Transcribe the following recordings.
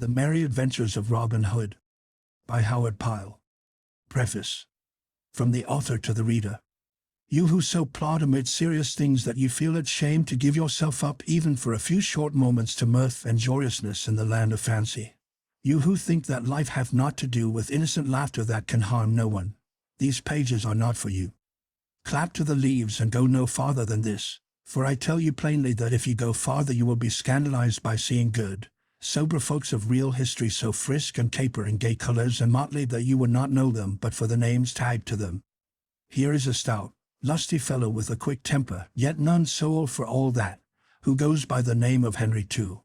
The Merry Adventures of Robin Hood by Howard Pyle. Preface. From the author to the reader. You who so plod amid serious things that you feel it shame to give yourself up even for a few short moments to mirth and joyousness in the land of fancy. You who think that life hath naught to do with innocent laughter that can harm no one. These pages are not for you. Clap to the leaves and go no farther than this, for I tell you plainly that if you go farther you will be scandalized by seeing good, sober folks of real history so frisk and caper in gay colors and motley that you would not know them but for the names tagged to them. Here is a stout, lusty fellow with a quick temper, yet none so old for all that, who goes by the name of Henry too.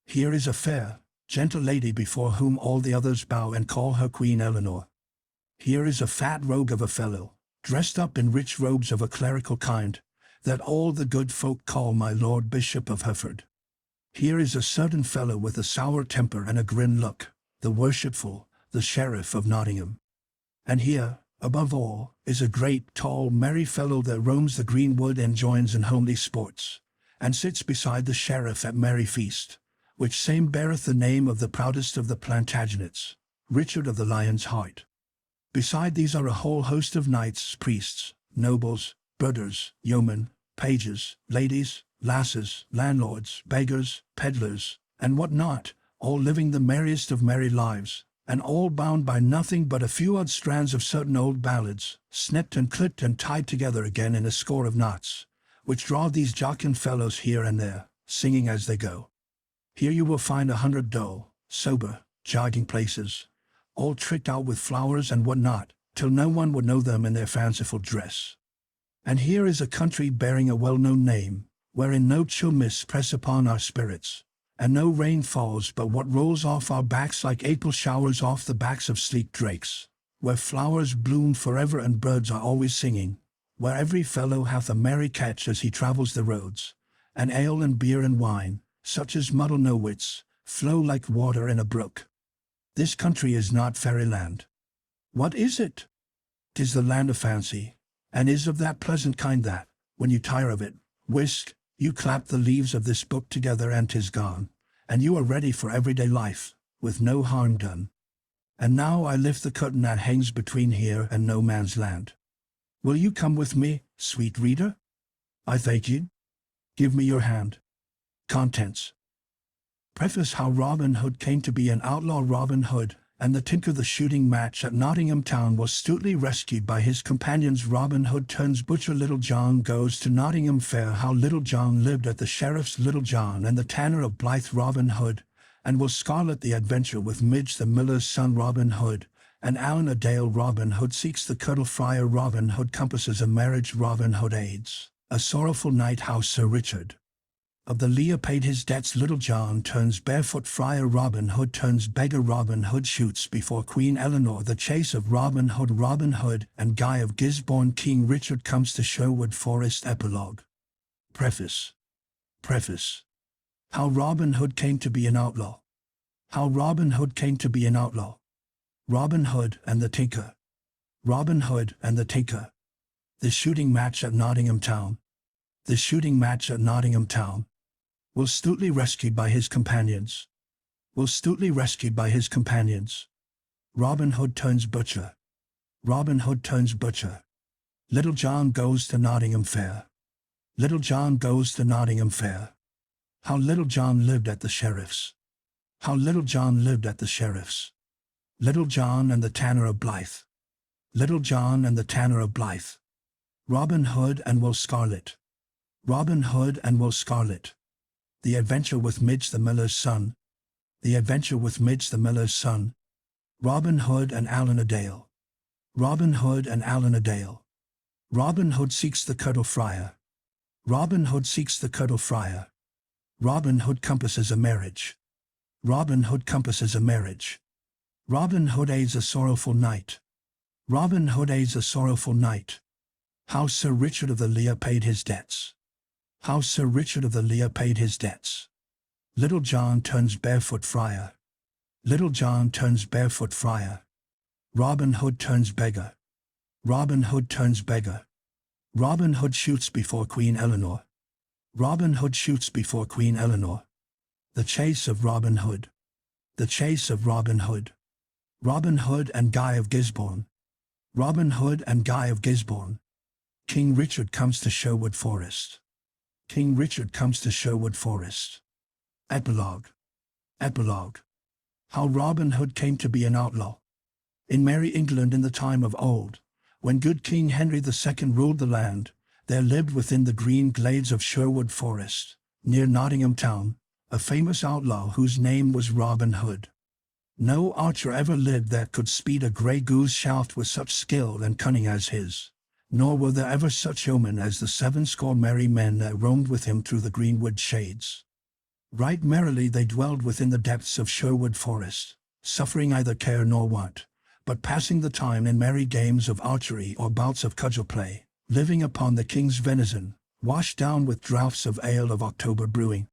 Here is a fair, gentle lady before whom all the others bow and call her Queen Eleanor. Here is a fat rogue of a fellow, dressed up in rich robes of a clerical kind, that all the good folk call my Lord Bishop of Hereford. Here is a certain fellow with a sour temper and a grim look, the worshipful, the Sheriff of Nottingham. And here, above all, is a great, tall, merry fellow that roams the greenwood and joins in homely sports, and sits beside the sheriff at merry feast, which same beareth the name of the proudest of the Plantagenets, Richard of the Lionheart. Beside these are a whole host of knights, priests, nobles, birders, yeomen, pages, ladies, lasses, landlords, beggars, peddlers, and what not, all living the merriest of merry lives, and all bound by nothing but a few odd strands of certain old ballads, snipped and clipped and tied together again in a score of knots, which draw these jocund fellows here and there, singing as they go. Here you will find 100 dull, sober, jogging places, all tricked out with flowers and what not, till no one would know them in their fanciful dress. And here is a country bearing a well-known name, wherein no chill mists press upon our spirits, and no rain falls but what rolls off our backs like April showers off the backs of sleek drakes, where flowers bloom forever and birds are always singing, where every fellow hath a merry catch as he travels the roads, and ale and beer and wine, such as muddle no wits, flow like water in a brook. This country is not fairyland. What is it? 'Tis the land of fancy, and is of that pleasant kind that, when you tire of it, whisk, you clap the leaves of this book together and 'tis gone, and you are ready for everyday life, with no harm done. And now I lift the curtain that hangs between here and no man's land. Will you come with me, sweet reader? I thank you. Give me your hand. Contents. Preface. How Robin Hood came to be an outlaw. Robin Hood and the tinker. The shooting match at Nottingham town was stoutly rescued by his companions. Robin Hood turns butcher. Little John goes to Nottingham fair. How Little John lived at the sheriff's. Little John and the tanner of Blythe. Robin Hood and Will Scarlet. The adventure with Midge the miller's son. Robin Hood and Alan a Dale. Robin Hood seeks the curtal. Friar. Robin Hood compasses a marriage. Robin Hood aids a sorrowful knight. How Sir Richard of the Lear paid his debts. Little John turns barefoot. Friar. Robin Hood turns beggar. Robin Hood shoots before Queen Eleanor. The chase of Robin Hood. Robin Hood and Guy of Gisborne. King Richard comes to Sherwood Forest. Epilogue. Preface. Preface. How Robin Hood came to be an outlaw. How Robin Hood came to be an outlaw. Robin Hood and the tinker. Robin Hood and the tinker. The shooting match at Nottingham town. The shooting match at Nottingham town. Will stoutly rescued by his companions. Will stoutly rescued by his companions. Robin Hood turns butcher. Robin Hood turns butcher. Little John goes to Nottingham fair. Little John goes to Nottingham fair. How Little John lived at the sheriff's. How Little John lived at the sheriff's. Little John and the tanner of Blythe. Little John and the tanner of Blythe. Robin Hood and Will Scarlet. Robin Hood and Will Scarlet. The adventure with Midge the miller's son. The adventure with Midge the miller's son. Robin Hood and Alan a Dale. Robin Hood and Alan a Dale. Robin Hood seeks the curtal. Friar. Robin Hood seeks the curtal. Friar. Robin Hood compasses a marriage. Robin Hood compasses a marriage. Robin Hood aids a sorrowful knight. Robin Hood aids a sorrowful knight. How Sir Richard of the Lear paid his debts. How Sir Richard of the Lear paid his debts. Little John turns barefoot. Friar. Little John turns barefoot. Friar. Robin Hood turns beggar. Robin Hood turns beggar. Robin Hood shoots before Queen Eleanor. Robin Hood shoots before Queen Eleanor. The chase of Robin Hood. The Chase of Robin Hood. Robin Hood and Guy of Gisborne. Robin Hood and Guy of Gisborne. King Richard comes to Sherwood Forest. King Richard comes to Sherwood Forest. Epilogue. Epilogue. How Robin Hood came to be an outlaw. In merry England in the time of old, when good King Henry II ruled the land, there lived within the green glades of Sherwood Forest, near Nottingham town, a famous outlaw whose name was Robin Hood. No archer ever lived that could speed a grey goose shaft with such skill and cunning as his, nor were there ever such yeomen as the 70 merry men that roamed with him through the greenwood shades. Right merrily they dwelled within the depths of Sherwood Forest, suffering neither care nor want, but passing the time in merry games of archery or bouts of cudgel play, living upon the king's venison, washed down with draughts of ale of October brewing.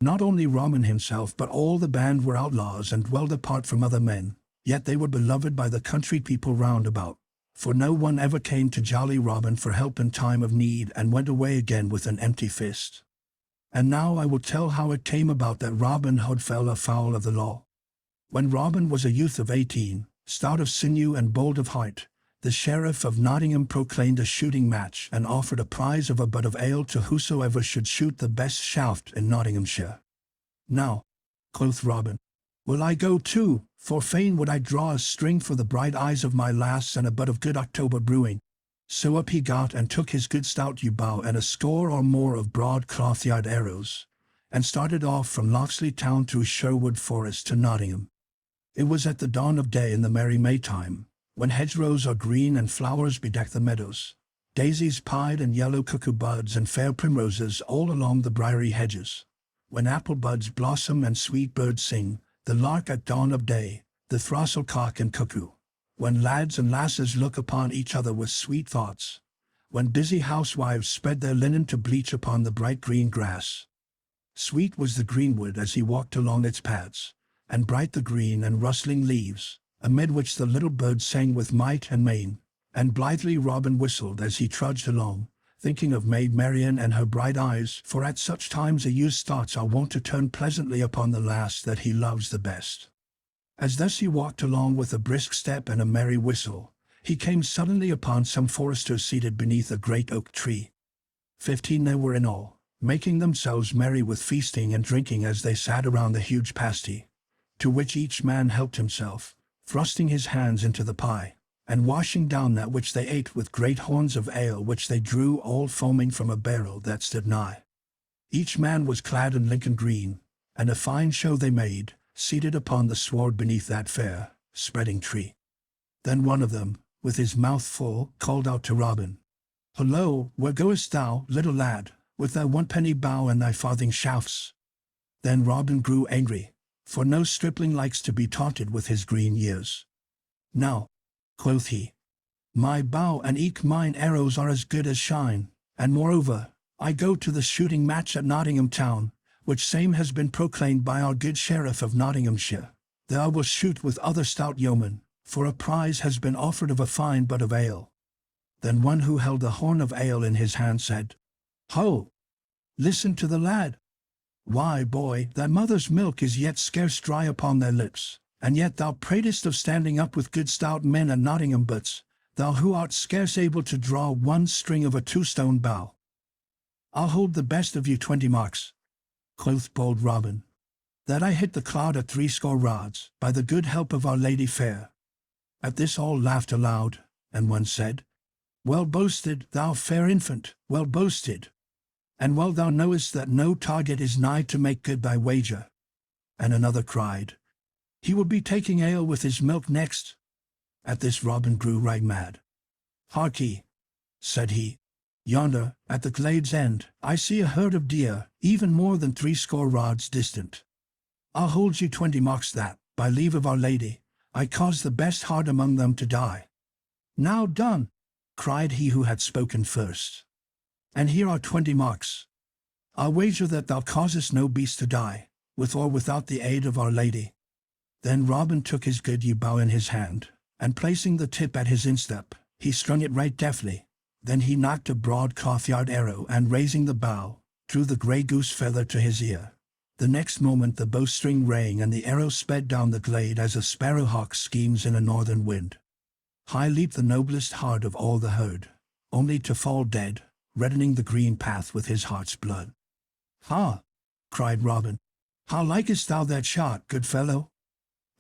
Not only Robin himself but all the band were outlaws and dwelled apart from other men, yet they were beloved by the country people round about, for no one ever came to jolly Robin for help in time of need and went away again with an empty fist. And now I will tell how it came about that Robin Hood fell afoul of the law. When Robin was a youth of 18, stout of sinew and bold of heart, the Sheriff of Nottingham proclaimed a shooting match and offered a prize of a butt of ale to whosoever should shoot the best shaft in Nottinghamshire. Now, quoth Robin, will I go too, for fain would I draw a string for the bright eyes of my lass and a butt of good October brewing. So up he got and took his good stout yew bow and a score or more of broad cloth-yard arrows, and started off from Locksley town through Sherwood Forest to Nottingham. It was at the dawn of day in the merry Maytime, when hedgerows are green and flowers bedeck the meadows, daisies pied and yellow cuckoo buds and fair primroses all along the briery hedges, when apple buds blossom and sweet birds sing, the lark at dawn of day, the throstle cock and cuckoo, when lads and lasses look upon each other with sweet thoughts, when busy housewives spread their linen to bleach upon the bright green grass. Sweet was the greenwood as he walked along its paths, and bright the green and rustling leaves, amid which the little birds sang with might and main, and blithely Robin whistled as he trudged along, thinking of Maid Marian and her bright eyes, for at such times a youth's thoughts are wont to turn pleasantly upon the lass that he loves the best. As thus he walked along with a brisk step and a merry whistle, he came suddenly upon some foresters seated beneath a great oak tree. 15 they were in all, making themselves merry with feasting and drinking as they sat around the huge pasty, to which each man helped himself, thrusting his hands into the pie, and washing down that which they ate with great horns of ale which they drew all foaming from a barrel that stood nigh. Each man was clad in Lincoln green, and a fine show they made, seated upon the sward beneath that fair, spreading tree. Then one of them, with his mouth full, called out to Robin, "Hullo, where goest thou, little lad, with thy 1 penny bow and thy farthing shafts?" Then Robin grew angry, for no stripling likes to be taunted with his green years. "Now," quoth he, "my bow and eke mine arrows are as good as shine, and moreover, I go to the shooting match at Nottingham town, which same has been proclaimed by our good Sheriff of Nottinghamshire. There I will shoot with other stout yeomen, for a prize has been offered of a fine butt of ale." Then one who held a horn of ale in his hand said, "Ho! Listen to the lad. Why, boy, thy mother's milk is yet scarce dry upon their lips, and yet thou pratest of standing up with good stout men at Nottingham butts, thou who art scarce able to draw one string of a 2-stone bow." "I'll hold the best of you 20 marks," quoth bold Robin, "that I hit the cloud at 60 rods, by the good help of Our Lady fair." At this all laughed aloud, and one said, "Well boasted, thou fair infant, well boasted. And well thou knowest that no target is nigh to make good thy wager." And another cried, "He will be taking ale with his milk next." At this Robin grew right mad. "Hark ye," said he, "yonder, at the glade's end, I see a herd of deer, even more than 60 rods distant. I'll hold you 20 marks that, by leave of Our Lady, I caused the best heart among them to die." "Now done," cried he who had spoken first. "And here are 20 marks. I'll wager that thou causest no beast to die, with or without the aid of Our Lady." Then Robin took his good yew bow in his hand, and placing the tip at his instep, he strung it right deftly. Then he knocked a broad cloth-yard arrow, and raising the bow, drew the grey goose feather to his ear. The next moment the bowstring rang and the arrow sped down the glade as a sparrowhawk schemes in a northern wind. High leaped the noblest heart of all the herd, only to fall dead, reddening the green path with his heart's blood. "Ha!" cried Robin. "How likest thou that shot, good fellow?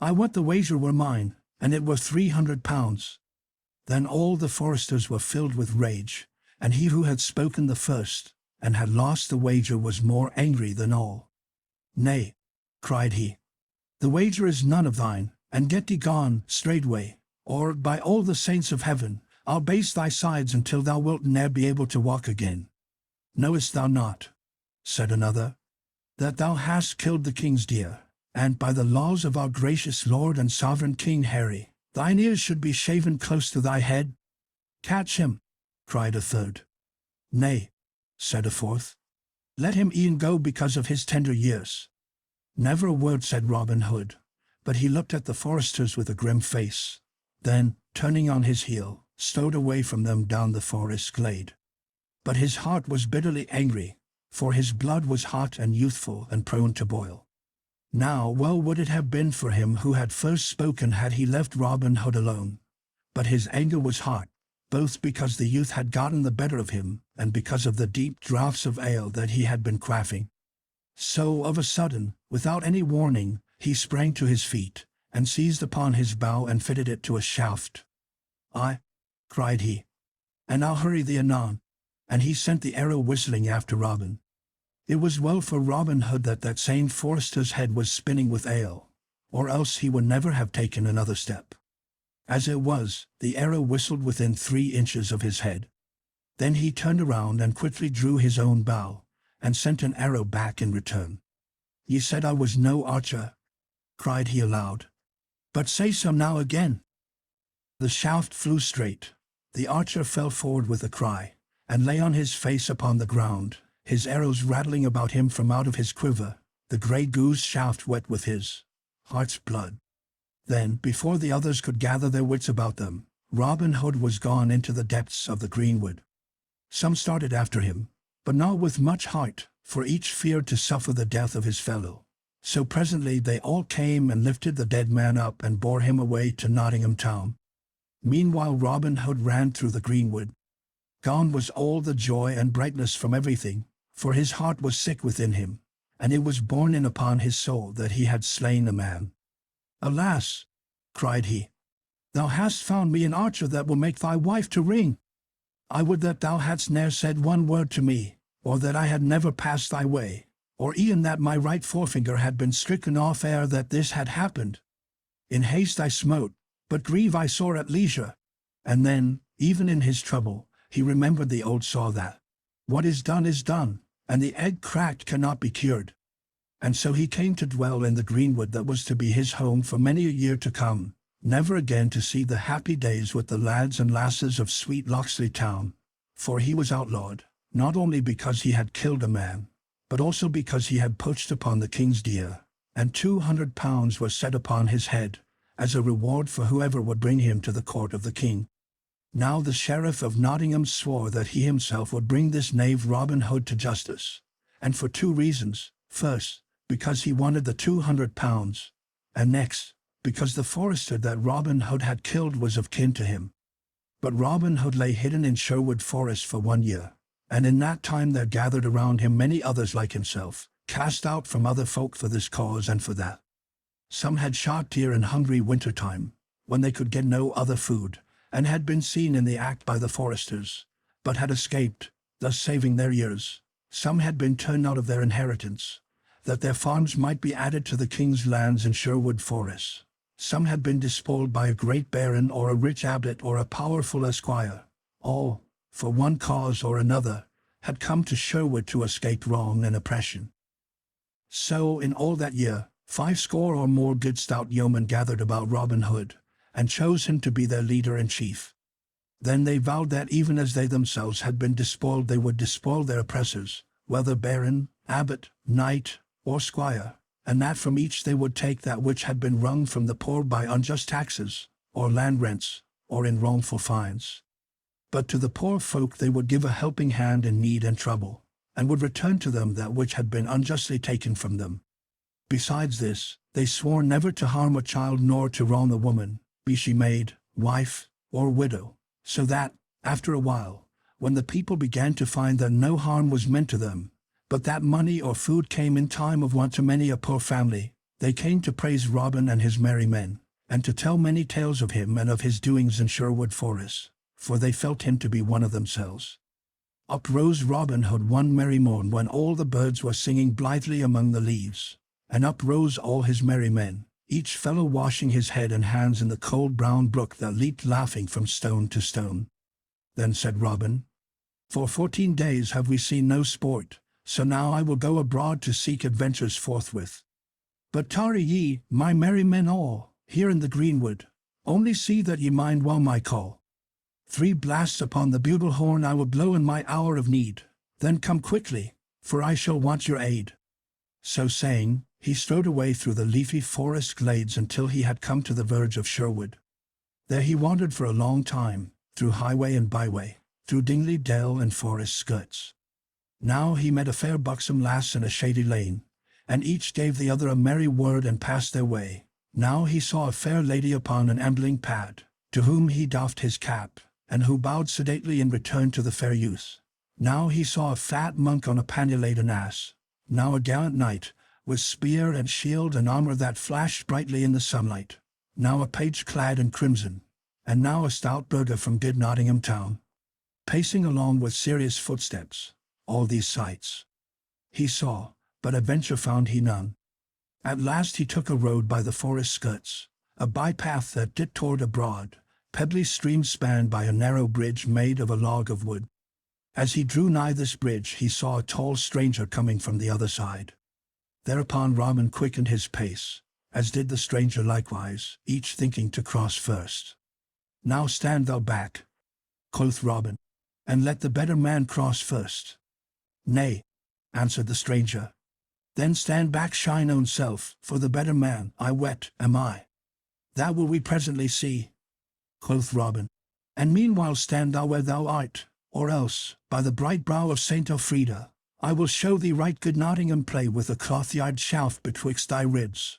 I would the wager were mine, and it were 300 pounds. Then all the foresters were filled with rage, and he who had spoken the first, and had lost the wager, was more angry than all. "Nay," cried he, "the wager is none of thine, and get thee gone straightway, or, by all the saints of heaven, I'll base thy sides until thou wilt ne'er be able to walk again." "Knowest thou not," said another, "that thou hast killed the king's deer, and by the laws of our gracious lord and sovereign King Harry, thine ears should be shaven close to thy head?" "Catch him," cried a third. "Nay," said a fourth, "let him e'en go because of his tender years." Never a word said Robin Hood, but he looked at the foresters with a grim face, then, turning on his heel, strode away from them down the forest glade. But his heart was bitterly angry, for his blood was hot and youthful and prone to boil. Now well would it have been for him who had first spoken had he left Robin Hood alone. But his anger was hot, both because the youth had gotten the better of him, and because of the deep draughts of ale that he had been quaffing. So of a sudden, without any warning, he sprang to his feet, and seized upon his bow and fitted it to a shaft. "Aye," cried he, "and I'll hurry thee anon." And he sent the arrow whistling after Robin. It was well for Robin Hood that that same forester's head was spinning with ale, or else he would never have taken another step. As it was, the arrow whistled within 3 inches of his head. Then he turned around and quickly drew his own bow, and sent an arrow back in return. "Ye said I was no archer," cried he aloud, "but say so now again." The shaft flew straight. The archer fell forward with a cry, and lay on his face upon the ground, his arrows rattling about him from out of his quiver, the grey goose shaft wet with his heart's blood. Then, before the others could gather their wits about them, Robin Hood was gone into the depths of the greenwood. Some started after him, but not with much heart, for each feared to suffer the death of his fellow. So presently they all came and lifted the dead man up and bore him away to Nottingham town. Meanwhile Robin Hood ran through the greenwood. Gone was all the joy and brightness from everything, for his heart was sick within him, and it was borne in upon his soul that he had slain a man. "Alas," cried he, "thou hast found me an archer that will make thy wife to ring. I would that thou hadst ne'er said one word to me, or that I had never passed thy way, or e'en that my right forefinger had been stricken off ere that this had happened. In haste I smote, but grieve I sore at leisure." And then, even in his trouble, he remembered the old saw that what is done, and the egg cracked cannot be cured. And so he came to dwell in the greenwood that was to be his home for many a year to come, never again to see the happy days with the lads and lasses of sweet Locksley town. For he was outlawed, not only because he had killed a man, but also because he had poached upon the king's deer, and 200 pounds was set upon his head, as a reward for whoever would bring him to the court of the king. Now the Sheriff of Nottingham swore that he himself would bring this knave Robin Hood to justice, and for 2 reasons. First, because he wanted the 200 pounds, and next, because the forester that Robin Hood had killed was of kin to him. But Robin Hood lay hidden in Sherwood Forest for 1 year, and in that time there gathered around him many others like himself, cast out from other folk for this cause and for that. Some had shot deer in hungry winter time, when they could get no other food, and had been seen in the act by the foresters, but had escaped, thus saving their ears. Some had been turned out of their inheritance, that their farms might be added to the king's lands in Sherwood Forest. Some had been despoiled by a great baron or a rich abbot or a powerful esquire. All, for one cause or another, had come to Sherwood to escape wrong and oppression. So in all that year, 50 or more good stout yeomen gathered about Robin Hood, and chose him to be their leader and chief. Then they vowed that even as they themselves had been despoiled, they would despoil their oppressors, whether baron, abbot, knight, or squire, and that from each they would take that which had been wrung from the poor by unjust taxes, or land rents, or in wrongful fines. But to the poor folk they would give a helping hand in need and trouble, and would return to them that which had been unjustly taken from them. Besides this, they swore never to harm a child nor to wrong a woman, be she maid, wife, or widow, so that, after a while, when the people began to find that no harm was meant to them, but that money or food came in time of want to many a poor family, they came to praise Robin and his merry men, and to tell many tales of him and of his doings in Sherwood Forest, for they felt him to be one of themselves. Up rose Robin Hood one merry morn when all the birds were singing blithely among the leaves, and up rose all his merry men, each fellow washing his head and hands in the cold brown brook that leaped laughing from stone to stone. Then said Robin, For 14 days have we seen no sport, so now I will go abroad to seek adventures forthwith. But tarry ye, my merry men all, here in the greenwood, only see that ye mind well my call. 3 blasts upon the bugle horn I will blow in my hour of need, then come quickly, for I shall want your aid. So saying, he strode away through the leafy forest glades until he had come to the verge of Sherwood. There he wandered for a long time, through highway and byway, through dingly dell and forest skirts. Now he met a fair buxom lass in a shady lane, and each gave the other a merry word and passed their way. Now he saw a fair lady upon an ambling pad, to whom he doffed his cap, and who bowed sedately in return to the fair youth. Now he saw a fat monk on a pannier-laden ass, now a gallant knight, with spear and shield and armor that flashed brightly in the sunlight, now a page clad in crimson, and now a stout burgher from good Nottingham town, pacing along with serious footsteps. All these sights he saw, but adventure found he none. At last he took a road by the forest skirts, a by-path that did toward a broad, pebbly stream spanned by a narrow bridge made of a log of wood. As he drew nigh this bridge he saw a tall stranger coming from the other side. Thereupon Robin quickened his pace, as did the stranger likewise, each thinking to cross first. Now stand thou back, quoth Robin, and let the better man cross first. Nay, answered the stranger. Then stand back shine own self, for the better man, I wet, am I. That will we presently see, quoth Robin, and meanwhile stand thou where thou art, or else, by the bright brow of Saint Elfrida, I will show thee right good Nottingham play with a cloth-yard shaft betwixt thy ribs.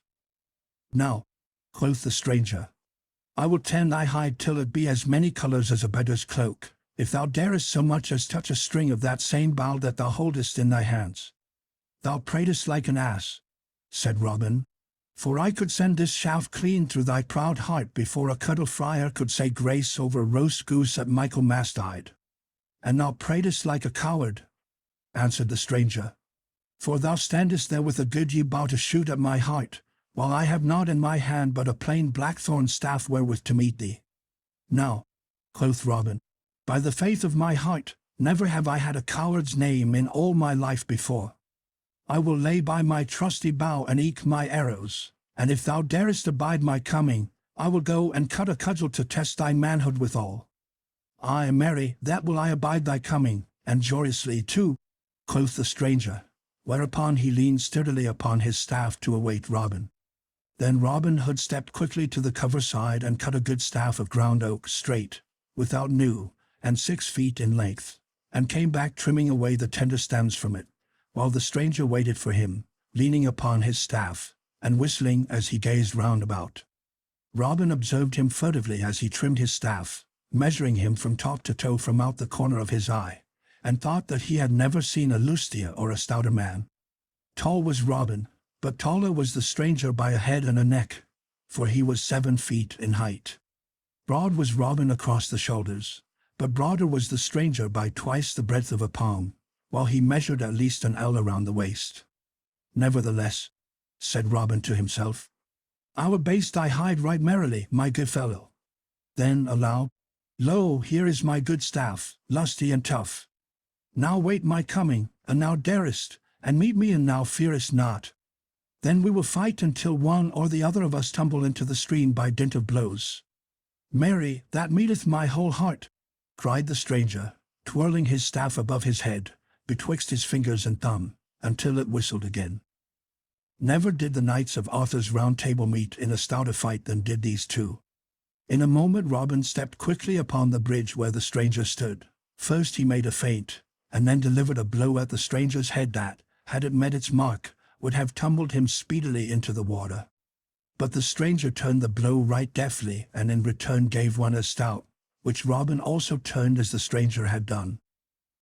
Now, quoth the stranger, I will tan thy hide till it be as many colours as a beggar's cloak, if thou darest so much as touch a string of that same bough that thou holdest in thy hands. Thou pratest like an ass, said Robin, for I could send this shaft clean through thy proud heart before a cudle friar could say grace over a roast goose at Michaelmastide. And thou pratest like a coward, answered the stranger, for thou standest there with a good yew bow to shoot at my heart, while I have not in my hand but a plain blackthorn staff wherewith to meet thee. Now, quoth Robin, by the faith of my heart, never have I had a coward's name in all my life before. I will lay by my trusty bow and eke my arrows, and if thou darest abide my coming, I will go and cut a cudgel to test thy manhood withal. Ay, marry, that will I abide thy coming, and joyously too, quoth the stranger, whereupon he leaned sturdily upon his staff to await Robin. Then Robin Hood stepped quickly to the cover side and cut a good staff of ground oak straight, without new, and 6 feet in length, and came back trimming away the tender stems from it, while the stranger waited for him, leaning upon his staff, and whistling as he gazed round about. Robin observed him furtively as he trimmed his staff, measuring him from top to toe from out the corner of his eye, and thought that he had never seen a lustier or a stouter man. Tall was Robin, but taller was the stranger by a head and a neck, for he was 7 feet in height. Broad was Robin across the shoulders, but broader was the stranger by twice the breadth of a palm, while he measured at least an ell around the waist. Nevertheless, said Robin to himself, I will baste thy hide right merrily, my good fellow. Then aloud, Lo, here is my good staff, lusty and tough. Now wait my coming, and now darest, and meet me and now fearest not. Then we will fight until one or the other of us tumble into the stream by dint of blows. Marry, that meeteth my whole heart, cried the stranger, twirling his staff above his head, betwixt his fingers and thumb, until it whistled again. Never did the knights of Arthur's Round Table meet in a stouter fight than did these two. In a moment Robin stepped quickly upon the bridge where the stranger stood. First he made a feint, and then delivered a blow at the stranger's head that, had it met its mark, would have tumbled him speedily into the water. But the stranger turned the blow right deftly, and in return gave one as stout, which Robin also turned as the stranger had done.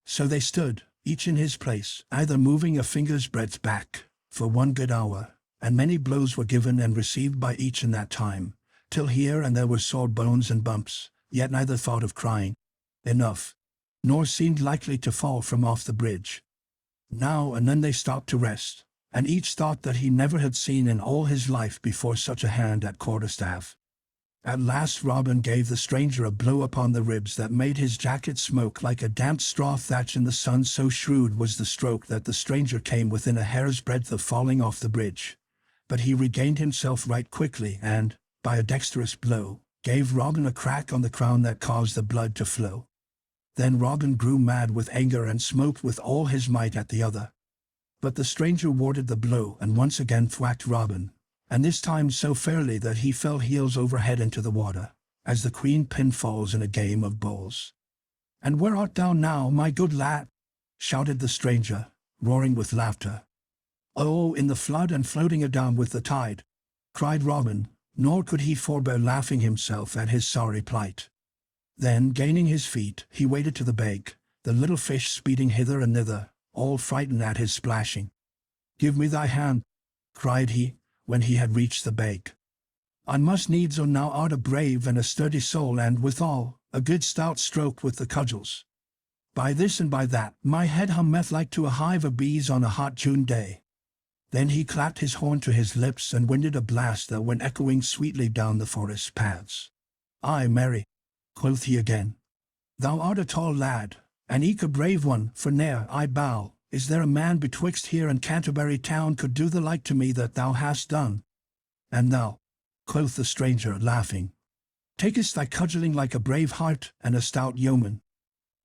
So they stood, each in his place, either moving a finger's breadth back, for one good hour, and many blows were given and received by each in that time, till here and there were sore bones and bumps, yet neither thought of crying enough, nor seemed likely to fall from off the bridge. Now and then they stopped to rest, and each thought that he never had seen in all his life before such a hand at quarterstaff. At last Robin gave the stranger a blow upon the ribs that made his jacket smoke like a damp straw thatch in the sun. So shrewd was the stroke that the stranger came within a hair's breadth of falling off the bridge. But he regained himself right quickly and, by a dexterous blow, gave Robin a crack on the crown that caused the blood to flow. Then Robin grew mad with anger and smote with all his might at the other. But the stranger warded the blow and once again thwacked Robin, and this time so fairly that he fell heels over head into the water, as the queen pin falls in a game of bowls. "And where art thou now, my good lad?" shouted the stranger, roaring with laughter. "Oh, in the flood and floating adown with the tide," cried Robin, nor could he forbear laughing himself at his sorry plight. Then, gaining his feet, he waded to the bank, the little fish speeding hither and thither, all frightened at his splashing. "Give me thy hand," cried he, when he had reached the bank. "I must needs own thou art a brave and a sturdy soul, and withal, a good stout stroke with the cudgels. By this and by that, my head hummeth like to a hive of bees on a hot June day." Then he clapped his horn to his lips and winded a blast that went echoing sweetly down the forest paths. "Ay, marry," quoth he again, "thou art a tall lad, and eke a brave one, for ne'er, I bow, is there a man betwixt here and Canterbury town could do the like to me that thou hast done. And thou," quoth the stranger, laughing, "takest thy cudgelling like a brave heart and a stout yeoman."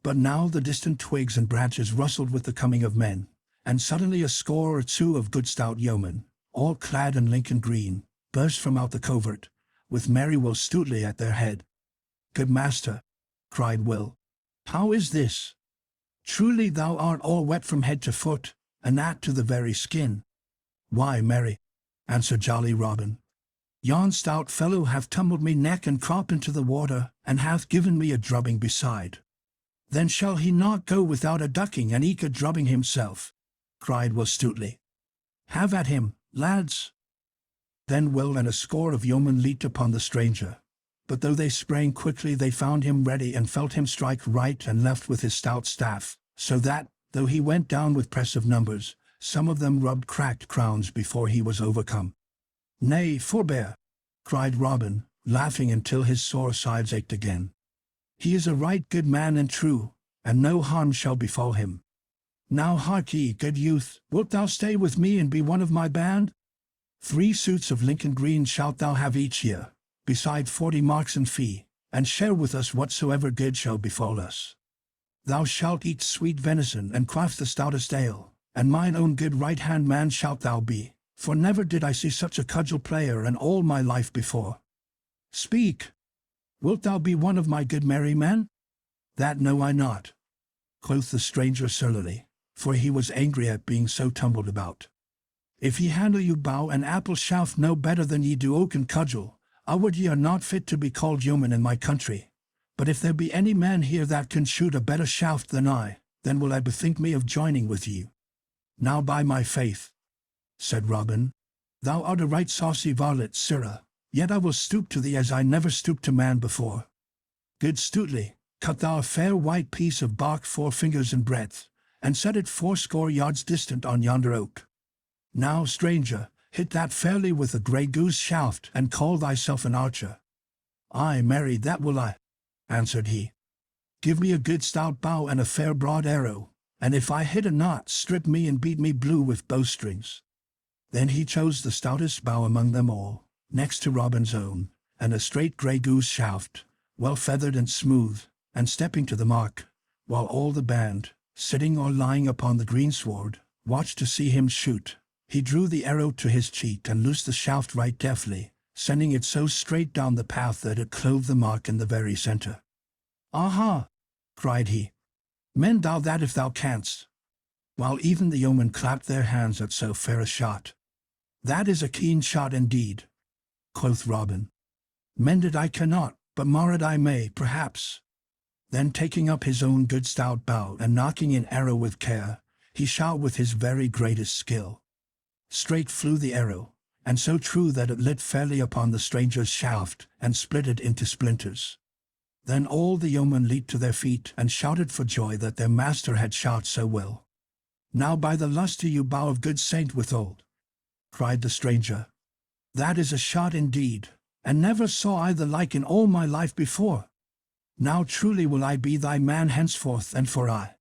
But now the distant twigs and branches rustled with the coming of men, and suddenly a score or two of good stout yeomen, all clad in Lincoln green, burst from out the covert, with merry Will Stuteley at their head. "Good master," cried Will, "how is this? Truly thou art all wet from head to foot, and that to the very skin." "Why, marry," answered jolly Robin, "yon stout fellow hath tumbled me neck and crop into the water, and hath given me a drubbing beside." "Then shall he not go without a ducking and eke a drubbing himself?" cried Will Stuteley. "Have at him, lads." Then Will and a score of yeomen leaped upon the stranger, but though they sprang quickly they found him ready and felt him strike right and left with his stout staff, so that, though he went down with press of numbers, some of them rubbed cracked crowns before he was overcome. "Nay, forbear," cried Robin, laughing until his sore sides ached again. "He is a right good man and true, and no harm shall befall him. Now hark ye, good youth, wilt thou stay with me and be one of my band? 3 suits of Lincoln green shalt thou have each year, beside 40 marks in fee, and share with us whatsoever good shall befall us. Thou shalt eat sweet venison and quaff the stoutest ale, and mine own good right-hand man shalt thou be, for never did I see such a cudgel player in all my life before. Speak! Wilt thou be one of my good merry men?" "That know I not," quoth the stranger surlily, for he was angry at being so tumbled about. "If ye handle you bow and apple shaft no better than ye do oak and cudgel, I would ye are not fit to be called yeoman in my country. But if there be any man here that can shoot a better shaft than I, then will I bethink me of joining with you." "Now by my faith," said Robin, "thou art a right saucy varlet, sirrah, yet I will stoop to thee as I never stooped to man before. Good Stuteley, cut thou a fair white piece of bark 4 fingers in breadth, and set it 80 yards distant on yonder oak. Now, stranger, hit that fairly with a grey goose shaft, and call thyself an archer." "Ay, marry, that will I," answered he. "Give me a good stout bow and a fair broad arrow, and if I hit a knot, strip me and beat me blue with bowstrings." Then he chose the stoutest bow among them all, next to Robin's own, and a straight grey goose shaft, well feathered and smooth, and stepping to the mark, while all the band, sitting or lying upon the greensward, watched to see him shoot, he drew the arrow to his cheek and loosed the shaft right deftly, sending it so straight down the path that it clove the mark in the very centre. "Aha!" cried he. "Mend thou that if thou canst." while even the yeomen clapped their hands at so fair a shot. "That is a keen shot indeed," quoth Robin. "Mend it I cannot, but mar it I may, perhaps." Then taking up his own good stout bow and knocking an arrow with care, he shot with his very greatest skill. Straight flew the arrow, and so true that it lit fairly upon the stranger's shaft and split it into splinters. Then all the yeomen leaped to their feet and shouted for joy that their master had shot so well. "Now by the lustre you bow of good Saint Withold," cried the stranger, "that is a shot indeed, and never saw I the like in all my life before. Now truly will I be thy man henceforth and for aye.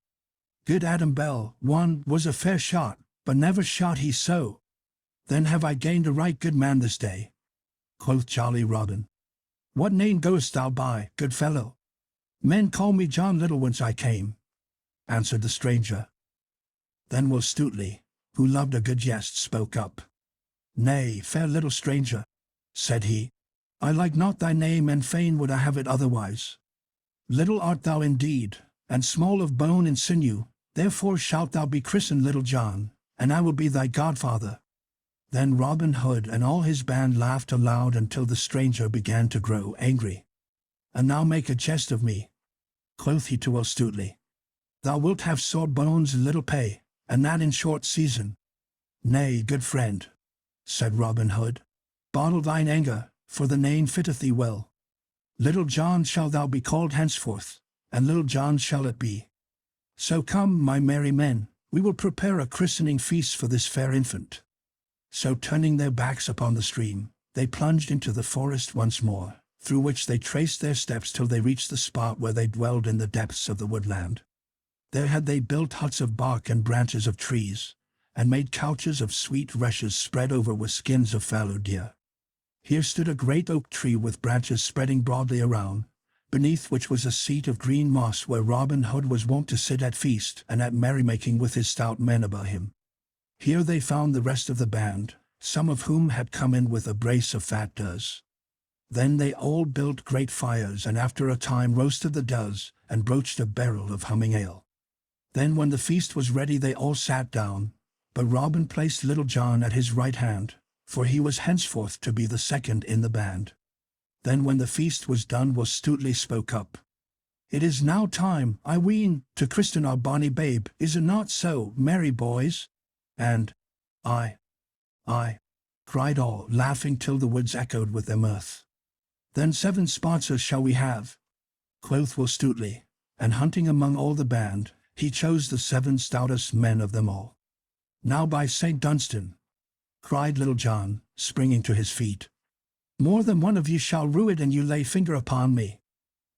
Good Adam Bell, one was a fair shot, but never shot he so. Then have I gained a right good man this day," quoth jolly Robin. "What name goest thou by, good fellow?" "Men call me John Little whence I came," answered the stranger. Then Will Stutely, who loved a good jest, spoke up. "Nay, fair little stranger," said he, "I like not thy name, and fain would I have it otherwise. Little art thou indeed, and small of bone and sinew, therefore shalt thou be christened Little John, and I will be thy godfather." Then Robin Hood and all his band laughed aloud until the stranger began to grow angry. "And now make a jest of me," quoth he to Will Stutely. "Thou wilt have sore bones and little pay, and that in short season." "Nay, good friend," said Robin Hood, "bottle thine anger, for the name fitteth thee well. Little John shalt thou be called henceforth, and Little John shall it be. So come, my merry men, we will prepare a christening feast for this fair infant." So turning their backs upon the stream, they plunged into the forest once more, through which they traced their steps till they reached the spot where they dwelled in the depths of the woodland. There had they built huts of bark and branches of trees, and made couches of sweet rushes spread over with skins of fallow deer. Here stood a great oak tree with branches spreading broadly around, beneath which was a seat of green moss where Robin Hood was wont to sit at feast and at merrymaking with his stout men about him. Here they found the rest of the band, some of whom had come in with a brace of fat does. Then they all built great fires, and after a time roasted the does and broached a barrel of humming ale. Then when the feast was ready they all sat down, but Robin placed Little John at his right hand, for he was henceforth to be the second in the band. Then when the feast was done Will Stutely spoke up. "It is now time, I ween, to christen our bonny babe, is it not so, merry boys?" And, "Aye, aye," cried all, laughing till the woods echoed with their mirth. "Then 7 sponsors shall we have," quoth Will Stutely, and hunting among all the band, he chose the 7 stoutest men of them all. "Now by St. Dunstan," cried Little John, springing to his feet, "more than one of you shall rue it an you lay finger upon me."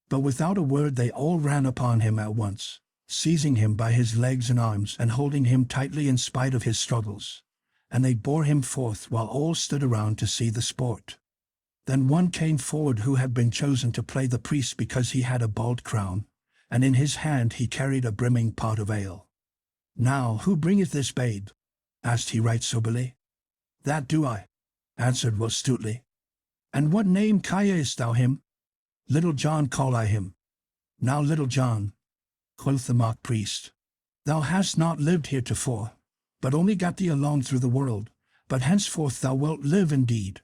But without a word they all ran upon him at once, seizing him by his legs and arms and holding him tightly in spite of his struggles, and they bore him forth while all stood around to see the sport. Then one came forward who had been chosen to play the priest because he had a bald crown, and in his hand he carried a brimming pot of ale. "Now who bringeth this babe?" asked he right soberly. "That do I," answered Will Stutely. "And what name callest thou him?" "Little John call I him." "Now Little John," quoth the mock priest, "thou hast not lived heretofore, but only got thee along through the world, but henceforth thou wilt live indeed.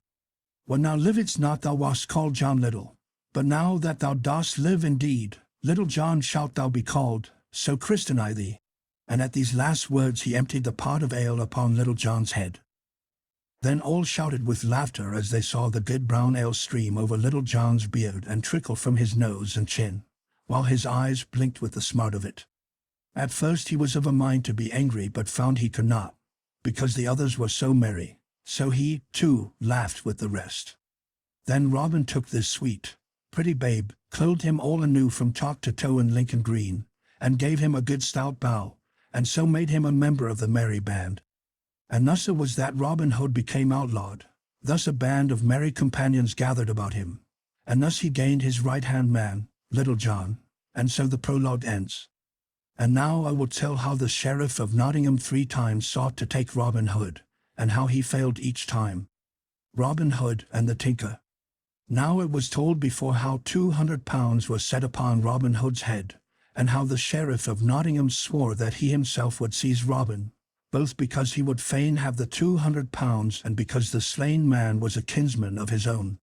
When thou livedst not thou wast called John Little, but now that thou dost live indeed, Little John shalt thou be called, so christen I thee." And at these last words he emptied the pot of ale upon Little John's head. Then all shouted with laughter as they saw the good brown ale stream over Little John's beard and trickle from his nose and chin, while his eyes blinked with the smart of it. At first he was of a mind to be angry, but found he could not, because the others were so merry, so he, too, laughed with the rest. Then Robin took this sweet, pretty babe, clothed him all anew from top to toe in Lincoln green, and gave him a good stout bow, and so made him a member of the merry band. And thus it was that Robin Hood became outlawed, thus a band of merry companions gathered about him, and thus he gained his right-hand man, Little John, and so the prologue ends. And now I will tell how the Sheriff of Nottingham 3 times sought to take Robin Hood, and how he failed each time. Robin Hood and the Tinker. Now it was told before how £200 was set upon Robin Hood's head, and how the Sheriff of Nottingham swore that he himself would seize Robin, both because he would fain have the £200 and because the slain man was a kinsman of his own.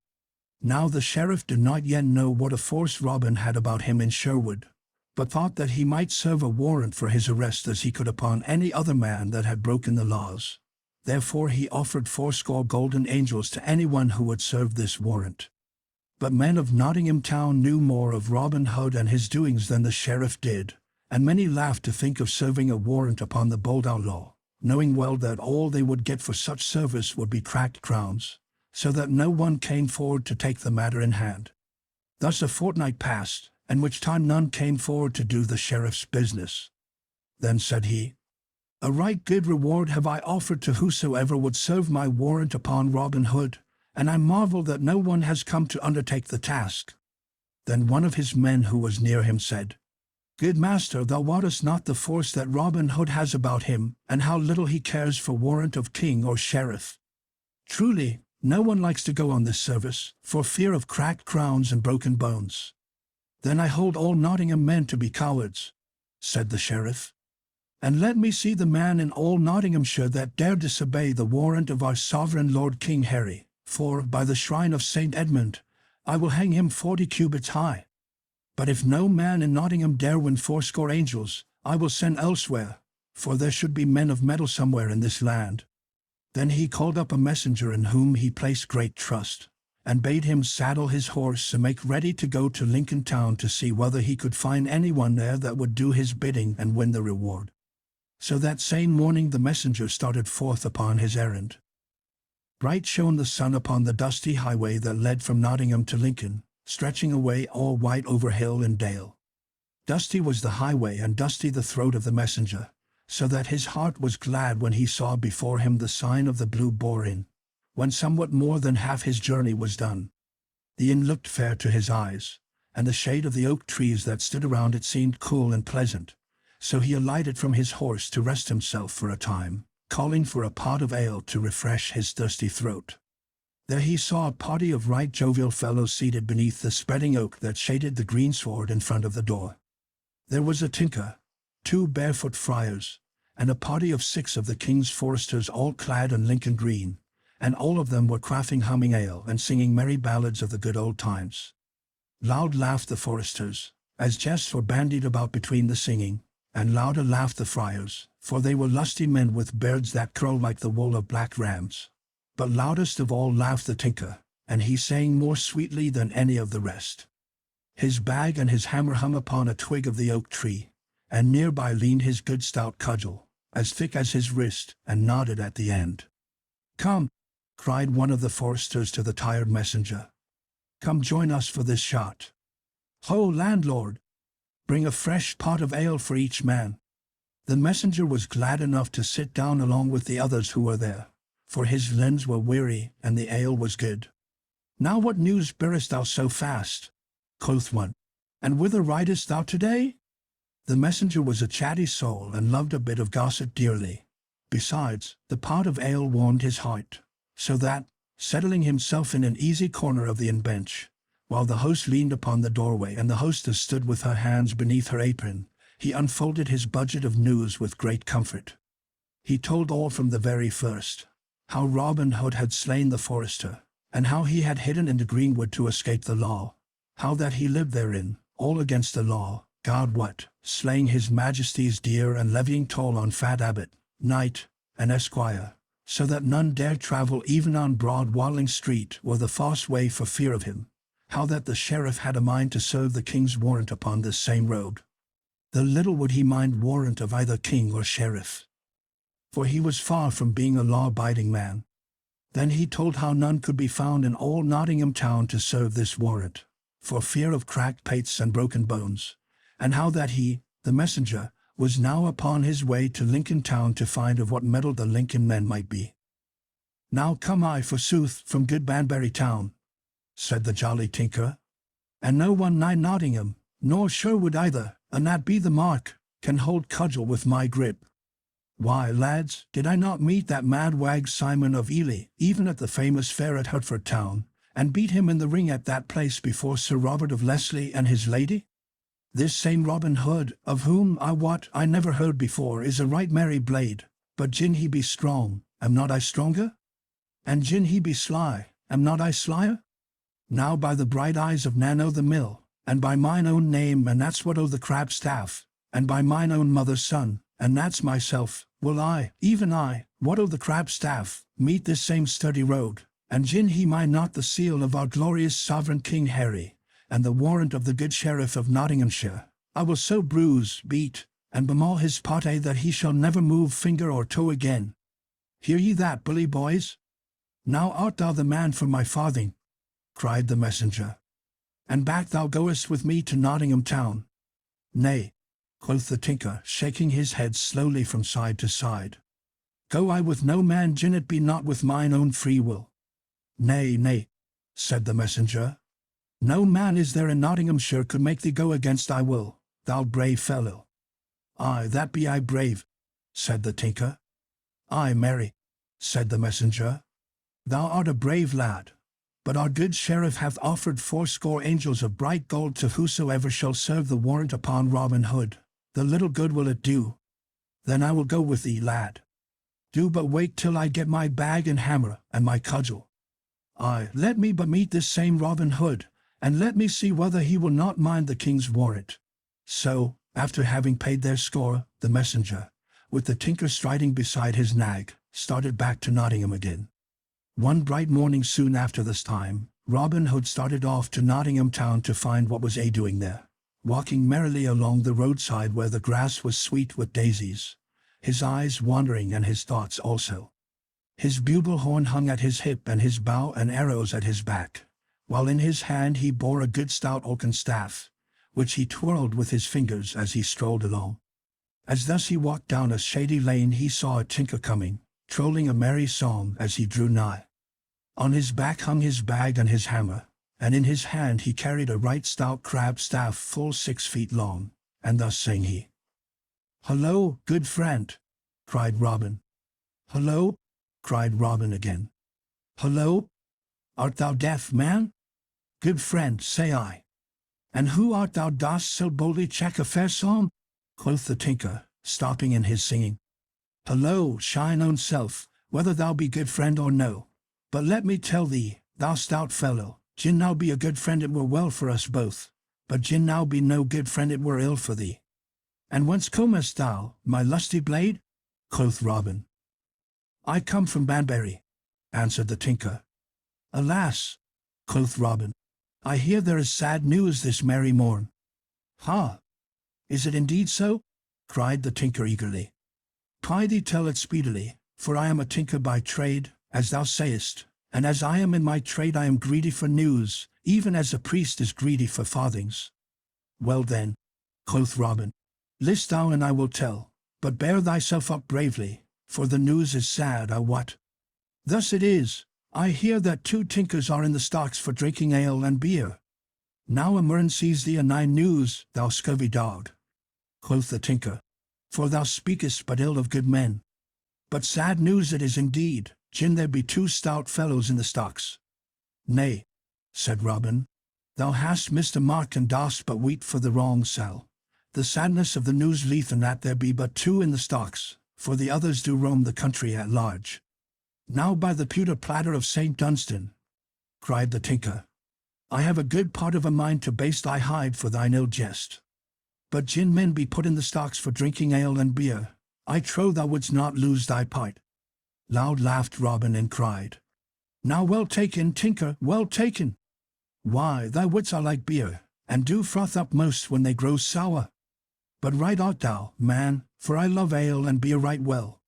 Now the sheriff did not yet know what a force Robin had about him in Sherwood, but thought that he might serve a warrant for his arrest as he could upon any other man that had broken the laws. Therefore he offered 80 golden angels to anyone who would serve this warrant. But men of Nottingham town knew more of Robin Hood and his doings than the sheriff did, and many laughed to think of serving a warrant upon the bold outlaw, knowing well that all they would get for such service would be cracked crowns, so that no one came forward to take the matter in hand. Thus a fortnight passed, in which time none came forward to do the sheriff's business. Then said he, "A right good reward have I offered to whosoever would serve my warrant upon Robin Hood, and I marvel that no one has come to undertake the task." Then one of his men who was near him said, "Good master, thou wottest not the force that Robin Hood has about him, and how little he cares for warrant of king or sheriff. Truly, no one likes to go on this service, for fear of cracked crowns and broken bones." "Then I hold all Nottingham men to be cowards," said the sheriff. "And let me see the man in all Nottinghamshire that dare disobey the warrant of our sovereign Lord King Harry, for, by the shrine of St. Edmund, I will hang him 40 cubits high. But if no man in Nottingham dare win 80 angels, I will send elsewhere, for there should be men of mettle somewhere in this land." Then he called up a messenger in whom he placed great trust, and bade him saddle his horse and make ready to go to Lincoln town to see whether he could find anyone there that would do his bidding and win the reward. So that same morning the messenger started forth upon his errand. Bright shone the sun upon the dusty highway that led from Nottingham to Lincoln, stretching away all white over hill and dale. Dusty was the highway and dusty the throat of the messenger, so that his heart was glad when he saw before him the sign of the Blue Boar Inn, when somewhat more than half his journey was done. The inn looked fair to his eyes, and the shade of the oak trees that stood around it seemed cool and pleasant, so he alighted from his horse to rest himself for a time, calling for a pot of ale to refresh his thirsty throat. There he saw a party of right jovial fellows seated beneath the spreading oak that shaded the greensward in front of the door. There was a tinker, 2 barefoot friars, and a party of 6 of the king's foresters all clad in Lincoln green, and all of them were quaffing humming ale and singing merry ballads of the good old times. Loud laughed the foresters, as jests were bandied about between the singing, and louder laughed the friars, for they were lusty men with beards that curled like the wool of black rams. But loudest of all laughed the tinker, and he sang more sweetly than any of the rest. His bag and his hammer hung upon a twig of the oak tree, and nearby leaned his good stout cudgel, as thick as his wrist, and knotted at the end. "Come," cried one of the foresters to the tired messenger. "Come join us for this shot. Ho, landlord! Bring a fresh pot of ale for each man." The messenger was glad enough to sit down along with the others who were there, for his limbs were weary, and the ale was good. "Now what news bearest thou so fast?" quoth one. "And whither ridest thou today?" The messenger was a chatty soul and loved a bit of gossip dearly. Besides, the pot of ale warmed his heart, so that, settling himself in an easy corner of the inn bench, while the host leaned upon the doorway and the hostess stood with her hands beneath her apron, he unfolded his budget of news with great comfort. He told all from the very first, how Robin Hood had slain the forester, and how he had hidden in the greenwood to escape the law, how that he lived therein, all against the law, God what, slaying his majesty's deer and levying toll on fat abbot, knight, and esquire, so that none dare travel even on broad Watling Street or the Fosse Way for fear of him, how that the sheriff had a mind to serve the king's warrant upon this same road. The little would he mind warrant of either king or sheriff, for he was far from being a law-abiding man. Then he told how none could be found in all Nottingham town to serve this warrant, for fear of cracked pates and broken bones, and how that he, the messenger, was now upon his way to Lincoln town to find of what mettle the Lincoln men might be. "Now come I, forsooth, from good Banbury town," said the jolly tinker, "and no one nigh Nottingham, nor Sherwood either, and that be the mark, can hold cudgel with my grip. Why, lads, did I not meet that mad wag Simon of Ely, even at the famous fair at Hertford town, and beat him in the ring at that place before Sir Robert of Leslie and his lady? This same Robin Hood, of whom I wot I never heard before, is a right merry blade, but gin he be strong, am not I stronger? And gin he be sly, am not I slyer? Now by the bright eyes of Nan o' the Mill, and by mine own name, and that's what o' the crab staff, and by mine own mother's son, and that's myself, will I, even I, what o' the crab staff, meet this same sturdy rogue, and gin he mind not the seal of our glorious sovereign King Harry, and the warrant of the good Sheriff of Nottinghamshire, I will so bruise, beat, and bemaul his pate that he shall never move finger or toe again. Hear ye that, bully boys? Now art thou the man for my farthing, cried the messenger. And back thou goest with me to Nottingham town. Nay, quoth the tinker, shaking his head slowly from side to side. Go I with no man, gin it be not with mine own free will. Nay, nay, said the messenger. No man is there in Nottinghamshire could make thee go against thy will, thou brave fellow. Aye, that be I brave, said the tinker. Aye, marry, said the messenger. Thou art a brave lad, but our good sheriff hath offered 80 angels of bright gold to whosoever shall serve the warrant upon Robin Hood. The little good will it do. Then I will go with thee, lad. Do but wait till I get my bag and hammer and my cudgel. Aye, let me but meet this same Robin Hood, and let me see whether he will not mind the king's warrant. So, after having paid their score, the messenger, with the tinker striding beside his nag, started back to Nottingham again. One bright morning soon after this time, Robin Hood started off to Nottingham town to find what was doing there, walking merrily along the roadside where the grass was sweet with daisies, his eyes wandering and his thoughts also. His bugle horn hung at his hip and his bow and arrows at his back, while in his hand he bore a good stout oaken staff, which he twirled with his fingers as he strolled along. As thus he walked down a shady lane, he saw a tinker coming, trolling a merry song as he drew nigh. On his back hung his bag and his hammer, and in his hand he carried a right stout crab staff full 6 feet long, and thus sang he. "Hullo, good friend," cried Robin. "Hullo," cried Robin again. "Hullo, art thou deaf, man? Good friend, say I. And who art thou dost so boldly check a fair song?" quoth the tinker, stopping in his singing. "Hullo, shine own self, whether thou be good friend or no. But let me tell thee, thou stout fellow, gin thou be a good friend it were well for us both, but gin thou be no good friend it were ill for thee." "And whence comest thou, my lusty blade?" quoth Robin. "I come from Banbury," answered the tinker. "Alas," quoth Robin, "I hear there is sad news this merry morn." "Ha! Is it indeed so?" cried the tinker eagerly. "Prithee tell it speedily, for I am a tinker by trade, as thou sayest, and as I am in my trade I am greedy for news, even as a priest is greedy for farthings." "Well then," quoth Robin, "list thou and I will tell, but bear thyself up bravely, for the news is sad, I wot. Thus it is, I hear that 2 tinkers are in the stocks for drinking ale and beer." "Now a murrain seize thee and thy news, thou scurvy dog," quoth the tinker, "for thou speakest but ill of good men. But sad news it is indeed, gin there be 2 stout fellows in the stocks." "Nay," said Robin, "thou hast missed a mark and dost but weep for the wrong sell. The sadness of the news lieth in that there be but 2 in the stocks, for the others do roam the country at large." "Now by the pewter platter of St. Dunstan," cried the tinker, "I have a good part of a mind to baste thy hide for thine ill jest. But gin men be put in the stocks for drinking ale and beer, I trow thou wouldst not lose thy part." Loud laughed Robin and cried, "Now well taken, tinker, well taken! Why, thy wits are like beer, and do froth up most when they grow sour. But right art thou, man, for I love ale and beer right well.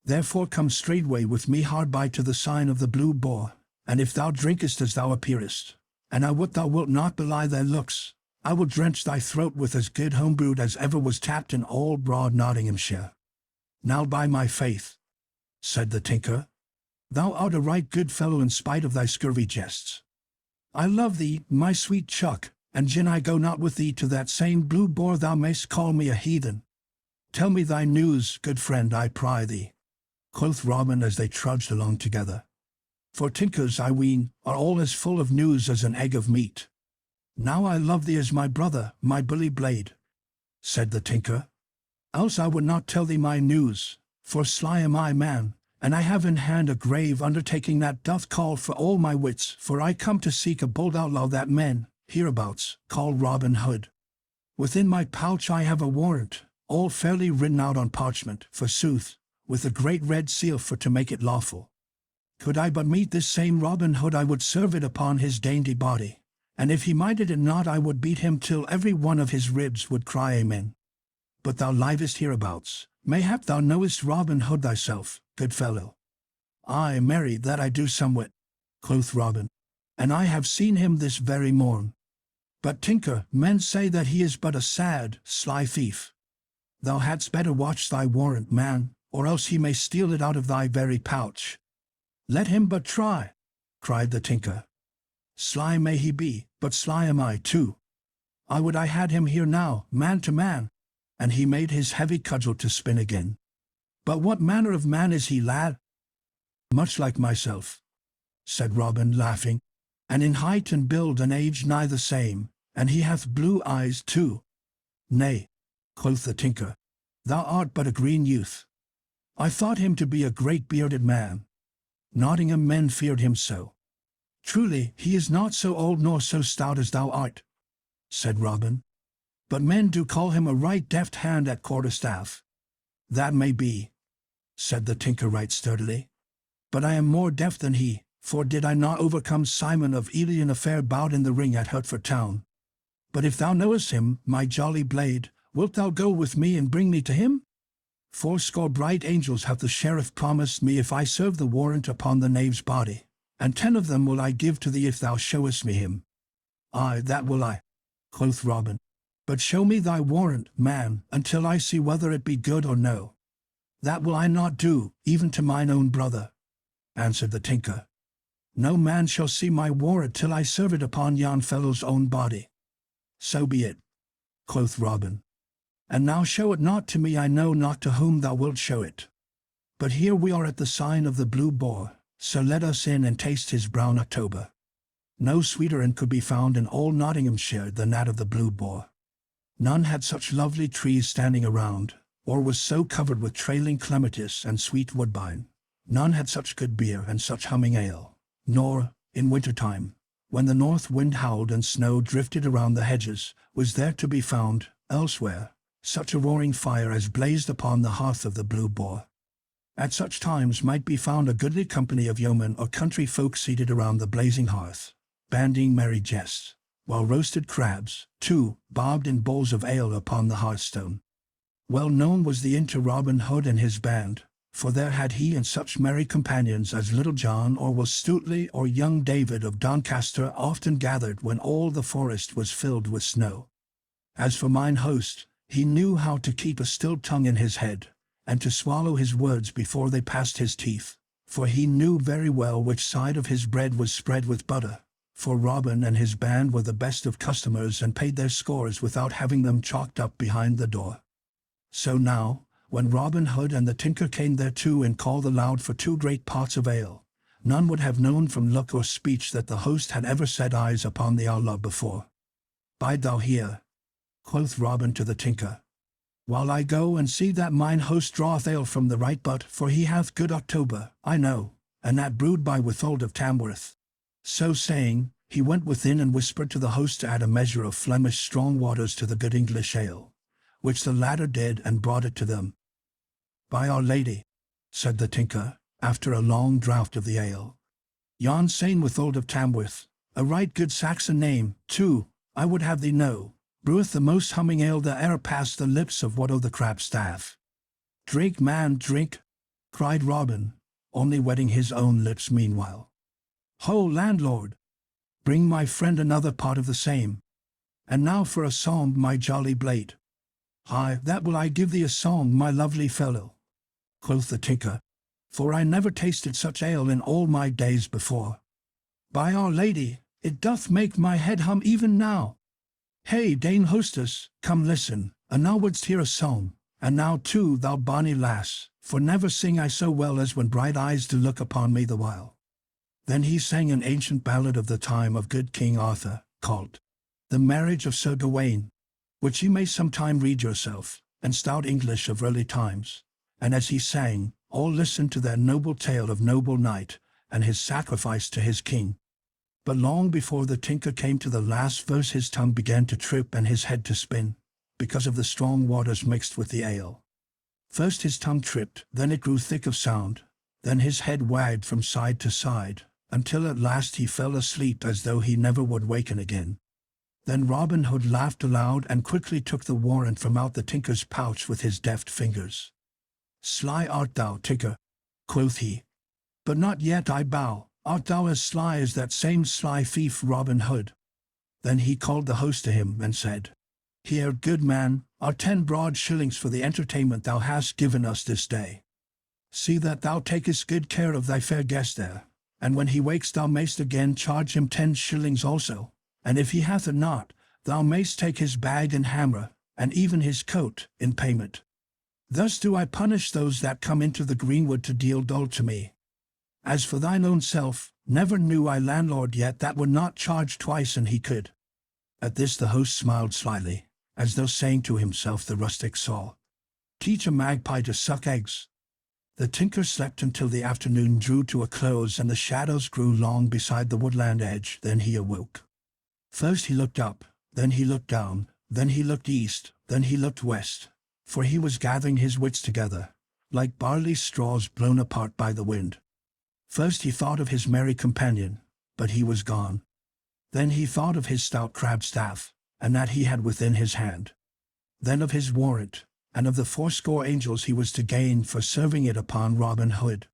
Therefore come straightway with me hard by to the sign of the Blue Boar, and if thou drinkest as thou appearest, and I wot thou wilt not belie thy looks, I will drench thy throat with as good homebrewed as ever was tapped in all broad Nottinghamshire." "Now by my faith," said the tinker, "thou art a right good fellow in spite of thy scurvy jests. I love thee, my sweet chuck, and gin I go not with thee to that same Blue Boar thou mayst call me a heathen. Tell me thy news, good friend, I pry thee," quoth Robin as they trudged along together. "For tinkers, I ween, are all as full of news as an egg of meat." Now I love thee as my brother, my bully blade, said the tinker. Else I would not tell thee my news, for sly am I man, and I have in hand a grave undertaking that doth call for all my wits, for I come to seek a bold outlaw that men, hereabouts, call Robin Hood. Within my pouch I have a warrant, all fairly written out on parchment, forsooth, with a great red seal for to make it lawful. Could I but meet this same Robin Hood I would serve it upon his dainty body, and if he minded it not I would beat him till every one of his ribs would cry amen. But thou livest hereabouts, mayhap thou knowest Robin Hood thyself, good fellow. Ay, marry, that I do somewhat, quoth Robin, and I have seen him this very morn. But, tinker, men say that he is but a sad, sly thief. Thou hadst better watch thy warrant, man, or else he may steal it out of thy very pouch. Let him but try, cried the tinker. Sly may he be, but sly am I too. I would I had him here now, man to man. And he made his heavy cudgel to spin again. But what manner of man is he, lad? Much like myself, said Robin, laughing, and in height and build and age nigh the same, and he hath blue eyes too. Nay, quoth the tinker, thou art but a green youth. I thought him to be a great bearded man. Nottingham men feared him so. Truly, he is not so old nor so stout as thou art, said Robin. But men do call him a right deft hand at quarterstaff. That may be, said the tinker right sturdily. But I am more deft than he, for did I not overcome Simon of Ely in a fair bout in the ring at Hertford town? But if thou knowest him, my jolly blade, wilt thou go with me and bring me to him? 80 bright angels hath the sheriff promised me if I serve the warrant upon the knave's body, and 10 of them will I give to thee if thou showest me him. Ay, that will I, quoth Robin. But show me thy warrant, man, until I see whether it be good or no. That will I not do, even to mine own brother, answered the tinker. No man shall see my warrant till I serve it upon yon fellow's own body. So be it, quoth Robin. And now show it not to me, I know not to whom thou wilt show it. But here we are at the sign of the Blue Boar, so let us in and taste his brown October. No sweeter inn could be found in all Nottinghamshire than that of the Blue Boar. None had such lovely trees standing around, or was so covered with trailing clematis and sweet woodbine. None had such good beer and such humming ale, nor, in winter-time, when the north wind howled and snow drifted around the hedges, was there to be found, elsewhere, such a roaring fire as blazed upon the hearth of the Blue Boar. At such times might be found a goodly company of yeomen or country folk seated around the blazing hearth, bandying merry jests, while roasted crabs, too, bobbed in bowls of ale upon the hearthstone. Well known was the inn to Robin Hood and his band, for there had he and such merry companions as Little John or Will Stutely or young David of Doncaster often gathered when all the forest was filled with snow. As for mine host, he knew how to keep a still tongue in his head, and to swallow his words before they passed his teeth, for he knew very well which side of his bread was spread with butter. For Robin and his band were the best of customers and paid their scores without having them chalked up behind the door. So now, when Robin Hood and the tinker came thereto and called aloud for 2 great pots of ale, none would have known from look or speech that the host had ever set eyes upon the outlaw before. Bide thou here, quoth Robin to the tinker, while I go and see that mine host draweth ale from the right butt, for he hath good October, I know, and that brewed by Withold of Tamworth. So saying, he went within and whispered to the host to add a measure of Flemish strong waters to the good English ale, which the latter did and brought it to them. By Our Lady, said the tinker, after a long draught of the ale, yon same Withold of Tamworth, a right good Saxon name, too, I would have thee know, breweth the most humming ale that e'er passed the lips of Watto the Crabstaff. Drink, man, drink, cried Robin, only wetting his own lips meanwhile. Ho, landlord! Bring my friend another pot of the same. And now for a song, my jolly blade. Ay, that will I give thee a song, my lovely fellow, quoth the tinker, for I never tasted such ale in all my days before. By Our Lady, it doth make my head hum even now. Hey, Dame hostess, come listen, and now wouldst hear a song, and now too, thou bonny lass, for never sing I so well as when bright eyes do look upon me the while. Then he sang an ancient ballad of the time of good King Arthur, called, the marriage of Sir Gawain, which ye may sometime read yourself, and stout English of early times. And as he sang, all listened to that noble tale of noble knight, and his sacrifice to his king. But long before the tinker came to the last verse his tongue began to trip and his head to spin, because of the strong waters mixed with the ale. First his tongue tripped, then it grew thick of sound, then his head wagged from side to side, until at last he fell asleep as though he never would waken again. Then Robin Hood laughed aloud and quickly took the warrant from out the tinker's pouch with his deft fingers. "Sly art thou, tinker," quoth he. "But not yet, I bow. Art thou as sly as that same sly thief Robin Hood?" Then he called the host to him and said, "Here, good man, are 10 broad shillings for the entertainment thou hast given us this day. See that thou takest good care of thy fair guest there, and when he wakes thou mayst again charge him 10 shillings also, and if he hath it not, thou mayst take his bag and hammer, and even his coat, in payment. Thus do I punish those that come into the greenwood to deal dole to me. As for thine own self, never knew I landlord yet that would not charge twice an he could." At this the host smiled slyly, as though saying to himself the rustic saw, "Teach a magpie to suck eggs." The tinker slept until the afternoon drew to a close and the shadows grew long beside the woodland edge. Then he awoke. First he looked up, then he looked down, then he looked east, then he looked west, for he was gathering his wits together, like barley straws blown apart by the wind. First he thought of his merry companion, but he was gone. Then he thought of his stout crab-staff, and that he had within his hand. Then of his warrant, and of the 80 angels he was to gain for serving it upon Robin Hood.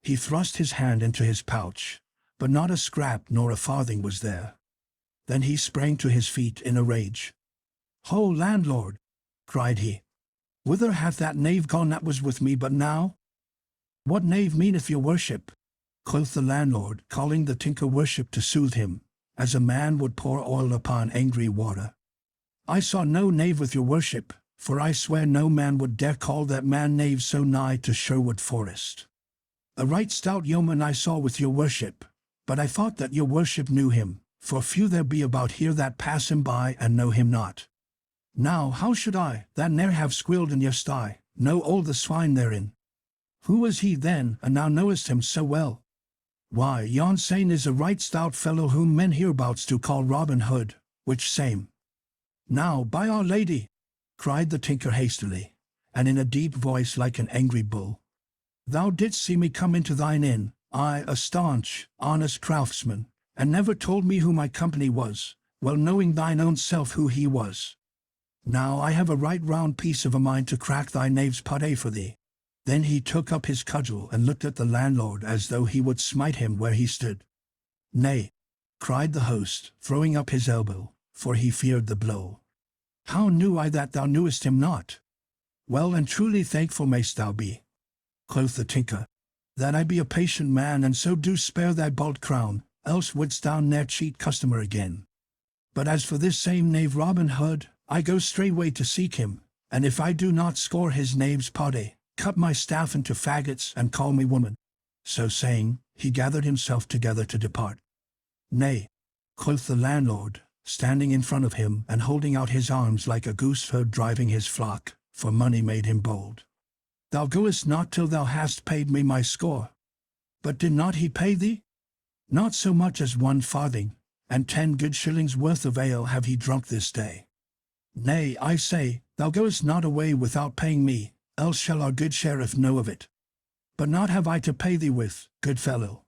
He thrust his hand into his pouch, but not a scrap nor a farthing was there. Then he sprang to his feet in a rage. "Ho, landlord!" cried he. "Whither hath that knave gone that was with me but now?" "What knave meaneth your worship?" quoth the landlord, calling the tinker worship to soothe him, as a man would pour oil upon angry water. "I saw no knave with your worship, for I swear no man would dare call that man knave so nigh to Sherwood Forest. A right stout yeoman I saw with your worship, but I thought that your worship knew him, for few there be about here that pass him by and know him not. Now how should I, that ne'er have squealed in your sty, know all the swine therein? Who was he then, and thou knowest him so well?" "Why, yon same is a right stout fellow whom men hereabouts do call Robin Hood, which same." "Now, by Our Lady!" cried the tinker hastily, and in a deep voice like an angry bull. "Thou didst see me come into thine inn, I, a staunch, honest craftsman, and never told me who my company was, well knowing thine own self who he was. Now I have a right round piece of a mind to crack thy knave's pate for thee." Then he took up his cudgel and looked at the landlord as though he would smite him where he stood. "Nay," cried the host, throwing up his elbow, for he feared the blow. "How knew I that thou knewest him not?" "Well and truly thankful mayst thou be," quoth the tinker, "that I be a patient man and so do spare thy bald crown, else wouldst thou ne'er cheat customer again. But as for this same knave Robin Hood, I go straightway to seek him, and if I do not score his knave's pate, cut my staff into faggots and call me woman." So saying, he gathered himself together to depart. "Nay," quoth the landlord, standing in front of him and holding out his arms like a gooseherd driving his flock, for money made him bold. "Thou goest not till thou hast paid me my score." "But did not he pay thee?" "Not so much as 1 farthing, and 10 good shillings worth of ale have he drunk this day." "Nay, I say, thou goest not away without paying me, else shall our good sheriff know of it." "But not have I to pay thee with, good fellow,"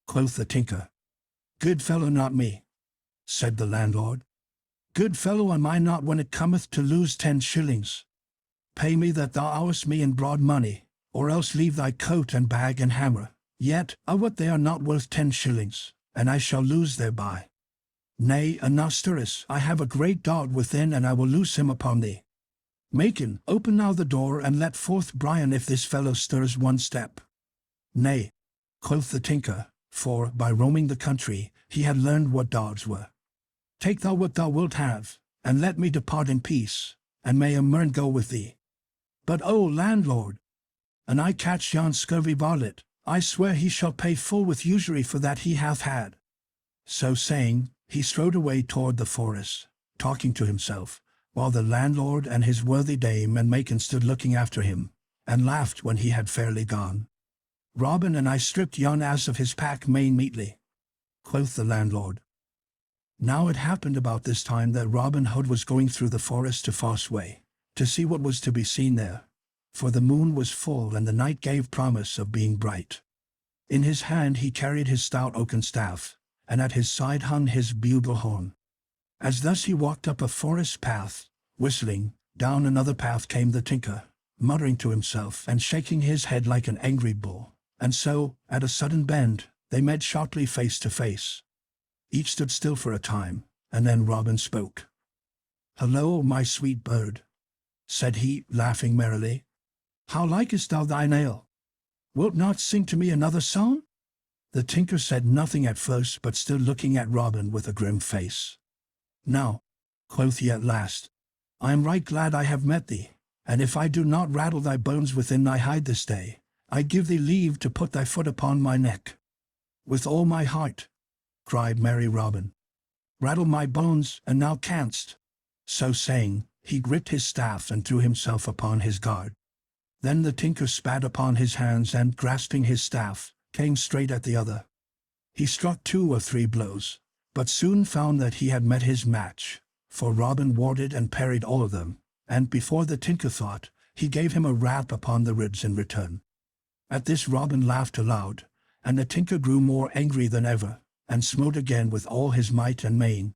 quoth the tinker. "Good fellow not me," said the landlord. "Good fellow am I not when it cometh to lose 10 shillings. Pay me that thou owest me in broad money, or else leave thy coat and bag and hammer. Yet, I wot they are not worth 10 shillings, and I shall lose thereby. Nay, and now stirrest, I have a great dog within, and I will loose him upon thee. Macon, open now the door, and let forth Brian if this fellow stirs 1 step." "Nay," quoth the tinker, for, by roaming the country, he had learned what dogs were. "Take thou what thou wilt have, and let me depart in peace, and may a mern go with thee. But, O landlord, an I catch yon scurvy varlet, I swear he shall pay full with usury for that he hath had." So saying, he strode away toward the forest, talking to himself, while the landlord and his worthy dame and Macon stood looking after him, and laughed when he had fairly gone. "Robin and I stripped yon ass of his pack main meetly," quoth the landlord. Now it happened about this time that Robin Hood was going through the forest to Fossway, to see what was to be seen there, for the moon was full and the night gave promise of being bright. In his hand he carried his stout oaken staff, and at his side hung his bugle horn. As thus he walked up a forest path, whistling, down another path came the tinker, muttering to himself and shaking his head like an angry bull, and so, at a sudden bend, they met sharply face to face. Each stood still for a time, and then Robin spoke. "Hello, my sweet bird," said he, laughing merrily. "How likest thou thine ale? Wilt not sing to me another song?" The tinker said nothing at first, but stood looking at Robin with a grim face. "Now," quoth he at last, "I am right glad I have met thee, and if I do not rattle thy bones within thy hide this day, I give thee leave to put thy foot upon my neck." "With all my heart," cried merry Robin. "Rattle my bones, and thou canst." So saying, he gripped his staff and threw himself upon his guard. Then the tinker spat upon his hands and, grasping his staff, came straight at the other. He struck 2 or 3 blows, but soon found that he had met his match, for Robin warded and parried all of them, and before the tinker thought, he gave him a rap upon the ribs in return. At this Robin laughed aloud, and the tinker grew more angry than ever, and smote again with all his might and main.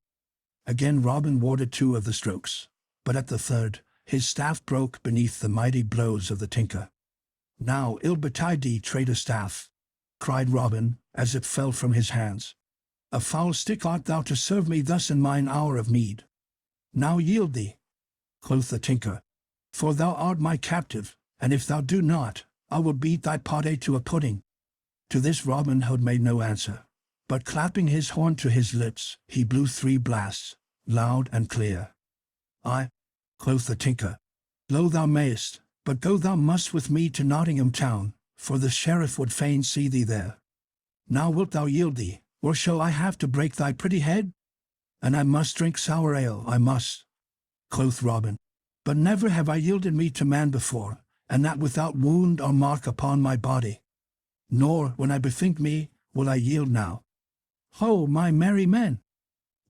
Again Robin warded 2 of the strokes, but at the third, his staff broke beneath the mighty blows of the tinker. "Now ill betide thee, traitor staff," cried Robin, as it fell from his hands. "A foul stick art thou to serve me thus in mine hour of need." "Now yield thee," quoth the tinker, "for thou art my captive, and if thou do not, I will beat thy potty to a pudding." To this Robin Hood made no answer, but clapping his horn to his lips, he blew 3 blasts, loud and clear. "Aye," quoth the tinker, "lo thou mayest, but go thou must with me to Nottingham town, for the sheriff would fain see thee there. Now wilt thou yield thee, or shall I have to break thy pretty head?" "And I must drink sour ale, I must," quoth Robin, "but never have I yielded me to man before, and that without wound or mark upon my body. Nor, when I bethink me, will I yield now. Ho, my merry men!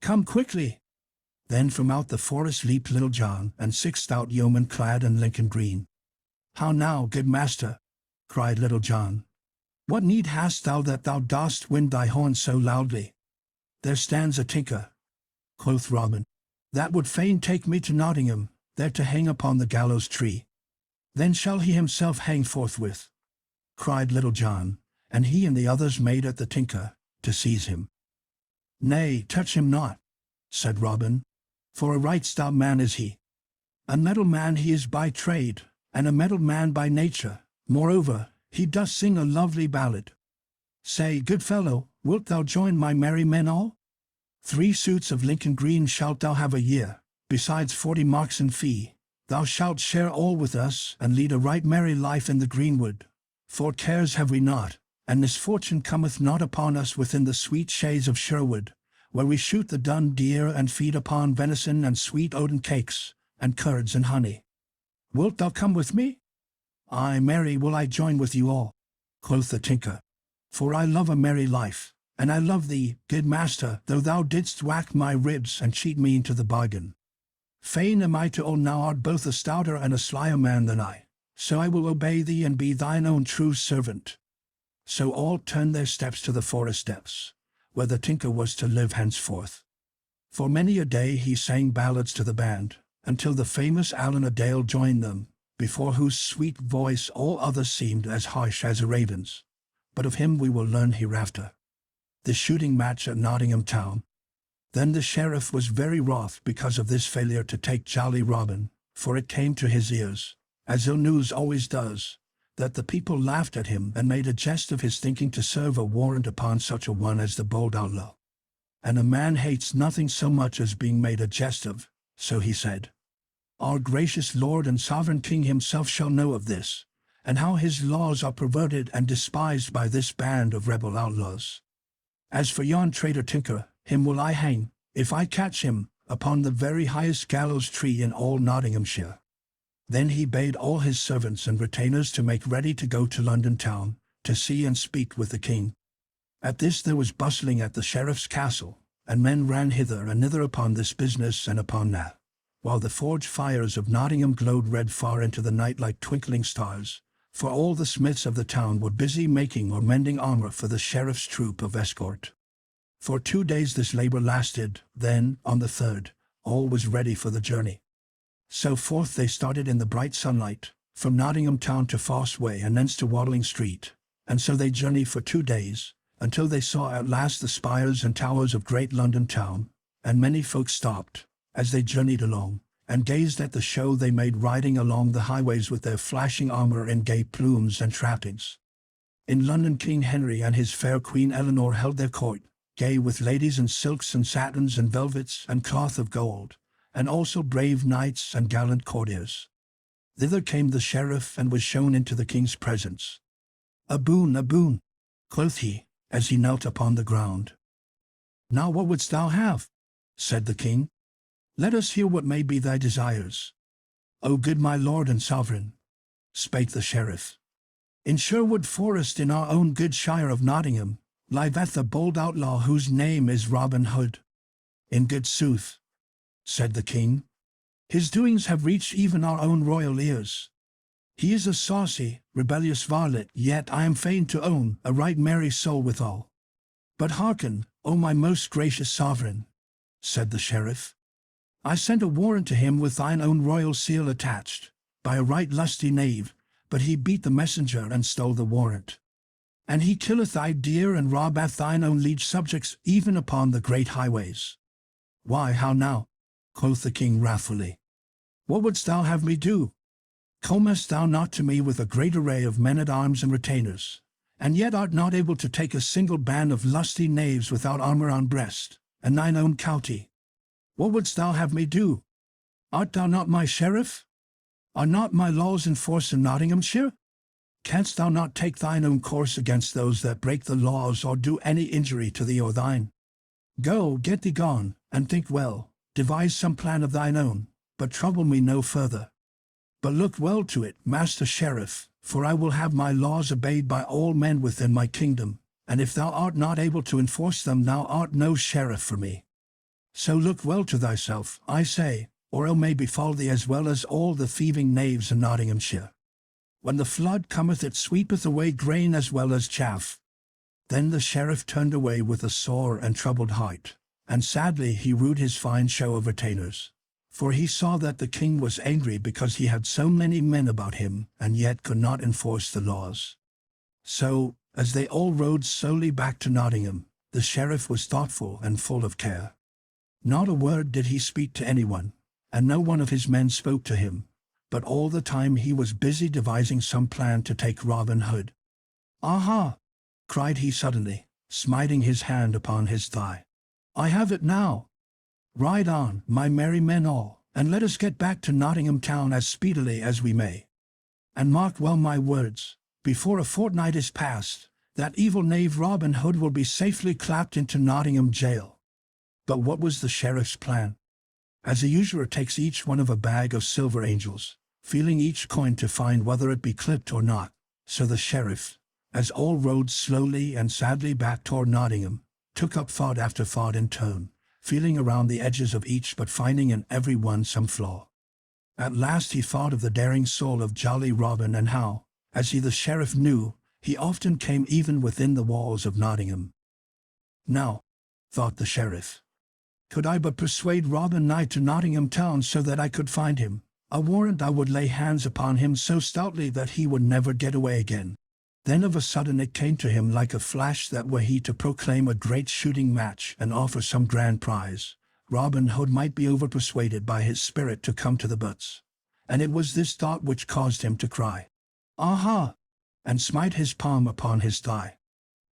Come quickly!" Then from out the forest leaped Little John and 6 stout yeomen clad in Lincoln green. "How now, good master?" cried Little John. "What need hast thou that thou dost wind thy horn so loudly?" "There stands a tinker," quoth Robin, "that would fain take me to Nottingham, there to hang upon the gallows tree." "Then shall he himself hang forthwith," cried Little John, and he and the others made at the tinker, to seize him. "Nay, touch him not," said Robin, "for a right stout man is he. A metal man he is by trade, and a metal man by nature. Moreover, he does sing a lovely ballad. Say, good fellow, wilt thou join my merry men all? 3 suits of Lincoln green shalt thou have a year, besides 40 marks in fee. Thou shalt share all with us, and lead a right merry life in the greenwood. For cares have we not, and misfortune cometh not upon us within the sweet shades of Sherwood, where we shoot the dun deer and feed upon venison and sweet oaten cakes, and curds and honey. Wilt thou come with me?" "Aye, marry, will I join with you all," quoth the tinker, "for I love a merry life, and I love thee, good master, though thou didst whack my ribs and cheat me into the bargain. Fain am I to own thou art both a stouter and a slyer man than I, so I will obey thee and be thine own true servant." So all turned their steps to the forest depths, where the tinker was to live henceforth. For many a day he sang ballads to the band, until the famous Allan a Dale joined them, before whose sweet voice all others seemed as harsh as a raven's. But of him we will learn hereafter. The shooting match at Nottingham town. Then the sheriff was very wroth because of this failure to take jolly Robin, for it came to his ears, as ill news always does, that the people laughed at him and made a jest of his thinking to serve a warrant upon such a one as the bold outlaw. And a man hates nothing so much as being made a jest of, so he said, "Our gracious lord and sovereign king himself shall know of this, and how his laws are perverted and despised by this band of rebel outlaws. As for yon traitor tinker, him will I hang, if I catch him, upon the very highest gallows tree in all Nottinghamshire. Then he bade all his servants and retainers to make ready to go to London town, to see and speak with the king. At this there was bustling at the sheriff's castle, and men ran hither and thither upon this business and upon that, while the forge fires of Nottingham glowed red far into the night like twinkling stars, for all the smiths of the town were busy making or mending armor for the sheriff's troop of escort. For 2 days this labor lasted, then, on the third, all was ready for the journey. So forth they started in the bright sunlight, from Nottingham town to Fosse Way and thence to Watling Street, and so they journeyed for 2 days, until they saw at last the spires and towers of great London town, and many folk stopped, as they journeyed along, and gazed at the show they made riding along the highways with their flashing armor and gay plumes and trappings. In London King Henry and his fair Queen Eleanor held their court, gay with ladies in silks and satins and velvets and cloth of gold, and also brave knights and gallant courtiers. Thither came the sheriff and was shown into the king's presence. A boon, quoth he, as he knelt upon the ground. Now what wouldst thou have? Said the king. Let us hear what may be thy desires. O good my lord and sovereign, spake the sheriff. In Sherwood Forest in our own good shire of Nottingham, liveth a bold outlaw whose name is Robin Hood. In good sooth, said the king, his doings have reached even our own royal ears. He is a saucy, rebellious varlet, yet I am fain to own a right merry soul withal. But hearken, O my most gracious sovereign, said the sheriff. I sent a warrant to him with thine own royal seal attached, by a right lusty knave, but he beat the messenger and stole the warrant. And he killeth thy deer and robbeth thine own liege subjects even upon the great highways. Why, how now? Quoth the king wrathfully. What wouldst thou have me do? Comest thou not to me with a great array of men-at-arms and retainers, and yet art not able to take a single band of lusty knaves without armor on breast, and thine own county? What wouldst thou have me do? Art thou not my sheriff? Are not my laws in force in Nottinghamshire? Canst thou not take thine own course against those that break the laws or do any injury to thee or thine? Go, get thee gone, and think well, devise some plan of thine own, but trouble me no further. But look well to it, Master Sheriff, for I will have my laws obeyed by all men within my kingdom, and if thou art not able to enforce them, thou art no sheriff for me. So look well to thyself, I say, or ill may befall thee as well as all the thieving knaves in Nottinghamshire. When the flood cometh, it sweepeth away grain as well as chaff. Then the sheriff turned away with a sore and troubled heart, and sadly he rued his fine show of retainers. For he saw that the king was angry because he had so many men about him, and yet could not enforce the laws. So, as they all rode slowly back to Nottingham, the sheriff was thoughtful and full of care. Not a word did he speak to anyone, and no one of his men spoke to him, but all the time he was busy devising some plan to take Robin Hood. Aha! Cried he suddenly, smiting his hand upon his thigh. I have it now! Ride on, my merry men all, and let us get back to Nottingham town as speedily as we may. And mark well my words, before a fortnight is past, that evil knave Robin Hood will be safely clapped into Nottingham jail. But what was the sheriff's plan? As a usurer takes each one of a bag of silver angels, feeling each coin to find whether it be clipped or not, so the sheriff, as all rode slowly and sadly back toward Nottingham, took up thought after thought in turn, feeling around the edges of each but finding in every one some flaw. At last he thought of the daring soul of jolly Robin, and how, as he the sheriff knew, he often came even within the walls of Nottingham. Now, thought the sheriff, could I but persuade Robin nigh to Nottingham town so that I could find him, I warrant I would lay hands upon him so stoutly that he would never get away again. Then of a sudden it came to him like a flash that were he to proclaim a great shooting match and offer some grand prize, Robin Hood might be overpersuaded by his spirit to come to the butts. And it was this thought which caused him to cry, Aha! and smite his palm upon his thigh.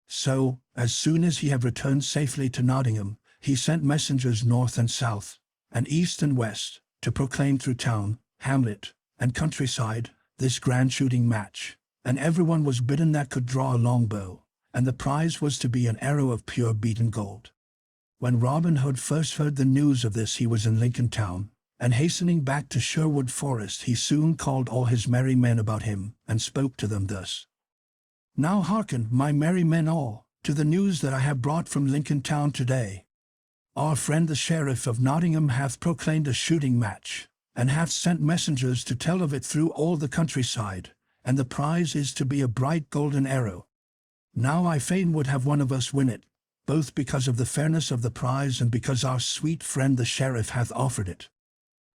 So, as soon as he had returned safely to Nottingham, he sent messengers north and south, and east and west, to proclaim through town, hamlet, and countryside, this grand shooting match, and everyone was bidden that could draw a long bow, and the prize was to be an arrow of pure beaten gold. When Robin Hood first heard the news of this he was in Lincoln town, and hastening back to Sherwood Forest he soon called all his merry men about him, and spoke to them thus. Now hearken, my merry men all, to the news that I have brought from Lincoln town today. Our friend the Sheriff of Nottingham hath proclaimed a shooting match, and hath sent messengers to tell of it through all the countryside, and the prize is to be a bright golden arrow. Now I fain would have one of us win it, both because of the fairness of the prize and because our sweet friend the Sheriff hath offered it.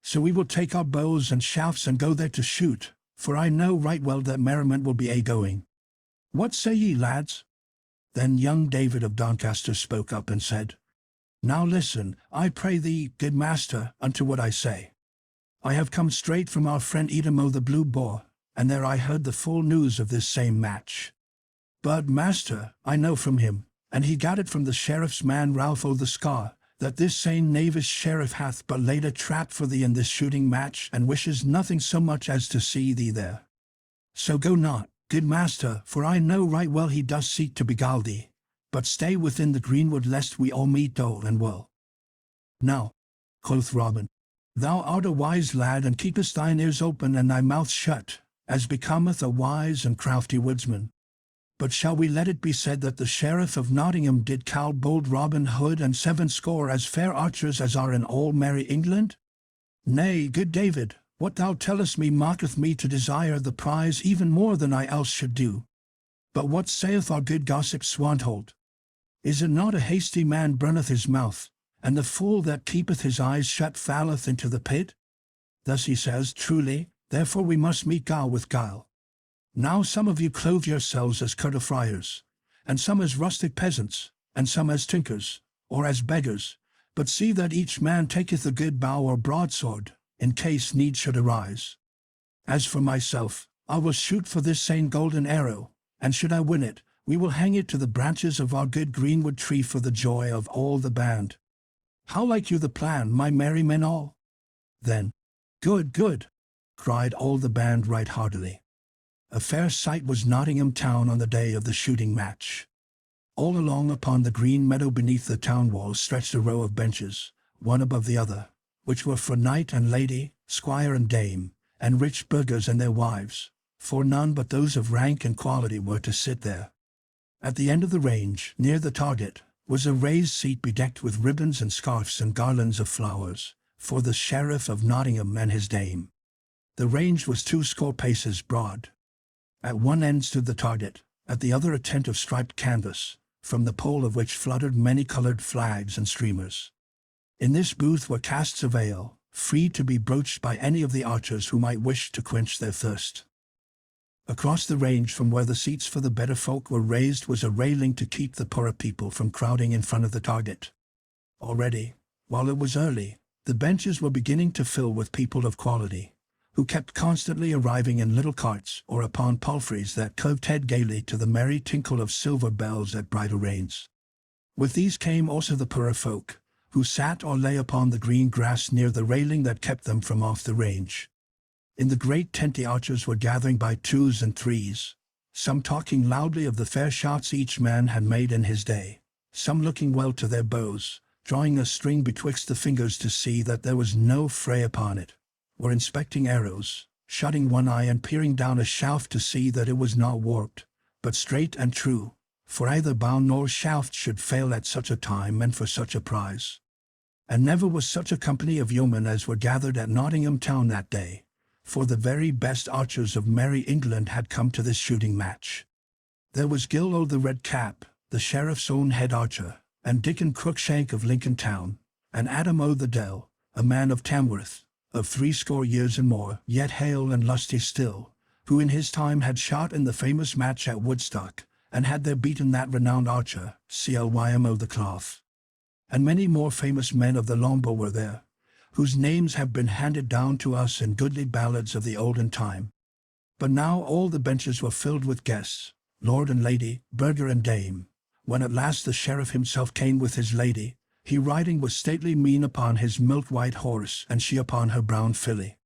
So we will take our bows and shafts and go there to shoot, for I know right well that merriment will be a-going. What say ye, lads? Then young David of Doncaster spoke up and said, Now listen, I pray thee, good master, unto what I say. I have come straight from our friend Edom o' the Blue Boar, and there I heard the full news of this same match. But, master, I know from him, and he got it from the sheriff's man Ralph o' the Scar, that this same knavish sheriff hath but laid a trap for thee in this shooting match, and wishes nothing so much as to see thee there. So go not, good master, for I know right well he does seek to beguile thee, but stay within the greenwood lest we all meet dole and woe. Now, quoth Robin, thou art a wise lad, and keepest thine ears open and thy mouth shut, as becometh a wise and crafty woodsman. But shall we let it be said that the Sheriff of Nottingham did cowl bold Robin Hood and 70 as fair archers as are in all merry England? Nay, good David, what thou tellest me mocketh me to desire the prize even more than I else should do. But what saith our good gossip Swanthold? Is it not a hasty man burneth his mouth, and the fool that keepeth his eyes shut falleth into the pit? Thus he says truly, therefore we must meet guile with guile. Now some of you clothe yourselves as Curter friars, and some as rustic peasants, and some as tinkers, or as beggars, but see that each man taketh a good bow or broadsword, in case need should arise. As for myself, I will shoot for this same golden arrow, and should I win it, we will hang it to the branches of our good greenwood tree for the joy of all the band. How like you the plan, my merry men all? Then, good, good, cried all the band right heartily. A fair sight was Nottingham town on the day of the shooting match. All along upon the green meadow beneath the town walls stretched a row of benches, one above the other, which were for knight and lady, squire and dame, and rich burghers and their wives, for none but those of rank and quality were to sit there. At the end of the range, near the target, was a raised seat bedecked with ribbons and scarfs and garlands of flowers, for the Sheriff of Nottingham and his dame. The range was 20 paces broad. At one end stood the target, at the other a tent of striped canvas, from the pole of which fluttered many-colored flags and streamers. In this booth were casks of ale, free to be broached by any of the archers who might wish to quench their thirst. Across the range from where the seats for the better folk were raised was a railing to keep the poorer people from crowding in front of the target. Already, while it was early, the benches were beginning to fill with people of quality, who kept constantly arriving in little carts or upon palfreys that curved head gaily to the merry tinkle of silver bells at bridle reins. With these came also the poorer folk, who sat or lay upon the green grass near the railing that kept them from off the range. In the great tent the archers were gathering by twos and threes, some talking loudly of the fair shots each man had made in his day, some looking well to their bows, drawing a string betwixt the fingers to see that there was no fray upon it, or inspecting arrows, shutting one eye and peering down a shaft to see that it was not warped, but straight and true, for either bow nor shaft should fail at such a time and for such a prize. And never was such a company of yeomen as were gathered at Nottingham town that day, for the very best archers of merry England had come to this shooting match. There was Gill o' the Red Cap, the sheriff's own head archer, and Dickon Crookshank of Lincoln town, and Adam o' the Dell, a man of Tamworth, of 80 years and more, yet hale and lusty still, who in his time had shot in the famous match at Woodstock, and had there beaten that renowned archer, Clym o' the Cloth. And many more famous men of the longbow were there, whose names have been handed down to us in goodly ballads of the olden time. But now all the benches were filled with guests, lord and lady, burgher and dame, when at last the sheriff himself came with his lady, he riding with stately mien upon his milk-white horse, and she upon her brown filly.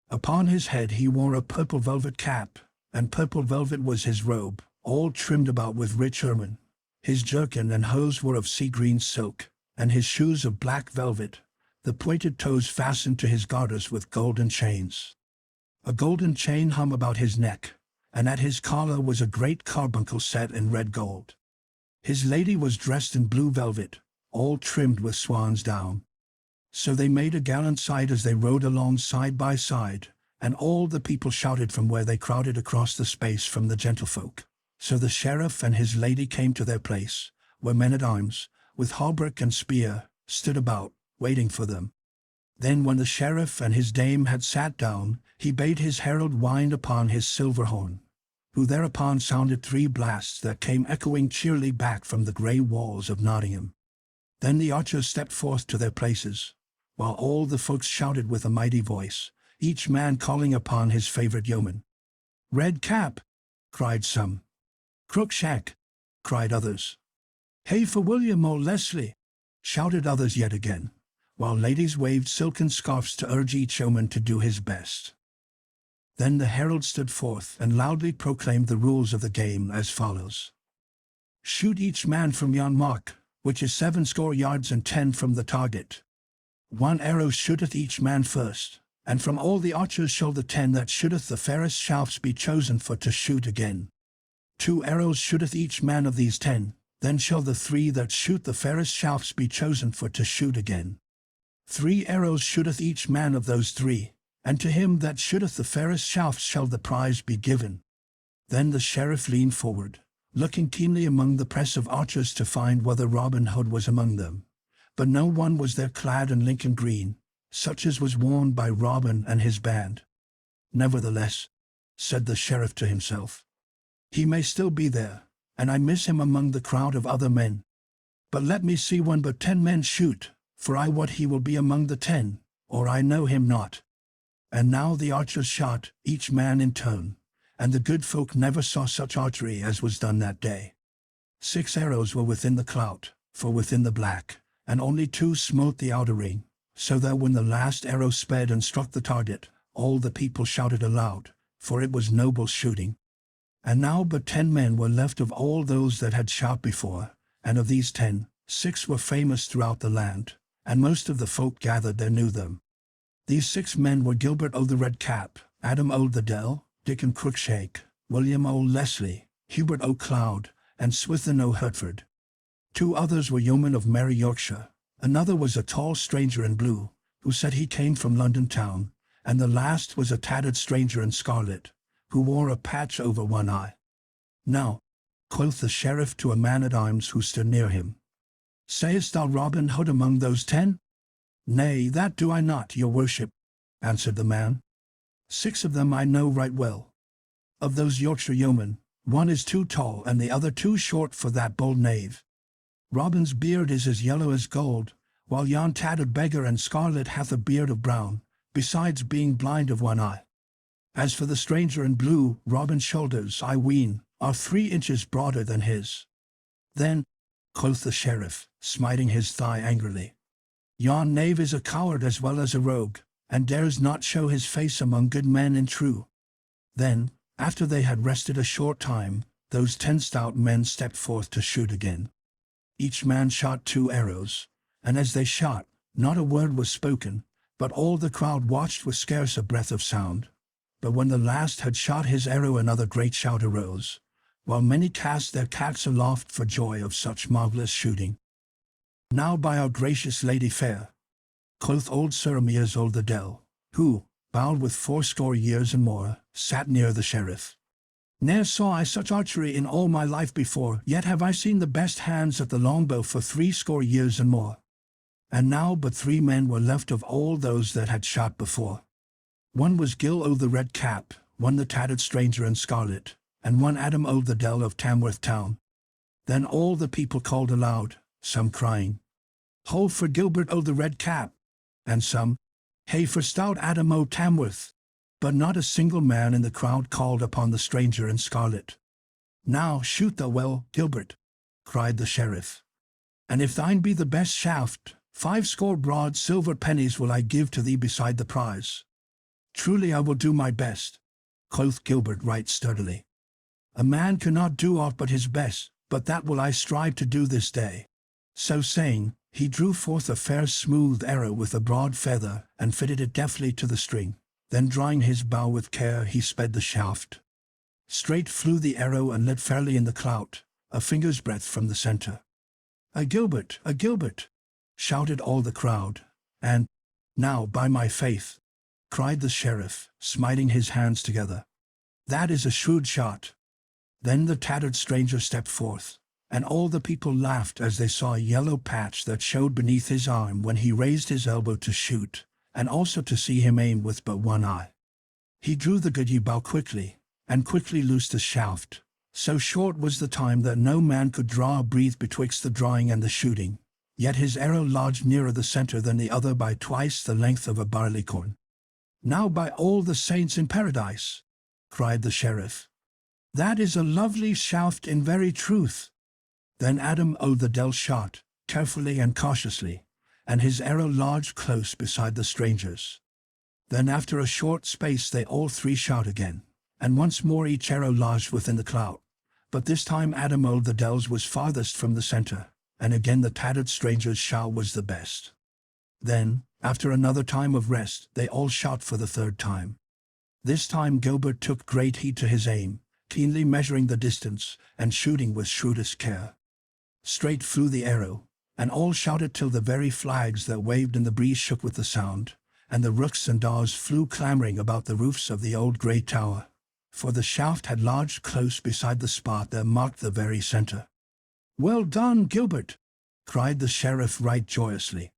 Upon his head he wore a purple velvet cap, and purple velvet was his robe, all trimmed about with rich ermine. His jerkin and hose were of sea-green silk, and his shoes of black velvet, the pointed toes fastened to his garters with golden chains. A golden chain hung about his neck, and at his collar was a great carbuncle set in red gold. His lady was dressed in blue velvet, all trimmed with swan's down. So they made a gallant sight as they rode along side by side, and all the people shouted from where they crowded across the space from the gentlefolk. So the sheriff and his lady came to their place, where men-at-arms, with hauberk and spear, stood about, waiting for them. Then when the sheriff and his dame had sat down, he bade his herald wind upon his silver horn, who thereupon sounded 3 blasts that came echoing cheerily back from the grey walls of Nottingham. Then the archers stepped forth to their places, while all the folks shouted with a mighty voice, each man calling upon his favourite yeoman. "Red Cap!" cried some. "Crookshank!" cried others. "Hey for William or Leslie!" shouted others yet again, while ladies waved silken scarfs to urge each yeoman to do his best. Then the herald stood forth and loudly proclaimed the rules of the game as follows. "Shoot each man from yon mark, which is 70 yards and 10 from the target. 1 arrow shooteth each man first, and from all the archers shall the 10 that shooteth the fairest shafts be chosen for to shoot again. 2 arrows shooteth each man of these 10, then shall the 3 that shoot the fairest shafts be chosen for to shoot again. 3 arrows shooteth each man of those 3, and to him that shooteth the fairest shafts shall the prize be given." Then the sheriff leaned forward, looking keenly among the press of archers to find whether Robin Hood was among them. But no one was there clad in Lincoln green, such as was worn by Robin and his band. "Nevertheless," said the sheriff to himself, "he may still be there, and I miss him among the crowd of other men. But let me see one but 10 men shoot, for I wot he will be among the 10, or I know him not." And now the archers shot, each man in turn, and the good folk never saw such archery as was done that day. 6 arrows were within the clout, for within the black, and only 2 smote the outer ring, so that when the last arrow sped and struck the target, all the people shouted aloud, for it was noble shooting. And now but 10 men were left of all those that had shot before, and of these 10, 6 were famous throughout the land, and most of the folk gathered there knew them. These 6 men were Gilbert o' the Red Cap, Adam o' the Dell, Dickon Crookshank, William o' Leslie, Hubert o' Cloud, and Swithin o' Hertford. 2 others were yeomen of merry Yorkshire. Another was a tall stranger in blue, who said he came from London town, and the last was a tattered stranger in scarlet, who wore a patch over one eye. "Now," quoth the sheriff to a man-at-arms who stood near him, "sayest thou Robin Hood among those 10? "Nay, that do I not, your worship," answered the man. 6 of them I know right well. Of those Yorkshire yeomen, one is too tall and the other too short for that bold knave. Robin's beard is as yellow as gold, while yon tattered beggar in scarlet hath a beard of brown, besides being blind of one eye. As for the stranger in blue, Robin's shoulders, I ween, are 3 inches broader than his." "Then," quoth the sheriff, smiting his thigh angrily, "yon knave is a coward as well as a rogue, and dares not show his face among good men and true." Then, after they had rested a short time, those 10 stout men stepped forth to shoot again. Each man shot 2 arrows, and as they shot, not a word was spoken, but all the crowd watched with scarce a breath of sound. But when the last had shot his arrow another great shout arose, while many cast their caps aloft for joy of such marvellous shooting. "Now by our gracious Lady fair," quoth old Sir Mears o' the Dell, who, bowed with 80 years and more, sat near the sheriff. "Ne'er saw I such archery in all my life before, yet have I seen the best hands at the longbow for 80 years and more. And now but 3 men were left of all those that had shot before. One was Gil o' the Red Cap, one the tattered stranger in scarlet, and one Adam o' the Dell of Tamworth town." Then all the people called aloud, some crying, "Ho for Gilbert o' the Red Cap," and some, "Hey for stout Adam o' Tamworth." But not a single man in the crowd called upon the stranger in scarlet. "Now shoot thou well, Gilbert," cried the sheriff, "and if thine be the best shaft, 50 broad silver pennies will I give to thee beside the prize." "Truly I will do my best," quoth Gilbert right sturdily. "A man cannot do aught but his best, but that will I strive to do this day." So saying, He drew forth a fair smooth arrow with a broad feather, and fitted it deftly to the string. Then drawing his bow with care, he sped the shaft. Straight flew the arrow and lit fairly in the clout, a finger's breadth from the center. "A Gilbert, a Gilbert!" shouted all the crowd. And, "Now, by my faith," cried the sheriff, smiting his hands together, "that is a shrewd shot." Then the tattered stranger stepped forth, and all the people laughed as they saw a yellow patch that showed beneath his arm when he raised his elbow to shoot, and also to see him aim with but one eye. He drew the good bow quickly, and quickly loosed the shaft. So short was the time that no man could draw a breath betwixt the drawing and the shooting, yet his arrow lodged nearer the center than the other by twice the length of a barleycorn. "Now by all the saints in paradise," cried the sheriff, "that is a lovely shaft in very truth." Then Adam O'Dell shot, carefully and cautiously, and his arrow lodged close beside the stranger's. Then after a short space they all three shot again, and once more each arrow lodged within the clout, but this time Adam O'Dell's was farthest from the center, and again the tattered stranger's shot was the best. Then, after another time of rest, they all shot for the third time. This time Gilbert took great heed to his aim, keenly measuring the distance, and shooting with shrewdest care. Straight flew the arrow, and all shouted till the very flags that waved in the breeze shook with the sound, and the rooks and daws flew clamoring about the roofs of the old grey tower, for the shaft had lodged close beside the spot that marked the very center. "Well done, Gilbert!" cried the sheriff right joyously.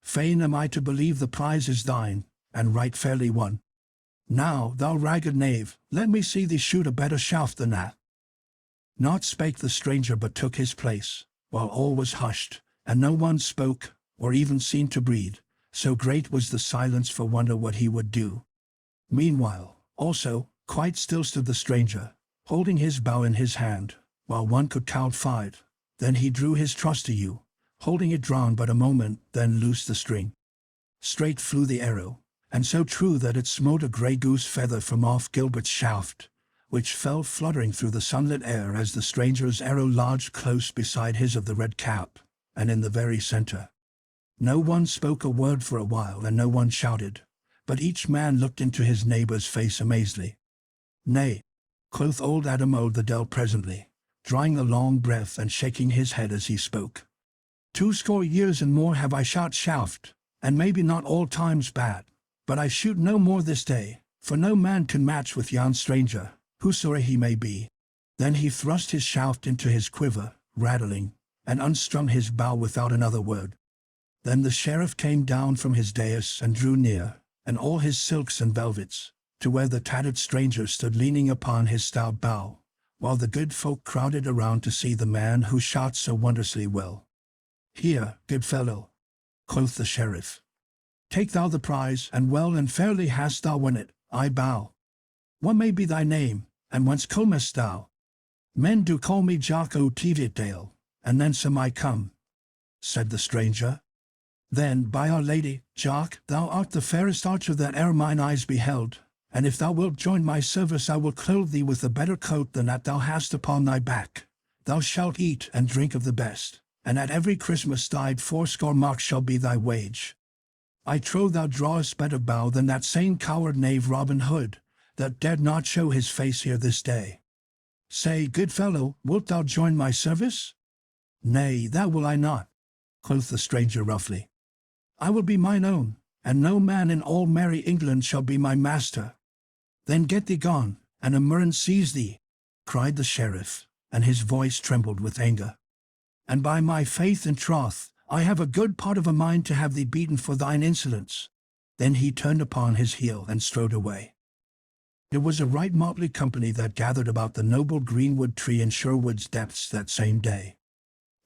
"Fain am I to believe the prize is thine, and right fairly won. Now, thou ragged knave, let me see thee shoot a better shaft than that." Naught spake the stranger but took his place, while all was hushed, and no one spoke, or even seemed to breathe, so great was the silence for wonder what he would do. Meanwhile, also, quite still stood the stranger, holding his bow in his hand, while one could count 5. Then he drew his trusty yew, holding it drawn but a moment, then loosed the string. Straight flew the arrow, and so true that it smote a grey goose feather from off Gilbert's shaft, which fell fluttering through the sunlit air as the stranger's arrow lodged close beside his of the red cap, and in the very center. No one spoke a word for a while, and no one shouted, but each man looked into his neighbor's face amazedly. "Nay," quoth old Adam O'Dell presently, drawing a long breath and shaking his head as he spoke. 20 years and more have I shot shaft, and maybe not all times bad, but I shoot no more this day, for no man can match with yon stranger, whosoe'er he may be." Then he thrust his shaft into his quiver, rattling, and unstrung his bow without another word. Then the sheriff came down from his dais and drew near, and all his silks and velvets, to where the tattered stranger stood leaning upon his stout bow, while the good folk crowded around to see the man who shot so wondrously well. "Here, good fellow," quoth the sheriff, "take thou the prize, and well and fairly hast thou won it, I bow. What may be thy name, and whence comest thou?" "Men do call me Jock O'Teviotdale, and thence am I come," said the stranger. "Then, by Our Lady, Jock, thou art the fairest archer that e'er mine eyes beheld, and if thou wilt join my service I will clothe thee with a better coat than that thou hast upon thy back. Thou shalt eat and drink of the best, and at every Christmas tide 80 marks shall be thy wage. I trow thou drawest better bow than that same coward knave Robin Hood, that dared not show his face here this day. Say, good fellow, wilt thou join my service?" "Nay, that will I not," quoth the stranger roughly. "I will be mine own, and no man in all merry England shall be my master." "Then get thee gone, and a murrain seize thee," cried the sheriff, and his voice trembled with anger. "And by my faith and troth, I have a good part of a mind to have thee beaten for thine insolence." Then he turned upon his heel and strode away. It was a right motley company that gathered about the noble greenwood tree in Sherwood's depths that same day.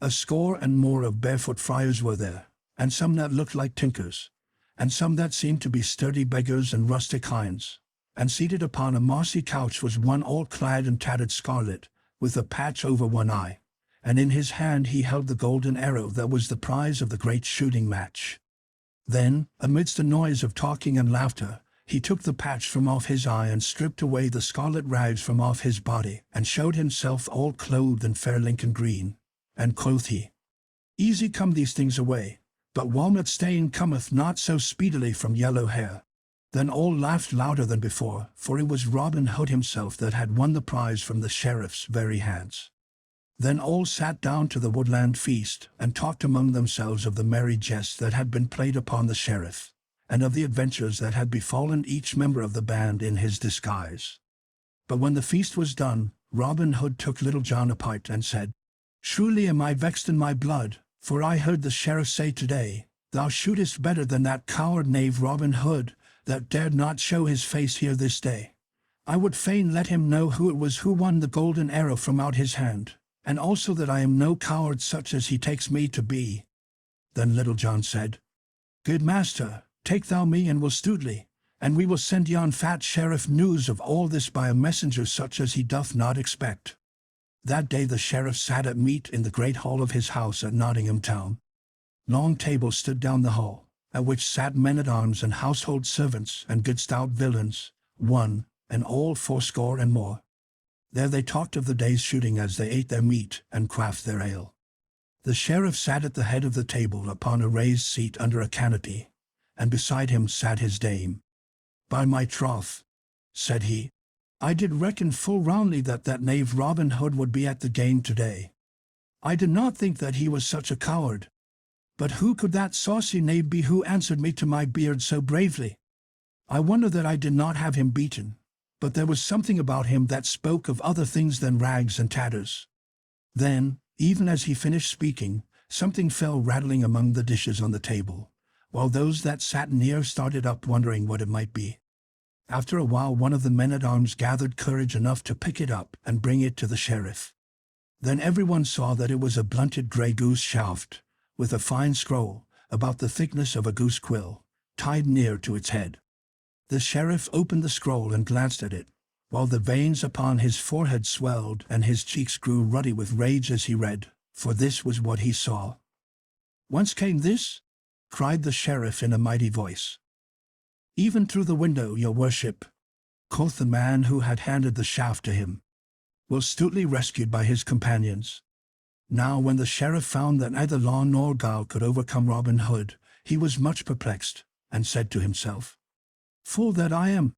80 and more of barefoot friars were there, and some that looked like tinkers, and some that seemed to be sturdy beggars and rustic hinds, and seated upon a mossy couch was one all clad in tattered scarlet, with a patch over one eye, and in his hand he held the golden arrow that was the prize of the great shooting match. Then, amidst a noise of talking and laughter, he took the patch from off his eye and stripped away the scarlet rags from off his body, and showed himself all clothed in fair Lincoln green. And quoth he, Easy come these things away, but walnut stain cometh not so speedily from yellow hair. Then all laughed louder than before, for it was Robin Hood himself that had won the prize from the sheriff's very hands. Then all sat down to the woodland feast, and talked among themselves of the merry jests that had been played upon the sheriff, and of the adventures that had befallen each member of the band in his disguise. But when the feast was done, Robin Hood took Little John apart and said, "Truly am I vexed in my blood, for I heard the sheriff say today, Thou shootest better than that coward knave Robin Hood, that dared not show his face here this day. I would fain let him know who it was who won the golden arrow from out his hand, and also that I am no coward such as he takes me to be." Then Little John said, "Good master, take thou me and will stoodly, and we will send yon fat sheriff news of all this by a messenger such as he doth not expect." That day the sheriff sat at meat in the great hall of his house at Nottingham town. Long tables stood down the hall, at which sat men-at-arms and household servants and good stout villains, one, and all fourscore and more. There they talked of the day's shooting as they ate their meat and quaffed their ale. The sheriff sat at the head of the table upon a raised seat under a canopy, and beside him sat his dame. "By my troth," said he, "I did reckon full roundly that knave Robin Hood would be at the game today. I did not think that he was such a coward. But who could that saucy knave be who answered me to my beard so bravely? I wonder that I did not have him beaten, but there was something about him that spoke of other things than rags and tatters." Then, even as he finished speaking, something fell rattling among the dishes on the table, while those that sat near started up wondering what it might be. After a while one of the men-at-arms gathered courage enough to pick it up and bring it to the sheriff. Then everyone saw that it was a blunted grey goose shaft, with a fine scroll, about the thickness of a goose quill, tied near to its head. The sheriff opened the scroll and glanced at it, while the veins upon his forehead swelled and his cheeks grew ruddy with rage as he read, for this was what he saw. "Whence came this?" cried the sheriff in a mighty voice. "Even through the window, your worship," quoth the man who had handed the shaft to him. Was stoutly rescued by his companions. Now when the sheriff found that neither law nor guile could overcome Robin Hood, he was much perplexed, and said to himself, "Fool that I am!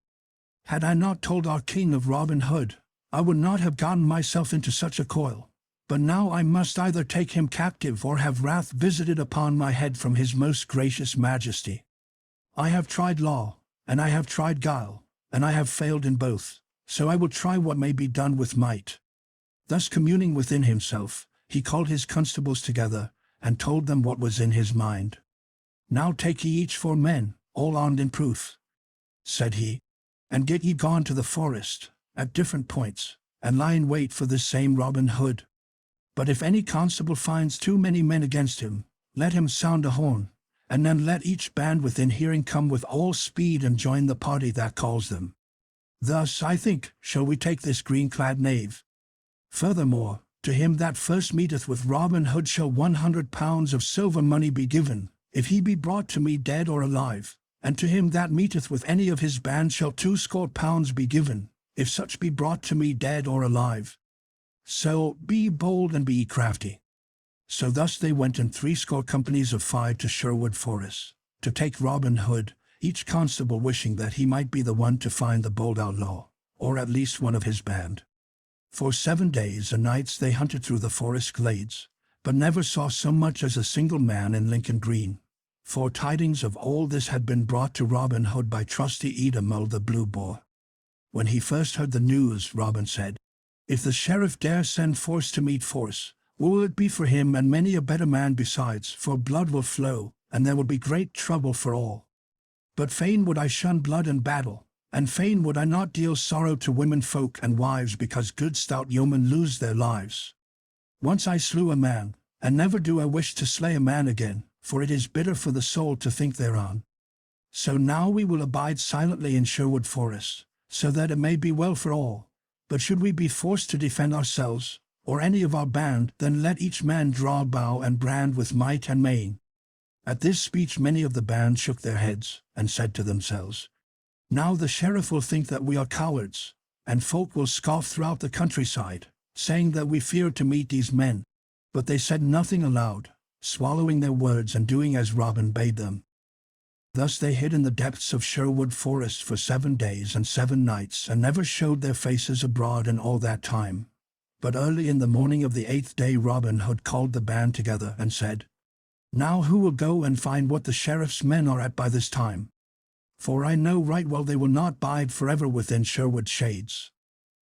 Had I not told our king of Robin Hood, I would not have gotten myself into such a coil. But now I must either take him captive or have wrath visited upon my head from his most gracious majesty. I have tried law, and I have tried guile, and I have failed in both, so I will try what may be done with might." Thus communing within himself, he called his constables together, and told them what was in his mind. "Now take ye each 4 men, all armed in proof," said he, "and get ye gone to the forest, at different points, and lie in wait for this same Robin Hood. But if any constable finds too many men against him, let him sound a horn, and then let each band within hearing come with all speed and join the party that calls them. Thus, I think, shall we take this green-clad knave. Furthermore, to him that first meeteth with Robin Hood shall 100 pounds of silver money be given, if he be brought to me dead or alive, and to him that meeteth with any of his band shall 20 pounds be given, if such be brought to me dead or alive. So be bold and be crafty." So thus they went in 80 companies of 5 to Sherwood Forest, to take Robin Hood, each constable wishing that he might be the one to find the bold outlaw, or at least one of his band. For 7 days and nights they hunted through the forest glades, but never saw so much as a single man in Lincoln Green, for tidings of all this had been brought to Robin Hood by trusty Eadhamul the Blue Boar. When he first heard the news, Robin said, "If the sheriff dare send force to meet force, will it be for him and many a better man besides, for blood will flow, and there will be great trouble for all. But fain would I shun blood and battle, and fain would I not deal sorrow to women folk and wives because good stout yeomen lose their lives. Once I slew a man, and never do I wish to slay a man again, for it is bitter for the soul to think thereon. So now we will abide silently in Sherwood Forest, so that it may be well for all. But should we be forced to defend ourselves, or any of our band, then let each man draw bow and brand with might and main." At this speech many of the band shook their heads, and said to themselves, "Now the sheriff will think that we are cowards, and folk will scoff throughout the countryside, saying that we fear to meet these men." But they said nothing aloud, swallowing their words and doing as Robin bade them. Thus they hid in the depths of Sherwood Forest for 7 days and 7 nights, and never showed their faces abroad in all that time. But early in the morning of the 8th day Robin Hood called the band together and said, "Now who will go and find what the sheriff's men are at by this time? For I know right well they will not bide forever within Sherwood shades."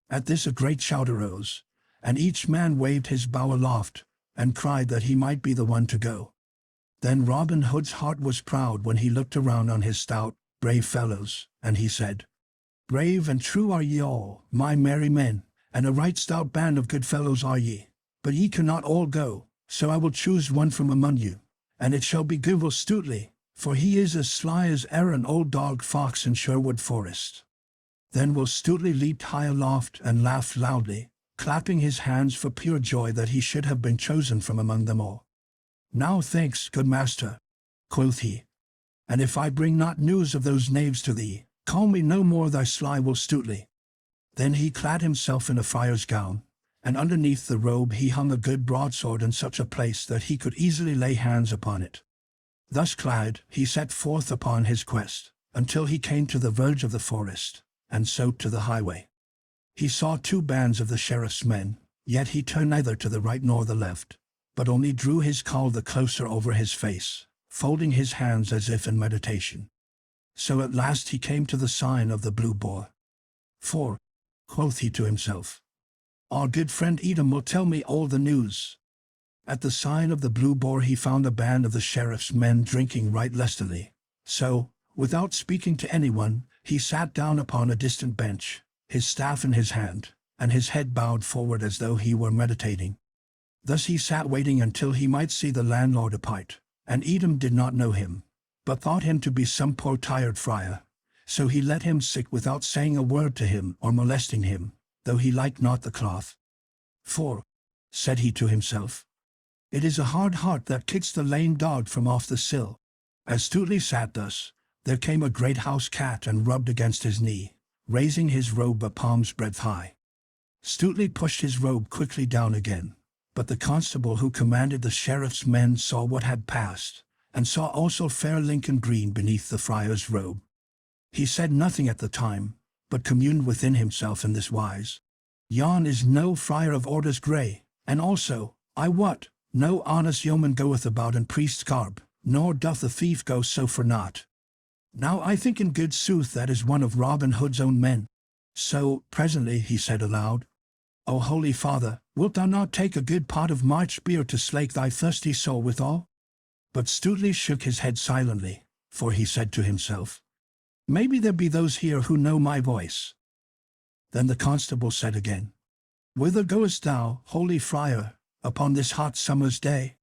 At this a great shout arose, and each man waved his bow aloft, and cried that he might be the one to go. Then Robin Hood's heart was proud when he looked around on his stout, brave fellows, and he said, "Brave and true are ye all, my merry men, and a right stout band of good fellows are ye. But ye cannot all go, so I will choose one from among you, and it shall be good Will Stutely, for he is as sly as e'er an old dog fox in Sherwood Forest." Then Will Stutely leaped high aloft and laughed loudly, clapping his hands for pure joy that he should have been chosen from among them all. "Now thanks, good master," quoth he, "and if I bring not news of those knaves to thee, call me no more thy sly Will Stutely." Then he clad himself in a friar's gown, and underneath the robe he hung a good broadsword in such a place that he could easily lay hands upon it. Thus clad, he set forth upon his quest, until he came to the verge of the forest, and so to the highway. He saw 2 bands of the sheriff's men, yet he turned neither to the right nor the left, but only drew his cowl the closer over his face, folding his hands as if in meditation. So at last he came to the sign of the Blue Boar. "For," quoth he to himself, "our good friend Edom will tell me all the news." At the sign of the Blue Boar he found a band of the sheriff's men drinking right lustily. So, without speaking to anyone, he sat down upon a distant bench, his staff in his hand, and his head bowed forward as though he were meditating. Thus he sat waiting until he might see the landlord depart, and Edom did not know him, but thought him to be some poor tired friar. So he let him sit without saying a word to him or molesting him, though he liked not the cloth. "For," said he to himself, "it is a hard heart that kicks the lame dog from off the sill." As Stutely sat thus, there came a great house cat and rubbed against his knee, raising his robe a palm's breadth high. Stutely pushed his robe quickly down again, but the constable who commanded the sheriff's men saw what had passed, and saw also fair Lincoln green beneath the friar's robe. He said nothing at the time, but communed within himself in this wise: "Yon is no friar of orders grey, and also, I wot, no honest yeoman goeth about in priest's garb, nor doth a thief go so for naught. Now I think in good sooth that is one of Robin Hood's own men." So, presently he said aloud, "O holy father, wilt thou not take a good pot of March beer to slake thy thirsty soul withal?" But Stutely shook his head silently, for he said to himself, "Maybe there be those here who know my voice." Then the constable said again, "Whither goest thou, holy friar, upon this hot summer's day?"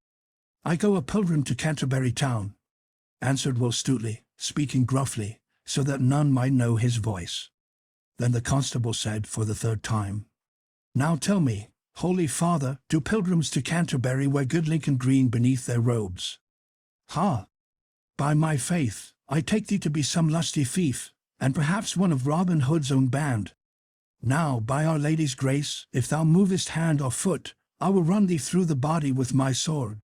"I go a pilgrim to Canterbury town," answered Will Stutely, speaking gruffly, so that none might know his voice. Then the constable said for the 3rd time, "Now tell me, holy father, do pilgrims to Canterbury wear good Lincoln green beneath their robes?" "Ha! By my faith, I take thee to be some lusty thief, and perhaps one of Robin Hood's own band. Now, by Our Lady's grace, if thou movest hand or foot, I will run thee through the body with my sword."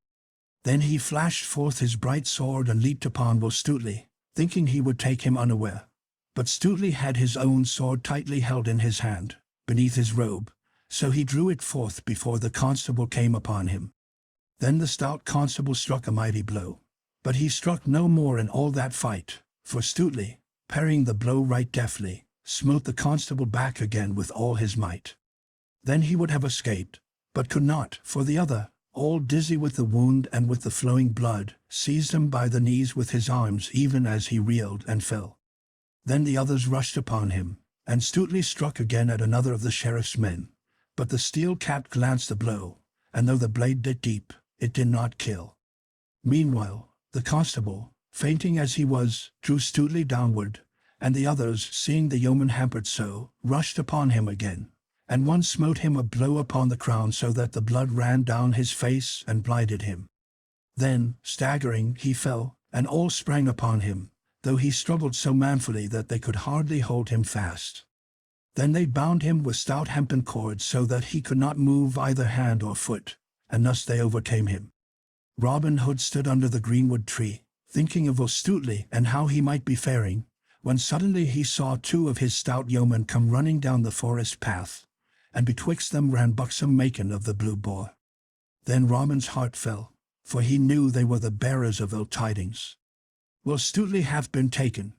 Then he flashed forth his bright sword and leaped upon Will Stutely, thinking he would take him unaware. But Stutely had his own sword tightly held in his hand, beneath his robe, so he drew it forth before the constable came upon him. Then the stout constable struck a mighty blow, but he struck no more in all that fight, for Stutely, parrying the blow right deftly, smote the constable back again with all his might. Then he would have escaped, but could not, for the other, all dizzy with the wound and with the flowing blood, seized him by the knees with his arms even as he reeled and fell. Then the others rushed upon him, and Stutely struck again at another of the sheriff's men, but the steel cap glanced the blow, and though the blade did deep, it did not kill. Meanwhile, the constable, fainting as he was, drew Stutely downward, and the others, seeing the yeoman hampered so, rushed upon him again, and one smote him a blow upon the crown so that the blood ran down his face and blinded him. Then, staggering, he fell, and all sprang upon him, though he struggled so manfully that they could hardly hold him fast. Then they bound him with stout hempen cords so that he could not move either hand or foot, and thus they overcame him. Robin Hood stood under the greenwood tree, thinking of Stuteley and how he might be faring, when suddenly he saw two of his stout yeomen come running down the forest path, and betwixt them ran buxom Macon of the Blue Boar. Then Robin's heart fell, for he knew they were the bearers of ill tidings. "Will Stuteley hath been taken?"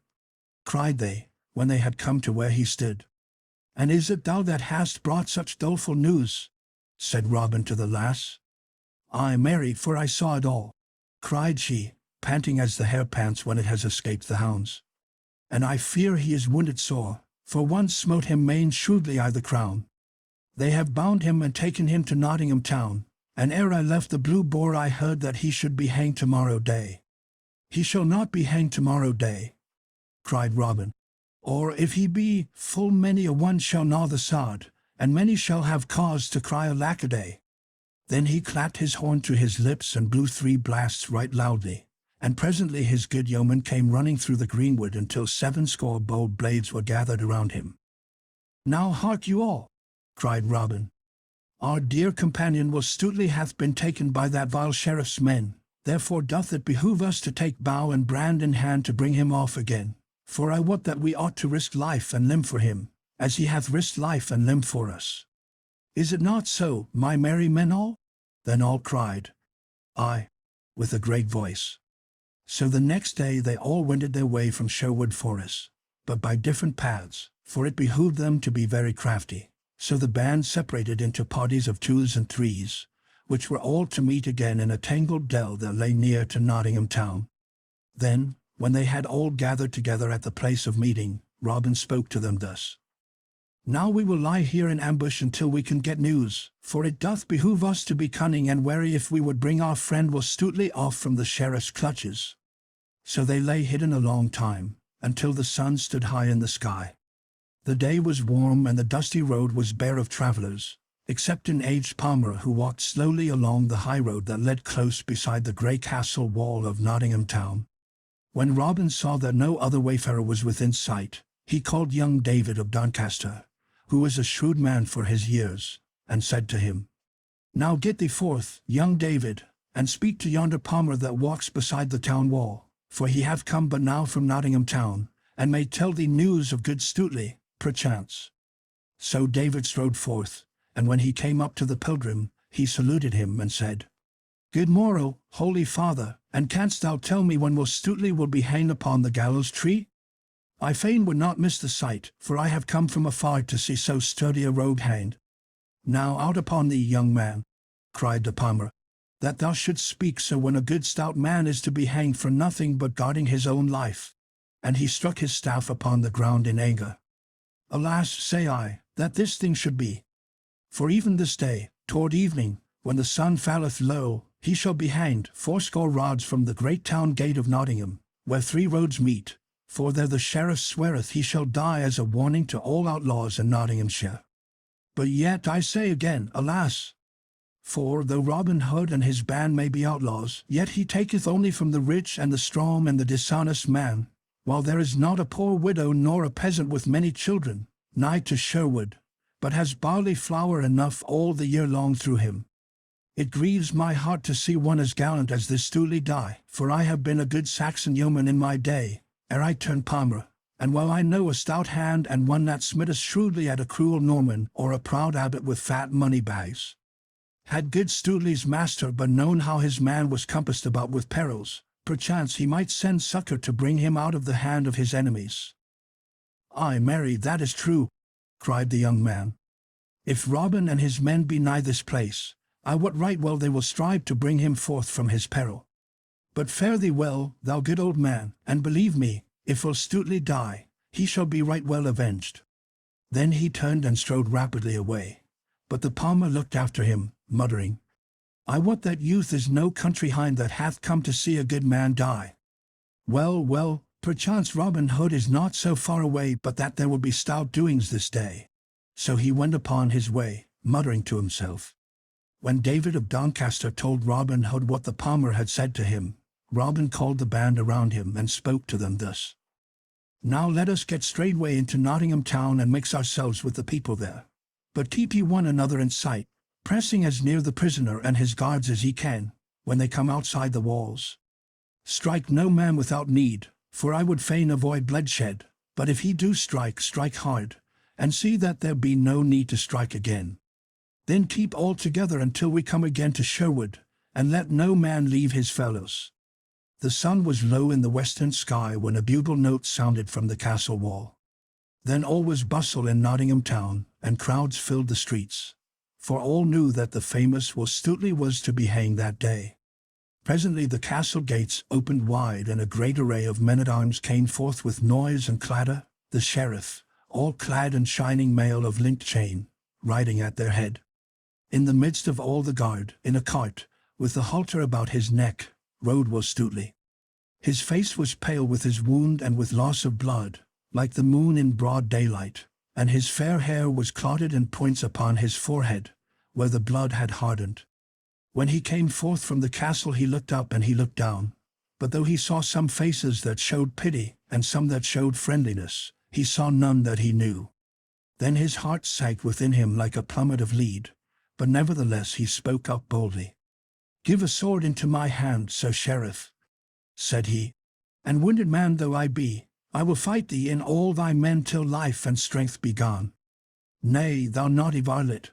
cried they, when they had come to where he stood. "And is it thou that hast brought such doleful news?" said Robin to the lass. "Ay, marry, for I saw it all," cried she, panting as the hare pants when it has escaped the hounds. "And I fear he is wounded sore, for one smote him main shrewdly I the crown. They have bound him and taken him to Nottingham town, and ere I left the Blue Boar I heard that he should be hanged tomorrow day." "He shall not be hanged tomorrow day," cried Robin. "Or if he be, full many a one shall gnaw the sod, and many shall have cause to cry alack-a-day." Then he clapped his horn to his lips and blew 3 blasts right loudly, and presently his good yeoman came running through the greenwood until 70 bold blades were gathered around him. "Now hark you all," cried Robin. "Our dear companion Will Stuteley hath been taken by that vile sheriff's men, therefore doth it behoove us to take bow and brand in hand to bring him off again, for I wot that we ought to risk life and limb for him, as he hath risked life and limb for us. Is it not so, my merry men all?" Then all cried, "Aye," with a great voice. So the next day they all wended their way from Sherwood Forest, but by different paths, for it behooved them to be very crafty. So the band separated into parties of 2s and 3s, which were all to meet again in a tangled dell that lay near to Nottingham town. Then, when they had all gathered together at the place of meeting, Robin spoke to them thus: "Now we will lie here in ambush until we can get news, for it doth behoove us to be cunning and wary if we would bring our friend Will Stuteley off from the sheriff's clutches." So they lay hidden a long time, until the sun stood high in the sky. The day was warm and the dusty road was bare of travellers, except an aged palmer who walked slowly along the high road that led close beside the grey castle wall of Nottingham town. When Robin saw that no other wayfarer was within sight, he called young David of Doncaster, who was a shrewd man for his years, and said to him, "Now get thee forth, young David, and speak to yonder palmer that walks beside the town wall, for he hath come but now from Nottingham town, and may tell thee news of good Stuteley, perchance." So David strode forth, and when he came up to the pilgrim, he saluted him and said, "Good morrow, holy father, and canst thou tell me when Will Stuteley will be hanged upon the gallows tree? I fain would not miss the sight, for I have come from afar to see so sturdy a rogue hanged." "Now out upon thee, young man," cried the palmer, "that thou shouldst speak so when a good stout man is to be hanged for nothing but guarding his own life." And he struck his staff upon the ground in anger. "Alas, say I, that this thing should be. For even this day, toward evening, when the sun falleth low, he shall be hanged 80 rods from the great town gate of Nottingham, where 3 roads meet, for there the sheriff sweareth he shall die as a warning to all outlaws in Nottinghamshire. But yet I say again, alas! For though Robin Hood and his band may be outlaws, yet he taketh only from the rich and the strong and the dishonest man, while there is not a poor widow nor a peasant with many children, nigh to Sherwood, but has barley flour enough all the year long through him. It grieves my heart to see one as gallant as this Stuteley die, for I have been a good Saxon yeoman in my day, ere I turned palmer, and while I know a stout hand and one that smitteth shrewdly at a cruel Norman or a proud abbot with fat money bags. Had good Stuteley's master but known how his man was compassed about with perils, perchance he might send succour to bring him out of the hand of his enemies." "Ay, marry, that is true," cried the young man. "If Robin and his men be nigh this place, I wot right well they will strive to bring him forth from his peril. But fare thee well, thou good old man, and believe me, if Will Stuteley die, he shall be right well avenged." Then he turned and strode rapidly away, but the palmer looked after him, muttering, "I wot that youth is no country hind that hath come to see a good man die. Well, well, perchance Robin Hood is not so far away but that there will be stout doings this day." So he went upon his way, muttering to himself. When David of Doncaster told Robin Hood what the palmer had said to him, Robin called the band around him and spoke to them thus: "Now let us get straightway into Nottingham town and mix ourselves with the people there. But keep ye one another in sight, pressing as near the prisoner and his guards as ye can, when they come outside the walls. Strike no man without need, for I would fain avoid bloodshed, but if he do strike, strike hard, and see that there be no need to strike again. Then keep all together until we come again to Sherwood, and let no man leave his fellows." The sun was low in the western sky when a bugle note sounded from the castle wall. Then all was bustle in Nottingham town, and crowds filled the streets, for all knew that the famous Will Stutely was to be hanged that day. Presently the castle gates opened wide, and a great array of men-at-arms came forth with noise and clatter, the sheriff, all clad in shining mail of linked chain, riding at their head. In the midst of all the guard, in a cart, with the halter about his neck, rode Will Stutely. His face was pale with his wound and with loss of blood, like the moon in broad daylight, and his fair hair was clotted in points upon his forehead, where the blood had hardened. When he came forth from the castle he looked up and he looked down, but though he saw some faces that showed pity and some that showed friendliness, he saw none that he knew. Then his heart sank within him like a plummet of lead, but nevertheless he spoke up boldly. "Give a sword into my hand, Sir Sheriff," said he, "and wounded man though I be, I will fight thee in all thy men till life and strength be gone." "Nay, thou naughty varlet,"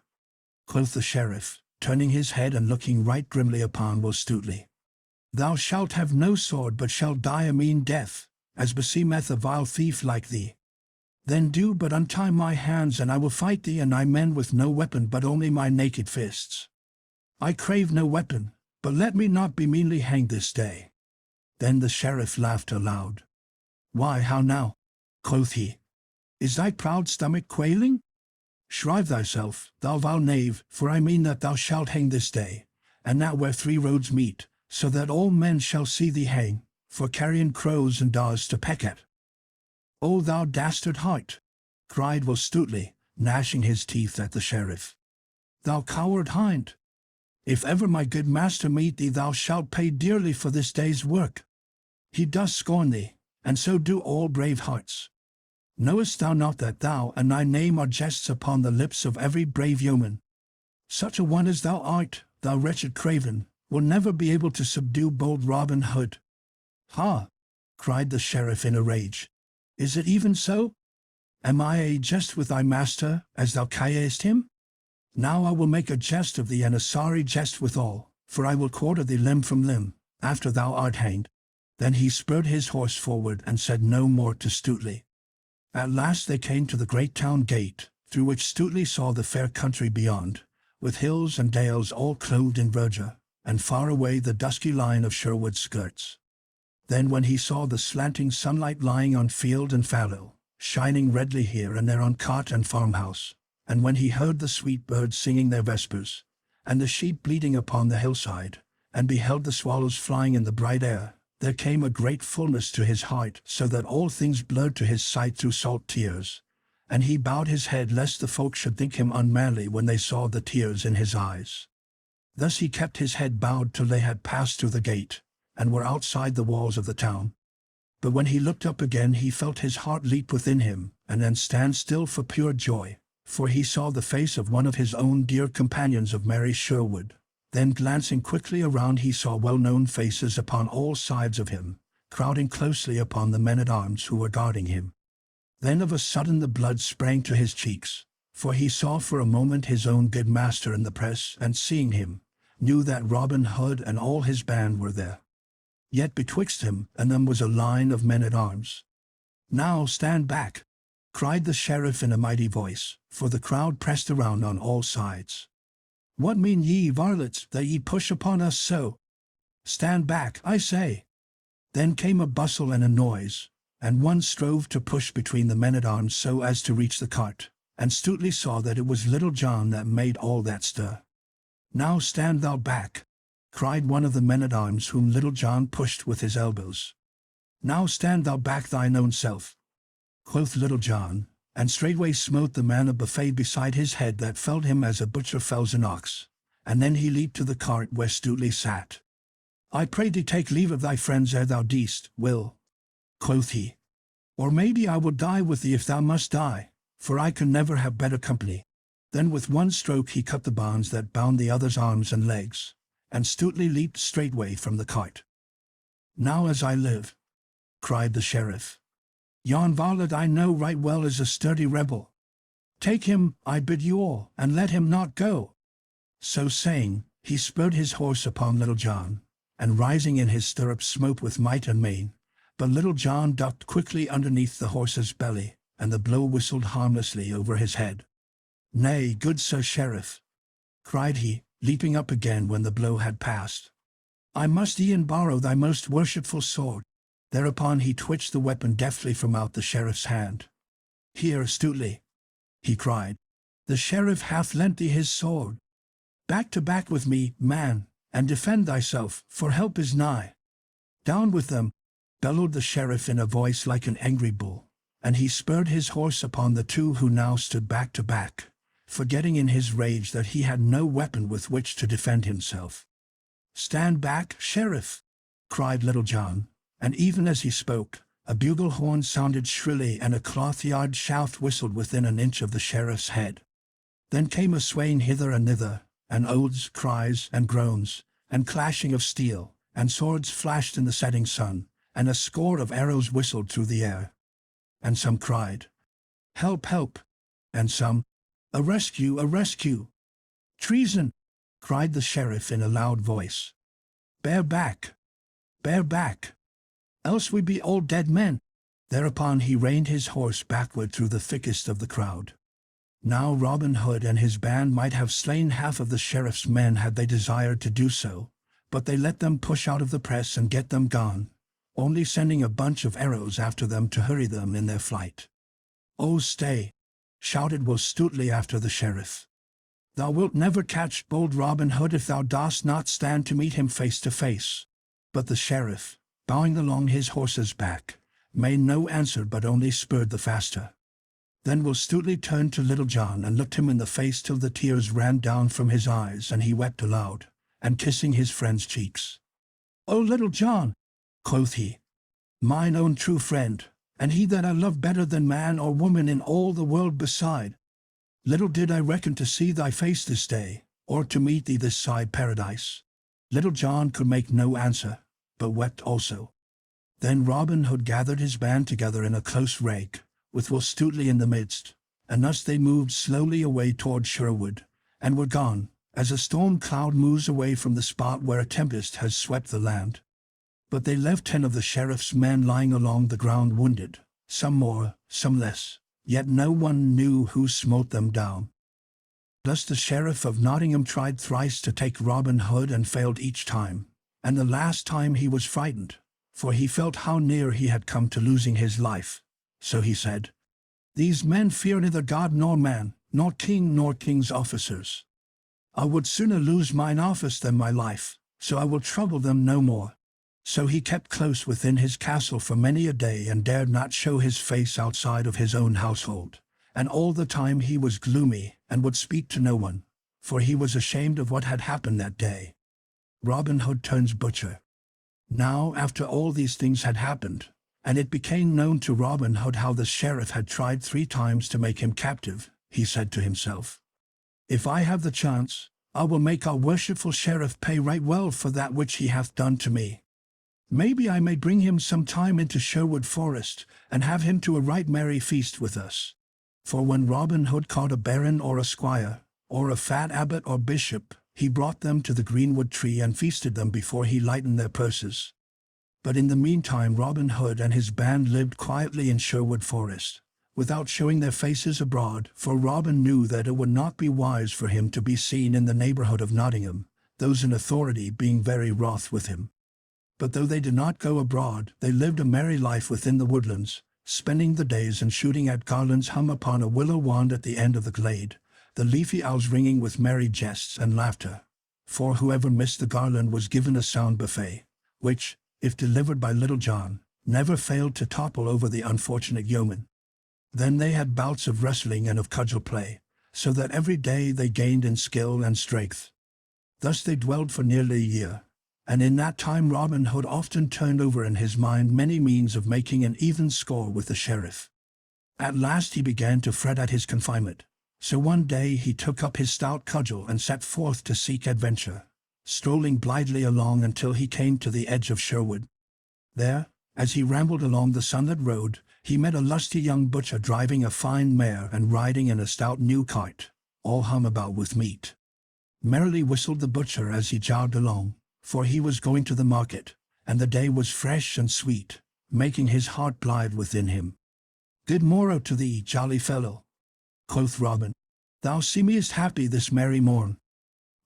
quoth the sheriff, turning his head and looking right grimly upon Will Stutely. "Thou shalt have no sword, but shalt die a mean death, as beseemeth a vile thief like thee. Then do but untie my hands, and I will fight thee and thy men with no weapon but only my naked fists. I crave no weapon, but let me not be meanly hanged this day." Then the sheriff laughed aloud. "Why, how now?" quoth he. "Is thy proud stomach quailing? Shrive thyself, thou vile knave, for I mean that thou shalt hang this day, and now where three roads meet, so that all men shall see thee hang, for carrion crows and daws to peck at." "O thou dastard heart!" cried Will Stutely, gnashing his teeth at the sheriff. "Thou coward hind! If ever my good master meet thee, thou shalt pay dearly for this day's work. He does scorn thee, and so do all brave hearts. Knowest thou not that thou and thy name are jests upon the lips of every brave yeoman? Such a one as thou art, thou wretched craven, will never be able to subdue bold Robin Hood." "Ha!" cried the sheriff in a rage. "Is it even so? Am I a jest with thy master, as thou callest him? Now I will make a jest of thee, and a sorry jest withal, for I will quarter thee limb from limb, after thou art hanged." Then he spurred his horse forward and said no more to Stutely. At last they came to the great town gate, through which Stutely saw the fair country beyond, with hills and dales all clothed in verdure, and far away the dusky line of Sherwood's skirts. Then when he saw the slanting sunlight lying on field and fallow, shining redly here and there on cot and farmhouse, and when he heard the sweet birds singing their vespers, and the sheep bleating upon the hillside, and beheld the swallows flying in the bright air, there came a great fullness to his heart, so that all things blurred to his sight through salt tears, and he bowed his head lest the folk should think him unmanly when they saw the tears in his eyes. Thus he kept his head bowed till they had passed through the gate, and were outside the walls of the town. But when he looked up again he felt his heart leap within him, and then stand still for pure joy, for he saw the face of one of his own dear companions of merry Sherwood. Then glancing quickly around he saw well-known faces upon all sides of him, crowding closely upon the men-at-arms who were guarding him. Then of a sudden the blood sprang to his cheeks, for he saw for a moment his own good master in the press, and seeing him, knew that Robin Hood and all his band were there. Yet betwixt him and them was a line of men-at-arms. "Now stand back!" cried the sheriff in a mighty voice, for the crowd pressed around on all sides. "What mean ye, varlets, that ye push upon us so? Stand back, I say!" Then came a bustle and a noise, and one strove to push between the men-at-arms so as to reach the cart, and Stutely saw that it was Little John that made all that stir. "Now stand thou back!" cried one of the men-at-arms whom Little John pushed with his elbows. "Now stand thou back thine own self," quoth Little John, and straightway smote the man a buffet beside his head that felled him as a butcher fells an ox, and then he leaped to the cart where Stutely sat. "I pray thee take leave of thy friends ere thou deest, Will," quoth he. "Or maybe I will die with thee if thou must die, for I can never have better company." Then with one stroke he cut the bonds that bound the other's arms and legs, and Stuteley leaped straightway from the cart. "Now as I live," cried the sheriff, "yon varlet I know right well is a sturdy rebel. Take him, I bid you all, and let him not go." So saying, he spurred his horse upon Little John, and rising in his stirrups smote with might and main. But Little John ducked quickly underneath the horse's belly, and the blow whistled harmlessly over his head. "Nay, good Sir Sheriff," cried he, leaping up again when the blow had passed, "I must e'en borrow thy most worshipful sword." Thereupon he twitched the weapon deftly from out the sheriff's hand. "Here, Stuteley," he cried, "the sheriff hath lent thee his sword. Back to back with me, man, and defend thyself, for help is nigh." "Down with them," bellowed the sheriff in a voice like an angry bull, and he spurred his horse upon the two who now stood back to back, forgetting in his rage that he had no weapon with which to defend himself. "Stand back, sheriff," cried Little John, and even as he spoke, a bugle horn sounded shrilly and a cloth-yard shaft whistled within an inch of the sheriff's head. Then came a swaying hither and thither, and oaths, cries, and groans, and clashing of steel, and swords flashed in the setting sun, and a score of arrows whistled through the air. And some cried, "Help, help!" and some, "A rescue, a rescue!" "Treason!" cried the sheriff in a loud voice. Bear back! Bear back! Else we be all dead men." Thereupon he reined his horse backward through the thickest of the crowd. Now Robin Hood and his band might have slain half of the sheriff's men had they desired to do so, but they let them push out of the press and get them gone, only sending a bunch of arrows after them to hurry them in their flight. "Oh, stay!" shouted Will Stuteley after the sheriff. "Thou wilt never catch bold Robin Hood if thou dost not stand to meet him face to face." But the sheriff, bowing along his horse's back, made no answer but only spurred the faster. Then Will Stuteley turned to Little John and looked him in the face till the tears ran down from his eyes and he wept aloud, and kissing his friend's cheeks. "O Little John," quoth he, "mine own true friend, and he that I love better than man or woman in all the world beside. Little did I reckon to see thy face this day, or to meet thee this side paradise." Little John could make no answer, but wept also. Then Robin Hood gathered his band together in a close rank, with Will Stuteley in the midst, and thus they moved slowly away toward Sherwood, and were gone, as a storm cloud moves away from the spot where a tempest has swept the land. But they left 10 of the sheriff's men lying along the ground wounded, some more, some less, yet no one knew who smote them down. Thus the Sheriff of Nottingham tried thrice to take Robin Hood and failed each time, and the last time he was frightened, for he felt how near he had come to losing his life. So he said, "These men fear neither God nor man, nor king nor king's officers. I would sooner lose mine office than my life, so I will trouble them no more." So he kept close within his castle for many a day and dared not show his face outside of his own household, and all the time he was gloomy and would speak to no one, for he was ashamed of what had happened that day. Robin Hood turns butcher. Now after all these things had happened, and it became known to Robin Hood how the sheriff had tried 3 times to make him captive, he said to himself, "If I have the chance, I will make our worshipful sheriff pay right well for that which he hath done to me. Maybe I may bring him some time into Sherwood Forest, and have him to a right merry feast with us." For when Robin Hood caught a baron or a squire, or a fat abbot or bishop, he brought them to the greenwood tree and feasted them before he lightened their purses. But in the meantime Robin Hood and his band lived quietly in Sherwood Forest, without showing their faces abroad, for Robin knew that it would not be wise for him to be seen in the neighborhood of Nottingham, those in authority being very wroth with him. But though they did not go abroad, they lived a merry life within the woodlands, spending the days and shooting at garlands hung upon a willow wand at the end of the glade, the leafy owls ringing with merry jests and laughter. For whoever missed the garland was given a sound buffet, which, if delivered by Little John, never failed to topple over the unfortunate yeoman. Then they had bouts of wrestling and of cudgel play, so that every day they gained in skill and strength. Thus they dwelled for nearly a year, and in that time Robin Hood often turned over in his mind many means of making an even score with the sheriff. At last he began to fret at his confinement, so one day he took up his stout cudgel and set forth to seek adventure. strolling blithely along until he came to the edge of Sherwood. There, as he rambled along the sunlit road, he met a lusty young butcher driving a fine mare and riding in a stout new cart, all hung about with meat. Merrily whistled the butcher as he jogged along, for he was going to the market, and the day was fresh and sweet, making his heart blithe within him. "Good morrow to thee, jolly fellow," quoth Robin. "Thou seemest happy this merry morn."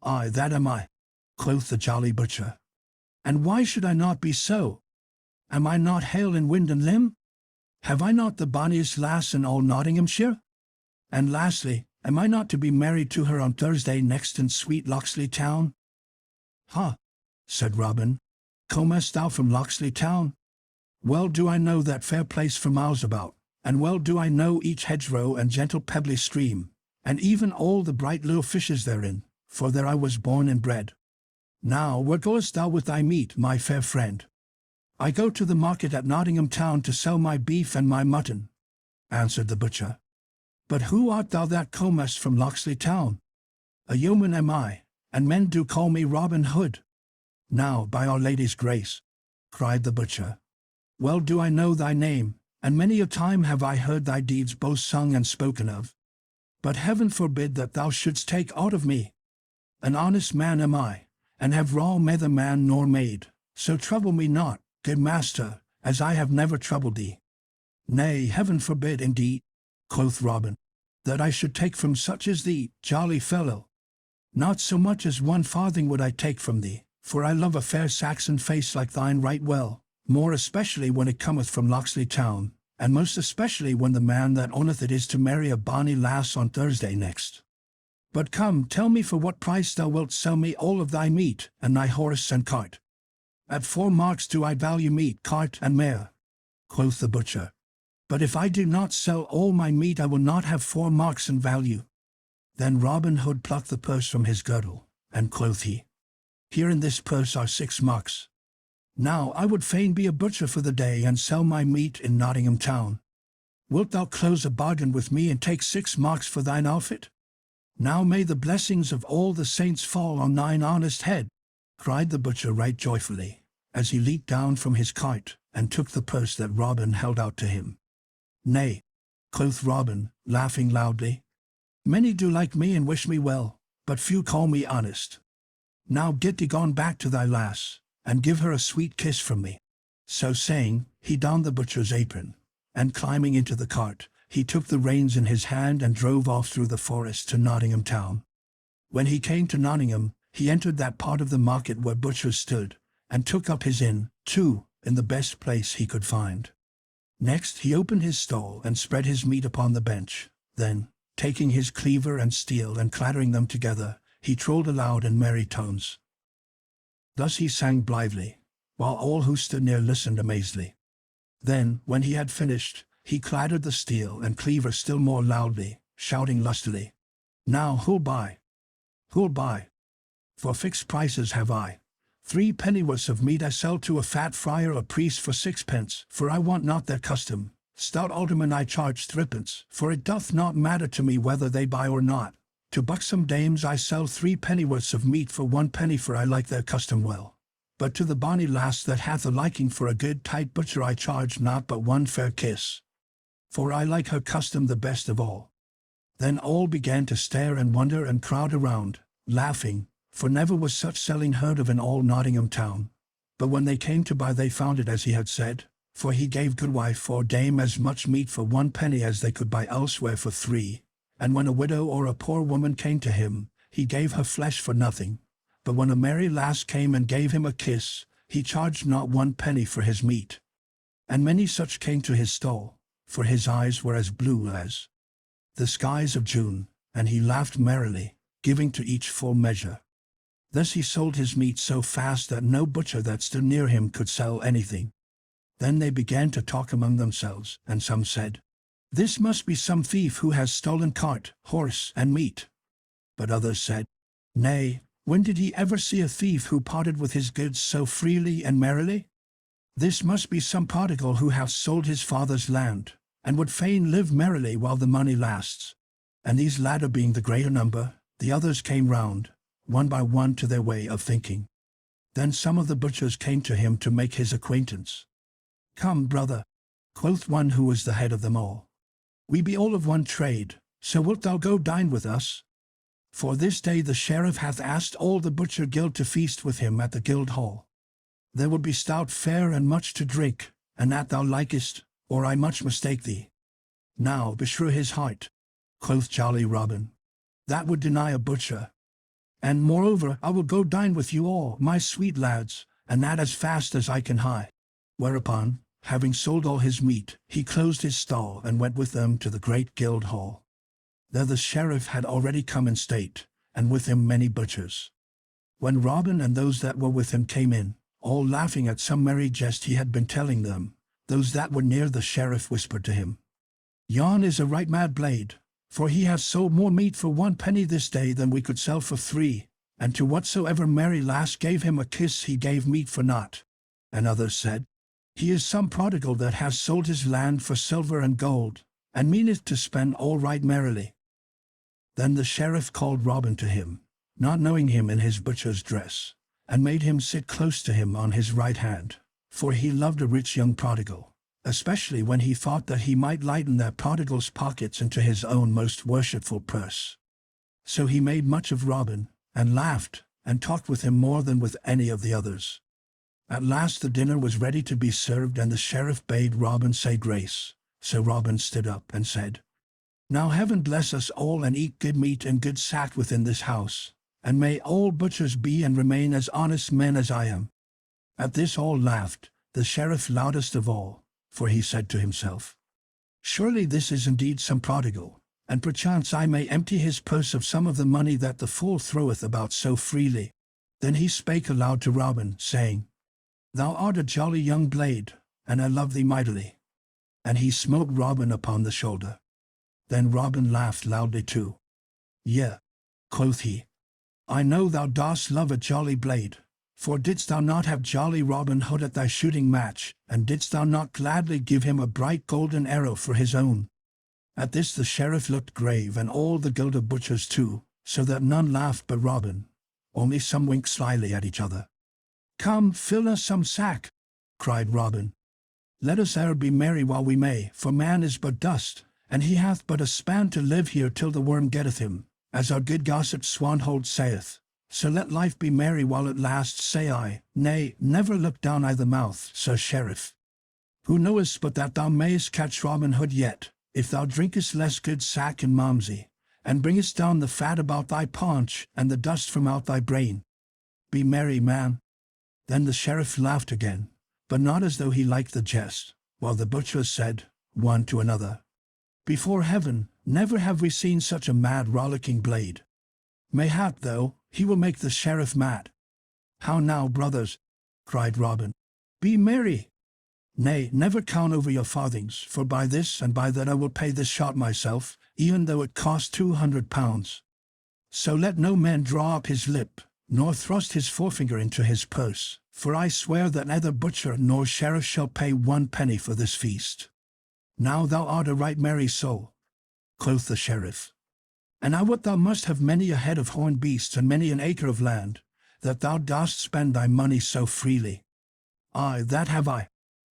"Ay, that am I," quoth the jolly butcher. "And why should I not be so? Am I not hale in wind and limb? Have I not the bonniest lass in all Nottinghamshire? And lastly, am I not to be married to her on Thursday next in sweet Locksley town?" "Ha," said Robin, "comest thou from Locksley town? Well do I know that fair place for miles about, and well do I know each hedgerow and gentle pebbly stream, and even all the bright little fishes therein, for there I was born and bred. Now, where goest thou with thy meat, my fair friend?" "I go to the market at Nottingham town to sell my beef and my mutton," answered the butcher. "But who art thou that comest from Locksley town?" "A yeoman am I, and men do call me Robin Hood." "Now, by Our Lady's grace," cried the butcher, "well do I know thy name, and many a time have I heard thy deeds both sung and spoken of. But heaven forbid that thou shouldst take aught of me. An honest man am I, and have raw neither man nor maid, so trouble me not, good master, as I have never troubled thee." "Nay, heaven forbid indeed," quoth Robin, "that I should take from such as thee, jolly fellow. Not so much as 1 farthing would I take from thee, for I love a fair Saxon face like thine right well, more especially when it cometh from Locksley town, and most especially when the man that owneth it is to marry a bonny lass on Thursday next. But come, tell me for what price thou wilt sell me all of thy meat, and thy horse and cart." "At 4 marks do I value meat, cart, and mare," quoth the butcher. "But if I do not sell all my meat I will not have 4 marks in value." Then Robin Hood plucked the purse from his girdle, and quoth he, "Here in this purse are 6 marks. Now I would fain be a butcher for the day and sell my meat in Nottingham town. Wilt thou close a bargain with me and take 6 marks for thine outfit? Now may the blessings of all the saints fall on thine honest head," cried the butcher right joyfully, as he leaped down from his cart and took the purse that Robin held out to him. "Nay," quoth Robin, laughing loudly, "many do like me and wish me well, but few call me honest. Now get thee gone back to thy lass, and give her a sweet kiss from me." So saying, he donned the butcher's apron, and climbing into the cart, he took the reins in his hand and drove off through the forest to Nottingham town. When he came to Nottingham, he entered that part of the market where butchers stood, and took up his inn, too, in the best place he could find. Next he opened his stall and spread his meat upon the bench. Then, taking his cleaver and steel and clattering them together, he trolled aloud in merry tones. Thus he sang blithely, while all who stood near listened amazedly. Then, when he had finished, he clattered the steel and cleaver still more loudly, shouting lustily, "Now who'll buy? Who'll buy? For fixed prices have I. 3 pennyworths of meat I sell to a fat friar or priest for 6 pence, for I want not their custom. Stout aldermen I charge 3 pence, for it doth not matter to me whether they buy or not. To buxom dames I sell 3 pennyworths of meat for 1 penny, for I like their custom well. But to the bonny lass that hath a liking for a good tight butcher I charge not but 1 fair kiss, for I like her custom the best of all." Then all began to stare and wonder and crowd around, laughing, for never was such selling heard of in all Nottingham town. But when they came to buy they found it as he had said, for he gave goodwife or dame as much meat for 1 penny as they could buy elsewhere for 3, and when a widow or a poor woman came to him, he gave her flesh for nothing. But when a merry lass came and gave him a kiss, he charged not 1 penny for his meat. And many such came to his stall, for his eyes were as blue as the skies of June, and he laughed merrily, giving to each full measure. Thus he sold his meat so fast that no butcher that stood near him could sell anything. Then they began to talk among themselves, and some said, "This must be some thief who has stolen cart, horse, and meat." But others said, "Nay, when did ye ever see a thief who parted with his goods so freely and merrily? This must be some prodigal who hath sold his father's land, and would fain live merrily while the money lasts." And these latter being the greater number, the others came round, one by one to their way of thinking. Then some of the butchers came to him to make his acquaintance. "Come, brother," quoth one who was the head of them all. "We be all of one trade, so wilt thou go dine with us? For this day the sheriff hath asked all the butcher guild to feast with him at the guild hall. There will be stout fare and much to drink, and that thou likest, or I much mistake thee." "Now, beshrew his heart," quoth jolly Robin, "that would deny a butcher. And moreover I will go dine with you all, my sweet lads, and that as fast as I can hie." Whereupon, having sold all his meat, he closed his stall and went with them to the great guild hall. There the sheriff had already come in state, and with him many butchers. When Robin and those that were with him came in, all laughing at some merry jest he had been telling them, those that were near the sheriff whispered to him, "Yon is a right mad blade, for he hath sold more meat for 1 penny this day than we could sell for 3, and to whatsoever merry lass gave him a kiss he gave meat for naught." And others said, "He is some prodigal that has sold his land for silver and gold, and meaneth to spend all right merrily." Then the sheriff called Robin to him, not knowing him in his butcher's dress, and made him sit close to him on his right hand, for he loved a rich young prodigal, especially when he thought that he might lighten that prodigal's pockets into his own most worshipful purse. So he made much of Robin, and laughed, and talked with him more than with any of the others. At last the dinner was ready to be served, and the sheriff bade Robin say grace. So Robin stood up and said, "Now heaven bless us all, and eat good meat and good sack within this house, and may all butchers be and remain as honest men as I am." At this all laughed, the sheriff loudest of all, for he said to himself, "Surely this is indeed some prodigal, and perchance I may empty his purse of some of the money that the fool throweth about so freely." Then he spake aloud to Robin, saying, "Thou art a jolly young blade, and I love thee mightily." And he smote Robin upon the shoulder. Then Robin laughed loudly too. "Yea," quoth he, "I know thou dost love a jolly blade, for didst thou not have jolly Robin Hood at thy shooting match, and didst thou not gladly give him a bright golden arrow for his own?" At this the sheriff looked grave, and all the guild of butchers too, so that none laughed but Robin, only some winked slyly at each other. "Come, fill us some sack," cried Robin. "Let us e'er be merry while we may, for man is but dust, and he hath but a span to live here till the worm getteth him, as our good gossip Swanhold saith. So let life be merry while it lasts, say I. Nay, never look down i' the mouth, Sir Sheriff. Who knowest but that thou mayest catch Robin Hood yet, if thou drinkest less good sack and malmsey, and bringest down the fat about thy paunch and the dust from out thy brain. Be merry, man." Then the sheriff laughed again, but not as though he liked the jest, while the butchers said, one to another, "Before heaven, never have we seen such a mad rollicking blade. Mayhap, though, he will make the sheriff mad." "How now, brothers?" cried Robin. "Be merry. Nay, never count over your farthings, for by this and by that I will pay this shot myself, even though it cost 200 pounds. So let no man draw up his lip, nor thrust his forefinger into his purse, for I swear that neither butcher nor sheriff shall pay 1 penny for this feast." "Now thou art a right merry soul," quoth the sheriff, "and I wot thou must have many a head of horned beasts and many an acre of land, that thou dost spend thy money so freely." "Aye, that have I,"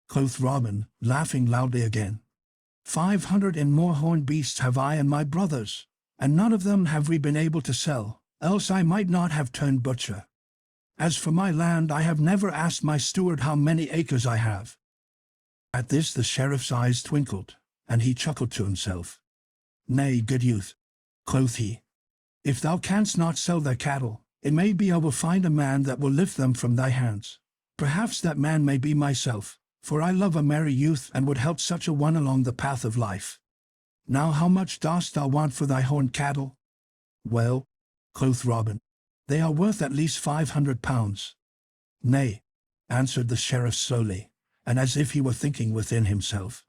quoth Robin, laughing loudly again. 500 and more horned beasts have I and my brothers, and none of them have we been able to sell, else I might not have turned butcher. As for my land, I have never asked my steward how many acres I have." At this the sheriff's eyes twinkled, and he chuckled to himself. "Nay, good youth," quoth he, "if thou canst not sell thy cattle, it may be I will find a man that will lift them from thy hands. Perhaps that man may be myself, for I love a merry youth and would help such a one along the path of life. Now how much dost thou want for thy horned cattle?" "Well," quoth Robin, "they are worth at least 500 pounds. "Nay," answered the sheriff slowly, and as if he were thinking within himself.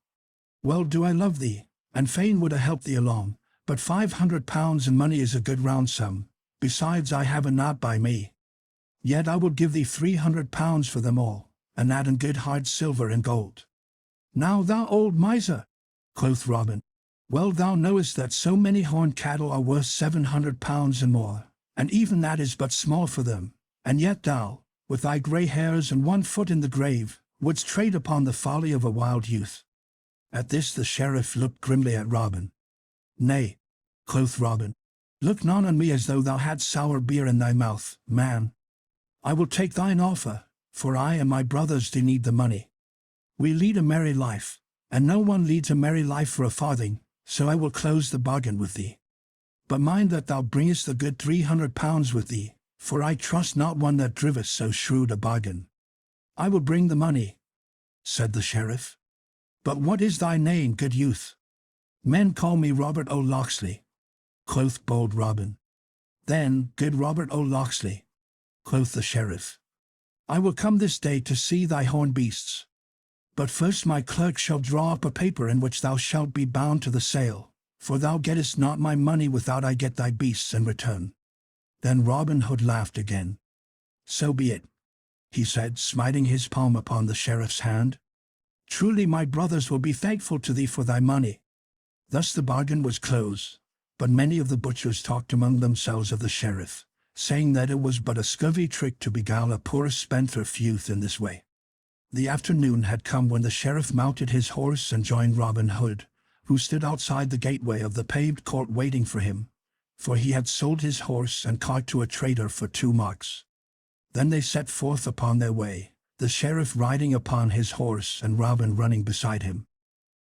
"Well do I love thee, and fain would I help thee along, but 500 pounds in money is a good round sum, besides I have a knot by me. Yet I will give thee 300 pounds for them all, and that in good hard silver and gold." "Now thou old miser," quoth Robin, "well thou knowest that so many horned cattle are worth 700 pounds and more, and even that is but small for them, and yet thou, with thy grey hairs and 1 foot in the grave, wouldst trade upon the folly of a wild youth." At this the sheriff looked grimly at Robin. "Nay," quoth Robin, "look not on me as though thou hadst sour beer in thy mouth, man. I will take thine offer, for I and my brothers do need the money. We lead a merry life, and no one leads a merry life for a farthing, so I will close the bargain with thee. But mind that thou bringest the good 300 pounds with thee, for I trust not one that driveth so shrewd a bargain." "I will bring the money," said the sheriff. "But what is thy name, good youth?" "Men call me Robert o' Locksley," quoth bold Robin. "Then, good Robert o' Locksley," quoth the sheriff, "I will come this day to see thy horned beasts. But first my clerk shall draw up a paper in which thou shalt be bound to the sale, for thou gettest not my money without I get thy beasts in return." Then Robin Hood laughed again. "So be it," he said, smiting his palm upon the sheriff's hand. "Truly my brothers will be thankful to thee for thy money." Thus the bargain was closed, but many of the butchers talked among themselves of the sheriff, saying that it was but a scurvy trick to beguile a poor spendthrift youth in this way. The afternoon had come when the sheriff mounted his horse and joined Robin Hood, who stood outside the gateway of the paved court waiting for him, for he had sold his horse and cart to a trader for 2 marks. Then they set forth upon their way, the sheriff riding upon his horse and Robin running beside him.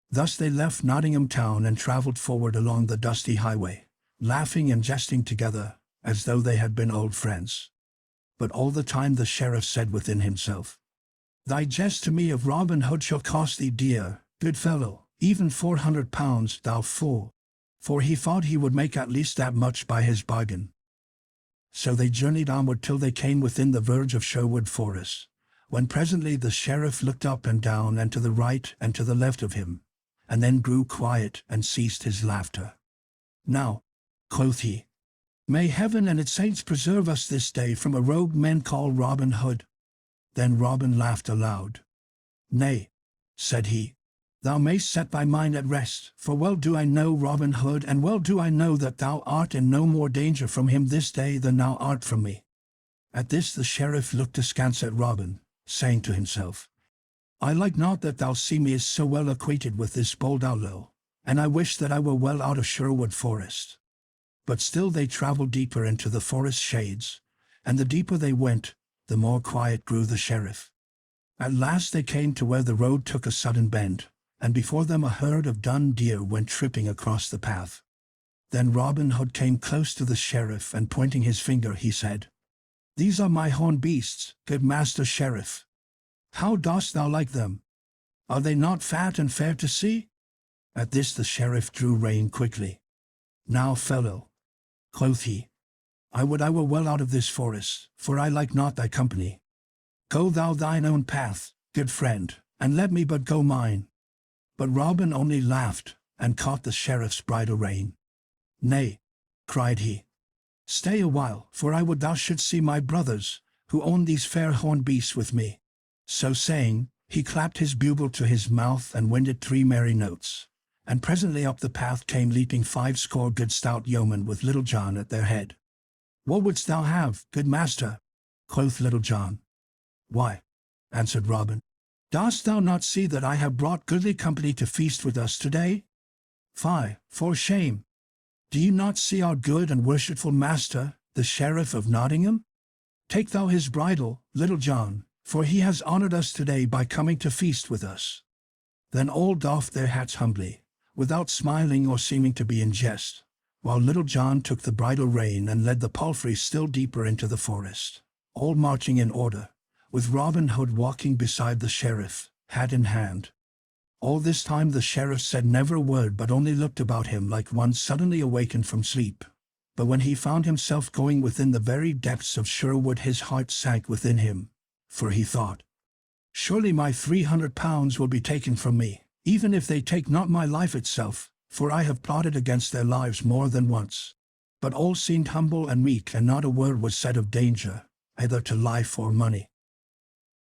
Thus they left Nottingham town and travelled forward along the dusty highway, laughing and jesting together, as though they had been old friends. But all the time the sheriff said within himself, "Thy jest to me of Robin Hood shall cost thee dear, good fellow, even 400 pounds, thou fool." For he thought he would make at least that much by his bargain. So they journeyed onward till they came within the verge of Sherwood Forest, when presently the sheriff looked up and down and to the right and to the left of him, and then grew quiet and ceased his laughter. "Now," quoth he, "may heaven and its saints preserve us this day from a rogue men call Robin Hood." Then Robin laughed aloud. "Nay," said he, "thou mayst set thy mind at rest, for well do I know Robin Hood, and well do I know that thou art in no more danger from him this day than thou art from me." At this the sheriff looked askance at Robin, saying to himself, "I like not that thou see me as so well acquainted with this bold outlaw, and I wish that I were well out of Sherwood Forest." But still they travelled deeper into the forest shades, and the deeper they went, the more quiet grew the sheriff. At last they came to where the road took a sudden bend, and before them a herd of dun deer went tripping across the path. Then Robin Hood came close to the sheriff, and pointing his finger he said, "These are my horned beasts, good master sheriff. How dost thou like them? Are they not fat and fair to see?" At this the sheriff drew rein quickly. "Now, fellow," quoth he, I would I were well out of this forest, for I like not thy company. Go thou thine own path, good friend, and let me but go mine." But Robin only laughed, and caught the sheriff's bridle rein. "Nay," cried he, "stay a while, for I would thou shouldst see my brothers, who own these fair horned beasts with me." So saying, he clapped his bugle to his mouth and winded 3 merry notes, and presently up the path came leaping 50 good stout yeomen with Little John at their head. "What wouldst thou have, good master?" quoth Little John. "Why," answered Robin, "dost thou not see that I have brought goodly company to feast with us today? Fie, for shame! Do you not see our good and worshipful master, the Sheriff of Nottingham? Take thou his bridle, Little John, for he has honoured us today by coming to feast with us." Then all doffed their hats humbly, without smiling or seeming to be in jest, while Little John took the bridle rein and led the palfrey still deeper into the forest, all marching in order, with Robin Hood walking beside the sheriff, hat in hand. All this time the sheriff said never a word, but only looked about him like one suddenly awakened from sleep. But when he found himself going within the very depths of Sherwood, his heart sank within him, for he thought, "Surely my 300 pounds will be taken from me, even if they take not my life itself, for I have plotted against their lives more than once." But all seemed humble and meek, and not a word was said of danger, either to life or money.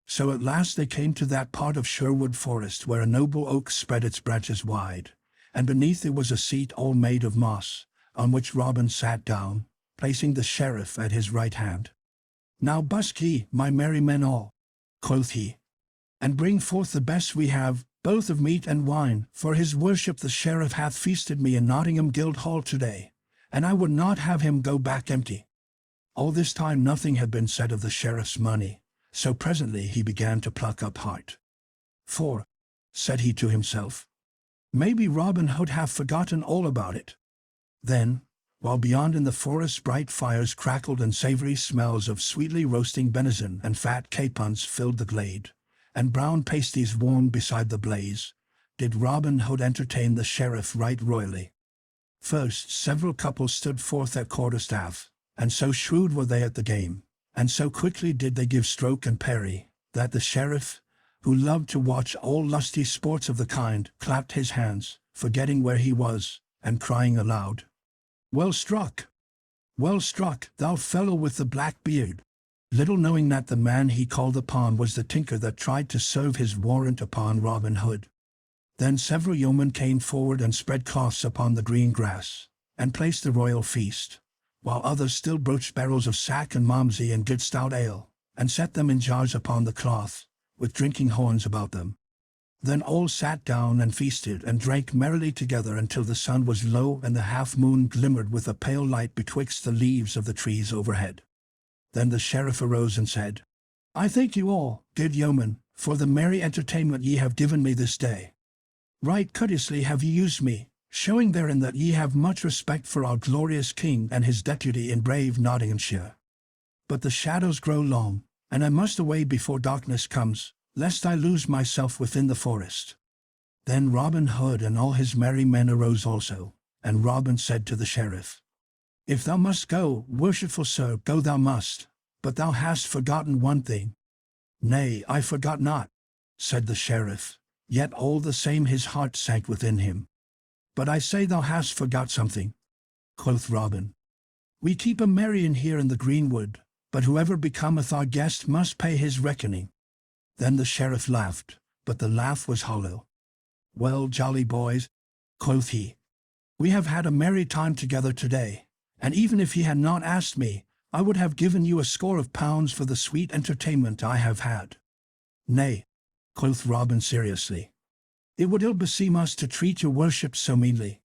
So at last they came to that part of Sherwood Forest where a noble oak spread its branches wide, and beneath it was a seat all made of moss, on which Robin sat down, placing the sheriff at his right hand. "Now busk ye, my merry men all," quoth he, "and bring forth the best we have, both of meat and wine, for his worship the sheriff hath feasted me in Nottingham Guildhall today, and I would not have him go back empty." All this time nothing had been said of the sheriff's money, so presently he began to pluck up heart. "For," said he to himself, "maybe Robin Hood hath forgotten all about it." Then, while beyond in the forest bright fires crackled and savory smells of sweetly roasting venison and fat capons filled the glade, and brown pasties warmed beside the blaze, did Robin Hood entertain the sheriff right royally. First several couples stood forth at quarterstaff, and so shrewd were they at the game, and so quickly did they give stroke and parry, that the sheriff, who loved to watch all lusty sports of the kind, clapped his hands, forgetting where he was, and crying aloud, well struck, thou fellow with the black beard," little knowing that the man he called upon was the tinker that tried to serve his warrant upon Robin Hood. Then several yeomen came forward and spread cloths upon the green grass, and placed the royal feast, while others still broached barrels of sack and malmsey and good stout ale, and set them in jars upon the cloth, with drinking horns about them. Then all sat down and feasted and drank merrily together until the sun was low and the half-moon glimmered with a pale light betwixt the leaves of the trees overhead. Then the sheriff arose and said, "I thank you all, good yeomen, for the merry entertainment ye have given me this day. Right courteously have ye used me, showing therein that ye have much respect for our glorious king and his deputy in brave Nottinghamshire. But the shadows grow long, and I must away before darkness comes, lest I lose myself within the forest." Then Robin Hood and all his merry men arose also, and Robin said to the sheriff, "If thou must go, worshipful sir, go thou must, but thou hast forgotten one thing." "Nay, I forgot not," said the sheriff, yet all the same his heart sank within him. "But I say thou hast forgot something," quoth Robin. "We keep a Marian here in the greenwood, but whoever becometh our guest must pay his reckoning." Then the sheriff laughed, but the laugh was hollow. "Well, jolly boys," quoth he, "we have had a merry time together today, and even if ye had not asked me, I would have given you a score of pounds for the sweet entertainment I have had." "Nay," quoth Robin seriously, "it would ill beseem us to treat your worship so meanly.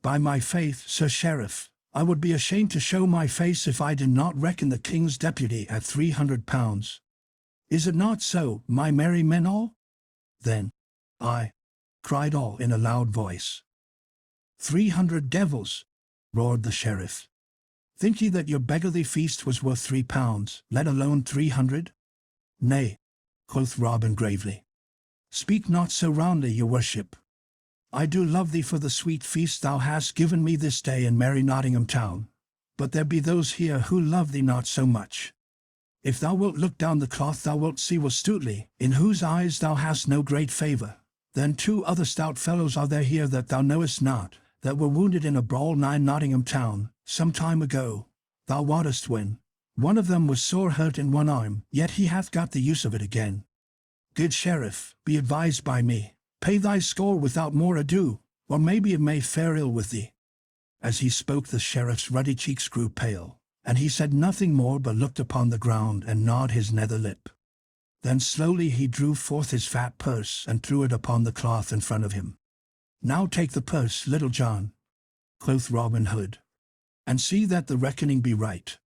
By my faith, Sir Sheriff, I would be ashamed to show my face if I did not reckon the king's deputy at 300 pounds. Is it not so, my merry men all?" Then, "Aye," cried all in a loud voice. 300 devils," roared the sheriff. "Think ye that your beggarly feast was worth 3 pounds, let alone 300? "Nay," quoth Robin gravely, "speak not so roundly, your worship. I do love thee for the sweet feast thou hast given me this day in merry Nottingham town, but there be those here who love thee not so much. If thou wilt look down the cloth thou wilt see Will Stutely, in whose eyes thou hast no great favour. Then 2 other stout fellows are there here that thou knowest not, that were wounded in a brawl nigh Nottingham town, some time ago, thou wottest when. One of them was sore hurt in one arm, yet he hath got the use of it again. Good sheriff, be advised by me, pay thy score without more ado, or maybe it may fare ill with thee." As he spoke the sheriff's ruddy cheeks grew pale, and he said nothing more but looked upon the ground and gnawed his nether lip. Then slowly he drew forth his fat purse and threw it upon the cloth in front of him. "Now take the purse, Little John," quoth Robin Hood, "and see that the reckoning be right.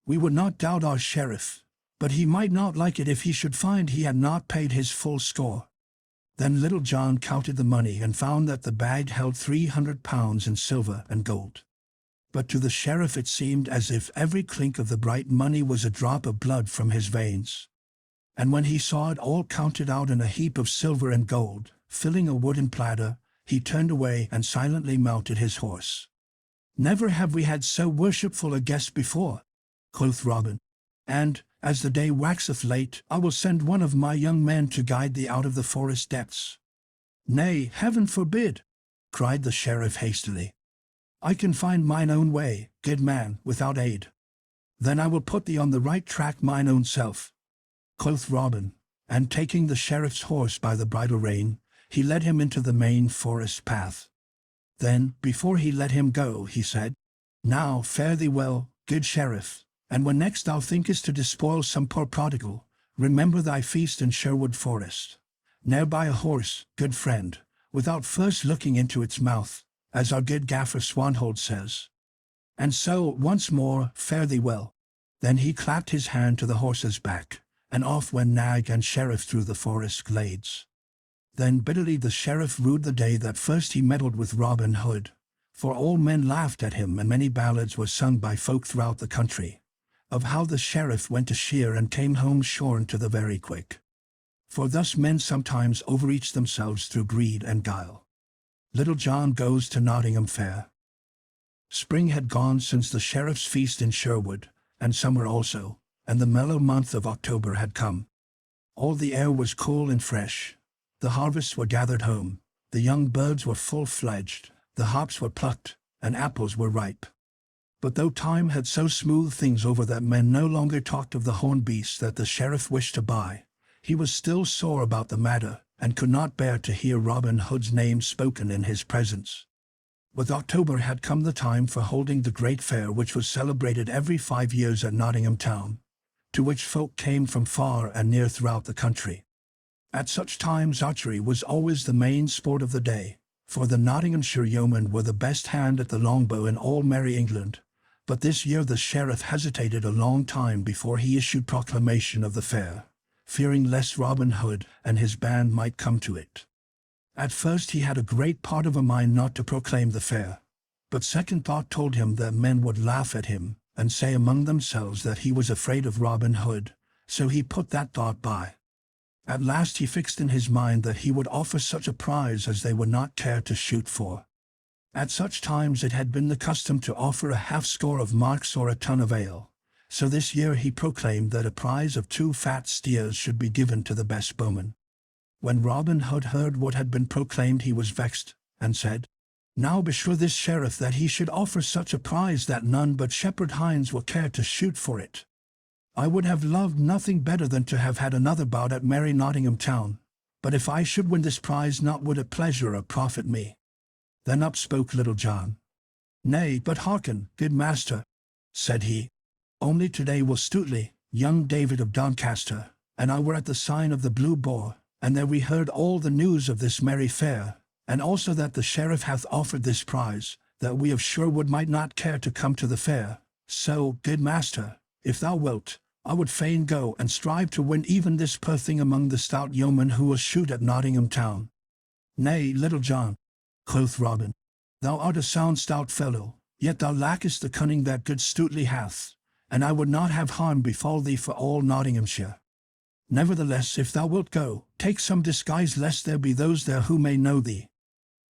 We would not doubt our sheriff, but he might not like it if he should find he had not paid his full score." Then Little John counted the money and found that the bag held 300 pounds in silver and gold. But to the sheriff it seemed as if every clink of the bright money was a drop of blood from his veins. And when he saw it all counted out in a heap of silver and gold, filling a wooden platter, he turned away and silently mounted his horse. "Never have we had so worshipful a guest before," quoth Robin, "and, as the day waxeth late, I will send one of my young men to guide thee out of the forest depths." "Nay, heaven forbid," cried the sheriff hastily. "I can find mine own way, good man, without aid." "Then I will put thee on the right track mine own self," quoth Robin, and taking the sheriff's horse by the bridle rein, he led him into the main forest path. Then, before he let him go, he said, "Now fare thee well, good sheriff, and when next thou thinkest to despoil some poor prodigal, remember thy feast in Sherwood Forest. Ne'er buy a horse, good friend, without first looking into its mouth, as our good gaffer Swanhold says. And so, once more, fare thee well." Then he clapped his hand to the horse's back, and off went nag and sheriff through the forest glades. Then bitterly the sheriff rued the day that first he meddled with Robin Hood, for all men laughed at him, and many ballads were sung by folk throughout the country, of how the sheriff went to shear and came home shorn to the very quick. For thus men sometimes overreach themselves through greed and guile. Little John goes to Nottingham Fair. Spring had gone since the sheriff's feast in Sherwood, and summer also, and the mellow month of October had come. All the air was cool and fresh. The harvests were gathered home, the young birds were full-fledged, the hops were plucked, and apples were ripe. But though time had so smoothed things over that men no longer talked of the horned beast that the sheriff wished to buy, he was still sore about the matter, and could not bear to hear Robin Hood's name spoken in his presence. With October had come the time for holding the great fair, which was celebrated every 5 years at Nottingham town, to which folk came from far and near throughout the country. At such times archery was always the main sport of the day, for the Nottinghamshire yeomen were the best hand at the longbow in all merry England. But this year the sheriff hesitated a long time before he issued proclamation of the fair, fearing lest Robin Hood and his band might come to it. At first he had a great part of a mind not to proclaim the fair, but second thought told him that men would laugh at him, and say among themselves that he was afraid of Robin Hood, so he put that thought by. At last he fixed in his mind that he would offer such a prize as they would not care to shoot for. At such times it had been the custom to offer a half-score of marks or a ton of ale, so this year he proclaimed that a prize of 2 fat steers should be given to the best bowman. When Robin Hood heard what had been proclaimed he was vexed, and said, "Now besure this sheriff that he should offer such a prize that none but shepherd hinds will care to shoot for it. I would have loved nothing better than to have had another bout at merry Nottingham town, but if I should win this prize, not would a pleasure or profit me." Then up spoke Little John. "Nay, but hearken, good master," said he. "Only today will Stuteley, young David of Doncaster, and I were at the sign of the Blue Boar, and there we heard all the news of this merry fair, and also that the sheriff hath offered this prize, that we of Sherwood might not care to come to the fair. So, good master, if thou wilt, I would fain go and strive to win even this poor thing among the stout yeomen who will shoot at Nottingham town." "Nay, Little John," quoth Robin, "thou art a sound stout fellow, yet thou lackest the cunning that good Stuteley hath, and I would not have harm befall thee for all Nottinghamshire. Nevertheless, if thou wilt go, take some disguise lest there be those there who may know thee."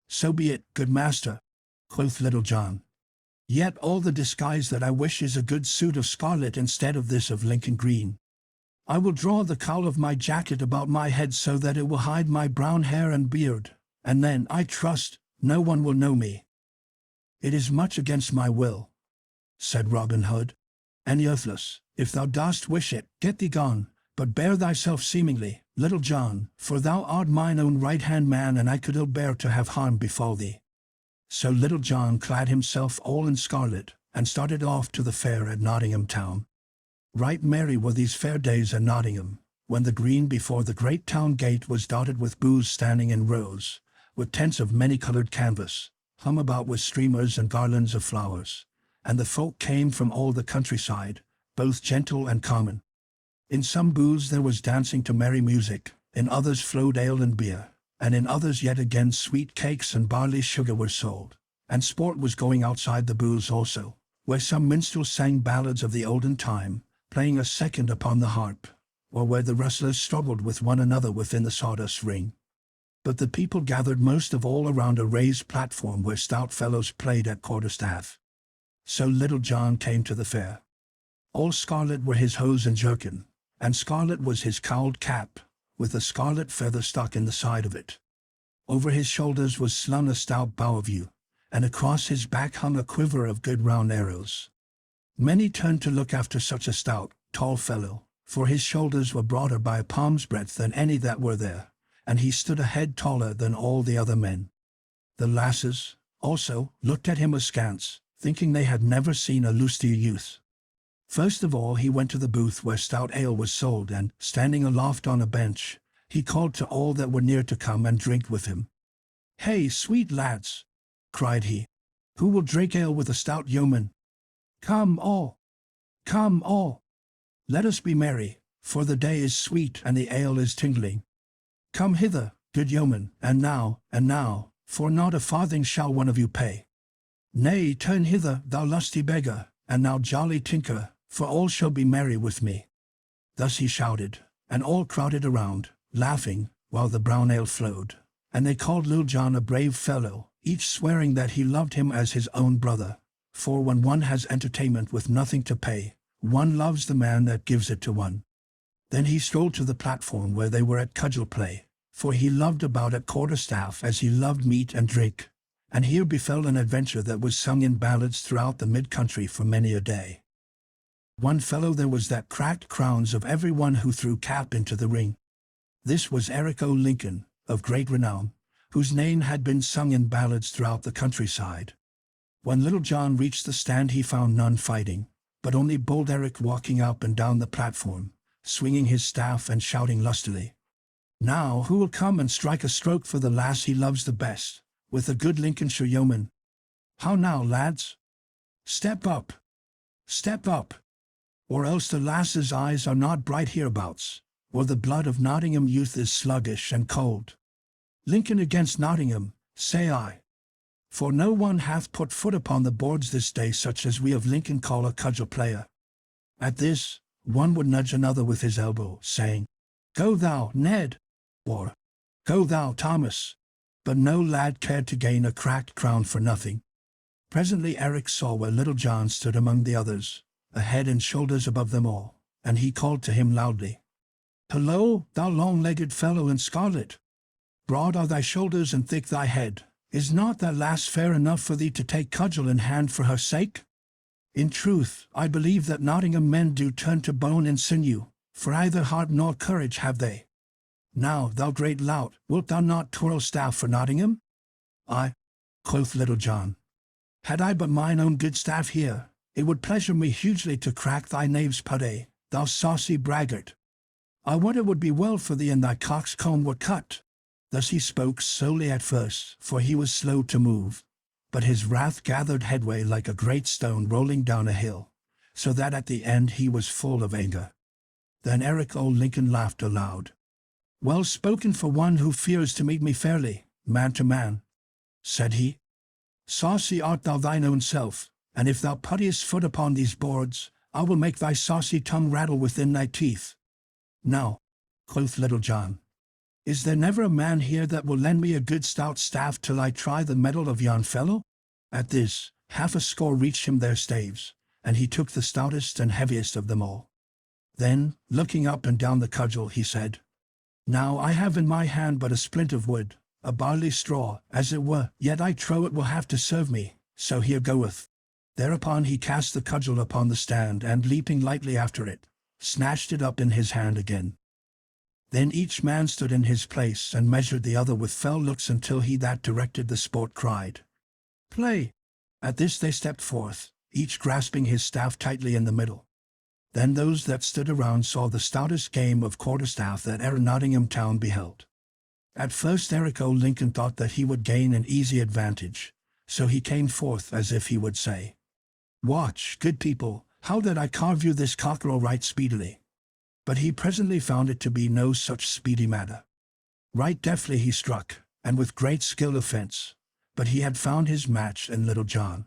"So be it, good master," quoth Little John. "Yet all the disguise that I wish is a good suit of scarlet instead of this of Lincoln green. I will draw the cowl of my jacket about my head so that it will hide my brown hair and beard, and then, I trust, no one will know me." "It is much against my will," said Robin Hood, "and worthless. If thou dost wish it, get thee gone, but bear thyself seemingly, Little John, for thou art mine own right-hand man, and I could ill bear to have harm befall thee." So Little John clad himself all in scarlet, and started off to the fair at Nottingham town. Right merry were these fair days at Nottingham, when the green before the great town gate was dotted with booths standing in rows, with tents of many-coloured canvas, hung about with streamers and garlands of flowers, and the folk came from all the countryside, both gentle and common. In some booths there was dancing to merry music, in others flowed ale and beer, and in others yet again sweet cakes and barley sugar were sold, and sport was going outside the booths also, where some minstrels sang ballads of the olden time, playing a second upon the harp, or where the wrestlers struggled with one another within the sawdust ring. But the people gathered most of all around a raised platform where stout fellows played at quarterstaff. So Little John came to the fair. All scarlet were his hose and jerkin, and scarlet was his cowled cap, with a scarlet feather stuck in the side of it. Over his shoulders was slung a stout bow of yew, and across his back hung a quiver of good round arrows. Many turned to look after such a stout, tall fellow, for his shoulders were broader by a palm's breadth than any that were there, and he stood a head taller than all the other men. The lasses, also, looked at him askance, thinking they had never seen a lustier youth, First of all he went to the booth where stout ale was sold, and, standing aloft on a bench, he called to all that were near to come and drink with him. "Hey, sweet lads!" cried he. "Who will drink ale with a stout yeoman? Come all! Come all! Let us be merry, for the day is sweet and the ale is tingling. Come hither, good yeoman, and now, for not a farthing shall one of you pay. Nay, turn hither, thou lusty beggar, and now jolly tinker, for all shall be merry with me." Thus he shouted, and all crowded around, laughing, while the brown ale flowed, and they called Little John a brave fellow, each swearing that he loved him as his own brother, for when one has entertainment with nothing to pay, one loves the man that gives it to one. Then he strolled to the platform where they were at cudgel play, for he loved a bout at quarterstaff as he loved meat and drink, and here befell an adventure that was sung in ballads throughout the mid-country for many a day. One fellow there was that cracked crowns of every one who threw cap into the ring. This was Eric o' Lincoln, of great renown, whose name had been sung in ballads throughout the countryside. When Little John reached the stand he found none fighting, but only bold Eric walking up and down the platform, swinging his staff and shouting lustily. "Now who will come and strike a stroke for the lass he loves the best, with a good Lincolnshire yeoman? How now, lads? Step up! Step up! Or else the lass's eyes are not bright hereabouts, or the blood of Nottingham youth is sluggish and cold. Lincoln against Nottingham, say I. For no one hath put foot upon the boards this day such as we of Lincoln call a cudgel player." At this, one would nudge another with his elbow, saying, "Go thou, Ned!" or "Go thou, Thomas!" But no lad cared to gain a cracked crown for nothing. Presently Eric saw where Little John stood among the others, a head and shoulders above them all, and he called to him loudly, "Hullo, thou long-legged fellow in scarlet! Broad are thy shoulders and thick thy head. Is not that lass fair enough for thee to take cudgel in hand for her sake? In truth, I believe that Nottingham men do turn to bone and sinew, for either heart nor courage have they. Now, thou great lout, wilt thou not twirl staff for Nottingham?" "Aye," quoth Little John. "Had I but mine own good staff here, it would pleasure me hugely to crack thy knave's putty, thou saucy braggart. I would it would be well for thee and thy coxcomb were cut." Thus he spoke slowly at first, for he was slow to move, but his wrath gathered headway like a great stone rolling down a hill, so that at the end he was full of anger. Then Eric o' Lincoln laughed aloud. "Well spoken for one who fears to meet me fairly, man to man," said he. "Saucy art thou thine own self, and if thou puttiest foot upon these boards, I will make thy saucy tongue rattle within thy teeth." "Now," quoth Little John, "is there never a man here that will lend me a good stout staff till I try the mettle of yon fellow?" At this, half a score reached him their staves, and he took the stoutest and heaviest of them all. Then, looking up and down the cudgel, he said, "Now I have in my hand but a splint of wood, a barley straw, as it were, yet I trow it will have to serve me, so here goeth." Thereupon he cast the cudgel upon the stand, and leaping lightly after it, snatched it up in his hand again. Then each man stood in his place and measured the other with fell looks until he that directed the sport cried, "Play!" At this they stepped forth, each grasping his staff tightly in the middle. Then those that stood around saw the stoutest game of quarterstaff that e'er Nottingham town beheld. At first Eric o' Lincoln thought that he would gain an easy advantage, so he came forth as if he would say, "Watch, good people, how that I carve you this cockerel right speedily." But he presently found it to be no such speedy matter. Right deftly he struck, and with great skill of fence, but he had found his match in Little John.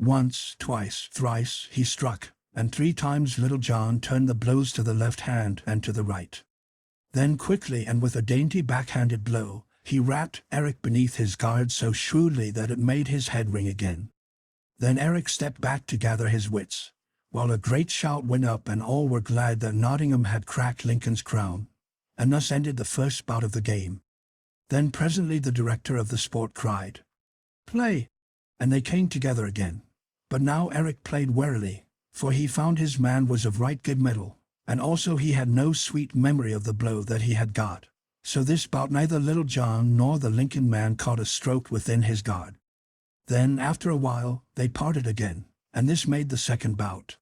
Once, twice, thrice he struck, and 3 times Little John turned the blows to the left hand and to the right. Then quickly and with a dainty backhanded blow, he rapped Eric beneath his guard so shrewdly that it made his head ring again. Then Eric stepped back to gather his wits, while a great shout went up and all were glad that Nottingham had cracked Lincoln's crown, and thus ended the first bout of the game. Then presently the director of the sport cried, "Play!" and they came together again. But now Eric played warily, for he found his man was of right good mettle, and also he had no sweet memory of the blow that he had got. So this bout neither Little John nor the Lincoln man caught a stroke within his guard. Then after a while they parted again, and this made the second bout.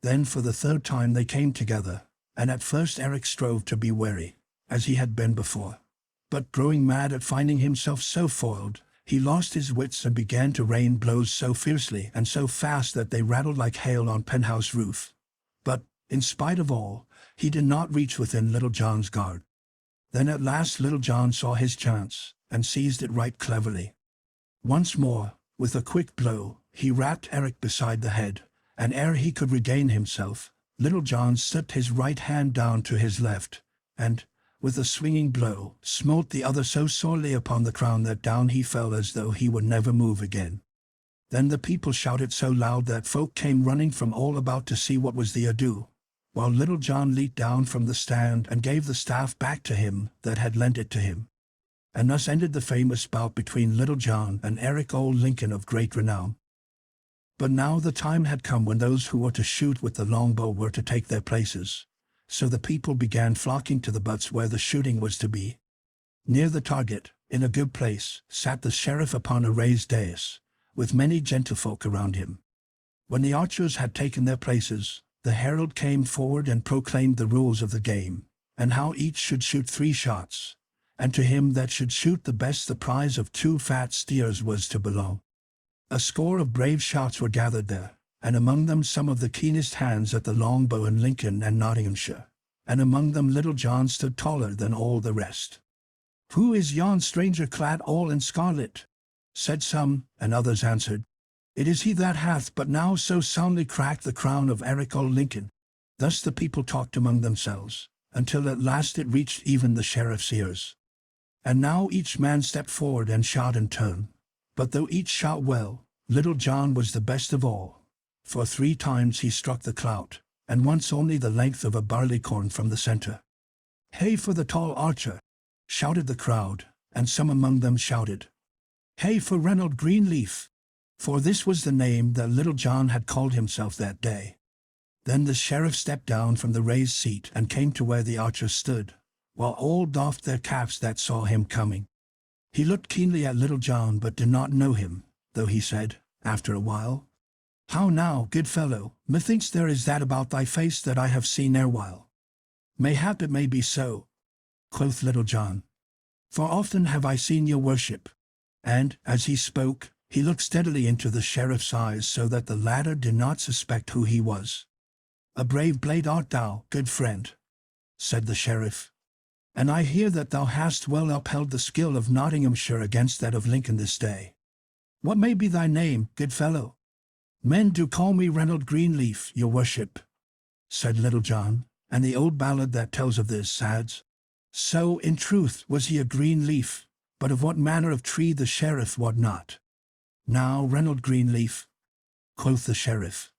Then for the third time they came together, and at first Eric strove to be wary, as he had been before. But growing mad at finding himself so foiled, he lost his wits and began to rain blows so fiercely and so fast that they rattled like hail on penthouse roof. But, in spite of all, he did not reach within Little John's guard. Then at last Little John saw his chance, and seized it right cleverly. Once more, with a quick blow, he rapped Eric beside the head, and ere he could regain himself, Little John slipped his right hand down to his left, and, with a swinging blow, smote the other so sorely upon the crown that down he fell as though he would never move again. Then the people shouted so loud that folk came running from all about to see what was the ado, while Little John leaped down from the stand and gave the staff back to him that had lent it to him. And thus ended the famous bout between Little John and Eric old Lincoln of great renown. But now the time had come when those who were to shoot with the longbow were to take their places, so the people began flocking to the butts where the shooting was to be. Near the target, in a good place, sat the sheriff upon a raised dais, with many gentlefolk around him. When the archers had taken their places, the herald came forward and proclaimed the rules of the game, and how each should shoot 3 shots, and to him that should shoot the best the prize of 2 fat steers was to belong. A score of brave shouts were gathered there, and among them some of the keenest hands at the longbow in Lincoln and Nottinghamshire, and among them Little John stood taller than all the rest. "Who is yon stranger clad all in scarlet?" said some, and others answered, "It is he that hath but now so soundly cracked the crown of Eric old Lincoln." Thus the people talked among themselves, until at last it reached even the sheriff's ears. And now each man stepped forward and shot in turn, but though each shot well, Little John was the best of all, for 3 times he struck the clout, and once only the length of a barleycorn from the center. "Hey for the tall archer!" shouted the crowd, and some among them shouted, "Hey for Reynold Greenleaf!" For this was the name that Little John had called himself that day. Then the sheriff stepped down from the raised seat and came to where the archers stood, while all doffed their caps that saw him coming. He looked keenly at Little John but did not know him, though he said, after a while, "How now, good fellow, methinks there is that about thy face that I have seen erewhile." "Mayhap it may be so," quoth Little John, "for often have I seen your worship." And, as he spoke, he looked steadily into the sheriff's eyes so that the latter did not suspect who he was. "A brave blade art thou, good friend," said the sheriff, "and I hear that thou hast well upheld the skill of Nottinghamshire against that of Lincoln this day. What may be thy name, good fellow?" "Men do call me Reynold Greenleaf, your worship," said Little John, and the old ballad that tells of this adds, "So, in truth, was he a green leaf, but of what manner of tree the sheriff wot not." "Now, Reynold Greenleaf," quoth the sheriff,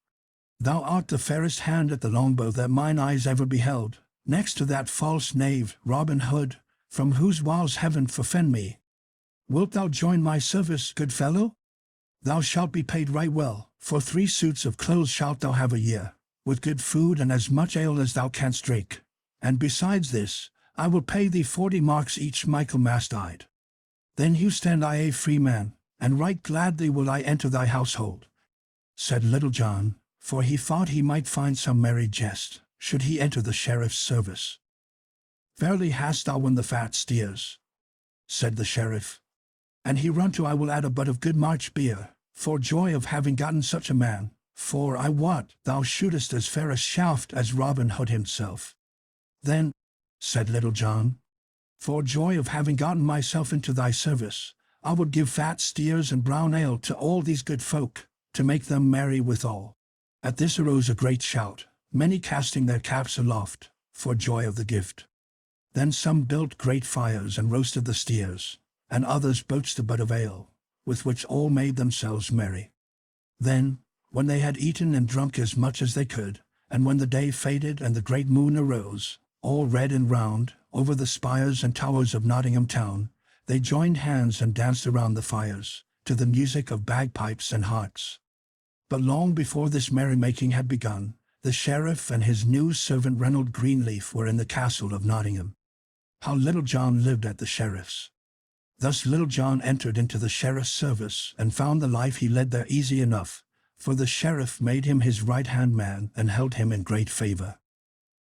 "thou art the fairest hand at the longbow that mine eyes ever beheld, next to that false knave, Robin Hood, from whose wiles heaven forfend me. Wilt thou join my service, good fellow? Thou shalt be paid right well, for 3 suits of clothes shalt thou have a year, with good food and as much ale as thou canst drink, and besides this, I will pay thee 40 marks each Michaelmastide. Then you stand I a free man, and right gladly will I enter thy household," said Little John, for he thought he might find some merry jest, should he enter the sheriff's service. "Verily hast thou won the fat steers," said the sheriff, "and hereunto I will add a butt of good March beer, for joy of having gotten such a man, for I wot thou shootest as fair a shaft as Robin Hood himself." "Then," said Little John, "for joy of having gotten myself into thy service, I would give fat steers and brown ale to all these good folk, to make them merry withal." At this arose a great shout, many casting their caps aloft, for joy of the gift. Then some built great fires and roasted the steers, and others broached a butt of ale, with which all made themselves merry. Then, when they had eaten and drunk as much as they could, and when the day faded and the great moon arose, all red and round, over the spires and towers of Nottingham town, they joined hands and danced around the fires, to the music of bagpipes and harps. But long before this merrymaking had begun, the sheriff and his new servant Reynold Greenleaf were in the castle of Nottingham. How Little John lived at the sheriff's. Thus Little John entered into the sheriff's service and found the life he led there easy enough, for the sheriff made him his right-hand man and held him in great favor.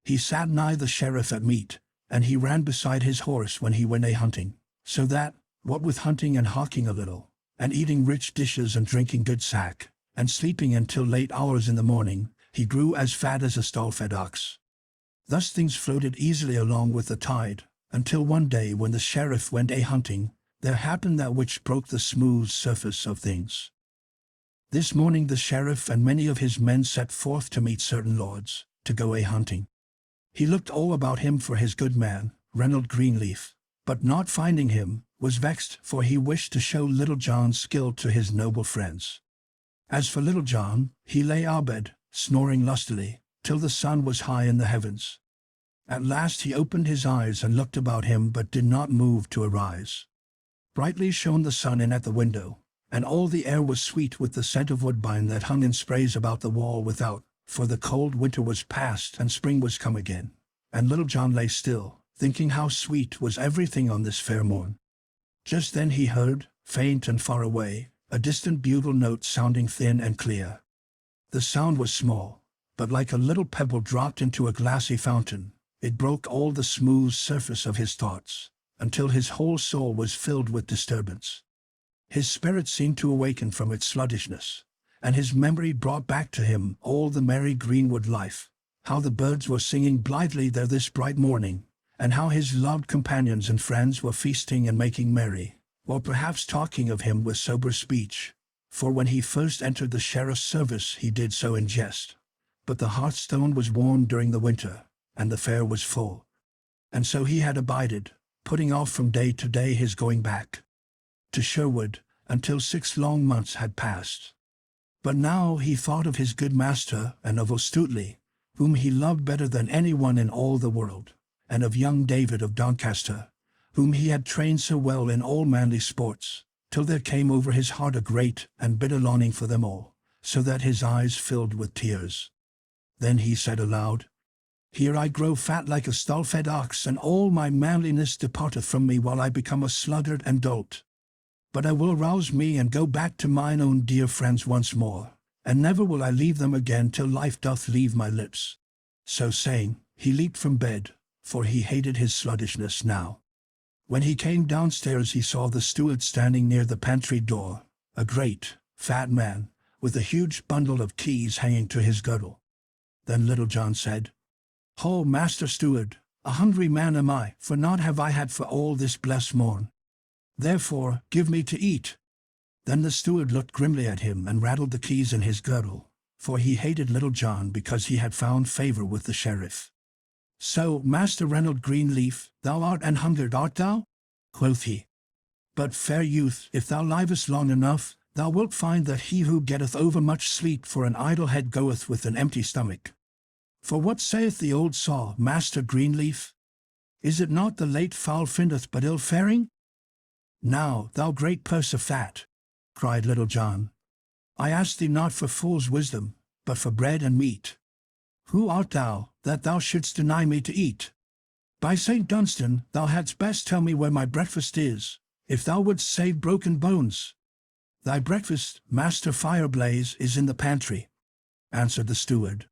He sat nigh the sheriff at meat, and he ran beside his horse when he went a-hunting, so that, what with hunting and hawking a little, and eating rich dishes and drinking good sack, and sleeping until late hours in the morning, he grew as fat as a stall-fed ox. Thus things floated easily along with the tide, until one day when the sheriff went a-hunting, there happened that which broke the smooth surface of things. This morning the sheriff and many of his men set forth to meet certain lords, to go a-hunting. He looked all about him for his good man, Reynold Greenleaf, but not finding him, was vexed, for he wished to show Little John's skill to his noble friends. As for Little John, he lay abed, snoring lustily, till the sun was high in the heavens. At last he opened his eyes and looked about him, but did not move to arise. Brightly shone the sun in at the window, and all the air was sweet with the scent of woodbine that hung in sprays about the wall without, for the cold winter was past and spring was come again, and Little John lay still, thinking how sweet was everything on this fair morn. Just then he heard, faint and far away, a distant bugle note sounding thin and clear. The sound was small, but like a little pebble dropped into a glassy fountain, it broke all the smooth surface of his thoughts, until his whole soul was filled with disturbance. His spirit seemed to awaken from its sluggishness, and his memory brought back to him all the merry greenwood life, how the birds were singing blithely there this bright morning, and how his loved companions and friends were feasting and making merry, or perhaps talking of him with sober speech, for when he first entered the sheriff's service he did so in jest. But the hearthstone was warm during the winter, and the fare was full. And so he had abided, putting off from day to day his going back to Sherwood, until 6 long months had passed. But now he thought of his good master, and of Stuteley, whom he loved better than anyone in all the world, and of young David of Doncaster, whom he had trained so well in all manly sports, till there came over his heart a great and bitter longing for them all, so that his eyes filled with tears. Then he said aloud, "Here I grow fat like a stall-fed ox, and all my manliness departeth from me while I become a sluggard and dolt. But I will rouse me and go back to mine own dear friends once more, and never will I leave them again till life doth leave my lips." So saying, he leaped from bed, for he hated his sluggishness now. When he came downstairs he saw the steward standing near the pantry door, a great, fat man, with a huge bundle of keys hanging to his girdle. Then Little John said, "Ho, Master Steward, a hungry man am I, for naught have I had for all this blessed morn. Therefore, give me to eat." Then the steward looked grimly at him and rattled the keys in his girdle, for he hated Little John because he had found favor with the sheriff. "So, Master Reynold Greenleaf, thou art an hungered, art thou?" quoth he. "But, fair youth, if thou livest long enough, thou wilt find that he who getteth over much sleep for an idle head goeth with an empty stomach. For what saith the old saw, Master Greenleaf? Is it not the late fowl findeth but ill faring? Now, thou great purse of fat," cried Little John, "I ask thee not for fool's wisdom, but for bread and meat. Who art thou, that thou shouldst deny me to eat? By St. Dunstan, thou hadst best tell me where my breakfast is, if thou wouldst save broken bones." "Thy breakfast, Master Fireblaze, is in the pantry," answered the steward.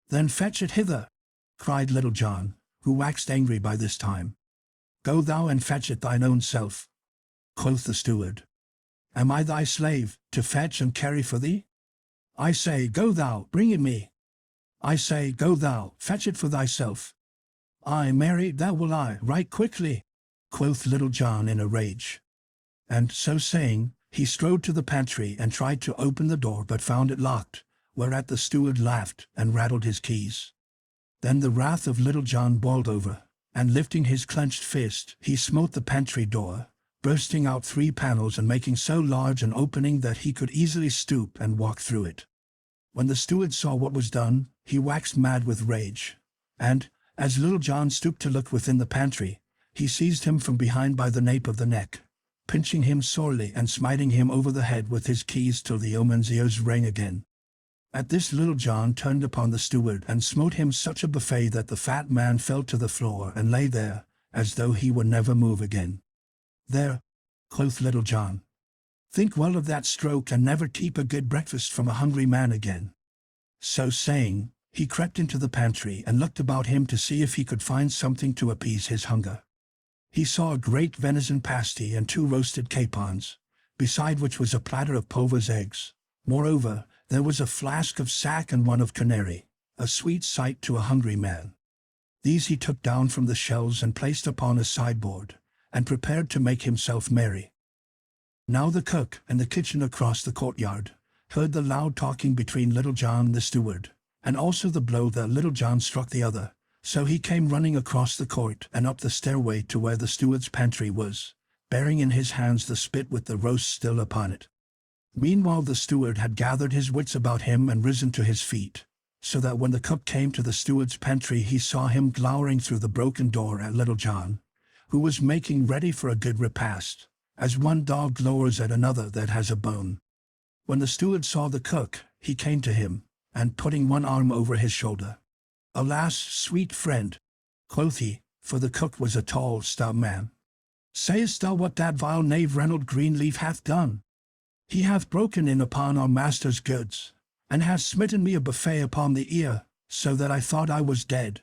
"Then fetch it hither," cried Little John, who waxed angry by this time. "Go thou and fetch it thine own self," quoth the steward. "Am I thy slave, to fetch and carry for thee? I say, go thou, bring it me. I say, go thou, fetch it for thyself." "Aye, marry, that will I, right quickly," quoth Little John in a rage. And so saying, he strode to the pantry and tried to open the door, but found it locked, whereat the steward laughed and rattled his keys. Then the wrath of Little John boiled over, and lifting his clenched fist, he smote the pantry door, bursting out 3 panels and making so large an opening that he could easily stoop and walk through it. When the steward saw what was done, he waxed mad with rage, and, as Little John stooped to look within the pantry, he seized him from behind by the nape of the neck, pinching him sorely and smiting him over the head with his keys till the yeoman's ears rang again. At this Little John turned upon the steward and smote him such a buffet that the fat man fell to the floor and lay there, as though he would never move again. "There," quoth Little John, Think well of that stroke and never keep a good breakfast from a hungry man again." So saying, he crept into the pantry and looked about him to see if he could find something to appease his hunger. He saw a great venison pasty and 2 roasted capons, beside which was a platter of plover's eggs. Moreover, there was a flask of sack and one of canary, a sweet sight to a hungry man. These he took down from the shelves and placed upon a sideboard, and prepared to make himself merry. Now the cook, in the kitchen across the courtyard, heard the loud talking between Little John the steward, and also the blow that Little John struck the other, so he came running across the court and up the stairway to where the steward's pantry was, bearing in his hands the spit with the roast still upon it. Meanwhile the steward had gathered his wits about him and risen to his feet, so that when the cook came to the steward's pantry he saw him glowering through the broken door at Little John, who was making ready for a good repast, as one dog glowers at another that has a bone. When the steward saw the cook, he came to him, and putting one arm over his shoulder, "Alas, sweet friend," quoth he, for the cook was a tall, stout man, "sayest thou what that vile knave Reynold Greenleaf hath done? He hath broken in upon our master's goods, and hath smitten me a buffet upon the ear, so that I thought I was dead.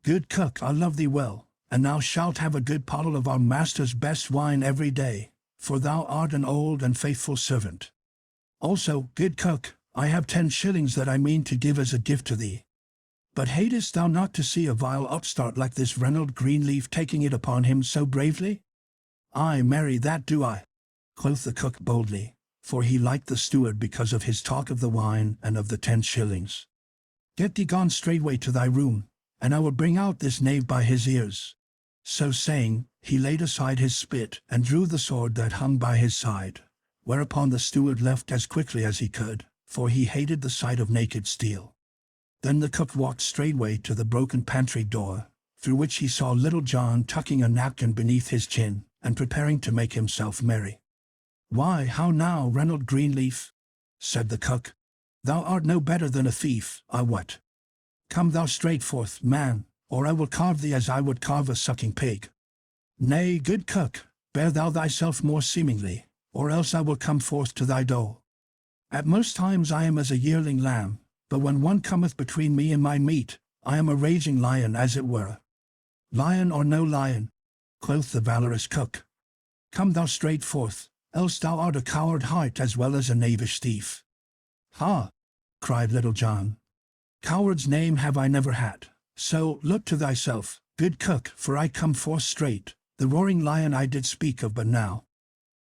Good cook, I love thee well, and thou shalt have a good pottle of our master's best wine every day, for thou art an old and faithful servant. Also, good cook, I have 10 shillings that I mean to give as a gift to thee. But hatest thou not to see a vile upstart like this Reynold Greenleaf taking it upon him so bravely?" "Ay, marry, that do I," quoth the cook boldly, for he liked the steward because of his talk of the wine and of the 10 shillings. "Get thee gone straightway to thy room, and I will bring out this knave by his ears." So saying, he laid aside his spit and drew the sword that hung by his side, whereupon the steward left as quickly as he could, for he hated the sight of naked steel. Then the cook walked straightway to the broken pantry door, through which he saw Little John tucking a napkin beneath his chin, and preparing to make himself merry. "Why, how now, Reynold Greenleaf?" said the cook. "Thou art no better than a thief, I wot. Come thou straight forth, man, or I will carve thee as I would carve a sucking pig. Nay, good cook, bear thou thyself more seemingly, or else I will come forth to thy door. At most times I am as a yearling lamb, but when one cometh between me and my meat, I am a raging lion as it were." "Lion or no lion," quoth the valorous cook, "come thou straight forth, else thou art a coward heart as well as a knavish thief." "Ha!" cried Little John, "coward's name have I never had, so look to thyself, good cook, for I come forth straight, the roaring lion I did speak of but now."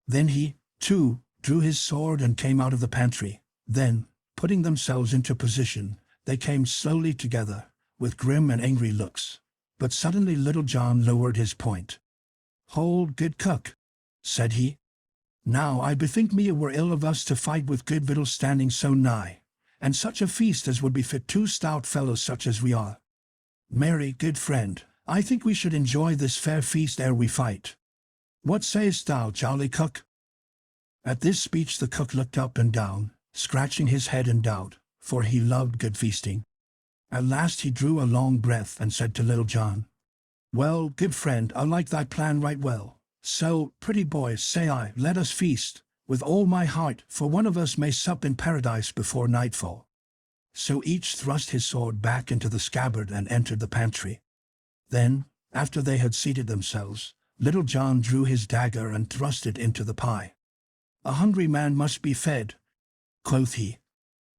Then he, too, drew his sword and came out of the pantry. Then, putting themselves into position, they came slowly together, with grim and angry looks. But suddenly Little John lowered his point. "Hold, good cook," said he. "Now I bethink me it were ill of us to fight with good victuals standing so nigh, and such a feast as would befit 2 stout fellows such as we are. Marry, good friend, I think we should enjoy this fair feast ere we fight. What sayest thou, jolly cook?" At this speech the cook looked up and down, scratching his head in doubt, for he loved good feasting. At last he drew a long breath and said to Little John, "Well, good friend, I like thy plan right well. So, pretty boy, say I, let us feast, with all my heart, for one of us may sup in paradise before nightfall." So each thrust his sword back into the scabbard and entered the pantry. Then, after they had seated themselves, Little John drew his dagger and thrust it into the pie. "A hungry man must be fed," quoth he.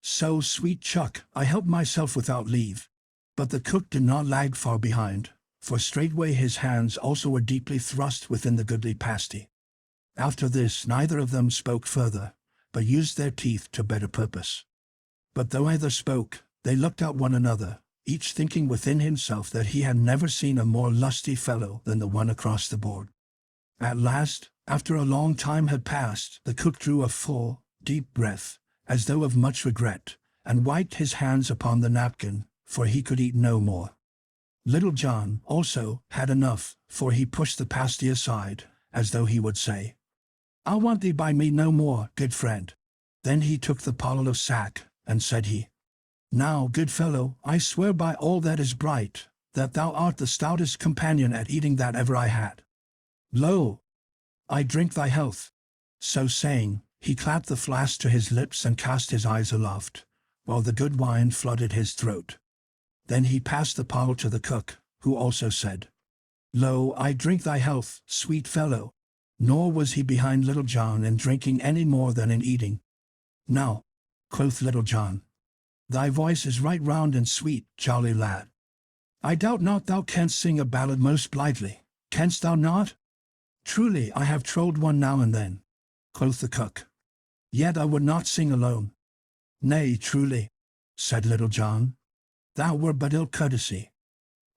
"So, sweet chuck, I helped myself without leave." But the cook did not lag far behind, for straightway his hands also were deeply thrust within the goodly pasty. After this neither of them spoke further, but used their teeth to better purpose. But though either spoke, they looked at one another, each thinking within himself that he had never seen a more lusty fellow than the one across the board. At last, after a long time had passed, the cook drew a full, deep breath, as though of much regret, and wiped his hands upon the napkin, for he could eat no more. Little John, also, had enough, for he pushed the pasty aside, as though he would say, "I want thee by me no more, good friend." Then he took the pottle of sack, and said he, "Now, good fellow, I swear by all that is bright, that thou art the stoutest companion at eating that ever I had. Lo! I drink thy health." So saying, He clapped the flask to his lips and cast his eyes aloft, while the good wine flooded his throat. Then he passed the pottle to the cook, who also said, "Lo, I drink thy health, sweet fellow." Nor was he behind Little John in drinking any more than in eating. "Now," quoth Little John, "thy voice is right round and sweet, jolly lad. I doubt not thou canst sing a ballad most blithely, canst thou not?" "Truly I have trolled one now and then," quoth the cook. "Yet I would not sing alone." "Nay, truly," said Little John, "thou were but ill courtesy.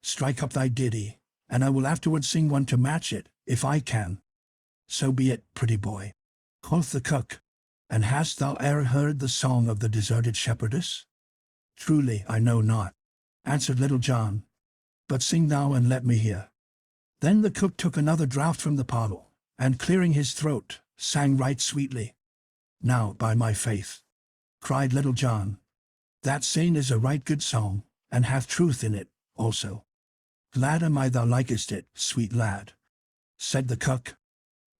Strike up thy ditty, and I will afterward sing one to match it, if I can." "So be it, pretty boy," quoth the cook. "And hast thou e'er heard the song of the deserted shepherdess?" "Truly I know not," answered Little John, "but sing thou and let me hear." Then the cook took another draught from the pottle, and clearing his throat, sang right sweetly. "Now, by my faith," cried Little John, "that saying is a right good song, and hath truth in it, also." "Glad am I thou likest it, sweet lad," said the cook.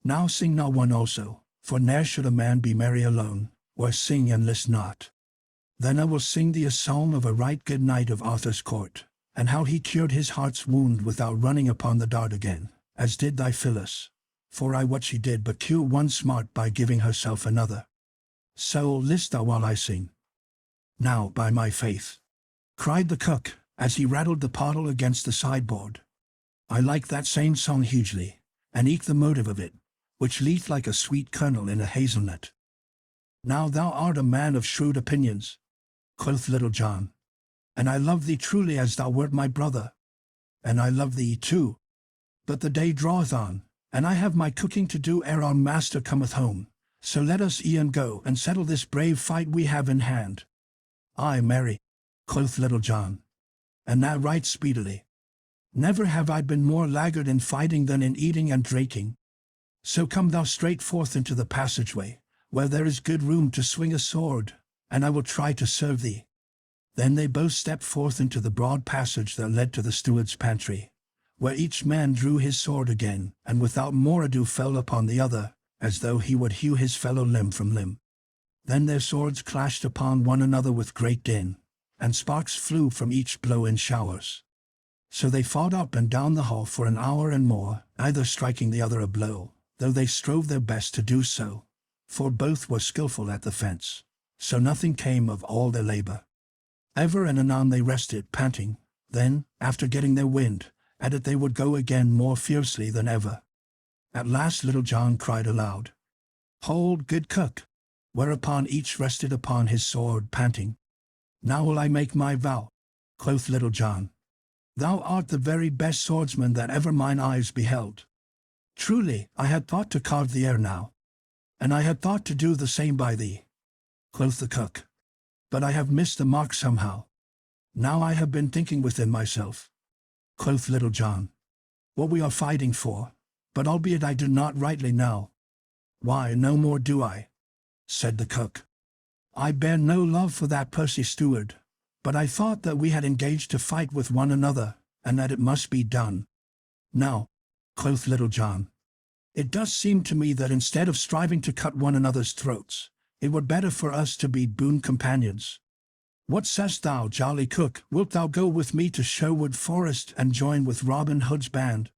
"Now sing thou one also, for ne'er should a man be merry alone, or sing and list not." "Then I will sing thee a song of a right good knight of Arthur's court, and how he cured his heart's wound without running upon the dart again, as did thy Phyllis, for I what she did but cure one smart by giving herself another. So list thou while I sing." "Now, by my faith," cried the cook, as he rattled the pottle against the sideboard, "I like that same song hugely, and eke the motive of it, which leath like a sweet kernel in a hazelnut." "Now thou art a man of shrewd opinions," quoth Little John, "and I love thee truly as thou wert my brother. And I love thee too. But the day draweth on, and I have my cooking to do ere our master cometh home, so let us e'en go and settle this brave fight we have in hand." "Ay, marry," quoth Little John, "and that right speedily. Never have I been more laggard in fighting than in eating and drinking. So come thou straight forth into the passageway, where there is good room to swing a sword, and I will try to serve thee." Then they both stepped forth into the broad passage that led to the steward's pantry, where each man drew his sword again, and without more ado fell upon the other, as though he would hew his fellow limb from limb. Then their swords clashed upon one another with great din, and sparks flew from each blow in showers. So they fought up and down the hall for an hour and more, neither striking the other a blow, though they strove their best to do so, for both were skilful at the fence, so nothing came of all their labor. Ever and anon they rested, panting, then, after getting their wind, at it they would go again more fiercely than ever. At last Little John cried aloud, "Hold, good cook," whereupon each rested upon his sword, panting. "Now will I make my vow," quoth Little John. "Thou art the very best swordsman that ever mine eyes beheld. Truly, I had thought to carve thee ere now, and I had thought to do the same by thee," quoth the cook. "But I have missed the mark somehow. Now I have been thinking within myself," quoth Little John, "what we are fighting for, but albeit I do not rightly know." "Why, no more do I," said the cook. "I bear no love for that pursy steward, but I thought that we had engaged to fight with one another, and that it must be done. Now," quoth Little John, "it does seem to me that instead of striving to cut one another's throats, it were better for us to be boon companions. What sayest thou, jolly cook? Wilt thou go with me to Sherwood Forest and join with Robin Hood's band?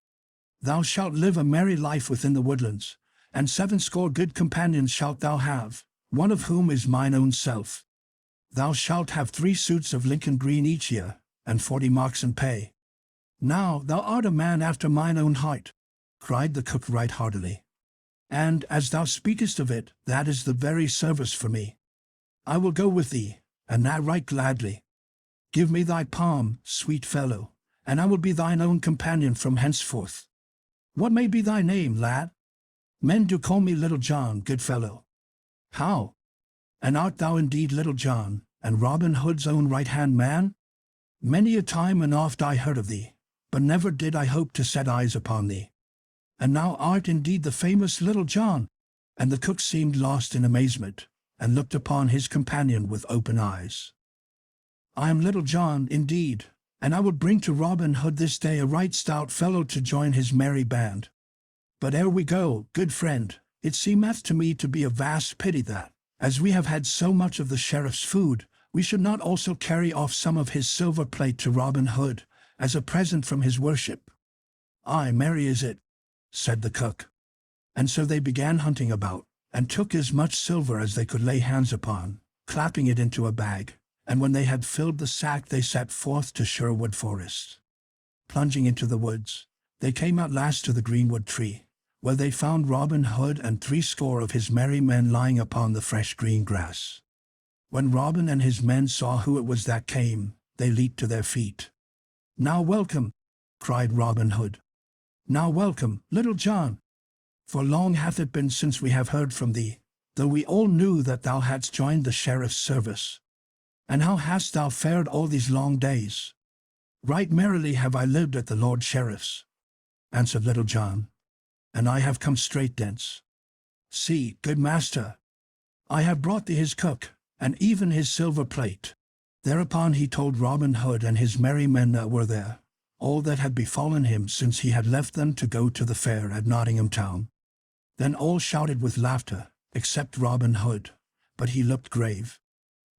Thou shalt live a merry life within the woodlands, and 70 good companions shalt thou have, one of whom is mine own self. Thou shalt have 3 suits of Lincoln green each year, and 40 marks in pay. Now thou art a man after mine own heart," cried the cook right heartily. "And, as thou speakest of it, that is the very service for me. I will go with thee, and that right gladly. Give me thy palm, sweet fellow, and I will be thine own companion from henceforth. What may be thy name, lad?" "Men do call me Little John, good fellow." "How? And art thou indeed Little John, and Robin Hood's own right-hand man? Many a time and oft I heard of thee, but never did I hope to set eyes upon thee. And thou art indeed the famous Little John?" And the cook seemed lost in amazement, and looked upon his companion with open eyes. "I am Little John, indeed, and I will bring to Robin Hood this day a right stout fellow to join his merry band. But ere we go, good friend, It seemeth to me to be a vast pity that, as we have had so much of the sheriff's food, we should not also carry off some of his silver plate to Robin Hood, as a present from his worship." "Ay, merry is it," said the cook. And so they began hunting about, and took as much silver as they could lay hands upon, clapping it into a bag, and when they had filled the sack they set forth to Sherwood Forest. Plunging into the woods, they came at last to the greenwood tree, where they found Robin Hood and 60 of his merry men lying upon the fresh green grass. When Robin and his men saw who it was that came, they leaped to their feet. "Now welcome," cried Robin Hood. "Now welcome, Little John. For long hath it been since we have heard from thee, though we all knew that thou hadst joined the sheriff's service. And how hast thou fared all these long days?" "Right merrily have I lived at the Lord Sheriff's," answered Little John, "and I have come straight thence. See, good master, I have brought thee his cook, and even his silver plate." Thereupon he told Robin Hood and his merry men that were there all that had befallen him since he had left them to go to the fair at Nottingham town. Then all shouted with laughter, except Robin Hood, but he looked grave.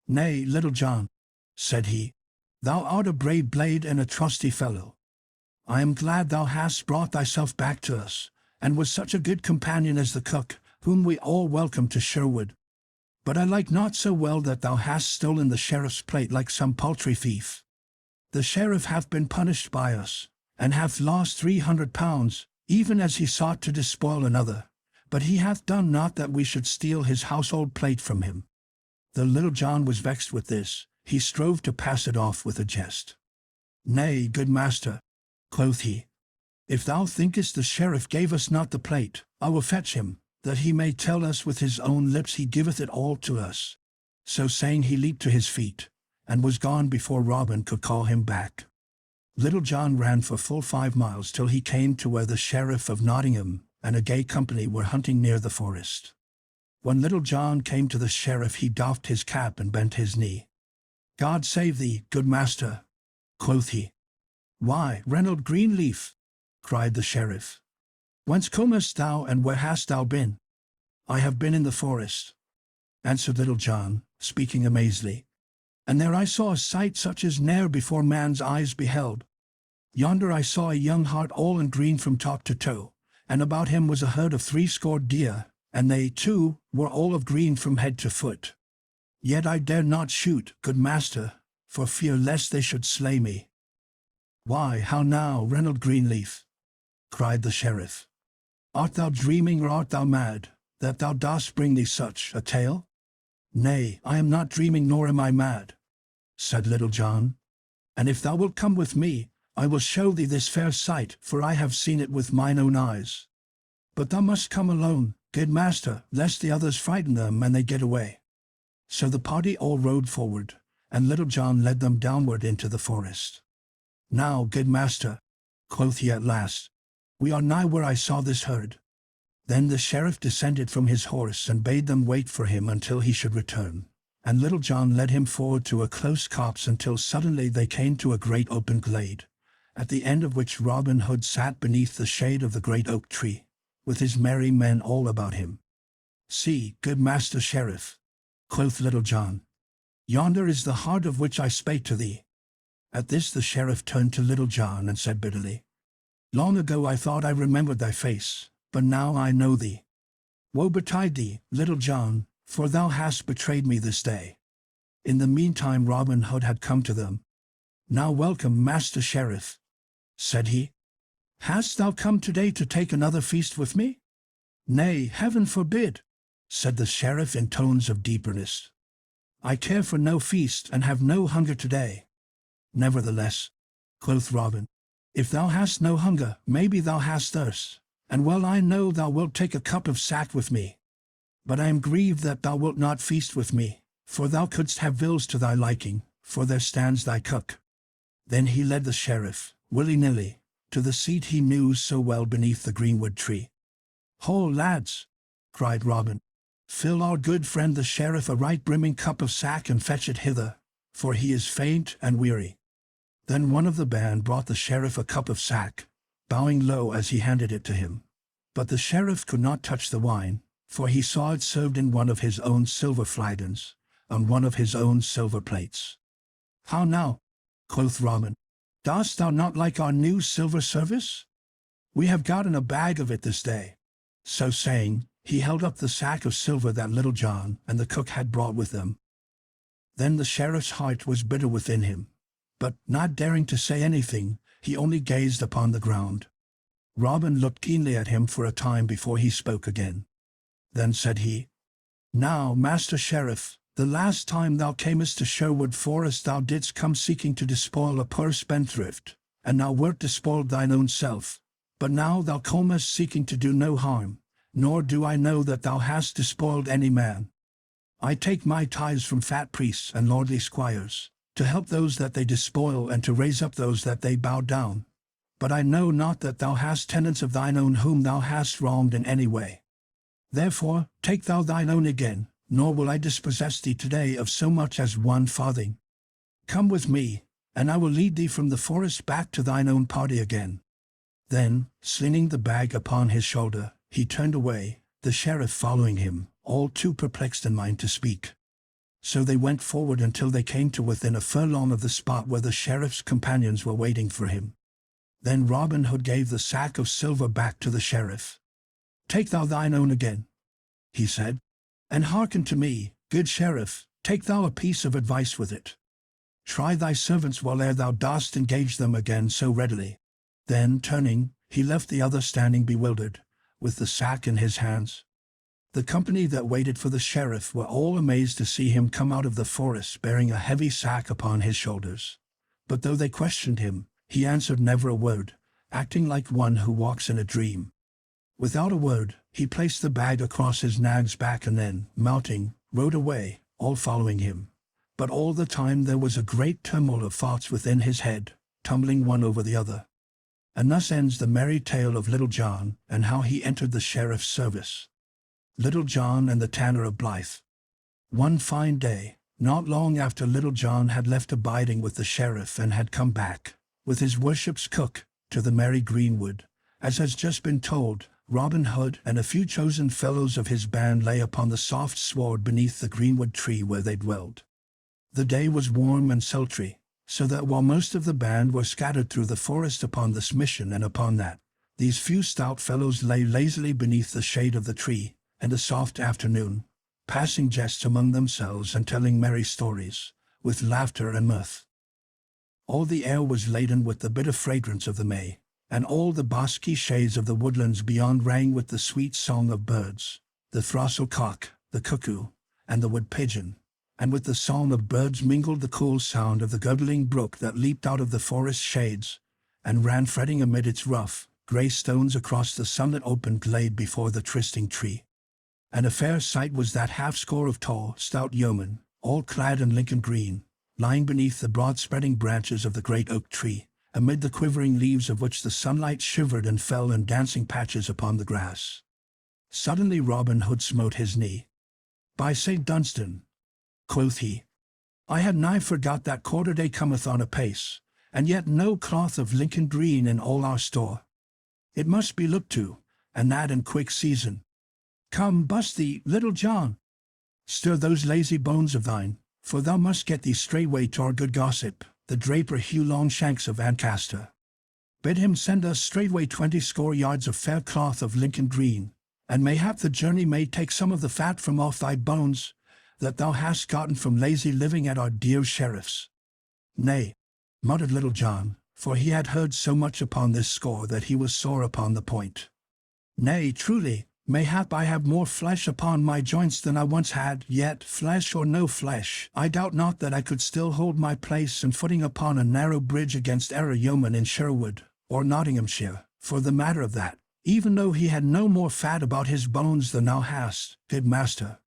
"Nay, Little John," said he, "thou art a brave blade and a trusty fellow. I am glad thou hast brought thyself back to us, and was such a good companion as the cook, whom we all welcome to Sherwood. But I like not so well that thou hast stolen the sheriff's plate like some paltry thief. The sheriff hath been punished by us, and hath lost 300 pounds, even as he sought to despoil another, but he hath done not that we should steal his household plate from him." Though Little John was vexed with this, he strove to pass it off with a jest. "Nay, good master," quoth he, "if thou thinkest the sheriff gave us not the plate, I will fetch him, that he may tell us with his own lips he giveth it all to us." So saying he leaped to his feet, and was gone before Robin could call him back. Little John ran for full 5 miles till he came to where the Sheriff of Nottingham and a gay company were hunting near the forest. When Little John came to the sheriff he doffed his cap and bent his knee. "God save thee, good master," quoth he. "Why, Reynold Greenleaf," cried the sheriff, "whence comest thou, and where hast thou been?" "I have been in the forest," answered Little John, speaking amazedly, "and there I saw a sight such as ne'er before man's eyes beheld. Yonder I saw a young hart all in green from top to toe, and about him was a herd of 60 deer, and they, too, were all of green from head to foot. Yet I dared not shoot, good master, for fear lest they should slay me." "Why, how now, Reynold Greenleaf," cried the sheriff. "Art thou dreaming or art thou mad, that thou dost bring thee such a tale?" "Nay, I am not dreaming nor am I mad," said Little John, "and if thou wilt come with me, I will show thee this fair sight, for I have seen it with mine own eyes. But thou must come alone, good master, lest the others frighten them and they get away." So the party all rode forward, and Little John led them downward into the forest. "Now, good master," quoth he at last, "we are nigh where I saw this herd." Then the sheriff descended from his horse and bade them wait for him until he should return, and Little John led him forward to a close copse until suddenly they came to a great open glade, at the end of which Robin Hood sat beneath the shade of the great oak tree, with his merry men all about him. "See, good master sheriff," quoth Little John, "yonder is the hart of which I spake to thee." At this the sheriff turned to Little John and said bitterly, "Long ago I thought I remembered thy face, but now I know thee. Woe betide thee, Little John, for thou hast betrayed me this day." In the meantime Robin Hood had come to them. "Now welcome, Master Sheriff," said he. "Hast thou come today to take another feast with me?" "Nay, heaven forbid," said the sheriff in tones of deep earnest. "I care for no feast and have no hunger today." "Nevertheless," quoth Robin, "if thou hast no hunger, maybe thou hast thirst, and well I know thou wilt take a cup of sack with me. But I am grieved that thou wilt not feast with me, for thou couldst have vills to thy liking, for there stands thy cook." Then he led the sheriff, willy-nilly, to the seat he knew so well beneath the greenwood tree. "Ho, lads," cried Robin, "fill our good friend the sheriff a right brimming cup of sack and fetch it hither, for he is faint and weary." Then one of the band brought the sheriff a cup of sack, bowing low as he handed it to him. But the sheriff could not touch the wine, for he saw it served in one of his own silver flagons, on one of his own silver plates. "How now," quoth Robin, "dost thou not like our new silver service? We have gotten a bag of it this day." So saying, he held up the sack of silver that Little John and the cook had brought with them. Then the sheriff's heart was bitter within him, but, not daring to say anything, he only gazed upon the ground. Robin looked keenly at him for a time before he spoke again. Then said he, "Now, Master Sheriff, the last time thou camest to Sherwood Forest thou didst come seeking to despoil a poor spendthrift, and thou wert despoiled thine own self. But now thou comest seeking to do no harm, nor do I know that thou hast despoiled any man. I take my tithes from fat priests and lordly squires, to help those that they despoil and to raise up those that they bow down. But I know not that thou hast tenants of thine own whom thou hast wronged in any way. Therefore take thou thine own again, nor will I dispossess thee today of so much as 1 farthing. Come with me, and I will lead thee from the forest back to thine own party again." Then, slinging the bag upon his shoulder, he turned away, the sheriff following him, all too perplexed in mind to speak. So they went forward until they came to within a furlong of the spot where the sheriff's companions were waiting for him. Then Robin Hood gave the sack of silver back to the sheriff. "Take thou thine own again," he said, "and hearken to me, good sheriff, take thou a piece of advice with it. Try thy servants while ere thou dost engage them again so readily." Then, turning, he left the other standing bewildered, with the sack in his hands. The company that waited for the sheriff were all amazed to see him come out of the forest bearing a heavy sack upon his shoulders. But though they questioned him, he answered never a word, acting like one who walks in a dream. Without a word, he placed the bag across his nag's back and then, mounting, rode away, all following him. But all the time there was a great turmoil of thoughts within his head, tumbling one over the other. And thus ends the merry tale of Little John, and how he entered the sheriff's service. Little John and the Tanner of Blythe. One fine day, not long after Little John had left abiding with the sheriff and had come back, with his worship's cook, to the merry greenwood, as has just been told, Robin Hood and a few chosen fellows of his band lay upon the soft sward beneath the greenwood tree where they dwelled. The day was warm and sultry, so that while most of the band were scattered through the forest upon this mission and upon that, these few stout fellows lay lazily beneath the shade of the tree, in the soft afternoon, passing jests among themselves and telling merry stories, with laughter and mirth. All the air was laden with the bitter fragrance of the May, and all the bosky shades of the woodlands beyond rang with the sweet song of birds, the throstle cock, the cuckoo, and the wood pigeon, and with the song of birds mingled the cool sound of the gurgling brook that leaped out of the forest shades, and ran fretting amid its rough, grey stones across the sunlit open glade before the trysting tree. And a fair sight was that half-score of tall, stout yeomen, all clad in Lincoln green, lying beneath the broad-spreading branches of the great oak tree, amid the quivering leaves of which the sunlight shivered and fell in dancing patches upon the grass. Suddenly Robin Hood smote his knee. "By St. Dunstan," quoth he, "I had nigh forgot that quarter-day cometh on apace, and yet no cloth of Lincoln green in all our store. It must be looked to, and that in quick season. Come, bust thee, Little John. Stir those lazy bones of thine, for thou must get thee straightway to our good gossip, the draper Hugh Longshanks of Ancaster. Bid him send us straightway 20 yards of fair cloth of Lincoln green, and mayhap the journey may take some of the fat from off thy bones, that thou hast gotten from lazy living at our dear sheriff's." "Nay," muttered Little John, for he had heard so much upon this score that he was sore upon the point. "Nay, truly, mayhap I have more flesh upon my joints than I once had, yet, flesh or no flesh, I doubt not that I could still hold my place and footing upon a narrow bridge against error yeoman in Sherwood, or Nottinghamshire, for the matter of that, even though he had no more fat about his bones than thou hast, good master."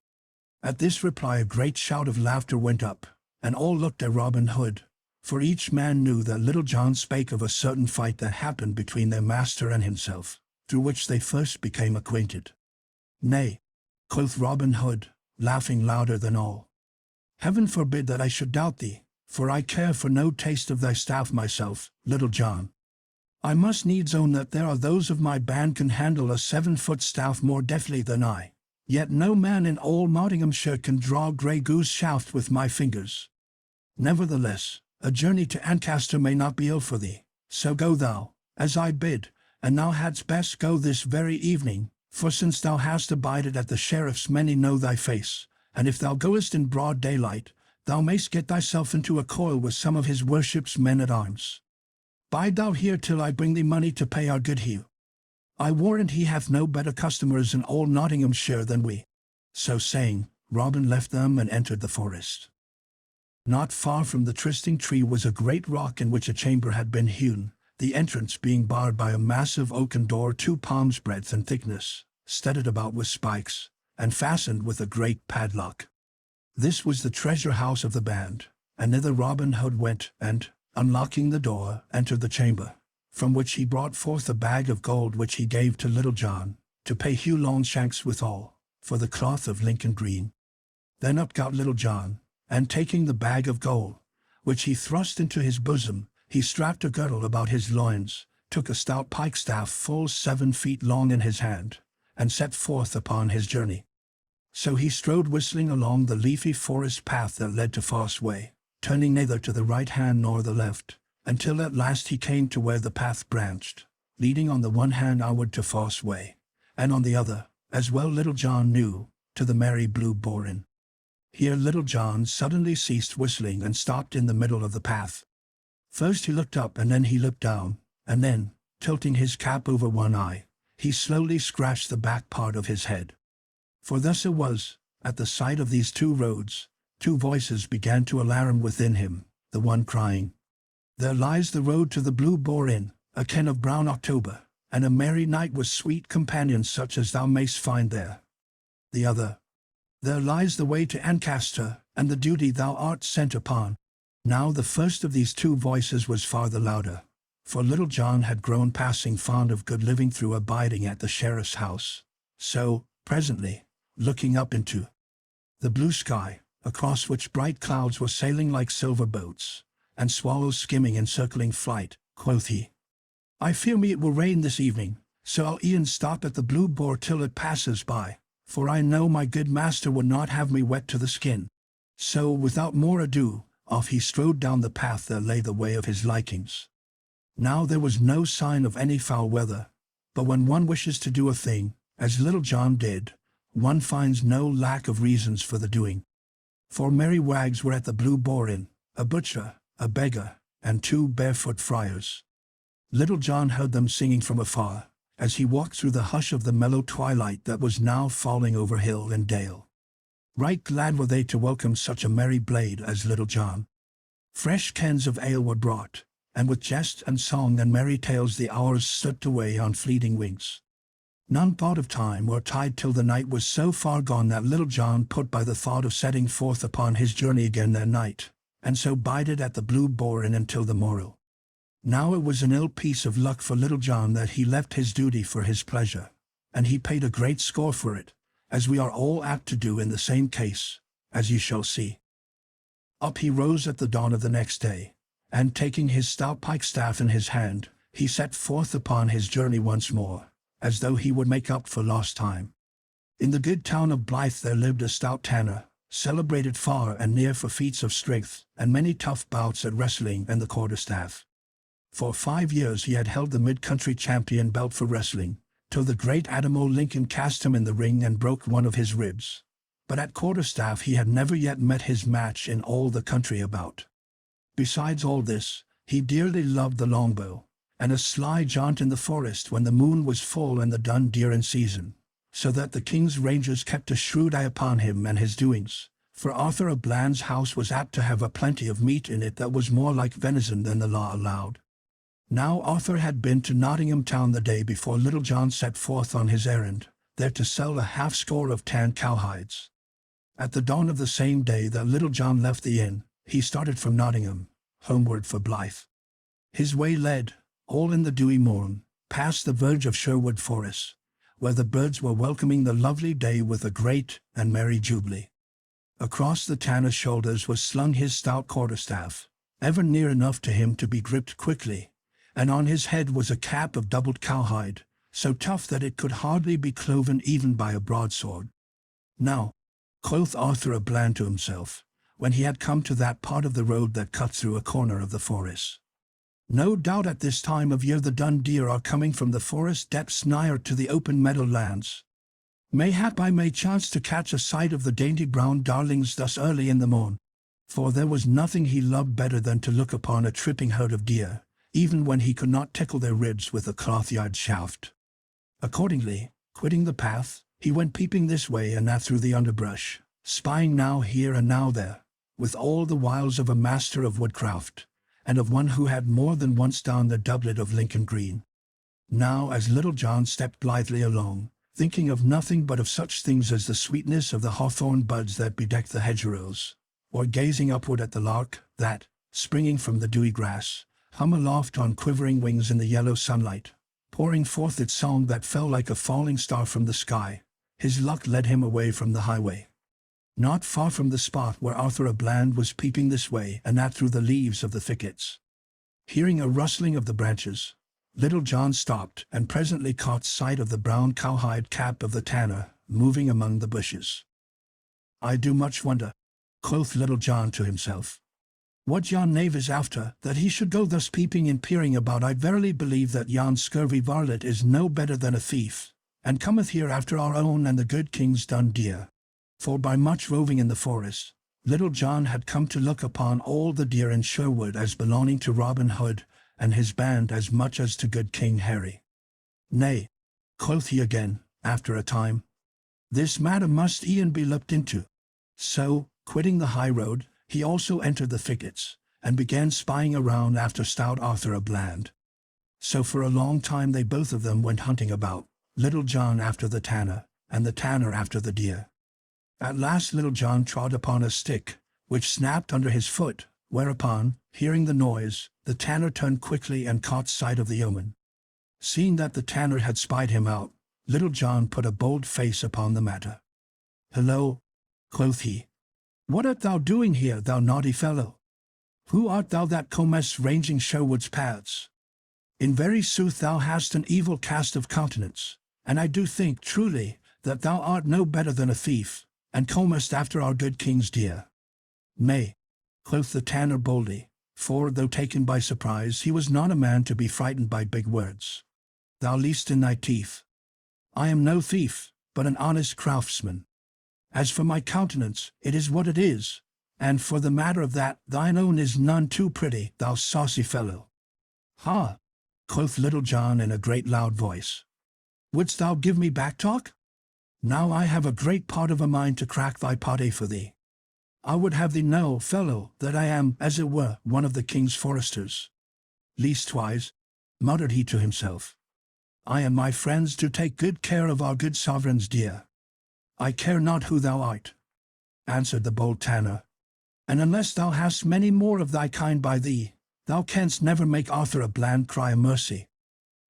At this reply a great shout of laughter went up, and all looked at Robin Hood, for each man knew that Little John spake of a certain fight that happened between their master and himself, through which they first became acquainted. "Nay," quoth Robin Hood, laughing louder than all. "Heaven forbid that I should doubt thee, for I care for no taste of thy staff myself, Little John. I must needs own that there are those of my band can handle a 7-foot staff more deftly than I, Yet no man in all Nottinghamshire can draw grey goose shaft with my fingers. Nevertheless, a journey to Ancaster may not be ill for thee, so go thou, as I bid, and thou hadst best go this very evening, for since thou hast abided at the sheriff's many know thy face, and if thou goest in broad daylight, thou mayst get thyself into a coil with some of his worship's men-at-arms. Bide thou here till I bring thee money to pay our good Hugh. I warrant he hath no better customers in all Nottinghamshire than we. So saying, Robin left them and entered the forest. Not far from the trysting tree was a great rock in which a chamber had been hewn, the entrance being barred by a massive oaken door 2 palms' breadth in thickness, studded about with spikes, and fastened with a great padlock. This was the treasure house of the band, and thither Robin Hood went, and, unlocking the door, entered the chamber, from which he brought forth a bag of gold which he gave to Little John, to pay Hugh Longshanks withal, for the cloth of Lincoln green. Then up got Little John, and taking the bag of gold, which he thrust into his bosom, he strapped a girdle about his loins, took a stout pikestaff full 7 feet long in his hand, and set forth upon his journey. So he strode whistling along the leafy forest path that led to Fosse Way, turning neither to the right hand nor the left, until at last he came to where the path branched, leading on the one hand outward to Fosse Way, and on the other, as well Little John knew, to the Merry Blue Boar Inn. Here Little John suddenly ceased whistling and stopped in the middle of the path. First he looked up and then he looked down, and then, tilting his cap over one eye, he slowly scratched the back part of his head. For thus it was, at the sight of these 2 roads, 2 voices began to alarum within him, the one crying, "There lies the road to the Blue Boar Inn, a ken of brown October, and a merry night with sweet companions such as thou mayst find there." The other, "There lies the way to Ancaster, and the duty thou art sent upon." Now the first of these 2 voices was far the louder, for Little John had grown passing fond of good living through abiding at the sheriff's house. So, presently, looking up into the blue sky, across which bright clouds were sailing like silver boats, and swallows skimming in circling flight, quoth he, "I fear me it will rain this evening, so I'll e'en stop at the Blue Boar till it passes by, for I know my good master would not have me wet to the skin." So, without more ado, off he strode down the path that lay the way of his likings. Now there was no sign of any foul weather, but when one wishes to do a thing, as Little John did, one finds no lack of reasons for the doing. 4 merry wags were at the Blue Boar Inn, a butcher, a beggar, and 2 barefoot friars. Little John heard them singing from afar, as he walked through the hush of the mellow twilight that was now falling over hill and dale. Right glad were they to welcome such a merry blade as Little John. Fresh cans of ale were brought, and with jest and song and merry tales the hours slipped away on fleeting wings. None thought of time or tide till the night was so far gone that Little John put by the thought of setting forth upon his journey again that night, and so bided at the Blue Boar Inn until the morrow. Now it was an ill piece of luck for Little John that he left his duty for his pleasure, and he paid a great score for it, as we are all apt to do in the same case, as ye shall see. Up he rose at the dawn of the next day, and taking his stout pikestaff in his hand, he set forth upon his journey once more, as though he would make up for lost time. In the good town of Blyth there lived a stout tanner, celebrated far and near for feats of strength, and many tough bouts at wrestling and the quarterstaff. For 5 years he had held the mid-country champion belt for wrestling, till the great Admiral Lincoln cast him in the ring and broke one of his ribs. But at quarterstaff he had never yet met his match in all the country about. Besides all this, he dearly loved the longbow, and a sly jaunt in the forest when the moon was full and the dun deer in season, so that the king's rangers kept a shrewd eye upon him and his doings, for Arthur of Bland's house was apt to have a plenty of meat in it that was more like venison than the law allowed. Now Arthur had been to Nottingham town the day before Little John set forth on his errand, there to sell a half-score of tanned cowhides. At the dawn of the same day that Little John left the inn, he started from Nottingham, homeward for Blyth. His way led, all in the dewy morn, past the verge of Sherwood Forest, where the birds were welcoming the lovely day with a great and merry jubilee. Across the tanner's shoulders was slung his stout quarterstaff, ever near enough to him to be gripped quickly, and on his head was a cap of doubled cowhide, so tough that it could hardly be cloven even by a broadsword. "Now," quoth Arthur a Bland to himself, when he had come to that part of the road that cut through a corner of the forest. "No doubt at this time of year the dun deer are coming from the forest depths nigher to the open meadow lands. Mayhap I may chance to catch a sight of the dainty brown darlings thus early in the morn." For there was nothing he loved better than to look upon a tripping herd of deer, even when he could not tickle their ribs with a cloth-yard shaft. Accordingly, quitting the path, he went peeping this way and that through the underbrush, spying now here and now there, with all the wiles of a master of woodcraft, and of one who had more than once donned the doublet of Lincoln green. Now as Little John stepped blithely along, thinking of nothing but of such things as the sweetness of the hawthorn buds that bedecked the hedgerows, or gazing upward at the lark that, springing from the dewy grass, hum aloft on quivering wings in the yellow sunlight, pouring forth its song that fell like a falling star from the sky, his luck led him away from the highway. Not far from the spot where Arthur a Bland was peeping this way and that through the leaves of the thickets. Hearing a rustling of the branches, Little John stopped and presently caught sight of the brown cowhide cap of the tanner moving among the bushes. "I do much wonder," quoth Little John to himself, "what yon knave is after, that he should go thus peeping and peering about. I verily believe that yon scurvy varlet is no better than a thief, and cometh here after our own and the good king's dun deer." For by much roving in the forest, Little John had come to look upon all the deer in Sherwood as belonging to Robin Hood and his band as much as to good King Harry. "Nay," quoth he again, after a time, "this matter must e'en be looked into." So, quitting the high road, he also entered the thickets, and began spying around after stout Arthur a Bland. So for a long time they both of them went hunting about, Little John after the tanner, and the tanner after the deer. At last Little John trod upon a stick, which snapped under his foot, whereupon, hearing the noise, the tanner turned quickly and caught sight of the yeoman. Seeing that the tanner had spied him out, Little John put a bold face upon the matter. "Hello," quoth he. "What art thou doing here, thou naughty fellow? Who art thou that comest ranging Sherwood's paths? In very sooth thou hast an evil cast of countenance, and I do think, truly, that thou art no better than a thief, and comest after our good king's deer." "Nay," quoth the tanner boldly, for, though taken by surprise, he was not a man to be frightened by big words. "Thou liest in thy teeth. I am no thief, but an honest craftsman. As for my countenance, it is what it is, and for the matter of that, thine own is none too pretty, thou saucy fellow." "Ha!" quoth Little John in a great loud voice. "Wouldst thou give me back talk? Now I have a great part of a mind to crack thy potty for thee. I would have thee know, fellow, that I am, as it were, one of the king's foresters. Leastwise," muttered he to himself, "I and my friends do take good care of our good sovereign's deer." "I care not who thou art," answered the bold tanner, "and unless thou hast many more of thy kind by thee, thou canst never make Arthur a Bland cry mercy."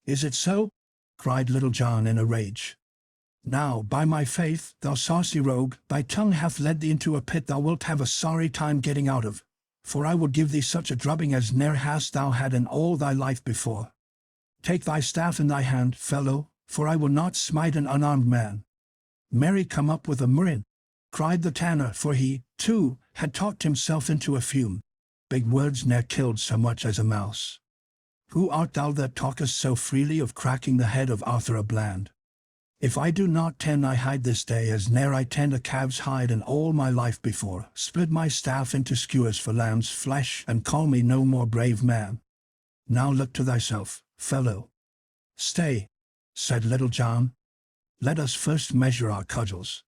"Is it so?" cried Little John in a rage. "Now, by my faith, thou saucy rogue, thy tongue hath led thee into a pit thou wilt have a sorry time getting out of, for I will give thee such a drubbing as ne'er hast thou had in all thy life before. Take thy staff in thy hand, fellow, for I will not smite an unarmed man." "Marry, come up with a Marian," cried the tanner, for he, too, had talked himself into a fume. Big words ne'er killed so much as a mouse. "Who art thou that talkest so freely of cracking the head of Arthur a Bland? If I do not tend thy hide this day as ne'er I tend a calf's hide in all my life before, split my staff into skewers for lamb's flesh, and call me no more brave man. Now look to thyself, fellow." "Stay," said Little John. "Let us first measure our cudgels.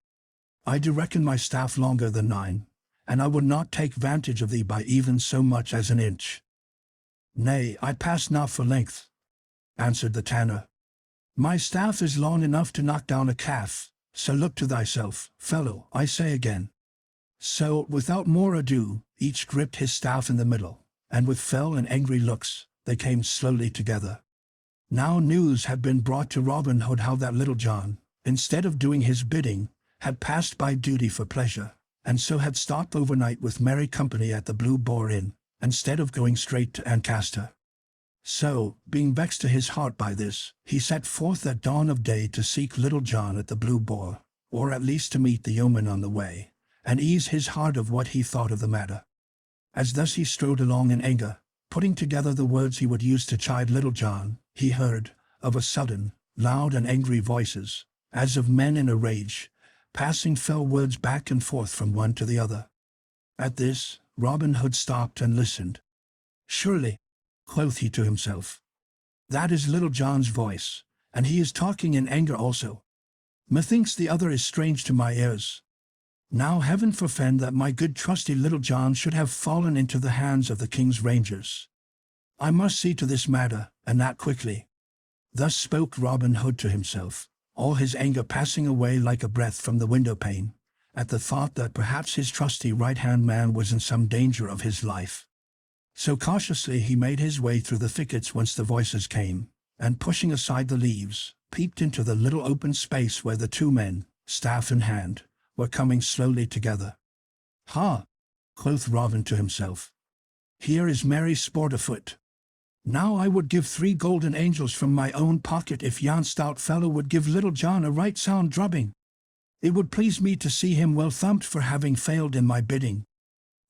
I do reckon my staff longer than thine, and I would not take vantage of thee by even so much as an inch." "Nay, I pass not for length," answered the tanner. "My staff is long enough to knock down a calf, so look to thyself, fellow, I say again." So, without more ado, each gripped his staff in the middle, and with fell and angry looks, they came slowly together. Now news had been brought to Robin Hood how that Little John, instead of doing his bidding, had passed by duty for pleasure, and so had stopped overnight with merry company at the Blue Boar Inn, instead of going straight to Ancaster. So, being vexed to his heart by this, he set forth at dawn of day to seek Little John at the Blue Boar, or at least to meet the yeoman on the way, and ease his heart of what he thought of the matter. As thus he strode along in anger, putting together the words he would use to chide Little John, he heard, of a sudden, loud and angry voices, as of men in a rage, passing fell words back and forth from one to the other. At this, Robin Hood stopped and listened. "Surely," quoth he to himself, "that is Little John's voice, and he is talking in anger also. Methinks the other is strange to my ears. Now heaven forfend that my good trusty Little John should have fallen into the hands of the king's rangers. I must see to this matter, and that quickly." Thus spoke Robin Hood to himself, all his anger passing away like a breath from the window-pane, at the thought that perhaps his trusty right-hand man was in some danger of his life. So cautiously he made his way through the thickets whence the voices came, and pushing aside the leaves, peeped into the little open space where the two men, staff in hand, were coming slowly together. "Ha!" quoth Robin to himself. "Here is merry sport afoot. Now I would give 3 golden angels from my own pocket if yon stout fellow would give Little John a right sound drubbing. It would please me to see him well thumped for having failed in my bidding.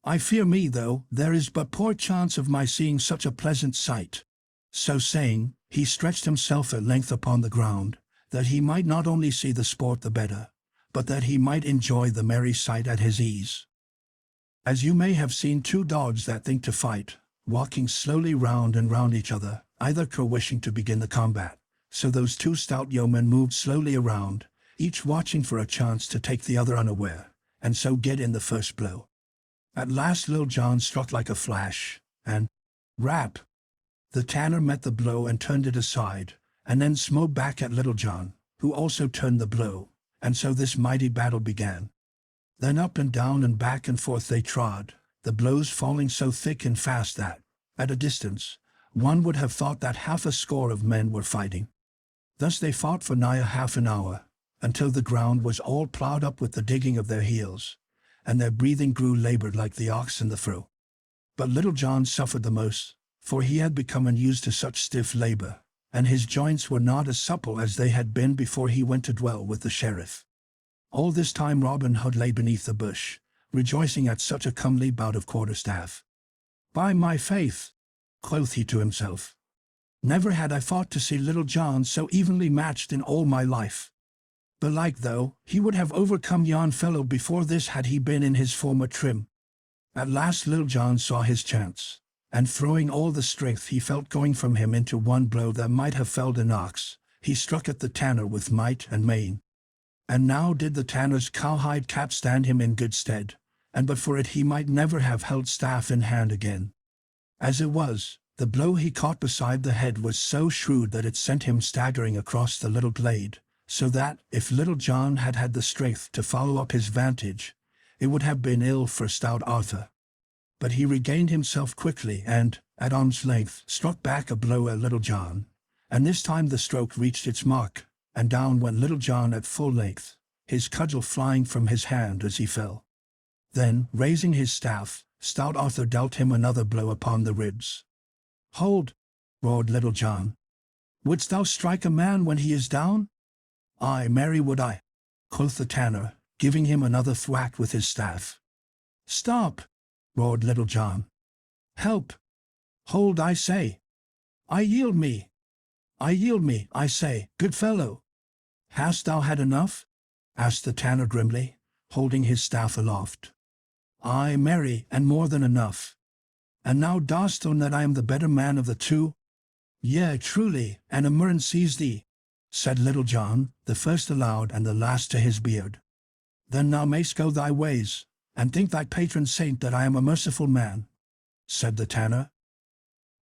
I fear me, though, there is but poor chance of my seeing such a pleasant sight." So saying, he stretched himself at length upon the ground, that he might not only see the sport the better, but that he might enjoy the merry sight at his ease. As you may have seen 2 dogs that think to fight, walking slowly round and round each other, either wishing to begin the combat, so those 2 stout yeomen moved slowly around, each watching for a chance to take the other unaware, and so get in the first blow. At last Little John struck like a flash, and rap! The tanner met the blow and turned it aside, and then smote back at Little John, who also turned the blow, and so this mighty battle began. Then up and down and back and forth they trod, the blows falling so thick and fast that, at a distance, one would have thought that half a score of men were fighting. Thus they fought for nigh a half an hour, until the ground was all ploughed up with the digging of their heels, and their breathing grew laboured like the ox in the furrow. But Little John suffered the most, for he had become unused to such stiff labour, and his joints were not as supple as they had been before he went to dwell with the sheriff. All this time Robin Hood lay beneath the bush, rejoicing at such a comely bout of quarterstaff. "By my faith," quoth he to himself, "never had I thought to see Little John so evenly matched in all my life. Belike, though, he would have overcome yon fellow before this had he been in his former trim." At last Little John saw his chance, and throwing all the strength he felt going from him into one blow that might have felled an ox, he struck at the tanner with might and main. And now did the tanner's cowhide cap stand him in good stead, and but for it he might never have held staff in hand again. As it was, the blow he caught beside the head was so shrewd that it sent him staggering across the little glade, so that, if Little John had had the strength to follow up his vantage, it would have been ill for stout Arthur. But he regained himself quickly and, at arm's length, struck back a blow at Little John, and this time the stroke reached its mark, and down went Little John at full length, his cudgel flying from his hand as he fell. Then, raising his staff, stout Arthur dealt him another blow upon the ribs. "Hold!" roared Little John. "Wouldst thou strike a man when he is down?" "Aye, marry would I," quoth the tanner, giving him another thwack with his staff. "Stop!" roared Little John. "Help! Hold, I say! I yield me! I say, good fellow!" "Hast thou had enough?" asked the tanner grimly, holding his staff aloft. "Aye, marry, and more than enough. And now dost own that I am the better man of the 2? "Yea, truly, and a murrain seize thee," said Little John, the first aloud and the last to his beard. "Then thou mayst go thy ways, and think thy patron saint that I am a merciful man," said the tanner.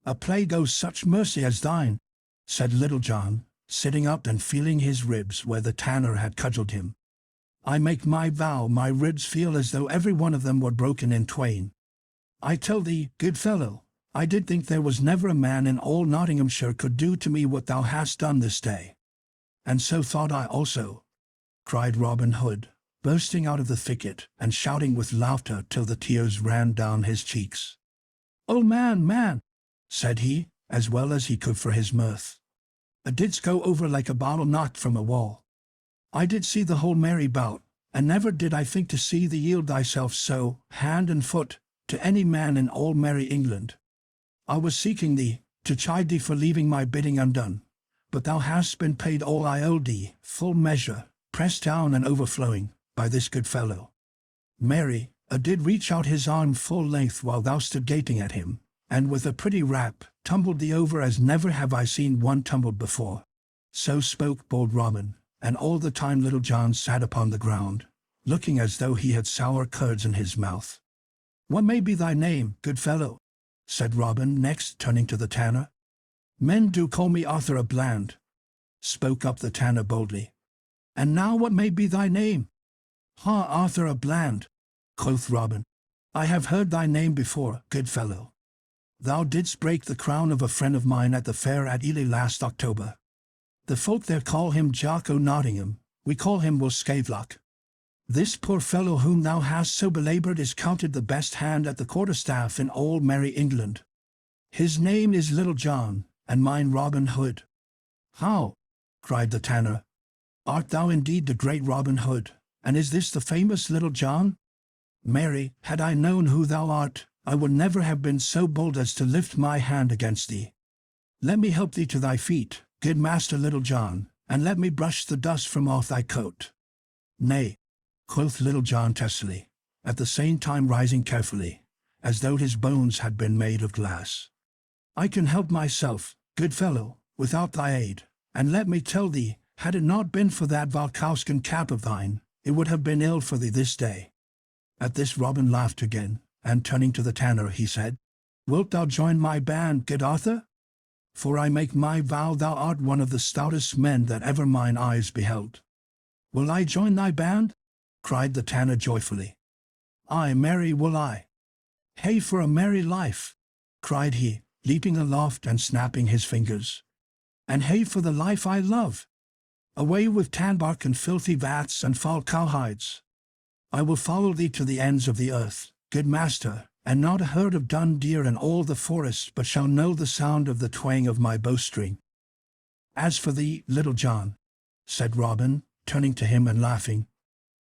"A plague owes such mercy as thine," said Little John, sitting up and feeling his ribs where the tanner had cudgelled him. "I make my vow my ribs feel as though every one of them were broken in twain. I tell thee, good fellow, I did think there was never a man in all Nottinghamshire could do to me what thou hast done this day." "And so thought I also," cried Robin Hood, bursting out of the thicket and shouting with laughter till the tears ran down his cheeks. "Oh man," said he, as well as he could for his mirth, "a didst go over like a bottle knocked from a wall. I did see the whole merry bout, and never did I think to see thee yield thyself so, hand and foot, to any man in all merry England. I was seeking thee, to chide thee for leaving my bidding undone, but thou hast been paid all I owed thee, full measure, pressed down and overflowing, by this good fellow. Mary, did reach out his arm full length while thou stood gaping at him, and with a pretty rap, tumbled thee over as never have I seen one tumbled before. So spoke bold Robin, and all the time Little John sat upon the ground, looking as though he had sour curds in his mouth. What may be thy name, good fellow? Said Robin next, turning to the tanner. Men do call me Arthur a Bland, spoke up the tanner boldly. And now what may be thy name? Ha, Arthur a Bland, quoth Robin. I have heard thy name before, good fellow. Thou didst break the crown of a friend of mine at the fair at Ely last October. The folk there call him Jock o' Nottingham, we call him Will Scavelock. This poor fellow whom thou hast so belaboured is counted the best hand at the quarterstaff in all merry England. His name is Little John, and mine Robin Hood. How? Cried the tanner. Art thou indeed the great Robin Hood, and is this the famous Little John? Mary, had I known who thou art, I would never have been so bold as to lift my hand against thee. Let me help thee to thy feet, good Master Little John, and let me brush the dust from off thy coat. Nay, quoth Little John testily, at the same time rising carefully, as though his bones had been made of glass. I can help myself, good fellow, without thy aid, and let me tell thee, had it not been for that Valkouskan cap of thine, it would have been ill for thee this day. At this Robin laughed again, and turning to the tanner he said, Wilt thou join my band, good Arthur? For I make my vow thou art one of the stoutest men that ever mine eyes beheld. Will I join thy band? Cried the tanner joyfully. Aye, marry will I. Hey for a merry life, cried he, leaping aloft and snapping his fingers. And hey for the life I love. Away with tanbark and filthy vats and foul cowhides. I will follow thee to the ends of the earth, good master, and not a herd of dun deer in all the forest but shall know the sound of the twang of my bowstring. As for thee, Little John, said Robin, turning to him and laughing,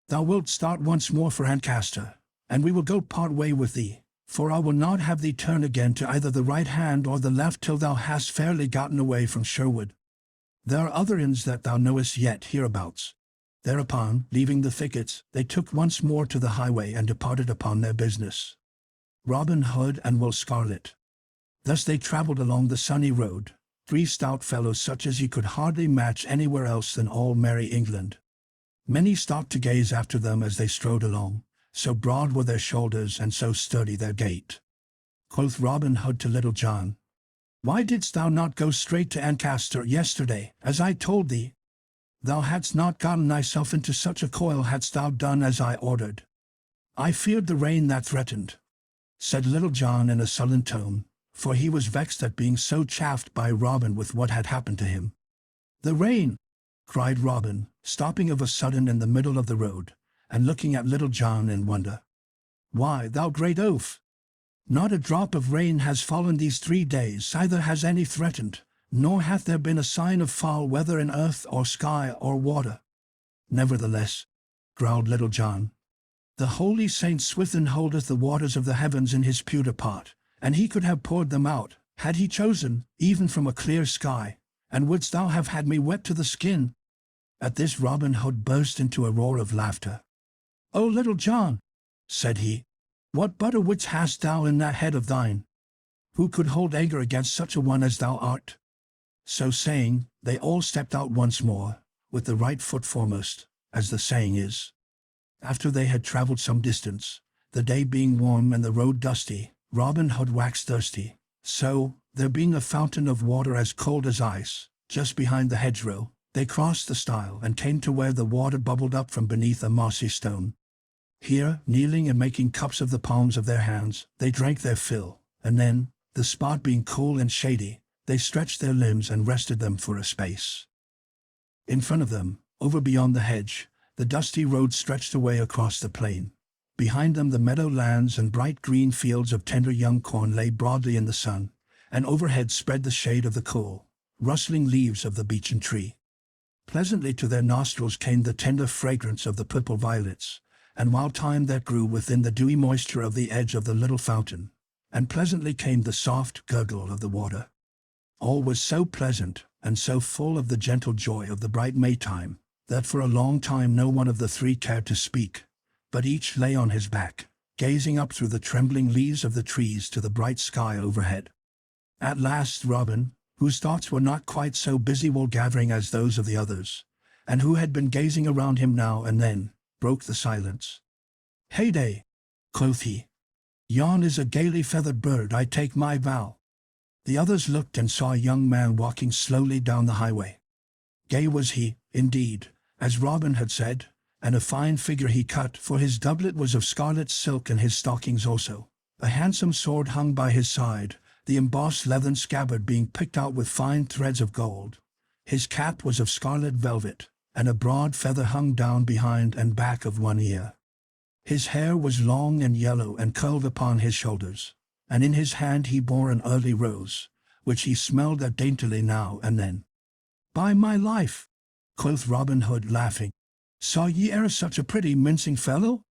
thou wilt start once more for Ancaster, and we will go part way with thee, for I will not have thee turn again to either the right hand or the left till thou hast fairly gotten away from Sherwood. There are other inns that thou knowest yet hereabouts. Thereupon, leaving the thickets, they took once more to the highway and departed upon their business. Robin Hood and Will Scarlet. Thus they travelled along the sunny road, three stout fellows such as ye could hardly match anywhere else than all merry England. Many stopped to gaze after them as they strode along, so broad were their shoulders and so sturdy their gait. Quoth Robin Hood to Little John, Why didst thou not go straight to Ancaster yesterday, as I told thee? Thou hadst not gotten thyself into such a coil hadst thou done as I ordered. I feared the rain that threatened, said Little John in a sullen tone, for he was vexed at being so chaffed by Robin with what had happened to him. The rain, cried Robin, stopping of a sudden in the middle of the road, and looking at Little John in wonder. Why, thou great oaf! Not a drop of rain has fallen these 3 days, neither has any threatened, nor hath there been a sign of foul weather in earth or sky or water. Nevertheless, growled Little John, the holy Saint Swithin holdeth the waters of the heavens in his pewter pot, and he could have poured them out, had he chosen, even from a clear sky, and wouldst thou have had me wet to the skin? At this Robin Hood burst into a roar of laughter. O Little John, said he, what butter wits hast thou in that head of thine? Who could hold anger against such a one as thou art? So saying, they all stepped out once more, with the right foot foremost, as the saying is. After they had travelled some distance, the day being warm and the road dusty, Robin Hood waxed thirsty. So, there being a fountain of water as cold as ice, just behind the hedgerow, they crossed the stile and came to where the water bubbled up from beneath a mossy stone. Here, kneeling and making cups of the palms of their hands, they drank their fill, and then, the spot being cool and shady, they stretched their limbs and rested them for a space. In front of them, over beyond the hedge, the dusty road stretched away across the plain. Behind them the meadow lands and bright green fields of tender young corn lay broadly in the sun, and overhead spread the shade of the cool, rustling leaves of the beechen tree. Pleasantly to their nostrils came the tender fragrance of the purple violets, and wild thyme that grew within the dewy moisture of the edge of the little fountain, and pleasantly came the soft gurgle of the water. All was so pleasant, and so full of the gentle joy of the bright Maytime, that for a long time no one of the three cared to speak, but each lay on his back, gazing up through the trembling leaves of the trees to the bright sky overhead. At last Robin, whose thoughts were not quite so busy wool-gathering as those of the others, and who had been gazing around him now and then, broke the silence. "Heyday," quoth he. "Yon is a gaily feathered bird, I take my vow." The others looked and saw a young man walking slowly down the highway. Gay was he, indeed, as Robin had said, and a fine figure he cut, for his doublet was of scarlet silk and his stockings also. A handsome sword hung by his side, the embossed leathern scabbard being picked out with fine threads of gold. His cap was of scarlet velvet, and a broad feather hung down behind and back of one ear. His hair was long and yellow and curled upon his shoulders, and in his hand he bore an early rose, which he smelled at daintily now and then. "By my life," quoth Robin Hood, laughing, "saw ye e'er such a pretty mincing fellow?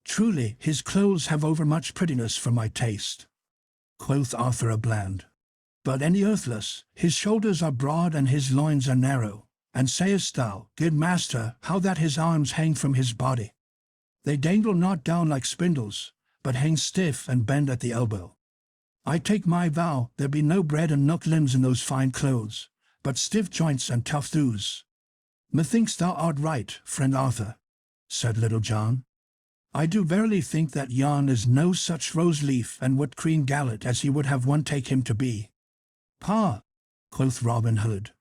Truly his clothes have overmuch prettiness for my taste." Quoth Arthur a Bland, "But any earthless, his shoulders are broad and his loins are narrow, and sayest thou, good master, how that his arms hang from his body? They dangle not down like spindles, but hang stiff and bend at the elbow. I take my vow there be no bread and milk limbs in those fine clothes, but stiff joints and tough thews." "Methinks thou art right, friend Arthur," said Little John. "I do verily think that yon is no such rose-leaf and wood-cream gallet as he would have one take him to be." "Pah," quoth Robin Hood,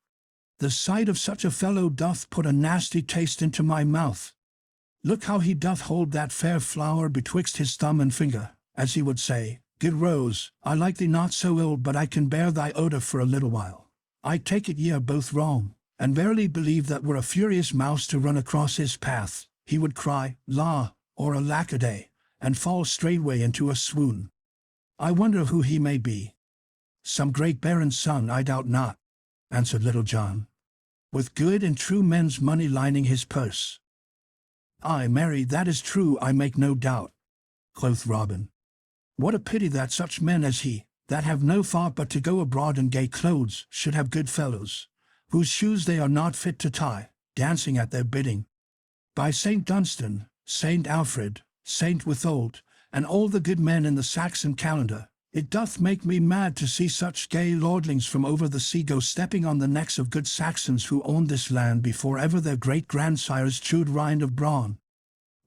"the sight of such a fellow doth put a nasty taste into my mouth. Look how he doth hold that fair flower betwixt his thumb and finger, as he would say, Good Rose, I like thee not so ill, but I can bear thy odour for a little while. I take it ye are both wrong, and verily believe that were a furious mouse to run across his path, he would cry, La, or alack-a-day, and fall straightway into a swoon. I wonder who he may be." "Some great baron's son, I doubt not," answered Little John, "with good and true men's money lining his purse." "Ay, marry, that is true, I make no doubt," quoth Robin. "What a pity that such men as he, that have no thought but to go abroad in gay clothes, should have good fellows, whose shoes they are not fit to tie, dancing at their bidding. By St. Dunstan, St. Alfred, St. Withold, and all the good men in the Saxon calendar, it doth make me mad to see such gay lordlings from over the sea go stepping on the necks of good Saxons who owned this land before ever their great-grandsires chewed rind of brawn.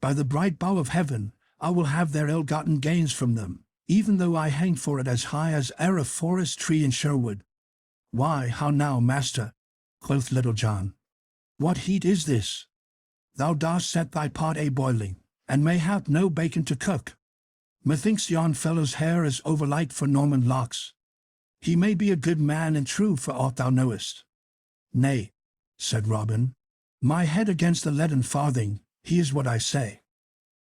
By the bright bow of heaven, I will have their ill-gotten gains from them, even though I hang for it as high as e'er a forest tree in Sherwood." "Why, how now, master?" quoth Little John. "What heat is this? Thou dost set thy pot a-boiling, and mayhap no bacon to cook. Methinks yon fellow's hair is overlight for Norman locks. He may be a good man and true for aught thou knowest." "Nay," said Robin, "my head against the leaden farthing, he is what I say.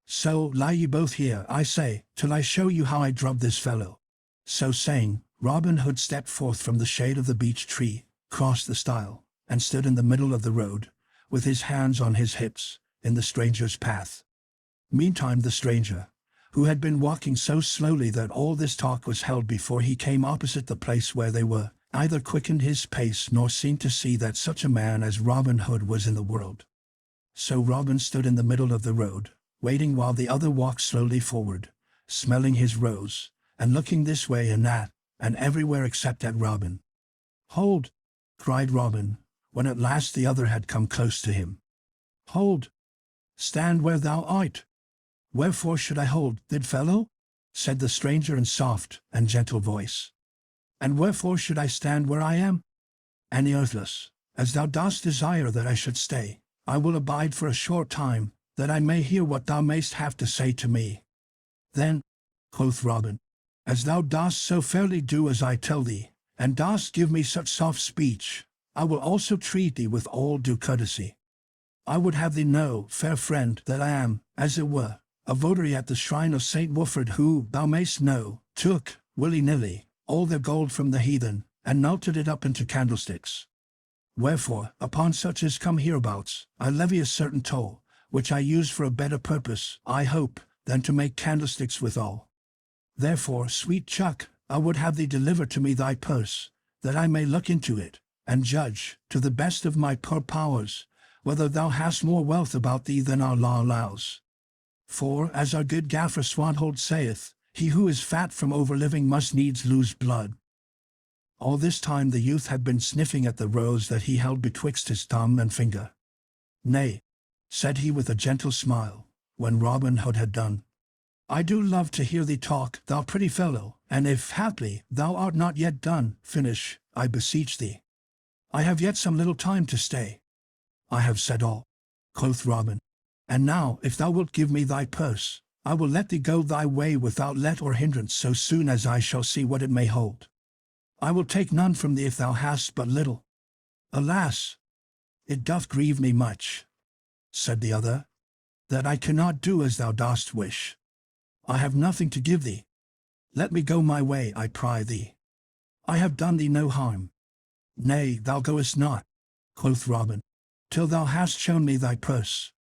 So lie ye both here, I say, till I show you how I drub this fellow." So saying, Robin Hood stepped forth from the shade of the beech tree, crossed the stile, and stood in the middle of the road, with his hands on his hips, in the stranger's path. Meantime the stranger, who had been walking so slowly that all this talk was held before he came opposite the place where they were, neither quickened his pace nor seemed to see that such a man as Robin Hood was in the world. So Robin stood in the middle of the road, waiting while the other walked slowly forward, smelling his rose, and looking this way and that, and everywhere except at Robin. "Hold!" cried Robin, when at last the other had come close to him. "Hold! Stand where thou art." "Wherefore should I hold, good fellow?" said the stranger in soft and gentle voice. "And wherefore should I stand where I am? Any earthless, as thou dost desire that I should stay, I will abide for a short time, that I may hear what thou mayst have to say to me." "Then," quoth Robin, "as thou dost so fairly do as I tell thee, and dost give me such soft speech, I will also treat thee with all due courtesy. I would have thee know, fair friend, that I am, as it were, a votary at the shrine of St. Wilfrid, who, thou mayst know, took, willy-nilly, all their gold from the heathen, and melted it up into candlesticks." Wherefore, upon such as come hereabouts, I levy a certain toll, which I use for a better purpose, I hope, than to make candlesticks withal. Therefore, sweet Chuck, I would have thee deliver to me thy purse, that I may look into it, and judge, to the best of my poor powers, whether thou hast more wealth about thee than our law allows. For, as our good gaffer Swanthold saith, he who is fat from overliving must needs lose blood. All this time the youth had been sniffing at the rose that he held betwixt his thumb and finger. Nay, said he with a gentle smile, when Robin Hood had done, I do love to hear thee talk, thou pretty fellow, and if haply thou art not yet done, finish, I beseech thee. I have yet some little time to stay. I have said all, quoth Robin, and now if thou wilt give me thy purse, I will let thee go thy way without let or hindrance so soon as I shall see what it may hold. I will take none from thee if thou hast but little. Alas! It doth grieve me much, said the other, that I cannot do as thou dost wish. I have nothing to give thee. Let me go my way, I pry thee. I have done thee no harm. Nay, thou goest not, quoth Robin, till thou hast shown me thy purse.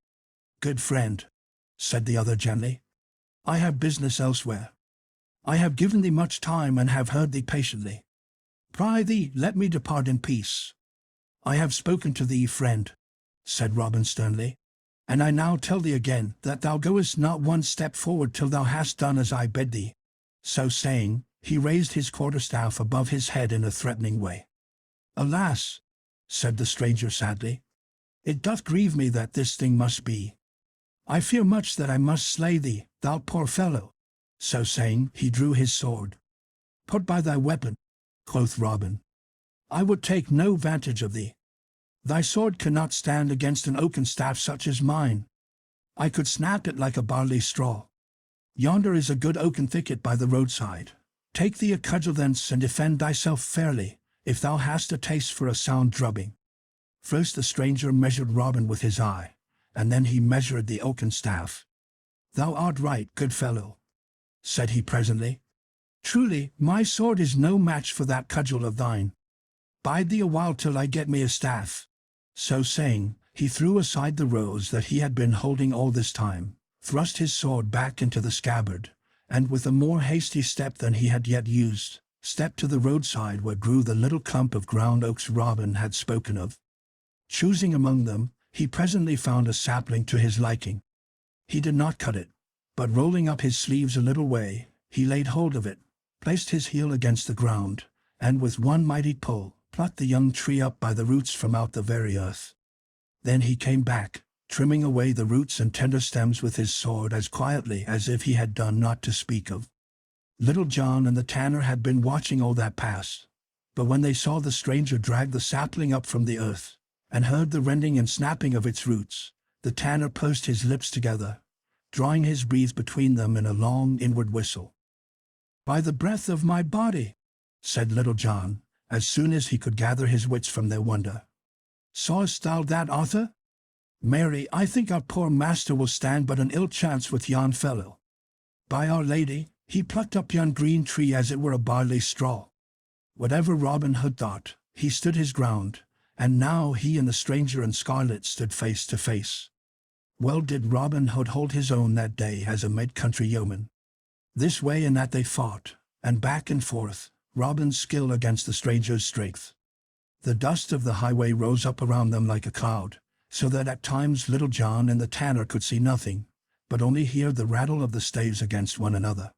Good friend, said the other gently, I have business elsewhere. I have given thee much time and have heard thee patiently. Pry thee, let me depart in peace. I have spoken to thee, friend, said Robin sternly, and I now tell thee again that thou goest not one step forward till thou hast done as I bid thee. So saying, he raised his quarterstaff above his head in a threatening way. Alas, said the stranger sadly, it doth grieve me that this thing must be. I fear much that I must slay thee, thou poor fellow. So saying, he drew his sword. Put by thy weapon, quoth Robin. I would take no vantage of thee. Thy sword cannot stand against an oaken staff such as mine. I could snap it like a barley straw. Yonder is a good oaken thicket by the roadside. Take thee a cudgel thence and defend thyself fairly, if thou hast a taste for a sound drubbing. First the stranger measured Robin with his eye, and then he measured the oaken staff. Thou art right, good fellow, said he presently. Truly, my sword is no match for that cudgel of thine. Bide thee a while till I get me a staff. So saying, he threw aside the rose that he had been holding all this time, thrust his sword back into the scabbard, and with a more hasty step than he had yet used, stepped to the roadside where grew the little clump of ground oaks Robin had spoken of. Choosing among them, he presently found a sapling to his liking. He did not cut it, but rolling up his sleeves a little way, he laid hold of it, placed his heel against the ground, and with one mighty pull, plucked the young tree up by the roots from out the very earth. Then he came back, trimming away the roots and tender stems with his sword as quietly as if he had done naught to speak of. Little John and the tanner had been watching all that passed, but when they saw the stranger drag the sapling up from the earth, and heard the rending and snapping of its roots, the tanner pursed his lips together, drawing his breath between them in a long inward whistle. By the breath of my body, said Little John, as soon as he could gather his wits from their wonder. Sawest thou that, Arthur? Mary, I think our poor master will stand but an ill chance with yon fellow. By Our Lady, he plucked up yon green tree as it were a barley straw. Whatever Robin Hood thought, he stood his ground, and now he and the stranger in scarlet stood face to face. Well did Robin Hood hold his own that day as a mid-country yeoman. This way and that they fought, and back and forth, Robin's skill against the stranger's strength. The dust of the highway rose up around them like a cloud, so that at times Little John and the tanner could see nothing, but only hear the rattle of the staves against one another.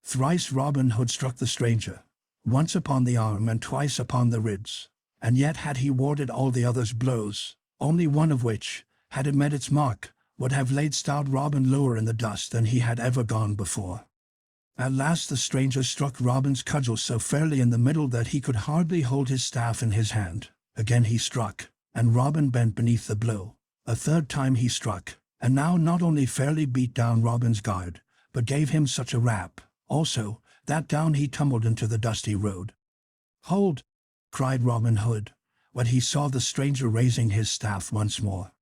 Thrice Robin Hood struck the stranger, once upon the arm and twice upon the ribs, and yet had he warded all the other's blows, only one of which, had it met its mark, would have laid stout Robin lower in the dust than he had ever gone before. At last the stranger struck Robin's cudgel so fairly in the middle that he could hardly hold his staff in his hand. Again he struck, and Robin bent beneath the blow. A third time he struck, and now not only fairly beat down Robin's guard, but gave him such a rap, also, that down he tumbled into the dusty road. "Hold!" cried Robin Hood, when he saw the stranger raising his staff once more.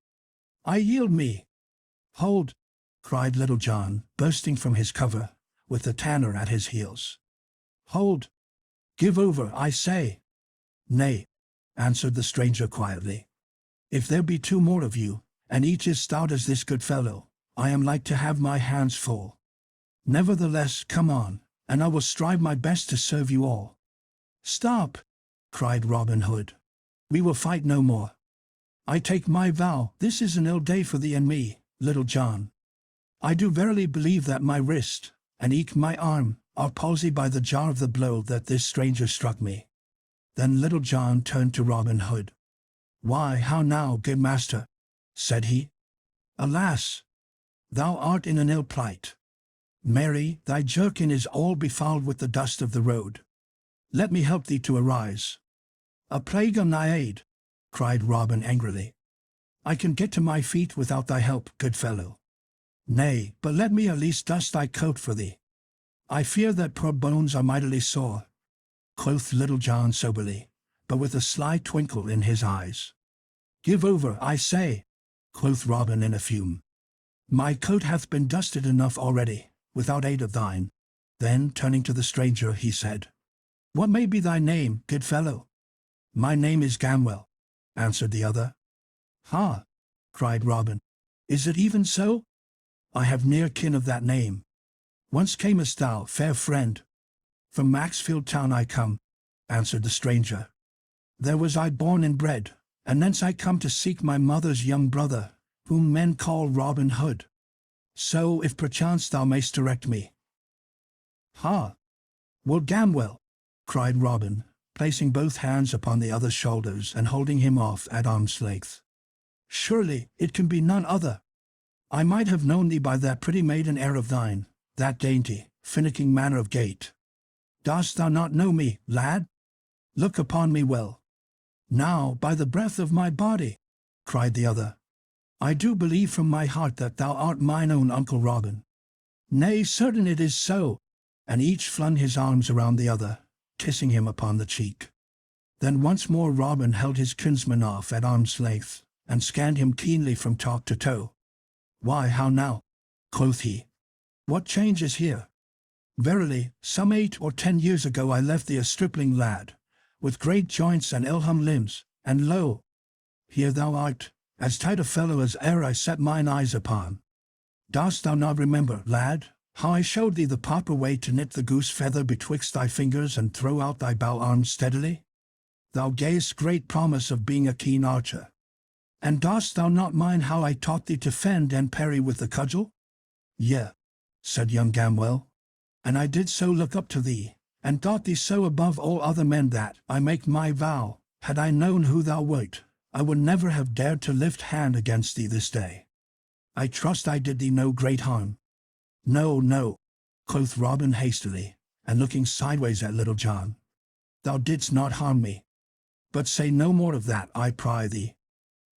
"I yield me!" "Hold!" cried Little John, bursting from his cover, with the tanner at his heels. "Hold! Give over, I say!" "Nay," answered the stranger quietly. "If there be 2 more of you, and each as stout as this good fellow, I am like to have my hands full. Nevertheless, come on, and I will strive my best to serve you all." "Stop!" cried Robin Hood. "We will fight no more. I take my vow, this is an ill day for thee and me, Little John. I do verily believe that my wrist, and eke my arm, are palsied by the jar of the blow that this stranger struck me." Then Little John turned to Robin Hood. "Why, how now, good master?" said he. "Alas! Thou art in an ill plight. Marry, thy jerkin is all befouled with the dust of the road. Let me help thee to arise." "A plague on thy aid!" cried Robin angrily. "I can get to my feet without thy help, good fellow." "Nay, but let me at least dust thy coat for thee. I fear that poor bones are mightily sore," quoth Little John soberly, but with a sly twinkle in his eyes. "Give over, I say," quoth Robin in a fume. "My coat hath been dusted enough already, without aid of thine." Then, turning to the stranger, he said, "What may be thy name, good fellow?" "My name is Gamwell," answered the other. "Ha!" cried Robin. "Is it even so? I have near kin of that name. Whence camest thou, fair friend?" "From Maxfield town I come," answered the stranger. "There was I born and bred, and thence I come to seek my mother's young brother, whom men call Robin Hood. So, if perchance thou mayst direct me." "Ha! Well, Gamwell," cried Robin, placing both hands upon the other's shoulders and holding him off at arm's length. "Surely it can be none other. I might have known thee by that pretty maiden air of thine, that dainty, finicking manner of gait. Dost thou not know me, lad? Look upon me well." "Now, by the breath of my body," cried the other, "I do believe from my heart that thou art mine own Uncle Robin." "Nay, certain it is so," and each flung his arms around the other, kissing him upon the cheek. Then once more Robin held his kinsman off at arm's length, and scanned him keenly from top to toe. "Why, how now?" quoth he. "What change is here? Verily, some 8 or 10 years ago I left thee a stripling lad, with great joints and ill-hum limbs, and lo! here thou art, as tight a fellow as e'er I set mine eyes upon. Dost thou not remember, lad, how I showed thee the proper way to knit the goose feather betwixt thy fingers and throw out thy bow arm steadily? Thou gavest great promise of being a keen archer. And dost thou not mind how I taught thee to fend and parry with the cudgel?" "Yea," said young Gamwell, "and I did so look up to thee, and thought thee so above all other men that, I make my vow, had I known who thou wert, I would never have dared to lift hand against thee this day. I trust I did thee no great harm." "No, no," quoth Robin hastily, and looking sideways at Little John. "Thou didst not harm me. But say no more of that, I pry thee.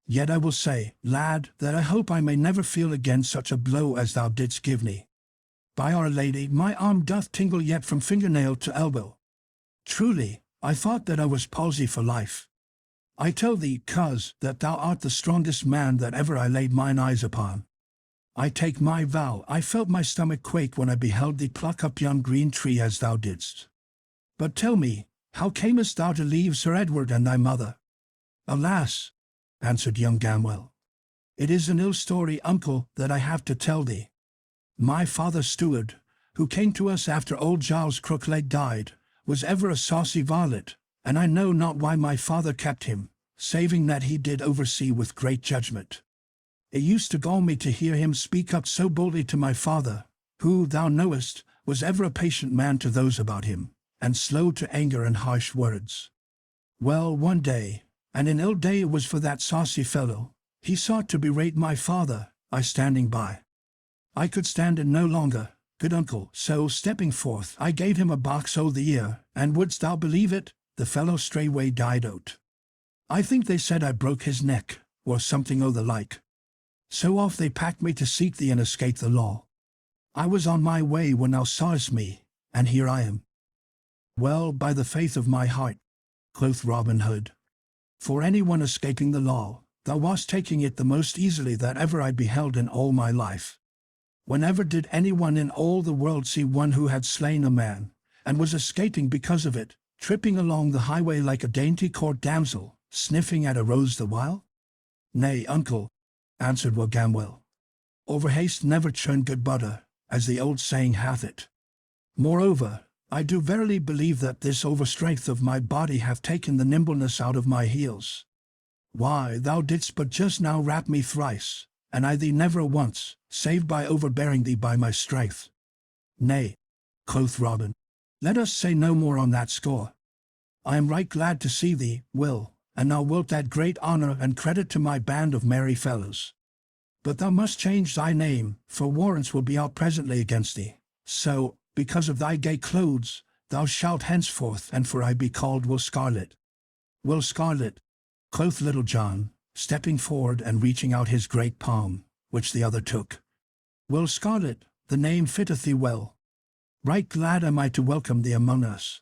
Yet I will say, lad, that I hope I may never feel again such a blow as thou didst give me. By Our Lady, my arm doth tingle yet from fingernail to elbow. Truly, I thought that I was palsy for life. I tell thee, coz, that thou art the strongest man that ever I laid mine eyes upon. I take my vow, I felt my stomach quake when I beheld thee pluck up yon green tree as thou didst. But tell me, how camest thou to leave Sir Edward and thy mother?" "Alas," answered young Gamwell, "it is an ill story, uncle, that I have to tell thee. My father's steward, who came to us after old Giles Crookleg died, was ever a saucy varlet, and I know not why my father kept him, saving that he did oversee with great judgment. It used to gall me to hear him speak up so boldly to my father, who, thou knowest, was ever a patient man to those about him, and slow to anger and harsh words. Well, one day, and an ill day it was for that saucy fellow, he sought to berate my father, I standing by. I could stand it no longer, good uncle, so, stepping forth, I gave him a box o' the ear, and wouldst thou believe it, the fellow straightway died out. I think they said I broke his neck, or something o' the like. So off they packed me to seek thee and escape the law. I was on my way when thou sawest me, and here I am." "Well, by the faith of my heart," quoth Robin Hood, "for any one escaping the law, thou wast taking it the most easily that ever I beheld in all my life. Whenever did any one in all the world see one who had slain a man, and was escaping because of it, tripping along the highway like a dainty court damsel, sniffing at a rose the while? Nay, uncle, answered Will Gamwell. Overhaste never churned good butter, as the old saying hath it. Moreover, I do verily believe that this overstrength of my body hath taken the nimbleness out of my heels. Why, thou didst but just now rap me thrice, and I thee never once, save by overbearing thee by my strength. Nay, quoth Robin, let us say no more on that score. I am right glad to see thee, Will, and thou wilt add great honour and credit to my band of merry fellows. But thou must change thy name, for warrants will be out presently against thee. So, because of thy gay clothes, thou shalt henceforth and for I be called Will Scarlet. Will Scarlet, quoth Little John, stepping forward and reaching out his great palm, which the other took. Will Scarlet, the name fitteth thee well. Right glad am I to welcome thee among us.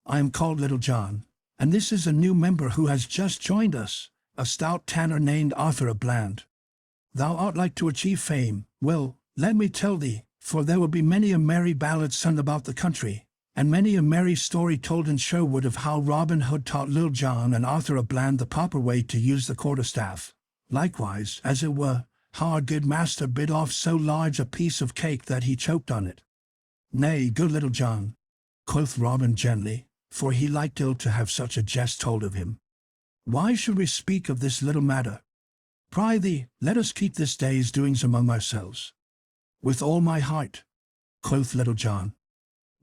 I am called Little John, and this is a new member who has just joined us, a stout tanner named Arthur a Bland. Thou art like to achieve fame, Will, let me tell thee, for there will be many a merry ballad sung about the country, and many a merry story told in Sherwood of how Robin Hood taught Little John and Arthur a Bland the proper way to use the quarterstaff. Likewise, as it were, how our good master bit off so large a piece of cake that he choked on it. Nay, good Little John, quoth Robin gently, for he liked ill to have such a jest told of him. Why should we speak of this little matter? Prithee, let us keep this day's doings among ourselves. With all my heart, quoth Little John.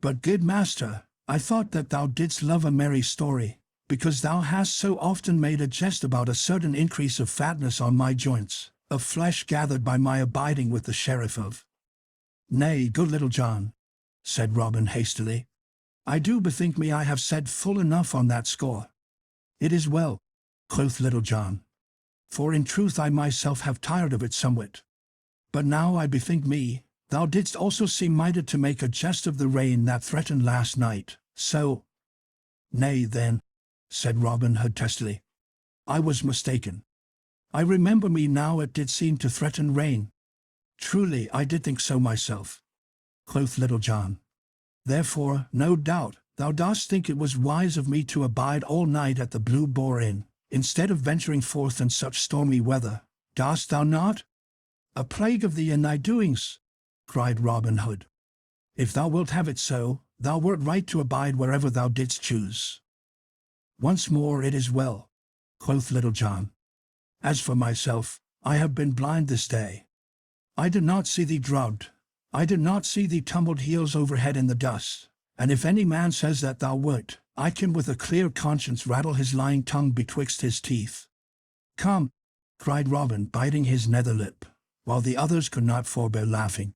But, good master, I thought that thou didst love a merry story, because thou hast so often made a jest about a certain increase of fatness on my joints, of flesh gathered by my abiding with the Sheriff of. Nay, good Little John, said Robin hastily, I do bethink me I have said full enough on that score. It is well, quoth Little John, for in truth I myself have tired of it somewhat. But now I bethink me, thou didst also seem minded to make a jest of the rain that threatened last night, so— Nay then, said Robin Hood testily, I was mistaken. I remember me now it did seem to threaten rain. Truly I did think so myself, quoth Little John. Therefore, no doubt, thou dost think it was wise of me to abide all night at the Blue Boar Inn, instead of venturing forth in such stormy weather, dost thou not? A plague of thee and thy doings, cried Robin Hood. If thou wilt have it so, thou wert right to abide wherever thou didst choose. Once more it is well, quoth Little John. As for myself, I have been blind this day. I did not see thee drubbed, I did not see thee tumbled heels over head in the dust, and if any man says that thou wert, I can with a clear conscience rattle his lying tongue betwixt his teeth. Come, cried Robin, biting his nether lip, while the others could not forbear laughing.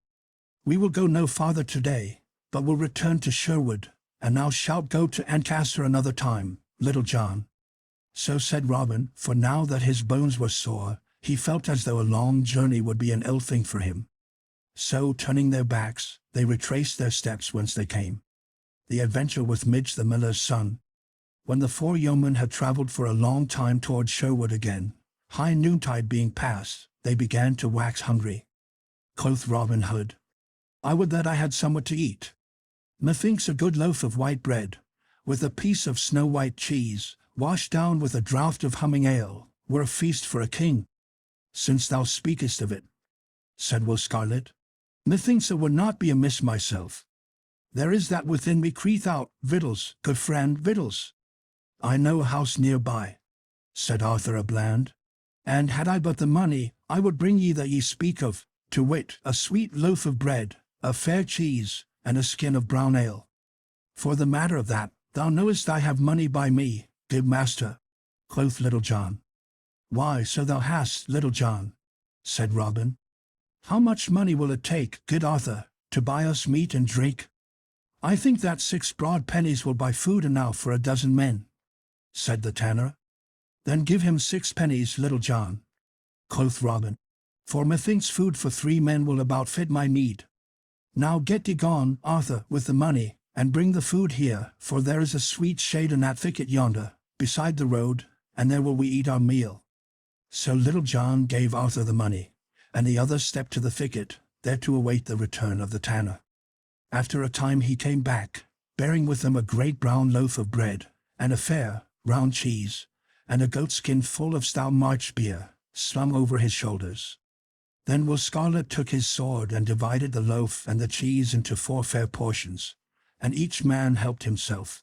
We will go no farther today, but will return to Sherwood, and thou shalt go to Ancaster another time, Little John. So said Robin, for now that his bones were sore, he felt as though a long journey would be an ill thing for him. So, turning their backs, they retraced their steps whence they came. The adventure with Midge the miller's son. When the four yeomen had travelled for a long time toward Sherwood again, high noontide being past, they began to wax hungry. Quoth Robin Hood, I would that I had somewhat to eat. Methinks a good loaf of white bread, with a piece of snow-white cheese, washed down with a draught of humming ale, were a feast for a king. Since thou speakest of it, said Will Scarlet, methinks it would not be amiss myself. There is that within me crieth out, victuals, good friend, victuals. I know a house near by, said Arthur a Bland, and had I but the money, I would bring ye that ye speak of, to wit, a sweet loaf of bread, a fair cheese, and a skin of brown ale. For the matter of that, thou knowest I have money by me, good master, quoth Little John. Why, so thou hast, Little John, said Robin. How much money will it take, good Arthur, to buy us meat and drink? I think that 6 broad pennies will buy food enough for a dozen men, said the tanner. Then give him 6 pennies, Little John, quoth Robin, for methinks food for 3 men will about fit my need. Now get thee gone, Arthur, with the money, and bring the food here, for there is a sweet shade in that thicket yonder, beside the road, and there will we eat our meal. So Little John gave Arthur the money, and the others stepped to the thicket, there to await the return of the tanner. After a time he came back, bearing with him a great brown loaf of bread, and a fair, round cheese, and a goatskin full of stout March beer, slung over his shoulders. Then Will Scarlet took his sword and divided the loaf and the cheese into 4 fair portions, and each man helped himself.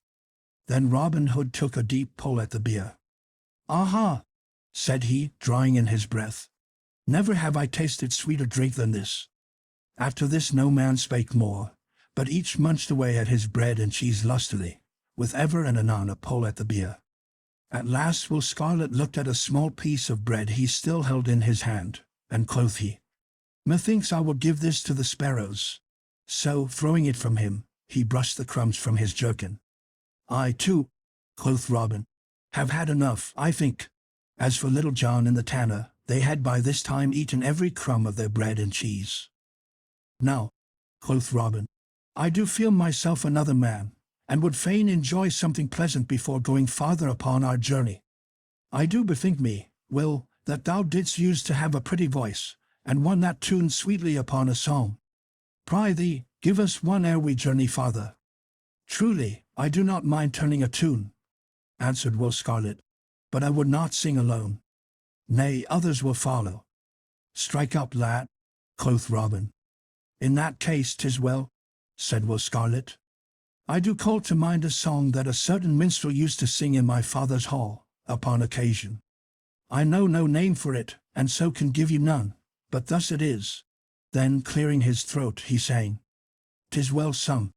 Then Robin Hood took a deep pull at the beer. "Aha!" said he, drawing in his breath. "Never have I tasted sweeter drink than this." After this no man spake more, but each munched away at his bread and cheese lustily, with ever and anon a pull at the beer. At last Will Scarlet looked at a small piece of bread he still held in his hand, and quoth he, "Methinks I will give this to the sparrows." So, throwing it from him, he brushed the crumbs from his jerkin. "I, too," quoth Robin, "have had enough, I think." As for Little John and the tanner, they had by this time eaten every crumb of their bread and cheese. "Now," quoth Robin, "I do feel myself another man, and would fain enjoy something pleasant before going farther upon our journey. I do bethink me, Will, that thou didst use to have a pretty voice, and one that tuned sweetly upon a song. Prithee, give us one ere we journey farther." "Truly, I do not mind turning a tune," answered Will Scarlet, "but I would not sing alone. Nay, others will follow." "Strike up, lad," quoth Robin. "In that case 'tis well," said Will Scarlet. "I do call to mind a song that a certain minstrel used to sing in my father's hall, upon occasion. I know no name for it, and so can give you none, but thus it is." Then, clearing his throat, he sang. "'Tis well sung,"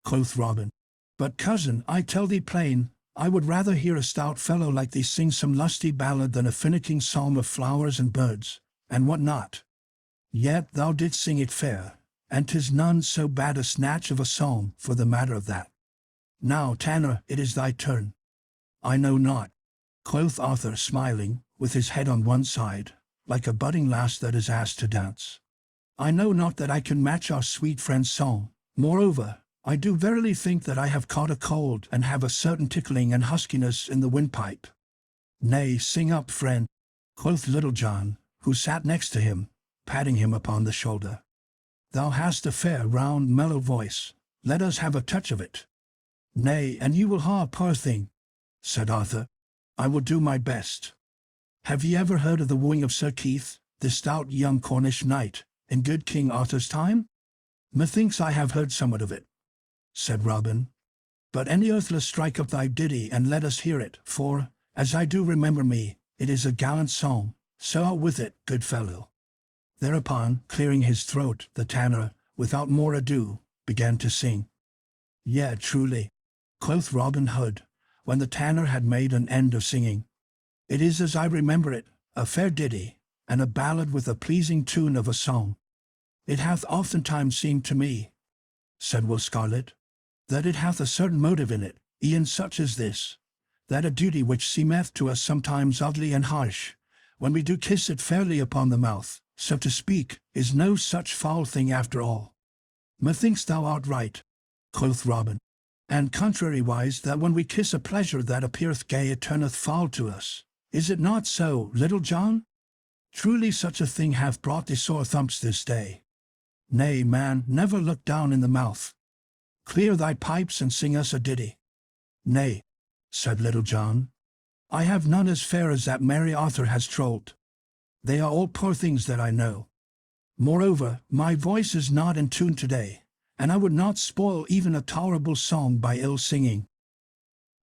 quoth Robin. "But, cousin, I tell thee plain, I would rather hear a stout fellow like thee sing some lusty ballad than a finicking psalm of flowers and birds, and what not. Yet thou didst sing it fair, and 'tis none so bad a snatch of a psalm, for the matter of that. Now, Tanner, it is thy turn." "I know not," quoth Arthur, smiling, with his head on one side, like a budding lass that is asked to dance. "I know not that I can match our sweet friend's song. Moreover, I do verily think that I have caught a cold and have a certain tickling and huskiness in the windpipe." "Nay, sing up, friend," quoth Little John, who sat next to him, patting him upon the shoulder. "Thou hast a fair, round, mellow voice. Let us have a touch of it." "Nay, and you will ha, poor thing," said Arthur. "I will do my best. Have ye ever heard of the wooing of Sir Keith, the stout young Cornish knight, in good King Arthur's time?" "Methinks I have heard somewhat of it," said Robin. "But any earthless, strike up thy ditty and let us hear it, for, as I do remember me, it is a gallant song, so out with it, good fellow." Thereupon, clearing his throat, the tanner, without more ado, began to sing. "Yea, truly," quoth Robin Hood, when the tanner had made an end of singing. "It is as I remember it, a fair ditty, and a ballad with a pleasing tune of a song. It hath oftentimes seemed to me," said Will Scarlet, "that it hath a certain motive in it, e'en such as this, that a duty which seemeth to us sometimes ugly and harsh, when we do kiss it fairly upon the mouth, so to speak, is no such foul thing after all." "Methinks thou art right," quoth Robin, "and contrariwise that when we kiss a pleasure that appeareth gay it turneth foul to us. Is it not so, Little John? Truly such a thing hath brought thee sore thumps this day. Nay, man, never look down in the mouth. Clear thy pipes and sing us a ditty." "Nay," said Little John, "I have none as fair as that merry Arthur has trolled. They are all poor things that I know. Moreover, my voice is not in tune today, and I would not spoil even a tolerable song by ill singing."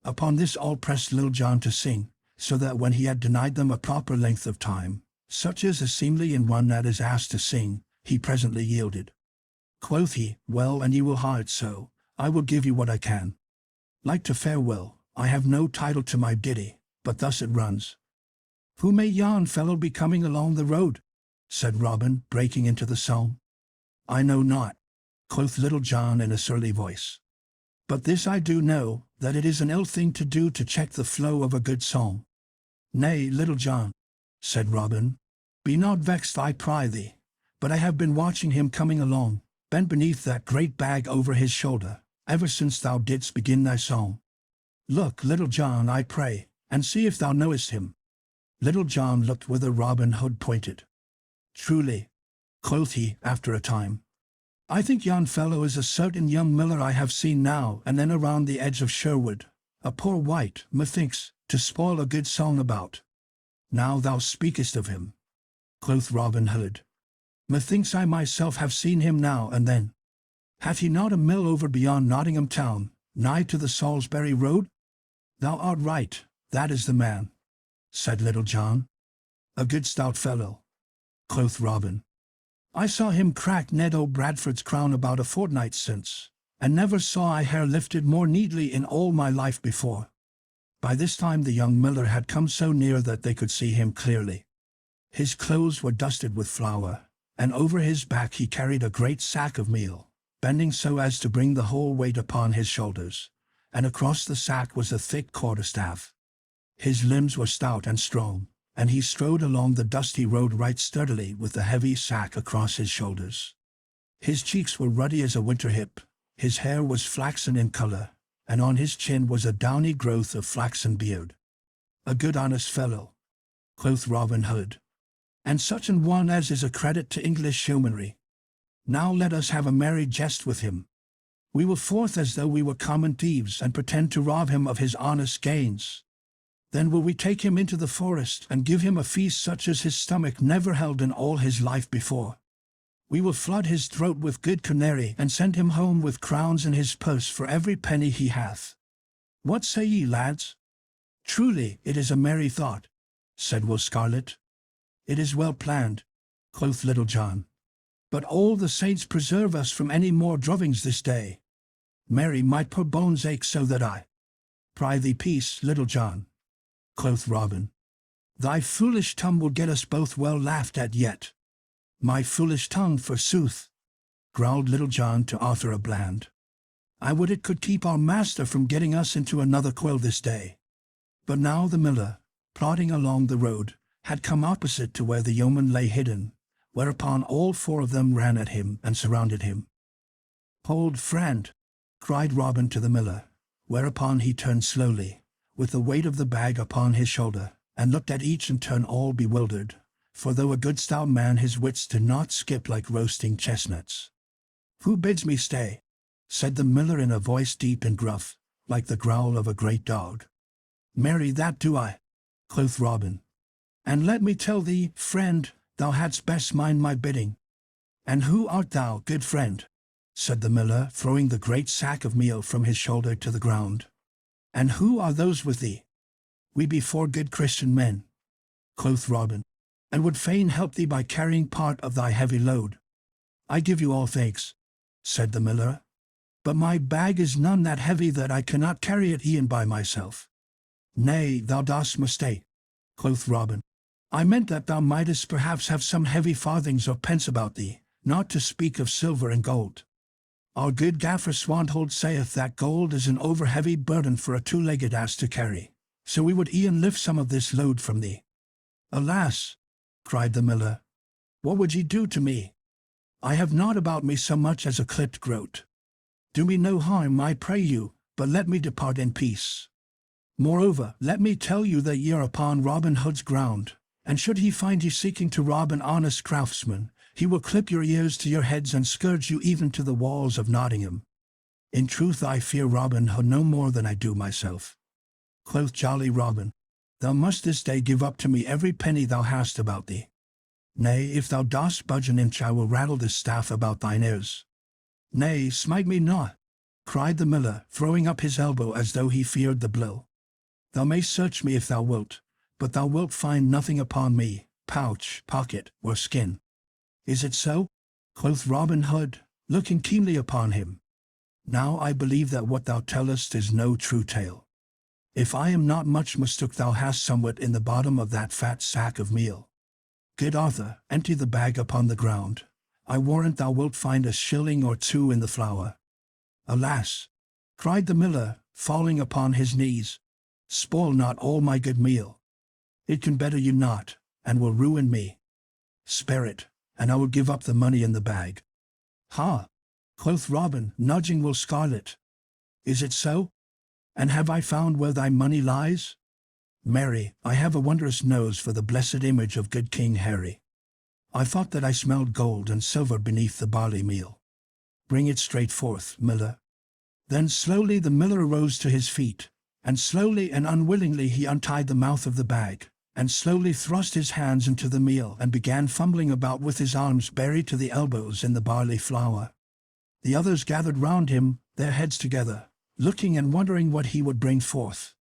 Upon this all pressed Little John to sing, so that when he had denied them a proper length of time, such as is seemly in one that is asked to sing, he presently yielded. Quoth he, "Well, and ye will ha it so, I will give you what I can. Like to farewell, I have no title to my ditty, but thus it runs. Who may yon fellow be coming along the road?" said Robin, breaking into the song. "I know not," quoth Little John in a surly voice. "But this I do know, that it is an ill thing to do to check the flow of a good song." "Nay, Little John," said Robin, "be not vexed, I pry thee, but I have been watching him coming along, bent beneath that great bag over his shoulder, ever since thou didst begin thy song. Look, Little John, I pray, and see if thou knowest him." Little John looked whither Robin Hood pointed. "Truly," quoth he, after a time, "I think yon fellow is a certain young miller I have seen now and then around the edge of Sherwood, a poor wight, methinks, to spoil a good song about. Now thou speakest of him, quoth Robin Hood. Methinks I myself have seen him now and then. Hath he not a mill over beyond Nottingham town, nigh to the Salisbury road? Thou art right, that is the man, said Little John. A good stout fellow, quoth Robin. I saw him crack Ned O'Bradford's crown about a fortnight since, and never saw I hair lifted more neatly in all my life before. By this time the young miller had come so near that they could see him clearly. His clothes were dusted with flour, and over his back he carried a great sack of meal, bending so as to bring the whole weight upon his shoulders, and across the sack was a thick quarterstaff. His limbs were stout and strong, and he strode along the dusty road right sturdily with the heavy sack across his shoulders. His cheeks were ruddy as a winter hip, his hair was flaxen in color, and on his chin was a downy growth of flaxen beard. A good honest fellow, quoth Robin Hood, and such an one as is a credit to English yeomanry. Now let us have a merry jest with him. We will forth as though we were common thieves, and pretend to rob him of his honest gains. Then will we take him into the forest, and give him a feast such as his stomach never held in all his life before. We will flood his throat with good canary, and send him home with crowns in his purse for every penny he hath. What say ye, lads? Truly, it is a merry thought, said Will Scarlet. It is well planned, quoth Little John. But all the saints preserve us from any more drubbings this day. Mary, my poor bones ache so that I. Pry thee peace, Little John, quoth Robin. Thy foolish tongue will get us both well laughed at yet. My foolish tongue, forsooth, growled Little John to Arthur a Bland. I would it could keep our master from getting us into another quill this day. But now the miller, plodding along the road, had come opposite to where the yeoman lay hidden, whereupon all four of them ran at him and surrounded him. Hold, friend, cried Robin to the miller, whereupon he turned slowly, with the weight of the bag upon his shoulder, and looked at each in turn all bewildered, for though a good stout man his wits did not skip like roasting chestnuts. Who bids me stay? Said the miller in a voice deep and gruff, like the growl of a great dog. Marry, that do I, quoth Robin. And let me tell thee, friend, thou hadst best mind my bidding. And who art thou, good friend? Said the miller, throwing the great sack of meal from his shoulder to the ground. And who are those with thee? We be four good Christian men, quoth Robin, and would fain help thee by carrying part of thy heavy load. I give you all thanks, said the miller, but my bag is none that heavy that I cannot carry it e'en by myself. Nay, thou dost mistake, quoth Robin. I meant that thou mightest perhaps have some heavy farthings or pence about thee, not to speak of silver and gold. Our good gaffer Swanthold saith that gold is an over-heavy burden for a two-legged ass to carry, so we would e'en lift some of this load from thee. Alas, cried the miller, what would ye do to me? I have not about me so much as a clipped groat. Do me no harm, I pray you, but let me depart in peace. Moreover, let me tell you that ye are upon Robin Hood's ground, and should he find ye seeking to rob an honest craftsman, he will clip your ears to your heads and scourge you even to the walls of Nottingham. In truth I fear Robin Hood no more than I do myself. Quoth jolly Robin, thou must this day give up to me every penny thou hast about thee. Nay, if thou dost budge an inch I will rattle this staff about thine ears. Nay, smite me not, cried the miller, throwing up his elbow as though he feared the blow. Thou mayst search me if thou wilt, but thou wilt find nothing upon me, pouch, pocket, or skin. Is it so? Quoth Robin Hood, looking keenly upon him. Now I believe that what thou tellest is no true tale. If I am not much mistook thou hast somewhat in the bottom of that fat sack of meal. Good Arthur, empty the bag upon the ground. I warrant thou wilt find a shilling or two in the flour. Alas, cried the miller, falling upon his knees, spoil not all my good meal. It can better you not, and will ruin me. Spare it, and I will give up the money in the bag. Ha! Quoth Robin, nudging Will Scarlet. Is it so? And have I found where thy money lies? Marry, I have a wondrous nose for the blessed image of good King Harry. I thought that I smelled gold and silver beneath the barley meal. Bring it straight forth, miller. Then slowly the miller arose to his feet, And slowly and unwillingly he untied the mouth of the bag, and slowly thrust his hands into the meal and began fumbling about with his arms buried to the elbows in the barley flour. The others gathered round him, their heads together, looking and wondering what he would bring forth.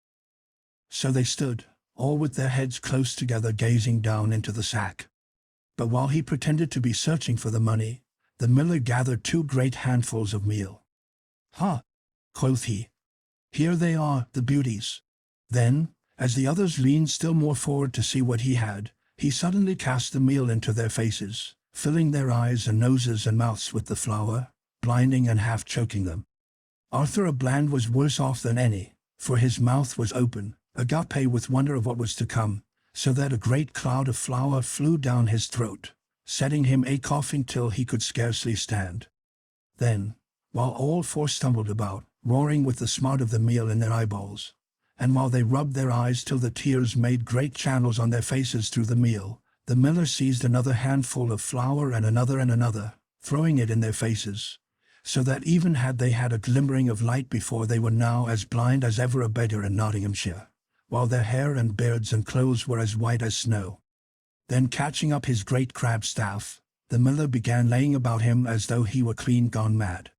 So they stood, all with their heads close together, gazing down into the sack. But while he pretended to be searching for the money, the miller gathered 2 great handfuls of meal. "Ha!" quoth he. "Here they are, the beauties." Then, as the others leaned still more forward to see what he had, he suddenly cast the meal into their faces, filling their eyes and noses and mouths with the flour, blinding and half choking them. Arthur a Bland was worse off than any, for his mouth was open, agape with wonder of what was to come, so that a great cloud of flour flew down his throat, setting him a-coughing till he could scarcely stand. Then, while all 4 stumbled about, roaring with the smart of the meal in their eyeballs, and while they rubbed their eyes till the tears made great channels on their faces through the meal, the miller seized another handful of flour and another, throwing it in their faces, so that even had they had a glimmering of light before, they were now as blind as ever a beggar in Nottinghamshire, while their hair and beards and clothes were as white as snow. Then catching up his great crab staff, the miller began laying about him as though he were clean gone mad.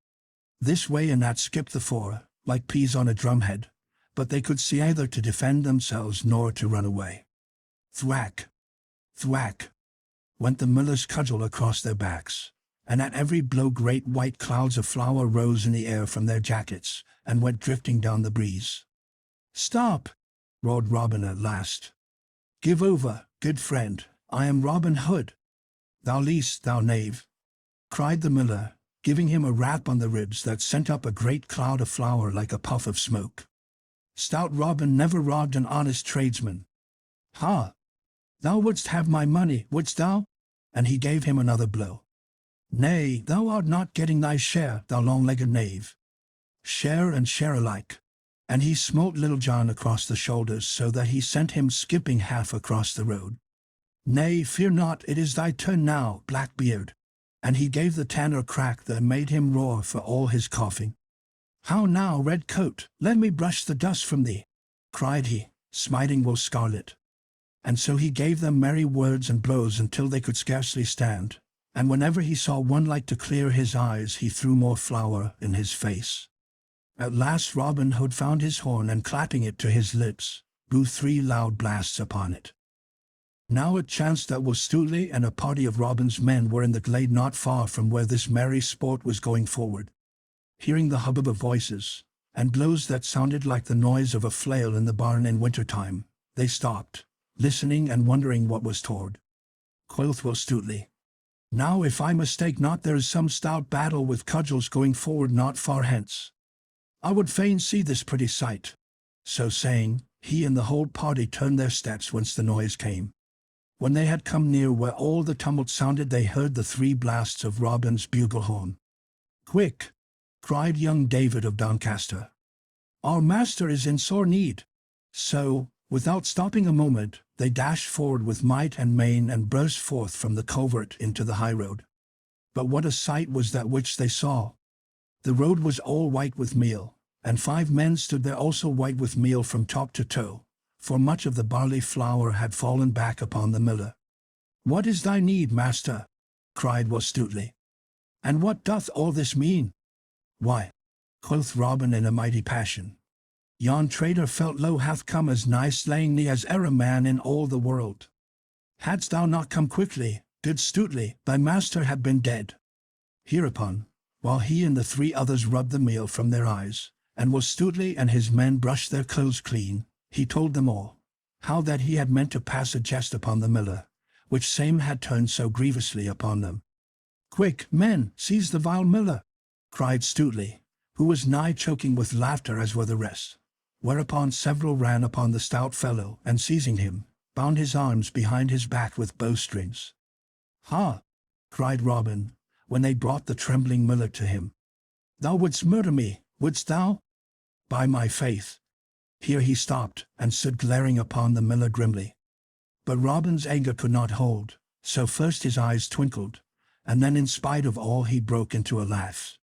This way and that skipped the 4, like peas on a drumhead, but they could see either to defend themselves nor to run away. Thwack! Thwack! Went the miller's cudgel across their backs, and at every blow great white clouds of flour rose in the air from their jackets, and went drifting down the breeze. "Stop!" roared Robin at last. "Give over, good friend, I am Robin Hood." "Thou liest, thou knave!" cried the miller, giving him a rap on the ribs that sent up a great cloud of flour like a puff of smoke. "Stout Robin never robbed an honest tradesman." "Ha! Thou wouldst have my money, wouldst thou?" And he gave him another blow. "Nay, thou art not getting thy share, thou long-legged knave. Share and share alike." And he smote Little John across the shoulders so that he sent him skipping half across the road. "Nay, fear not, it is thy turn now, Blackbeard." And he gave the tanner a crack that made him roar for all his coughing. "How now, red coat, let me brush the dust from thee," cried he, smiting Will Scarlet. And so he gave them merry words and blows until they could scarcely stand, and whenever he saw one like to clear his eyes he threw more flour in his face. At last Robin Hood found his horn, and clapping it to his lips, blew 3 loud blasts upon it. Now it chanced that Will Stuteley and a party of Robin's men were in the glade not far from where this merry sport was going forward. Hearing the hubbub of voices, and blows that sounded like the noise of a flail in the barn in winter time, they stopped, listening and wondering what was toward. Quoth Will Stuteley, "Now if I mistake not there is some stout battle with cudgels going forward not far hence. I would fain see this pretty sight." So saying, he and the whole party turned their steps whence the noise came. When they had come near where all the tumult sounded, they heard the 3 blasts of Robin's bugle horn. "Quick!" cried young David of Doncaster. "Our master is in sore need." So, without stopping a moment, they dashed forward with might and main and burst forth from the covert into the highroad. But what a sight was that which they saw! The road was all white with meal, and 5 men stood there also white with meal from top to toe, for much of the barley flour had fallen back upon the miller. "What is thy need, master?" cried Will Stuteley. "And what doth all this mean?" "Why," quoth Robin in a mighty passion, "yon traitor Feltlow hath come as nigh slaying thee as e'er a man in all the world. Hadst thou not come quickly, good Stuteley, thy master had been dead." Hereupon, while he and the 3 others rubbed the meal from their eyes, and Will Stuteley and his men brushed their clothes clean, he told them all, how that he had meant to pass a jest upon the miller, which same had turned so grievously upon them. "Quick, men, seize the vile miller!" cried Stuteley, who was nigh choking with laughter as were the rest, whereupon several ran upon the stout fellow, and seizing him, bound his arms behind his back with bowstrings. "Ha!" cried Robin, when they brought the trembling miller to him. "Thou wouldst murder me, wouldst thou? By my faith—" Here he stopped, and stood glaring upon the miller grimly. But Robin's anger could not hold, so first his eyes twinkled, and then in spite of all he broke into a laugh.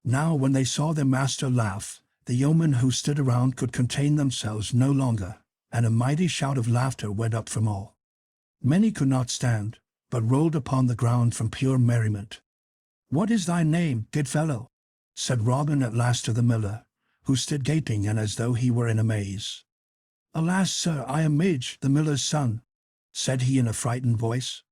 Now when they saw their master laugh, the yeomen who stood around could contain themselves no longer, and a mighty shout of laughter went up from all. Many could not stand, but rolled upon the ground from pure merriment. "What is thy name, good fellow?" said Robin at last to the miller, who stood gaping and as though he were in a maze. "Alas, sir, I am Midge, the miller's son," said he in a frightened voice.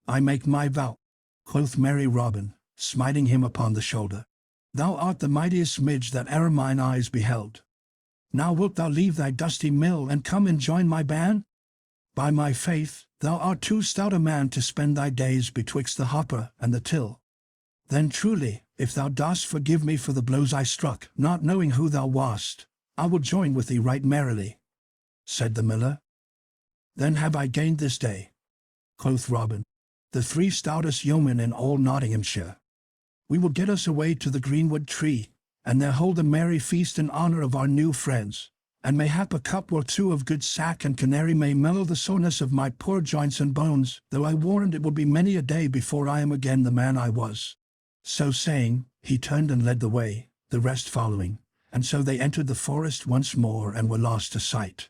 "I make my vow," quoth merry Robin, smiting him upon the shoulder. "Thou art the mightiest Midge that e'er mine eyes beheld. Now wilt thou leave thy dusty mill and come and join my band? By my faith, thou art too stout a man to spend thy days betwixt the hopper and the till. Then truly, if thou dost forgive me for the blows I struck, not knowing who thou wast, I will join with thee right merrily," said the miller. "Then have I gained this day," quoth Robin, "the 3 stoutest yeomen in all Nottinghamshire. We will get us away to the greenwood tree, and there hold a merry feast in honour of our new friends, and mayhap a cup or 2 of good sack and canary may mellow the soreness of my poor joints and bones, though I warrant it will be many a day before I am again the man I was." So saying, he turned and led the way, the rest following, and so they entered the forest once more and were lost to sight.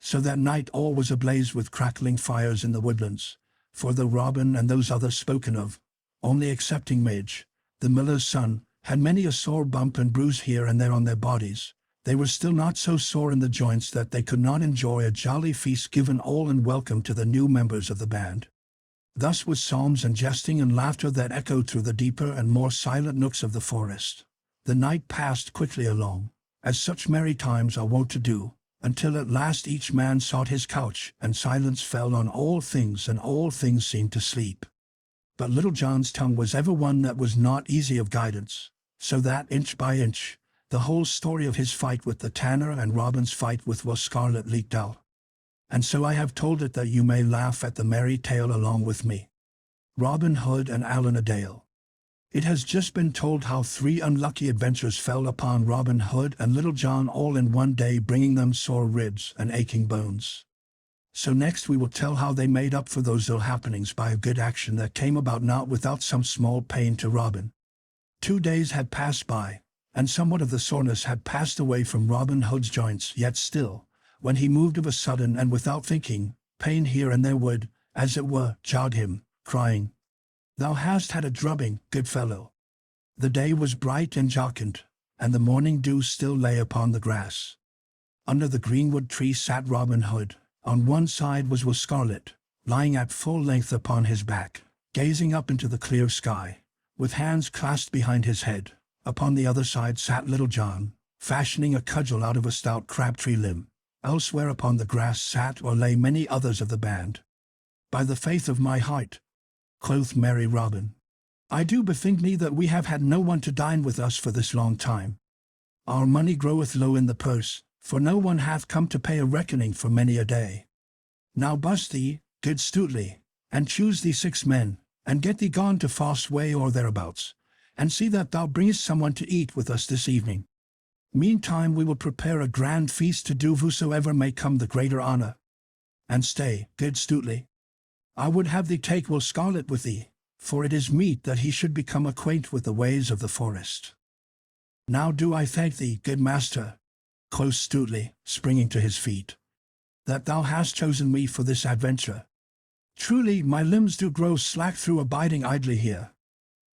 So that night all was ablaze with crackling fires in the woodlands, for though Robin and those others spoken of, only excepting Midge, the miller's son, had many a sore bump and bruise here and there on their bodies, they were still not so sore in the joints that they could not enjoy a jolly feast given all in welcome to the new members of the band. Thus with psalms and jesting and laughter that echoed through the deeper and more silent nooks of the forest, the night passed quickly along, as such merry times are wont to do, until at last each man sought his couch, and silence fell on all things, and all things seemed to sleep. But Little John's tongue was ever one that was not easy of guidance, so that inch by inch, the whole story of his fight with the tanner and Robin's fight with Will Scarlet leaked out. And so I have told it that you may laugh at the merry tale along with me. Robin Hood and Allen a Dale. It has just been told how 3 unlucky adventures fell upon Robin Hood and Little John all in one day, bringing them sore ribs and aching bones. So next we will tell how they made up for those ill happenings by a good action that came about not without some small pain to Robin. 2 days had passed by, and somewhat of the soreness had passed away from Robin Hood's joints, yet still, when he moved of a sudden and without thinking, pain here and there would, as it were, jog him, crying, "Thou hast had a drubbing, good fellow." The day was bright and jocund, and the morning dew still lay upon the grass. Under the greenwood tree sat Robin Hood. On one side was Will Scarlet, lying at full length upon his back, gazing up into the clear sky, with hands clasped behind his head. Upon the other side sat Little John, fashioning a cudgel out of a stout crabtree limb. Elsewhere upon the grass sat or lay many others of the band. "By the faith of my heart," quoth merry Robin, "I do bethink me that we have had no one to dine with us for this long time. Our money groweth low in the purse, for no one hath come to pay a reckoning for many a day. Now bust thee, good Stuteley, and choose thee 6 men, and get thee gone to Foss Way or thereabouts, and see that thou bringest someone to eat with us this evening. Meantime we will prepare a grand feast to do whosoever may come the greater honour. And stay, good Stuteley, I would have thee take Will Scarlet with thee, for it is meet that he should become acquaint with the ways of the forest." "Now do I thank thee, good master," quoth Stuteley, springing to his feet, "that thou hast chosen me for this adventure. Truly my limbs do grow slack through abiding idly here.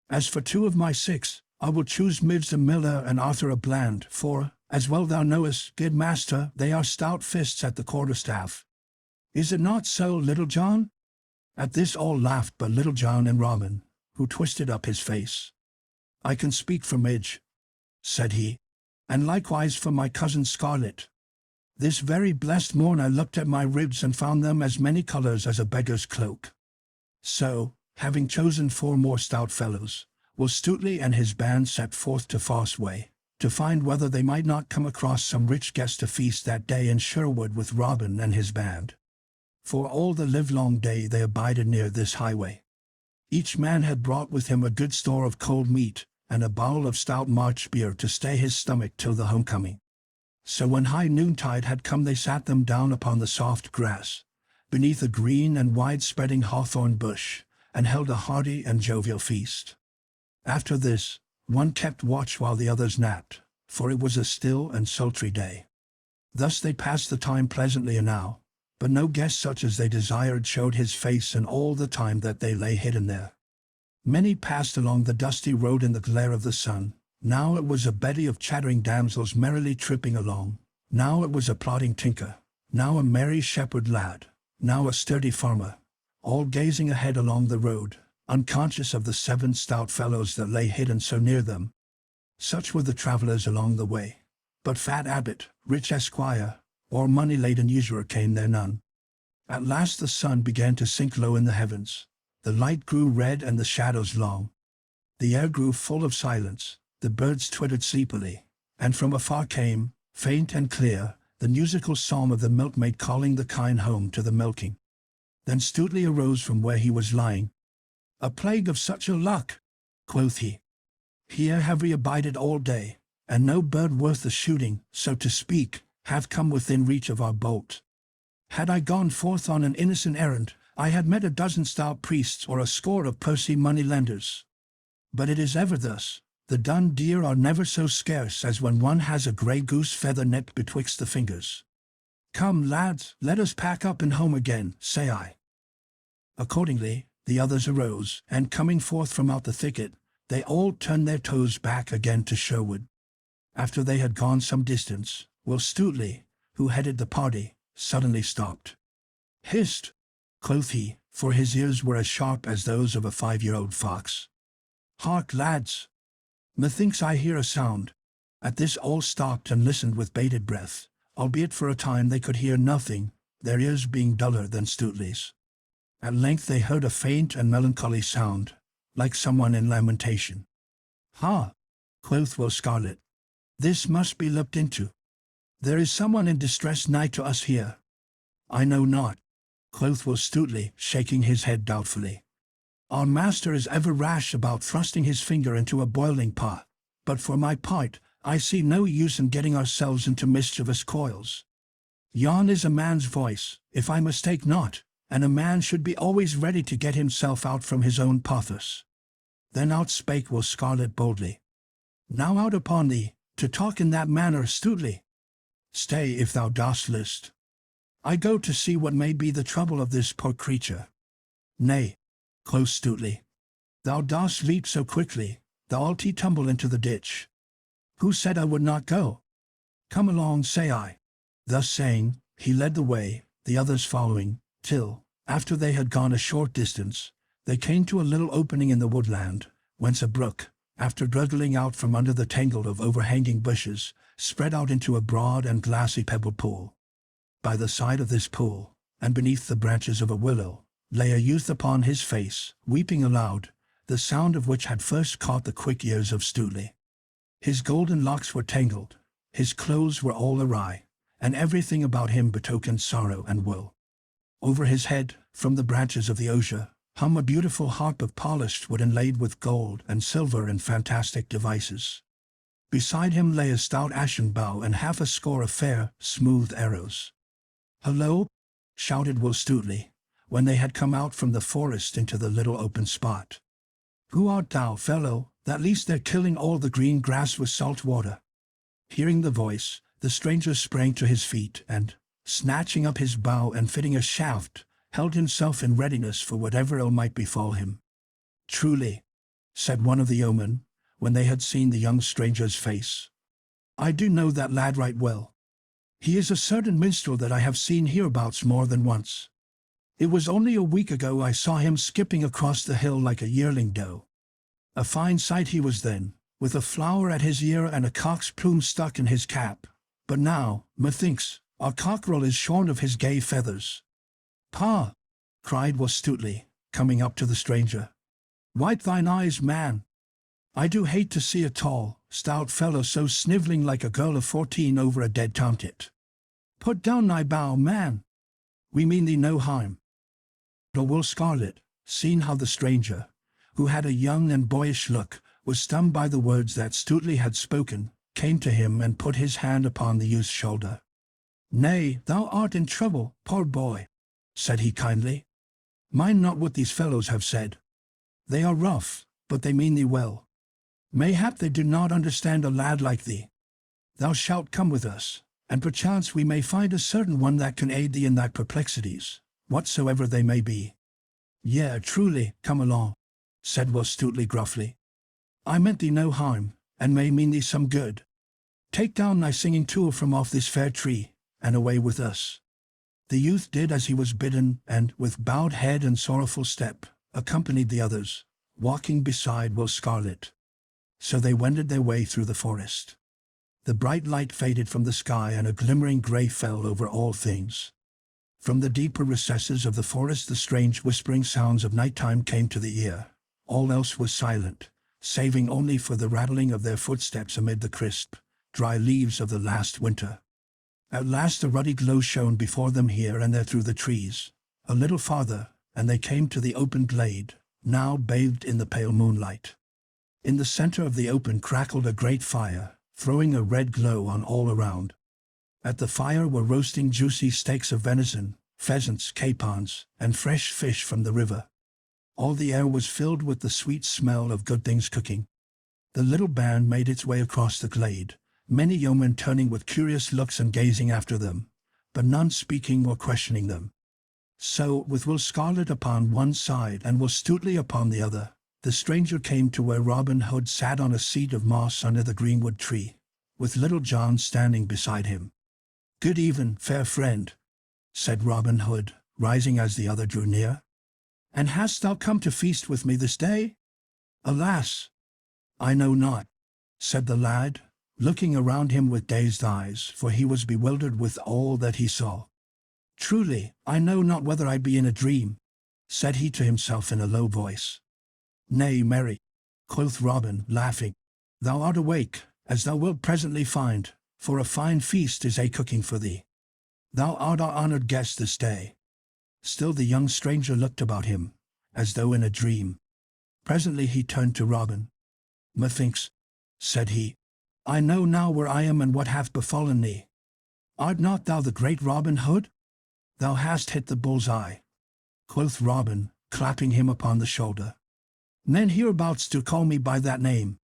As for 2 of my 6, I will choose Midge the miller and Arthur a Bland, for, as well thou knowest, good master, they are stout fists at the quarterstaff. Is it not so, Little John?" At this all laughed but Little John and Robin, who twisted up his face. "I can speak for Midge," said he, "and likewise for my cousin Scarlet. This very blessed morn I looked at my ribs and found them as many colours as a beggar's cloak." So, having chosen 4 more stout fellows, Will Stuteley and his band set forth to Foss Way, to find whether they might not come across some rich guest to feast that day in Sherwood with Robin and his band. For all the livelong day they abided near this highway. Each man had brought with him a good store of cold meat, and a bowl of stout March beer to stay his stomach till the homecoming. So when high noontide had come they sat them down upon the soft grass, beneath a green and wide-spreading hawthorn bush, and held a hearty and jovial feast. After this, one kept watch while the others napped, for it was a still and sultry day. Thus they passed the time pleasantly enow, but no guest such as they desired showed his face in all the time that they lay hidden there. Many passed along the dusty road in the glare of the sun. Now it was a bevy of chattering damsels merrily tripping along, now it was a plodding tinker, now a merry shepherd lad, now a sturdy farmer, all gazing ahead along the road, unconscious of the 7 stout fellows that lay hidden so near them. Such were the travellers along the way, but fat abbot, rich esquire, or money-laden usurer came there none. At last the sun began to sink low in the heavens, the light grew red and the shadows long. The air grew full of silence, the birds twittered sleepily, and from afar came, faint and clear, the musical psalm of the milkmaid calling the kine home to the milking. Then Stuteley arose from where he was lying. "A plague of such a luck," quoth he. "Here have we abided all day, and no bird worth the shooting, so to speak, hath come within reach of our bolt. Had I gone forth on an innocent errand, I had met a dozen stout priests or a score of pursy money-lenders. But it is ever thus. The dun deer are never so scarce as when one has a grey goose feather net betwixt the fingers. Come, lads, let us pack up and home again, say I." Accordingly, the others arose, and coming forth from out the thicket, they all turned their toes back again to Sherwood. After they had gone some distance, Will Stuteley, who headed the party, suddenly stopped. "Hist!" quoth he, for his ears were as sharp as those of a 5-year-old fox. "Hark, lads! Methinks I hear a sound." At this all stopped and listened with bated breath, albeit for a time they could hear nothing, their ears being duller than Stuteley's. At length they heard a faint and melancholy sound, like someone in lamentation. "Ha!" quoth Will Scarlet. "This must be looked into. There is someone in distress nigh to us here." "I know not," quoth Will Stuteley, shaking his head doubtfully. "Our master is ever rash about thrusting his finger into a boiling pot, but for my part, I see no use in getting ourselves into mischievous coils. Yon is a man's voice, if I mistake not, and a man should be always ready to get himself out from his own pathos." Then out spake Will Scarlet boldly. "Now out upon thee, to talk in that manner, Stuteley. Stay, if thou dost list. I go to see what may be the trouble of this poor creature." "Nay," quoth Stuteley. "Thou dost leap so quickly, thou'lt tumble into the ditch. Who said I would not go? Come along, say I." Thus saying, he led the way, the others following, till, after they had gone a short distance, they came to a little opening in the woodland, whence a brook, after gurgling out from under the tangle of overhanging bushes, spread out into a broad and glassy pebbled pool. By the side of this pool, and beneath the branches of a willow, lay a youth upon his face, weeping aloud, the sound of which had first caught the quick ears of Stuteley. His golden locks were tangled, his clothes were all awry, and everything about him betokened sorrow and woe. Over his head, from the branches of the osier, hung a beautiful harp of polished wood inlaid with gold and silver and fantastic devices. Beside him lay a stout ashen bow and half a score of fair, smooth arrows. "Hullo!" shouted Will Stuteley, when they had come out from the forest into the little open spot. "Who art thou, fellow, that least they're killing all the green grass with salt water?" Hearing the voice, the stranger sprang to his feet and, snatching up his bow and fitting a shaft, held himself in readiness for whatever ill might befall him. "Truly," said one of the yeomen, when they had seen the young stranger's face, "I do know that lad right well. He is a certain minstrel that I have seen hereabouts more than once. It was only a week ago I saw him skipping across the hill like a yearling doe. A fine sight he was then, with a flower at his ear and a cock's plume stuck in his cap. But now, methinks, our cockerel is shorn of his gay feathers." "Pa!" cried Will Stuteley, coming up to the stranger. "Wipe thine eyes, man. I do hate to see a tall, stout fellow so snivelling like a girl of 14 over a dead tomtit. Put down thy bow, man. We mean thee no harm." But Will Scarlet, seeing how the stranger, who had a young and boyish look, was stunned by the words that Stuteley had spoken, came to him and put his hand upon the youth's shoulder. "Nay, thou art in trouble, poor boy," said he kindly. "Mind not what these fellows have said. They are rough, but they mean thee well. Mayhap they do not understand a lad like thee. Thou shalt come with us, and perchance we may find a certain one that can aid thee in thy perplexities, whatsoever they may be. Yea, truly, come along, said Will Stutely gruffly. I meant thee no harm, and may mean thee some good. Take down thy singing tool from off this fair tree, and away with us. The youth did as he was bidden, and, with bowed head and sorrowful step, accompanied the others, walking beside Will Scarlet. So they wended their way through the forest. The bright light faded from the sky, and a glimmering grey fell over all things. From the deeper recesses of the forest the strange whispering sounds of night-time came to the ear. All else was silent, saving only for the rattling of their footsteps amid the crisp, dry leaves of the last winter. At last a ruddy glow shone before them here and there through the trees. A little farther, and they came to the open glade, now bathed in the pale moonlight. In the center of the open crackled a great fire, throwing a red glow on all around. At the fire were roasting juicy steaks of venison, pheasants, capons, and fresh fish from the river. All the air was filled with the sweet smell of good things cooking. The little band made its way across the glade, many yeomen turning with curious looks and gazing after them, but none speaking or questioning them. So, with Will Scarlet upon one side and Will Stutely upon the other, the stranger came to where Robin Hood sat on a seat of moss under the greenwood tree, with Little John standing beside him. "Good even, fair friend," said Robin Hood, rising as the other drew near. "And hast thou come to feast with me this day?" "Alas, I know not," said the lad, looking around him with dazed eyes, for he was bewildered with all that he saw. "Truly, I know not whether I be in a dream," said he to himself in a low voice. "Nay, marry," quoth Robin, laughing, "thou art awake, as thou wilt presently find, for a fine feast is a-cooking for thee. Thou art our honored guest this day." Still the young stranger looked about him, as though in a dream. Presently he turned to Robin. "Methinks," said he, "I know now where I am and what hath befallen me. Art not thou the great Robin Hood?" "Thou hast hit the bull's eye," quoth Robin, clapping him upon the shoulder. "Men hereabouts do call me by that name.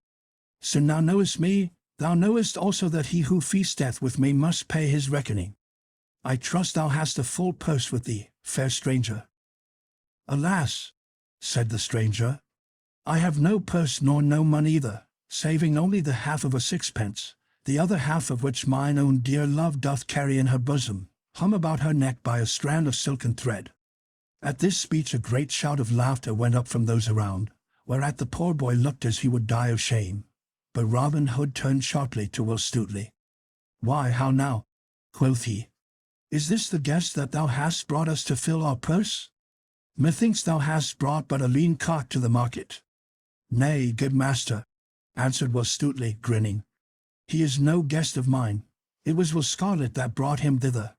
So thou knowest me, thou knowest also that he who feasteth with me must pay his reckoning. I trust thou hast a full purse with thee, fair stranger." "Alas," said the stranger, "I have no purse nor no money either, saving only the half of a sixpence, the other half of which mine own dear love doth carry in her bosom, hung about her neck by a strand of silken thread." At this speech a great shout of laughter went up from those around, whereat the poor boy looked as he would die of shame. But Robin Hood turned sharply to Will Stutely. "Why, how now?" quoth he. "Is this the guest that thou hast brought us to fill our purse? Methinks thou hast brought but a lean cock to the market." "Nay, good master," answered Will Stutely, grinning. "He is no guest of mine. It was Will Scarlet that brought him thither."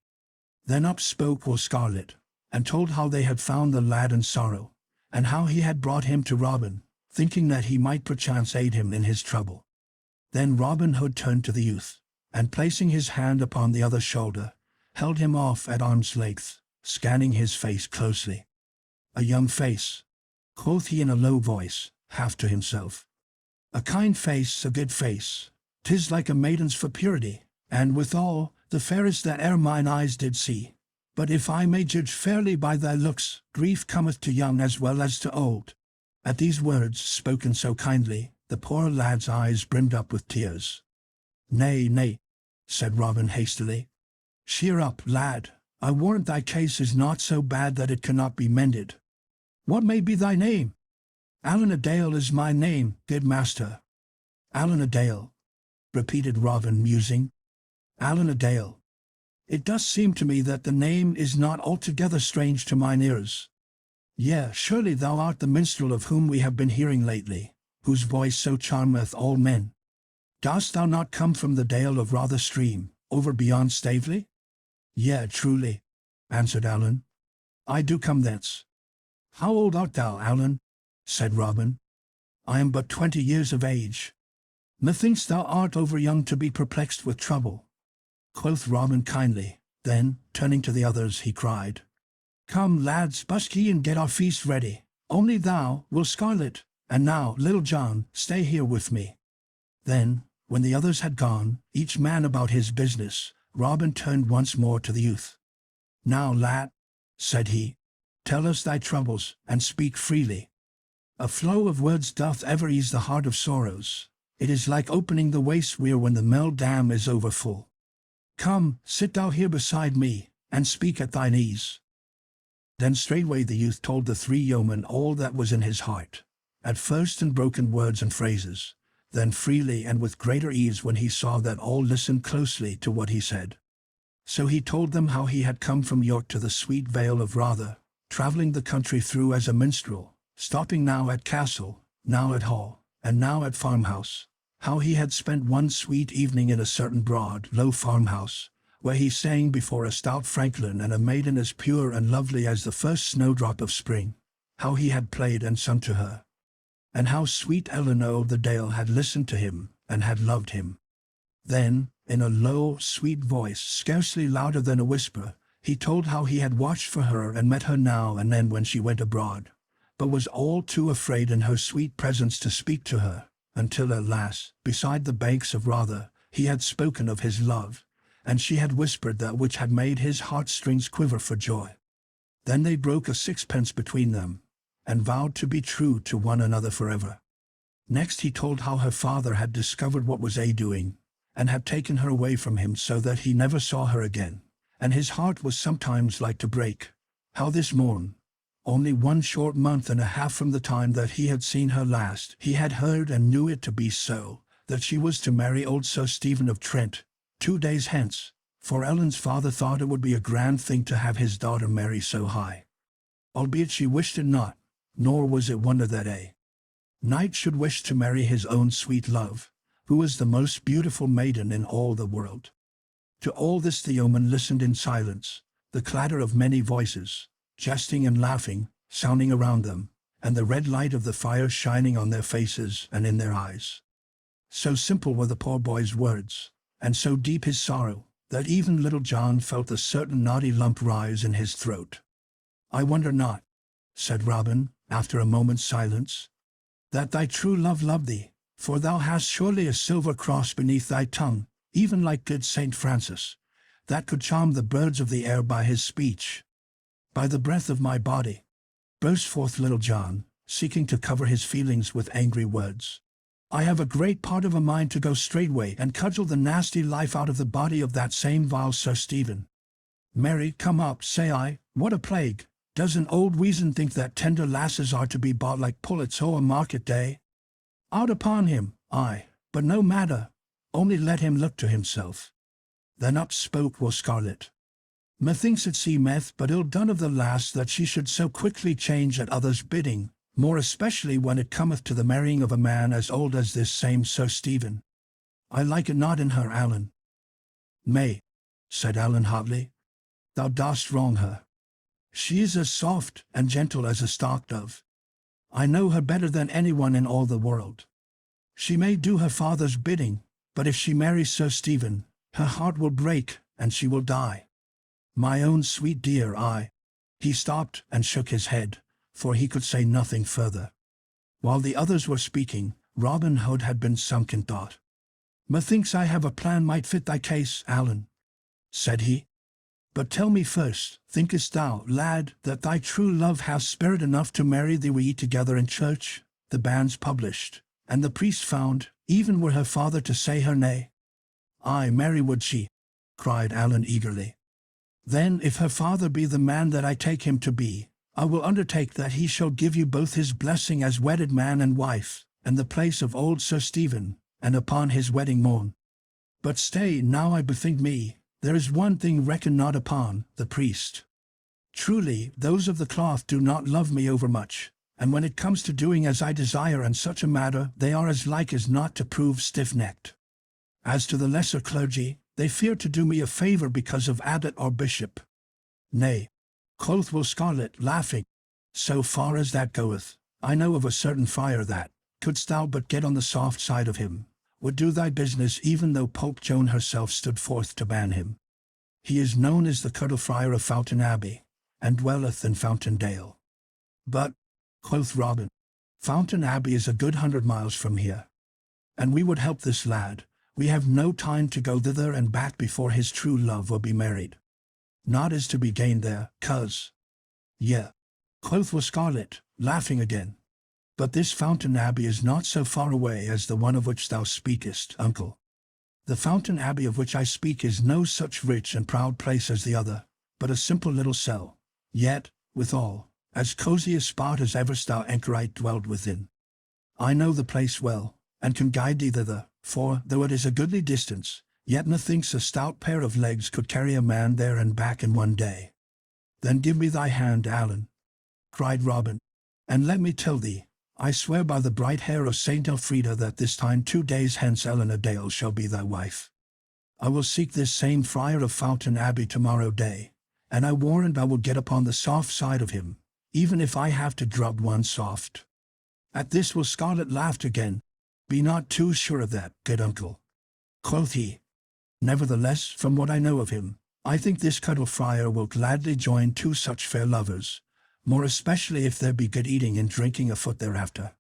Then up spoke Will Scarlet, and told how they had found the lad in sorrow, and how he had brought him to Robin, thinking that he might perchance aid him in his trouble. Then Robin Hood turned to the youth, and placing his hand upon the other's shoulder, held him off at arm's length, scanning his face closely. "A young face," quoth he in a low voice, half to himself. "A kind face, a good face. 'Tis like a maiden's for purity, and withal, the fairest that e'er mine eyes did see. But if I may judge fairly by thy looks, grief cometh to young as well as to old." At these words, spoken so kindly, the poor lad's eyes brimmed up with tears. "Nay, nay," said Robin hastily. "Cheer up, lad. I warrant thy case is not so bad that it cannot be mended. What may be thy name?" "Allan a Dale is my name, good master." "Allan a Dale," repeated Robin, musing. "Allan a Dale. It does seem to me that the name is not altogether strange to mine ears. Yea, surely thou art the minstrel of whom we have been hearing lately, whose voice so charmeth all men. Dost thou not come from the Dale of Rother Stream, over beyond Staveley?" "Yea, truly," answered Allan. "I do come thence." "How old art thou, Allan?" said Robin. "I am but 20 years of age." "Methinks thou art over young to be perplexed with trouble," quoth Robin kindly. Then, turning to the others, he cried, "Come, lads, busk ye and get our feast ready. Only thou, Will Scarlet, and now, Little John, stay here with me." Then, When the others had gone, each man about his business, Robin turned once more to the youth. "Now, lad," said he, "tell us thy troubles, and speak freely. A flow of words doth ever ease the heart of sorrows. It is like opening the waste weir when the mill dam is overfull. Come, sit thou here beside me, and speak at thine ease." Then straightway the youth told the three yeomen all that was in his heart, at first in broken words and phrases, then freely and with greater ease when he saw that all listened closely to what he said. So he told them how he had come from York to the sweet Vale of Rother, travelling the country through as a minstrel, stopping now at castle, now at hall, and now at farmhouse, how he had spent one sweet evening in a certain broad, low farmhouse, where he sang before a stout franklin and a maiden as pure and lovely as the first snowdrop of spring, how he had played and sung to her, and how sweet Eleanor of the Dale had listened to him and had loved him. Then, in a low, sweet voice, scarcely louder than a whisper, he told how he had watched for her and met her now and then when she went abroad, but was all too afraid in her sweet presence to speak to her, until at last, beside the banks of Rother, he had spoken of his love, and she had whispered that which had made his heartstrings quiver for joy. Then they broke a sixpence between them, and vowed to be true to one another forever. Next he told how her father had discovered what was doing, and had taken her away from him so that he never saw her again, and his heart was sometimes like to break. How this morn, only 1 short month and a half from the time that he had seen her last, he had heard and knew it to be so, that she was to marry old Sir Stephen of Trent, 2 days hence, for Ellen's father thought it would be a grand thing to have his daughter marry so high. Albeit she wished it not, nor was it wonder that a knight should wish to marry his own sweet love, who was the most beautiful maiden in all the world. To all this the yeomen listened in silence, the clatter of many voices, jesting and laughing, sounding around them, and the red light of the fire shining on their faces and in their eyes. So simple were the poor boy's words, and so deep his sorrow, that even little John felt a certain knotty lump rise in his throat. "I wonder not," said Robin, after a moment's silence, "that thy true love loved thee, for thou hast surely a silver cross beneath thy tongue, even like good Saint Francis, that could charm the birds of the air by his speech." "By the breath of my body," burst forth little John, seeking to cover his feelings with angry words, "I have a great part of a mind to go straightway and cudgel the nasty life out of the body of that same vile Sir Stephen. Mary, come up, say I, what a plague! Does an old weazen think that tender lasses are to be bought like pullets o' a market day? Out upon him, aye, but no matter, only let him look to himself." Then up spoke Will Scarlet. "Methinks it seemeth but ill done of the lass that she should so quickly change at others' bidding, more especially when it cometh to the marrying of a man as old as this same Sir Stephen. I like it not in her, Allan." "Nay," said Allan hotly, "thou dost wrong her. She is as soft and gentle as a stark dove. I know her better than anyone in all the world. She may do her father's bidding, but if she marries Sir Stephen, her heart will break and she will die. My own sweet dear, He stopped and shook his head, for he could say nothing further. While the others were speaking, Robin Hood had been sunk in thought. "Methinks I have a plan might fit thy case, Allan," said he. "But tell me first, thinkest thou, lad, that thy true love hath spirit enough to marry thee we together in church, the banns published, and the priest found, even were her father to say her nay?" "Aye, marry would she," cried Allan eagerly. "Then, if her father be the man that I take him to be, I will undertake that he shall give you both his blessing as wedded man and wife, and the place of old Sir Stephen, and upon his wedding morn. But stay, now I bethink me, there is one thing reckoned not upon, the priest. Truly, those of the cloth do not love me overmuch, and when it comes to doing as I desire in such a matter, they are as like as not to prove stiff-necked. As to the lesser clergy, they fear to do me a favour because of abbot or bishop. Nay," quoth Will Scarlet, laughing, "so far as that goeth, I know of a certain friar that, couldst thou but get on the soft side of him, would do thy business even though Pope Joan herself stood forth to ban him. He is known as the Curtal Friar of Fountain Abbey, and dwelleth in Fountain Dale." "But," quoth Robin, "Fountain Abbey is a good 100 miles from here, and we would help this lad, We have no time to go thither and back before his true love will be married. Naught is to be gained there, cuz. Yeah, quoth was Scarlet, laughing again. But this Fountain Abbey is not so far away as the one of which thou speakest, uncle. The Fountain Abbey of which I speak is no such rich and proud place as the other, but a simple little cell, yet, withal, as cozy a spot as ever thou anchorite dwelled within. I know the place well, and can guide thee thither, for, though it is a goodly distance, yet methinks a stout pair of legs could carry a man there and back in one day. Then give me thy hand, Allan, cried Robin, and let me tell thee, I swear by the bright hair of Saint Elfrida that this time 2 days hence Eleanor Dale shall be thy wife. I will seek this same Friar of Fountain Abbey tomorrow day, and I warrant I will get upon the soft side of him, even if I have to drub one soft. At this Will Scarlet laughed again. Be not too sure of that, good uncle, quoth he. Nevertheless, from what I know of him, I think this Cuttle Friar will gladly join 2 such fair lovers, more especially if there be good eating and drinking afoot thereafter.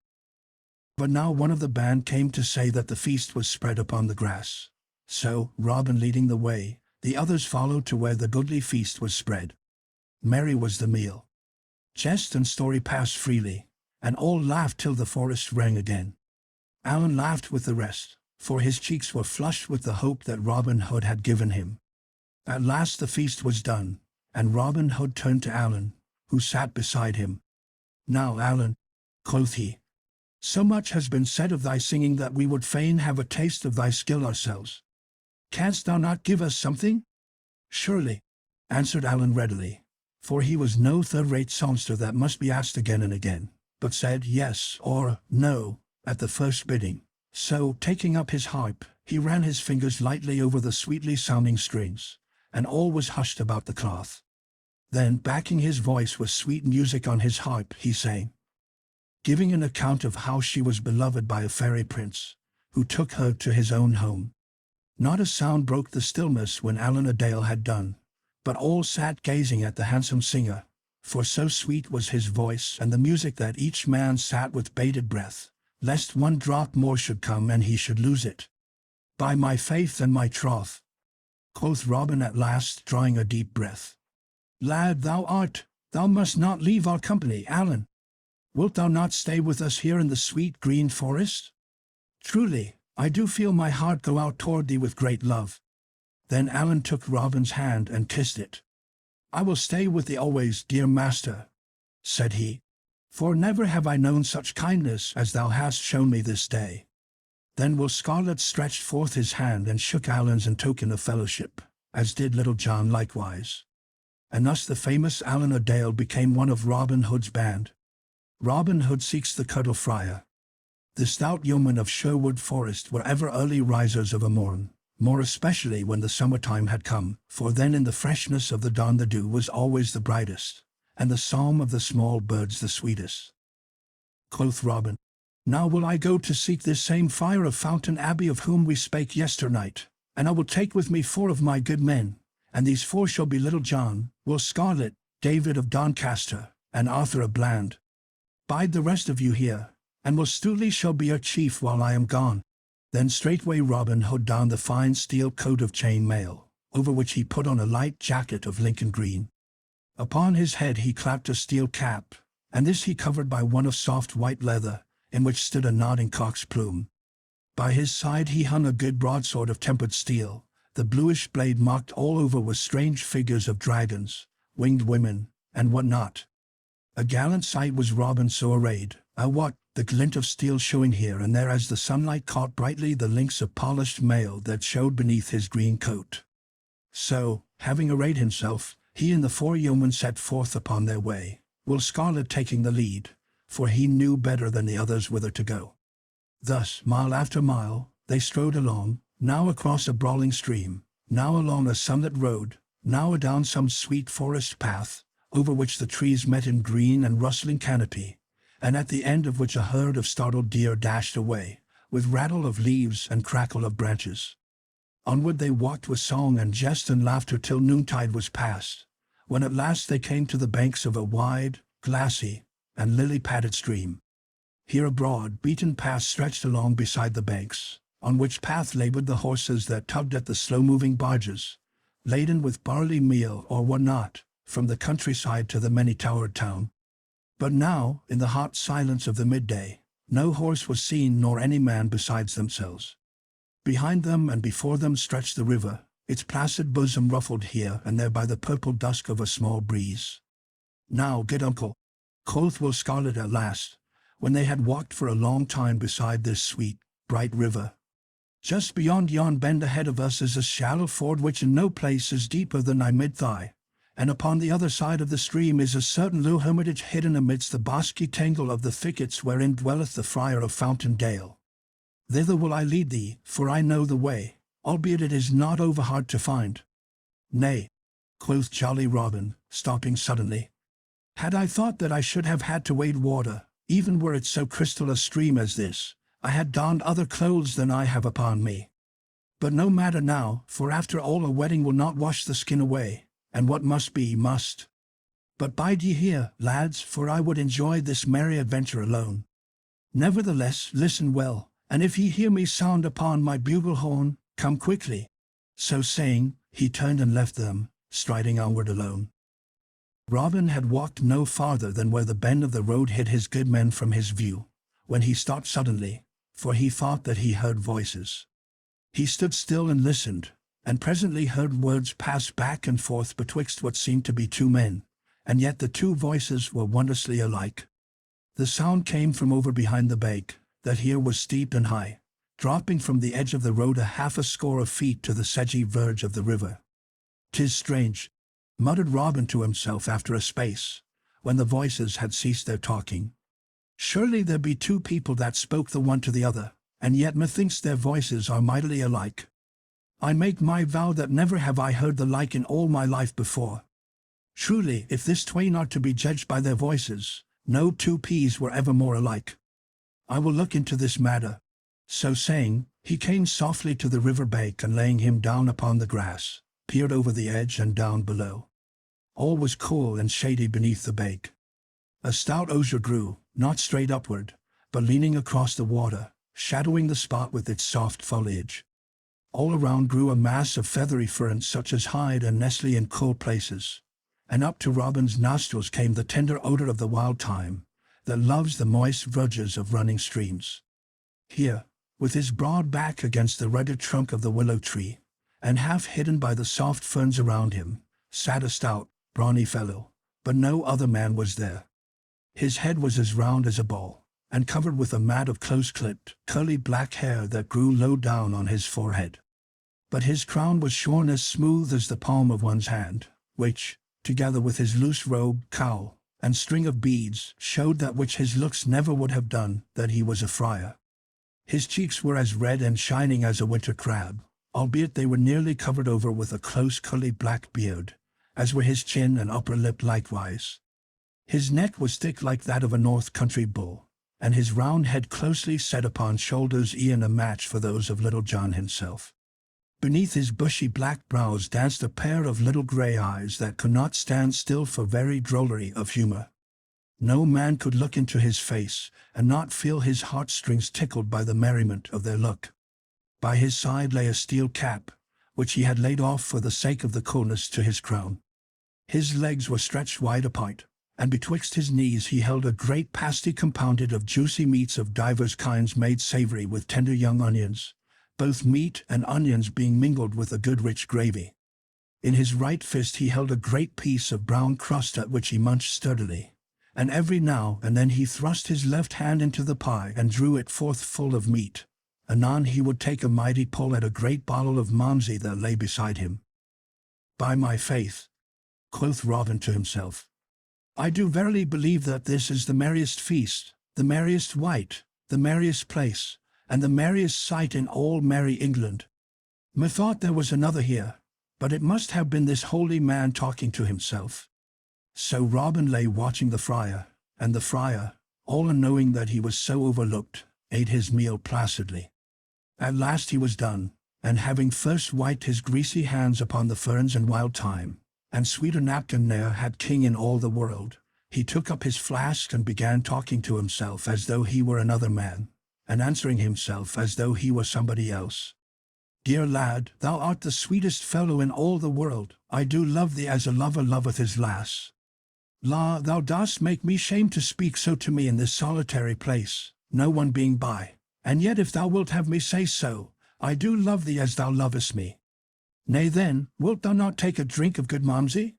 But now one of the band came to say that the feast was spread upon the grass. So, Robin leading the way, the others followed to where the goodly feast was spread. Merry was the meal. Jest and story passed freely, and all laughed till the forest rang again. Allan laughed with the rest, for his cheeks were flushed with the hope that Robin Hood had given him. At last the feast was done, and Robin Hood turned to Allan, who sat beside him. Now, Allan, quoth he, so much has been said of thy singing that we would fain have a taste of thy skill ourselves. Canst thou not give us something? Surely, answered Allan readily, for he was no third-rate songster that must be asked again and again, but said yes or no at the first bidding. So, taking up his harp, he ran his fingers lightly over the sweetly sounding strings, and all was hushed about the cloth. Then, backing his voice with sweet music on his harp, he sang, giving an account of how she was beloved by a fairy prince, who took her to his own home. Not a sound broke the stillness when Allan a Dale had done, but all sat gazing at the handsome singer, for so sweet was his voice and the music that each man sat with bated breath, lest one drop more should come and he should lose it. By my faith and my troth, quoth Robin at last, drawing a deep breath. Lad, thou must not leave our company, Allan. Wilt thou not stay with us here in the sweet green forest? Truly, I do feel my heart go out toward thee with great love. Then Allan took Robin's hand and kissed it. I will stay with thee always, dear master, said he, for never have I known such kindness as thou hast shown me this day. Then Will Scarlet stretched forth his hand and shook Allan's in token of fellowship, as did Little John likewise. And thus the famous Allan a Dale became one of Robin Hood's band. Robin Hood seeks the Cuttle Friar. The stout yeomen of Sherwood Forest were ever early risers of a morn, more especially when the summer-time had come, for then in the freshness of the dawn the dew was always the brightest, and the psalm of the small birds the sweetest. Quoth Robin, now will I go to seek this same Friar of Fountain Abbey of whom we spake yesternight, and I will take with me 4 of my good men, and these 4 shall be Little John, Will Scarlet, David of Doncaster, and Arthur of Bland. Bide the rest of you here, and Will Stooley shall be your chief while I am gone. Then straightway Robin Hood donned the fine steel coat of chain mail, over which he put on a light jacket of Lincoln green. Upon his head he clapped a steel cap, and this he covered by one of soft white leather, in which stood a nodding cock's plume. By his side he hung a good broadsword of tempered steel, the bluish blade marked all over with strange figures of dragons, winged women, and what not. A gallant sight was Robin so arrayed, the glint of steel showing here and there as the sunlight caught brightly the links of polished mail that showed beneath his green coat. So, having arrayed himself, he and the 4 yeomen set forth upon their way, Will Scarlet taking the lead, for he knew better than the others whither to go. Thus, mile after mile, they strode along, now across a brawling stream, now along a sunlit road, now adown some sweet forest path, over which the trees met in green and rustling canopy, and at the end of which a herd of startled deer dashed away, with rattle of leaves and crackle of branches. Onward they walked with song and jest and laughter till noontide was past, when at last they came to the banks of a wide, glassy, and lily-padded stream. Here a broad, beaten path stretched along beside the banks, on which path labored the horses that tugged at the slow-moving barges, laden with barley meal or what not, from the countryside to the many-towered town. But now, in the hot silence of the midday, no horse was seen nor any man besides themselves. Behind them and before them stretched the river, its placid bosom ruffled here and there by the purple dusk of a small breeze. "Now, good uncle," quoth Will Scarlet at last, when they had walked for a long time beside this sweet, bright river. "Just beyond yon bend ahead of us is a shallow ford which in no place is deeper than thy mid-thigh, and upon the other side of the stream is a certain low hermitage hidden amidst the bosky tangle of the thickets wherein dwelleth the Friar of Fountain Dale. Thither will I lead thee, for I know the way, albeit it is not over hard to find." "Nay," quoth jolly Robin, stopping suddenly. "Had I thought that I should have had to wade water, even were it so crystal a stream as this, I had donned other clothes than I have upon me. But no matter now, for after all a wetting will not wash the skin away, and what must be, must. But bide ye here, lads, for I would enjoy this merry adventure alone. Nevertheless, listen well, and if ye hear me sound upon my bugle horn, come quickly." So saying, he turned and left them, striding onward alone. Robin had walked no farther than where the bend of the road hid his good men from his view, when he stopped suddenly, for he thought that he heard voices. He stood still and listened, and presently heard words pass back and forth betwixt what seemed to be two men, and yet the two voices were wondrously alike. The sound came from over behind the bank, that here was steep and high, dropping from the edge of the road half a score of feet to the sedgy verge of the river. "'Tis strange," muttered Robin to himself after a space, when the voices had ceased their talking. "Surely there be two people that spoke the one to the other, and yet methinks their voices are mightily alike. I make my vow that never have I heard the like in all my life before. Truly, if this twain are to be judged by their voices, no two peas were ever more alike. I will look into this matter." So saying, he came softly to the river bank and laying him down upon the grass, peered over the edge and down below. All was cool and shady beneath the bank. A stout osier grew, not straight upward, but leaning across the water, shadowing the spot with its soft foliage. All around grew a mass of feathery ferns such as hide and nestle in cool places, and up to Robin's nostrils came the tender odor of the wild thyme, that loves the moist verges of running streams. Here, with his broad back against the rugged trunk of the willow tree, and half hidden by the soft ferns around him, sat a stout, brawny fellow, but no other man was there. His head was as round as a ball, and covered with a mat of close-clipped, curly black hair that grew low down on his forehead. But his crown was shorn as smooth as the palm of one's hand, which, together with his loose robe, cowl, and string of beads, showed that which his looks never would have done, that he was a friar. His cheeks were as red and shining as a winter crab, albeit they were nearly covered over with a close curly black beard, as were his chin and upper lip likewise. His neck was thick like that of a north country bull, and his round head closely set upon shoulders e'en a match for those of Little John himself. Beneath his bushy black brows danced a pair of little grey eyes that could not stand still for very drollery of humour. No man could look into his face and not feel his heartstrings tickled by the merriment of their look. By his side lay a steel cap, which he had laid off for the sake of the coolness to his crown. His legs were stretched wide apart, and betwixt his knees he held a great pasty compounded of juicy meats of divers kinds made savoury with tender young onions, both meat and onions being mingled with a good rich gravy. In his right fist he held a great piece of brown crust at which he munched sturdily, and every now and then he thrust his left hand into the pie and drew it forth full of meat. Anon he would take a mighty pull at a great bottle of Malmsey that lay beside him. "By my faith," quoth Robin to himself, "I do verily believe that this is the merriest feast, the merriest wight, the merriest place, and the merriest sight in all merry England. Methought there was another here, but it must have been this holy man talking to himself." So Robin lay watching the friar, and the friar, all unknowing that he was so overlooked, ate his meal placidly. At last he was done, and having first wiped his greasy hands upon the ferns and wild thyme, and sweeter napkin ne'er had king in all the world, he took up his flask and began talking to himself as though he were another man, and answering himself as though he were somebody else. "Dear lad, thou art the sweetest fellow in all the world. I do love thee as a lover loveth his lass. La, thou dost make me shame to speak so to me in this solitary place, no one being by, and yet if thou wilt have me say so, I do love thee as thou lovest me. Nay then, wilt thou not take a drink of good Malmsey?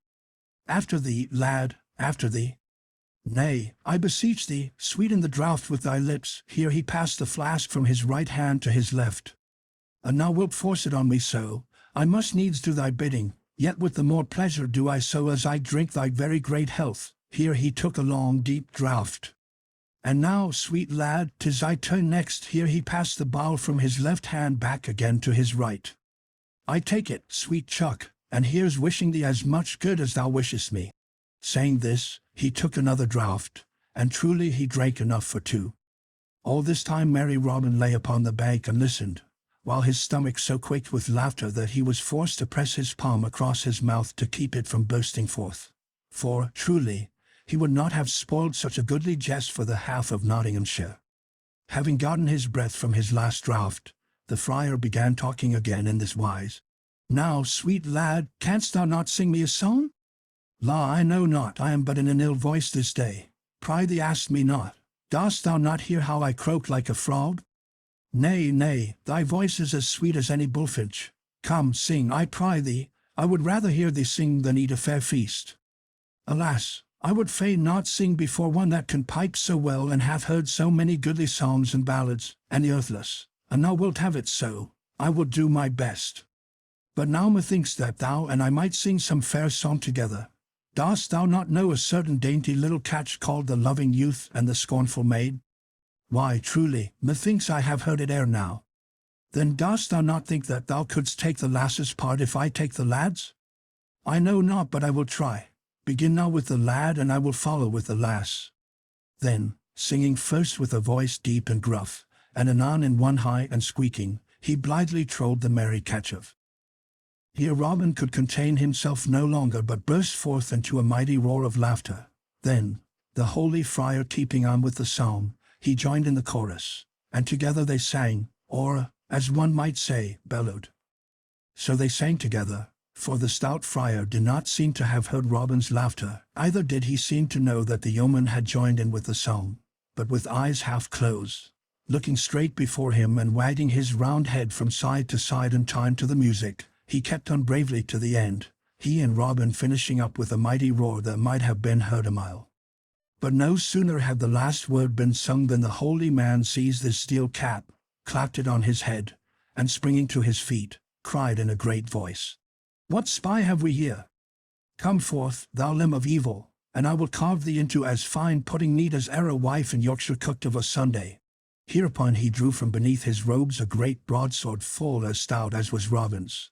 After thee, lad, after thee. Nay, I beseech thee, sweeten the draught with thy lips." Here he passed the flask from his right hand to his left. "And thou wilt force it on me so, I must needs do thy bidding, yet with the more pleasure do I so as I drink thy very great health." Here he took a long deep draught. "And now, sweet lad, 'tis thy turn next." Here he passed the bowl from his left hand back again to his right. "I take it, sweet chuck, and here's wishing thee as much good as thou wishest me." Saying this, he took another draught, and truly he drank enough for two. All this time merry Robin lay upon the bank and listened, while his stomach so quaked with laughter that he was forced to press his palm across his mouth to keep it from bursting forth. For, truly, he would not have spoiled such a goodly jest for the half of Nottinghamshire. Having gotten his breath from his last draught, the friar began talking again in this wise. "Now, sweet lad, canst thou not sing me a song?" "La, I know not, I am but in an ill voice this day. Prithee ask me not. Dost thou not hear how I croak like a frog?" "Nay, nay, thy voice is as sweet as any bullfinch. Come, sing, I pry thee. I would rather hear thee sing than eat a fair feast." "Alas, I would fain not sing before one that can pipe so well and hath heard so many goodly songs and ballads, and the earthless, and thou wilt have it so. I will do my best. But now methinks that thou and I might sing some fair song together. Dost thou not know a certain dainty little catch called the loving youth and the scornful maid? Why, truly, methinks I have heard it ere now. Then dost thou not think that thou couldst take the lass's part if I take the lad's? I know not, but I will try. Begin now with the lad, and I will follow with the lass." Then, singing first with a voice deep and gruff, and anon in one high and squeaking, he blithely trolled the merry catch of. Here Robin could contain himself no longer, but burst forth into a mighty roar of laughter. Then, the holy friar keeping on with the song, he joined in the chorus, and together they sang, or, as one might say, bellowed. So they sang together, for the stout friar did not seem to have heard Robin's laughter, either did he seem to know that the yeoman had joined in with the song, but with eyes half closed, looking straight before him and wagging his round head from side to side in time to the music, he kept on bravely to the end, he and Robin finishing up with a mighty roar that might have been heard a mile. But no sooner had the last word been sung than the holy man seized his steel cap, clapped it on his head, and springing to his feet, cried in a great voice, "What spy have we here? Come forth, thou limb of evil, and I will carve thee into as fine pudding meat as e'er a wife in Yorkshire cooked of a Sunday." Hereupon he drew from beneath his robes a great broadsword full as stout as was Robin's.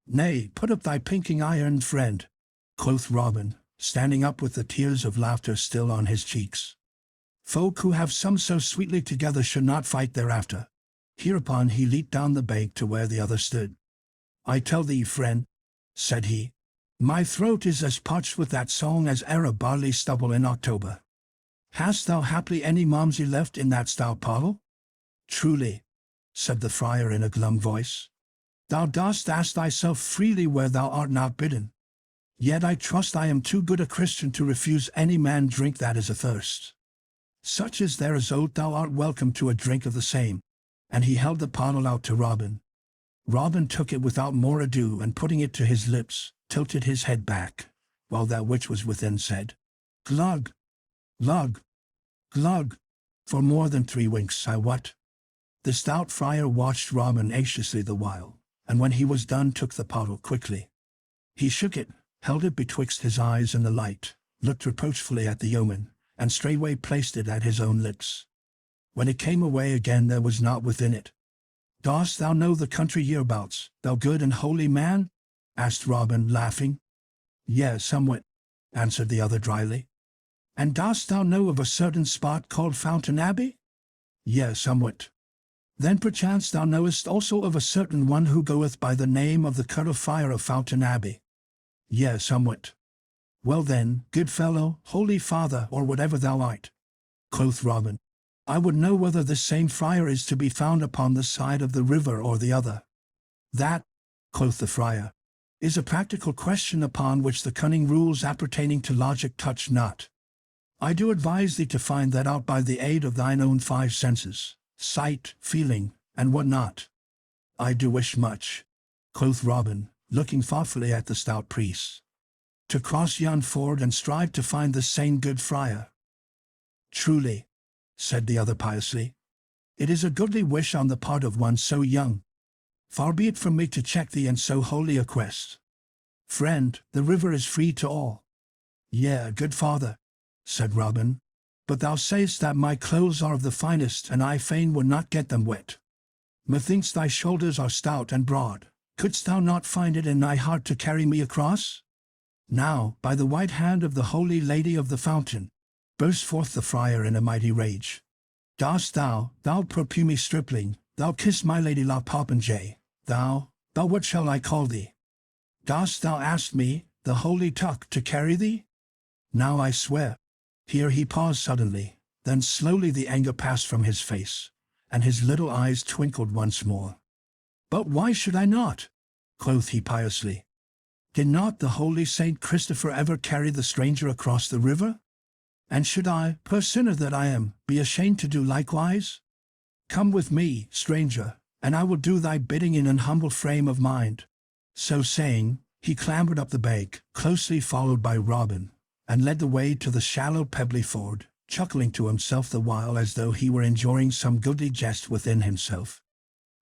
"Nay, put up thy pinking iron, friend," quoth Robin, standing up with the tears of laughter still on his cheeks. "Folk who have sung so sweetly together should not fight thereafter." Hereupon he leaped down the bank to where the other stood. "I tell thee, friend," said he, "my throat is as parched with that song as e'er a barley stubble in October. Hast thou haply any Malmsey left in that stout pottle?" "Truly," said the friar in a glum voice, "thou dost ask thyself freely where thou art not bidden. Yet I trust I am too good a Christian to refuse any man drink that is athirst. Such as there is oat thou art welcome to a drink of the same." And he held the pottle out to Robin. Robin took it without more ado, and putting it to his lips, tilted his head back, while that which was within said, "Glug, glug, glug," for more than 3 winks, I wot. The stout friar watched Robin anxiously the while, and when he was done took the pottle quickly. He shook it, held it betwixt his eyes and the light, looked reproachfully at the yeoman, and straightway placed it at his own lips. When it came away again there was naught within it. "Dost thou know the country hereabouts, thou good and holy man?" asked Robin, laughing. "Yea, somewhat," answered the other dryly. "And dost thou know of a certain spot called Fountain Abbey?" "Yea, somewhat." "Then perchance thou knowest also of a certain one who goeth by the name of the Curl Friar of Fountain Abbey?" "Yea, somewhat." "Well then, good fellow, holy father, or whatever thou art," quoth Robin, I would know whether this same friar is to be found upon the side of the river or the other. That, quoth the friar, is a practical question upon which the cunning rules appertaining to logic touch not. I do advise thee to find that out by the aid of thine own 5 senses, sight, feeling, and what not. I do wish much, quoth Robin, looking thoughtfully at the stout priest, to cross yon ford and strive to find this same good friar. Truly, said the other piously, it is a goodly wish on the part of one so young. Far be it from me to check thee in so holy a quest. Friend, the river is free to all. Yea, good father, said Robin, but thou sayest that my clothes are of the finest, and I fain would not get them wet. Methinks thy shoulders are stout and broad. Couldst thou not find it in thy heart to carry me across? Now, by the white hand of the Holy Lady of the Fountain, burst forth the friar in a mighty rage. Dost thou perfumy stripling, thou kiss my lady la popinjay, thou what shall I call thee? Dost thou ask me, the Holy Tuck, to carry thee? Now I swear. Here he paused suddenly, then slowly the anger passed from his face, and his little eyes twinkled once more. But why should I not? Quoth he piously. Did not the holy Saint Christopher ever carry the stranger across the river? And should I, poor sinner that I am, be ashamed to do likewise? Come with me, stranger, and I will do thy bidding in an humble frame of mind. So saying, he clambered up the bank, closely followed by Robin, and led the way to the shallow pebbly ford, chuckling to himself the while as though he were enjoying some goodly jest within himself.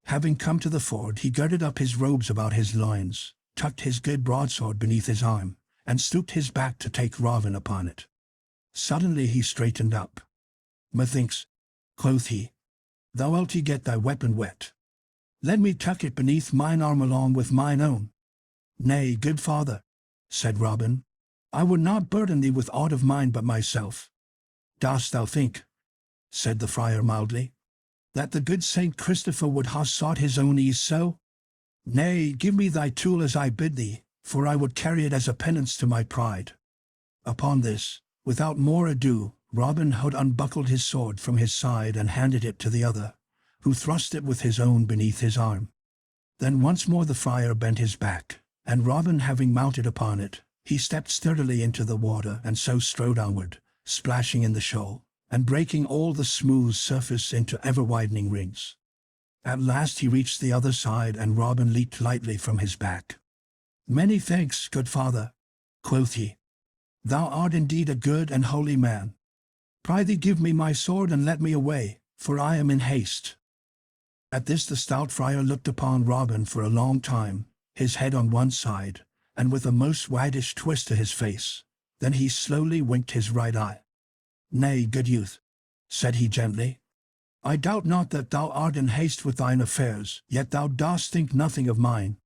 Having come to the ford, he girded up his robes about his loins, tucked his good broadsword beneath his arm, and stooped his back to take Robin upon it. Suddenly he straightened up. Methinks, quoth he, thou wilt get thy weapon wet. Let me tuck it beneath mine arm along with mine own. Nay, good father, said Robin, I would not burden thee with aught of mine but myself. Dost thou think, said the friar mildly, that the good Saint Christopher would ha sought his own ease so? Nay, give me thy tool as I bid thee, for I would carry it as a penance to my pride. Upon this, without more ado, Robin Hood unbuckled his sword from his side and handed it to the other, who thrust it with his own beneath his arm. Then once more the friar bent his back, and Robin having mounted upon it, he stepped sturdily into the water and so strode onward, splashing in the shoal, and breaking all the smooth surface into ever-widening rings. At last he reached the other side, and Robin leaped lightly from his back. Many thanks, good father, quoth he. Thou art indeed a good and holy man. Prithee give me my sword and let me away, for I am in haste. At this the stout friar looked upon Robin for a long time, his head on one side, and with a most waggish twist to his face. Then he slowly winked his right eye. Nay, good youth, said he gently, I doubt not that thou art in haste with thine affairs, yet thou dost think nothing of mine.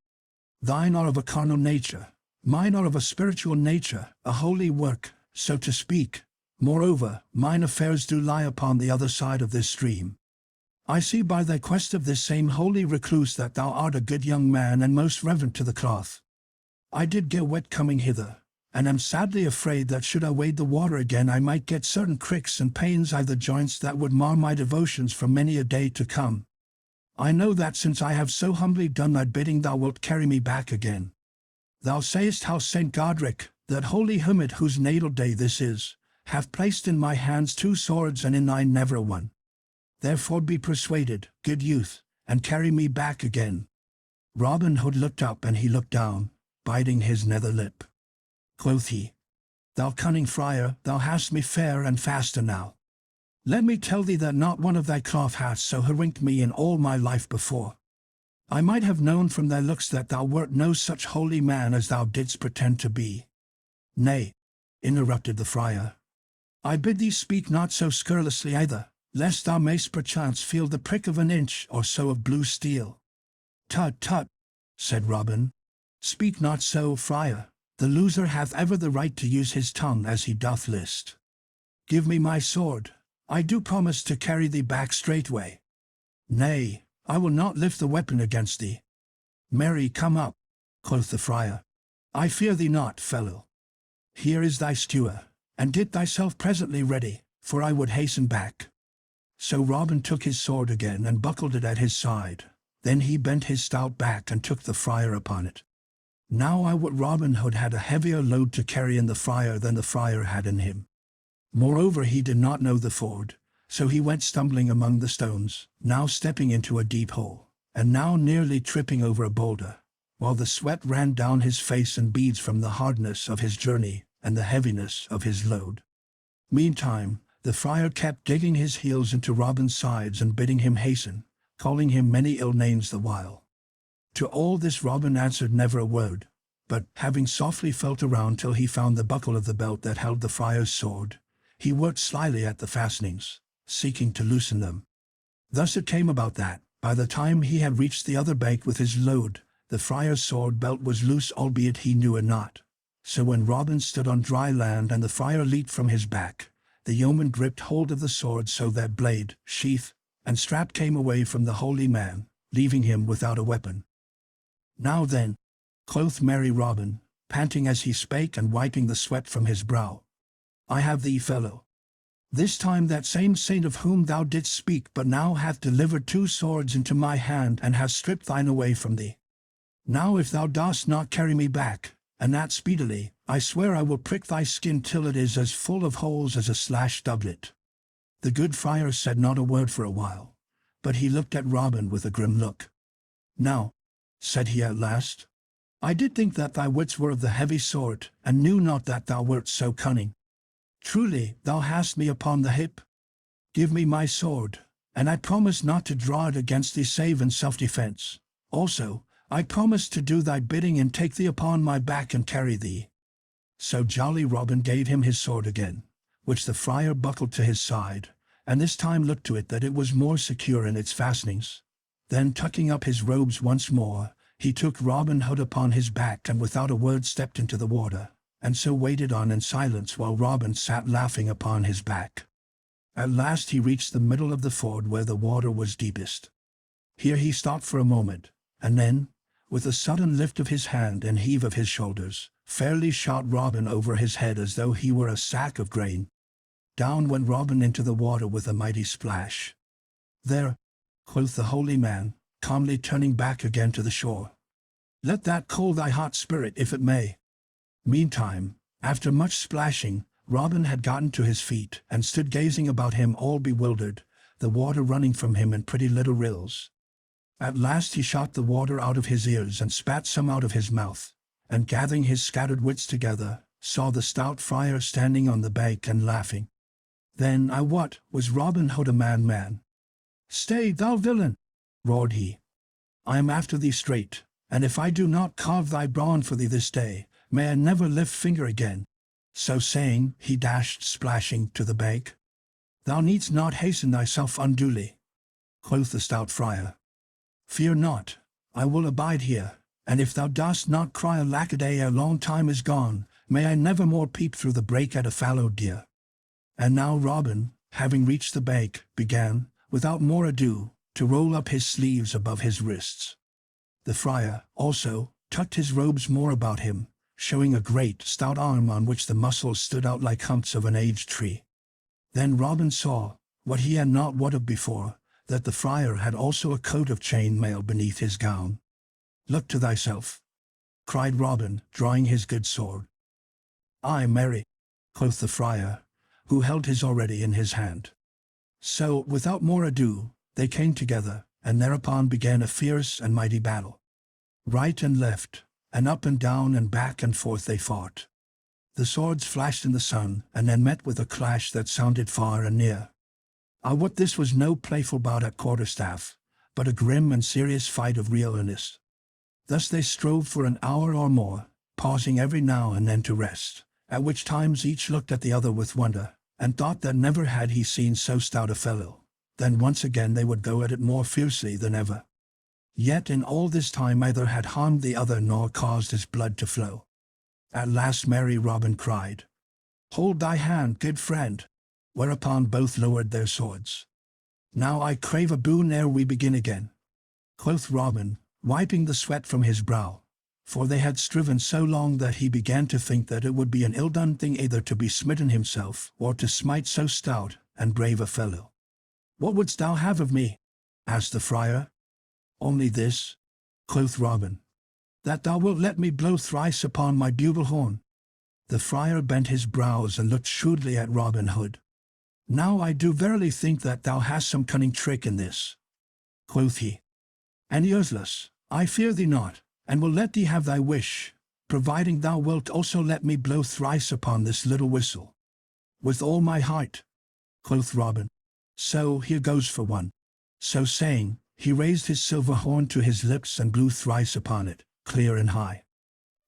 Thine are of a carnal nature, mine are of a spiritual nature, a holy work, so to speak. Moreover, mine affairs do lie upon the other side of this stream. I see by thy quest of this same holy recluse that thou art a good young man and most reverent to the cloth. I did get wet coming hither, and am sadly afraid that should I wade the water again I might get certain cricks and pains i' the joints that would mar my devotions for many a day to come. I know that since I have so humbly done thy bidding thou wilt carry me back again. Thou sayest how Saint Godric, that holy hermit whose natal day this is, hath placed in my hands 2 swords and in thine never one. Therefore be persuaded, good youth, and carry me back again. Robin Hood looked up and he looked down, biting his nether lip. Quoth he, Thou cunning friar, thou hast me fair and fast enow. Let me tell thee that not one of thy cloth hath so hoodwinked me in all my life before. I might have known from thy looks that thou wert no such holy man as thou didst pretend to be. Nay, interrupted the friar, I bid thee speak not so scurrilously either, lest thou mayst perchance feel the prick of an inch or so of blue steel. Tut, tut, said Robin, speak not so, friar. The loser hath ever the right to use his tongue as he doth list. Give me my sword. I do promise to carry thee back straightway. Nay, I will not lift the weapon against thee. Marry, come up, quoth the friar. I fear thee not, fellow. Here is thy skewer, and get thyself presently ready, for I would hasten back. So Robin took his sword again and buckled it at his side. Then he bent his stout back and took the friar upon it. Now I wot Robin Hood had a heavier load to carry in the friar than the friar had in him. Moreover, he did not know the ford, so he went stumbling among the stones, now stepping into a deep hole, and now nearly tripping over a boulder, while the sweat ran down his face in beads from the hardness of his journey and the heaviness of his load. Meantime, the friar kept digging his heels into Robin's sides and bidding him hasten, calling him many ill names the while. To all this Robin answered never a word, but, having softly felt around till he found the buckle of the belt that held the friar's sword, he worked slyly at the fastenings, seeking to loosen them. Thus it came about that, by the time he had reached the other bank with his load, the friar's sword belt was loose, albeit he knew it not. So when Robin stood on dry land and the friar leaped from his back, the yeoman gripped hold of the sword so that blade, sheath, and strap came away from the holy man, leaving him without a weapon. "Now then," quoth merry Robin, panting as he spake and wiping the sweat from his brow, "I have thee, fellow. This time that same saint of whom thou didst speak but now hath delivered 2 swords into my hand and hath stripped thine away from thee. Now if thou dost not carry me back, and that speedily, I swear I will prick thy skin till it is as full of holes as a slashed doublet." The good friar said not a word for a while, but he looked at Robin with a grim look. "Now," said he at last, "I did think that thy wits were of the heavy sort, and knew not that thou wert so cunning. Truly, thou hast me upon the hip. Give me my sword, and I promise not to draw it against thee save in self-defense. Also, I promise to do thy bidding and take thee upon my back and carry thee." So jolly Robin gave him his sword again, which the friar buckled to his side, and this time looked to it that it was more secure in its fastenings. Then tucking up his robes once more, he took Robin Hood upon his back and without a word stepped into the water, and so waited on in silence while Robin sat laughing upon his back. At last he reached the middle of the ford where the water was deepest. Here he stopped for a moment, and then, with a sudden lift of his hand and heave of his shoulders, fairly shot Robin over his head as though he were a sack of grain. Down went Robin into the water with a mighty splash. "There," quoth the holy man, calmly turning back again to the shore. "Let that cool thy hot spirit if it may." Meantime, after much splashing, Robin had gotten to his feet and stood gazing about him all bewildered, the water running from him in pretty little rills. At last he shot the water out of his ears and spat some out of his mouth, and gathering his scattered wits together, saw the stout friar standing on the bank and laughing. Then, I wot, was Robin Hood a man. "Stay, thou villain!" roared he. "I am after thee straight, and if I do not carve thy brawn for thee this day, may I never lift finger again." So saying, he dashed splashing to the bank. "Thou needst not hasten thyself unduly," quoth the stout friar. "Fear not, I will abide here, and if thou dost not cry alackaday ere long time is gone, may I never more peep through the break at a fallow deer." And now Robin, having reached the bank, began, without more ado, to roll up his sleeves above his wrists. The friar, also, tucked his robes more about him, showing a great, stout arm on which the muscles stood out like humps of an aged tree. Then Robin saw, what he had not wot of before, that the friar had also a coat of chain mail beneath his gown. "Look to thyself," cried Robin, drawing his good sword. "Ay, marry," quoth the friar, who held his already in his hand. So, without more ado, they came together, and thereupon began a fierce and mighty battle. Right and left, and up and down and back and forth they fought. The swords flashed in the sun, and then met with a clash that sounded far and near. I wot this was no playful bout at quarterstaff, but a grim and serious fight of real earnest. Thus they strove for an hour or more, pausing every now and then to rest, at which times each looked at the other with wonder, and thought that never had he seen so stout a fellow. Then once again they would go at it more fiercely than ever. Yet in all this time either had harmed the other nor caused his blood to flow. At last merry Robin cried, "Hold thy hand, good friend," whereupon both lowered their swords. "Now I crave a boon ere we begin again," quoth Robin, wiping the sweat from his brow, for they had striven so long that he began to think that it would be an ill-done thing either to be smitten himself or to smite so stout and brave a fellow. "What wouldst thou have of me?" asked the friar. "Only this," quoth Robin, "that thou wilt let me blow thrice upon my bugle horn." The friar bent his brows and looked shrewdly at Robin Hood. "Now I do verily think that thou hast some cunning trick in this," quoth he. "And useless, I fear thee not, and will let thee have thy wish, providing thou wilt also let me blow thrice upon this little whistle." "With all my heart," quoth Robin. "So here goes for one." So saying, he raised his silver horn to his lips and blew thrice upon it, clear and high.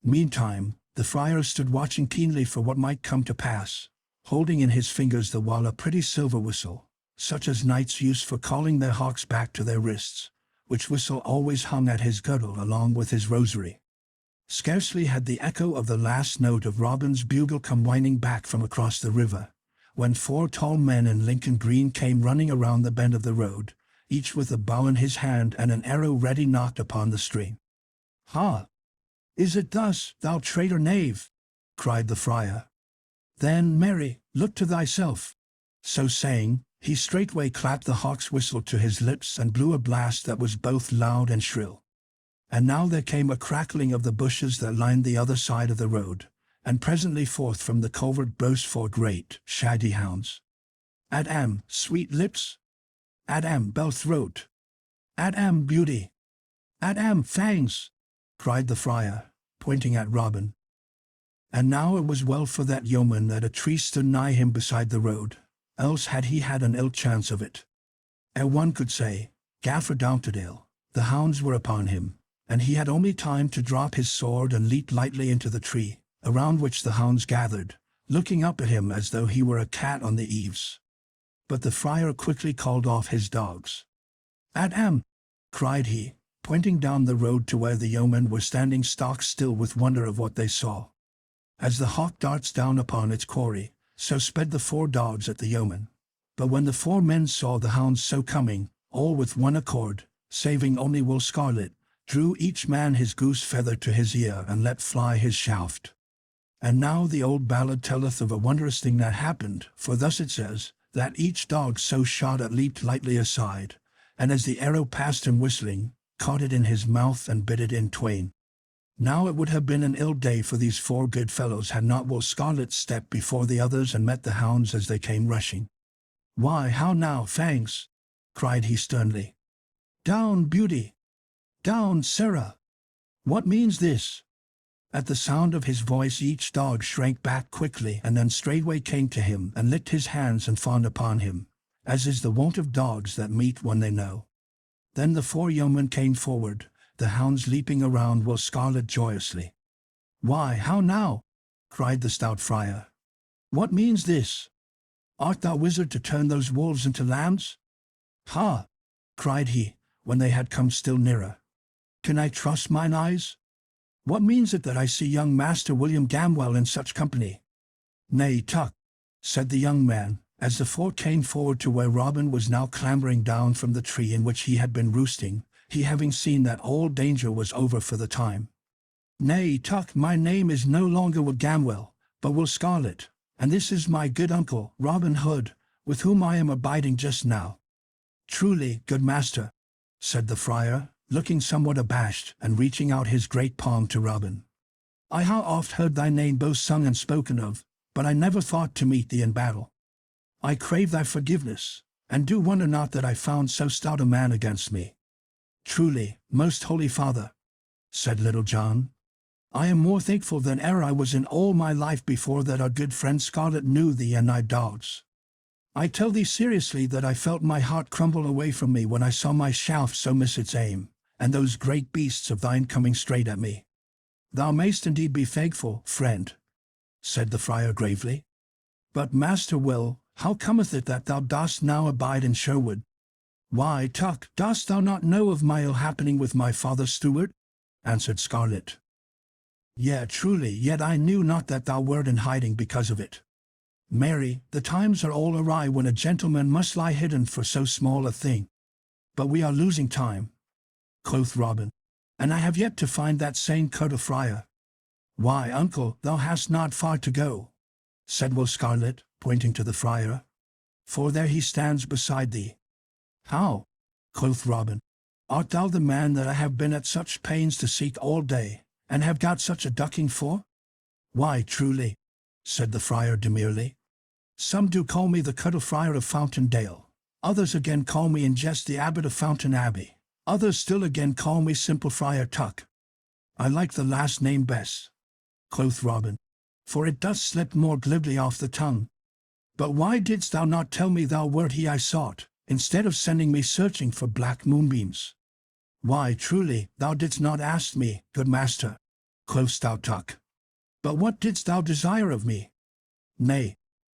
Meantime, the friar stood watching keenly for what might come to pass, holding in his fingers the while a pretty silver whistle, such as knights use for calling their hawks back to their wrists, which whistle always hung at his girdle along with his rosary. Scarcely had the echo of the last note of Robin's bugle come whining back from across the river, when 4 tall men in Lincoln green came running around the bend of the road, each with a bow in his hand and an arrow ready knocked upon the string. "Ha! Is it thus, thou traitor knave?" cried the friar. "Then, marry, look to thyself." So saying, he straightway clapped the hawk's whistle to his lips and blew a blast that was both loud and shrill. And now there came a crackling of the bushes that lined the other side of the road, and presently forth from the covert burst 4 great, shaggy hounds. "At sweet lips! At bell throat! At beauty! At fangs!" cried the friar, pointing at Robin. And now it was well for that yeoman that a tree stood nigh him beside the road, else had he had an ill chance of it. Ere one could say, "Gaffer Downtrodden," the hounds were upon him, and he had only time to drop his sword and leap lightly into the tree, around which the hounds gathered, looking up at him as though he were a cat on the eaves. But the friar quickly called off his dogs. "At cried he, pointing down the road to where the yeomen were standing stock still with wonder of what they saw. As the hawk darts down upon its quarry, so sped the 4 dogs at the yeomen. But when the 4 men saw the hounds so coming, all with one accord, saving only Will Scarlet, drew each man his goose feather to his ear and let fly his shaft. And now the old ballad telleth of a wondrous thing that happened, for thus it says, that each dog so shot at leaped lightly aside, and as the arrow passed him whistling, caught it in his mouth and bit it in twain. Now it would have been an ill day for these 4 good fellows had not Will Scarlet stepped before the others and met the hounds as they came rushing. "Why, how now, Fangs?" cried he sternly. "Down, Beauty! Down, Sarah! What means this?" At the sound of his voice each dog shrank back quickly and then straightway came to him and licked his hands and fawned upon him, as is the wont of dogs that meet one they know. Then the 4 yeomen came forward, the hounds leaping around Will Scarlet joyously. "Why, how now?" cried the stout friar. "What means this? Art thou wizard to turn those wolves into lambs?" "Ha!" cried he, when they had come still nearer. "Can I trust mine eyes? What means it that I see young Master William Gamwell in such company?" "Nay, Tuck," said the young man, as the 4 came forward to where Robin was now clambering down from the tree in which he had been roosting, he having seen that all danger was over for the time. "Nay, Tuck, my name is no longer Will Gamwell, but Will Scarlet, and this is my good uncle, Robin Hood, with whom I am abiding just now." "Truly, good master," said the friar, looking somewhat abashed and reaching out his great palm to Robin. "I ha oft heard thy name both sung and spoken of, but I never thought to meet thee in battle. I crave thy forgiveness, and do wonder not that I found so stout a man against me." "Truly, most holy father," said Little John, "I am more thankful than e'er I was in all my life before that our good friend Scarlet knew thee and thy dogs. I tell thee seriously that I felt my heart crumble away from me when I saw my shaft so miss its aim, and those great beasts of thine coming straight at me." "Thou mayst indeed be thankful, friend," said the friar gravely. "But, Master Will, how cometh it that thou dost now abide in Sherwood?" "Why, Tuck, dost thou not know of my ill happening with my father Stewart?" answered Scarlet. "Yea, truly, yet I knew not that thou wert in hiding because of it. Marry, the times are all awry when a gentleman must lie hidden for so small a thing. But we are losing time," quoth Robin, "and I have yet to find that same Curta friar." "Why, uncle, thou hast not far to go," said Will Scarlet, pointing to the friar. "For there he stands beside thee, How? Quoth Robin. Art thou the man that I have been at such pains to seek all day, and have got such a ducking for? Why, truly, said the friar demurely. Some do call me the Cuttle Friar of Fountain Dale. Others again call me in jest the Abbot of Fountain Abbey. Others still again call me simple Friar Tuck. I like the last name best, quoth Robin, for it doth slip more glibly off the tongue. But why didst thou not tell me thou wert he I sought, instead of sending me searching for black moonbeams? Why, truly, thou didst not ask me, good master, quoth stout Tuck. But what didst thou desire of me? Nay,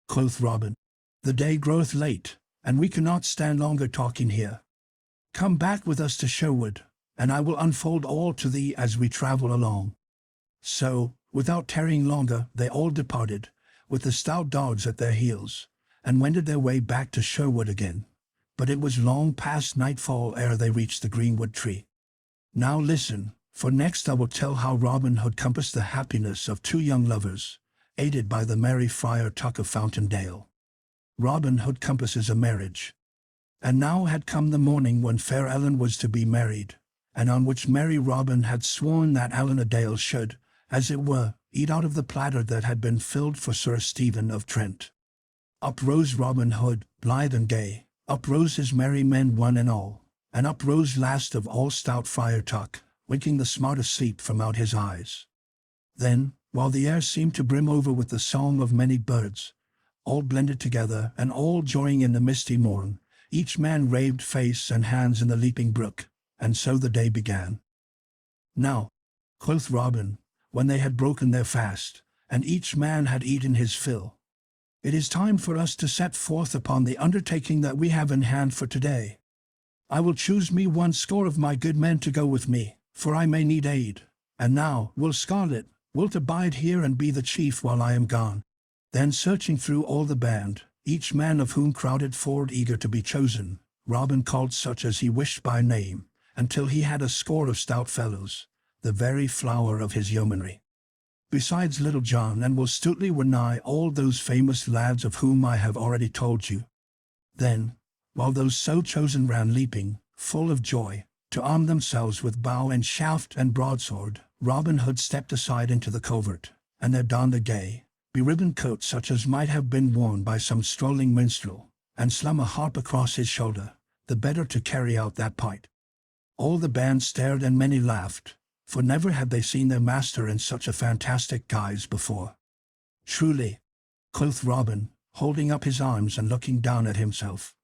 quoth Robin, the day groweth late, and we cannot stand longer talking here. Come back with us to Sherwood, and I will unfold all to thee as we travel along. So, without tarrying longer, they all departed, with the stout dogs at their heels, and wended their way back to Sherwood again. But it was long past nightfall ere they reached the greenwood tree. Now listen, for next I will tell how Robin Hood compassed the happiness of two young lovers, aided by the merry Friar Tuck of Fountain Dale. Robin Hood compasses a marriage. And now had come the morning when fair Ellen was to be married, and on which merry Robin had sworn that Ellen a Dale should, as it were, eat out of the platter that had been filled for Sir Stephen of Trent. Up rose Robin Hood, blithe and gay, up rose his merry men one and all, and up rose last of all stout Friar Tuck, winking the smart of sleep from out his eyes. Then, while the air seemed to brim over with the song of many birds, all blended together and all joying in the misty morn, each man raved face and hands in the leaping brook, and so the day began. Now, quoth Robin, when they had broken their fast, and each man had eaten his fill, it is time for us to set forth upon the undertaking that we have in hand for today. I will choose me 100 of my good men to go with me, for I may need aid. And now, Will Scarlet, wilt abide here and be the chief while I am gone? Then searching through all the band, each man of whom crowded forward eager to be chosen, Robin called such as he wished by name, until he had a score of stout fellows, the very flower of his yeomanry. Besides Little John and Will Stutely were nigh all those famous lads of whom I have already told you. Then, while those so chosen ran leaping, full of joy, to arm themselves with bow and shaft and broadsword, Robin Hood stepped aside into the covert, and there donned a gay, beribboned coat such as might have been worn by some strolling minstrel, and slung a harp across his shoulder, the better to carry out that part. All the band stared and many laughed, for never had they seen their master in such a fantastic guise before. Truly, quoth Robin, holding up his arms and looking down at himself,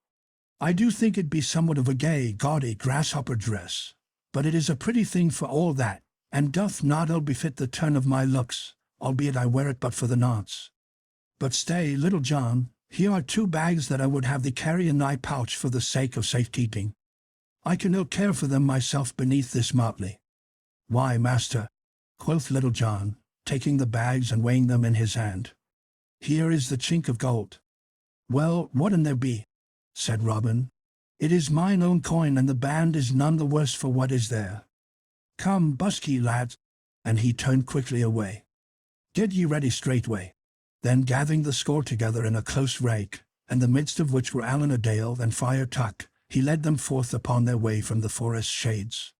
I do think it be somewhat of a gay, gaudy, grasshopper dress, but it is a pretty thing for all that, and doth not ill befit the turn of my looks, albeit I wear it but for the nonce. But stay, Little John, here are 2 bags that I would have thee carry in thy pouch for the sake of safekeeping. I can ill care for them myself beneath this motley. Why, master, quoth Little John, taking the bags and weighing them in his hand, here is the chink of gold. Well, what an there be, said Robin. It is mine own coin, and the band is none the worse for what is there. Come, busk ye, lads, and he turned quickly away. Get ye ready straightway. Then gathering the score together in a close rank, in the midst of which were Allen a Dale and Friar Tuck, he led them forth upon their way from the forest shades.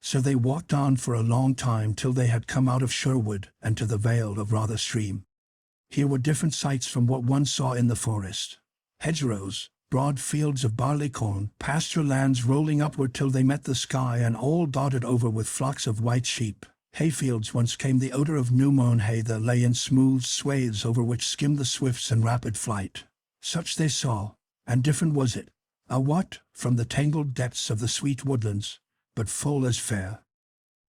So they walked on for a long time till they had come out of Sherwood and to the vale of Rother Stream. Here were different sights from what one saw in the forest. Hedgerows, broad fields of barley corn, pasture lands rolling upward till they met the sky and all dotted over with flocks of white sheep, hayfields whence came the odor of new-mown hay that lay in smooth swathes over which skimmed the swifts in rapid flight. Such they saw, and different was it, what, from the tangled depths of the sweet woodlands, but full as fair.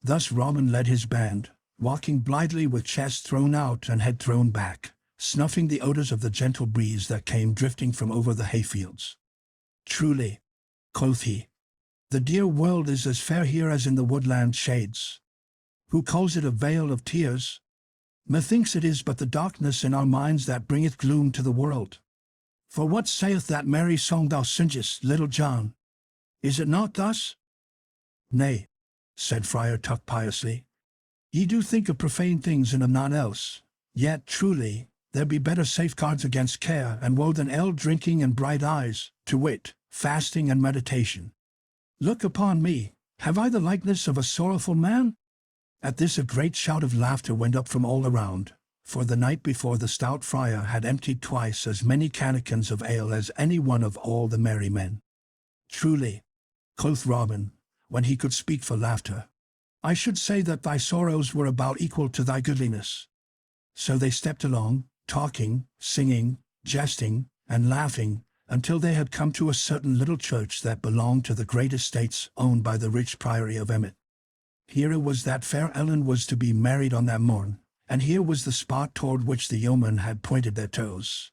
Thus Robin led his band, walking blithely with chest thrown out and head thrown back, snuffing the odors of the gentle breeze that came drifting from over the hayfields. Truly, quoth he, the dear world is as fair here as in the woodland shades. Who calls it a vale of tears? Methinks it is but the darkness in our minds that bringeth gloom to the world. For what saith that merry song thou singest, Little John? Is it not thus? Nay, said Friar Tuck piously, ye do think of profane things and of naught else. Yet, truly, there be better safeguards against care and woe than ale drinking and bright eyes, to wit, fasting and meditation. Look upon me, have I the likeness of a sorrowful man? At this a great shout of laughter went up from all around, for the night before the stout friar had emptied twice as many cannicans of ale as any one of all the merry men. Truly, quoth Robin, when he could speak for laughter, I should say that thy sorrows were about equal to thy goodliness. So they stepped along, talking, singing, jesting, and laughing, until they had come to a certain little church that belonged to the great estates owned by the rich priory of Emmet. Here it was that fair Ellen was to be married on that morn, and here was the spot toward which the yeomen had pointed their toes.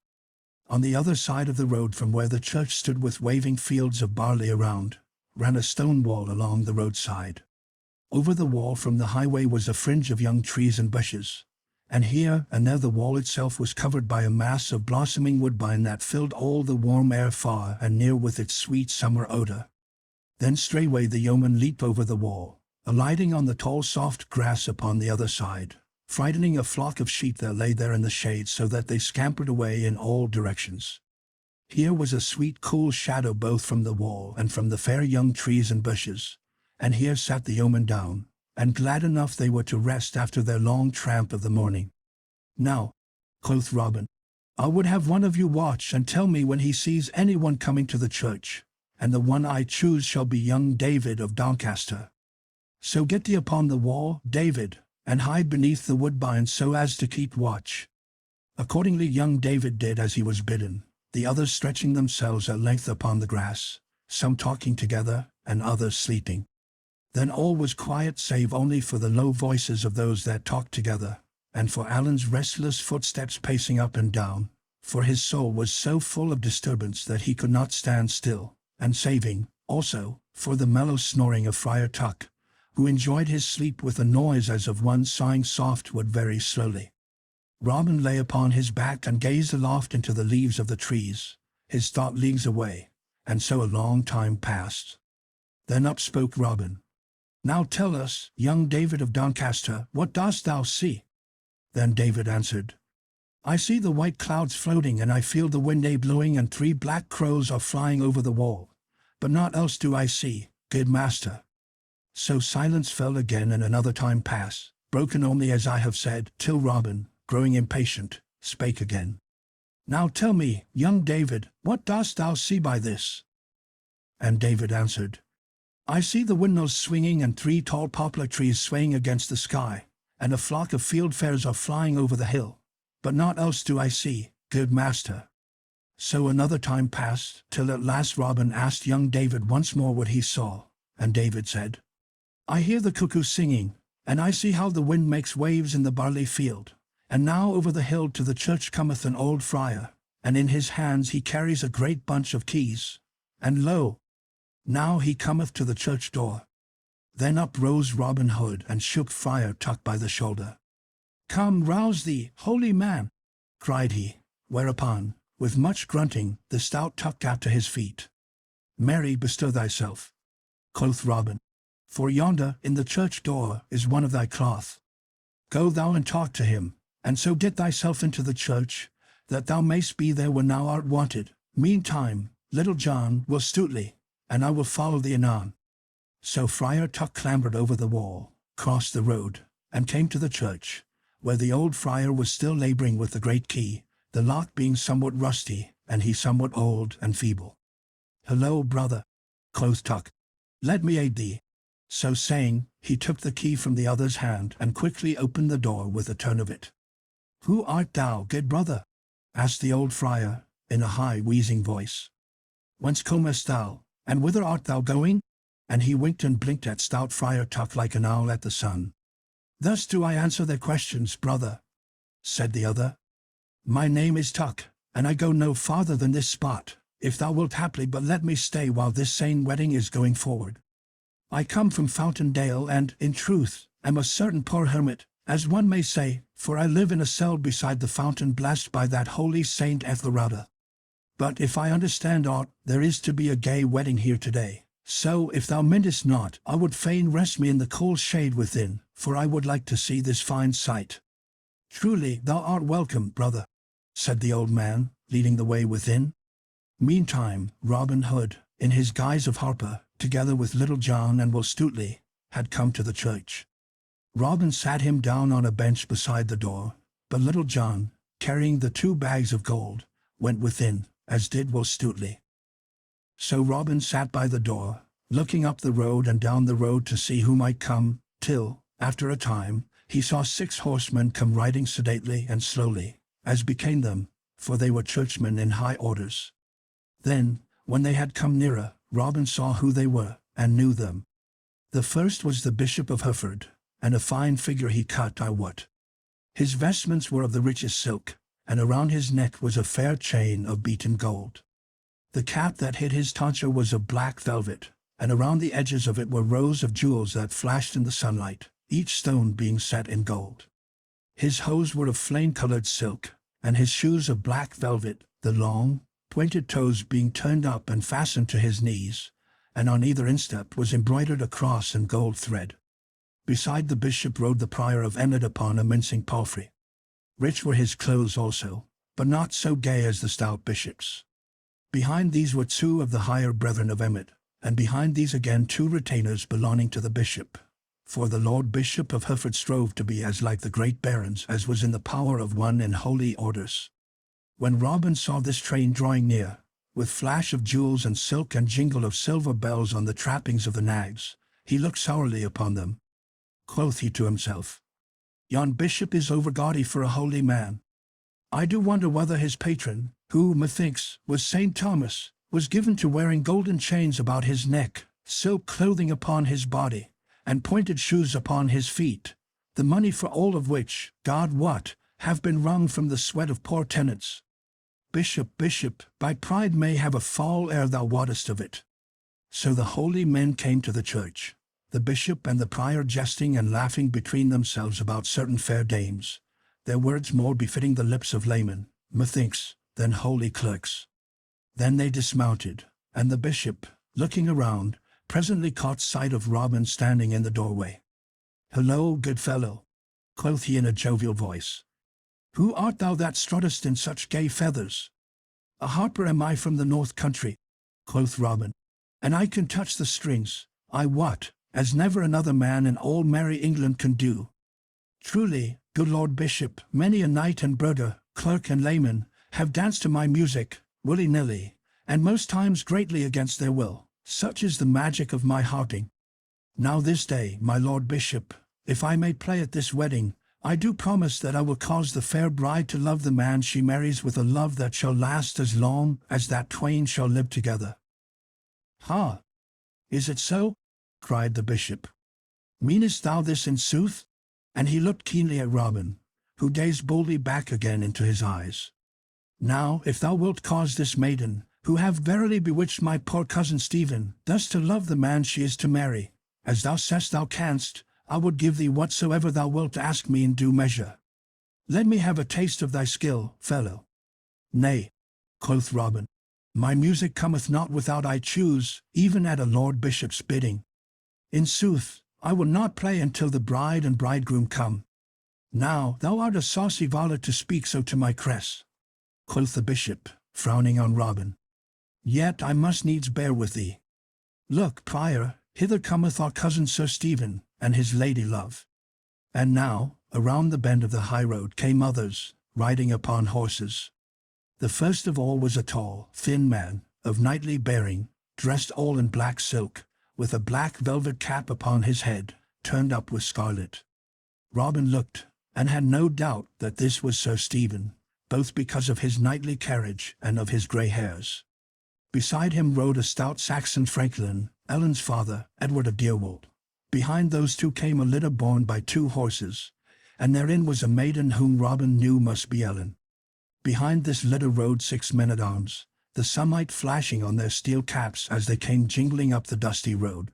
On the other side of the road from where the church stood with waving fields of barley around, ran a stone wall along the roadside. Over the wall from the highway was a fringe of young trees and bushes, and here and there the wall itself was covered by a mass of blossoming woodbine that filled all the warm air far and near with its sweet summer odor. Then straightway the yeomen leaped over the wall, alighting on the tall soft grass upon the other side, frightening a flock of sheep that lay there in the shade so that they scampered away in all directions. Here was a sweet cool shadow both from the wall and from the fair young trees and bushes, and here sat the yeomen down, and glad enough they were to rest after their long tramp of the morning. Now, quoth Robin, I would have one of you watch and tell me when he sees anyone coming to the church, and the one I choose shall be young David of Doncaster. So get thee upon the wall, David, and hide beneath the woodbine so as to keep watch. Accordingly young David did as he was bidden, the others stretching themselves at length upon the grass, some talking together, and others sleeping. Then all was quiet save only for the low voices of those that talked together, and for Alan's restless footsteps pacing up and down, for his soul was so full of disturbance that he could not stand still, and saving, also, for the mellow snoring of Friar Tuck, who enjoyed his sleep with a noise as of one sighing softward very slowly. Robin lay upon his back and gazed aloft into the leaves of the trees, his thought leagues away, and so a long time passed. Then up spoke Robin. Now tell us, young David of Doncaster, what dost thou see? Then David answered, I see the white clouds floating, and I feel the wind blowing, and 3 black crows are flying over the wall, but naught else do I see, good master. So silence fell again, and another time passed, broken only as I have said, till Robin, growing impatient, spake again. Now tell me, young David, what dost thou see by this? And David answered, I see the windmills swinging, and 3 tall poplar trees swaying against the sky, and a flock of fieldfares are flying over the hill, but naught else do I see, good master. So another time passed, till at last Robin asked young David once more what he saw, and David said, I hear the cuckoo singing, and I see how the wind makes waves in the barley field, and now over the hill to the church cometh an old friar, and in his hands he carries a great bunch of keys, and lo, now he cometh to the church door. Then up rose Robin Hood and shook Friar Tuck by the shoulder. Come, rouse thee, holy man, cried he, whereupon, with much grunting, the stout Tuck got to his feet. Marry, bestir thyself, quoth Robin, for yonder, in the church door, is one of thy cloth. Go thou and talk to him, and so get thyself into the church, that thou mayst be there when thou art wanted. Meantime, Little John will stoutly, and I will follow thee anon. So Friar Tuck clambered over the wall, crossed the road, and came to the church, where the old friar was still labouring with the great key, the lock being somewhat rusty, and he somewhat old and feeble. Hello, brother, quoth Tuck. Let me aid thee. So saying, he took the key from the other's hand and quickly opened the door with a turn of it. Who art thou, good brother? Asked the old friar, in a high wheezing voice. Whence comest thou, and whither art thou going? And he winked and blinked at stout Friar Tuck like an owl at the sun. Thus do I answer their questions, brother, said the other. My name is Tuck, and I go no farther than this spot, if thou wilt haply but let me stay while this same wedding is going forward. I come from Fountaindale, and, in truth, am a certain poor hermit, as one may say, for I live in a cell beside the fountain blessed by that holy Saint Ethelrada. But if I understand aught, there is to be a gay wedding here today. So, if thou mindest not, I would fain rest me in the cool shade within, for I would like to see this fine sight. Truly, thou art welcome, brother, said the old man, leading the way within. Meantime, Robin Hood, in his guise of harper, together with Little John and Will Stutely, had come to the church. Robin sat him down on a bench beside the door, but Little John, carrying the 2 bags of gold, went within, as did Will Stutely. So Robin sat by the door, looking up the road and down the road to see who might come, till, after a time, he saw 6 horsemen come riding sedately and slowly, as became them, for they were churchmen in high orders. Then, when they had come nearer, Robin saw who they were, and knew them. The first was the Bishop of Hereford, and a fine figure he cut, I wot. His vestments were of the richest silk, and around his neck was a fair chain of beaten gold. The cap that hid his tonsure was of black velvet, and around the edges of it were rows of jewels that flashed in the sunlight, each stone being set in gold. His hose were of flame-colored silk, and his shoes of black velvet, the long, pointed toes being turned up and fastened to his knees, and on either instep was embroidered a cross in gold thread. Beside the bishop rode the prior of Emmet upon a mincing palfrey. Rich were his clothes also, but not so gay as the stout bishop's. Behind these were 2 of the higher brethren of Emmet, and behind these again 2 retainers belonging to the bishop. For the Lord Bishop of Hereford strove to be as like the great barons as was in the power of one in holy orders. When Robin saw this train drawing near, with flash of jewels and silk and jingle of silver bells on the trappings of the nags, he looked sourly upon them. Quoth he to himself, "Yon bishop is overgaudy for a holy man. I do wonder whether his patron, who, methinks, was St. Thomas, was given to wearing golden chains about his neck, silk clothing upon his body, and pointed shoes upon his feet, the money for all of which, God wot, have been wrung from the sweat of poor tenants. Bishop, bishop, thy pride may have a fall ere thou wottest of it." So the holy men came to the church, the bishop and the prior jesting and laughing between themselves about certain fair dames, their words more befitting the lips of laymen, methinks, than holy clerks. Then they dismounted, and the bishop, looking around, presently caught sight of Robin standing in the doorway. "Hello, good fellow," quoth he in a jovial voice. "Who art thou that struttest in such gay feathers?" "A harper am I from the north country," quoth Robin, "and I can touch the strings, I wot, as never another man in all merry England can do. Truly, good Lord Bishop, many a knight and burgher, clerk and layman, have danced to my music, willy-nilly, and most times greatly against their will. Such is the magic of my harping. Now this day, my Lord Bishop, if I may play at this wedding, I do promise that I will cause the fair bride to love the man she marries with a love that shall last as long as that twain shall live together." "Ha! Is it so?" cried the bishop. "Meanest thou this in sooth?" And he looked keenly at Robin, who gazed boldly back again into his eyes. "Now, if thou wilt cause this maiden, who have verily bewitched my poor cousin Stephen, thus to love the man she is to marry, as thou sayest thou canst, I would give thee whatsoever thou wilt ask me in due measure. Let me have a taste of thy skill, fellow." "Nay," quoth Robin, "my music cometh not without I choose, even at a lord bishop's bidding. In sooth, I will not play until the bride and bridegroom come." "Now, thou art a saucy varlet to speak so to my cress," quoth the bishop, frowning on Robin. "Yet I must needs bear with thee. Look, prior, hither cometh our cousin Sir Stephen, and his lady love." And now, around the bend of the high road came others, riding upon horses. The first of all was a tall, thin man, of knightly bearing, dressed all in black silk, with a black velvet cap upon his head, turned up with scarlet. Robin looked, and had no doubt that this was Sir Stephen, both because of his knightly carriage and of his grey hairs. Beside him rode a stout Saxon franklin, Ellen's father, Edward of Deerwold. Behind those 2 came a litter borne by 2 horses, and therein was a maiden whom Robin knew must be Ellen. Behind this litter rode 6 men-at-arms, the sunlight flashing on their steel caps as they came jingling up the dusty road.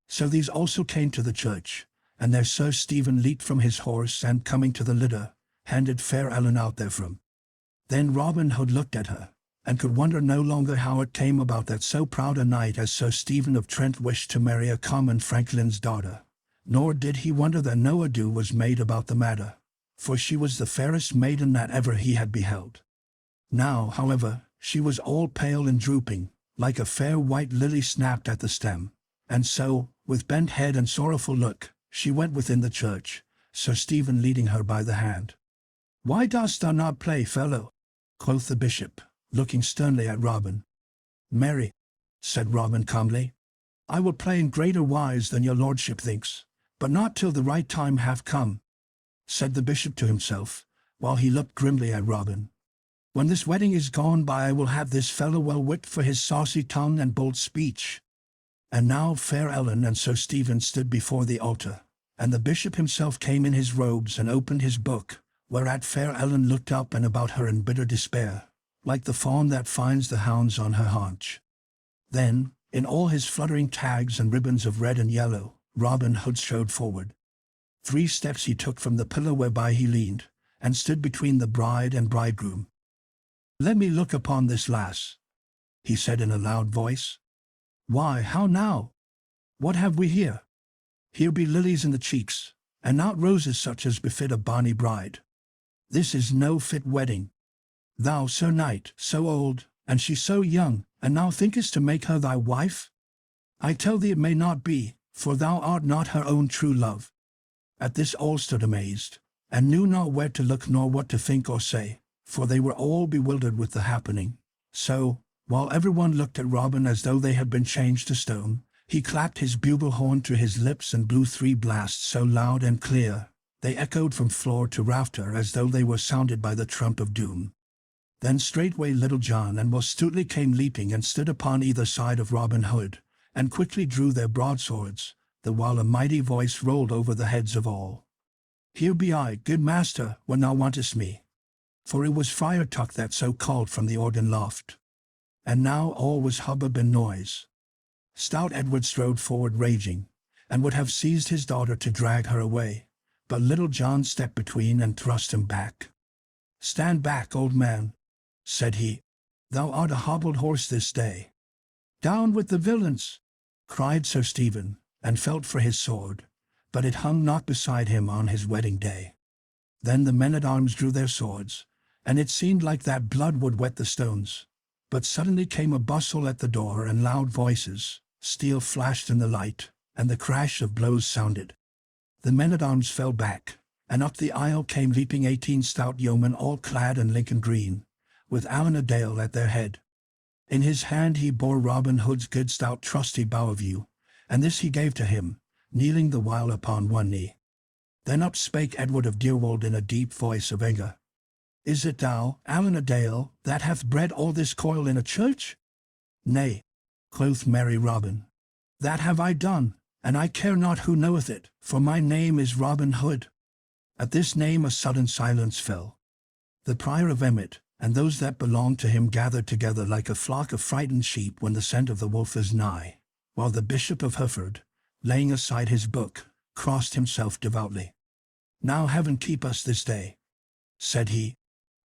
So these also came to the church, and there Sir Stephen leaped from his horse and, coming to the litter, handed fair Ellen out therefrom. Then Robin Hood looked at her, and could wonder no longer how it came about that so proud a knight as Sir Stephen of Trent wished to marry a common franklin's daughter, nor did he wonder that no ado was made about the matter, for she was the fairest maiden that ever he had beheld. Now, however, she was all pale and drooping, like a fair white lily snapped at the stem. And so, with bent head and sorrowful look, she went within the church, Sir Stephen leading her by the hand. "Why dost thou not play, fellow?" quoth the bishop, looking sternly at Robin. "Marry," said Robin calmly, "I will play in greater wise than your lordship thinks, but not till the right time have come," said the bishop to himself, while he looked grimly at Robin. "When this wedding is gone by, I will have this fellow well whipped for his saucy tongue and bold speech." And now fair Ellen and Sir Stephen stood before the altar, and the bishop himself came in his robes and opened his book, whereat fair Ellen looked up and about her in bitter despair, like the fawn that finds the hounds on her haunch. Then, in all his fluttering tags and ribbons of red and yellow, Robin Hood strode forward. 3 steps he took from the pillar whereby he leaned, and stood between the bride and bridegroom. "Let me look upon this lass," he said in a loud voice. "Why, how now? What have we here? Here be lilies in the cheeks, and not roses such as befit a bonny bride. This is no fit wedding. Thou, Sir Knight, so old, and she so young, and now thinkest to make her thy wife? I tell thee it may not be, for thou art not her own true love." At this all stood amazed, and knew not where to look nor what to think or say, for they were all bewildered with the happening. So, while everyone looked at Robin as though they had been changed to stone, he clapped his bugle horn to his lips and blew 3 blasts so loud and clear, they echoed from floor to rafter as though they were sounded by the trump of doom. Then straightway Little John and Will Stutely came leaping and stood upon either side of Robin Hood, and quickly drew their broadswords, the while a mighty voice rolled over the heads of all. "Here be I, good master, when thou wantest me." For it was Friar Tuck that so called from the organ loft. And now all was hubbub and noise. Stout Edward strode forward raging, and would have seized his daughter to drag her away, but Little John stepped between and thrust him back. "Stand back, old man," said he. "Thou art a hobbled horse this day." "Down with the villains!" cried Sir Stephen, and felt for his sword, but it hung not beside him on his wedding day. Then the men-at-arms drew their swords, and it seemed like that blood would wet the stones. But suddenly came a bustle at the door and loud voices, steel flashed in the light, and the crash of blows sounded. The men-at-arms fell back, and up the aisle came leaping 18 stout yeomen all clad in Lincoln green, with Allan a Dale at their head. In his hand he bore Robin Hood's good stout trusty bow-of-yew, and this he gave to him, kneeling the while upon one knee. Then up spake Edward of Deerwold in a deep voice of anger. "Is it thou, Allan a Dale, that hath bred all this coil in a church?" "Nay," quoth merry Robin, "that have I done, and I care not who knoweth it, for my name is Robin Hood." At this name a sudden silence fell. The Prior of Emmet, and those that belonged to him gathered together like a flock of frightened sheep when the scent of the wolf is nigh, while the Bishop of Hereford, laying aside his book, crossed himself devoutly. "Now heaven keep us this day," said he,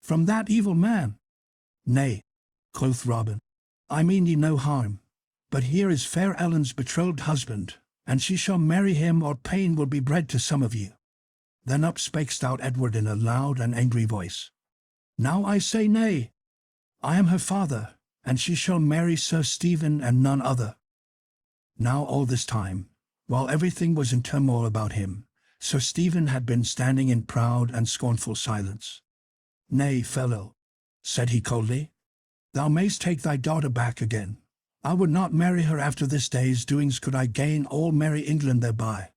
"from that evil man." "Nay," quoth Robin, "I mean ye no harm, but here is fair Ellen's betrothed husband, and she shall marry him or pain will be bred to some of you." Then up spake stout Edward in a loud and angry voice. "Now I say nay. I am her father, and she shall marry Sir Stephen and none other." Now all this time, while everything was in turmoil about him, Sir Stephen had been standing in proud and scornful silence. "Nay, fellow," said he coldly, "thou mayst take thy daughter back again. I would not marry her after this day's doings could I gain all merry England thereby.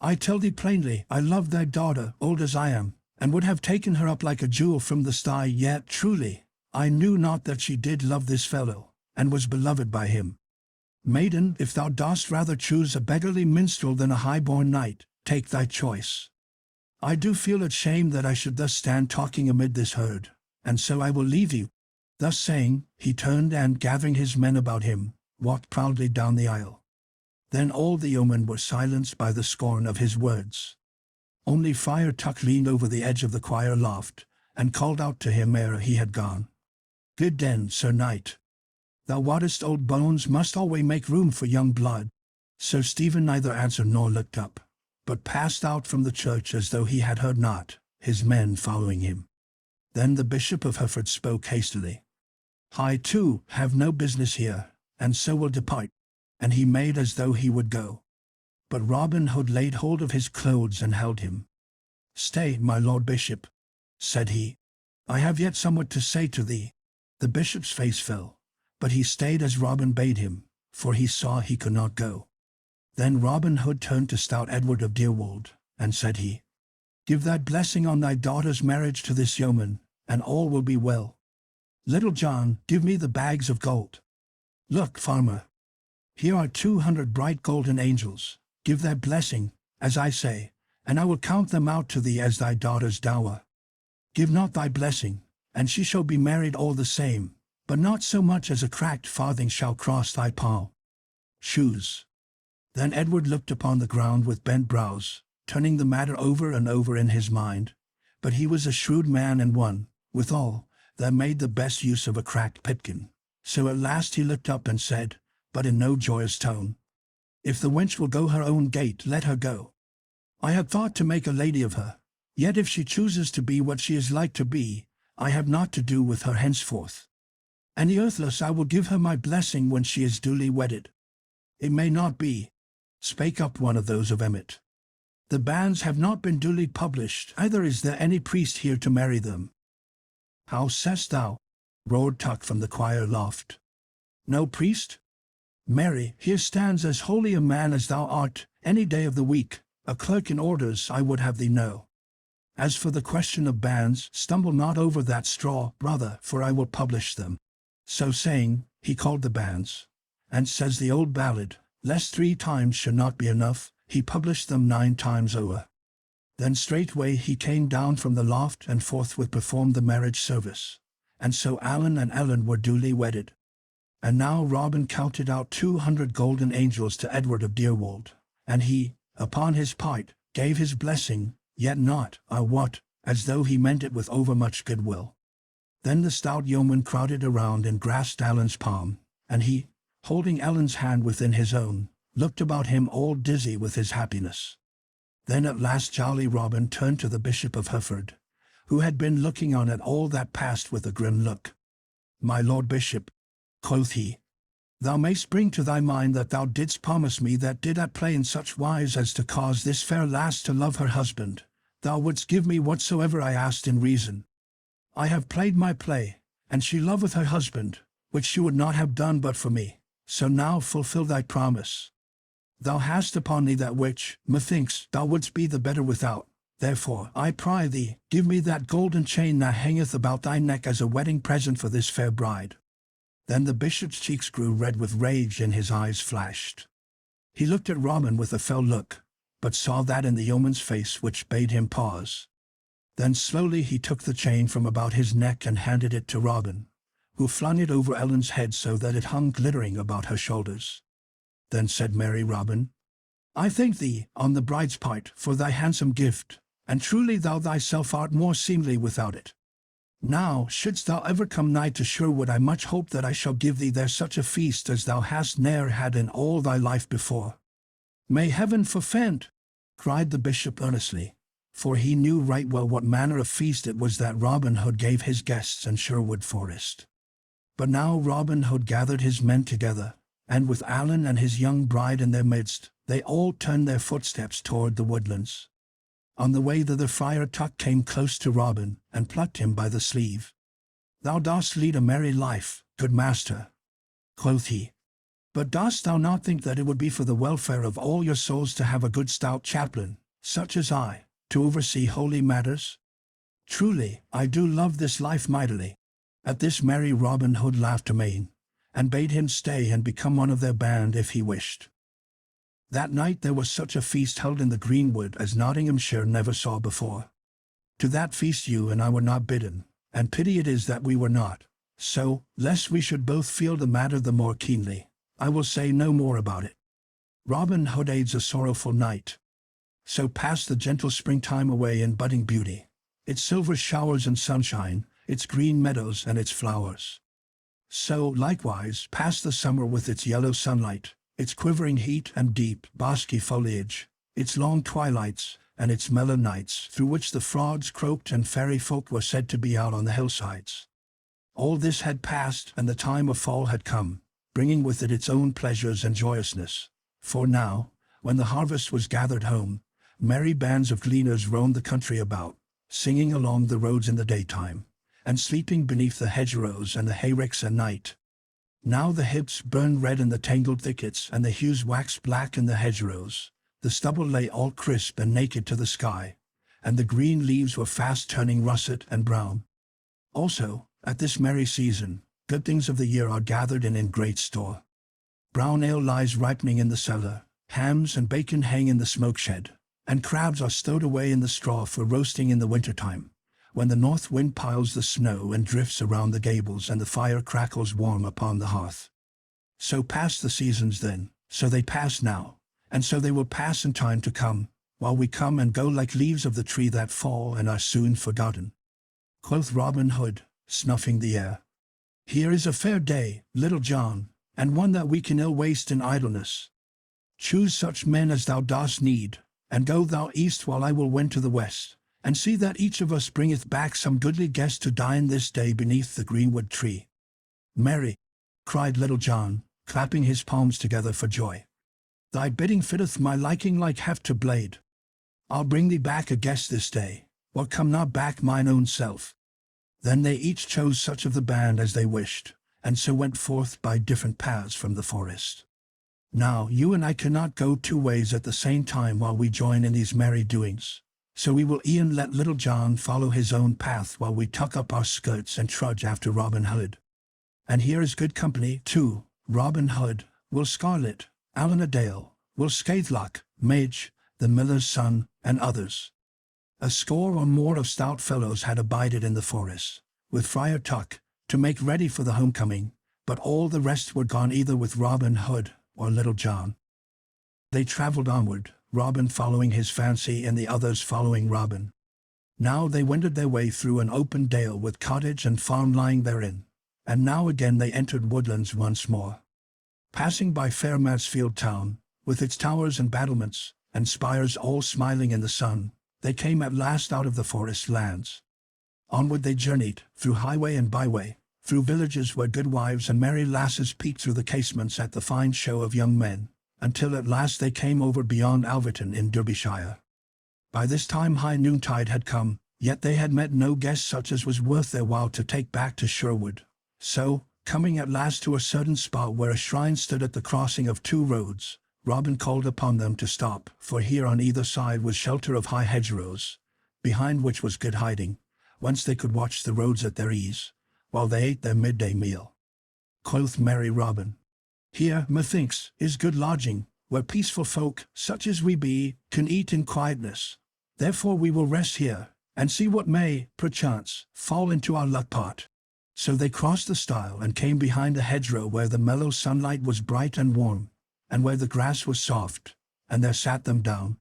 I tell thee plainly, I love thy daughter, old as I am, and would have taken her up like a jewel from the sty, yet truly, I knew not that she did love this fellow, and was beloved by him. Maiden, if thou dost rather choose a beggarly minstrel than a high-born knight, take thy choice. I do feel it shame that I should thus stand talking amid this herd, and so I will leave you." Thus saying, he turned and, gathering his men about him, walked proudly down the aisle. Then all the yeomen were silenced by the scorn of his words. Only Friar Tuck leaned over the edge of the choir loft, and called out to him ere he had gone, "Good den, Sir Knight. Thou wottest old bones must always make room for young blood." Sir Stephen neither answered nor looked up, but passed out from the church as though he had heard not, his men following him. Then the Bishop of Hereford spoke hastily. "I, too, have no business here, and so will depart. And he made as though he would go. But Robin Hood laid hold of his clothes and held him. "Stay, my lord bishop," said he. "I have yet somewhat to say to thee." The bishop's face fell, but he stayed as Robin bade him, for he saw he could not go. Then Robin Hood turned to stout Edward of Deerwold, and said he, "Give that blessing on thy daughter's marriage to this yeoman, and all will be well. Little John, give me the bags of gold. Look, farmer, here are 200 bright golden angels. Give that blessing, as I say, and I will count them out to thee as thy daughter's dower. Give not thy blessing, and she shall be married all the same, but not so much as a cracked farthing shall cross thy palm. Shoes." Then Edward looked upon the ground with bent brows, turning the matter over and over in his mind. But he was a shrewd man and one, withal, that made the best use of a cracked pipkin. So at last he looked up and said, but in no joyous tone, "If the wench will go her own gait, let her go. I had thought to make a lady of her, yet if she chooses to be what she is like to be, I have naught to do with her henceforth. And the earthless I will give her my blessing when she is duly wedded." "It may not be," spake up one of those of Emmet. "The banns have not been duly published, neither is there any priest here to marry them." "How sayst thou?" roared Tuck from the choir loft. "No priest? Marry, here stands as holy a man as thou art, any day of the week, a clerk in orders I would have thee know. As for the question of banns, stumble not over that straw, brother, for I will publish them." So saying, he called the banns, and says the old ballad, lest 3 times should not be enough, he published them 9 times o'er. Then straightway he came down from the loft and forthwith performed the marriage service. And so Allan and Ellen were duly wedded. And now Robin counted out 200 golden angels to Edward of Deerwold, and he, upon his part, gave his blessing, yet not, I wot, as though he meant it with overmuch goodwill. Then the stout yeoman crowded around and grasped Allan's palm, and he, holding Ellen's hand within his own, looked about him all dizzy with his happiness. Then at last jolly Robin turned to the Bishop of Hereford, who had been looking on at all that passed with a grim look. "My lord bishop," quoth he, "thou mayst bring to thy mind that thou didst promise me that did at play in such wise as to cause this fair lass to love her husband, thou wouldst give me whatsoever I asked in reason. I have played my play, and she loveth her husband, which she would not have done but for me, so now fulfil thy promise. Thou hast upon thee that which, methinks, thou wouldst be the better without. Therefore, I pry thee, give me that golden chain that hangeth about thy neck as a wedding present for this fair bride." Then the bishop's cheeks grew red with rage and his eyes flashed. He looked at Robin with a fell look, but saw that in the yeoman's face which bade him pause. Then slowly he took the chain from about his neck and handed it to Robin, who flung it over Ellen's head so that it hung glittering about her shoulders. Then said merry Robin, "I thank thee, on the bride's part, for thy handsome gift, and truly thou thyself art more seemly without it. Now, shouldst thou ever come nigh to Sherwood, I much hope that I shall give thee there such a feast as thou hast ne'er had in all thy life before." "May heaven forfend!" cried the bishop earnestly, for he knew right well what manner of feast it was that Robin Hood gave his guests in Sherwood Forest. But now Robin Hood gathered his men together, and with Allan and his young bride in their midst, they all turned their footsteps toward the woodlands. On the way thither Friar Tuck came close to Robin, and plucked him by the sleeve. "Thou dost lead a merry life, good master," quoth he. "But dost thou not think that it would be for the welfare of all your souls to have a good stout chaplain, such as I, to oversee holy matters? Truly, I do love this life mightily." At this merry Robin Hood laughed amain, and bade him stay and become one of their band if he wished. That night there was such a feast held in the greenwood as Nottinghamshire never saw before. To that feast you and I were not bidden, and pity it is that we were not. So, lest we should both feel the matter the more keenly, I will say no more about it. Robin Hood aids a sorrowful night. So passed the gentle springtime away in budding beauty, its silver showers and sunshine, its green meadows and its flowers. So, likewise, passed the summer with its yellow sunlight, its quivering heat and deep, bosky foliage, its long twilights, and its mellow nights through which the frogs croaked and fairy folk were said to be out on the hillsides. All this had passed, and the time of fall had come, bringing with it its own pleasures and joyousness. For now, when the harvest was gathered home, merry bands of gleaners roamed the country about, singing along the roads in the daytime, and sleeping beneath the hedgerows and the hayricks at night. Now the hips burned red in the tangled thickets, and the hues waxed black in the hedgerows. The stubble lay all crisp and naked to the sky, and the green leaves were fast turning russet and brown. Also, at this merry season, good things of the year are gathered in great store. Brown ale lies ripening in the cellar, hams and bacon hang in the smoke shed, and crabs are stowed away in the straw for roasting in the winter-time, when the north wind piles the snow and drifts around the gables and the fire crackles warm upon the hearth. So passed the seasons then, so they pass now, and so they will pass in time to come, while we come and go like leaves of the tree that fall and are soon forgotten. Quoth Robin Hood, snuffing the air, "Here is a fair day, Little John, and one that we can ill waste in idleness. Choose such men as thou dost need, and go thou east while I will wend to the west, and see that each of us bringeth back some goodly guest to dine this day beneath the greenwood tree." "Marry," cried Little John, clapping his palms together for joy, "thy bidding fitteth my liking like heft to blade. I'll bring thee back a guest this day, or come not back mine own self." Then they each chose such of the band as they wished, and so went forth by different paths from the forest. Now you and I cannot go two ways at the same time while we join in these merry doings, so we will e'en let Little John follow his own path while we tuck up our skirts and trudge after Robin Hood. And here is good company, too: Robin Hood, Will Scarlet, Allan a Dale, Will Scathelock, Madge, the miller's son, and others. A score or more of stout fellows had abided in the forest, with Friar Tuck, to make ready for the homecoming, but all the rest were gone either with Robin Hood or Little John. They travelled onward, Robin following his fancy and the others following Robin. Now they wended their way through an open dale with cottage and farm lying therein, and now again they entered woodlands once more. Passing by fair Mansfield town, with its towers and battlements, and spires all smiling in the sun, they came at last out of the forest lands. Onward they journeyed, through highway and byway, through villages where good wives and merry lasses peeked through the casements at the fine show of young men, until at last they came over beyond Alverton in Derbyshire. By this time high noontide had come, yet they had met no guest such as was worth their while to take back to Sherwood. So, coming at last to a certain spot where a shrine stood at the crossing of two roads, Robin called upon them to stop, for here on either side was shelter of high hedgerows, behind which was good hiding, whence they could watch the roads at their ease, while they ate their midday meal. Quoth merry Robin, "Here, methinks, is good lodging, where peaceful folk, such as we be, can eat in quietness. Therefore we will rest here, and see what may, perchance, fall into our luck pot." So they crossed the stile and came behind a hedgerow where the mellow sunlight was bright and warm, and where the grass was soft, and there sat them down.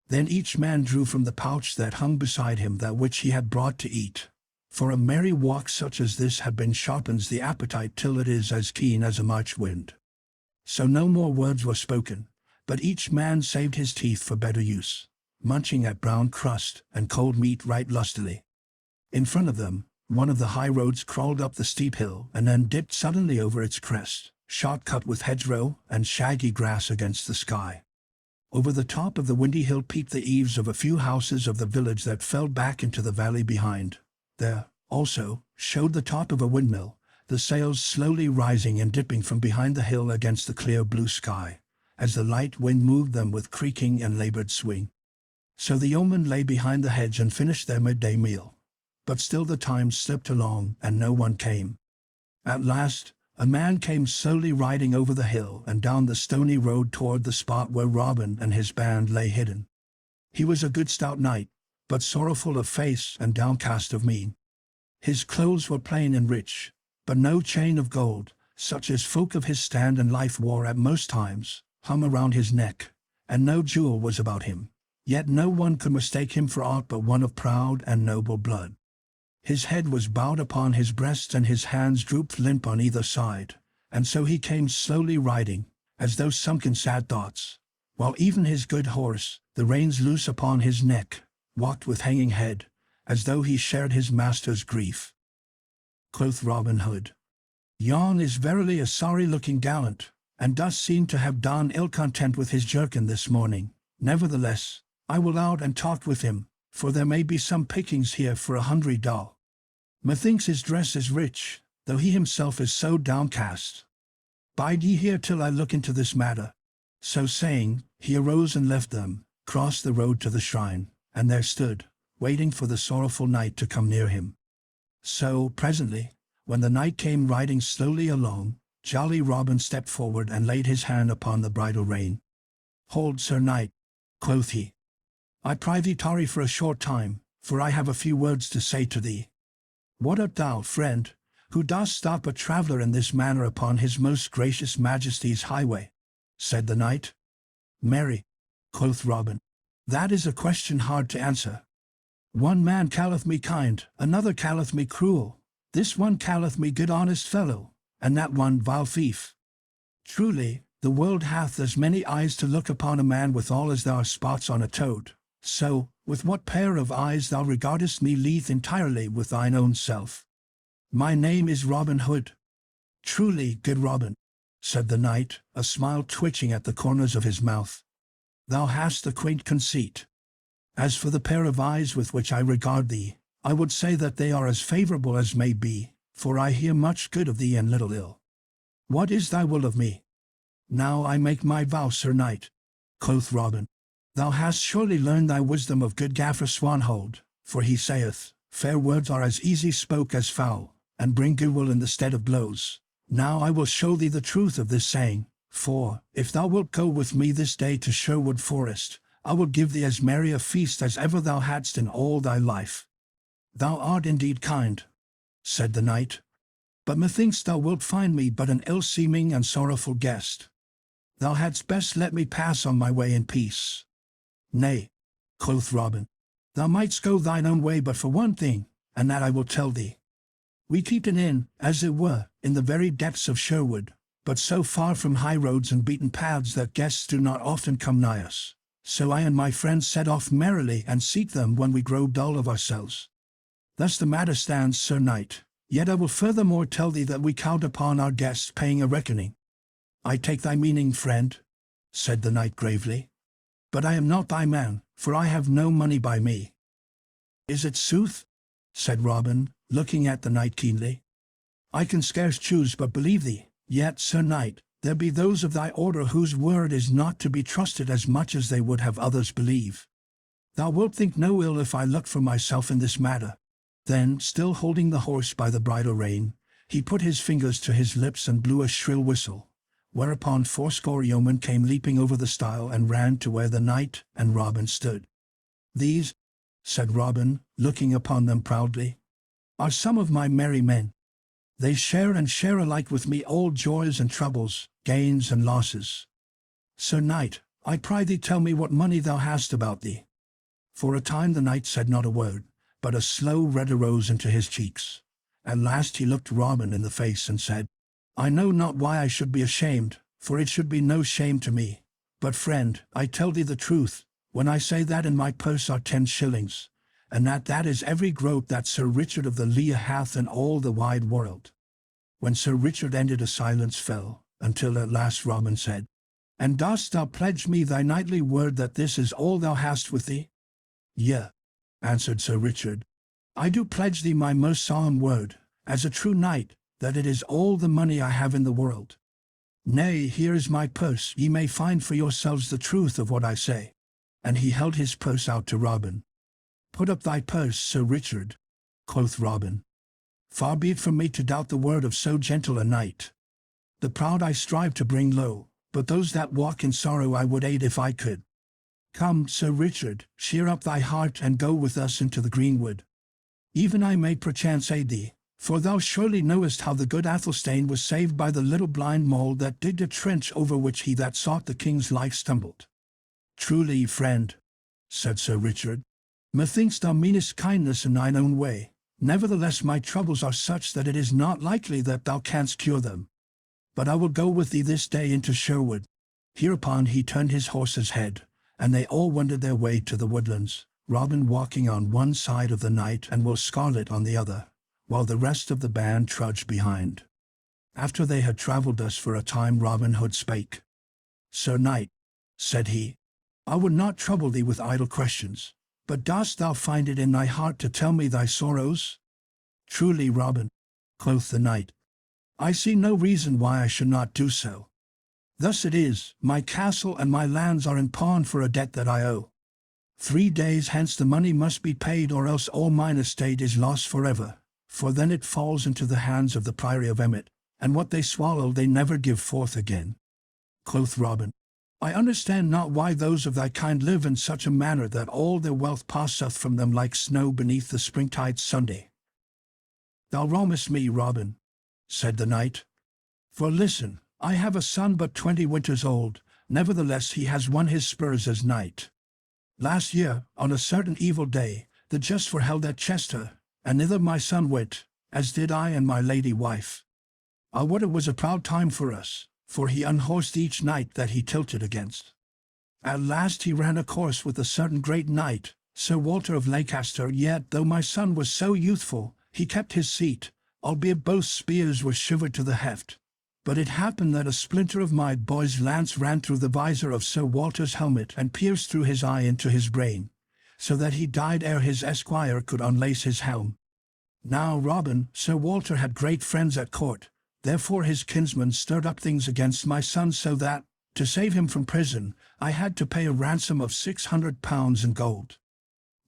Then each man drew from the pouch that hung beside him that which he had brought to eat, for a merry walk such as this had been sharpens the appetite till it is as keen as a March wind. So no more words were spoken, but each man saved his teeth for better use, munching at brown crust and cold meat right lustily. In front of them, one of the high roads crawled up the steep hill and then dipped suddenly over its crest, shot-cut with hedgerow and shaggy grass against the sky. Over the top of the windy hill peeped the eaves of a few houses of the village that fell back into the valley behind. There, also, showed the top of a windmill, the sails slowly rising and dipping from behind the hill against the clear blue sky, as the light wind moved them with creaking and labored swing. So the yeomen lay behind the hedge and finished their midday meal. But still the time slipped along, and no one came. At last, a man came slowly riding over the hill and down the stony road toward the spot where Robin and his band lay hidden. He was a good stout knight, but sorrowful of face and downcast of mien. His clothes were plain and rich, but no chain of gold, such as folk of his stand and life wore at most times, hung around his neck, and no jewel was about him. Yet no one could mistake him for aught but one of proud and noble blood. His head was bowed upon his breast and his hands drooped limp on either side, and so he came slowly riding, as though sunk in sad thoughts, while even his good horse, the reins loose upon his neck, walked with hanging head, as though he shared his master's grief. Quoth Robin Hood, Yon is verily a sorry-looking gallant, and does seem to have done ill content with his jerkin this morning. Nevertheless, I will out and talk with him, for there may be some pickings here for 100 doll. Methinks his dress is rich, though he himself is so downcast. Bide ye here till I look into this matter." So saying, he arose and left them, crossed the road to the shrine, and there stood, waiting for the sorrowful knight to come near him. So, presently, when the knight came riding slowly along, jolly Robin stepped forward and laid his hand upon the bridle rein. "Hold, Sir Knight," quoth he. "I pry thee tarry for a short time, for I have a few words to say to thee." "What art thou, friend, who dost stop a traveller in this manner upon his most gracious Majesty's highway?" said the knight. "Marry," quoth Robin, "that is a question hard to answer. One man calleth me kind, another calleth me cruel, this one calleth me good honest fellow, and that one vile thief. Truly, the world hath as many eyes to look upon a man withal as there are spots on a toad. So, with what pair of eyes thou regardest me leath entirely with thine own self. My name is Robin Hood." "Truly, good Robin," said the knight, a smile twitching at the corners of his mouth. "Thou hast a quaint conceit. As for the pair of eyes with which I regard thee, I would say that they are as favourable as may be, for I hear much good of thee and little ill. What is thy will of me?" "Now I make my vow, Sir Knight," quoth Robin. "Thou hast surely learned thy wisdom of good Gaffer Swanhold, for he saith, fair words are as easy spoke as foul, and bring goodwill in the stead of blows. Now I will show thee the truth of this saying, for, if thou wilt go with me this day to Sherwood Forest, I will give thee as merry a feast as ever thou hadst in all thy life." "Thou art indeed kind," said the knight, "but methinks thou wilt find me but an ill-seeming and sorrowful guest. Thou hadst best let me pass on my way in peace." "Nay," quoth Robin, "thou mightst go thine own way but for one thing, and that I will tell thee. We keep an inn, as it were, in the very depths of Sherwood, but so far from high roads and beaten paths that guests do not often come nigh us. So I and my friends set off merrily and seek them when we grow dull of ourselves. Thus the matter stands, Sir Knight. Yet I will furthermore tell thee that we count upon our guests paying a reckoning." "I take thy meaning, friend," said the knight gravely. "But I am not thy man, for I have no money by me." "Is it sooth?" said Robin, looking at the knight keenly. "I can scarce choose but believe thee. Yet, Sir Knight, there be those of thy order whose word is not to be trusted as much as they would have others believe. Thou wilt think no ill if I look for myself in this matter." Then, still holding the horse by the bridle rein, he put his fingers to his lips and blew a shrill whistle, whereupon fourscore yeomen came leaping over the stile and ran to where the knight and Robin stood. "These," said Robin, looking upon them proudly, "are some of my merry men. They share and share alike with me all joys and troubles, gains and losses. Sir Knight, I pry thee tell me what money thou hast about thee." For a time the knight said not a word, but a slow red arose into his cheeks. At last he looked Robin in the face and said, "I know not why I should be ashamed, for it should be no shame to me. But friend, I tell thee the truth, when I say that in my purse are 10 shillings, and that is every groat that Sir Richard of the Lea hath in all the wide world." When Sir Richard ended a silence fell, until at last Robin said, "And dost thou pledge me thy knightly word that this is all thou hast with thee?" "Yea," answered Sir Richard, "I do pledge thee my most solemn word, as a true knight, that it is all the money I have in the world. Nay, here is my purse, ye may find for yourselves the truth of what I say." And he held his purse out to Robin. "Put up thy purse, Sir Richard," quoth Robin. "Far be it from me to doubt the word of so gentle a knight. The proud I strive to bring low, but those that walk in sorrow I would aid if I could. Come, Sir Richard, cheer up thy heart and go with us into the greenwood. Even I may perchance aid thee, for thou surely knowest how the good Athelstane was saved by the little blind mole that digged a trench over which he that sought the king's life stumbled." "Truly, friend," said Sir Richard, "methinks thou meanest kindness in thine own way. Nevertheless my troubles are such that it is not likely that thou canst cure them. But I will go with thee this day into Sherwood." Hereupon he turned his horse's head, and they all wended their way to the woodlands, Robin walking on one side of the knight and Will Scarlet on the other, while the rest of the band trudged behind. After they had travelled thus for a time, Robin Hood spake. Sir Knight, said he, I would not trouble thee with idle questions, but dost thou find it in thy heart to tell me thy sorrows? Truly, Robin, quoth the knight, I see no reason why I should not do so. Thus it is, my castle and my lands are in pawn for a debt that I owe. 3 days hence the money must be paid, or else all mine estate is lost forever, for then it falls into the hands of the Priory of Emmet, and what they swallow they never give forth again. Quoth Robin, I understand not why those of thy kind live in such a manner that all their wealth passeth from them like snow beneath the springtide Sunday. Thou wrongest me, Robin, said the knight. For listen, I have a son but 20 winters old, nevertheless he has won his spurs as knight. Last year, on a certain evil day, the justs were held at Chester, and thither my son went, as did I and my lady wife. I would it was a proud time for us, for he unhorsed each knight that he tilted against. At last he ran a course with a certain great knight, Sir Walter of Lancaster, yet though my son was so youthful, he kept his seat, albeit both spears were shivered to the heft. But it happened that a splinter of my boy's lance ran through the visor of Sir Walter's helmet and pierced through his eye into his brain, so that he died ere his esquire could unlace his helm. Now, Robin, Sir Walter had great friends at court, therefore his kinsmen stirred up things against my son, so that, to save him from prison, I had to pay a ransom of £600 in gold.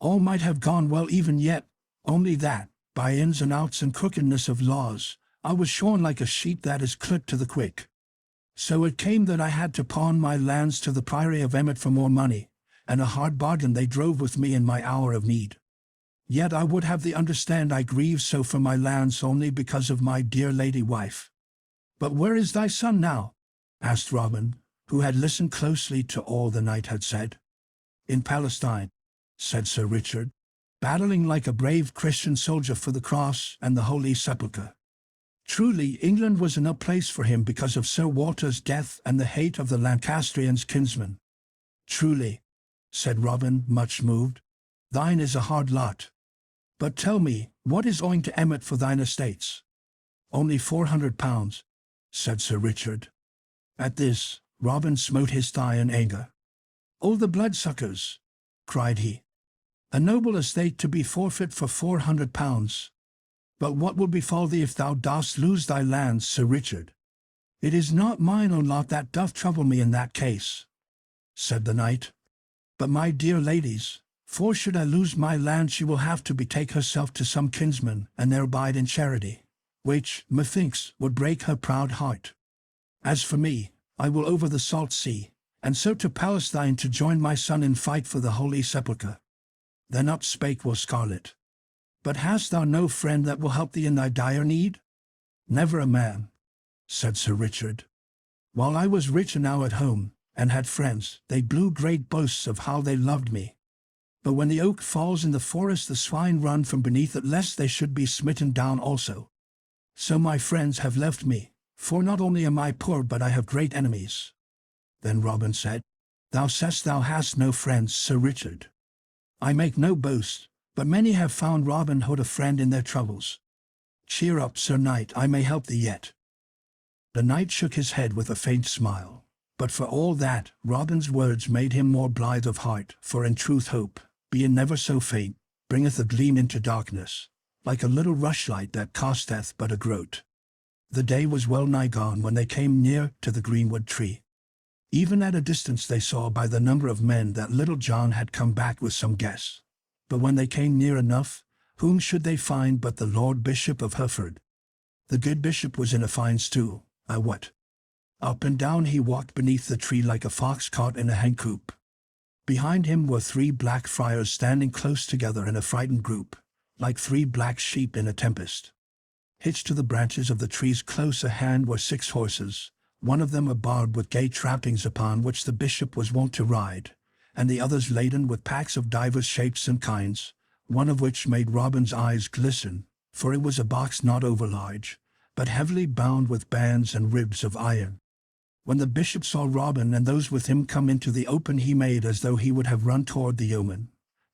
All might have gone well even yet, only that, by ins and outs and crookedness of laws, I was shorn like a sheep that is clipped to the quick. So it came that I had to pawn my lands to the Priory of Emmet for more money, and a hard bargain they drove with me in my hour of need. Yet I would have thee understand I grieve so for my lands only because of my dear lady wife. But where is thy son now? Asked Robin, who had listened closely to all the knight had said. In Palestine, said Sir Richard, battling like a brave Christian soldier for the cross and the Holy Sepulchre. Truly, England was no place for him because of Sir Walter's death and the hate of the Lancastrians' kinsmen. Truly, said Robin, much moved, thine is a hard lot. But tell me, what is owing to Emmet for thine estates? Only £400, said Sir Richard. At this, Robin smote his thigh in anger. "Oh, the bloodsuckers!" cried he. "A noble estate to be forfeit for £400. But what will befall thee if thou dost lose thy lands, Sir Richard?" "It is not mine own lot that doth trouble me in that case," said the knight, "but my dear lady's, for should I lose my land she will have to betake herself to some kinsman, and there abide in charity, which, methinks, would break her proud heart. As for me, I will over the salt sea, and so to Palestine to join my son in fight for the Holy Sepulchre." Then up spake Will Scarlet. "But hast thou no friend that will help thee in thy dire need?" "Never a man," said Sir Richard. "While I was rich and now at home, and had friends, they blew great boasts of how they loved me. But when the oak falls in the forest, the swine run from beneath it lest they should be smitten down also. So my friends have left me, for not only am I poor but I have great enemies." Then Robin said, "Thou sayest thou hast no friends, Sir Richard. I make no boast, but many have found Robin Hood a friend in their troubles. Cheer up, Sir Knight, I may help thee yet." The knight shook his head with a faint smile, but for all that, Robin's words made him more blithe of heart, for in truth hope, being never so faint, bringeth a gleam into darkness, like a little rushlight that casteth but a groat. The day was well nigh gone when they came near to the greenwood tree. Even at a distance they saw by the number of men that Little John had come back with some guests. But when they came near enough, whom should they find but the Lord Bishop of Hereford? The good bishop was in a fine stew, I wot. Up and down he walked beneath the tree like a fox caught in a hencoop. Behind him were 3 black friars standing close together in a frightened group, like 3 black sheep in a tempest. Hitched to the branches of the trees close at hand were 6 horses, one of them a barbed with gay trappings upon which the bishop was wont to ride, and the others laden with packs of divers shapes and kinds, one of which made Robin's eyes glisten, for it was a box not overlarge, but heavily bound with bands and ribs of iron. When the bishop saw Robin and those with him come into the open, he made as though he would have run toward the yeoman.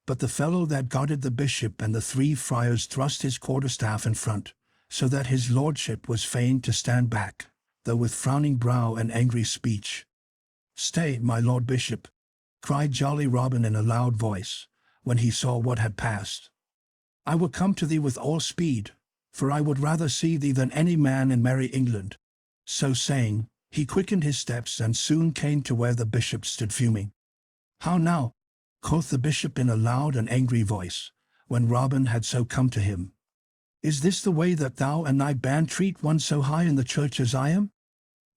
But the fellow that guarded the bishop and the 3 friars thrust his quarterstaff in front, so that his lordship was fain to stand back, though with frowning brow and angry speech. "Stay, my lord bishop," cried jolly Robin in a loud voice, when he saw what had passed. "I will come to thee with all speed, for I would rather see thee than any man in merry England." So saying, he quickened his steps and soon came to where the bishop stood fuming. "How now?" quoth the bishop in a loud and angry voice, when Robin had so come to him. "Is this the way that thou and thy band treat one so high in the church as I am?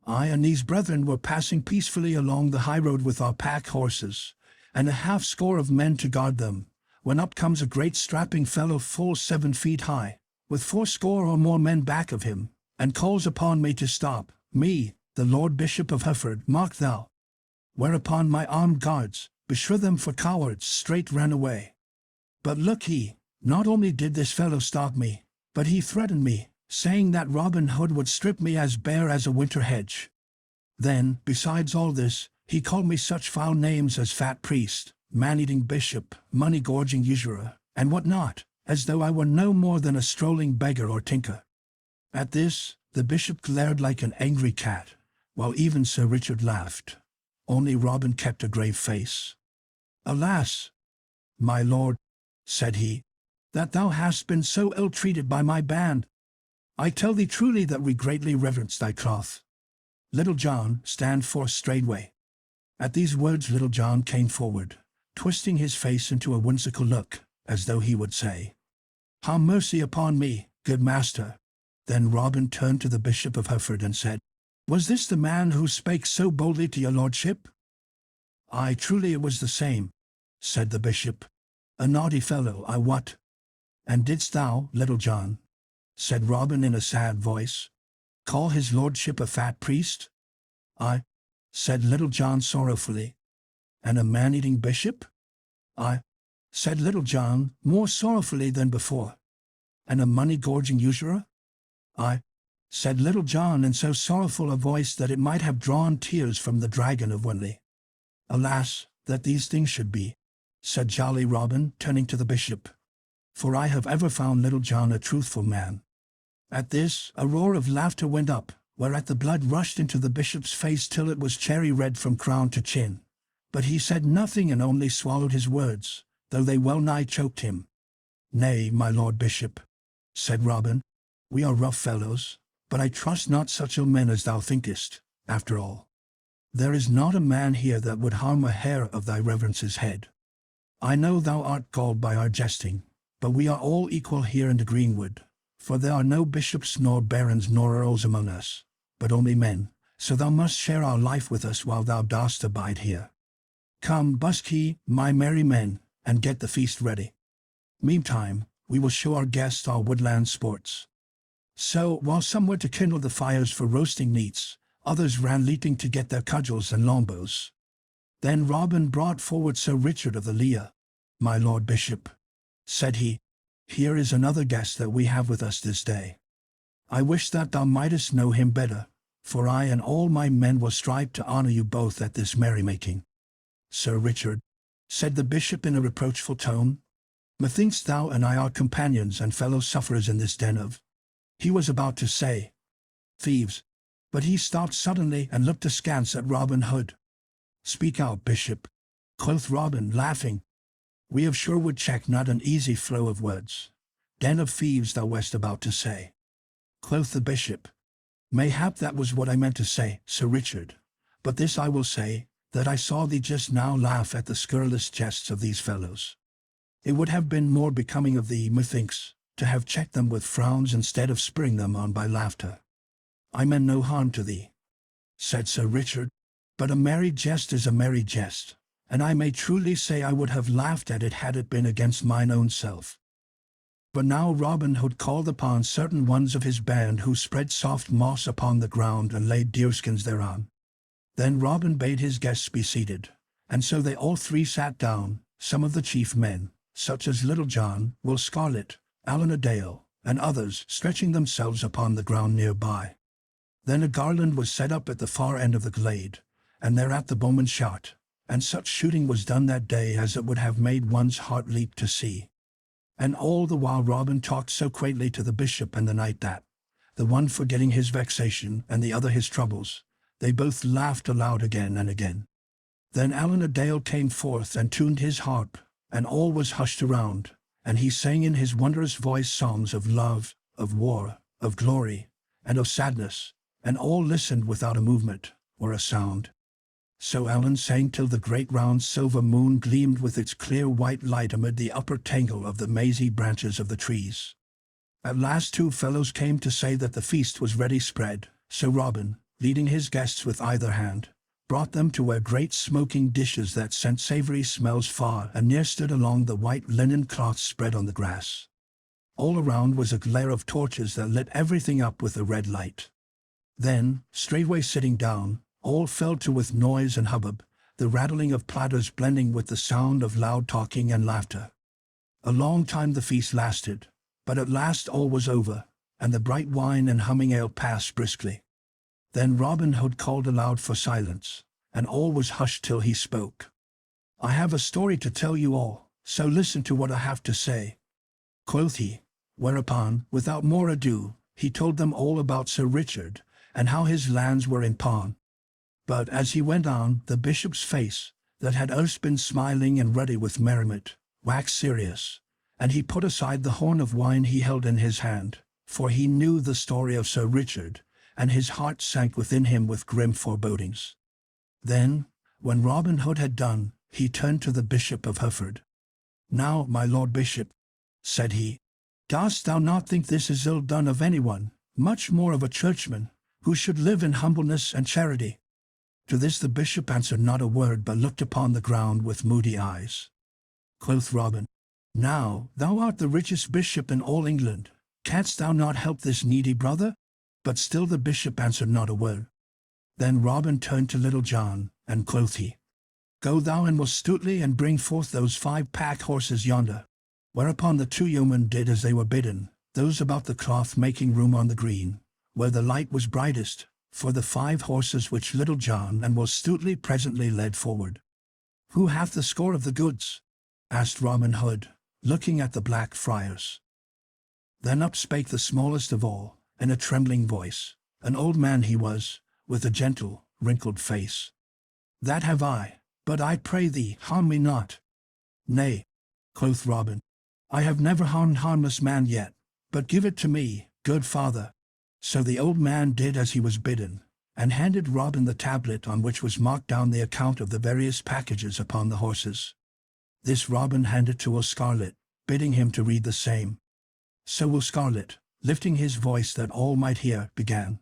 I and these brethren were passing peacefully along the high road with our pack horses, and a half-score of men to guard them, when up comes a great strapping fellow full 7 feet high, with 80 or more men back of him, and calls upon me to stop, me, the Lord Bishop of Hereford, mark thou. Whereupon my armed guards, beshrew them for cowards, straight ran away. But look ye, not only did this fellow stop me, but he threatened me, saying that Robin Hood would strip me as bare as a winter hedge. Then, besides all this, he called me such foul names as fat priest, man-eating bishop, money-gorging usurer, and what not, as though I were no more than a strolling beggar or tinker." At this, the bishop glared like an angry cat, while even Sir Richard laughed. Only Robin kept a grave face. "Alas, my lord," said he, "that thou hast been so ill-treated by my band. I tell thee truly that we greatly reverence thy cloth. Little John, stand forth straightway." At these words Little John came forward, twisting his face into a whimsical look, as though he would say, "Have mercy upon me, good master." Then Robin turned to the Bishop of Hereford and said, "Was this the man who spake so boldly to your lordship?" "Aye, truly it was the same," said the bishop. "A naughty fellow, I wot." "And didst thou, Little John," said Robin in a sad voice, "call his lordship a fat priest?" "Aye," said Little John sorrowfully. "And a man-eating bishop?" "Aye," said Little John, more sorrowfully than before. "And a money-gorging usurer?" "Aye," said Little John in so sorrowful a voice that it might have drawn tears from the dragon of Wenley. "Alas, that these things should be," said jolly Robin, turning to the bishop. "For I have ever found Little John a truthful man." At this, a roar of laughter went up, whereat the blood rushed into the bishop's face till it was cherry red from crown to chin. But he said nothing and only swallowed his words, though they well nigh choked him. "Nay, my lord bishop," said Robin, "we are rough fellows, but I trust not such ill men as thou thinkest, after all. There is not a man here that would harm a hair of thy reverence's head. I know thou art galled by our jesting, but we are all equal here in the greenwood, for there are no bishops nor barons nor earls among us, but only men, so thou must share our life with us while thou dost abide here. Come, busk ye, my merry men, and get the feast ready. Meantime, we will show our guests our woodland sports." So, while some were to kindle the fires for roasting neats, others ran leaping to get their cudgels and longbows. Then Robin brought forward Sir Richard of the Lea. "My lord bishop," said he, "here is another guest that we have with us this day. I wish that thou mightest know him better, for I and all my men will strive to honor you both at this merrymaking." "Sir Richard," said the bishop in a reproachful tone, "methinks thou and I are companions and fellow sufferers in this den of—" He was about to say, "thieves," but he stopped suddenly and looked askance at Robin Hood. "Speak out, bishop," quoth Robin, laughing. "We of Sherwood check not an easy flow of words. Den of thieves thou west about to say." Quoth the bishop, "Mayhap that was what I meant to say, Sir Richard, but this I will say, that I saw thee just now laugh at the scurrilous jests of these fellows. It would have been more becoming of thee, methinks, to have checked them with frowns instead of spurring them on by laughter." "I meant no harm to thee," said Sir Richard, "but a merry jest is a merry jest, and I may truly say I would have laughed at it had it been against mine own self." But now Robin Hood called upon certain ones of his band who spread soft moss upon the ground and laid deerskins thereon. Then Robin bade his guests be seated, and so they all three sat down, some of the chief men, such as Little John, Will Scarlet, Allan a Dale, and others, stretching themselves upon the ground near by. Then a garland was set up at the far end of the glade, and thereat the bowmen shot, and such shooting was done that day as it would have made one's heart leap to see. And all the while Robin talked so quaintly to the bishop and the knight that, the one forgetting his vexation and the other his troubles, they both laughed aloud again and again. Then Allan a Dale came forth and tuned his harp, and all was hushed around, and he sang in his wondrous voice songs of love, of war, of glory, and of sadness, and all listened without a movement or a sound. So Allan sang till the great round silver moon gleamed with its clear white light amid the upper tangle of the mazy branches of the trees. At last 2 fellows came to say that the feast was ready spread, so Robin, leading his guests with either hand, brought them to where great smoking dishes that sent savory smells far and near stood along the white linen cloths spread on the grass. All around was a glare of torches that lit everything up with a red light. Then, straightway sitting down, all fell to with noise and hubbub, the rattling of platters blending with the sound of loud talking and laughter. A long time the feast lasted, but at last all was over, and the bright wine and humming ale passed briskly. Then Robin Hood called aloud for silence, and all was hushed till he spoke. "I have a story to tell you all, so listen to what I have to say," quoth he, whereupon, without more ado, he told them all about Sir Richard, and how his lands were in pawn. But as he went on, the bishop's face, that had erst been smiling and ruddy with merriment, waxed serious, and he put aside the horn of wine he held in his hand, for he knew the story of Sir Richard, and his heart sank within him with grim forebodings. Then, when Robin Hood had done, he turned to the Bishop of Hereford. "Now, my Lord Bishop," said he, "dost thou not think this is ill done of anyone, much more of a churchman, who should live in humbleness and charity?" To this the bishop answered not a word, but looked upon the ground with moody eyes. Quoth Robin, "Now, thou art the richest bishop in all England, canst thou not help this needy brother?" But still the bishop answered not a word. Then Robin turned to Little John, and quoth he, "Go thou and most stoutly and bring forth those 5 pack horses yonder." Whereupon the 2 yeomen did as they were bidden, those about the cloth making room on the green, where the light was brightest, for the 5 horses which Little John and most stoutly presently led forward. "Who hath the score of the goods?" asked Robin Hood, looking at the black friars. Then up spake the smallest of all, in a trembling voice, an old man he was, with a gentle, wrinkled face. "That have I, but I pray thee, harm me not." "Nay," quoth Robin, "I have never harmed harmless man yet, but give it to me, good father." So the old man did as he was bidden, and handed Robin the tablet on which was marked down the account of the various packages upon the horses. This Robin handed to Will Scarlet, bidding him to read the same. So Will Scarlet, lifting his voice that all might hear, began.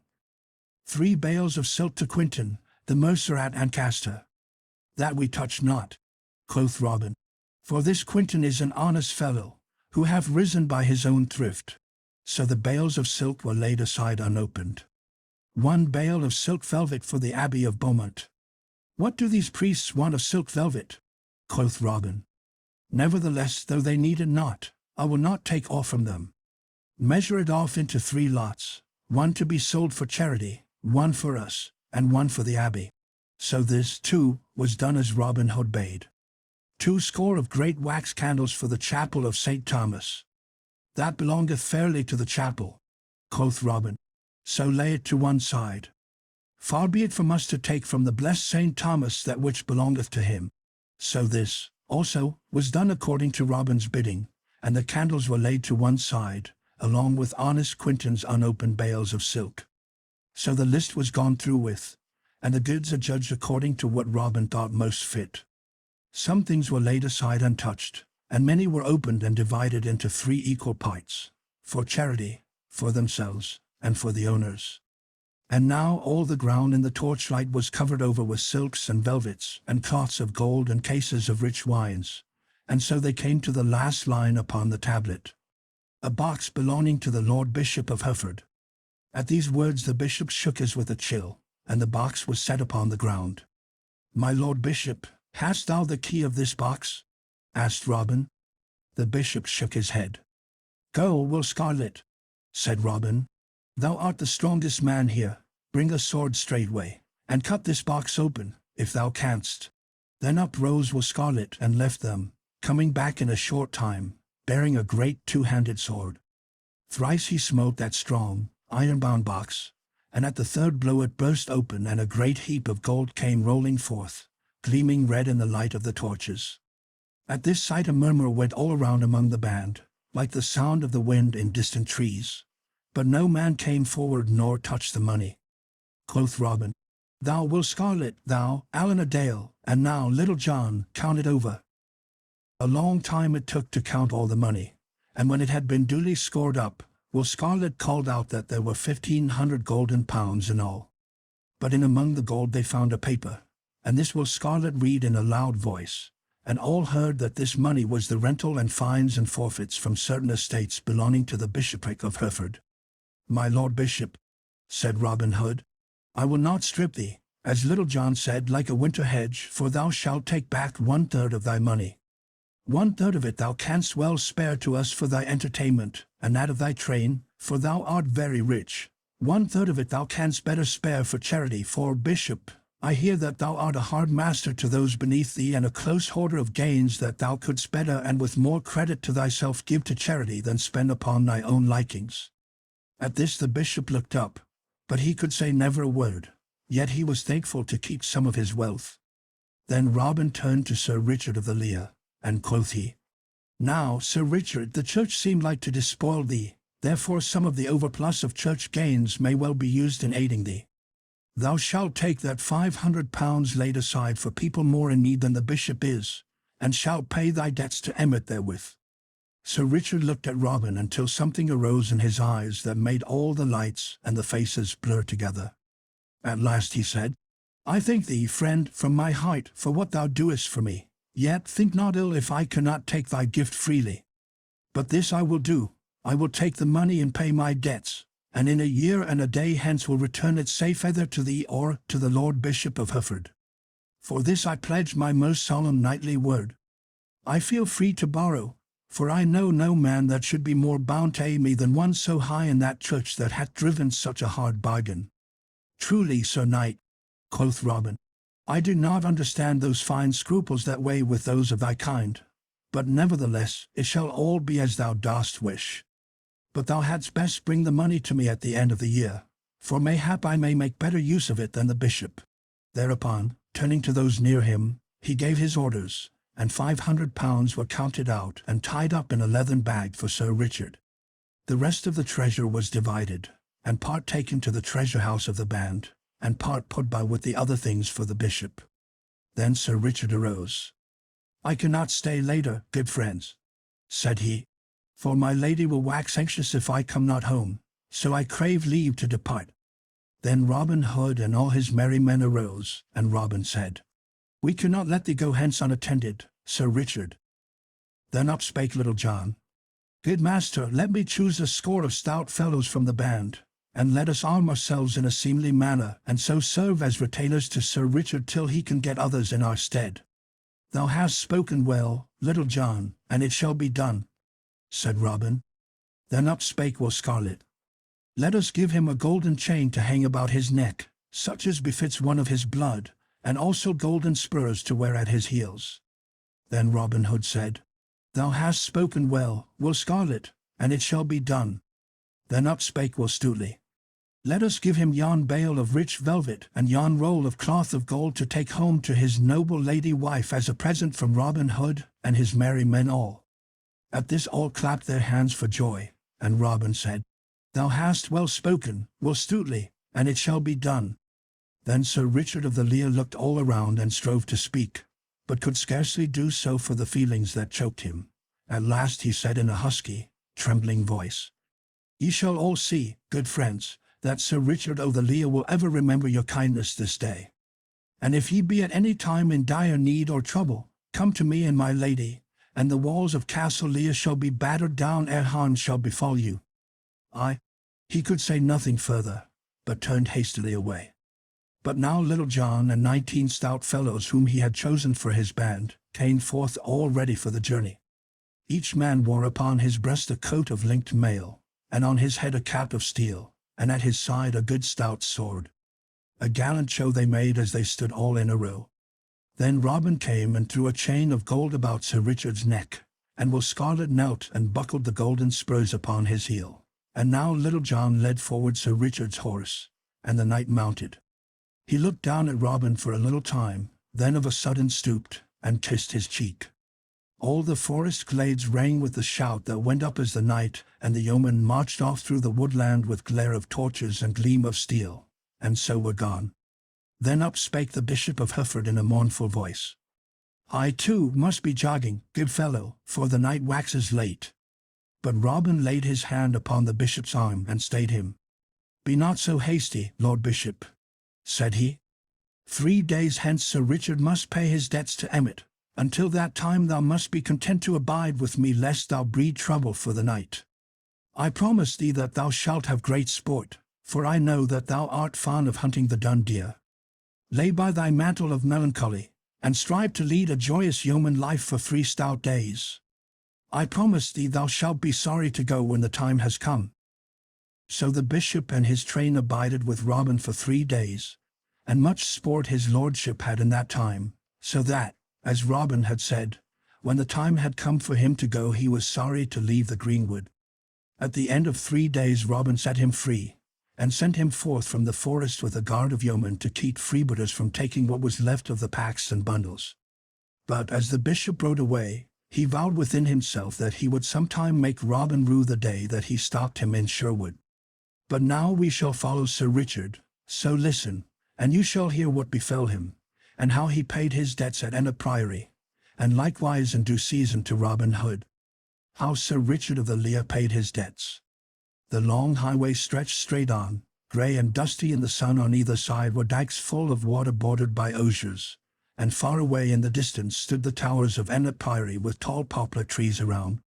3 bales of silk to Quinton, the mercer at Ancaster." "That we touch not," quoth Robin, "for this Quinton is an honest fellow, who hath risen by his own thrift." So the bales of silk were laid aside unopened. 1 bale of silk velvet for the Abbey of Beaumont. "What do these priests want of silk velvet?" quoth Robin. "Nevertheless, though they need it not, I will not take off from them. Measure it off into 3 lots, 1 to be sold for charity, 1 for us, and 1 for the abbey." So this, too, was done as Robin Hood bade. 2 score of great wax candles for the chapel of St. Thomas. "That belongeth fairly to the chapel," quoth Robin, "so lay it to one side. Far be it from us to take from the blessed St. Thomas that which belongeth to him." So this, also, was done according to Robin's bidding, and the candles were laid to one side, along with honest Quinton's unopened bales of silk. So the list was gone through with, and the goods adjudged according to what Robin thought most fit. Some things were laid aside untouched, and many were opened and divided into 3 equal parts, for charity, for themselves, and for the owners. And now all the ground in the torchlight was covered over with silks and velvets, and cloths of gold and cases of rich wines, and so they came to the last line upon the tablet. "A box belonging to the Lord Bishop of Hereford." At these words the bishop shook as with a chill, and the box was set upon the ground. "My Lord Bishop, hast thou the key of this box?" asked Robin. The bishop shook his head. "Go, Will Scarlet," said Robin. "Thou art the strongest man here. Bring a sword straightway, and cut this box open, if thou canst." Then up rose Will Scarlet and left them, coming back in a short time, bearing a great two-handed sword. Thrice he smote that strong, iron-bound box, and at the third blow it burst open and a great heap of gold came rolling forth, gleaming red in the light of the torches. At this sight a murmur went all around among the band, like the sound of the wind in distant trees. But no man came forward nor touched the money. Quoth Robin, "Thou, Will Scarlet, thou, Allan a Dale, and now, Little John, count it over." A long time it took to count all the money, and when it had been duly scored up, Will Scarlet called out that there were 1,500 golden pounds in all. But in among the gold they found a paper, and this Will Scarlet read in a loud voice, and all heard that this money was the rental and fines and forfeits from certain estates belonging to the bishopric of Hereford. "My Lord Bishop," said Robin Hood, "I will not strip thee, as Little John said, like a winter hedge, for thou shalt take back 1/3 of thy money. 1/3 of it thou canst well spare to us for thy entertainment, and that of thy train, for thou art very rich. 1/3 of it thou canst better spare for charity, for, Bishop, I hear that thou art a hard master to those beneath thee, and a close hoarder of gains that thou couldst better and with more credit to thyself give to charity than spend upon thy own likings." At this the bishop looked up, but he could say never a word, yet he was thankful to keep some of his wealth. Then Robin turned to Sir Richard of the Lea, and quoth he, "Now, Sir Richard, the church seemed like to despoil thee, therefore some of the overplus of church gains may well be used in aiding thee. Thou shalt take that 500 pounds laid aside for people more in need than the bishop is, and shalt pay thy debts to Emmet therewith." Sir Richard looked at Robin until something arose in his eyes that made all the lights and the faces blur together. At last he said, "I thank thee, friend, from my heart, for what thou doest for me. Yet think not ill if I cannot take thy gift freely. But this I will do, I will take the money and pay my debts, and in a year and a day hence will return it safe either to thee or to the Lord Bishop of Hereford. For this I pledge my most solemn knightly word. I feel free to borrow, for I know no man that should be more bound to aid me than one so high in that church that hath driven such a hard bargain." "Truly, Sir Knight," quoth Robin, "I do not understand those fine scruples that weigh with those of thy kind, but nevertheless it shall all be as thou dost wish. But thou hadst best bring the money to me at the end of the year, for mayhap I may make better use of it than the bishop." Thereupon, turning to those near him, he gave his orders, and 500 pounds were counted out and tied up in a leathern bag for Sir Richard. The rest of the treasure was divided, and part taken to the treasure house of the band, and part put by with the other things for the bishop. Then Sir Richard arose. "I cannot stay later, good friends," said he, "for my lady will wax anxious if I come not home, so I crave leave to depart." Then Robin Hood and all his merry men arose, and Robin said, "We cannot let thee go hence unattended, Sir Richard." Then up spake Little John, "Good master, let me choose a score of stout fellows from the band, and let us arm ourselves in a seemly manner, and so serve as retainers to Sir Richard till he can get others in our stead." "Thou hast spoken well, Little John, and it shall be done," said Robin. Then up spake Will Scarlet, "Let us give him a golden chain to hang about his neck, such as befits one of his blood, and also golden spurs to wear at his heels." Then Robin Hood said, "Thou hast spoken well, Will Scarlet, and it shall be done." Then up spake Will Stuteley, "Let us give him yon bale of rich velvet and yon roll of cloth of gold to take home to his noble lady wife as a present from Robin Hood and his merry men all." At this all clapped their hands for joy, and Robin said, "Thou hast well spoken, Will Stuteley, and it shall be done." Then Sir Richard of the Lea looked all around and strove to speak, but could scarcely do so for the feelings that choked him. At last he said in a husky, trembling voice, "Ye shall all see, good friends, that Sir Richard of the Lea will ever remember your kindness this day. And if ye be at any time in dire need or trouble, come to me and my lady, and the walls of Castle Lea shall be battered down ere harm shall befall you." He could say nothing further, but turned hastily away. But now Little John and 19 stout fellows whom he had chosen for his band came forth all ready for the journey. Each man wore upon his breast a coat of linked mail, and on his head a cap of steel, and at his side a good stout sword. A gallant show they made as they stood all in a row. Then Robin came and threw a chain of gold about Sir Richard's neck, and Will Scarlet knelt and buckled the golden spurs upon his heel. And now Little John led forward Sir Richard's horse, and the knight mounted. He looked down at Robin for a little time, then of a sudden stooped, and kissed his cheek. All the forest glades rang with the shout that went up as the knight and the yeoman marched off through the woodland with glare of torches and gleam of steel, and so were gone. Then up spake the Bishop of Hereford in a mournful voice. I too must be jogging, good fellow, for the night waxes late. But Robin laid his hand upon the bishop's arm and stayed him. Be not so hasty, Lord Bishop, said he. 3 days hence Sir Richard must pay his debts to Emmet. Until that time thou must be content to abide with me, lest thou breed trouble for the night. I promise thee that thou shalt have great sport, for I know that thou art fond of hunting the dun deer. Lay by thy mantle of melancholy, and strive to lead a joyous yeoman life for 3 stout days. I promise thee thou shalt be sorry to go when the time has come. So the bishop and his train abided with Robin for 3 days, and much sport his lordship had in that time, so that, as Robin had said, when the time had come for him to go he was sorry to leave the greenwood. At the end of 3 days Robin set him free, and sent him forth from the forest with a guard of yeomen to keep freebooters from taking what was left of the packs and bundles. But as the bishop rode away, he vowed within himself that he would sometime make Robin rue the day that he stopped him in Sherwood. But now we shall follow Sir Richard, so listen, and you shall hear what befell him, and how he paid his debts at Emmet Priory, and likewise in due season to Robin Hood. How Sir Richard of the Lea paid his debts. The long highway stretched straight on, grey and dusty in the sun. On either side were dikes full of water bordered by osiers, and far away in the distance stood the towers of Emmet Priory with tall poplar trees around.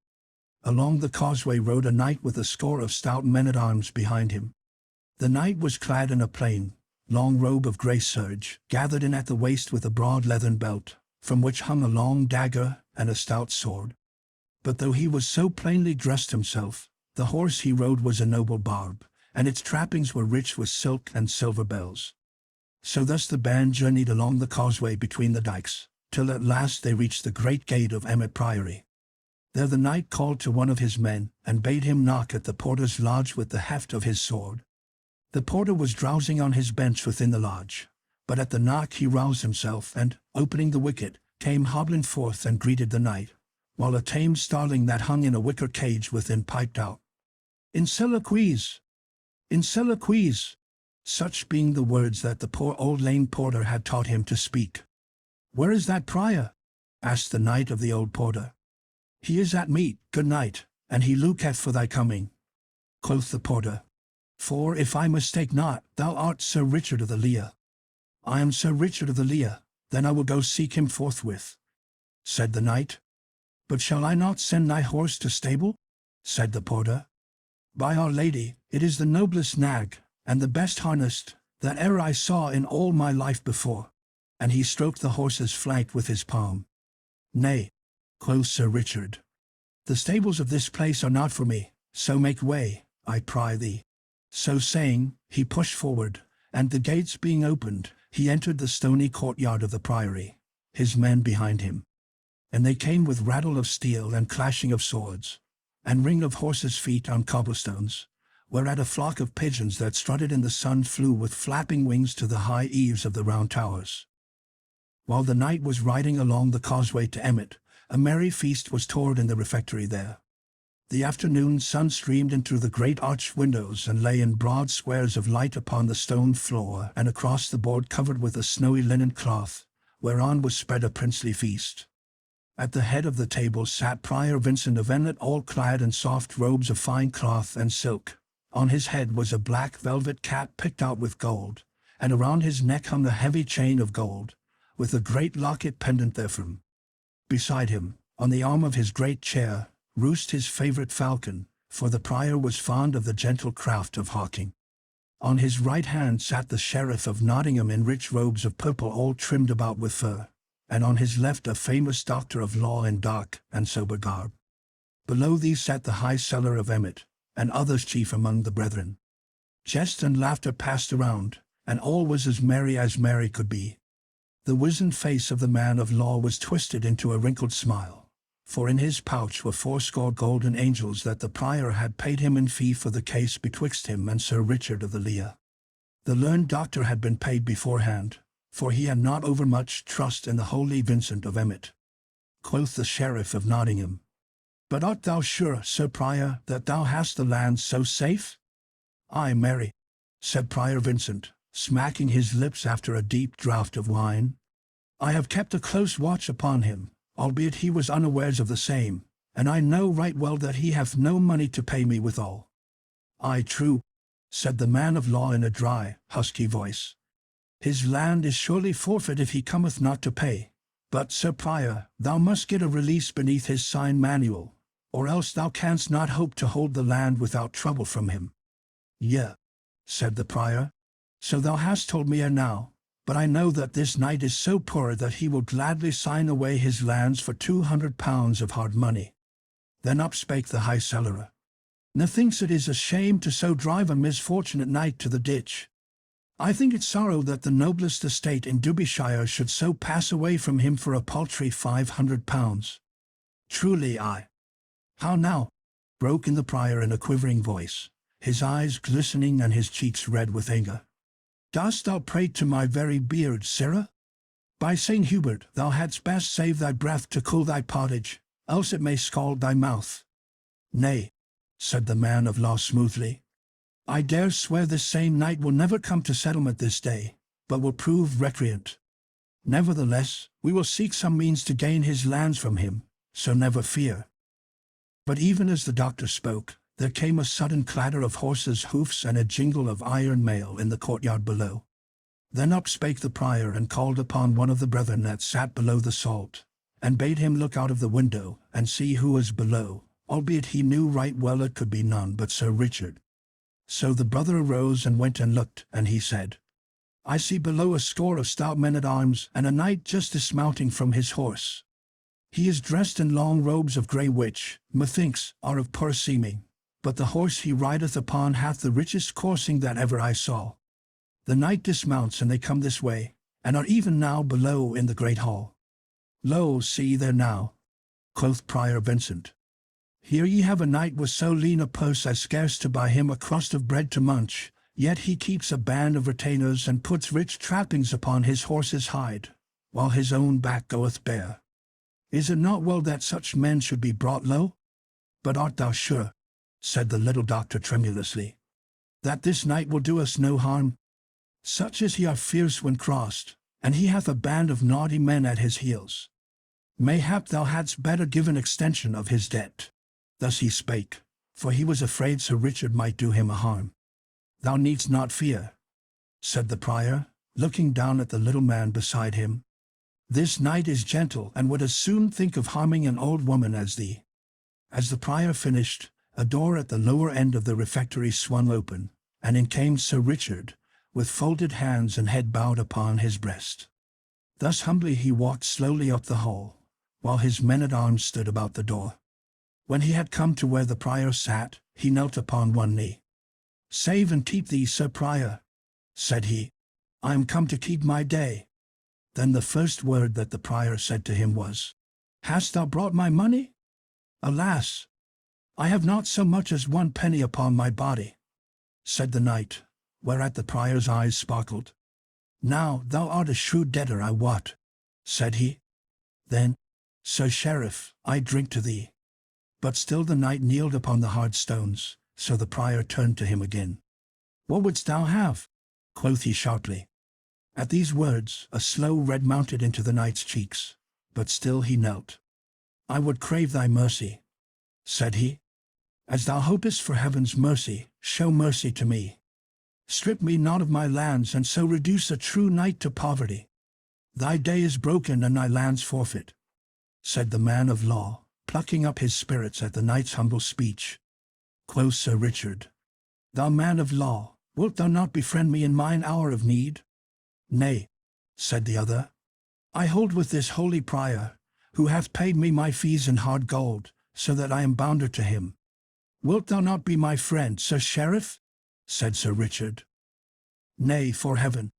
Along the causeway rode a knight with a score of stout men-at-arms behind him. The knight was clad in a plain, long robe of grey serge, gathered in at the waist with a broad leathern belt, from which hung a long dagger and a stout sword. But though he was so plainly dressed himself, the horse he rode was a noble barb, and its trappings were rich with silk and silver bells. So thus the band journeyed along the causeway between the dikes, till at last they reached the great gate of Emmet Priory. There the knight called to one of his men, and bade him knock at the porter's lodge with the heft of his sword. The porter was drowsing on his bench within the lodge, but at the knock he roused himself, and, opening the wicket, came hobbling forth and greeted the knight, while a tame starling that hung in a wicker cage within piped out, "In siliquis! In siliquis!" such being the words that the poor old lame porter had taught him to speak. "Where is that prior?" asked the knight of the old porter. "He is at meat, good knight, and he looketh for thy coming," quoth the porter. "For, if I mistake not, thou art Sir Richard of the Lea." "I am Sir Richard of the Lea, then I will go seek him forthwith," said the knight. "But shall I not send thy horse to stable?" said the porter. "By Our Lady, it is the noblest nag, and the best harnessed, that e'er I saw in all my life before." And he stroked the horse's flank with his palm. "Nay," quoth Sir Richard, "the stables of this place are not for me, so make way, I pry thee." So saying, he pushed forward, and the gates being opened, he entered the stony courtyard of the priory, his men behind him. And they came with rattle of steel and clashing of swords, and ring of horses' feet on cobblestones, whereat a flock of pigeons that strutted in the sun flew with flapping wings to the high eaves of the round towers. While the knight was riding along the causeway to Emmet, a merry feast was toward in the refectory there. The afternoon sun streamed in through the great arched windows and lay in broad squares of light upon the stone floor and across the board covered with a snowy linen cloth, whereon was spread a princely feast. At the head of the table sat Prior Vincent of Emmet, all clad in soft robes of fine cloth and silk. On his head was a black velvet cap picked out with gold, and around his neck hung a heavy chain of gold, with a great locket pendant therefrom. Beside him, on the arm of his great chair, roost his favourite falcon, for the prior was fond of the gentle craft of hawking. On his right hand sat the Sheriff of Nottingham in rich robes of purple all trimmed about with fur, and on his left a famous doctor of law in dark and sober garb. Below these sat the high celler of Emmet, and others chief among the brethren. Jest and laughter passed around, and all was as merry could be. The wizened face of the man of law was twisted into a wrinkled smile, for in his pouch were 80 golden angels that the prior had paid him in fee for the case betwixt him and Sir Richard of the Lea. The learned doctor had been paid beforehand, for he had not overmuch trust in the holy Vincent of Emmet. Quoth the Sheriff of Nottingham, "But art thou sure, Sir Prior, that thou hast the land so safe?" "Ay, marry," said Prior Vincent, smacking his lips after a deep draught of wine. "I have kept a close watch upon him, albeit he was unawares of the same, and I know right well that he hath no money to pay me withal." "Ay, true," said the man of law in a dry, husky voice. "His land is surely forfeit if he cometh not to pay. But, Sir Prior, thou must get a release beneath his sign manual, or else thou canst not hope to hold the land without trouble from him." "Yea," said the prior, "so thou hast told me ere now, but I know that this knight is so poor that he will gladly sign away his lands for 200 pounds of hard money." Then up spake the high cellarer, "Methinks it is a shame to so drive a misfortunate knight to the ditch. I think it sorrow that the noblest estate in Derbyshire should so pass away from him for a paltry 500 pounds. Truly I—" "How now?" broke in the prior in a quivering voice, his eyes glistening and his cheeks red with anger. "Dost thou pray to my very beard, sirrah? By St. Hubert, thou hadst best save thy breath to cool thy pottage, else it may scald thy mouth." "Nay," said the man of law smoothly, "I dare swear this same knight will never come to settlement this day, but will prove recreant. Nevertheless, we will seek some means to gain his lands from him, so never fear." But even as the doctor spoke, there came a sudden clatter of horses' hoofs and a jingle of iron mail in the courtyard below. Then up spake the prior and called upon one of the brethren that sat below the salt, and bade him look out of the window and see who was below, albeit he knew right well it could be none but Sir Richard. So the brother arose and went and looked, and he said, "I see below a score of stout men-at-arms and a knight just dismounting from his horse. He is dressed in long robes of grey which, methinks, are of poor seeming, but the horse he rideth upon hath the richest coursing that ever I saw. The knight dismounts and they come this way, and are even now below in the great hall." "Lo, see ye there now," quoth Prior Vincent. "Here ye have a knight with so lean a purse as scarce to buy him a crust of bread to munch, yet he keeps a band of retainers and puts rich trappings upon his horse's hide, while his own back goeth bare. Is it not well that such men should be brought low? But art thou sure," said the little doctor tremulously, "that this knight will do us no harm? Such as he are fierce when crossed, and he hath a band of naughty men at his heels. Mayhap thou hadst better give an extension of his debt." Thus he spake, for he was afraid Sir Richard might do him a harm. "Thou needst not fear," said the prior, looking down at the little man beside him. "This knight is gentle and would as soon think of harming an old woman as thee." As the prior finished, a door at the lower end of the refectory swung open, and in came Sir Richard, with folded hands and head bowed upon his breast. Thus humbly he walked slowly up the hall, while his men-at-arms stood about the door. When he had come to where the prior sat, he knelt upon one knee. "Save and keep thee, Sir Prior," said he. "I am come to keep my day." Then the first word that the prior said to him was, "Hast thou brought my money?" "Alas! I have not so much as 1 penny upon my body," said the knight, whereat the prior's eyes sparkled. "Now thou art a shrewd debtor, I wot," said he. Then, "Sir Sheriff, I drink to thee." But still the knight kneeled upon the hard stones, so the prior turned to him again. "What wouldst thou have?" quoth he sharply. At these words a slow red mounted into the knight's cheeks, but still he knelt. "I would crave thy mercy," said he. "As thou hopest for heaven's mercy, show mercy to me. Strip me not of my lands, and so reduce a true knight to poverty. Thy day is broken and thy lands forfeit," said the man of law, plucking up his spirits at the knight's humble speech. Quoth Sir Richard, "Thou man of law, wilt thou not befriend me in mine hour of need?" "Nay," said the other, "I hold with this holy prior, who hath paid me my fees in hard gold, so that I am bounder to him." "Wilt thou not be my friend, Sir Sheriff?" said Sir Richard. "Nay, for heaven,"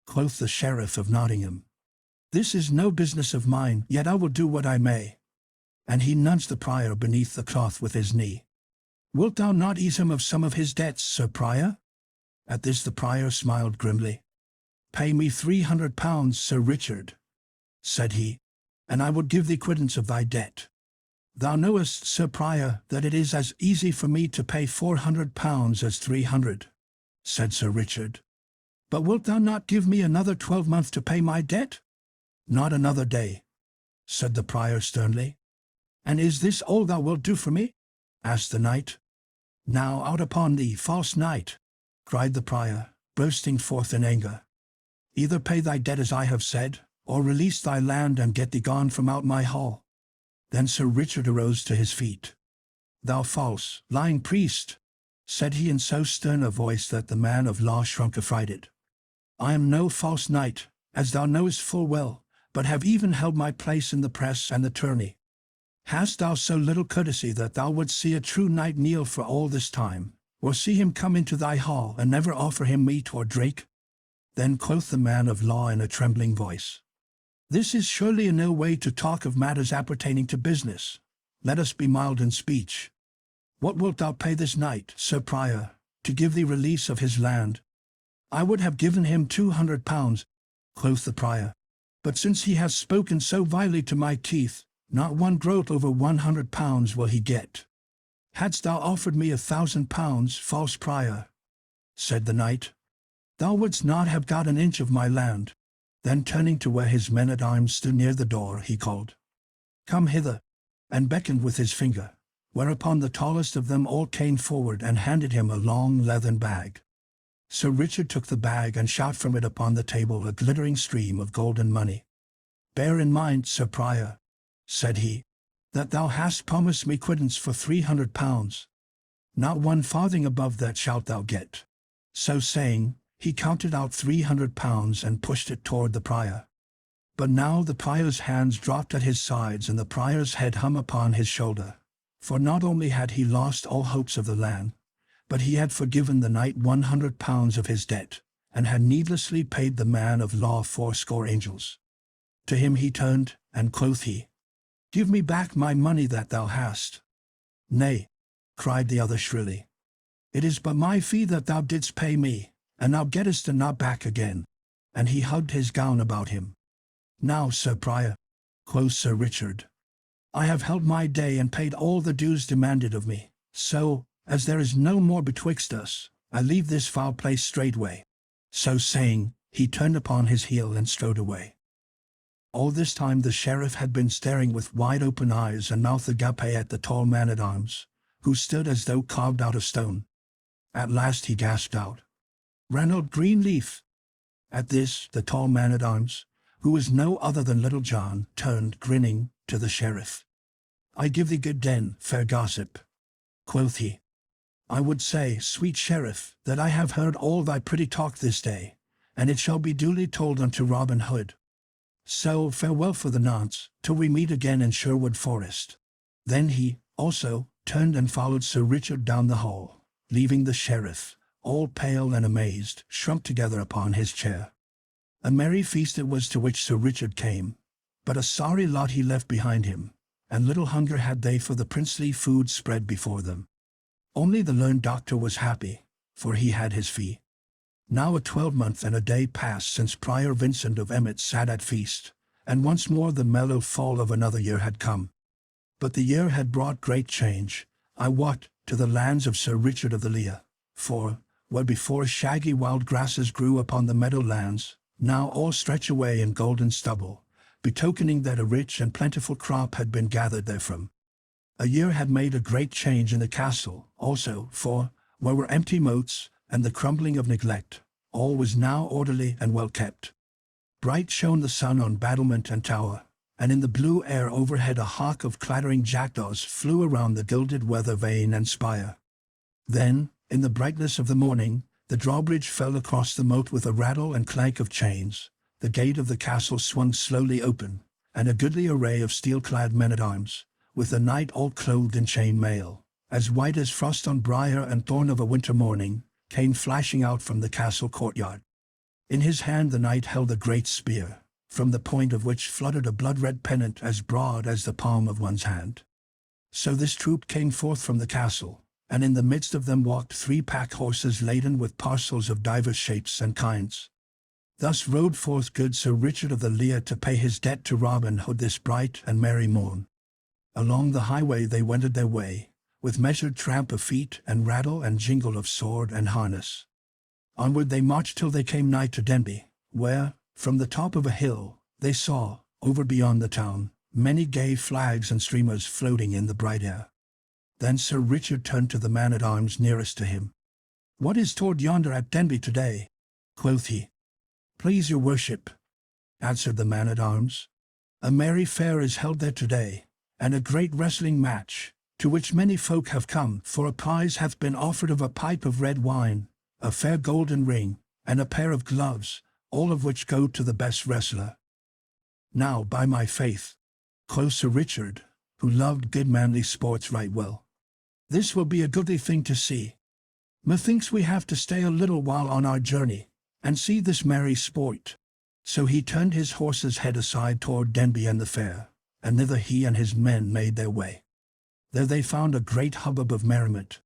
quoth the Sheriff of Nottingham. "This is no business of mine, yet I will do what I may." and he nudged the prior beneath the cloth with his knee. "Wilt thou not ease him of some of his debts, Sir Prior?" At this the prior smiled grimly. "Pay me £300, Sir Richard," said he, "and I will give thee quittance of thy debt." "Thou knowest, Sir Prior, that it is as easy for me to pay £400 as 300, said Sir Richard. "But wilt thou not give me another 12 months to pay my debt?" "Not another day," said the prior sternly. "And is this all thou wilt do for me?" asked the knight. "Now out upon thee, false knight!" cried the prior, bursting forth in anger. "Either pay thy debt as I have said, or release thy land and get thee gone from out my hall." Then Sir Richard arose to his feet. "Thou false, lying priest," said he in so stern a voice that the man of law shrunk affrighted. "I am no false knight, as thou knowest full well, but have even held my place in the press and the tourney. Hast thou so little courtesy that thou wouldst see a true knight kneel for all this time, or see him come into thy hall and never offer him meat or drink?" Then quoth the man of law in a trembling voice, "This is surely no way to talk of matters appertaining to business. Let us be mild in speech. What wilt thou pay this knight, Sir Prior, to give thee release of his land?" "I would have given him £200, quoth the prior, "but since he has spoken so vilely to my teeth, not one groat over £100 will he get." "Hadst thou offered me £1,000, false prior," said the knight, "thou wouldst not have got an inch of my land." Then turning to where his men-at-arms stood near the door, he called, "Come hither," and beckoned with his finger, whereupon the tallest of them all came forward and handed him a long leathern bag. Sir Richard took the bag and shot from it upon the table a glittering stream of golden money. "Bear in mind, Sir Prior," said he, "that thou hast promised me quittance for £300. Not one farthing above that shalt thou get." So saying, he counted out £300 and pushed it toward the prior. But now the prior's hands dropped at his sides and the prior's head hung upon his shoulder, for not only had he lost all hopes of the land, but he had forgiven the knight £100 of his debt, and had needlessly paid the man of law 80 angels. To him he turned, and quoth he, "Give me back my money that thou hast." "Nay," cried the other shrilly, "it is but my fee that thou didst pay me, and thou gettest it not back again." And he hugged his gown about him. "Now, Sir Prior," quoth Sir Richard, "I have held my day and paid all the dues demanded of me, so, as there is no more betwixt us, I leave this foul place straightway." So saying, he turned upon his heel and strode away. All this time the sheriff had been staring with wide-open eyes and mouth agape at the tall man-at-arms, who stood as though carved out of stone. At last he gasped out, "Ranald Greenleaf!" At this the tall man-at-arms, who was no other than Little John, turned, grinning, to the sheriff. "I give thee good den, fair gossip," quoth he. "I would say, sweet sheriff, that I have heard all thy pretty talk this day, and it shall be duly told unto Robin Hood. So farewell for the nonce, till we meet again in Sherwood Forest." Then he, also, turned and followed Sir Richard down the hall, leaving the sheriff, all pale and amazed, shrunk together upon his chair. A merry feast it was to which Sir Richard came, but a sorry lot he left behind him, and little hunger had they for the princely food spread before them. Only the learned doctor was happy, for he had his fee. Now a 12-month and a day passed since Prior Vincent of Emmet sat at feast, and once more the mellow fall of another year had come. But the year had brought great change, I wot, to the lands of Sir Richard of the Lea, for, where before shaggy wild grasses grew upon the meadow lands, now all stretch away in golden stubble, betokening that a rich and plentiful crop had been gathered therefrom. A year had made a great change in the castle, also, for, where were empty moats, and the crumbling of neglect, all was now orderly and well kept. Bright shone the sun on battlement and tower, and in the blue air overhead a hawk of clattering jackdaws flew around the gilded weather vane and spire. Then, in the brightness of the morning, the drawbridge fell across the moat with a rattle and clank of chains, the gate of the castle swung slowly open, and a goodly array of steel-clad men-at-arms, with a knight all clothed in chain mail, as white as frost on briar and thorn of a winter morning, came flashing out from the castle courtyard. In his hand the knight held a great spear, from the point of which fluttered a blood-red pennant as broad as the palm of one's hand. So this troop came forth from the castle, and in the midst of them walked 3 pack horses laden with parcels of divers shapes and kinds. Thus rode forth good Sir Richard of the Lea to pay his debt to Robin Hood this bright and merry morn. Along the highway they wended their way, with measured tramp of feet and rattle and jingle of sword and harness. Onward they marched till they came nigh to Denby, where, from the top of a hill, they saw, over beyond the town, many gay flags and streamers floating in the bright air. Then Sir Richard turned to the man-at-arms nearest to him. "What is toward yonder at Denby today?" quoth he. "Please your worship," answered the man-at-arms, "a merry fair is held there today, and a great wrestling match, to which many folk have come, for a prize hath been offered of a pipe of red wine, a fair golden ring, and a pair of gloves, all of which go to the best wrestler." "Now, by my faith," quoth Sir Richard, who loved good manly sports right well, "this will be a goodly thing to see. Methinks we have to stay a little while on our journey, and see this merry sport." So he turned his horse's head aside toward Denby and the fair, and thither he and his men made their way. There they found a great hubbub of merriment.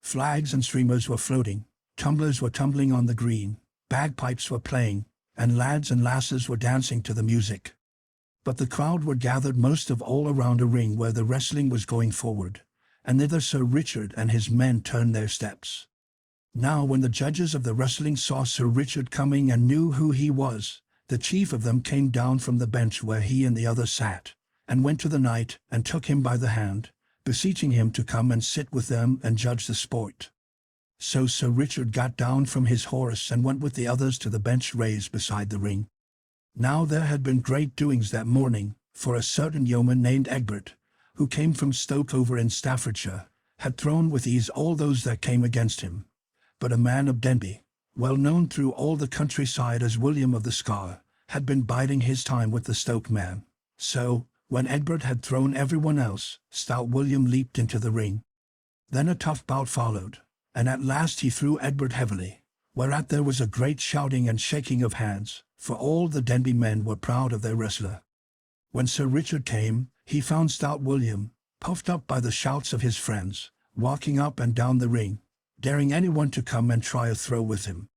Flags and streamers were floating, tumblers were tumbling on the green, bagpipes were playing, and lads and lasses were dancing to the music. But the crowd were gathered most of all around a ring where the wrestling was going forward, and thither Sir Richard and his men turned their steps. Now when the judges of the wrestling saw Sir Richard coming and knew who he was, the chief of them came down from the bench where he and the others sat, and went to the knight and took him by the hand, beseeching him to come and sit with them and judge the sport. So Sir Richard got down from his horse and went with the others to the bench raised beside the ring. Now there had been great doings that morning, for a certain yeoman named Egbert, who came from Stoke over in Staffordshire, had thrown with ease all those that came against him. But a man of Denby, well known through all the countryside as William of the Scar, had been biding his time with the Stoke man. So, when Egbert had thrown everyone else, stout William leaped into the ring. Then a tough bout followed, and at last he threw Egbert heavily, whereat there was a great shouting and shaking of hands, for all the Denby men were proud of their wrestler. When Sir Richard came, he found stout William, puffed up by the shouts of his friends, walking up and down the ring, daring anyone to come and try a throw with him.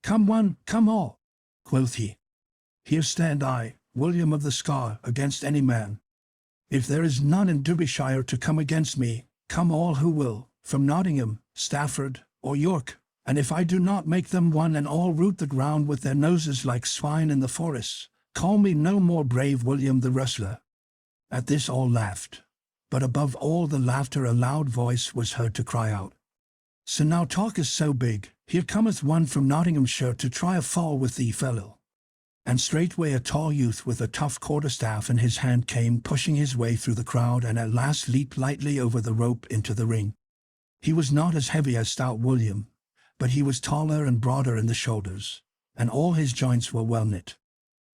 "Come one, come all," quoth he. "Here stand I, William of the Scar, against any man. If there is none in Derbyshire to come against me, come all who will, from Nottingham, Stafford, or York, and if I do not make them one and all root the ground with their noses like swine in the forests, call me no more brave William the wrestler." At this all laughed, but above all the laughter a loud voice was heard to cry out, "So now talk is so big, here cometh one from Nottinghamshire to try a fall with thee, fellow." And straightway a tall youth with a tough quarterstaff in his hand came pushing his way through the crowd and at last leaped lightly over the rope into the ring. He was not as heavy as stout William, but he was taller and broader in the shoulders, and all his joints were well knit.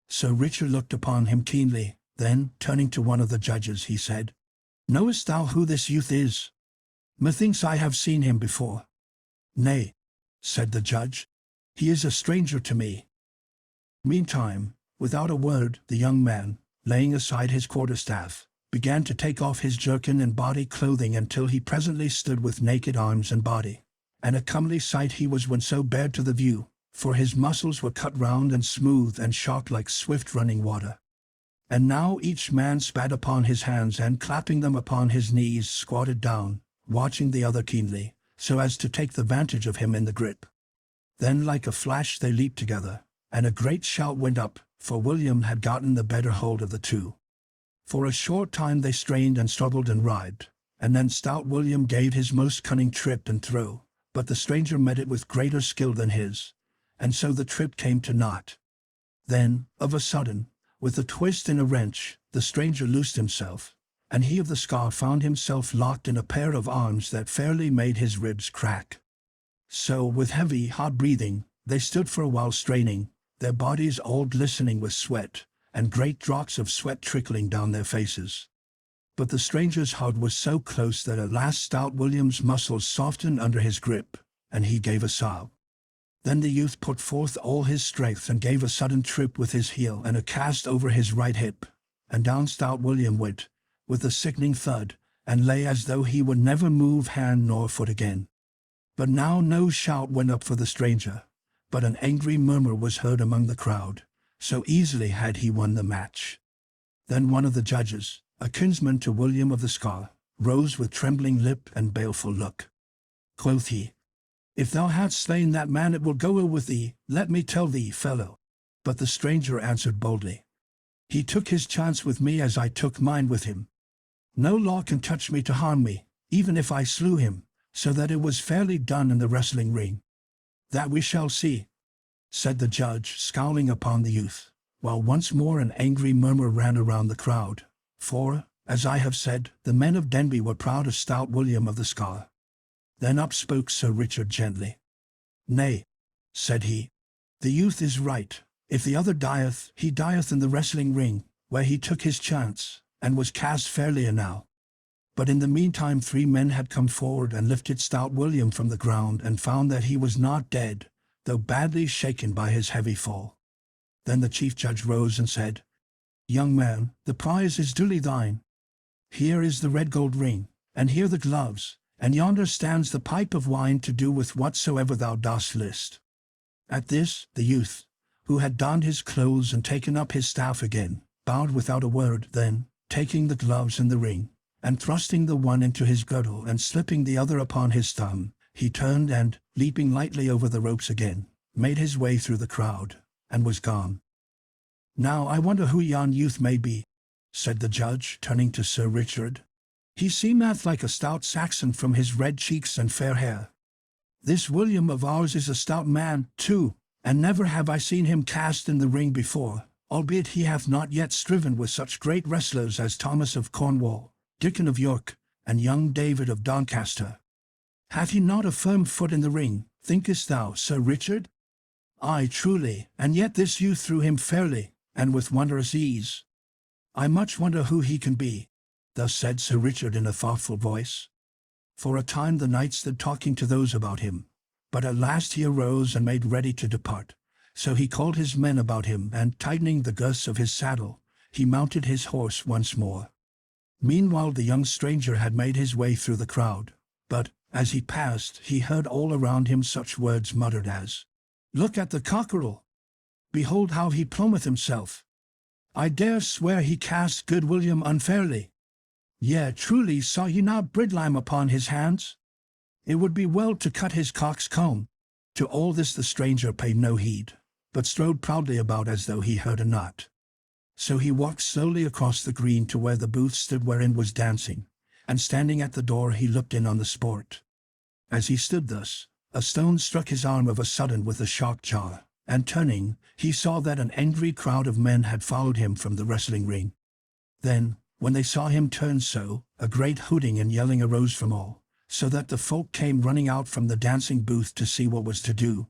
Sir Richard looked upon him keenly, then, turning to one of the judges, he said, "Knowest thou who this youth is? Methinks I have seen him before." "Nay," said the judge, "he is a stranger to me." Meantime, without a word, the young man, laying aside his quarterstaff, began to take off his jerkin and body clothing until he presently stood with naked arms and body. And a comely sight he was when so bared to the view, for his muscles were cut round and smooth and sharp like swift running water. And now each man spat upon his hands and clapping them upon his knees squatted down, watching the other keenly, so as to take the vantage of him in the grip. Then like a flash they leaped together, and a great shout went up, for William had gotten the better hold of the two. For a short time they strained and struggled and writhed, and then stout William gave his most cunning trip and throw, but the stranger met it with greater skill than his, and so the trip came to naught. Then, of a sudden, with a twist and a wrench, the stranger loosed himself, and he of the scar found himself locked in a pair of arms that fairly made his ribs crack. So, with heavy, hot breathing, they stood for a while straining, their bodies all glistening with sweat, and great drops of sweat trickling down their faces. But the stranger's hug was so close that at last stout William's muscles softened under his grip, and he gave a sob. Then the youth put forth all his strength and gave a sudden trip with his heel and a cast over his right hip, and down stout William went, with a sickening thud, and lay as though he would never move hand nor foot again. But now no shout went up for the stranger, but an angry murmur was heard among the crowd, so easily had he won the match. Then one of the judges, a kinsman to William of the Scar, rose with trembling lip and baleful look. Quoth he, "If thou hadst slain that man, it will go ill with thee, let me tell thee, fellow." But the stranger answered boldly, "He took his chance with me as I took mine with him. No law can touch me to harm me, even if I slew him, so that it was fairly done in the wrestling ring." "That we shall see," said the judge, scowling upon the youth, while once more an angry murmur ran around the crowd, for, as I have said, the men of Denby were proud of stout William of the Scar. Then up spoke Sir Richard gently. "Nay," said he, "the youth is right. If the other dieth, he dieth in the wrestling ring, where he took his chance, and was cast fairly enow." But in the meantime 3 men had come forward and lifted stout William from the ground and found that he was not dead, though badly shaken by his heavy fall. Then the chief judge rose and said, "Young man, the prize is duly thine. Here is the red gold ring, and here the gloves, and yonder stands the pipe of wine to do with whatsoever thou dost list." At this, the youth, who had donned his clothes and taken up his staff again, bowed without a word. Then, taking the gloves and the ring, and thrusting the one into his girdle and slipping the other upon his thumb, he turned and, leaping lightly over the ropes again, made his way through the crowd, and was gone. "Now I wonder who yon youth may be," said the judge, turning to Sir Richard. "He seemeth like a stout Saxon from his red cheeks and fair hair. This William of ours is a stout man, too, and never have I seen him cast in the ring before, albeit he hath not yet striven with such great wrestlers as Thomas of Cornwall, Dickon of York, and young David of Doncaster. Hath he not a firm foot in the ring, thinkest thou, Sir Richard? Aye, truly, and yet this youth threw him fairly, and with wondrous ease. I much wonder who he can be." Thus said Sir Richard in a thoughtful voice. For a time the knight stood talking to those about him, but at last he arose and made ready to depart. So he called his men about him, and tightening the girths of his saddle, he mounted his horse once more. Meanwhile the young stranger had made his way through the crowd, but, as he passed, he heard all around him such words muttered as, "Look at the cockerel! Behold how he plumeth himself! I dare swear he cast good William unfairly. Yea, truly, saw ye not bridlime upon his hands? It would be well to cut his cock's comb." To all this the stranger paid no heed, but strode proudly about as though he heard it not. So he walked slowly across the green to where the booth stood wherein was dancing, and standing at the door he looked in on the sport. As he stood thus, a stone struck his arm of a sudden with a sharp jar, and turning, he saw that an angry crowd of men had followed him from the wrestling ring. Then, when they saw him turn so, a great hooting and yelling arose from all, so that the folk came running out from the dancing booth to see what was to do.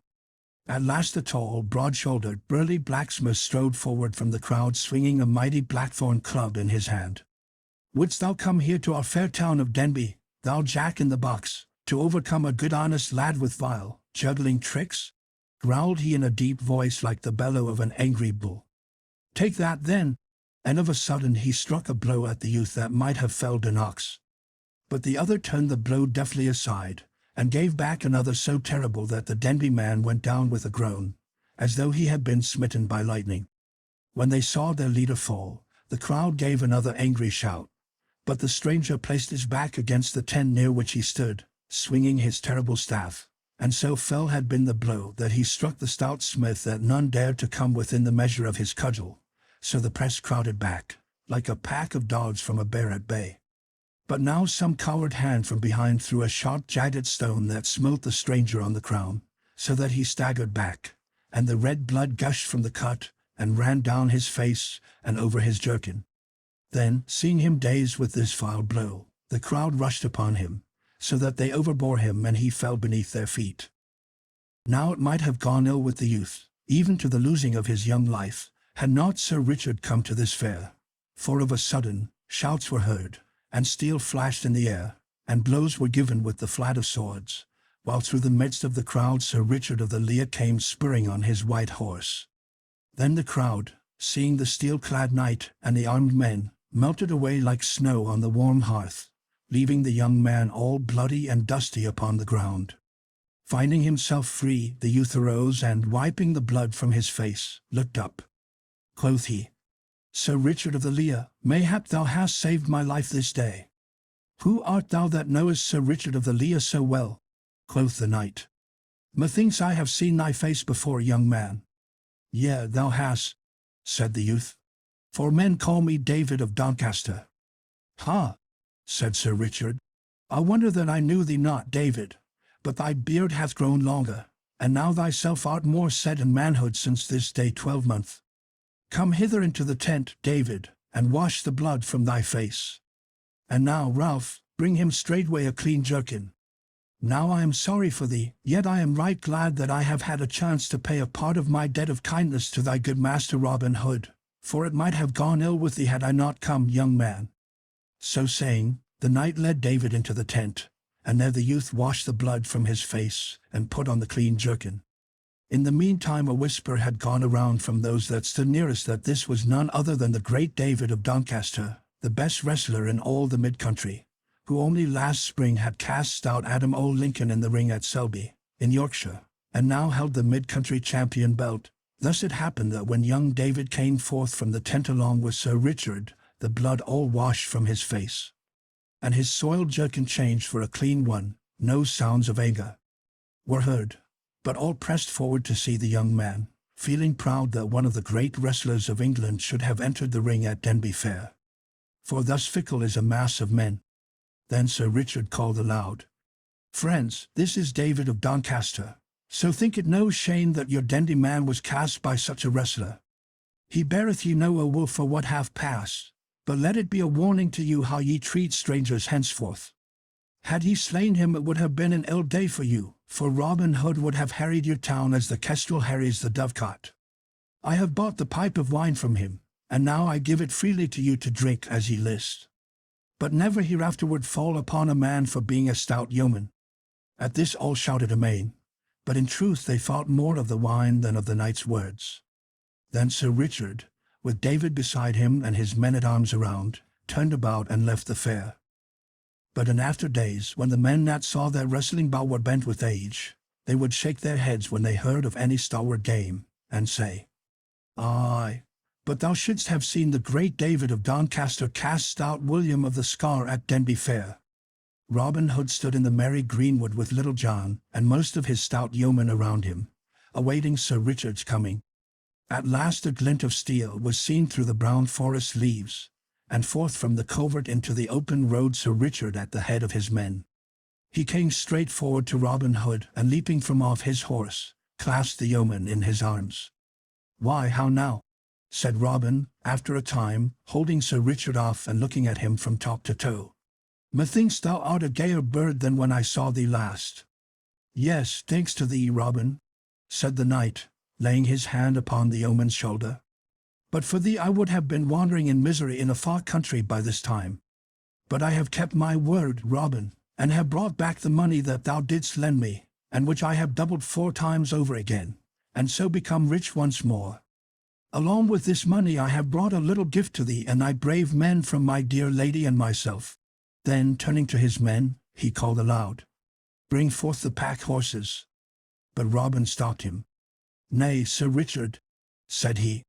At last a tall, broad-shouldered, burly blacksmith strode forward from the crowd swinging a mighty blackthorn club in his hand. "Wouldst thou come here to our fair town of Denby, thou Jack in the box, to overcome a good honest lad with vile, juggling tricks?" growled he in a deep voice like the bellow of an angry bull. "Take that, then!" And of a sudden he struck a blow at the youth that might have felled an ox. But the other turned the blow deftly aside, and gave back another so terrible that the Denby man went down with a groan, as though he had been smitten by lightning. When they saw their leader fall, the crowd gave another angry shout, but the stranger placed his back against the tent near which he stood, swinging his terrible staff, and so fell had been the blow that he struck the stout smith that none dared to come within the measure of his cudgel, so the press crowded back, like a pack of dogs from a bear at bay. But now some coward hand from behind threw a sharp jagged stone that smote the stranger on the crown, so that he staggered back, and the red blood gushed from the cut, and ran down his face and over his jerkin. Then, seeing him dazed with this vile blow, the crowd rushed upon him, so that they overbore him and he fell beneath their feet. Now it might have gone ill with the youth, even to the losing of his young life, had not Sir Richard come to this fair. For of a sudden, shouts were heard, and steel flashed in the air, and blows were given with the flat of swords, while through the midst of the crowd Sir Richard of the Lea came spurring on his white horse. Then the crowd, seeing the steel-clad knight and the armed men, melted away like snow on the warm hearth, leaving the young man all bloody and dusty upon the ground. Finding himself free, the youth arose and, wiping the blood from his face, looked up. Quoth he, "Sir Richard of the Lea, mayhap thou hast saved my life this day." "Who art thou that knowest Sir Richard of the Lea so well?" quoth the knight. "Methinks I have seen thy face before, young man." "Yea, thou hast," said the youth, "for men call me David of Doncaster." "Ha," said Sir Richard, "I wonder that I knew thee not, David, but thy beard hath grown longer, and now thyself art more set in manhood since this day 12-month. Come hither into the tent, David, and wash the blood from thy face. And now, Ralph, bring him straightway a clean jerkin. Now I am sorry for thee, yet I am right glad that I have had a chance to pay a part of my debt of kindness to thy good master Robin Hood, for it might have gone ill with thee had I not come, young man." So saying, the knight led David into the tent, and there the youth washed the blood from his face and put on the clean jerkin. In the meantime a whisper had gone around from those that stood nearest that this was none other than the great David of Doncaster, the best wrestler in all the mid-country, who only last spring had cast stout Adam o' Lincoln in the ring at Selby, in Yorkshire, and now held the mid-country champion belt. Thus it happened that when young David came forth from the tent along with Sir Richard, the blood all washed from his face, and his soiled jerkin changed for a clean one, no sounds of anger were heard, but all pressed forward to see the young man, feeling proud that one of the great wrestlers of England should have entered the ring at Denby Fair. For thus fickle is a mass of men. Then Sir Richard called aloud, "Friends, this is David of Doncaster, so think it no shame that your dandy man was cast by such a wrestler. He beareth ye no ill will for what hath passed, but let it be a warning to you how ye treat strangers henceforth. Had ye slain him it would have been an ill day for you, for Robin Hood would have harried your town as the kestrel harries the dovecot. I have bought the pipe of wine from him, and now I give it freely to you to drink as ye list. But never hereafterward fall upon a man for being a stout yeoman." At this all shouted amain, but in truth they thought more of the wine than of the knight's words. Then Sir Richard, with David beside him and his men-at-arms around, turned about and left the fair. But in after days, when the men that saw their wrestling bout were bent with age, they would shake their heads when they heard of any stalwart dame, and say, "Aye, but thou shouldst have seen the great David of Doncaster cast stout William of the Scar at Denby Fair." Robin Hood stood in the merry greenwood with Little John and most of his stout yeomen around him, awaiting Sir Richard's coming. At last a glint of steel was seen through the brown forest leaves, and forth from the covert into the open rode Sir Richard at the head of his men. He came straight forward to Robin Hood, and leaping from off his horse, clasped the yeoman in his arms. "Why, how now?" said Robin, after a time, holding Sir Richard off and looking at him from top to toe. "Methinks thou art a gayer bird than when I saw thee last." "Yes, thanks to thee, Robin," said the knight, laying his hand upon the yeoman's shoulder. "But for thee I would have been wandering in misery in a far country by this time. But I have kept my word, Robin, and have brought back the money that thou didst lend me, and which I have doubled 4 times over again, and so become rich once more. Along with this money I have brought a little gift to thee and thy brave men from my dear lady and myself." Then, turning to his men, he called aloud, "Bring forth the pack horses." But Robin stopped him. "Nay, Sir Richard," said he,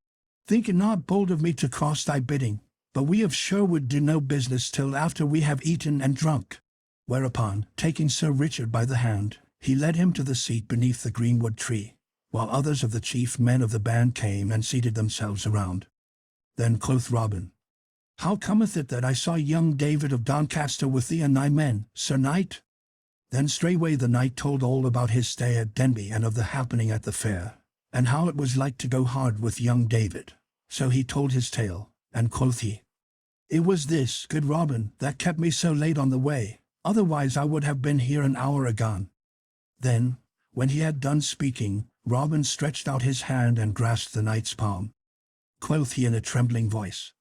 "think it not bold of me to cross thy bidding, but we of Sherwood do no business till after we have eaten and drunk." Whereupon, taking Sir Richard by the hand, he led him to the seat beneath the greenwood tree, while others of the chief men of the band came and seated themselves around. Then quoth Robin, "How cometh it that I saw young David of Doncaster with thee and thy men, Sir Knight?" Then straightway the knight told all about his stay at Denby and of the happening at the fair, and how it was like to go hard with young David. So he told his tale, and quoth he, "It was this, good Robin, that kept me so late on the way, otherwise I would have been here an hour agone." Then, when he had done speaking, Robin stretched out his hand and grasped the knight's palm. Quoth he in a trembling voice,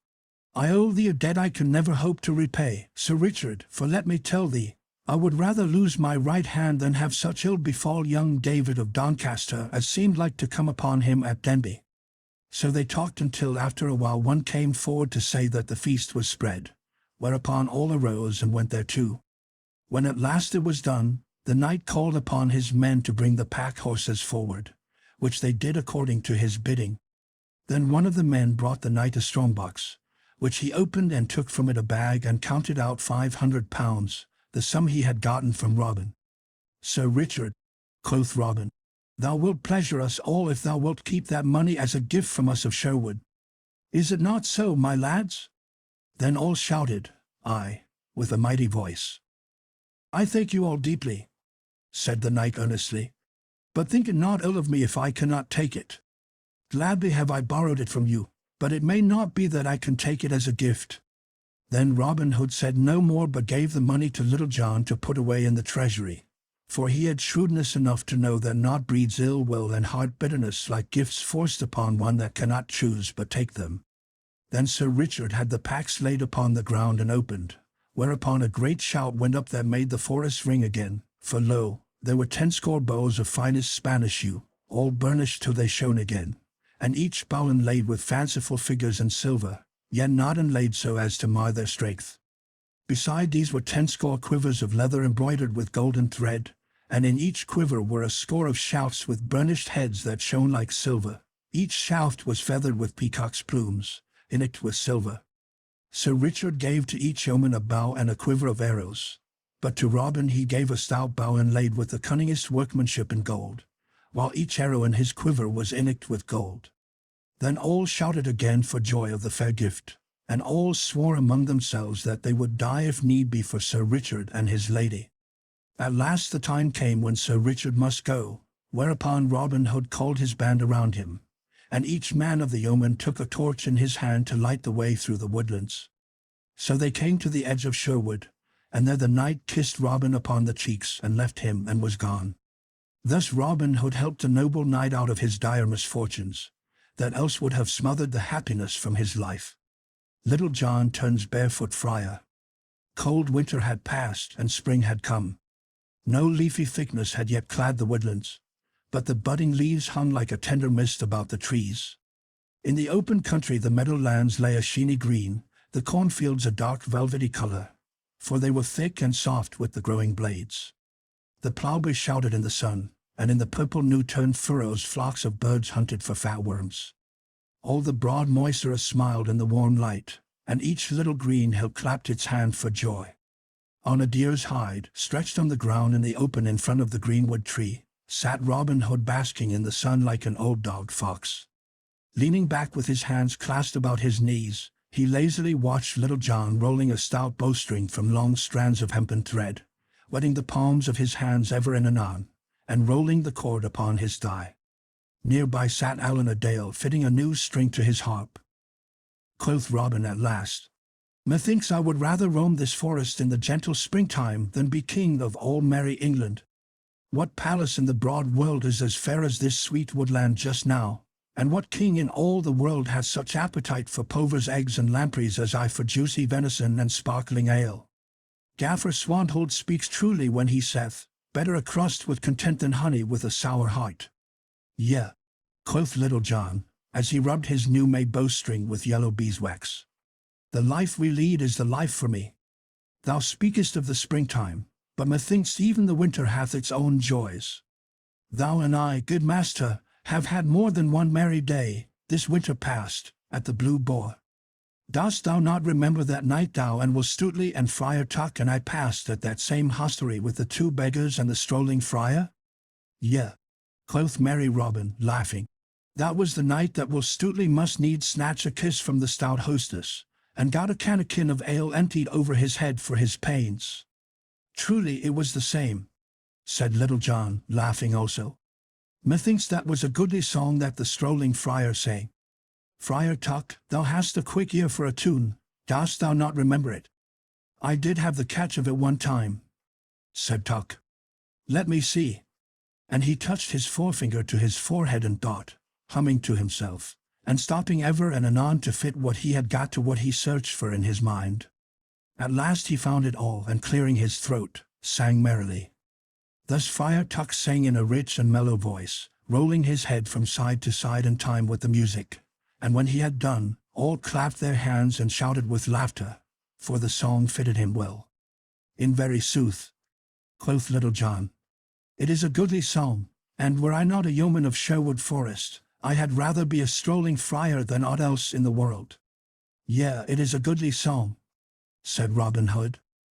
"I owe thee a debt I can never hope to repay, Sir Richard, for let me tell thee, I would rather lose my right hand than have such ill befall young David of Doncaster as seemed like to come upon him at Denby. So they talked until after a while one came forward to say that the feast was spread, whereupon all arose and went thereto. When at last it was done, the knight called upon his men to bring the pack horses forward, which they did according to his bidding. Then one of the men brought the knight a strong-box, which he opened and took from it a bag and counted out £500, the sum he had gotten from Robin. "Sir Richard," quoth Robin, "thou wilt pleasure us all if thou wilt keep that money as a gift from us of Sherwood. Is it not so, my lads?" Then all shouted, "Aye," with a mighty voice. "I thank you all deeply," said the knight earnestly, "but think it not ill of me if I cannot take it. Gladly have I borrowed it from you, but it may not be that I can take it as a gift." Then Robin Hood said no more, but gave the money to Little John to put away in the treasury, for he had shrewdness enough to know that naught breeds ill will and heart bitterness like gifts forced upon one that cannot choose but take them. Then Sir Richard had the packs laid upon the ground and opened, whereupon a great shout went up that made the forest ring again, for lo, there were 10 bows of finest Spanish yew, all burnished till they shone again, and each bow inlaid with fanciful figures in silver, yet not inlaid so as to mar their strength. Beside these were 10 quivers of leather embroidered with golden thread, and in each quiver were a score of shafts with burnished heads that shone like silver. Each shaft was feathered with peacock's plumes, inlaid with silver. Sir Richard gave to each yeoman a bow and a quiver of arrows, but to Robin he gave a stout bow inlaid with the cunningest workmanship in gold, while each arrow in his quiver was inlaid with gold. Then all shouted again for joy of the fair gift, and all swore among themselves that they would die if need be for Sir Richard and his lady. At last the time came when Sir Richard must go, whereupon Robin Hood called his band around him, and each man of the yeomen took a torch in his hand to light the way through the woodlands. So they came to the edge of Sherwood, and there the knight kissed Robin upon the cheeks and left him and was gone. Thus Robin Hood helped a noble knight out of his dire misfortunes, that else would have smothered the happiness from his life. Little John turns barefoot friar. Cold winter had passed and spring had come. No leafy thickness had yet clad the woodlands, but the budding leaves hung like a tender mist about the trees. In the open country the meadowlands lay a sheeny green, the cornfields a dark velvety color, for they were thick and soft with the growing blades. The ploughboy shouted in the sun, and in the purple new-turned furrows flocks of birds hunted for fat worms. All the broad moisture smiled in the warm light, and each little green hill clapped its hand for joy. On a deer's hide, stretched on the ground in the open in front of the greenwood tree, sat Robin Hood basking in the sun like an old dog fox. Leaning back with his hands clasped about his knees, he lazily watched Little John rolling a stout bowstring from long strands of hempen thread, wetting the palms of his hands ever and anon, and rolling the cord upon his thigh. Near by sat Allan a Dale fitting a new string to his harp. Quoth Robin at last, "Methinks I would rather roam this forest in the gentle springtime than be king of all merry England. What palace in the broad world is as fair as this sweet woodland just now, and what king in all the world has such appetite for plovers' eggs and lampreys as I for juicy venison and sparkling ale? Gaffer Swanthold speaks truly when he saith, better a crust with content than honey with a sour heart." "Yea," quoth Little John, as he rubbed his new-made bowstring with yellow beeswax. "The life we lead is the life for me. Thou speakest of the springtime, but methinks even the winter hath its own joys. Thou and I, good master, have had more than one merry day, this winter past, at the Blue Boar. Dost thou not remember that night thou and Will Stutely and Friar Tuck and I passed at that same hostelry with the 2 beggars and the strolling friar?" "Yea," quoth merry Robin, laughing. "That was the night that Will Stutely must needs snatch a kiss from the stout hostess, and got a cannikin of ale emptied over his head for his pains." "Truly it was the same," said Little John, laughing also. "Methinks that was a goodly song that the strolling friar sang. Friar Tuck, thou hast a quick ear for a tune, dost thou not remember it?" "I did have the catch of it one time," said Tuck. "Let me see." And he touched his forefinger to his forehead and thought, humming to himself, and stopping ever and anon to fit what he had got to what he searched for in his mind. At last he found it all, and clearing his throat, sang merrily. Thus Friar Tuck sang in a rich and mellow voice, rolling his head from side to side in time with the music, and when he had done, all clapped their hands and shouted with laughter, for the song fitted him well. In very sooth, quoth Little John, it is a goodly song, and were I not a yeoman of Sherwood Forest, I had rather be a strolling friar than aught else in the world. Yea, it is a goodly song, said Robin Hood,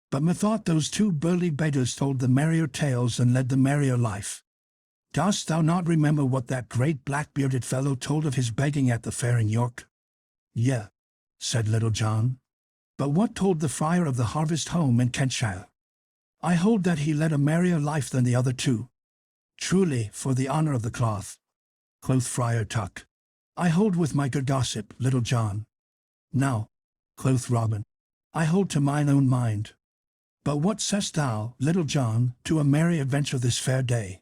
but methought those two burly beggars told the merrier tales and led the merrier life. Dost thou not remember what that great black-bearded fellow told of his begging at the fair in York? Yea, said Little John, but what told the friar of the harvest home in Kentshire? I hold that he led a merrier life than the other two. Truly, for the honour of the cloth, quoth Friar Tuck, I hold with my good gossip, Little John. Now, quoth Robin, I hold to mine own mind. But what sayst thou, Little John, to a merry adventure this fair day?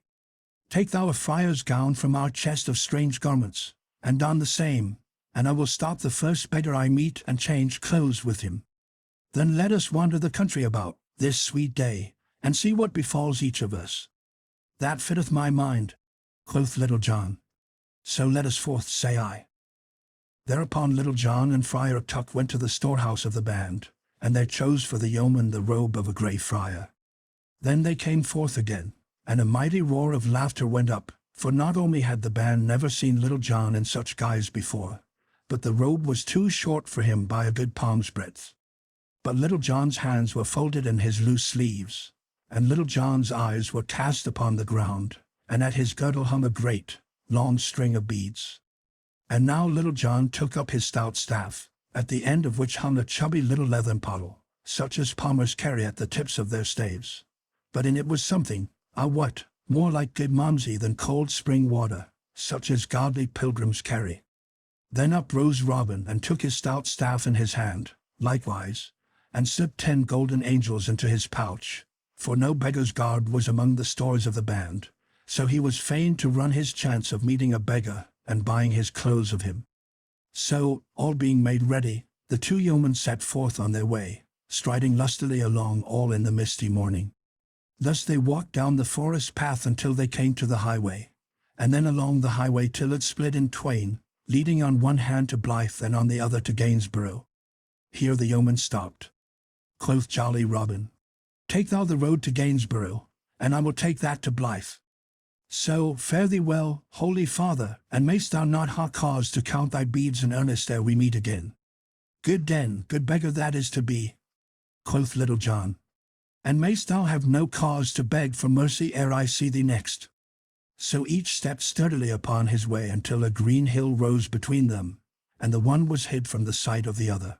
Take thou a friar's gown from our chest of strange garments, and don the same, and I will stop the first beggar I meet and change clothes with him. Then let us wander the country about, this sweet day, and see what befalls each of us. That fitteth my mind, quoth Little John. So let us forth, say I. Thereupon Little John and Friar Tuck went to the storehouse of the band, and they chose for the yeoman the robe of a grey friar. Then they came forth again, and a mighty roar of laughter went up, for not only had the band never seen Little John in such guise before, but the robe was too short for him by a good palm's breadth. But Little John's hands were folded in his loose sleeves, and Little John's eyes were cast upon the ground, and at his girdle hung a great, long string of beads. And now Little John took up his stout staff, at the end of which hung a chubby little leathern pottle, such as palmers carry at the tips of their staves. But in it was something, I wot, more like good Momsey than cold spring water, such as godly pilgrims carry. Then up rose Robin and took his stout staff in his hand, likewise, and slipped 10 golden angels into his pouch, for no beggar's guard was among the stores of the band, so he was fain to run his chance of meeting a beggar and buying his clothes of him. So, all being made ready, the two yeomen set forth on their way, striding lustily along all in the misty morning. Thus they walked down the forest path until they came to the highway, and then along the highway till it split in twain, leading on one hand to Blythe and on the other to Gainsborough. Here the yeoman stopped. Quoth jolly Robin, take thou the road to Gainsborough, and I will take that to Blythe. So, fare thee well, holy father, and mayst thou not ha cause to count thy beads in earnest ere we meet again. Good den, good beggar that is to be, quoth Little John, and mayst thou have no cause to beg for mercy ere I see thee next. So each stepped sturdily upon his way until a green hill rose between them, and the one was hid from the sight of the other.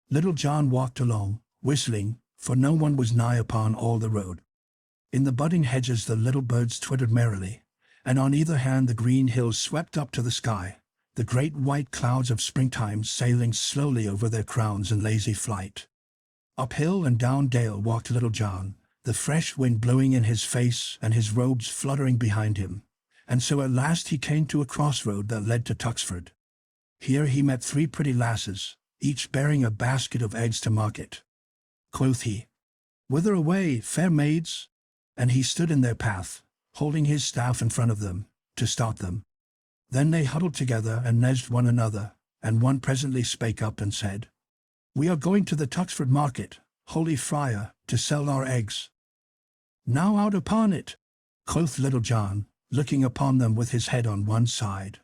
Little John walked along, whistling, for no one was nigh upon all the road. In the budding hedges the little birds twittered merrily, and on either hand the green hills swept up to the sky, the great white clouds of springtime sailing slowly over their crowns in lazy flight. Up hill and down dale walked Little John, the fresh wind blowing in his face and his robes fluttering behind him, and so at last he came to a crossroad that led to Tuxford. Here he met 3 pretty lasses, each bearing a basket of eggs to market. Quoth he, whither away, fair maids? And he stood in their path, holding his staff in front of them, to stop them. Then they huddled together and nedged one another, and one presently spake up and said, We are going to the Tuxford market, holy friar, to sell our eggs. Now out upon it, quoth Little John, looking upon them with his head on one side.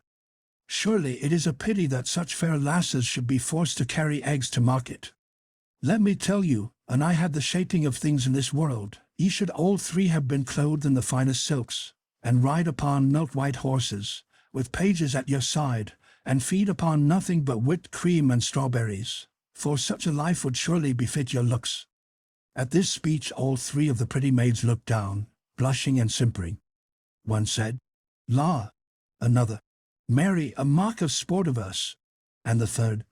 Surely it is a pity that such fair lasses should be forced to carry eggs to market. Let me tell you, and I had the shaping of things in this world, ye should all 3 have been clothed in the finest silks, and ride upon milk-white horses, with pages at your side, and feed upon nothing but whipped cream and strawberries, for such a life would surely befit your looks. At this speech all 3 of the pretty maids looked down, blushing and simpering. One said, La! Another, Mary, a mock of sport of us! And the third,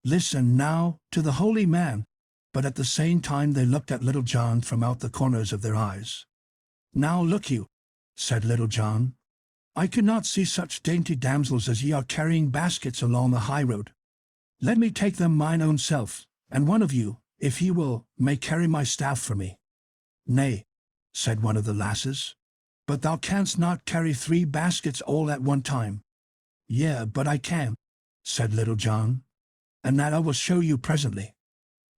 Listen now to the holy man! But at the same time they looked at Little John from out the corners of their eyes. Now look you, said Little John, I could not see such dainty damsels as ye are carrying baskets along the high road. Let me take them mine own self, and one of you, if he will, may carry my staff for me. Nay, said one of the lasses. "But thou canst not carry 3 baskets all at one time." "Yeah, but I can," said Little John, "and that I will show you presently.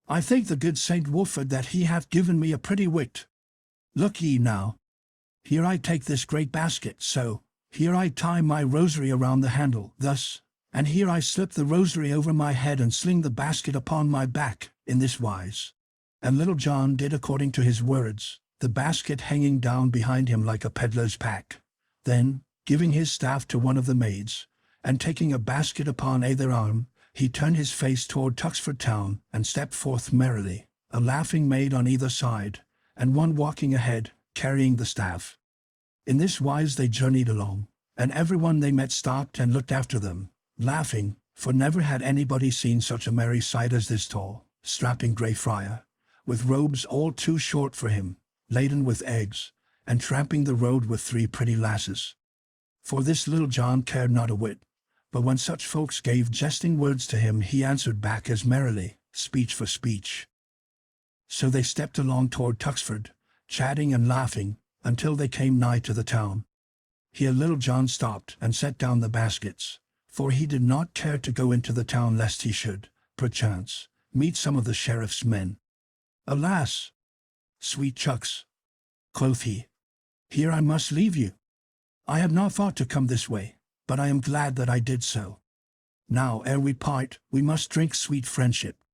I thank the good Saint Wolford that he hath given me a pretty wit. Look ye now. Here I take this great basket, so. Here I tie my rosary around the handle, thus, and here I slip the rosary over my head and sling the basket upon my back, in this wise." And Little John did according to his words, the basket hanging down behind him like a peddler's pack. Then, giving his staff to one of the maids, and taking a basket upon either arm, he turned his face toward Tuxford town, and stepped forth merrily, a laughing maid on either side, and one walking ahead, carrying the staff. In this wise they journeyed along, and everyone they met stopped and looked after them, laughing, for never had anybody seen such a merry sight as this tall, strapping grey friar, with robes all too short for him, laden with eggs, and tramping the road with 3 pretty lasses. For this Little John cared not a whit, but when such folks gave jesting words to him he answered back as merrily, speech for speech. So they stepped along toward Tuxford, chatting and laughing, until they came nigh to the town. Here Little John stopped and set down the baskets, for he did not care to go into the town lest he should, perchance, meet some of the sheriff's men. "Alas, sweet chucks," quoth he, "here I must leave you. I had not thought to come this way, but I am glad that I did so. Now ere we part, we must drink sweet friendship."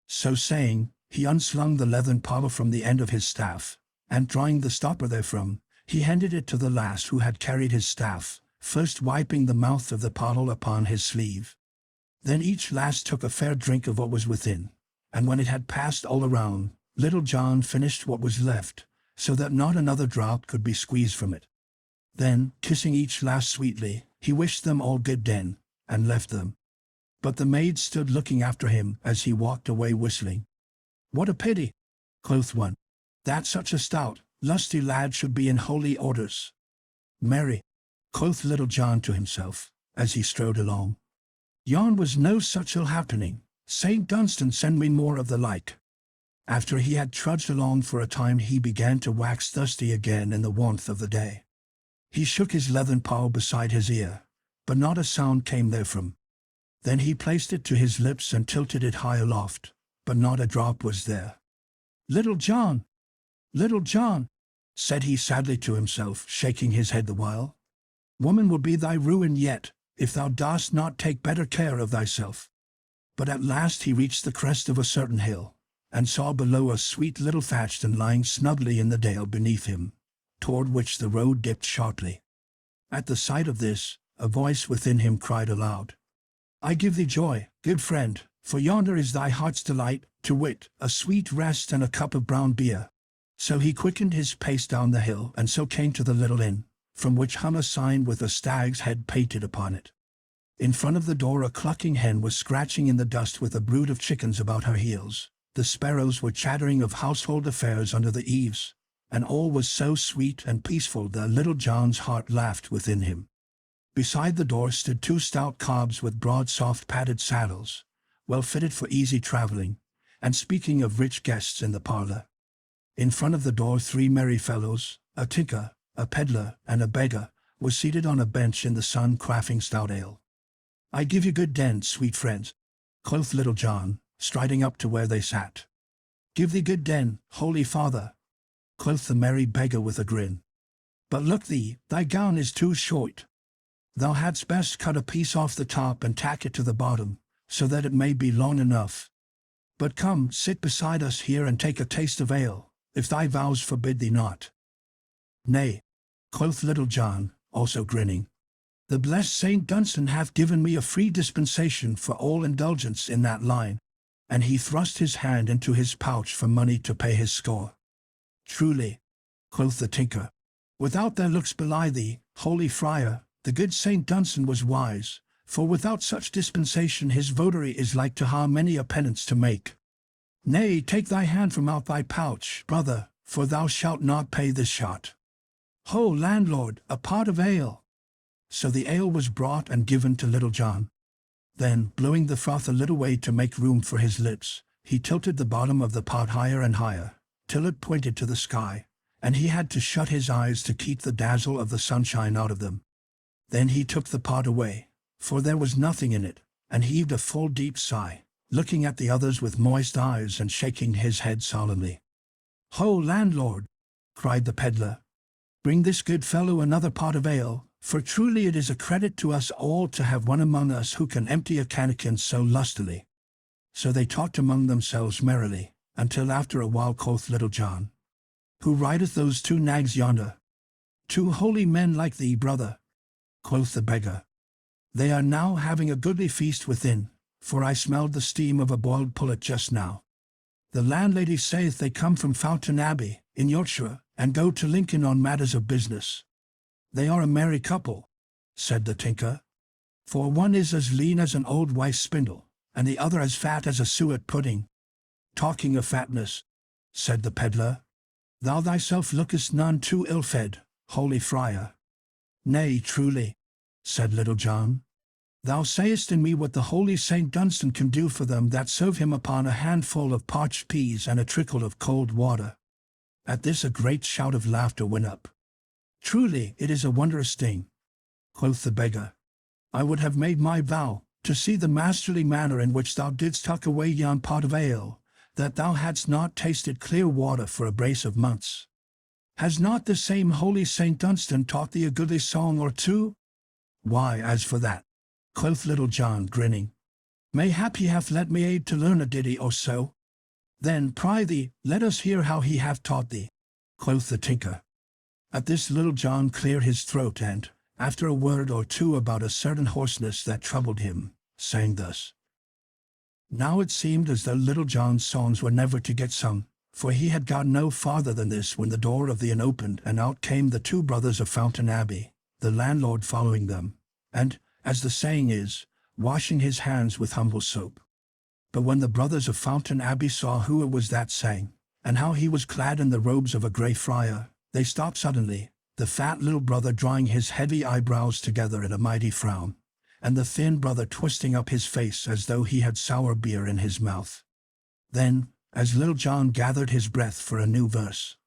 So saying, he unslung the leathern powder from the end of his staff, and drawing the stopper therefrom, he handed it to the lass who had carried his staff, first wiping the mouth of the bottle upon his sleeve. Then each lass took a fair drink of what was within, and when it had passed all around, Little John finished what was left, so that not another drop could be squeezed from it. Then, kissing each lass sweetly, he wished them all good den, and left them. But the maid stood looking after him as he walked away whistling. "What a pity," quoth one, "that such a stout, lusty lad should be in holy orders." "Marry," quoth Little John to himself, as he strode along, "yon was no such ill happening. Saint Dunstan send me more of the like." After he had trudged along for a time he began to wax thirsty again in the warmth of the day. He shook his leathern paw beside his ear, but not a sound came therefrom. Then he placed it to his lips and tilted it high aloft, but not a drop was there. "Little John! Little John!" said he sadly to himself, shaking his head the while. "Woman will be thy ruin yet, if thou dost not take better care of thyself." But at last he reached the crest of a certain hill, and saw below a sweet little thatched lying snugly in the dale beneath him, toward which the road dipped sharply. At the sight of this, a voice within him cried aloud, "I give thee joy, good friend, for yonder is thy heart's delight, to wit, a sweet rest and a cup of brown beer." So he quickened his pace down the hill, and so came to the little inn, from which hung a sign with a stag's head painted upon it. In front of the door a clucking hen was scratching in the dust with a brood of chickens about her heels. The sparrows were chattering of household affairs under the eaves, and all was so sweet and peaceful that Little John's heart laughed within him. Beside the door stood 2 stout cobs with broad soft padded saddles, well fitted for easy travelling, and speaking of rich guests in the parlour. In front of the door 3 merry fellows, a tinker, a peddler, and a beggar, were seated on a bench in the sun quaffing stout ale. "I give you good den, sweet friends," quoth Little John, striding up to where they sat. "Give thee good den, holy father," quoth the merry beggar with a grin. "But look thee, thy gown is too short. Thou hadst best cut a piece off the top and tack it to the bottom, so that it may be long enough. But come, sit beside us here and take a taste of ale, if thy vows forbid thee not." "Nay," quoth Little John, also grinning. "The blessed Saint Dunstan hath given me a free dispensation for all indulgence in that line." And he thrust his hand into his pouch for money to pay his score. "Truly," quoth the tinker, "without their looks belie thee, holy friar, the good Saint Dunstan was wise, for without such dispensation his votary is like to ha many a penance to make. Nay, take thy hand from out thy pouch, brother, for thou shalt not pay this shot. Ho, landlord, a pot of ale." So the ale was brought and given to Little John. Then, blowing the froth a little way to make room for his lips, he tilted the bottom of the pot higher and higher, till it pointed to the sky, and he had to shut his eyes to keep the dazzle of the sunshine out of them. Then he took the pot away, for there was nothing in it, and heaved a full deep sigh, looking at the others with moist eyes and shaking his head solemnly. "Ho, landlord!" cried the pedlar. "Bring this good fellow another pot of ale, for truly it is a credit to us all to have one among us who can empty a cannikin so lustily." So they talked among themselves merrily, until after a while quoth Little John, "Who rideth those two nags yonder?" "Two holy men like thee, brother," quoth the beggar. "They are now having a goodly feast within, for I smelled the steam of a boiled pullet just now. The landlady saith they come from Fountain Abbey, in Yorkshire, and go to Lincoln on matters of business. They are a merry couple," said the tinker, "for one is as lean as an old wife's spindle, and the other as fat as a suet pudding." "Talking of fatness," said the pedlar, "thou thyself lookest none too ill-fed, holy friar." "Nay, truly," said Little John, "thou sayest in me what the holy Saint Dunstan can do for them that serve him upon a handful of parched peas and a trickle of cold water." At this a great shout of laughter went up. "Truly it is a wondrous thing," quoth the beggar. "I would have made my vow, to see the masterly manner in which thou didst tuck away yon pot of ale, that thou hadst not tasted clear water for a brace of months. Has not the same holy Saint Dunstan taught thee a goodly song or two?" "Why, as for that," quoth Little John, grinning, "mayhap he hath let me aid to learn a ditty or so." "Then, prithee, let us hear how he hath taught thee," quoth the tinker. At this Little John cleared his throat and, after a word or two about a certain hoarseness that troubled him, sang thus. Now it seemed as though Little John's songs were never to get sung, for he had got no farther than this when the door of the inn opened and out came the two brothers of Fountain Abbey, the landlord following them, and, as the saying is, washing his hands with humble soap. But when the brothers of Fountain Abbey saw who it was that sang, and how he was clad in the robes of a grey friar, they stopped suddenly, the fat little brother drawing his heavy eyebrows together in a mighty frown, and the thin brother twisting up his face as though he had sour beer in his mouth. Then, as Little John gathered his breath for a new verse,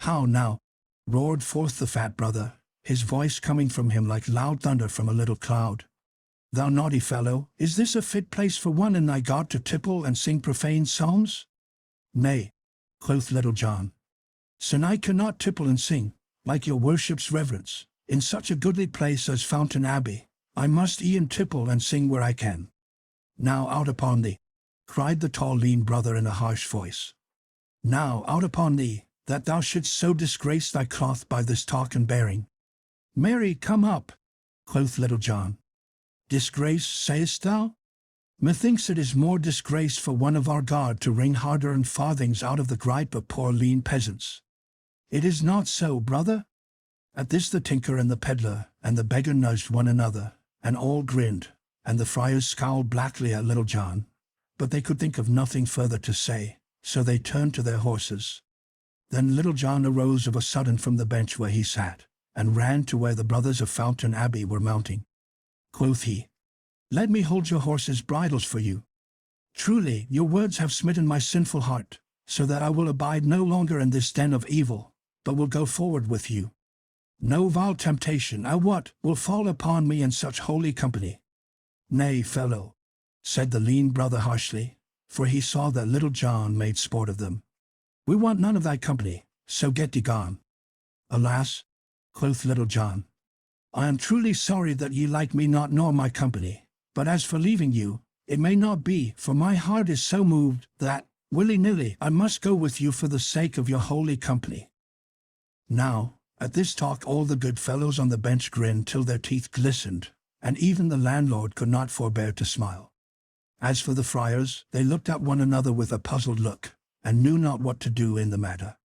"How now?" roared forth the fat brother, his voice coming from him like loud thunder from a little cloud. "Thou naughty fellow, is this a fit place for one in thy God to tipple and sing profane psalms?" "Nay," quoth Little John, "sin I cannot tipple and sing, like your worship's reverence, in such a goodly place as Fountain Abbey, I must e'en tipple and sing where I can." "Now out upon thee," cried the tall lean brother in a harsh voice. "Now out upon thee, that thou shouldst so disgrace thy cloth by this talk and bearing." "Mary, come up," quoth Little John. "Disgrace, sayest thou? Methinks it is more disgrace for one of our God to wring hard-earned farthings out of the gripe of poor lean peasants. It is not so, brother?" At this the tinker and the pedlar and the beggar nudged one another, and all grinned, and the friars scowled blackly at Little John, but they could think of nothing further to say, so they turned to their horses. Then Little John arose of a sudden from the bench where he sat, and ran to where the brothers of Fountain Abbey were mounting. Quoth he, "Let me hold your horses' bridles for you. Truly, your words have smitten my sinful heart, so that I will abide no longer in this den of evil, but will go forward with you. No vile temptation, I wot, will fall upon me in such holy company." "Nay, fellow," said the lean brother harshly, for he saw that Little John made sport of them. "We want none of thy company, so get thee gone." "Alas," quoth Little John, "I am truly sorry that ye like me not nor my company, but as for leaving you, it may not be, for my heart is so moved, that, willy-nilly, I must go with you for the sake of your holy company." Now, at this talk all the good fellows on the bench grinned till their teeth glistened, and even the landlord could not forbear to smile. As for the friars, they looked at one another with a puzzled look, and knew not what to do in the matter.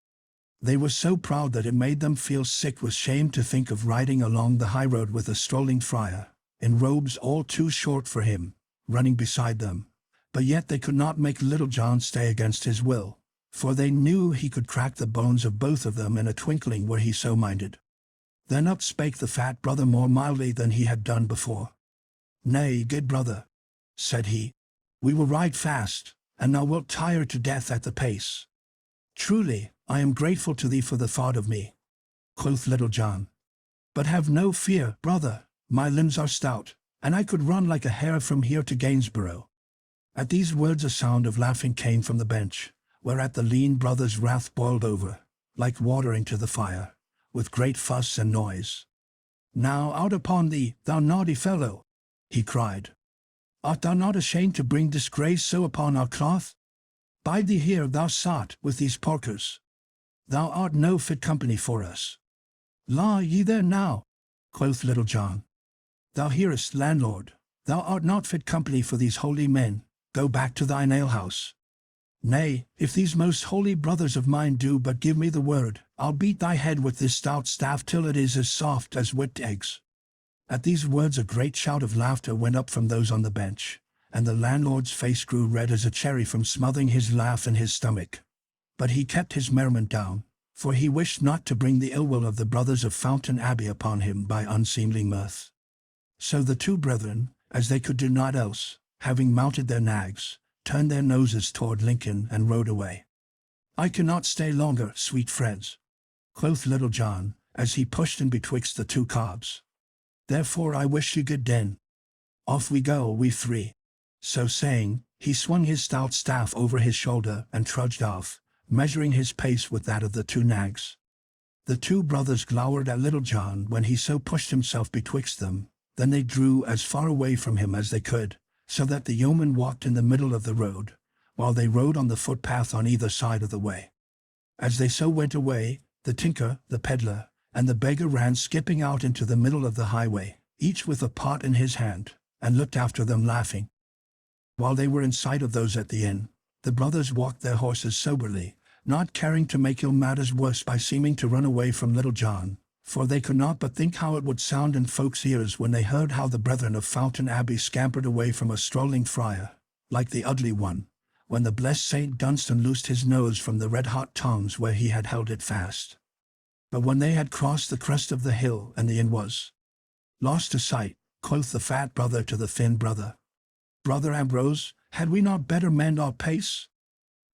They were so proud that it made them feel sick with shame to think of riding along the high road with a strolling friar, in robes all too short for him, running beside them, but yet they could not make Little John stay against his will, for they knew he could crack the bones of both of them in a twinkling were he so minded. Then up spake the fat brother more mildly than he had done before. "Nay, good brother," said he, "we will ride fast, and thou wilt tire to death at the pace. Truly, I am grateful to thee for the thought of me, quoth Little John. But have no fear, brother, my limbs are stout, and I could run like a hare from here to Gainsborough. At these words a sound of laughing came from the bench, whereat the lean brother's wrath boiled over, like water into the fire, with great fuss and noise. Now out upon thee, thou naughty fellow, he cried. Art thou not ashamed to bring disgrace so upon our cloth? Bide thee here, thou sot, with these porkers. Thou art no fit company for us. La ye there now, quoth Little John. Thou hearest, landlord, thou art not fit company for these holy men, go back to thine alehouse. Nay, if these most holy brothers of mine do but give me the word, I'll beat thy head with this stout staff till it is as soft as whipped eggs. At these words a great shout of laughter went up from those on the bench, and the landlord's face grew red as a cherry from smothering his laugh in his stomach. But he kept his merriment down, for he wished not to bring the ill will of the brothers of Fountain Abbey upon him by unseemly mirth. So the two brethren, as they could do naught else, having mounted their nags, turned their noses toward Lincoln and rode away. I cannot stay longer, sweet friends, quoth Little John, as he pushed in betwixt the two cobs. Therefore I wish you good den. Off we go, we three. So saying, he swung his stout staff over his shoulder and trudged off, measuring his pace with that of the two nags. The two brothers glowered at Little John when he so pushed himself betwixt them. Then they drew as far away from him as they could, so that the yeoman walked in the middle of the road, while they rode on the footpath on either side of the way. As they so went away, the tinker, the peddler, and the beggar ran skipping out into the middle of the highway, each with a pot in his hand, and looked after them laughing. While they were in sight of those at the inn, the brothers walked their horses soberly, not caring to make ill matters worse by seeming to run away from Little John, for they could not but think how it would sound in folks' ears when they heard how the brethren of Fountain Abbey scampered away from a strolling friar, like the ugly one, when the blessed Saint Dunstan loosed his nose from the red-hot tongs where he had held it fast. But when they had crossed the crest of the hill and the inn was lost to sight, quoth the fat brother to the thin brother, Brother Ambrose, had we not better mend our pace?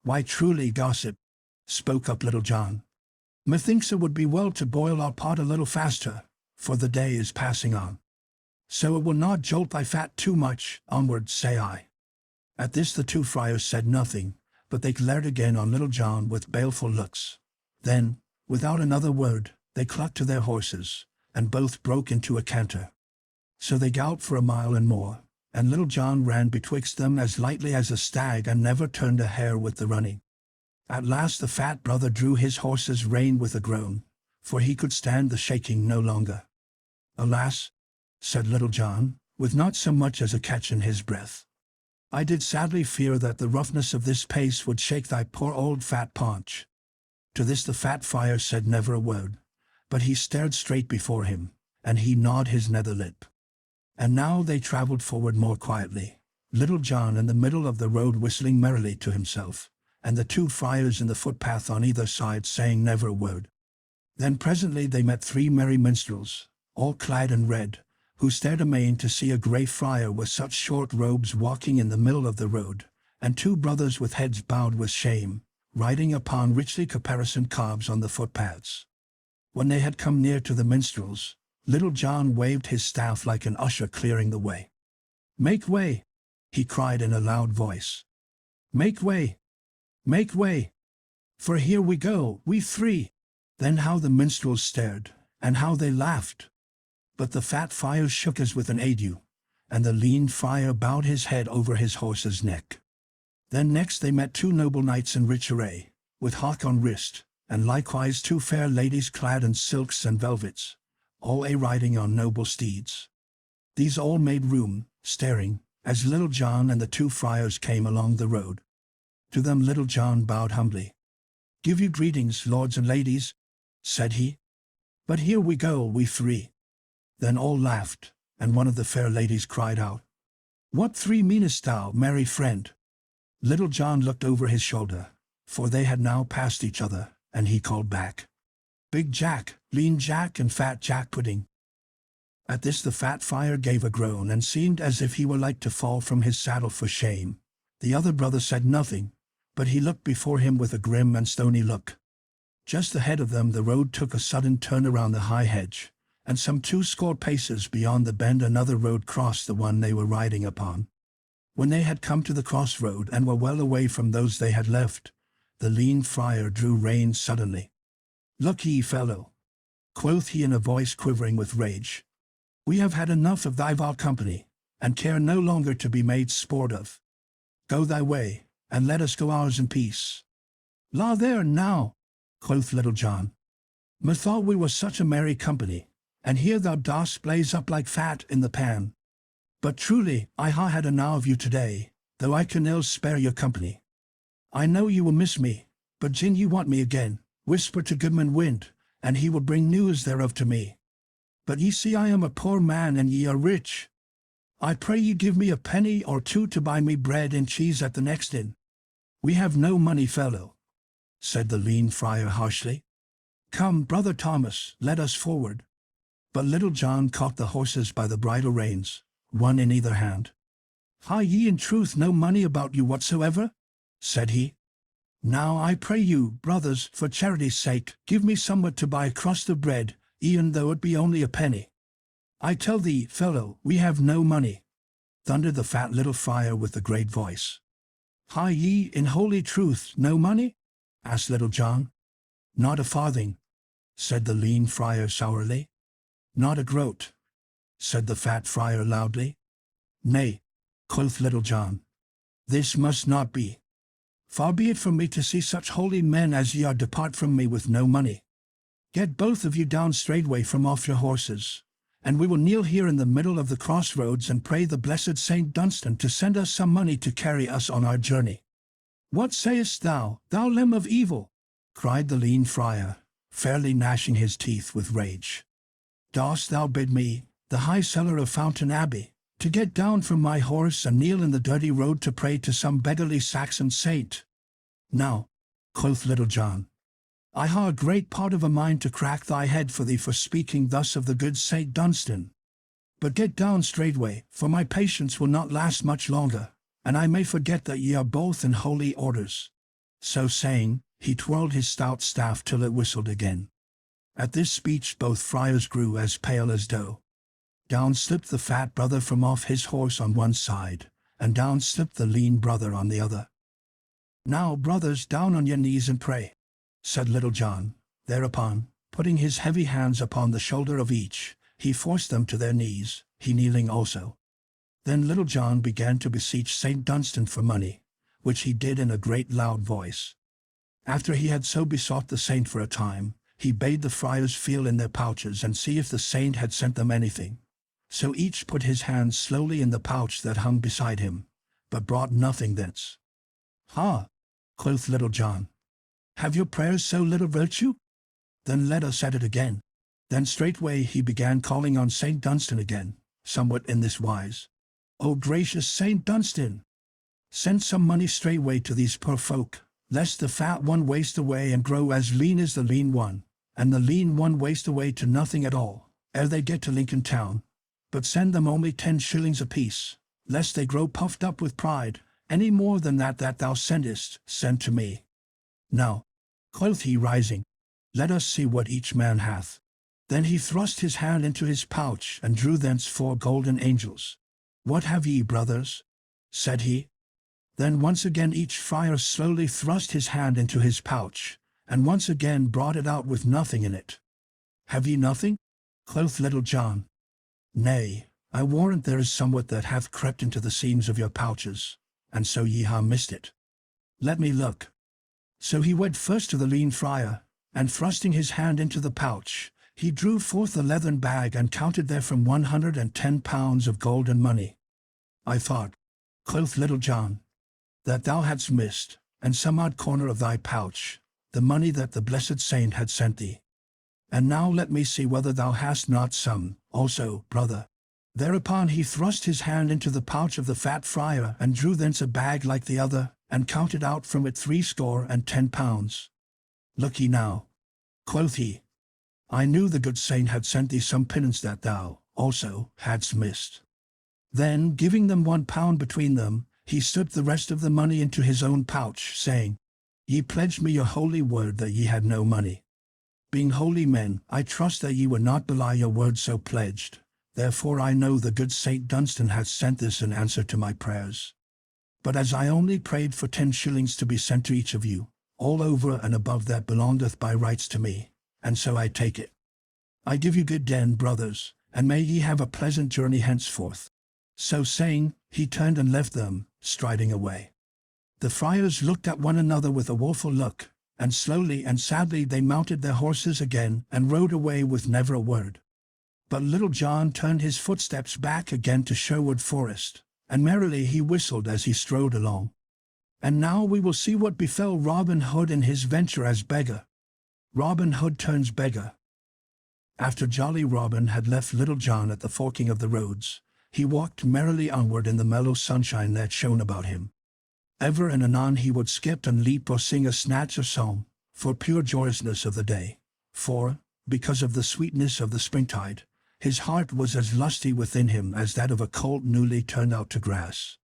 Why truly, gossip, spoke up Little John. Methinks it would be well to boil our pot a little faster, for the day is passing on. So it will not jolt thy fat too much, onward, say I. At this the two friars said nothing, but they glared again on Little John with baleful looks. Then, without another word, they clucked to their horses, and both broke into a canter. So they galloped for a mile and more, and Little John ran betwixt them as lightly as a stag and never turned a hair with the running. At last the fat brother drew his horse's rein with a groan, for he could stand the shaking no longer. Alas, said Little John, with not so much as a catch in his breath, I did sadly fear that the roughness of this pace would shake thy poor old fat paunch. To this the fat friar said never a word, but he stared straight before him, and he gnawed his nether lip. And now they travelled forward more quietly, Little John in the middle of the road whistling merrily to himself, and the two friars in the footpath on either side saying never a word. Then presently they met three merry minstrels, all clad in red, who stared amain to see a grey friar with such short robes walking in the middle of the road, and two brothers with heads bowed with shame, riding upon richly caparisoned cobs on the footpaths. When they had come near to the minstrels, Little John waved his staff like an usher clearing the way. "Make way!" he cried in a loud voice. "Make way! Make way! For here we go, we three!" Then how the minstrels stared, and how they laughed! But the fat friar shook as with an ague, and the lean friar bowed his head over his horse's neck. Then next they met two noble knights in rich array, with hawk on wrist, and likewise two fair ladies clad in silks and velvets, all riding on noble steeds. These all made room, staring, as Little John and the two friars came along the road. To them Little John bowed humbly. "Give you greetings, lords and ladies," said he. "But here we go, we three." Then all laughed, and one of the fair ladies cried out, "What three meanest thou, merry friend?" Little John looked over his shoulder, for they had now passed each other, and he called back, "Big Jack, lean Jack, and fat Jack Pudding." At this the fat friar gave a groan and seemed as if he were like to fall from his saddle for shame. The other brother said nothing, but he looked before him with a grim and stony look. Just ahead of them the road took a sudden turn around the high hedge, and some 20 paces beyond the bend another road crossed the one they were riding upon. When they had come to the crossroad and were well away from those they had left, the lean friar drew rein suddenly. "Look ye, fellow," quoth he in a voice quivering with rage. "We have had enough of thy vile company, and care no longer to be made sport of. Go thy way, and let us go ours in peace." "La there now," quoth Little John. "Methought we were such a merry company, and here thou dost blaze up like fat in the pan. But truly I ha had enow of you today, though I can ill spare your company. I know you will miss me, but gin ye want me again, whisper to Goodman Wind, and he will bring news thereof to me. But ye see I am a poor man and ye are rich. I pray ye give me a penny or two to buy me bread and cheese at the next inn." "We have no money, fellow," said the lean friar harshly. "Come, brother Thomas, let us forward." But Little John caught the horses by the bridle reins, one in either hand. "Ha ye in truth no money about you whatsoever?" said he. "Now I pray you, brothers, for charity's sake, give me somewhat to buy a crust of bread, e'en though it be only a penny." "I tell thee, fellow, we have no money," thundered the fat little friar with a great voice. "Ha ye, in holy truth, no money?" asked Little John. "Not a farthing," said the lean friar sourly. "Not a groat," said the fat friar loudly. "Nay," quoth Little John, "this must not be. Far be it from me to see such holy men as ye are depart from me with no money. Get both of you down straightway from off your horses, and we will kneel here in the middle of the crossroads and pray the blessed Saint Dunstan to send us some money to carry us on our journey." "What sayest thou, thou limb of evil?" cried the lean friar, fairly gnashing his teeth with rage. "Dost thou bid me, the high seller of Fountain Abbey, to get down from my horse and kneel in the dirty road to pray to some beggarly Saxon saint?" "Now," quoth Little John, "I ha a great part of a mind to crack thy head for thee for speaking thus of the good Saint Dunstan. But get down straightway, for my patience will not last much longer, and I may forget that ye are both in holy orders." So saying, he twirled his stout staff till it whistled again. At this speech both friars grew as pale as dough. Down slipped the fat brother from off his horse on one side, and down slipped the lean brother on the other. "Now, brothers, down on your knees and pray," said Little John. Thereupon, putting his heavy hands upon the shoulder of each, he forced them to their knees, he kneeling also. Then Little John began to beseech Saint Dunstan for money, which he did in a great loud voice. After he had so besought the saint for a time, he bade the friars feel in their pouches and see if the saint had sent them anything. So each put his hand slowly in the pouch that hung beside him, but brought nothing thence. "Ha!" quoth Little John. "Have your prayers so little virtue? Then let us at it again." Then straightway he began calling on Saint Dunstan again, somewhat in this wise. "O gracious Saint Dunstan, send some money straightway to these poor folk, lest the fat one waste away and grow as lean as the lean one, and the lean one waste away to nothing at all, ere they get to Lincoln town. But send them only 10 shillings apiece, lest they grow puffed up with pride. Any more than that thou sendest, send to me. Now," quoth he rising, "let us see what each man hath." Then he thrust his hand into his pouch and drew thence 4 golden angels. "What have ye, brothers?" said he. Then once again each friar slowly thrust his hand into his pouch, and once again brought it out with nothing in it. "Have ye nothing?" quoth Little John. "Nay, I warrant there is somewhat that hath crept into the seams of your pouches, and so ye ha missed it. Let me look." So he went first to the lean friar, and thrusting his hand into the pouch, he drew forth a leathern bag and counted therefrom 110 pounds of golden money. "I thought," quoth Little John, "that thou hadst missed, in some odd corner of thy pouch, the money that the blessed saint had sent thee. And now let me see whether thou hast not some, also, brother." Thereupon he thrust his hand into the pouch of the fat friar and drew thence a bag like the other, and counted out from it 60 pounds. "Look ye now," quoth he, "I knew the good saint had sent thee some pittance that thou, also, hadst missed." Then, giving them £1 between them, he slipped the rest of the money into his own pouch, saying, Ye pledged me your holy word that ye had no money. Being holy men, I trust that ye would not belie your word so pledged. Therefore I know the good Saint Dunstan hath sent this in answer to my prayers. But as I only prayed for 10 shillings to be sent to each of you, all over and above that belongeth by rights to me, and so I take it. I give you good den, brothers, and may ye have a pleasant journey henceforth. So saying, he turned and left them, striding away. The friars looked at one another with a woeful look, and slowly and sadly they mounted their horses again and rode away with never a word. But Little John turned his footsteps back again to Sherwood Forest, and merrily he whistled as he strode along. And now we will see what befell Robin Hood in his venture as beggar. Robin Hood turns beggar. After jolly Robin had left Little John at the forking of the roads, he walked merrily onward in the mellow sunshine that shone about him. Ever and anon he would skip and leap or sing a snatch of song, for pure joyousness of the day. For, because of the sweetness of the springtide, his heart was as lusty within him as that of a colt newly turned out to grass.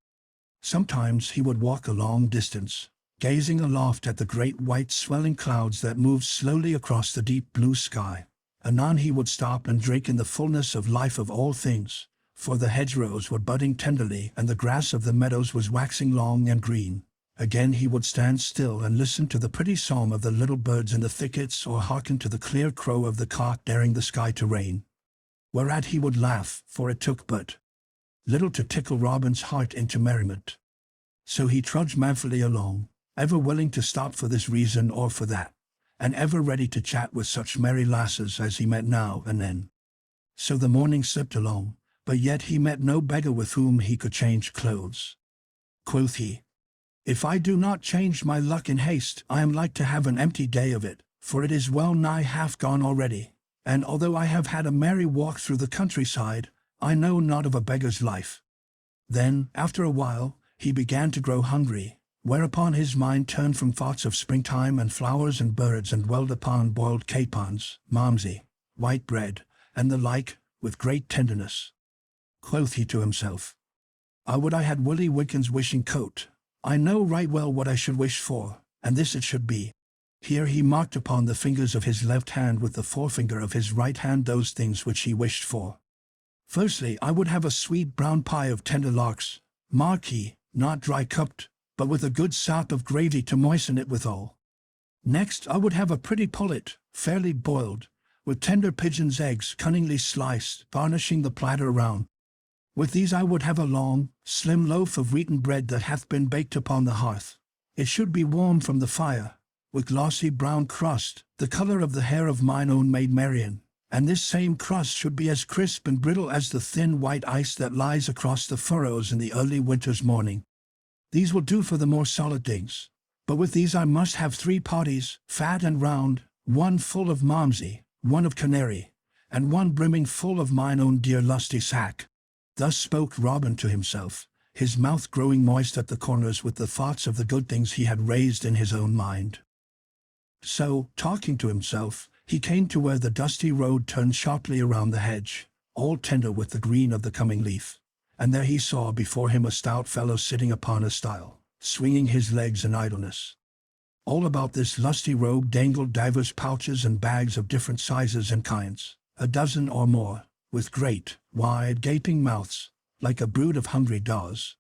Sometimes he would walk a long distance, gazing aloft at the great white swelling clouds that moved slowly across the deep blue sky. Anon he would stop and drink in the fullness of life of all things, for the hedgerows were budding tenderly and the grass of the meadows was waxing long and green. Again he would stand still and listen to the pretty song of the little birds in the thickets or hearken to the clear crow of the cock daring the sky to rain. Whereat he would laugh, for it took but little to tickle Robin's heart into merriment. So he trudged manfully along, ever willing to stop for this reason or for that, and ever ready to chat with such merry lasses as he met now and then. So the morning slipped along, but yet he met no beggar with whom he could change clothes. Quoth he, "If I do not change my luck in haste, I am like to have an empty day of it, for it is well nigh half gone already, and although I have had a merry walk through the countryside, I know not of a beggar's life." Then, after a while, he began to grow hungry, whereupon his mind turned from thoughts of springtime and flowers and birds and dwelled upon boiled capons, malmsey, white bread, and the like, with great tenderness. Quoth he to himself, "I would I had Willie Wiggins' wishing coat. I know right well what I should wish for, and this it should be." Here he marked upon the fingers of his left hand with the forefinger of his right hand those things which he wished for. "Firstly, I would have a sweet brown pie of tender larks, mark ye, not dry cupped, but with a good sop of gravy to moisten it withal. Next, I would have a pretty pullet, fairly boiled, with tender pigeon's eggs cunningly sliced, garnishing the platter around. With these I would have a long, slim loaf of wheaten bread that hath been baked upon the hearth. It should be warm from the fire, with glossy brown crust, the colour of the hair of mine own Maid Marian, and this same crust should be as crisp and brittle as the thin white ice that lies across the furrows in the early winter's morning. These will do for the more solid things, but with these I must have 3 potties, fat and round, one full of malmsey, one of canary, and one brimming full of mine own dear lusty sack." Thus spoke Robin to himself, his mouth growing moist at the corners with the thoughts of the good things he had raised in his own mind. So, talking to himself, he came to where the dusty road turned sharply around the hedge, all tender with the green of the coming leaf, and there he saw before him a stout fellow sitting upon a stile, swinging his legs in idleness. All about this lusty rogue dangled divers pouches and bags of different sizes and kinds, a dozen or more, with great, wide, gaping mouths, like a brood of hungry daws.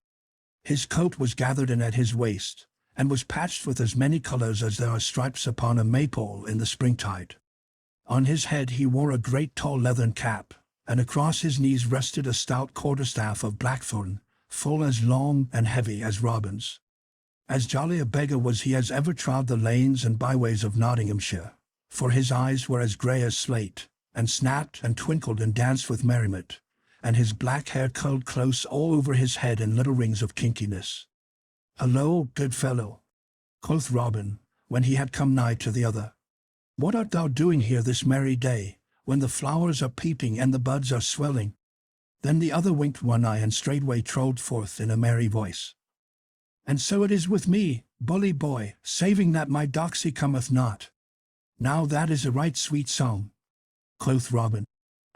His coat was gathered in at his waist, and was patched with as many colours as there are stripes upon a maypole in the springtide. On his head he wore a great tall leathern cap, and across his knees rested a stout quarterstaff of blackthorn, full as long and heavy as Robin's. As jolly a beggar was he as ever trod the lanes and byways of Nottinghamshire, for his eyes were as grey as slate, and snapped and twinkled and danced with merriment, and his black hair curled close all over his head in little rings of kinkiness. "Hallo, good fellow," quoth Robin, when he had come nigh to the other. "What art thou doing here this merry day, when the flowers are peeping and the buds are swelling?" Then the other winked one eye and straightway trolled forth in a merry voice, "And so it is with me, bully boy, saving that my doxy cometh not." "Now that is a right sweet song," quoth Robin,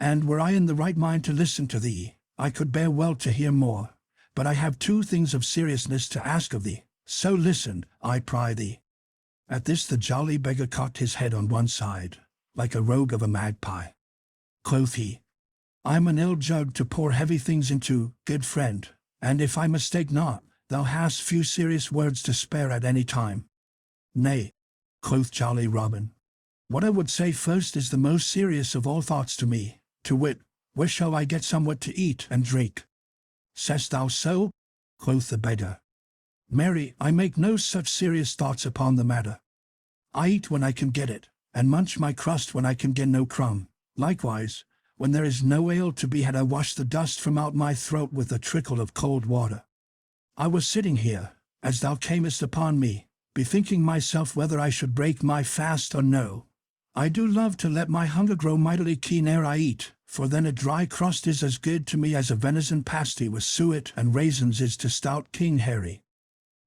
"and were I in the right mind to listen to thee, I could bear well to hear more, but I have 2 things of seriousness to ask of thee, so listen, I pry thee." At this the jolly beggar cocked his head on one side, like a rogue of a magpie. Quoth he, I am an ill jug to pour heavy things into, good friend, and if I mistake not, thou hast few serious words to spare at any time. Nay, quoth jolly Robin, what I would say first is the most serious of all thoughts to me, to wit, where shall I get somewhat to eat and drink? Say'st thou so? Quoth the beggar. Marry, I make no such serious thoughts upon the matter. I eat when I can get it, and munch my crust when I can get no crumb. Likewise, when there is no ale to be had, I wash the dust from out my throat with a trickle of cold water. I was sitting here, as thou camest upon me, bethinking myself whether I should break my fast or no. I do love to let my hunger grow mightily keen ere I eat, for then a dry crust is as good to me as a venison pasty with suet and raisins is to stout King Harry.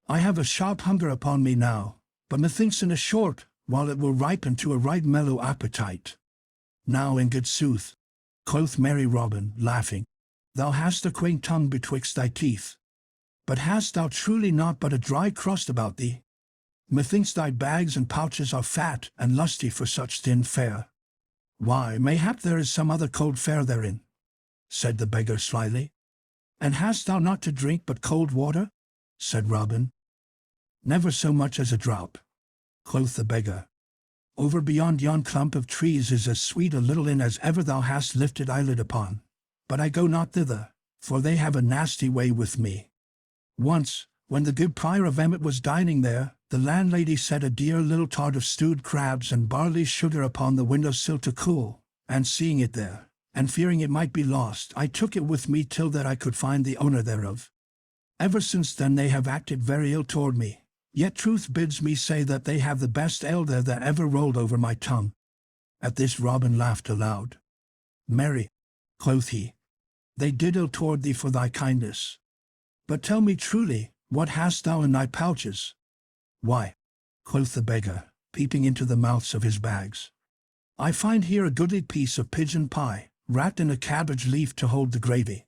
I have a sharp hunger upon me now, but methinks in a short while it will ripen to a right mellow appetite. Now in good sooth, quoth merry Robin, laughing, thou hast a quaint tongue betwixt thy teeth. But hast thou truly not but a dry crust about thee? Methinks thy bags and pouches are fat and lusty for such thin fare. Why, mayhap there is some other cold fare therein, said the beggar slyly. And hast thou not to drink but cold water? Said Robin. Never so much as a drop, quoth the beggar. Over beyond yon clump of trees is as sweet a little inn as ever thou hast lifted eyelid upon. But I go not thither, for they have a nasty way with me. Once, when the good Prior of Emmet was dining there, the landlady set a dear little tart of stewed crabs and barley sugar upon the window-sill to cool, and seeing it there, and fearing it might be lost, I took it with me till that I could find the owner thereof. Ever since then they have acted very ill toward me, yet truth bids me say that they have the best ale there that ever rolled over my tongue. At this Robin laughed aloud. Marry, quoth he, they did ill toward thee for thy kindness. But tell me truly, what hast thou in thy pouches? Why, quoth the beggar, peeping into the mouths of his bags, I find here a goodly piece of pigeon pie, wrapped in a cabbage leaf to hold the gravy.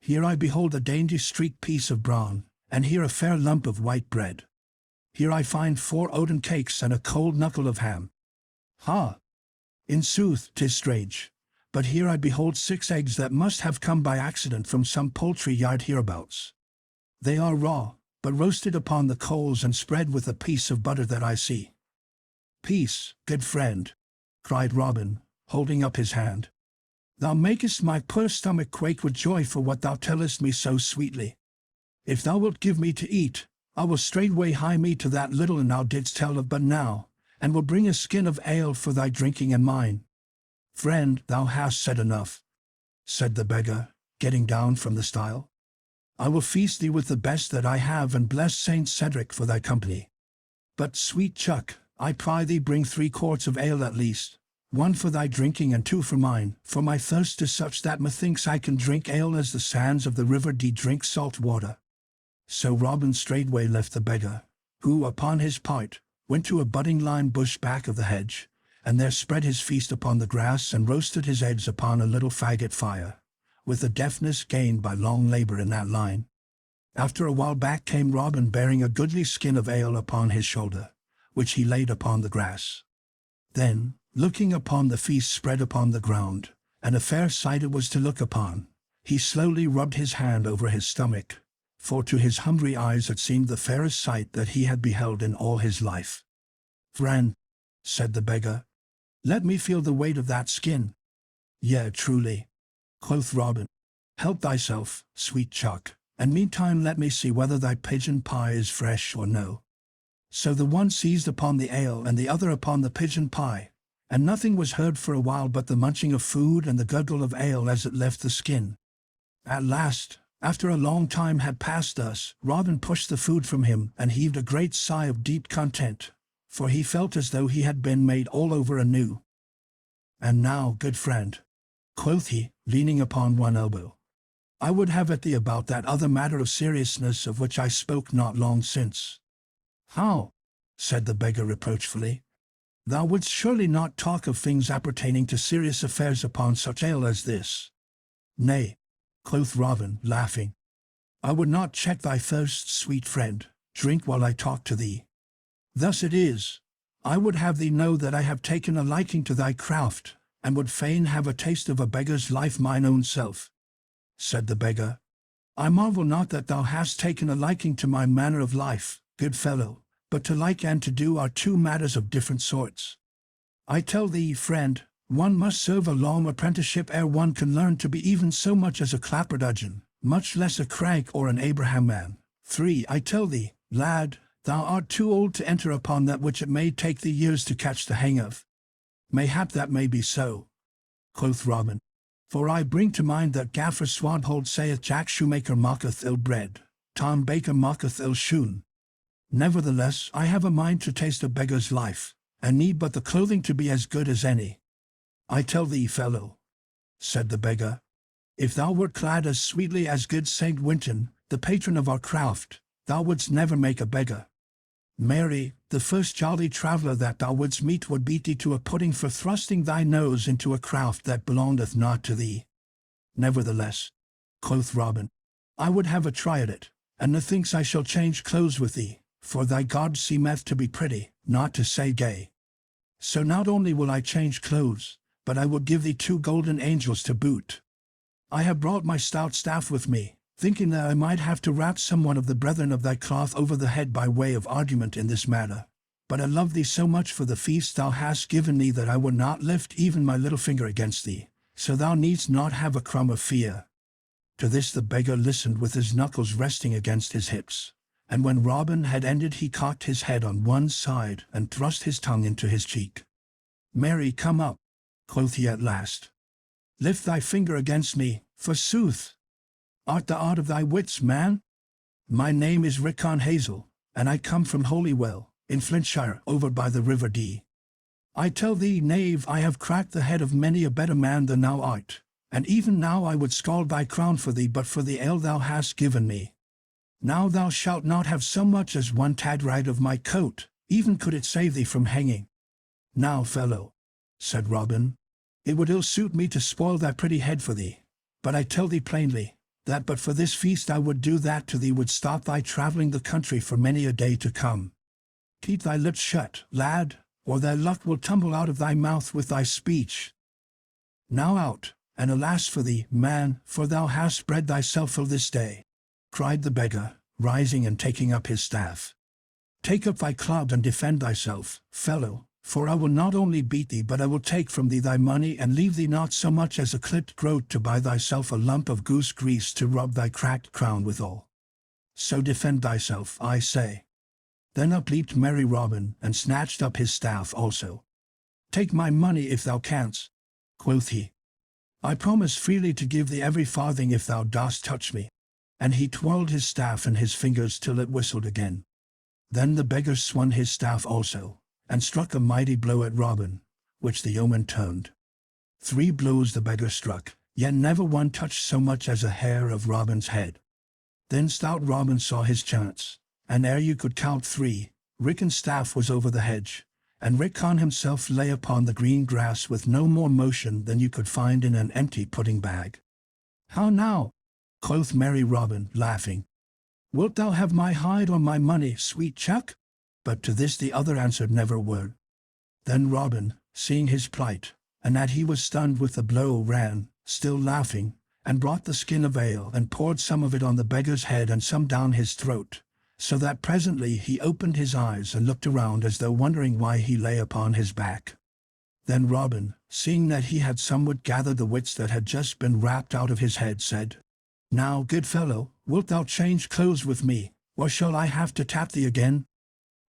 Here I behold a dainty streaked piece of brawn, and here a fair lump of white bread. Here I find 4 oaten cakes and a cold knuckle of ham. Ha! In sooth, 'tis strange, but here I behold 6 eggs that must have come by accident from some poultry yard hereabouts. They are raw, but roasted upon the coals and spread with a piece of butter that I see. Peace, good friend, cried Robin, holding up his hand. Thou makest my poor stomach quake with joy for what thou tellest me so sweetly. If thou wilt give me to eat, I will straightway hie me to that little inn thou didst tell of but now, and will bring a skin of ale for thy drinking and mine. Friend, thou hast said enough, said the beggar, getting down from the stile. I will feast thee with the best that I have, and bless Saint Cedric for thy company. But, sweet chuck, I pry thee bring 3 quarts of ale at least, 1 for thy drinking and 2 for mine, for my thirst is such that methinks I can drink ale as the sands of the river drink salt water. So Robin straightway left the beggar, who, upon his part, went to a budding lime bush back of the hedge, and there spread his feast upon the grass and roasted his eggs upon a little faggot fire, with a deftness gained by long labor in that line. After a while back came Robin bearing a goodly skin of ale upon his shoulder, which he laid upon the grass. Then, looking upon the feast spread upon the ground, and a fair sight it was to look upon, he slowly rubbed his hand over his stomach, for to his hungry eyes it seemed the fairest sight that he had beheld in all his life. Friend, said the beggar, let me feel the weight of that skin. Yea, truly, quoth Robin, help thyself, sweet chuck, and meantime let me see whether thy pigeon pie is fresh or no. So the one seized upon the ale and the other upon the pigeon pie, and nothing was heard for a while but the munching of food and the gurgle of ale as it left the skin. At last, after a long time had passed thus, Robin pushed the food from him and heaved a great sigh of deep content, for he felt as though he had been made all over anew. And now, good friend, quoth he, leaning upon one elbow, I would have at thee about that other matter of seriousness of which I spoke not long since. How? Said the beggar reproachfully. Thou wouldst surely not talk of things appertaining to serious affairs upon such ale as this. Nay, quoth Robin, laughing, I would not check thy thirst, sweet friend. Drink while I talk to thee. Thus it is. I would have thee know that I have taken a liking to thy craft, and would fain have a taste of a beggar's life mine own self. Said the beggar, I marvel not that thou hast taken a liking to my manner of life, good fellow, but to like and to do are two matters of different sorts. I tell thee, friend, one must serve a long apprenticeship ere one can learn to be even so much as a clapperdogeon, much less a crank or an Abraham man. 3. I tell thee, lad, thou art too old to enter upon that which it may take thee years to catch the hang of. Mayhap that may be so, quoth Robin, for I bring to mind that Gaffer Swordhold saith Jack Shoemaker mocketh ill bread, Tom Baker mocketh ill shoon. Nevertheless I have a mind to taste a beggar's life, and need but the clothing to be as good as any. I tell thee, fellow, said the beggar, if thou wert clad as sweetly as good Saint Winton, the patron of our craft, thou wouldst never make a beggar. Mary, the first jolly traveller that thou wouldst meet would beat thee to a pudding for thrusting thy nose into a craft that belongeth not to thee. Nevertheless, quoth Robin, I would have a try at it, and methinks I shall change clothes with thee, for thy god seemeth to be pretty, not to say gay. So not only will I change clothes, but I will give thee 2 golden angels to boot. I have brought my stout staff with me, thinking that I might have to rap some one of the brethren of thy cloth over the head by way of argument in this matter. But I love thee so much for the feast thou hast given me that I would not lift even my little finger against thee, so thou needst not have a crumb of fear. To this the beggar listened with his knuckles resting against his hips, and when Robin had ended he cocked his head on one side and thrust his tongue into his cheek. Mary, come up, quoth he at last. Lift thy finger against me, forsooth. Art thou out of thy wits, man? My name is Rickon Hazel, and I come from Holywell, in Flintshire, over by the River Dee. I tell thee, knave, I have cracked the head of many a better man than thou art, and even now I would scald thy crown for thee but for the ale thou hast given me. Now thou shalt not have so much as one tad right of my coat, even could it save thee from hanging. Now, fellow, said Robin, it would ill suit me to spoil thy pretty head for thee, but I tell thee plainly, that but for this feast I would do that to thee would stop thy travelling the country for many a day to come. Keep thy lips shut, lad, or thy luck will tumble out of thy mouth with thy speech. Now out, and alas for thee, man, for thou hast spread thyself for this day, cried the beggar, rising and taking up his staff. Take up thy club and defend thyself, fellow, for I will not only beat thee but I will take from thee thy money and leave thee not so much as a clipped groat to buy thyself a lump of goose grease to rub thy cracked crown withal. So defend thyself, I say. Then up leaped merry Robin and snatched up his staff also. Take my money if thou canst, quoth he. I promise freely to give thee every farthing if thou dost touch me. And he twirled his staff in his fingers till it whistled again. Then the beggar swung his staff also, and struck a mighty blow at Robin, which the yeoman turned. 3 blows the beggar struck, yet never one touched so much as a hair of Robin's head. Then stout Robin saw his chance, and ere you could count 3, Rickon's staff was over the hedge, and Rickon himself lay upon the green grass with no more motion than you could find in an empty pudding bag. How now? Quoth merry Robin, laughing. Wilt thou have my hide or my money, sweet chuck? But to this the other answered never a word. Then Robin, seeing his plight, and that he was stunned with the blow, ran, still laughing, and brought the skin of ale and poured some of it on the beggar's head and some down his throat, so that presently he opened his eyes and looked around as though wondering why he lay upon his back. Then Robin, seeing that he had somewhat gathered the wits that had just been rapped out of his head, said, Now, good fellow, wilt thou change clothes with me, or shall I have to tap thee again?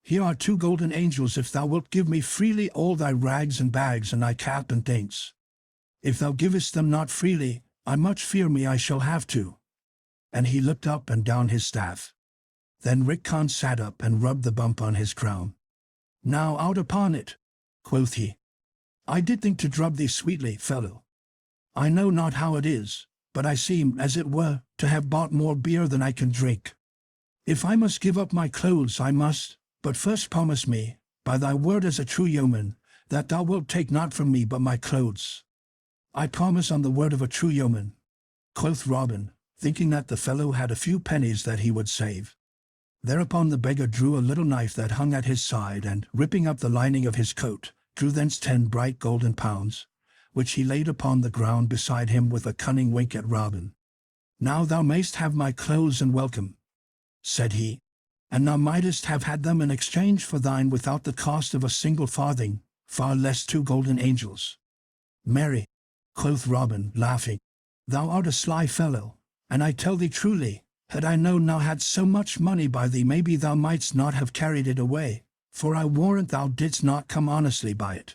Here are 2 golden angels if thou wilt give me freely all thy rags and bags and thy cap and things. If thou givest them not freely, I much fear me I shall have to. And he looked up and down his staff. Then Rickon sat up and rubbed the bump on his crown. Now out upon it, quoth he. I did think to drub thee sweetly, fellow. I know not how it is, but I seem, as it were, to have bought more beer than I can drink. If I must give up my clothes, I must. But first promise me, by thy word as a true yeoman, that thou wilt take not from me but my clothes. I promise on the word of a true yeoman, quoth Robin, thinking that the fellow had a few pennies that he would save. Thereupon the beggar drew a little knife that hung at his side, and, ripping up the lining of his coat, drew thence 10 bright golden pounds, which he laid upon the ground beside him with a cunning wink at Robin. "Now thou mayst have my clothes and welcome," said he, "and thou mightest have had them in exchange for thine without the cost of a single farthing, far less 2 golden angels." "Marry," quoth Robin, laughing, "thou art a sly fellow, and I tell thee truly, had I known thou hadst so much money by thee, maybe thou mightst not have carried it away, for I warrant thou didst not come honestly by it."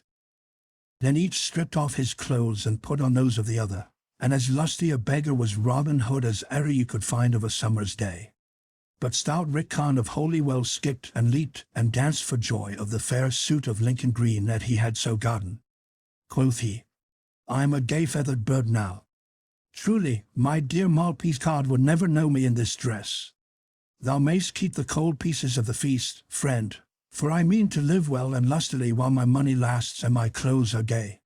Then each stripped off his clothes and put on those of the other, and as lusty a beggar was Robin Hood as e'er you could find of a summer's day. But stout Rickon of Holywell skipped and leaped and danced for joy of the fair suit of Lincoln green that he had so gotten. Quoth he, "I am a gay-feathered bird now. Truly, my dear Maltese cod would never know me in this dress. Thou mayst keep the cold pieces of the feast, friend, for I mean to live well and lustily while my money lasts and my clothes are gay."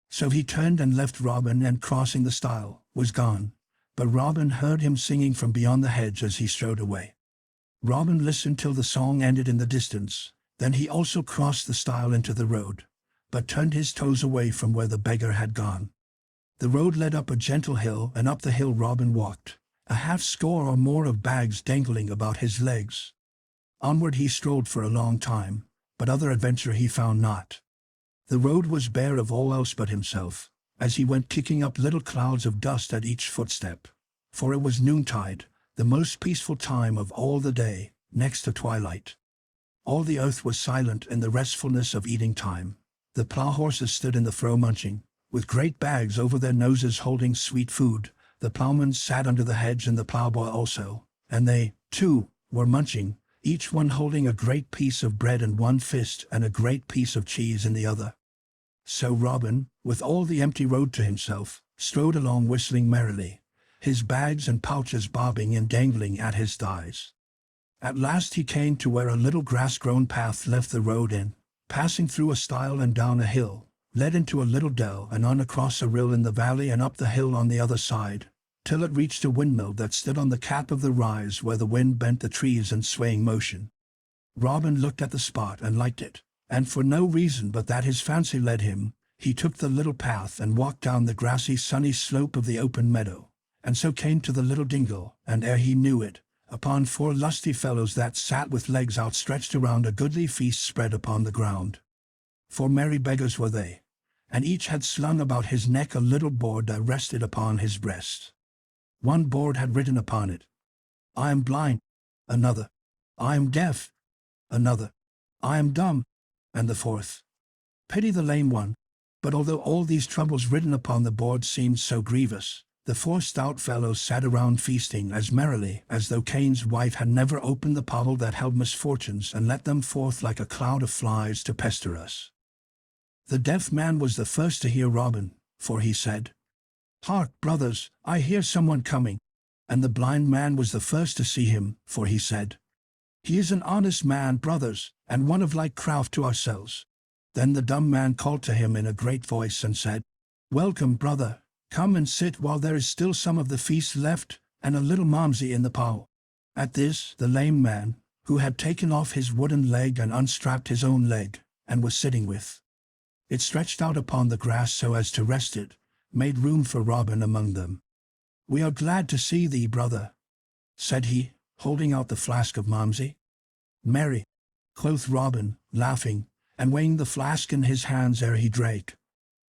So he turned and left Robin, and crossing the stile, was gone, but Robin heard him singing from beyond the hedge as he strode away. Robin listened till the song ended in the distance, then he also crossed the stile into the road, but turned his toes away from where the beggar had gone. The road led up a gentle hill, and up the hill Robin walked, a half-score or more of bags dangling about his legs. Onward he strolled for a long time, but other adventure he found not. The road was bare of all else but himself, as he went kicking up little clouds of dust at each footstep, for it was noontide, the most peaceful time of all the day, next to twilight. All the earth was silent in the restfulness of eating time. The plough-horses stood in the furrow munching, with great bags over their noses holding sweet food. The ploughmen sat under the hedge and the ploughboy also, and they, too, were munching, each one holding a great piece of bread in one fist and a great piece of cheese in the other. So Robin, with all the empty road to himself, strode along whistling merrily, his bags and pouches bobbing and dangling at his thighs. At last he came to where a little grass-grown path left the road and, passing through a stile and down a hill, led into a little dell and on across a rill in the valley and up the hill on the other side, till it reached a windmill that stood on the cap of the rise where the wind bent the trees in swaying motion. Robin looked at the spot and liked it, and for no reason but that his fancy led him, he took the little path and walked down the grassy sunny slope of the open meadow, and so came to the little dingle, and ere he knew it, upon 4 lusty fellows that sat with legs outstretched around a goodly feast spread upon the ground. 4 merry beggars were they, and each had slung about his neck a little board that rested upon his breast. One board had written upon it, "I am blind," another, "I am deaf," another, "I am dumb," and the fourth, "Pity the lame one." But although all these troubles written upon the board seemed so grievous, the 4 stout fellows sat around feasting as merrily as though Cain's wife had never opened the bottle that held misfortunes and let them forth like a cloud of flies to pester us. The deaf man was the first to hear Robin, for he said, "Hark, brothers, I hear someone coming." And the blind man was the first to see him, for he said, "He is an honest man, brothers, and one of like craft to ourselves." Then the dumb man called to him in a great voice and said, "Welcome, brother, come and sit while there is still some of the feast left, and a little momsey in the pow." At this, the lame man, who had taken off his wooden leg and unstrapped his own leg, and was sitting with it stretched out upon the grass so as to rest it, made room for Robin among them. "We are glad to see thee, brother," said he, holding out the flask of momsey. "Marry," quoth Robin, laughing, and weighing the flask in his hands ere he drank,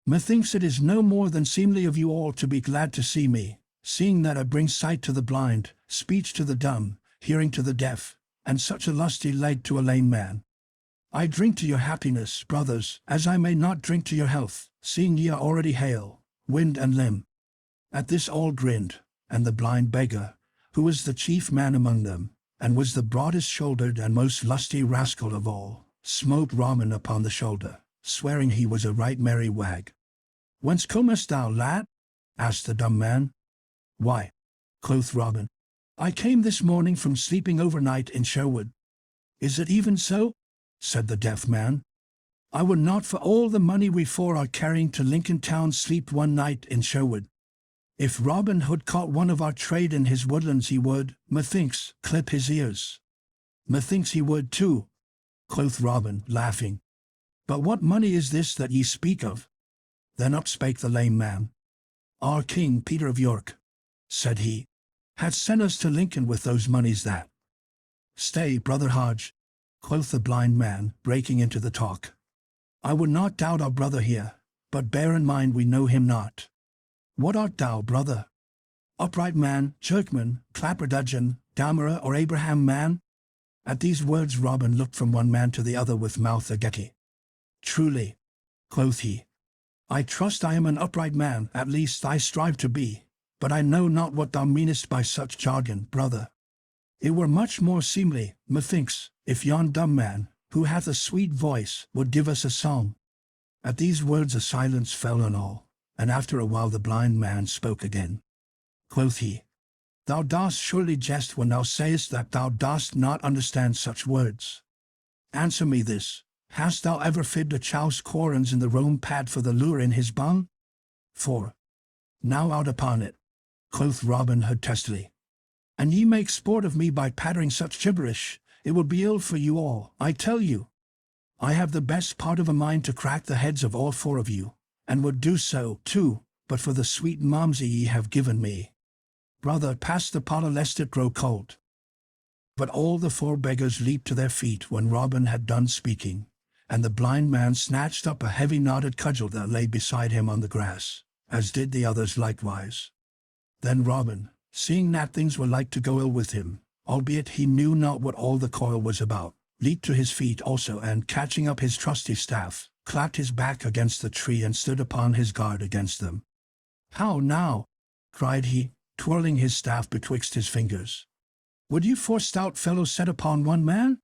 "methinks it is no more than seemly of you all to be glad to see me, seeing that I bring sight to the blind, speech to the dumb, hearing to the deaf, and such a lusty leg to a lame man. I drink to your happiness, brothers, as I may not drink to your health, seeing ye are already hale, wind and limb." At this all grinned, and the blind beggar, who was the chief man among them, and was the broadest-shouldered and most lusty rascal of all, smote Robin upon the shoulder, swearing he was a right merry wag. "Whence comest thou, lad?" asked the dumb man. "Why," quoth Robin, "I came this morning from sleeping overnight in Sherwood." "Is it even so?" said the deaf man. "I would not for all the money we 4 are carrying to Lincoln town sleep one night in Sherwood. If Robin Hood caught one of our trade in his woodlands he would, methinks, clip his ears." "Methinks he would too," quoth Robin, laughing. "But what money is this that ye speak of?" Then up spake the lame man. "Our King Peter of York," said he, "hath sent us to Lincoln with those monies that—" "Stay, brother Hodge," quoth the blind man, breaking into the talk. "I would not doubt our brother here, but bear in mind we know him not. What art thou, brother? Upright man, churchman, clapper-dudgeon, dammerer, or Abraham man?" At these words Robin looked from one man to the other with mouth agape. "Truly," quoth he, "I trust I am an upright man, at least I strive to be, but I know not what thou meanest by such jargon, brother. It were much more seemly, methinks, if yon dumb man, who hath a sweet voice, would give us a song." At these words a silence fell on all, and after a while the blind man spoke again. Quoth he, "Thou dost surely jest when thou sayest that thou dost not understand such words. Answer me this, hast thou ever fibbed a chow's quarrons in the Rome pad for the lure in his bung? For, now out upon it," quoth Robin Hood testily. "An ye make sport of me by pattering such gibberish, it will be ill for you all, I tell you. I have the best part of a mind to crack the heads of all four of you, and would do so, too, but for the sweet momsey ye have given me. Brother, pass the pottle lest it grow cold." But all the four beggars leaped to their feet when Robin had done speaking, and the blind man snatched up a heavy knotted cudgel that lay beside him on the grass, as did the others likewise. Then Robin, seeing that things were like to go ill with him, albeit he knew not what all the coil was about, leaped to his feet also, and catching up his trusty staff, clapped his back against the tree and stood upon his guard against them. "How now?" cried he, twirling his staff betwixt his fingers. "Would you four stout fellows set upon one man?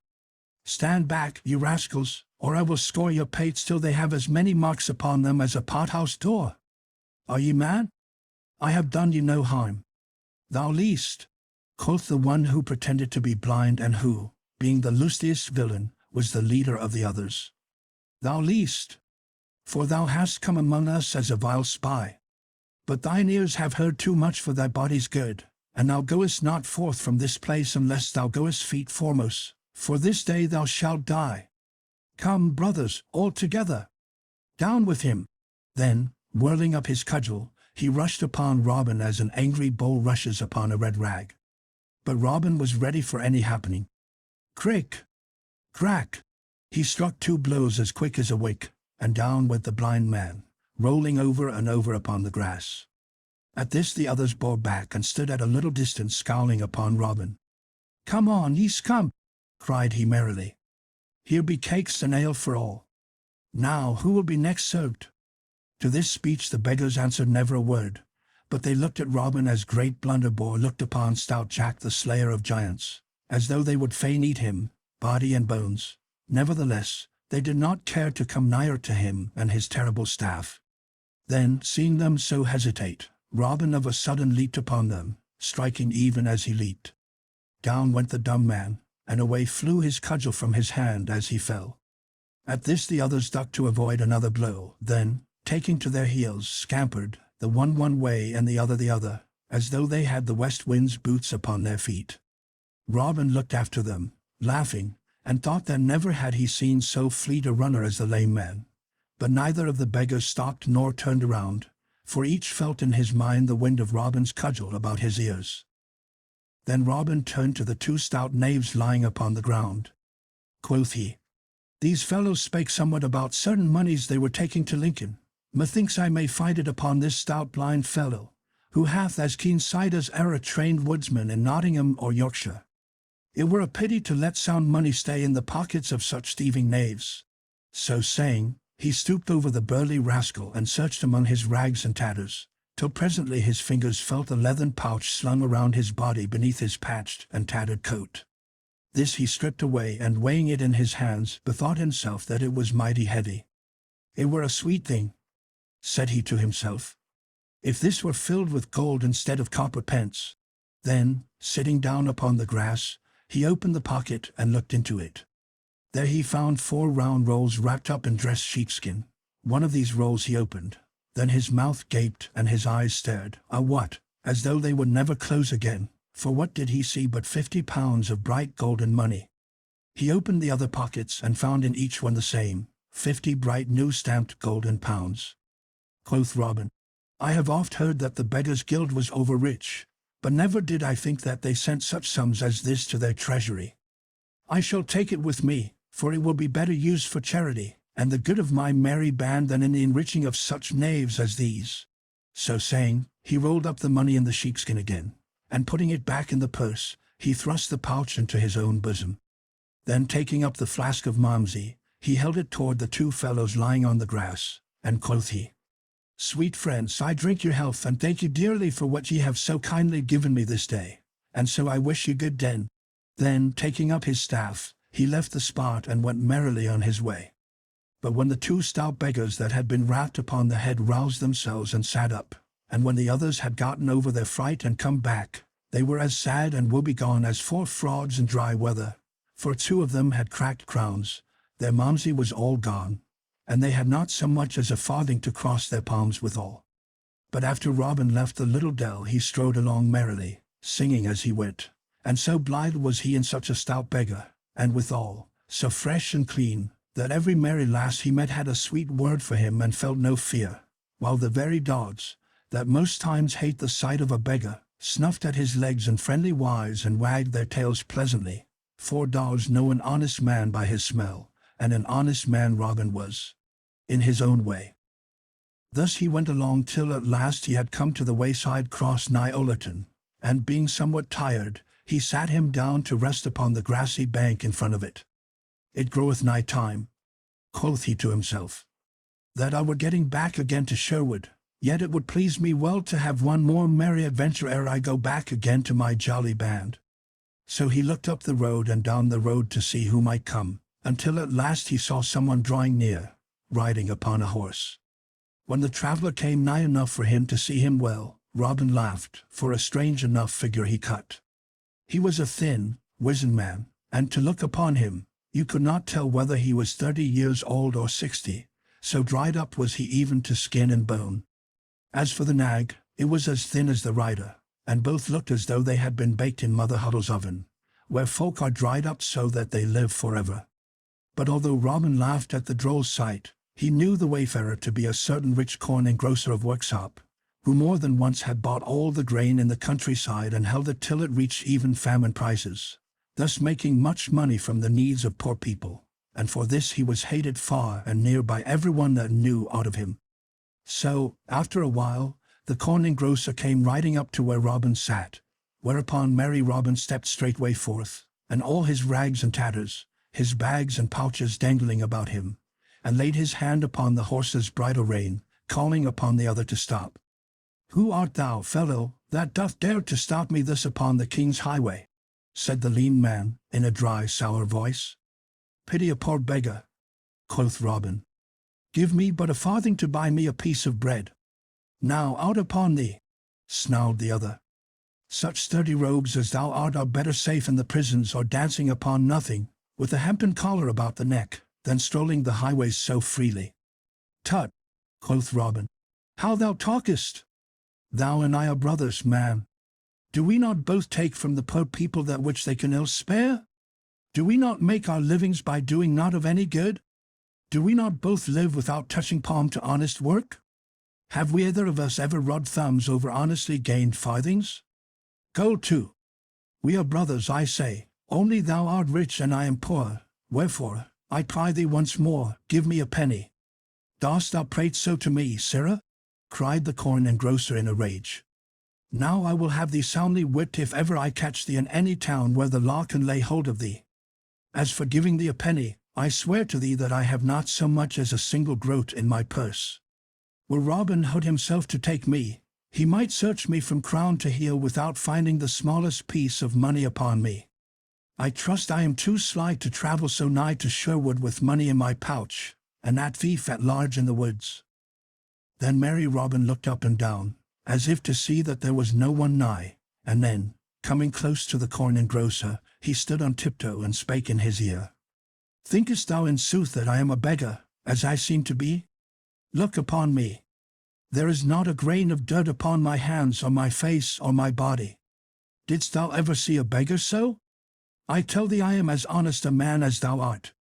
Stand back, you rascals, or I will score your pates till they have as many marks upon them as a pothouse door. Are ye mad? I have done you no harm." "Thou least," quoth the one who pretended to be blind and who, being the lustiest villain, was the leader of the others. "Thou least, for thou hast come among us as a vile spy. But thine ears have heard too much for thy body's good, and thou goest not forth from this place unless thou goest feet foremost, for this day thou shalt die. Come, brothers, all together. Down with him." Then, whirling up his cudgel, he rushed upon Robin as an angry bull rushes upon a red rag. But Robin was ready for any happening. Crick! Crack! He struck 2 blows as quick as a wink, and down went the blind man, rolling over and over upon the grass. At this the others bore back and stood at a little distance scowling upon Robin. "Come on, ye scum!" cried he merrily. "Here be cakes and ale for all. Now who will be next served?" To this speech the beggars answered never a word, but they looked at Robin as great Blunderbore looked upon stout Jack the slayer of giants, as though they would fain eat him, body and bones. Nevertheless, they did not care to come nigher to him and his terrible staff. Then, seeing them so hesitate, Robin of a sudden leaped upon them, striking even as he leaped. Down went the dumb man, and away flew his cudgel from his hand as he fell. At this the others ducked to avoid another blow, then, taking to their heels, scampered, the one way and the other, as though they had the west wind's boots upon their feet. Robin looked after them, laughing, and thought that never had he seen so fleet a runner as the lame man. But neither of the beggars stopped nor turned around, for each felt in his mind the wind of Robin's cudgel about his ears. Then Robin turned to the 2 stout knaves lying upon the ground. Quoth he, "These fellows spake somewhat about certain moneys they were taking to Lincoln. Methinks I may find it upon this stout blind fellow, who hath as keen sight as e'er a trained woodsman in Nottingham or Yorkshire. It were a pity to let sound money stay in the pockets of such thieving knaves." So saying, he stooped over the burly rascal and searched among his rags and tatters, till presently his fingers felt a leathern pouch slung around his body beneath his patched and tattered coat. This he stripped away, and weighing it in his hands, bethought himself that it was mighty heavy. "It were a sweet thing," said he to himself, "if this were filled with gold instead of copper pence." Then, sitting down upon the grass, he opened the pocket and looked into it. There he found 4 round rolls wrapped up in dressed sheepskin. One of these rolls he opened. Then his mouth gaped and his eyes stared, as though they would never close again, for what did he see but £50 of bright golden money. He opened the other pockets and found in each one the same, 50 bright new stamped golden pounds. Quoth Robin, I have oft heard that the beggars' guild was over-rich, but never did I think that they sent such sums as this to their treasury. I shall take it with me, for it will be better used for charity, and the good of my merry band than in the enriching of such knaves as these. So saying, he rolled up the money in the sheepskin again, and putting it back in the purse, he thrust the pouch into his own bosom. Then taking up the flask of Malmsey, he held it toward the two fellows lying on the grass, and quoth he, Sweet friends, I drink your health, and thank you dearly for what ye have so kindly given me this day, and so I wish you good den. Then, taking up his staff, he left the spot and went merrily on his way. But when the two stout beggars that had been rapped upon the head roused themselves and sat up, and when the others had gotten over their fright and come back, they were as sad and woebegone as 4 frogs in dry weather, for 2 of them had cracked crowns, their Malmsey was all gone, and they had not so much as a farthing to cross their palms withal. But after Robin left the little dell he strode along merrily, singing as he went, and so blithe was he in such a stout beggar, and withal, so fresh and clean, that every merry lass he met had a sweet word for him and felt no fear, while the very dogs, that most times hate the sight of a beggar, snuffed at his legs in friendly wise and wagged their tails pleasantly, for dogs know an honest man by his smell, and an honest man Robin was, in his own way. Thus he went along till at last he had come to the wayside cross nigh Ollerton, and being somewhat tired, he sat him down to rest upon the grassy bank in front of it. It groweth nigh time, quoth he to himself, that I were getting back again to Sherwood, yet it would please me well to have one more merry adventure ere I go back again to my jolly band. So he looked up the road and down the road to see who might come, until at last he saw someone drawing near, riding upon a horse. When the traveller came nigh enough for him to see him well, Robin laughed, for a strange enough figure he cut. He was a thin, wizen man, and to look upon him, you could not tell whether he was 30 years old or 60, so dried up was he even to skin and bone. As for the nag, it was as thin as the rider, and both looked as though they had been baked in Mother Huddle's oven, where folk are dried up so that they live forever. But although Robin laughed at the droll sight, he knew the wayfarer to be a certain rich corn engrosser of Worksop, who more than once had bought all the grain in the countryside and held it till it reached even famine prices, thus making much money from the needs of poor people, and for this he was hated far and near by everyone that knew aught of him. So, after a while, the corn engrosser came riding up to where Robin sat, whereupon merry Robin stepped straightway forth, and all his rags and tatters, his bags and pouches dangling about him, and laid his hand upon the horse's bridle rein, calling upon the other to stop. Who art thou, fellow, that doth dare to stop me thus upon the king's highway? Said the lean man, in a dry, sour voice. Pity a poor beggar, quoth Robin. Give me but a farthing to buy me a piece of bread. Now out upon thee, snarled the other. Such sturdy rogues as thou art are better safe in the prisons or dancing upon nothing, with a hempen collar about the neck, than strolling the highways so freely. Tut, quoth Robin, how thou talkest! Thou and I are brothers, man. Do we not both take from the poor people that which they can ill spare? Do we not make our livings by doing naught of any good? Do we not both live without touching palm to honest work? Have we either of us ever rubbed thumbs over honestly gained farthings? Go to. We are brothers, I say, only thou art rich and I am poor, wherefore, I pry thee once more, give me a penny. Dost thou prate so to me, sirrah? Cried the corn engrosser in a rage. Now I will have thee soundly whipped if ever I catch thee in any town where the law can lay hold of thee. As for giving thee a penny, I swear to thee that I have not so much as a single groat in my purse. Were Robin Hood himself to take me, he might search me from crown to heel without finding the smallest piece of money upon me. I trust I am too sly to travel so nigh to Sherwood with money in my pouch, and that thief at large in the woods. Then merry Robin looked up and down, as if to see that there was no one nigh, and then, coming close to the corn engrosser, he stood on tiptoe and spake in his ear. Thinkest thou in sooth that I am a beggar, as I seem to be? Look upon me. There is not a grain of dirt upon my hands or my face or my body. Didst thou ever see a beggar so? I tell thee I am as honest a man as thou art.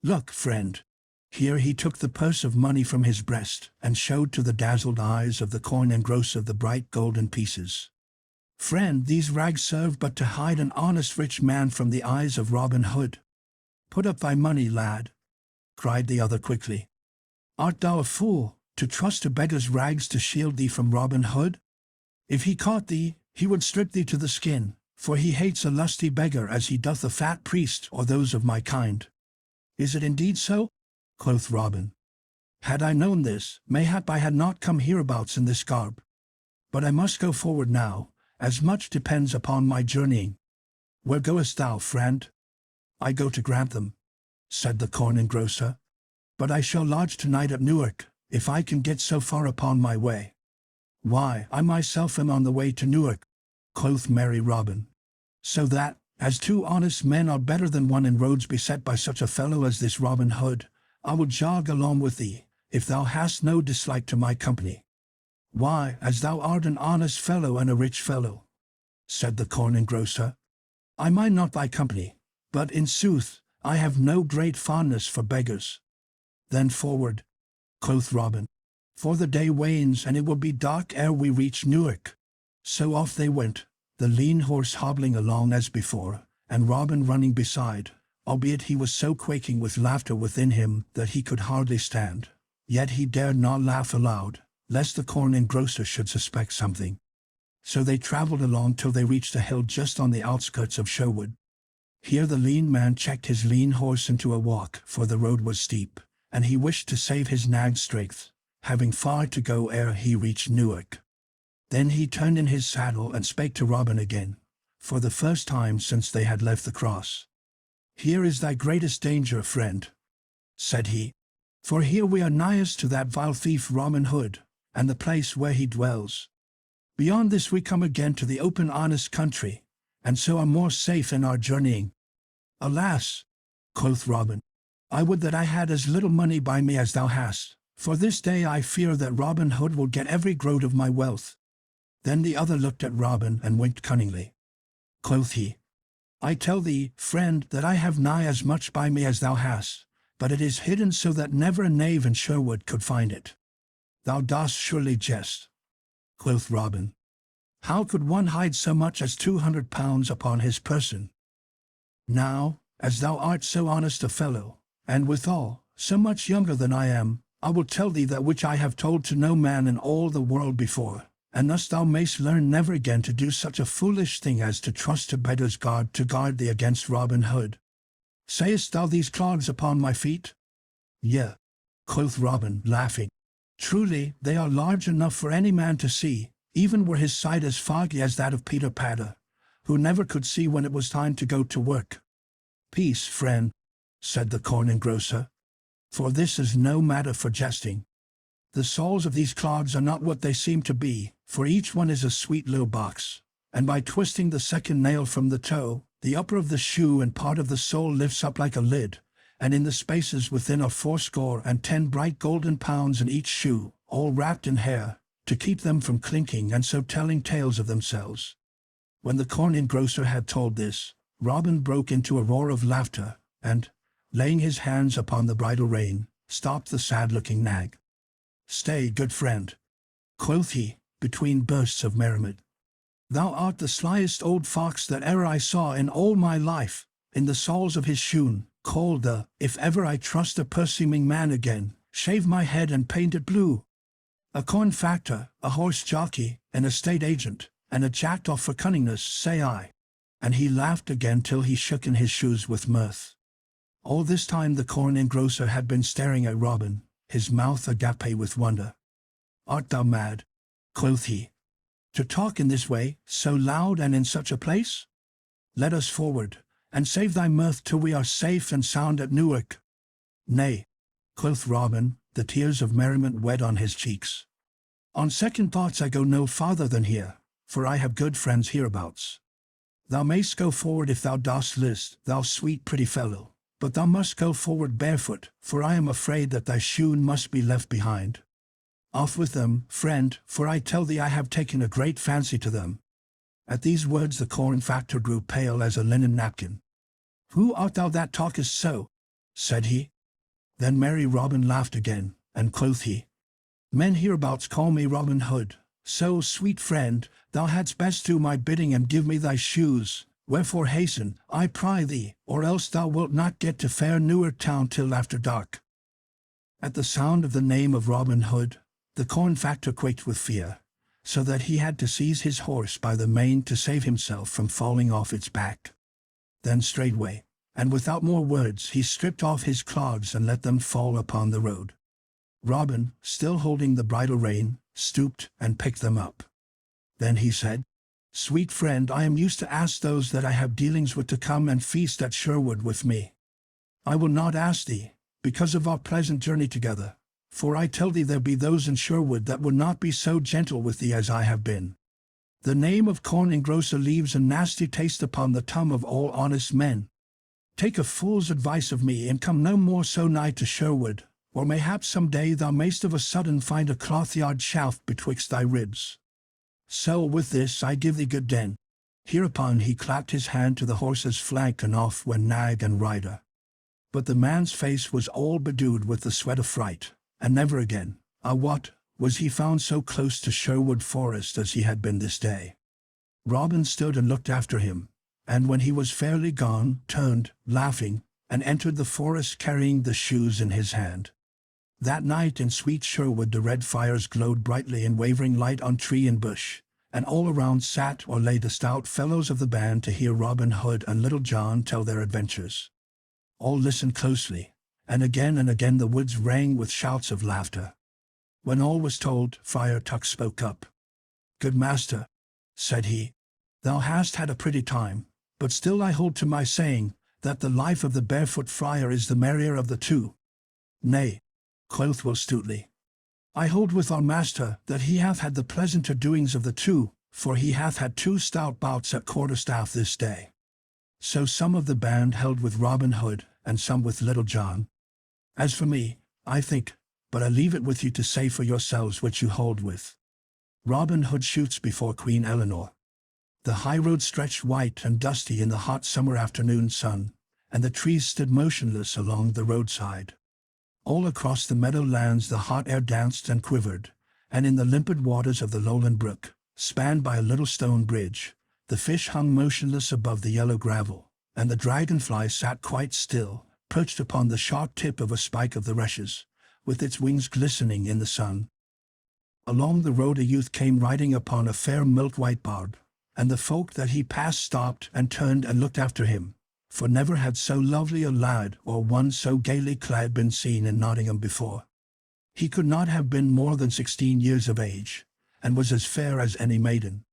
Look, friend." Here he took the purse of money from his breast, and showed to the dazzled eyes of the coin engrosser the bright golden pieces. "Friend, these rags serve but to hide an honest rich man from the eyes of Robin Hood." "Put up thy money, lad," cried the other quickly. "Art thou a fool, to trust a beggar's rags to shield thee from Robin Hood? If he caught thee, he would strip thee to the skin, for he hates a lusty beggar as he doth a fat priest or those of my kind." "Is it indeed so?" quoth Robin. "Had I known this, mayhap I had not come hereabouts in this garb. But I must go forward now, as much depends upon my journeying." "Where goest thou, friend?" "I go to Grantham," said the corn engrosser. "But I shall lodge tonight at Newark, if I can get so far upon my way." "Why, I myself am on the way to Newark," quoth merry Robin. "So that, as two honest men are better than one in roads beset by such a fellow as this Robin Hood, I will jog along with thee, if thou hast no dislike to my company." "Why, as thou art an honest fellow and a rich fellow," said the corn engrosser, "I mind not thy company, but in sooth I have no great fondness for beggars." "Then forward," quoth Robin, "for the day wanes and it will be dark ere we reach Newark." So off they went, the lean horse hobbling along as before, and Robin running beside, albeit he was so quaking with laughter within him that he could hardly stand. Yet he dared not laugh aloud, lest the corn engrosser should suspect something. So they travelled along till they reached a hill just on the outskirts of Sherwood. Here the lean man checked his lean horse into a walk, for the road was steep, and he wished to save his nag's strength, having far to go ere he reached Newark. Then he turned in his saddle and spake to Robin again, for the first time since they had left the cross. "Here is thy greatest danger, friend," said he, "for here we are nighest to that vile thief Robin Hood, and the place where he dwells. Beyond this we come again to the open honest country, and so are more safe in our journeying." "Alas," quoth Robin, "I would that I had as little money by me as thou hast, for this day I fear that Robin Hood will get every groat of my wealth." Then the other looked at Robin and winked cunningly. Quoth he, "I tell thee, friend, that I have nigh as much by me as thou hast, but it is hidden so that never a knave in Sherwood could find it." "Thou dost surely jest," quoth Robin. "How could one hide so much as 200 pounds upon his person? Now, as thou art so honest a fellow, and withal so much younger than I am, I will tell thee that which I have told to no man in all the world before, and thus thou mayst learn never again to do such a foolish thing as to trust to beggar's guard to guard thee against Robin Hood. Sayest thou these clogs upon my feet?" "Yea," quoth Robin, laughing. "Truly, they are large enough for any man to see, even were his sight as foggy as that of Peter Patter, who never could see when it was time to go to work." "Peace, friend," said the corn engrosser, "for this is no matter for jesting. The soles of these clogs are not what they seem to be, for each one is a sweet little box, and by twisting the second nail from the toe, the upper of the shoe and part of the sole lifts up like a lid, and in the spaces within are 80 bright golden pounds in each shoe, all wrapped in hair, to keep them from clinking and so telling tales of themselves." When the corn engrosser had told this, Robin broke into a roar of laughter, and, laying his hands upon the bridle rein, stopped the sad-looking nag. "Stay, good friend," quoth he, between bursts of merriment. "Thou art the slyest old fox that e'er I saw in all my life. In the soles of his shoon, called the, if ever I trust a purse-seeming man again, shave my head and paint it blue. A corn factor, a horse jockey, an estate agent, and a jackdaw for cunningness, say I." And he laughed again till he shook in his shoes with mirth. All this time the corn engrosser had been staring at Robin, his mouth agape with wonder. "Art thou mad?" quoth he, "to talk in this way, so loud and in such a place? Let us forward, and save thy mirth till we are safe and sound at Newark." "Nay," quoth Robin, the tears of merriment wet on his cheeks. "On second thoughts I go no farther than here, for I have good friends hereabouts. Thou mayst go forward if thou dost list, thou sweet pretty fellow, but thou must go forward barefoot, for I am afraid that thy shoon must be left behind. Off with them, friend, for I tell thee I have taken a great fancy to them." At these words the corn factor grew pale as a linen napkin, Who art thou that talkest so? Said he. Then merry Robin laughed again, and quoth he, Men hereabouts call me Robin Hood, so, sweet friend, thou hadst best do my bidding and give me thy shoes, wherefore hasten, I pry thee, or else thou wilt not get to fair Newark town till after dark. At the sound of the name of Robin Hood, the corn factor quaked with fear, so that he had to seize his horse by the mane to save himself from falling off its back. Then straightway, and without more words, he stripped off his clogs and let them fall upon the road. Robin, still holding the bridle rein, stooped and picked them up. Then he said, Sweet friend, I am used to ask those that I have dealings with to come and feast at Sherwood with me. I will not ask thee, because of our pleasant journey together, for I tell thee there be those in Sherwood that will not be so gentle with thee as I have been. The name of corn engrosser leaves a nasty taste upon the tongue of all honest men. Take a fool's advice of me, and come no more so nigh to Sherwood, or mayhap some day thou mayst of a sudden find a cloth-yard shaft betwixt thy ribs. So with this I give thee good den. Hereupon he clapped his hand to the horse's flank, and off went nag and rider. But the man's face was all bedewed with the sweat of fright, and never again, I wot, was he found so close to Sherwood Forest as he had been this day. Robin stood and looked after him, and when he was fairly gone, turned, laughing, and entered the forest carrying the shoes in his hand. That night in sweet Sherwood the red fires glowed brightly in wavering light on tree and bush, and all around sat or lay the stout fellows of the band to hear Robin Hood and Little John tell their adventures. All listened closely, and again the woods rang with shouts of laughter. When all was told, Friar Tuck spoke up. Good master, said he, thou hast had a pretty time, but still I hold to my saying, that the life of the barefoot friar is the merrier of the two. Nay, quoth Will Stutely, I hold with our master that he hath had the pleasanter doings of the two, for he hath had 2 stout bouts at quarterstaff this day. So some of the band held with Robin Hood, and some with Little John. As for me, I think, but I leave it with you to say for yourselves which you hold with. Robin Hood shoots before Queen Eleanor. The high road stretched white and dusty in the hot summer afternoon sun, and the trees stood motionless along the roadside. All across the meadowlands the hot air danced and quivered, and in the limpid waters of the lowland brook, spanned by a little stone bridge, the fish hung motionless above the yellow gravel, and the dragonfly sat quite still, perched upon the sharp tip of a spike of the rushes, with its wings glistening in the sun. Along the road a youth came riding upon a fair milk-white barb, and the folk that he passed stopped and turned and looked after him, for never had so lovely a lad or one so gaily clad been seen in Nottingham before. He could not have been more than 16 years of age, and was as fair as any maiden.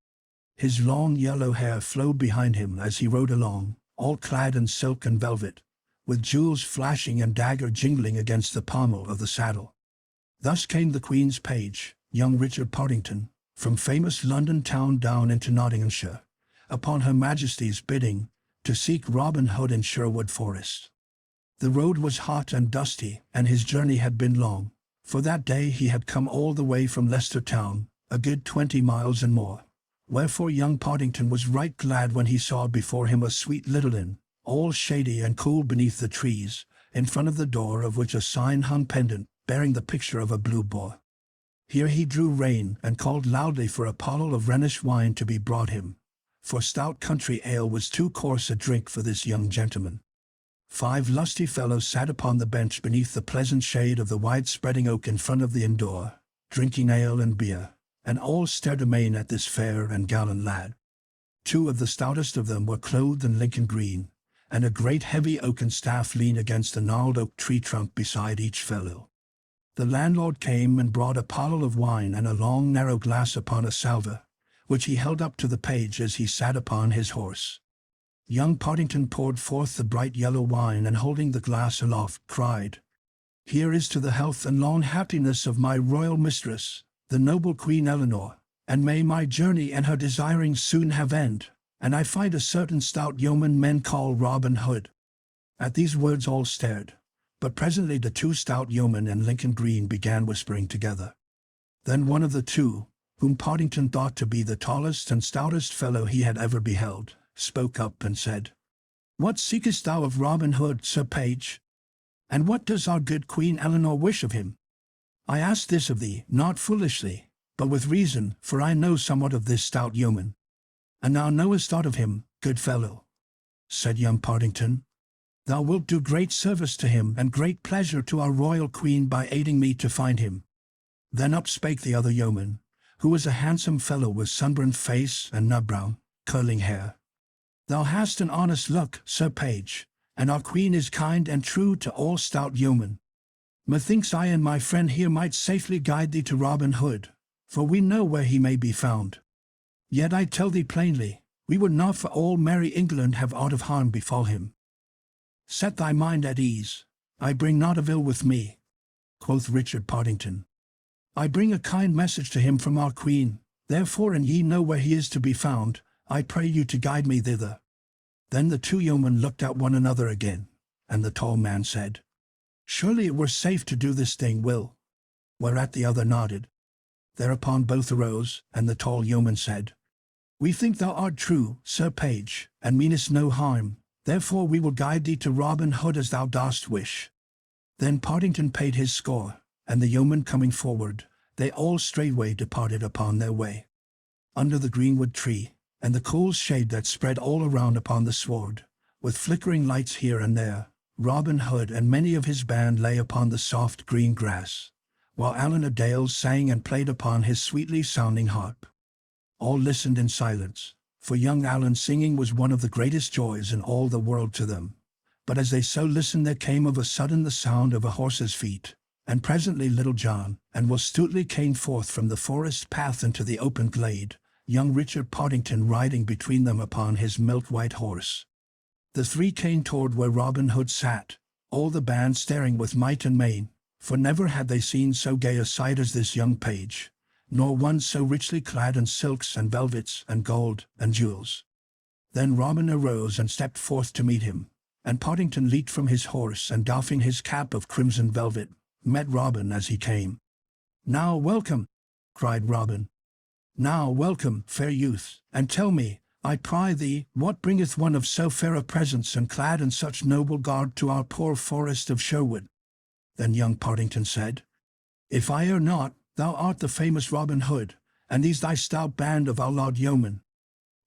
His long yellow hair flowed behind him as he rode along, all clad in silk and velvet, with jewels flashing and dagger jingling against the pommel of the saddle. Thus came the Queen's page, young Richard Partington, from famous London town down into Nottinghamshire, upon Her Majesty's bidding, to seek Robin Hood in Sherwood Forest. The road was hot and dusty, and his journey had been long, for that day he had come all the way from Leicester town, a good 20 miles and more. Wherefore young Partington was right glad when he saw before him a sweet little inn, all shady and cool beneath the trees, in front of the door of which a sign hung pendant, bearing the picture of a blue boar. Here he drew rein and called loudly for a pottle of Rhenish wine to be brought him, for stout country ale was too coarse a drink for this young gentleman. 5 lusty fellows sat upon the bench beneath the pleasant shade of the wide-spreading oak in front of the inn door, drinking ale and beer, and all stared amain at this fair and gallant lad. 2 of the stoutest of them were clothed in Lincoln green, and a great heavy oaken staff leaned against a gnarled oak tree trunk beside each fellow. The landlord came and brought a pottle of wine and a long narrow glass upon a salver, which he held up to the page as he sat upon his horse. Young Partington poured forth the bright yellow wine, and holding the glass aloft, cried, Here is to the health and long happiness of my royal mistress, the noble Queen Eleanor, and may my journey and her desirings soon have end, and I find a certain stout yeoman men call Robin Hood. At these words all stared, but presently the 2 stout yeomen in Lincoln green began whispering together. Then one of the 2, whom Partington thought to be the tallest and stoutest fellow he had ever beheld, spoke up and said, What seekest thou of Robin Hood, Sir Page? And what does our good Queen Eleanor wish of him? I ask this of thee, not foolishly, but with reason, for I know somewhat of this stout yeoman. And thou knowest aught of him, good fellow, said young Partington. Thou wilt do great service to him and great pleasure to our royal queen by aiding me to find him. Then up spake the other yeoman, who was a handsome fellow with sunburned face and nut-brown, curling hair. Thou hast an honest look, Sir Page, and our queen is kind and true to all stout yeomen. Methinks I and my friend here might safely guide thee to Robin Hood, for we know where he may be found. Yet I tell thee plainly, we would not for all merry England have aught of harm befall him. Set thy mind at ease, I bring naught of ill with me, quoth Richard Partington. I bring a kind message to him from our queen, therefore an ye know where he is to be found, I pray you to guide me thither. Then the two yeomen looked at one another again, and the tall man said, Surely it were safe to do this thing, Will. Whereat the other nodded. Thereupon both arose, and the tall yeoman said, We think thou art true, Sir Page, and meanest no harm, therefore we will guide thee to Robin Hood as thou dost wish. Then Partington paid his score, and the yeoman coming forward, they all straightway departed upon their way. Under the greenwood tree, and the cool shade that spread all around upon the sward, with flickering lights here and there, Robin Hood and many of his band lay upon the soft green grass, while Alan a Dale sang and played upon his sweetly sounding harp. All listened in silence, for young Alan's singing was one of the greatest joys in all the world to them. But as they so listened there came of a sudden the sound of a horse's feet, and presently Little John and Will Stutely came forth from the forest path into the open glade, young Richard Partington riding between them upon his milk-white horse. The three came toward where Robin Hood sat, all the band staring with might and main, for never had they seen so gay a sight as this young page, nor one so richly clad in silks and velvets and gold and jewels. Then Robin arose and stepped forth to meet him, and Partington leaped from his horse and doffing his cap of crimson velvet, met Robin as he came. Now welcome, cried Robin. Now welcome, fair youth, and tell me, I pry thee, what bringeth one of so fair a presence and clad in such noble garb to our poor forest of Sherwood? Then young Partington said, If I err not, thou art the famous Robin Hood, and these thy stout band of outlawed yeomen.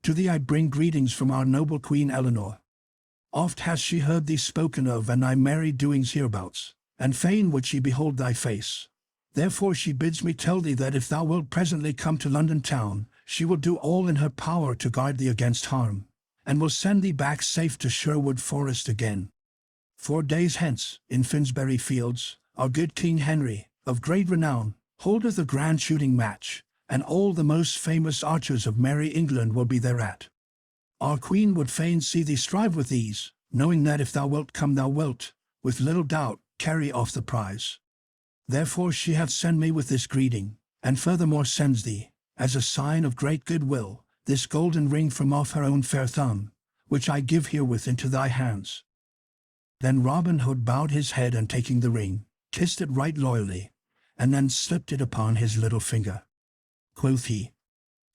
To thee I bring greetings from our noble Queen Eleanor. Oft has she heard thee spoken of and thy merry doings hereabouts, and fain would she behold thy face. Therefore she bids me tell thee that if thou wilt presently come to London town, she will do all in her power to guard thee against harm, and will send thee back safe to Sherwood Forest again. 4 days hence, in Finsbury Fields, our good King Henry, of great renown, holdeth a grand shooting match, and all the most famous archers of merry England will be thereat. Our queen would fain see thee strive with these, knowing that if thou wilt come thou wilt, with little doubt, carry off the prize. Therefore she hath sent me with this greeting, and furthermore sends thee, as a sign of great goodwill, this golden ring from off her own fair thumb, which I give herewith into thy hands. Then Robin Hood bowed his head and taking the ring, kissed it right loyally, and then slipped it upon his little finger. Quoth he,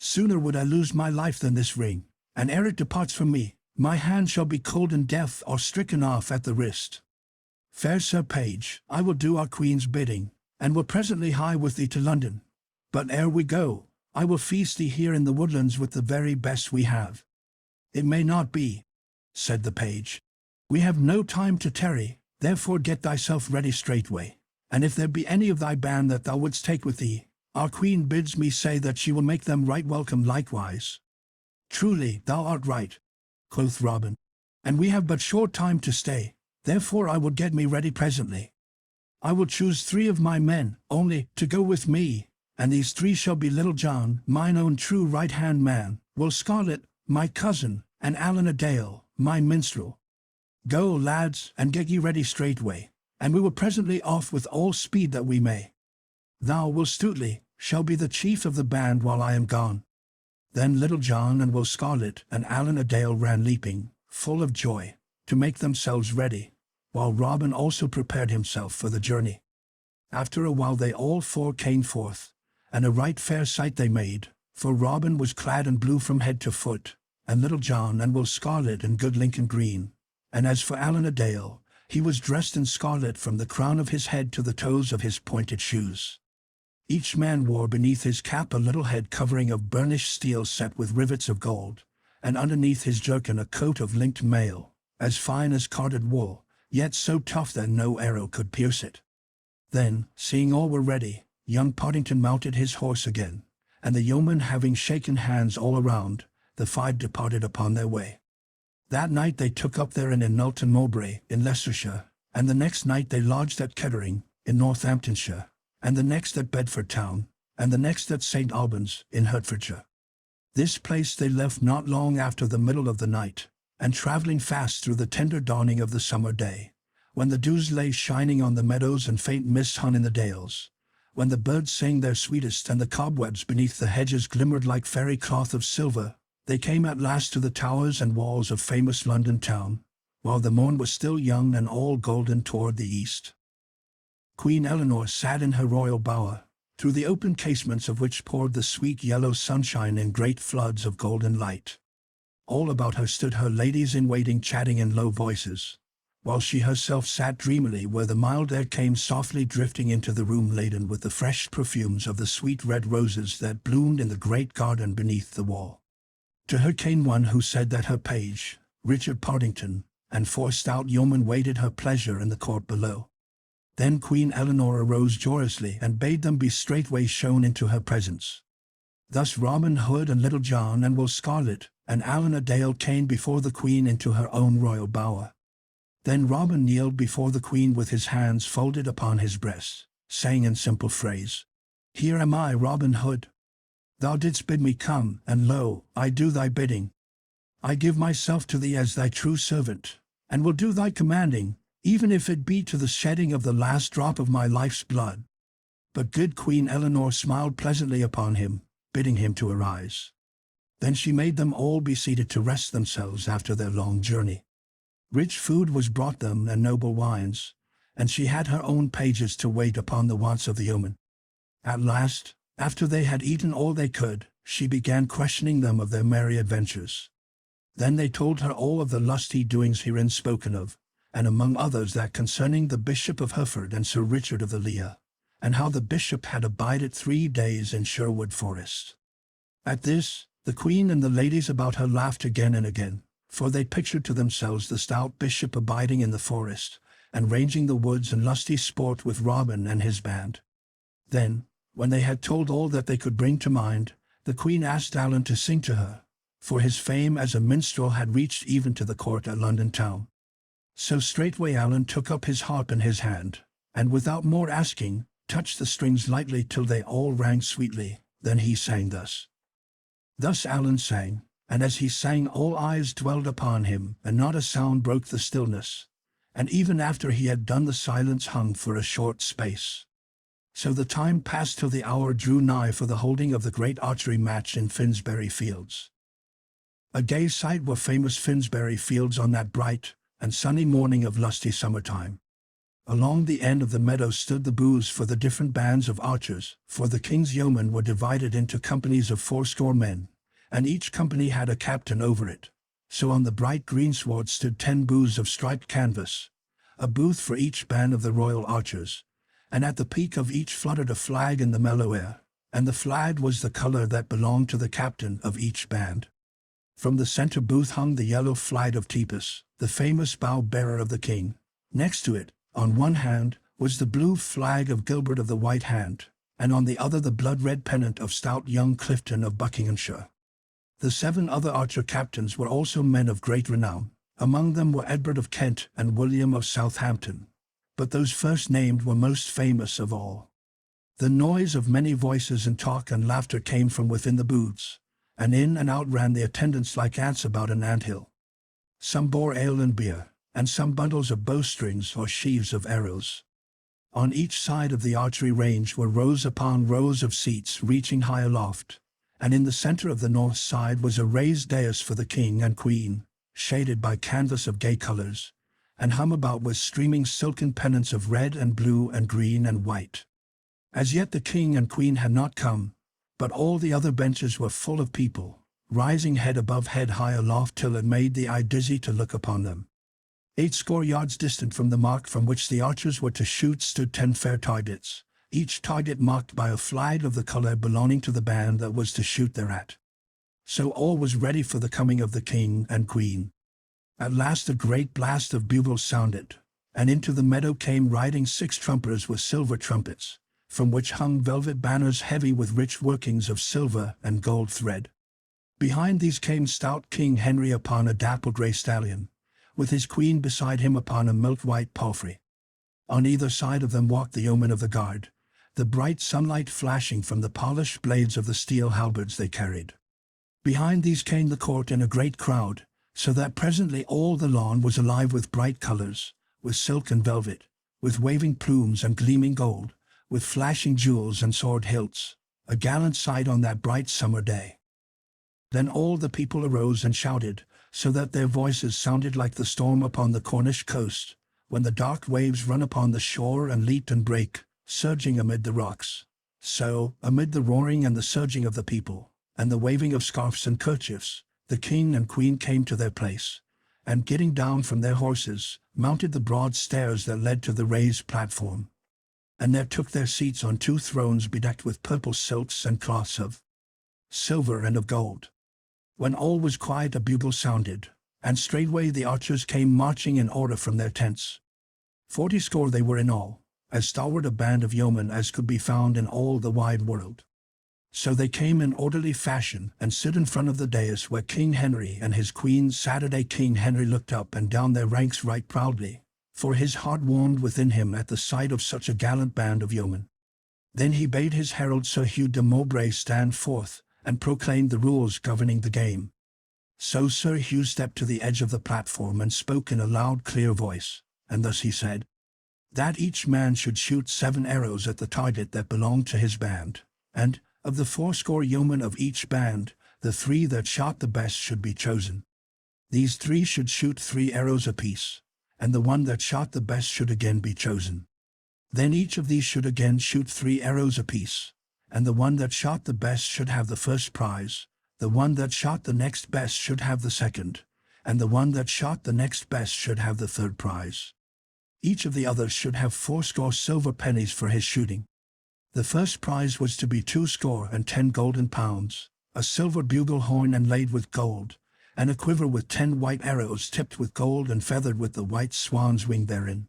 Sooner would I lose my life than this ring, and ere it departs from me, my hand shall be cold in death or stricken off at the wrist. Fair Sir Page, I will do our queen's bidding, and will presently hie with thee to London. But ere we go, I will feast thee here in the woodlands with the very best we have. It may not be, said the page. We have no time to tarry, therefore get thyself ready straightway, and if there be any of thy band that thou wouldst take with thee, our queen bids me say that she will make them right welcome likewise. Truly, thou art right, quoth Robin, and we have but short time to stay, therefore I will get me ready presently. I will choose 3 of my men, only, to go with me, and these 3 shall be Little John, mine own true right-hand man, Will Scarlet, my cousin, and Alan a Dale, my minstrel. Go, lads, and get ye ready straightway, and we will presently off with all speed that we may. Thou, Will Stutely, shall be the chief of the band while I am gone. Then Little John and Will Scarlet and Alan a Dale ran leaping, full of joy, to make themselves ready, while Robin also prepared himself for the journey. After a while they all 4 came forth, and a right fair sight they made, for Robin was clad in blue from head to foot, and Little John and Will Scarlet in good Lincoln green, And as for Alan a Dale, he was dressed in scarlet from the crown of his head to the toes of his pointed shoes. Each man wore beneath his cap a little head covering of burnished steel set with rivets of gold, and underneath his jerkin a coat of linked mail, as fine as carded wool, yet so tough that no arrow could pierce it. Then, seeing all were ready, young Partington mounted his horse again, and the yeomen having shaken hands all around, the five departed upon their way. That night they took up their inn in Knowlton Mowbray, in Leicestershire, and the next night they lodged at Kettering, in Northamptonshire, and the next at Bedford Town, and the next at St. Albans, in Hertfordshire. This place they left not long after the middle of the night, and travelling fast through the tender dawning of the summer day, when the dews lay shining on the meadows and faint mists hung in the dales, when the birds sang their sweetest and the cobwebs beneath the hedges glimmered like fairy cloth of silver, they came at last to the towers and walls of famous London town, while the morn was still young and all golden toward the east. Queen Eleanor sat in her royal bower, through the open casements of which poured the sweet yellow sunshine in great floods of golden light. All about her stood her ladies-in-waiting chatting in low voices, while she herself sat dreamily where the mild air came softly drifting into the room laden with the fresh perfumes of the sweet red roses that bloomed in the great garden beneath the wall. To her came one who said that her page, Richard Partington, and 4 stout yeomen waited her pleasure in the court below. Then Queen Eleanor arose joyously and bade them be straightway shown into her presence. Thus Robin Hood and Little John and Will Scarlet and Alan a Dale came before the Queen into her own royal bower. Then Robin kneeled before the Queen with his hands folded upon his breast, saying in simple phrase, "Here am I, Robin Hood. Thou didst bid me come, and lo, I do thy bidding. I give myself to thee as thy true servant, and will do thy commanding, even if it be to the shedding of the last drop of my life's blood." But good Queen Eleanor smiled pleasantly upon him, bidding him to arise. Then she made them all be seated to rest themselves after their long journey. Rich food was brought them and noble wines, and she had her own pages to wait upon the wants of the yeomen. At last, after they had eaten all they could, she began questioning them of their merry adventures. Then they told her all of the lusty doings herein spoken of, and among others that concerning the Bishop of Hereford and Sir Richard of the Lea, and how the bishop had abided 3 days in Sherwood Forest. At this, the Queen and the ladies about her laughed again and again, for they pictured to themselves the stout bishop abiding in the forest, and ranging the woods in lusty sport with Robin and his band. Then, when they had told all that they could bring to mind, the Queen asked Alan to sing to her, for his fame as a minstrel had reached even to the court at London town. So straightway Alan took up his harp in his hand, and without more asking, touched the strings lightly till they all rang sweetly. Then he sang thus. Thus Alan sang, and as he sang all eyes dwelled upon him, and not a sound broke the stillness, and even after he had done the silence hung for a short space. So the time passed till the hour drew nigh for the holding of the great archery match in Finsbury Fields. A gay sight were famous Finsbury Fields on that bright and sunny morning of lusty summertime. Along the end of the meadow stood the booths for the different bands of archers, for the king's yeomen were divided into companies of 80 men, and each company had a captain over it. So on the bright greensward stood 10 booths of striped canvas, a booth for each band of the royal archers, and at the peak of each fluttered a flag in the mellow air, and the flag was the colour that belonged to the captain of each band. From the centre booth hung the yellow flag of Tepus, the famous bow-bearer of the king. Next to it, on one hand, was the blue flag of Gilbert of the White Hand, and on the other the blood-red pennant of stout young Clifton of Buckinghamshire. The 7 other archer captains were also men of great renown. Among them were Edward of Kent and William of Southampton, but those first named were most famous of all. The noise of many voices and talk and laughter came from within the booths, and in and out ran the attendants like ants about an ant-hill. Some bore ale and beer, and some bundles of bowstrings or sheaves of arrows. On each side of the archery range were rows upon rows of seats reaching high aloft, and in the centre of the north side was a raised dais for the king and queen, shaded by canvas of gay colours, and hung about with streaming silken pennants of red and blue and green and white. As yet the king and queen had not come, but all the other benches were full of people, rising head above head high aloft till it made the eye dizzy to look upon them. 80 yards distant from the mark from which the archers were to shoot stood 10 fair targets, each target marked by a flag of the colour belonging to the band that was to shoot thereat. So all was ready for the coming of the king and queen. At last a great blast of bugles sounded, and into the meadow came riding 6 trumpeters with silver trumpets, from which hung velvet banners heavy with rich workings of silver and gold thread. Behind these came stout King Henry upon a dapple grey stallion, with his queen beside him upon a milk-white palfrey. On either side of them walked the yeomen of the guard, the bright sunlight flashing from the polished blades of the steel halberds they carried. Behind these came the court in a great crowd, so that presently all the lawn was alive with bright colours, with silk and velvet, with waving plumes and gleaming gold, with flashing jewels and sword hilts, a gallant sight on that bright summer day. Then all the people arose and shouted, so that their voices sounded like the storm upon the Cornish coast, when the dark waves run upon the shore and leap and break, surging amid the rocks. So, amid the roaring and the surging of the people, and the waving of scarfs and kerchiefs, the king and queen came to their place, and getting down from their horses, mounted the broad stairs that led to the raised platform. And there took their seats on 2 thrones bedecked with purple silks and cloths of silver and of gold. When all was quiet a bugle sounded, and straightway the archers came marching in order from their tents. 40 score they were in all, as stalwart a band of yeomen as could be found in all the wide world. So they came in orderly fashion and stood in front of the dais where King Henry and his queen sat. King Henry looked up and down their ranks right proudly, for his heart warmed within him at the sight of such a gallant band of yeomen. Then he bade his herald Sir Hugh de Mowbray stand forth, and proclaimed the rules governing the game. So Sir Hugh stepped to the edge of the platform and spoke in a loud clear voice, and thus he said, that each man should shoot 7 arrows at the target that belonged to his band, and, of the 80 yeomen of each band, the 3 that shot the best should be chosen. These 3 should shoot 3 arrows apiece, and the one that shot the best should again be chosen. Then each of these should again shoot 3 arrows apiece, and the one that shot the best should have the first prize, the one that shot the next best should have the second, and the one that shot the next best should have the third prize. Each of the others should have 80 silver pennies for his shooting. The first prize was to be 20 golden pounds, a silver bugle horn inlaid with gold, and a quiver with 10 white arrows tipped with gold and feathered with the white swan's wing therein.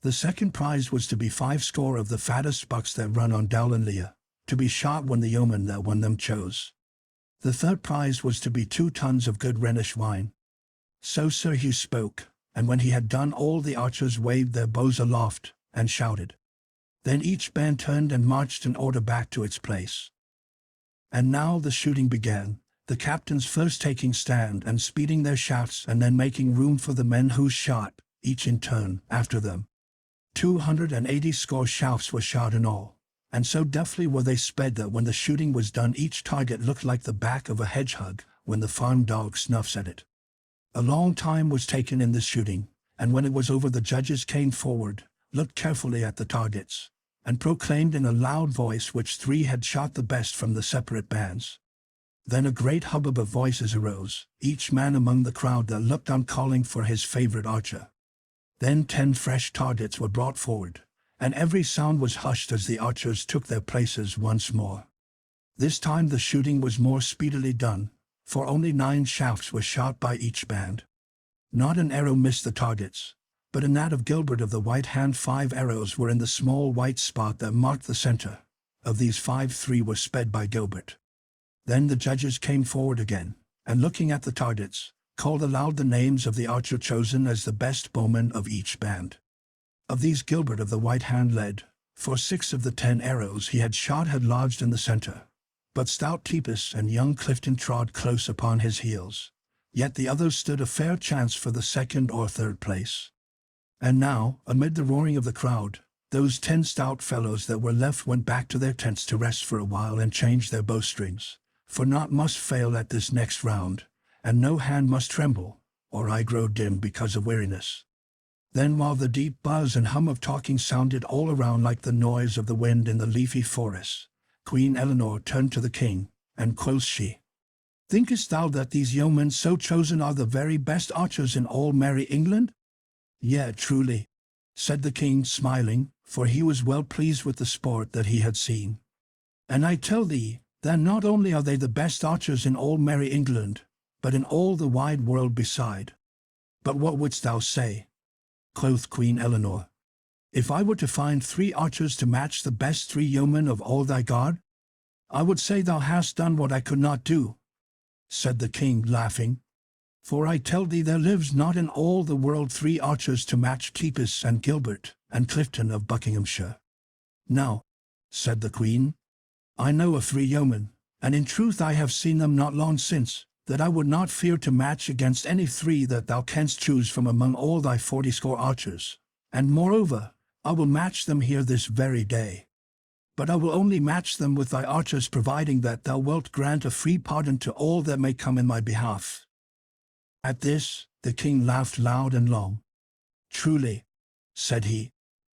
The second prize was to be 50 of the fattest bucks that run on Dowl and Leah, to be shot when the yeoman that won them chose. The third prize was to be 2 tons of good Rhenish wine. So Sir Hugh spoke, and when he had done all the archers waved their bows aloft, and shouted. Then each band turned and marched in order back to its place. And now the shooting began, the captains first taking stand and speeding their shafts and then making room for the men who shot, each in turn, after them. 280 shafts were shot in all, and so deftly were they sped that when the shooting was done each target looked like the back of a hedgehog when the farm dog snuffs at it. A long time was taken in this shooting, and when it was over the judges came forward, looked carefully at the targets, and proclaimed in a loud voice which 3 had shot the best from the separate bands. Then a great hubbub of voices arose, each man among the crowd that looked on calling for his favorite archer. Then 10 fresh targets were brought forward, and every sound was hushed as the archers took their places once more. This time the shooting was more speedily done, for only 9 shafts were shot by each band. Not an arrow missed the targets, but in that of Gilbert of the White Hand 5 arrows were in the small white spot that marked the center. Of these 5 3 were sped by Gilbert. Then the judges came forward again, and looking at the targets, called aloud the names of the archer chosen as the best bowman of each band. Of these Gilbert of the White Hand led, for 6 of the 10 arrows he had shot had lodged in the center. But stout Tepus and young Clifton trod close upon his heels, yet the others stood a fair chance for the 2nd or 3rd place. And now, amid the roaring of the crowd, those 10 stout fellows that were left went back to their tents to rest for a while and change their bowstrings, for naught must fail at this next round, and no hand must tremble, or eye grow dim because of weariness. Then while the deep buzz and hum of talking sounded all around like the noise of the wind in the leafy forests, Queen Eleanor turned to the king, and quoth she, Thinkest thou that these yeomen so chosen are the very best archers in all merry England? "Yea, truly," said the king, smiling, for he was well pleased with the sport that he had seen. "And I tell thee, that not only are they the best archers in all merry England, but in all the wide world beside." "But what wouldst thou say?" quoth Queen Eleanor. "If I were to find 3 archers to match the best 3 yeomen of all thy guard?" "I would say thou hast done what I could not do," said the king, laughing. "For I tell thee there lives not in all the world 3 archers to match Tipis and Gilbert and Clifton of Buckinghamshire." "Now," said the queen, "I know of 3 yeomen, and in truth I have seen them not long since, that I would not fear to match against any 3 that thou canst choose from among all thy 40 archers. And moreover, I will match them here this very day. But I will only match them with thy archers, providing that thou wilt grant a free pardon to all that may come in my behalf." At this, the king laughed loud and long. "Truly," said he,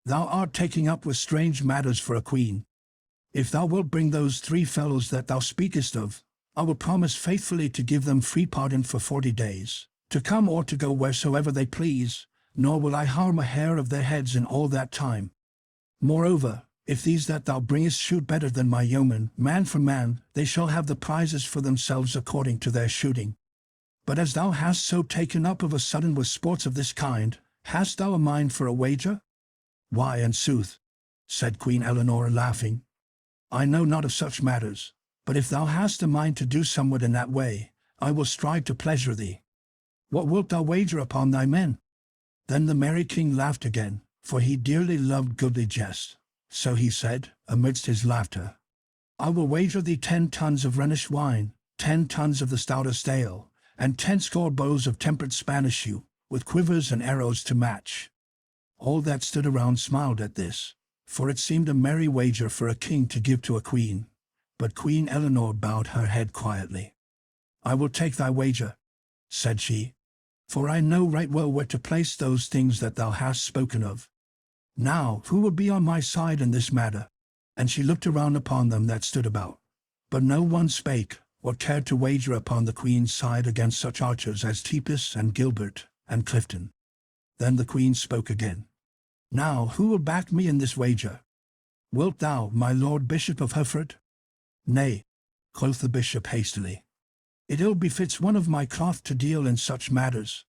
"thou art taking up with strange matters for a queen. If thou wilt bring those 3 fellows that thou speakest of, I will promise faithfully to give them free pardon for 40 days, to come or to go wheresoever they please, nor will I harm a hair of their heads in all that time. Moreover, if these that thou bringest shoot better than my yeomen, man for man, they shall have the prizes for themselves according to their shooting. But as thou hast so taken up of a sudden with sports of this kind, hast thou a mind for a wager?" "Why, in sooth," said Queen Eleanor, laughing, "I know not of such matters, but if thou hast a mind to do somewhat in that way, I will strive to pleasure thee. What wilt thou wager upon thy men?" Then the merry king laughed again, for he dearly loved goodly jest. So he said, amidst his laughter, "I will wager thee 10 tons of Rhenish wine, 10 tons of the stoutest ale, and 10 score bows of tempered Spanish yew, with quivers and arrows to match." All that stood around smiled at this, for it seemed a merry wager for a king to give to a queen. But Queen Eleanor bowed her head quietly. "I will take thy wager," said she, "for I know right well where to place those things that thou hast spoken of. Now, who will be on my side in this matter?" And she looked around upon them that stood about. But no one spake, or cared to wager upon the queen's side against such archers as Tipis and Gilbert and Clifton. Then the queen spoke again. "Now, who will back me in this wager? Wilt thou, my lord Bishop of Hereford?" "Nay," quoth the bishop hastily. "It ill befits one of my cloth to deal in such matters.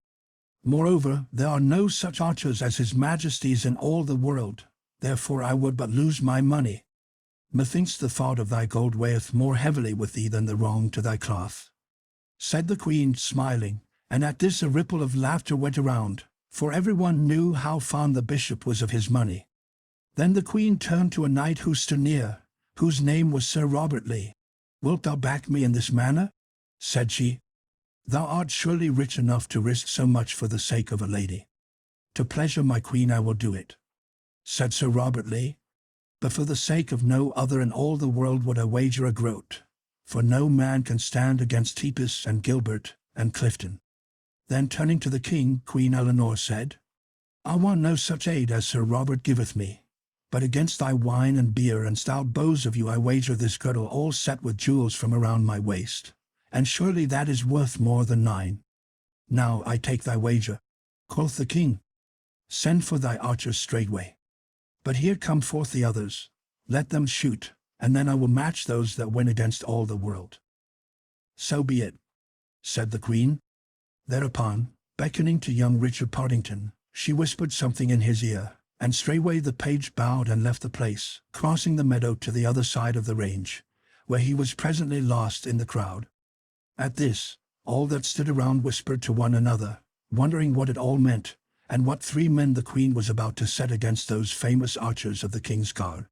Moreover, there are no such archers as his majesty's in all the world, therefore I would but lose my money. Methinks the thought of thy gold weigheth more heavily with thee than the wrong to thy cloth," said the queen, smiling, and at this a ripple of laughter went around, for everyone knew how fond the bishop was of his money. Then the queen turned to a knight who stood near, whose name was Sir Robert Lee. "Wilt thou back me in this manner?" said she. "Thou art surely rich enough to risk so much for the sake of a lady." "To pleasure my queen I will do it," said Sir Robert Lee. "But for the sake of no other in all the world would I wager a groat, for no man can stand against Tipis and Gilbert and Clifton." Then turning to the king, Queen Eleanor said, "I want no such aid as Sir Robert giveth me, but against thy wine and beer and stout bows of you I wager this girdle all set with jewels from around my waist, and surely that is worth more than 9. Now I take thy wager," quoth the king. "Send for thy archers straightway. But here come forth the others, let them shoot, and then I will match those that win against all the world." "So be it," said the queen. Thereupon, beckoning to young Richard Partington, she whispered something in his ear, and straightway the page bowed and left the place, crossing the meadow to the other side of the range, where he was presently lost in the crowd. At this, all that stood around whispered to one another, wondering what it all meant, and what 3 men the queen was about to set against those famous archers of the king's guard.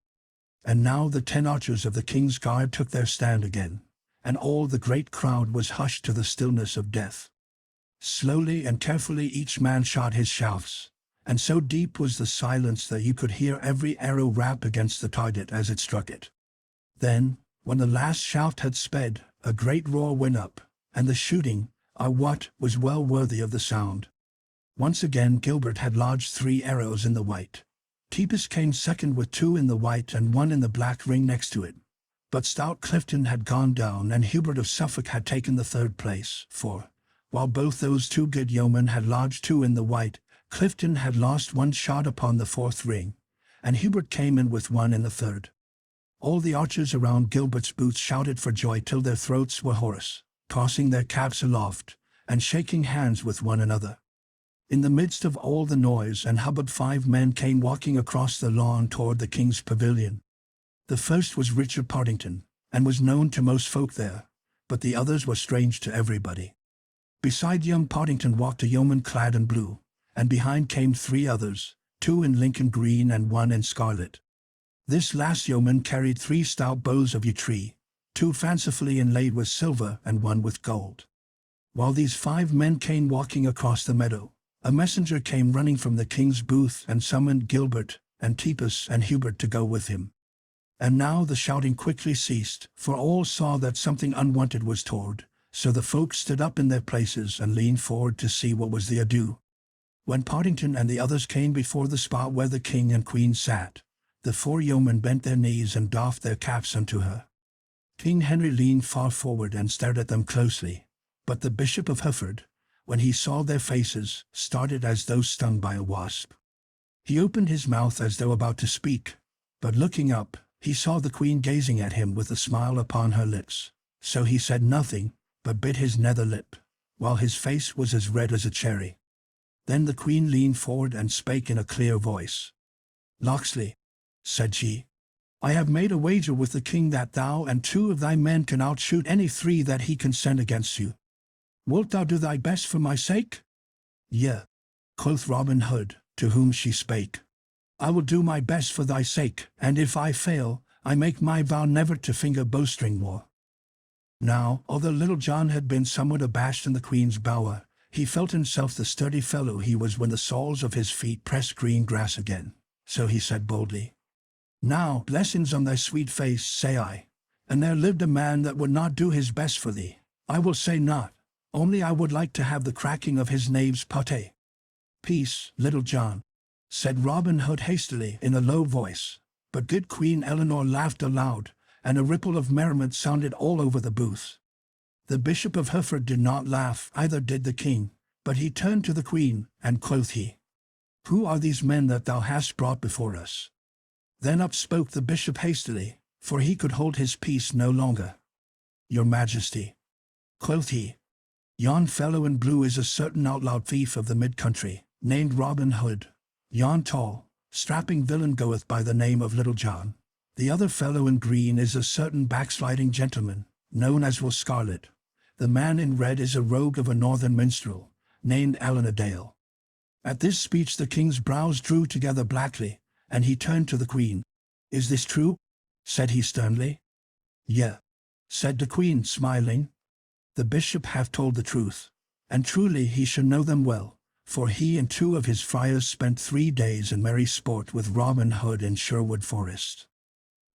And now the 10 archers of the king's guard took their stand again, and all the great crowd was hushed to the stillness of death. Slowly and carefully each man shot his shafts, and so deep was the silence that you could hear every arrow rap against the target as it struck it. Then, when the last shaft had sped, a great roar went up, and the shooting, I wot, was well worthy of the sound. Once again Gilbert had lodged 3 arrows in the white. Tipis came second with 2 in the white and 1 in the black ring next to it. But stout Clifton had gone down, and Hubert of Suffolk had taken the 3rd place, for, while both those 2 good yeomen had lodged 2 in the white, Clifton had lost one shot upon the fourth ring, and Hubert came in with one in the third. All the archers around Gilbert's booth shouted for joy till their throats were hoarse, tossing their caps aloft, and shaking hands with one another. In the midst of all the noise and hubbub 5 men came walking across the lawn toward the king's pavilion. The first was Richard Partington, and was known to most folk there, but the others were strange to everybody. Beside young Partington walked a yeoman clad in blue, and behind came 3 others, 2 in Lincoln green and 1 in scarlet. This last yeoman carried 3 stout bows of yew tree, 2 fancifully inlaid with silver and 1 with gold. While these 5 men came walking across the meadow, a messenger came running from the king's booth and summoned Gilbert and Tepus and Hubert to go with him. And now the shouting quickly ceased, for all saw that something unwonted was toward, so the folk stood up in their places and leaned forward to see what was the ado. When Partington and the others came before the spot where the king and queen sat, the 4 yeomen bent their knees and doffed their caps unto her. King Henry leaned far forward and stared at them closely, but the Bishop of Hereford, when he saw their faces, started as though stung by a wasp. He opened his mouth as though about to speak, but looking up, he saw the queen gazing at him with a smile upon her lips, so he said nothing, but bit his nether lip, while his face was as red as a cherry. Then the queen leaned forward and spake in a clear voice. "Locksley," said she, "I have made a wager with the king that thou and 2 of thy men can outshoot any 3 that he can send against you. Wilt thou do thy best for my sake?" "Yea," quoth Robin Hood, to whom she spake. "I will do my best for thy sake, and if I fail, I make my vow never to finger bowstring war." Now, although Little John had been somewhat abashed in the queen's bower, he felt himself the sturdy fellow he was when the soles of his feet pressed green grass again. So he said boldly, "Now, blessings on thy sweet face, say I, and there lived a man that would not do his best for thee. I will say not, only I would like to have the cracking of his knave's pate." "Peace, Little John," said Robin Hood hastily in a low voice, but good Queen Eleanor laughed aloud, and a ripple of merriment sounded all over the booth. The Bishop of Hereford did not laugh, either did the king, but he turned to the queen, and quoth he, "Who are these men that thou hast brought before us?" Then up spoke the bishop hastily, for he could hold his peace no longer. "Your Majesty," quoth he, "yon fellow in blue is a certain outlaw thief of the mid-country, named Robin Hood. Yon tall, strapping villain goeth by the name of Little John. The other fellow in green is a certain backsliding gentleman, known as Will Scarlet. The man in red is a rogue of a northern minstrel, named Alan a Dale." At this speech the king's brows drew together blackly, and he turned to the queen. "Is this true?" said he sternly. "Yea," said the queen, smiling. "The bishop hath told the truth, and truly he should know them well, for he and 2 of his friars spent 3 days in merry sport with Robin Hood in Sherwood Forest.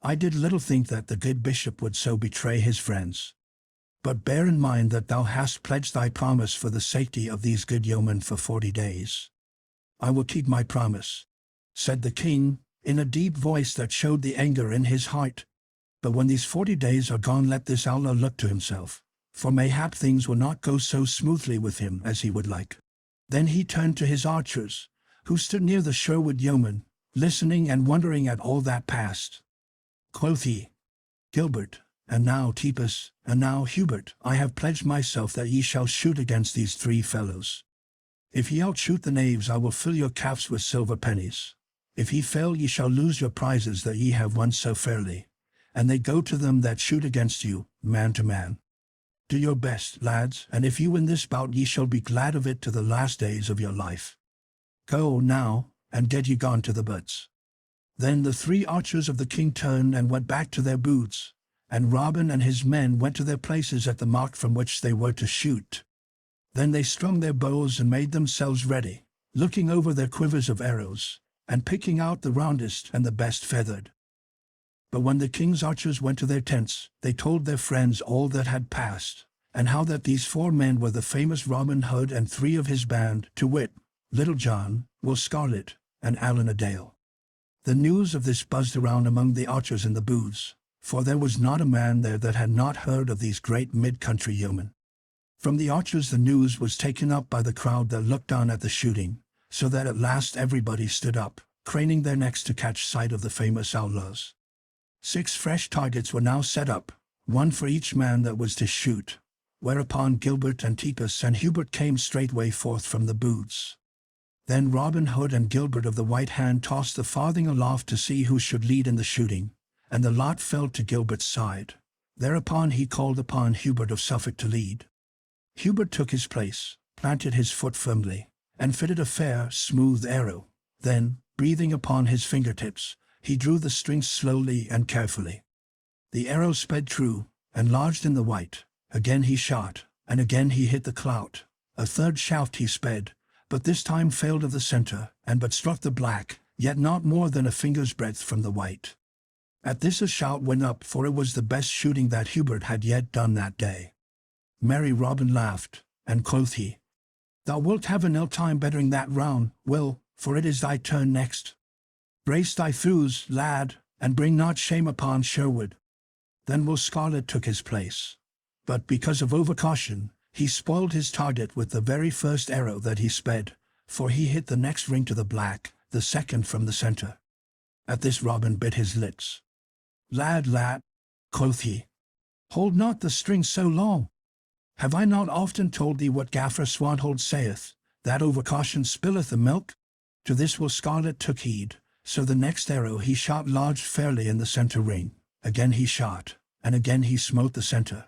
I did little think that the good bishop would so betray his friends. But bear in mind that thou hast pledged thy promise for the safety of these good yeomen for 40 days. "I will keep my promise," said the king, in a deep voice that showed the anger in his heart. "But when these 40 days are gone, let this outlaw look to himself, for mayhap things will not go so smoothly with him as he would like." Then he turned to his archers, who stood near the Sherwood yeomen, listening and wondering at all that passed. Quoth he, "Gilbert, and now Tepus, and now Hubert, I have pledged myself that ye shall shoot against these 3 fellows. If ye outshoot the knaves, I will fill your caps with silver pennies. If ye fail, ye shall lose your prizes that ye have won so fairly, and they go to them that shoot against you, man to man. Do your best, lads, and if you win this bout, ye shall be glad of it to the last days of your life. Go now, and get ye gone to the butts." Then the 3 archers of the king turned and went back to their booths, and Robin and his men went to their places at the mark from which they were to shoot. Then they strung their bows and made themselves ready, looking over their quivers of arrows, and picking out the roundest and the best feathered. But when the king's archers went to their tents, they told their friends all that had passed, and how that these 4 men were the famous Robin Hood and 3 of his band, to wit, Little John, Will Scarlet, and Alan a Dale. The news of this buzzed around among the archers in the booths, for there was not a man there that had not heard of these great mid-country yeomen. From the archers the news was taken up by the crowd that looked on at the shooting, so that at last everybody stood up, craning their necks to catch sight of the famous outlaws. 6 fresh targets were now set up, one for each man that was to shoot, whereupon Gilbert and Titus and Hubert came straightway forth from the booths. Then Robin Hood and Gilbert of the White Hand tossed the farthing aloft to see who should lead in the shooting, and the lot fell to Gilbert's side. Thereupon he called upon Hubert of Suffolk to lead. Hubert took his place, planted his foot firmly, and fitted a fair, smooth arrow. Then, breathing upon his fingertips, he drew the strings slowly and carefully. The arrow sped true, and lodged in the white. Again he shot, and again he hit the clout. A third shaft he sped, but this time failed of the center, and but struck the black, yet not more than a finger's breadth from the white. At this a shout went up, for it was the best shooting that Hubert had yet done that day. Merry Robin laughed, and quoth he, "Thou wilt have an ill time bettering that round, Will, for it is thy turn next. Brace thy thews, lad, and bring not shame upon Sherwood." Then Will Scarlet took his place, but because of overcaution, he spoiled his target with the very first arrow that he sped, for he hit the next ring to the black, the second from the center. At this Robin bit his lips. "Lad, lad," quoth he, "hold not the string so long. Have I not often told thee what Gaffer Swanthold saith, that overcaution spilleth the milk?" To this Will Scarlet took heed, so the next arrow he shot lodged fairly in the center ring. Again he shot, and again he smote the center.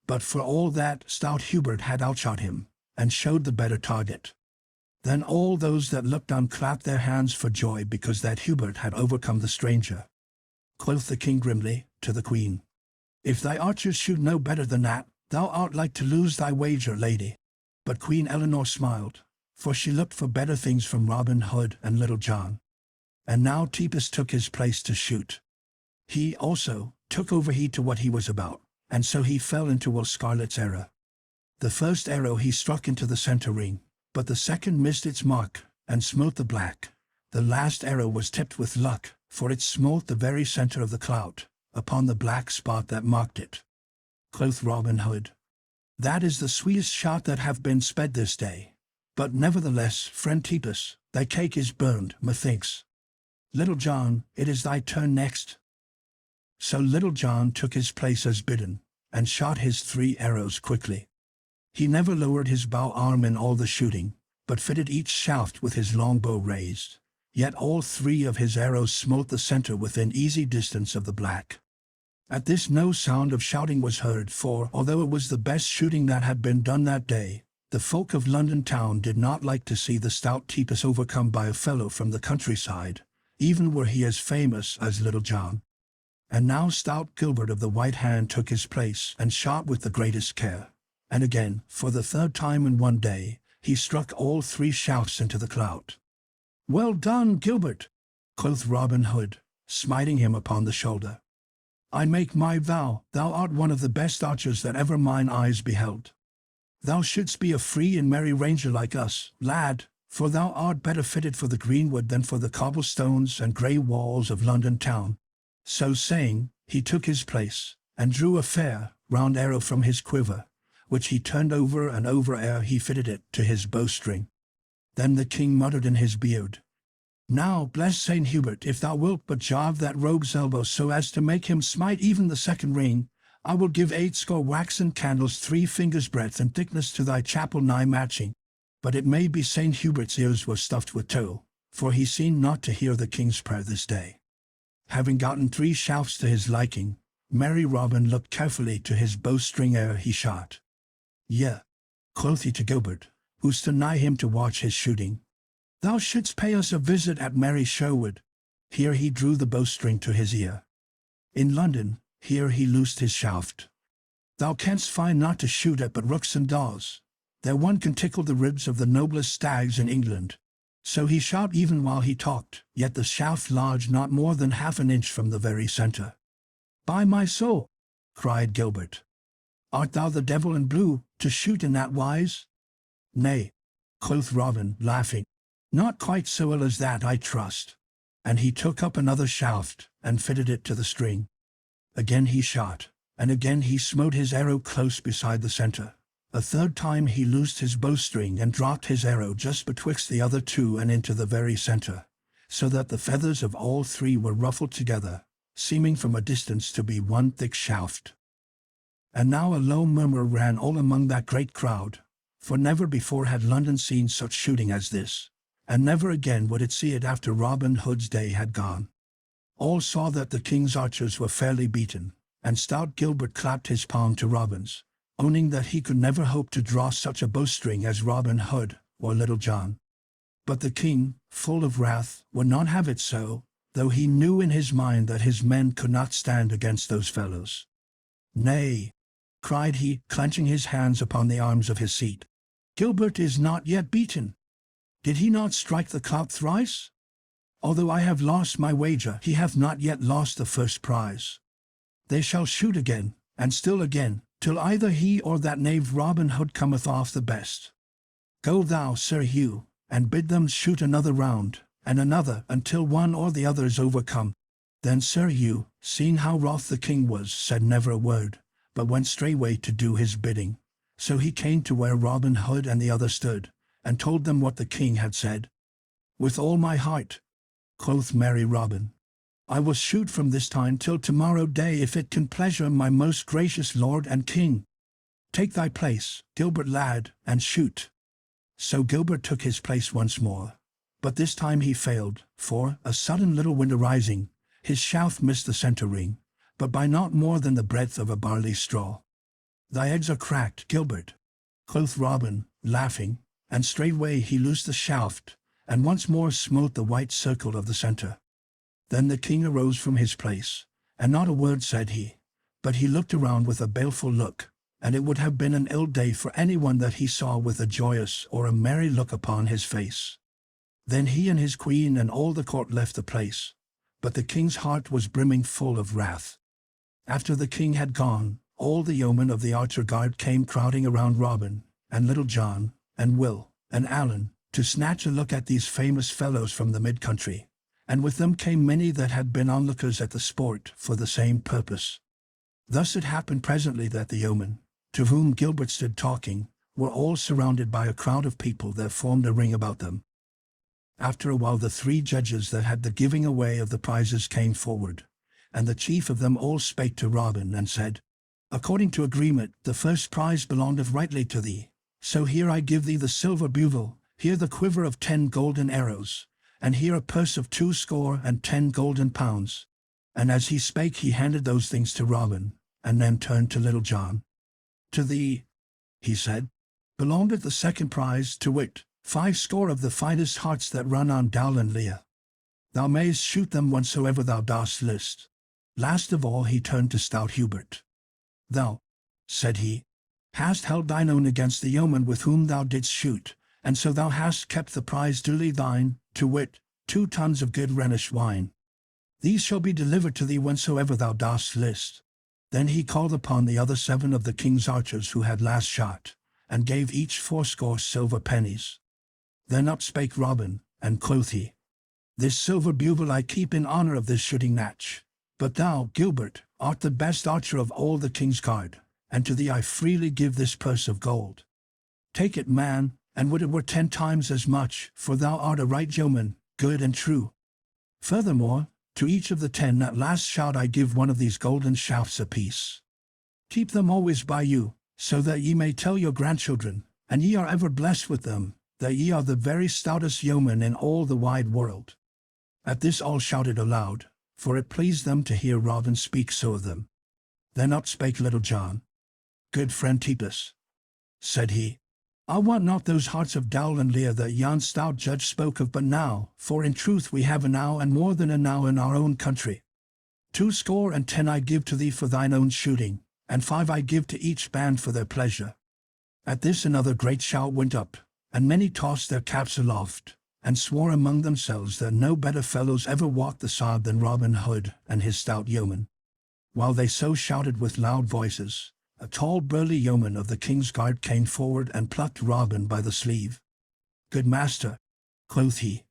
But for all that, stout Hubert had outshot him, and showed the better target. Then all those that looked on clapped their hands for joy because that Hubert had overcome the stranger. Quoth the king grimly to the queen, "If thy archers shoot no better than that, thou art like to lose thy wager, lady." But Queen Eleanor smiled, for she looked for better things from Robin Hood and Little John. And now Titus took his place to shoot. He, also, took overheed to what he was about, and so he fell into Will Scarlet's arrow. The first arrow he struck into the center ring, but the second missed its mark, and smote the black. The last arrow was tipped with luck, for it smote the very center of the clout, upon the black spot that marked it. Quoth Robin Hood, "That is the sweetest shot that have been sped this day. But nevertheless, friend Titus, thy cake is burned, methinks. Little John, it is thy turn next." So Little John took his place as bidden, and shot his 3 arrows quickly. He never lowered his bow arm in all the shooting, but fitted each shaft with his longbow raised. Yet all 3 of his arrows smote the center within easy distance of the black. At this no sound of shouting was heard, for, although it was the best shooting that had been done that day, the folk of London town did not like to see the stout Titus overcome by a fellow from the countryside, even were he as famous as Little John. And now stout Gilbert of the White Hand took his place and shot with the greatest care. And again, for the 3rd time in one day, he struck all 3 shafts into the clout. "Well done, Gilbert," quoth Robin Hood, smiting him upon the shoulder. "I make my vow, thou art one of the best archers that ever mine eyes beheld. Thou shouldst be a free and merry ranger like us, lad, for thou art better fitted for the greenwood than for the cobblestones and grey walls of London town." So saying, he took his place, and drew a fair, round arrow from his quiver, which he turned over and over ere he fitted it to his bowstring. Then the king muttered in his beard, "Now, bless Saint Hubert, if thou wilt but jarve that rogue's elbow so as to make him smite even the 2nd ring, I will give 80 waxen candles 3 fingers' breadth and thickness to thy chapel nigh matching." But it may be Saint Hubert's ears were stuffed with tow, for he seemed not to hear the king's prayer this day. Having gotten 3 shafts to his liking, merry Robin looked carefully to his bowstring ere he shot. "Yea," quoth he to Gilbert, who stood nigh him to watch his shooting, "thou shouldst pay us a visit at merry Sherwood." Here he drew the bowstring to his ear. "In London," here he loosed his shaft, "thou canst find naught to shoot at but rooks and daws. There one can tickle the ribs of the noblest stags in England." So he shot even while he talked, yet the shaft lodged not more than half an inch from the very center. "By my soul," cried Gilbert, "art thou the devil in blue, to shoot in that wise?" "Nay," quoth Robin, laughing, "not quite so ill as that, I trust." And he took up another shaft, and fitted it to the string. Again he shot, and again he smote his arrow close beside the center. A third time he loosed his bowstring and dropped his arrow just betwixt the other two and into the very centre, so that the feathers of all three were ruffled together, seeming from a distance to be one thick shaft. And now a low murmur ran all among that great crowd, for never before had London seen such shooting as this, and never again would it see it after Robin Hood's day had gone. All saw that the king's archers were fairly beaten, and stout Gilbert clapped his palm to Robin's, owning that he could never hope to draw such a bowstring as Robin Hood or Little John. But the king, full of wrath, would not have it so, though he knew in his mind that his men could not stand against those fellows. "Nay," cried he, clenching his hands upon the arms of his seat, "Gilbert is not yet beaten. Did he not strike the clout thrice? Although I have lost my wager, he hath not yet lost the first prize. They shall shoot again, and still again, till either he or that knave Robin Hood cometh off the best. Go thou, Sir Hugh, and bid them shoot another round, and another, until one or the other is overcome." Then Sir Hugh, seeing how wroth the king was, said never a word, but went straightway to do his bidding. So he came to where Robin Hood and the other stood, and told them what the king had said. "With all my heart," quoth merry Robin, "I will shoot from this time till tomorrow day, if it can pleasure my most gracious lord and king. Take thy place, Gilbert lad, and shoot." So Gilbert took his place once more, but this time he failed, for, a sudden little wind arising, his shaft missed the centre ring, but by not more than the breadth of a barley straw. "Thy eggs are cracked, Gilbert," quoth Robin, laughing, and straightway he loosed the shaft, and once more smote the white circle of the centre. Then the king arose from his place, and not a word said he, but he looked around with a baleful look, and it would have been an ill day for anyone that he saw with a joyous or a merry look upon his face. Then he and his queen and all the court left the place, but the king's heart was brimming full of wrath. After the king had gone, all the yeomen of the archer guard came crowding around Robin, and Little John, and Will, and Allen, to snatch a look at these famous fellows from the mid-country, and with them came many that had been onlookers at the sport for the same purpose. Thus it happened presently that the yeomen, to whom Gilbert stood talking, were all surrounded by a crowd of people that formed a ring about them. After a while the three judges that had the giving away of the prizes came forward, and the chief of them all spake to Robin and said, "According to agreement, the first prize belongeth rightly to thee. So here I give thee the silver bugle, here the quiver of 10 golden arrows, and here a purse of 20 golden pounds." And as he spake he handed those things to Robin, and then turned to Little John. "To thee," he said, "belongeth the second prize, to wit, 50 of the finest harts that run on Dowl and Lear. Thou mayst shoot them whensoever thou dost list." Last of all he turned to stout Hubert. "Thou," said he, "hast held thine own against the yeoman with whom thou didst shoot, and so thou hast kept the prize duly thine, to wit, 2 tuns of good Rhenish wine. These shall be delivered to thee whensoever thou dost list." Then he called upon the other 7 of the king's archers who had last shot, and gave each 40 silver pennies. Then up spake Robin, and quoth he, "This silver bugle I keep in honour of this shooting match. But thou, Gilbert, art the best archer of all the king's guard, and to thee I freely give this purse of gold. Take it, man, and would it were 10 times as much, for thou art a right yeoman, good and true. Furthermore, to each of the 10 that last shot I give one of these golden shafts apiece. Keep them always by you, so that ye may tell your grandchildren, and ye are ever blessed with them, that ye are the very stoutest yeomen in all the wide world." At this all shouted aloud, for it pleased them to hear Robin speak so of them. Then up spake Little John. "Good friend Titus," said he, "I want not those hearts of Dowl and Lear that yon stout judge spoke of but now, for in truth we have enow and more than enow in our own country. 20 I give to thee for thine own shooting, and 5 I give to each band for their pleasure." At this another great shout went up, and many tossed their caps aloft, and swore among themselves that no better fellows ever walked the sod than Robin Hood and his stout yeomen. While they so shouted with loud voices, a tall burly yeoman of the king's guard came forward and plucked Robin by the sleeve. "Good master," quoth he,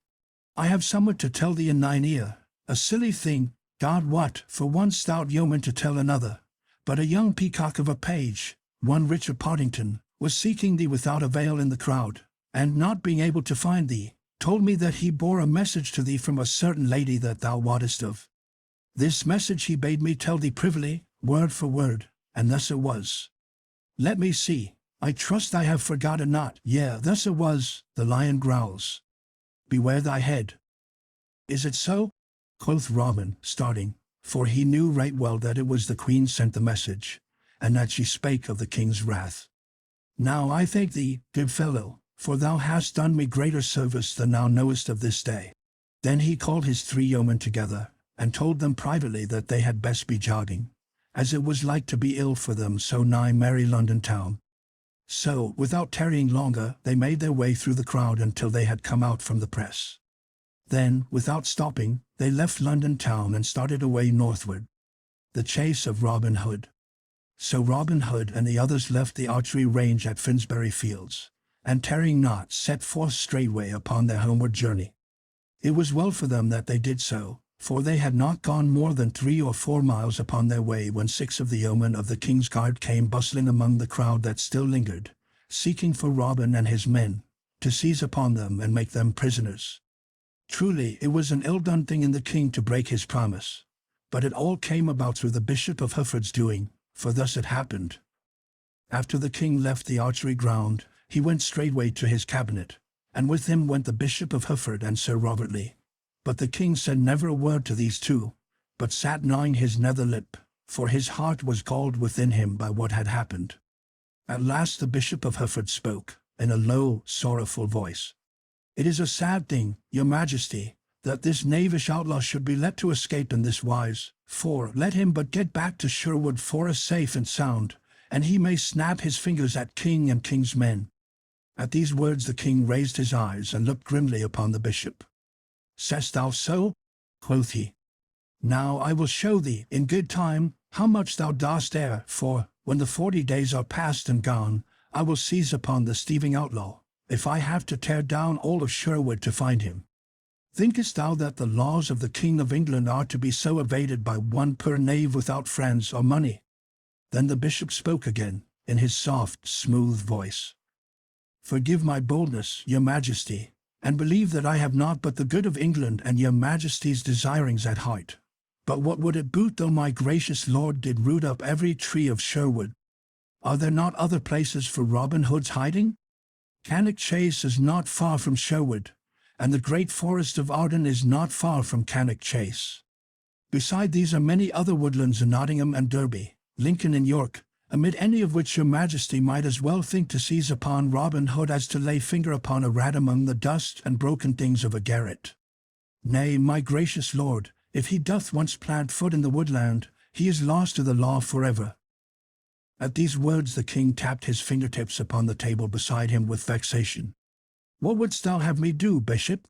"I have somewhat to tell thee in thine ear, a silly thing, God wot, for one stout yeoman to tell another, but a young peacock of a page, one Richard Partington, was seeking thee without avail in the crowd, and not being able to find thee, told me that he bore a message to thee from a certain lady that thou wottest of. This message he bade me tell thee privily, word for word, and thus it was. Let me see, I trust I have forgotten not. Yea, thus it was, the lion growls. Beware thy head. Is it so? Quoth Robin, starting, for he knew right well that it was the queen sent the message, and that she spake of the king's wrath. Now I thank thee, good fellow, for thou hast done me greater service than thou knowest of this day. Then he called his 3 yeomen together, and told them privately that they had best be jogging, as it was like to be ill for them so nigh merry London town. So, without tarrying longer, they made their way through the crowd until they had come out from the press. Then, without stopping, they left London town and started away northward. The chase of Robin Hood. So Robin Hood and the others left the archery range at Finsbury Fields, and tarrying not, set forth straightway upon their homeward journey. It was well for them that they did so, for they had not gone more than 3 or 4 miles upon their way when 6 of the yeomen of the king's guard came bustling among the crowd that still lingered, seeking for Robin and his men, to seize upon them and make them prisoners. Truly it was an ill-done thing in the king to break his promise, but it all came about through the Bishop of Hereford's doing, for thus it happened. After the king left the archery ground, he went straightway to his cabinet, and with him went the Bishop of Hereford and Sir Robert Lee. But the king said never a word to these 2, but sat gnawing his nether lip, for his heart was galled within him by what had happened. At last the Bishop of Hereford spoke, in a low, sorrowful voice. It is a sad thing, your majesty, that this knavish outlaw should be let to escape in this wise, for let him but get back to Sherwood Forest safe and sound, and he may snap his fingers at king and king's men. At these words the king raised his eyes and looked grimly upon the bishop. Sayest thou so? Quoth he. Now I will show thee, in good time, how much thou dost err, for, when the 40 days are past and gone, I will seize upon the thieving outlaw, if I have to tear down all of Sherwood to find him. Thinkest thou that the laws of the King of England are to be so evaded by one poor knave without friends or money? Then the bishop spoke again, in his soft, smooth voice. Forgive my boldness, your majesty, and believe that I have not but the good of England and your majesty's desirings at heart. But what would it boot though my gracious lord did root up every tree of Sherwood? Are there not other places for Robin Hood's hiding? Cannock Chase is not far from Sherwood, and the great forest of Arden is not far from Cannock Chase. Beside these are many other woodlands in Nottingham and Derby, Lincoln and York, amid any of which your majesty might as well think to seize upon Robin Hood as to lay finger upon a rat among the dust and broken things of a garret. Nay, my gracious lord, if he doth once plant foot in the woodland, he is lost to the law forever. At these words the king tapped his fingertips upon the table beside him with vexation. What wouldst thou have me do, bishop?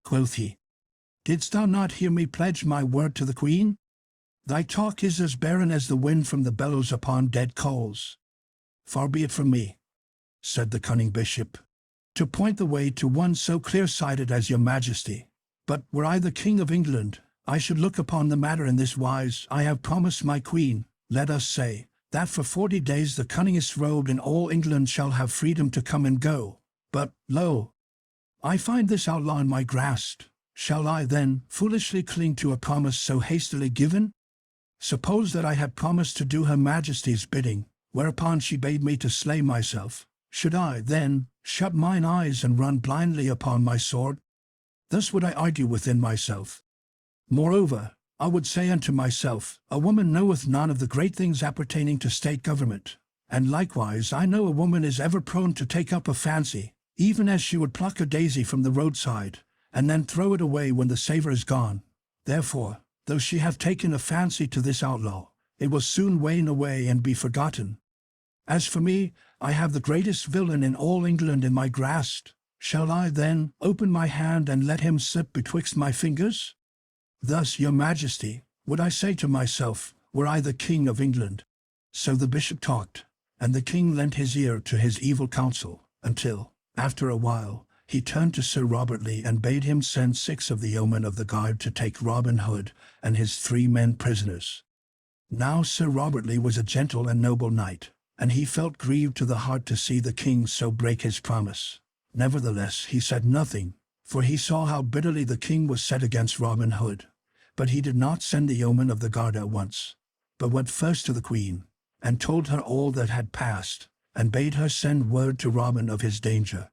Quoth he. Didst thou not hear me pledge my word to the queen? Thy talk is as barren as the wind from the bellows upon dead coals. Far be it from me, said the cunning bishop, to point the way to one so clear-sighted as your majesty. But were I the king of England, I should look upon the matter in this wise. I have promised my queen, let us say, that for 40 days the cunningest rogue in all England shall have freedom to come and go. But, lo, I find this outlaw in my grasp. Shall I, then, foolishly cling to a promise so hastily given? Suppose that I had promised to do her majesty's bidding, whereupon she bade me to slay myself. Should I, then, shut mine eyes and run blindly upon my sword? Thus would I argue within myself. Moreover, I would say unto myself, a woman knoweth none of the great things appertaining to state government, and likewise I know a woman is ever prone to take up a fancy, even as she would pluck a daisy from the roadside, and then throw it away when the savour is gone. Therefore, though she have taken a fancy to this outlaw, it will soon wane away and be forgotten. As for me, I have the greatest villain in all England in my grasp. Shall I, then, open my hand and let him slip betwixt my fingers? Thus, your majesty, would I say to myself, were I the king of England. So the bishop talked, and the king lent his ear to his evil counsel, until, after a while, he turned to Sir Robert Lee and bade him send 6 of the yeomen of the guard to take Robin Hood and his 3 men prisoners. Now Sir Robert Lee was a gentle and noble knight, and he felt grieved to the heart to see the king so break his promise. Nevertheless he said nothing, for he saw how bitterly the king was set against Robin Hood. But he did not send the yeoman of the guard at once, but went first to the queen, and told her all that had passed, and bade her send word to Robin of his danger.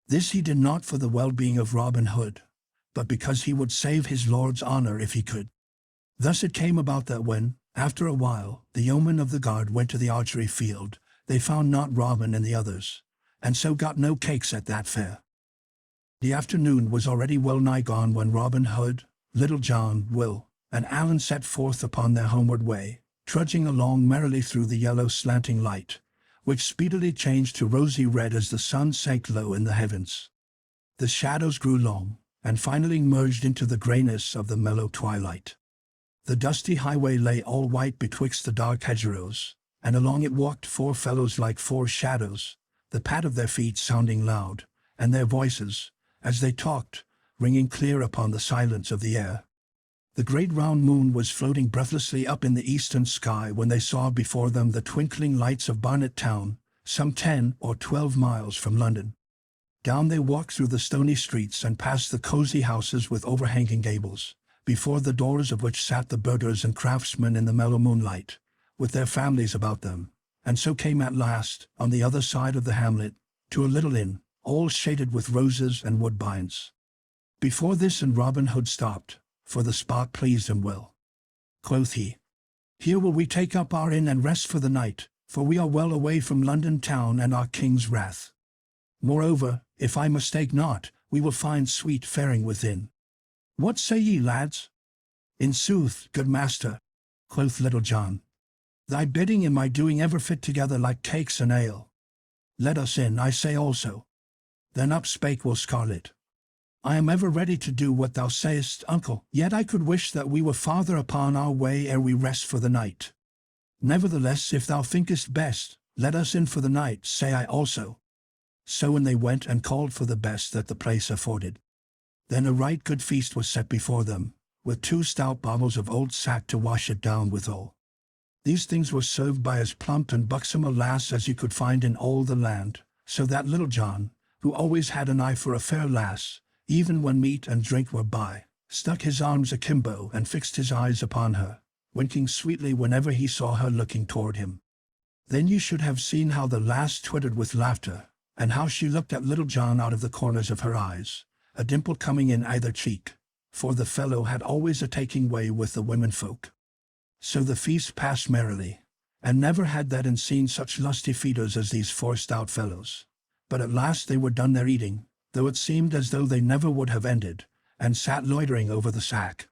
This he did not for the well-being of Robin Hood, but because he would save his lord's honor if he could. Thus it came about that when, after a while, the yeomen of the guard went to the archery field, they found not Robin and the others, and so got no cakes at that fair. The afternoon was already well nigh gone when Robin Hood, Little John, Will, and Allen set forth upon their homeward way, trudging along merrily through the yellow slanting light, which speedily changed to rosy red as the sun sank low in the heavens. The shadows grew long, and finally merged into the greyness of the mellow twilight. The dusty highway lay all white betwixt the dark hedgerows, and along it walked four fellows like four shadows, the pad of their feet sounding loud, and their voices, as they talked, ringing clear upon the silence of the air. The great round moon was floating breathlessly up in the eastern sky when they saw before them the twinkling lights of Barnet town, some 10 or 12 miles from London. Down they walked through the stony streets and past the cosy houses with overhanging gables, before the doors of which sat the burghers and craftsmen in the mellow moonlight, with their families about them, and so came at last, on the other side of the hamlet, to a little inn, all shaded with roses and woodbines. Before this inn Robin Hood stopped, for the spot pleased him well. Quoth he, "Here will we take up our inn and rest for the night, for we are well away from London town and our king's wrath. Moreover, if I mistake not, we will find sweet faring within. What say ye, lads?" "In sooth, good master," quoth Little John, "thy bidding and my doing ever fit together like cakes and ale. Let us in, I say also." Then up spake Will Scarlet, "I am ever ready to do what thou sayest, uncle, yet I could wish that we were farther upon our way ere we rest for the night. Nevertheless, if thou thinkest best, let us in for the night, say I also." So in they went and called for the best that the place afforded. Then a right good feast was set before them, with 2 stout bottles of old sack to wash it down withal. These things were served by as plump and buxom a lass as you could find in all the land, so that Little John, who always had an eye for a fair lass, even when meat and drink were by, stuck his arms akimbo and fixed his eyes upon her, winking sweetly whenever he saw her looking toward him. Then you should have seen how the lass twittered with laughter, and how she looked at Little John out of the corners of her eyes, a dimple coming in either cheek, for the fellow had always a taking way with the womenfolk. So the feast passed merrily, and never had that inn seen such lusty feeders as these 4 stout fellows. But at last they were done their eating, though it seemed as though they never would have ended, and sat loitering over the sack.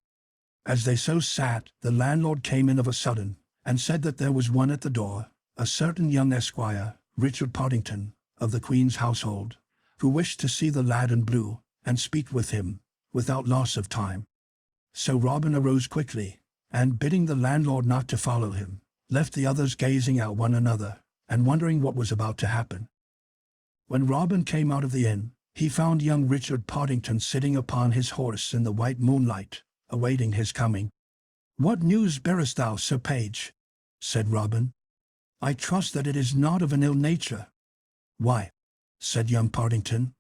As they so sat, the landlord came in of a sudden, and said that there was one at the door, a certain young esquire, Richard Partington, of the Queen's household, who wished to see the lad in blue, and speak with him, without loss of time. So Robin arose quickly, and bidding the landlord not to follow him, left the others gazing at one another, and wondering what was about to happen. When Robin came out of the inn, he found young Richard Partington sitting upon his horse in the white moonlight, awaiting his coming. "What news bearest thou, Sir Page?" said Robin. "I trust that it is not of an ill nature." "Why," said young Partington,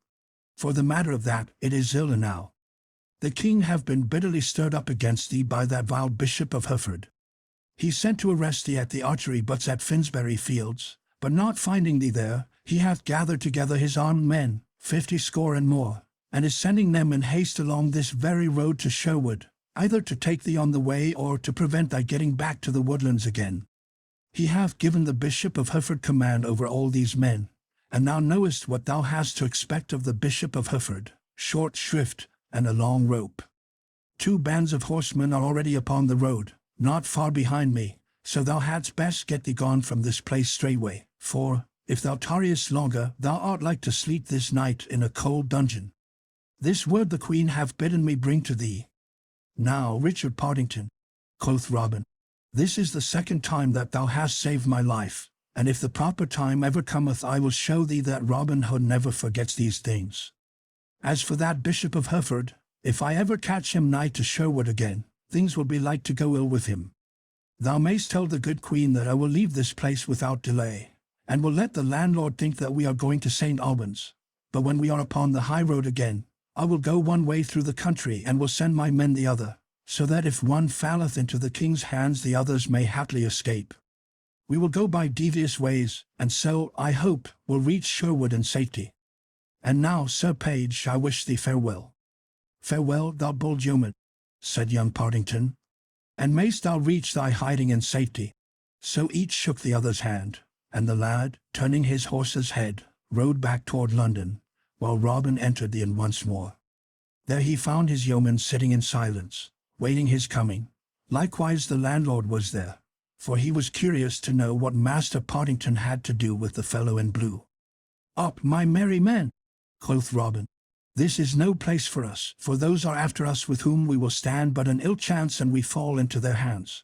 "for the matter of that, it is ill enow. The king have been bitterly stirred up against thee by that vile Bishop of Hereford. He sent to arrest thee at the archery butts at Finsbury Fields, but not finding thee there, he hath gathered together his armed men, 50 score and more, and is sending them in haste along this very road to Sherwood, either to take thee on the way or to prevent thy getting back to the woodlands again. He hath given the Bishop of Hereford command over all these men, and thou knowest what thou hast to expect of the Bishop of Hereford, short shrift and a long rope. 2 bands of horsemen are already upon the road, not far behind me, so thou hadst best get thee gone from this place straightway, for, if thou tarriest longer, thou art like to sleep this night in a cold dungeon. This word the Queen hath bidden me bring to thee." "Now, Richard Partington," quoth Robin, "this is the 2nd time that thou hast saved my life, and if the proper time ever cometh I will show thee that Robin Hood never forgets these things. As for that Bishop of Hereford, if I ever catch him nigh to Sherwood again, things will be like to go ill with him. Thou mayst tell the good Queen that I will leave this place without delay, and will let the landlord think that we are going to St. Albans. But when we are upon the high road again, I will go one way through the country and will send my men the other, so that if one falleth into the king's hands the others may haply escape. We will go by devious ways, and so, I hope, will reach Sherwood in safety. And now, Sir Page, I wish thee farewell. Farewell, thou bold yeoman, said young Partington, and mayst thou reach thy hiding in safety. So each shook the other's hand, and the lad, turning his horse's head, rode back toward London, while Robin entered the inn once more. There he found his yeoman sitting in silence, waiting his coming. Likewise the landlord was there, for he was curious to know what Master Partington had to do with the fellow in blue. "Up, my merry men," quoth Robin. "This is no place for us, for those are after us with whom we will stand but an ill chance and we fall into their hands.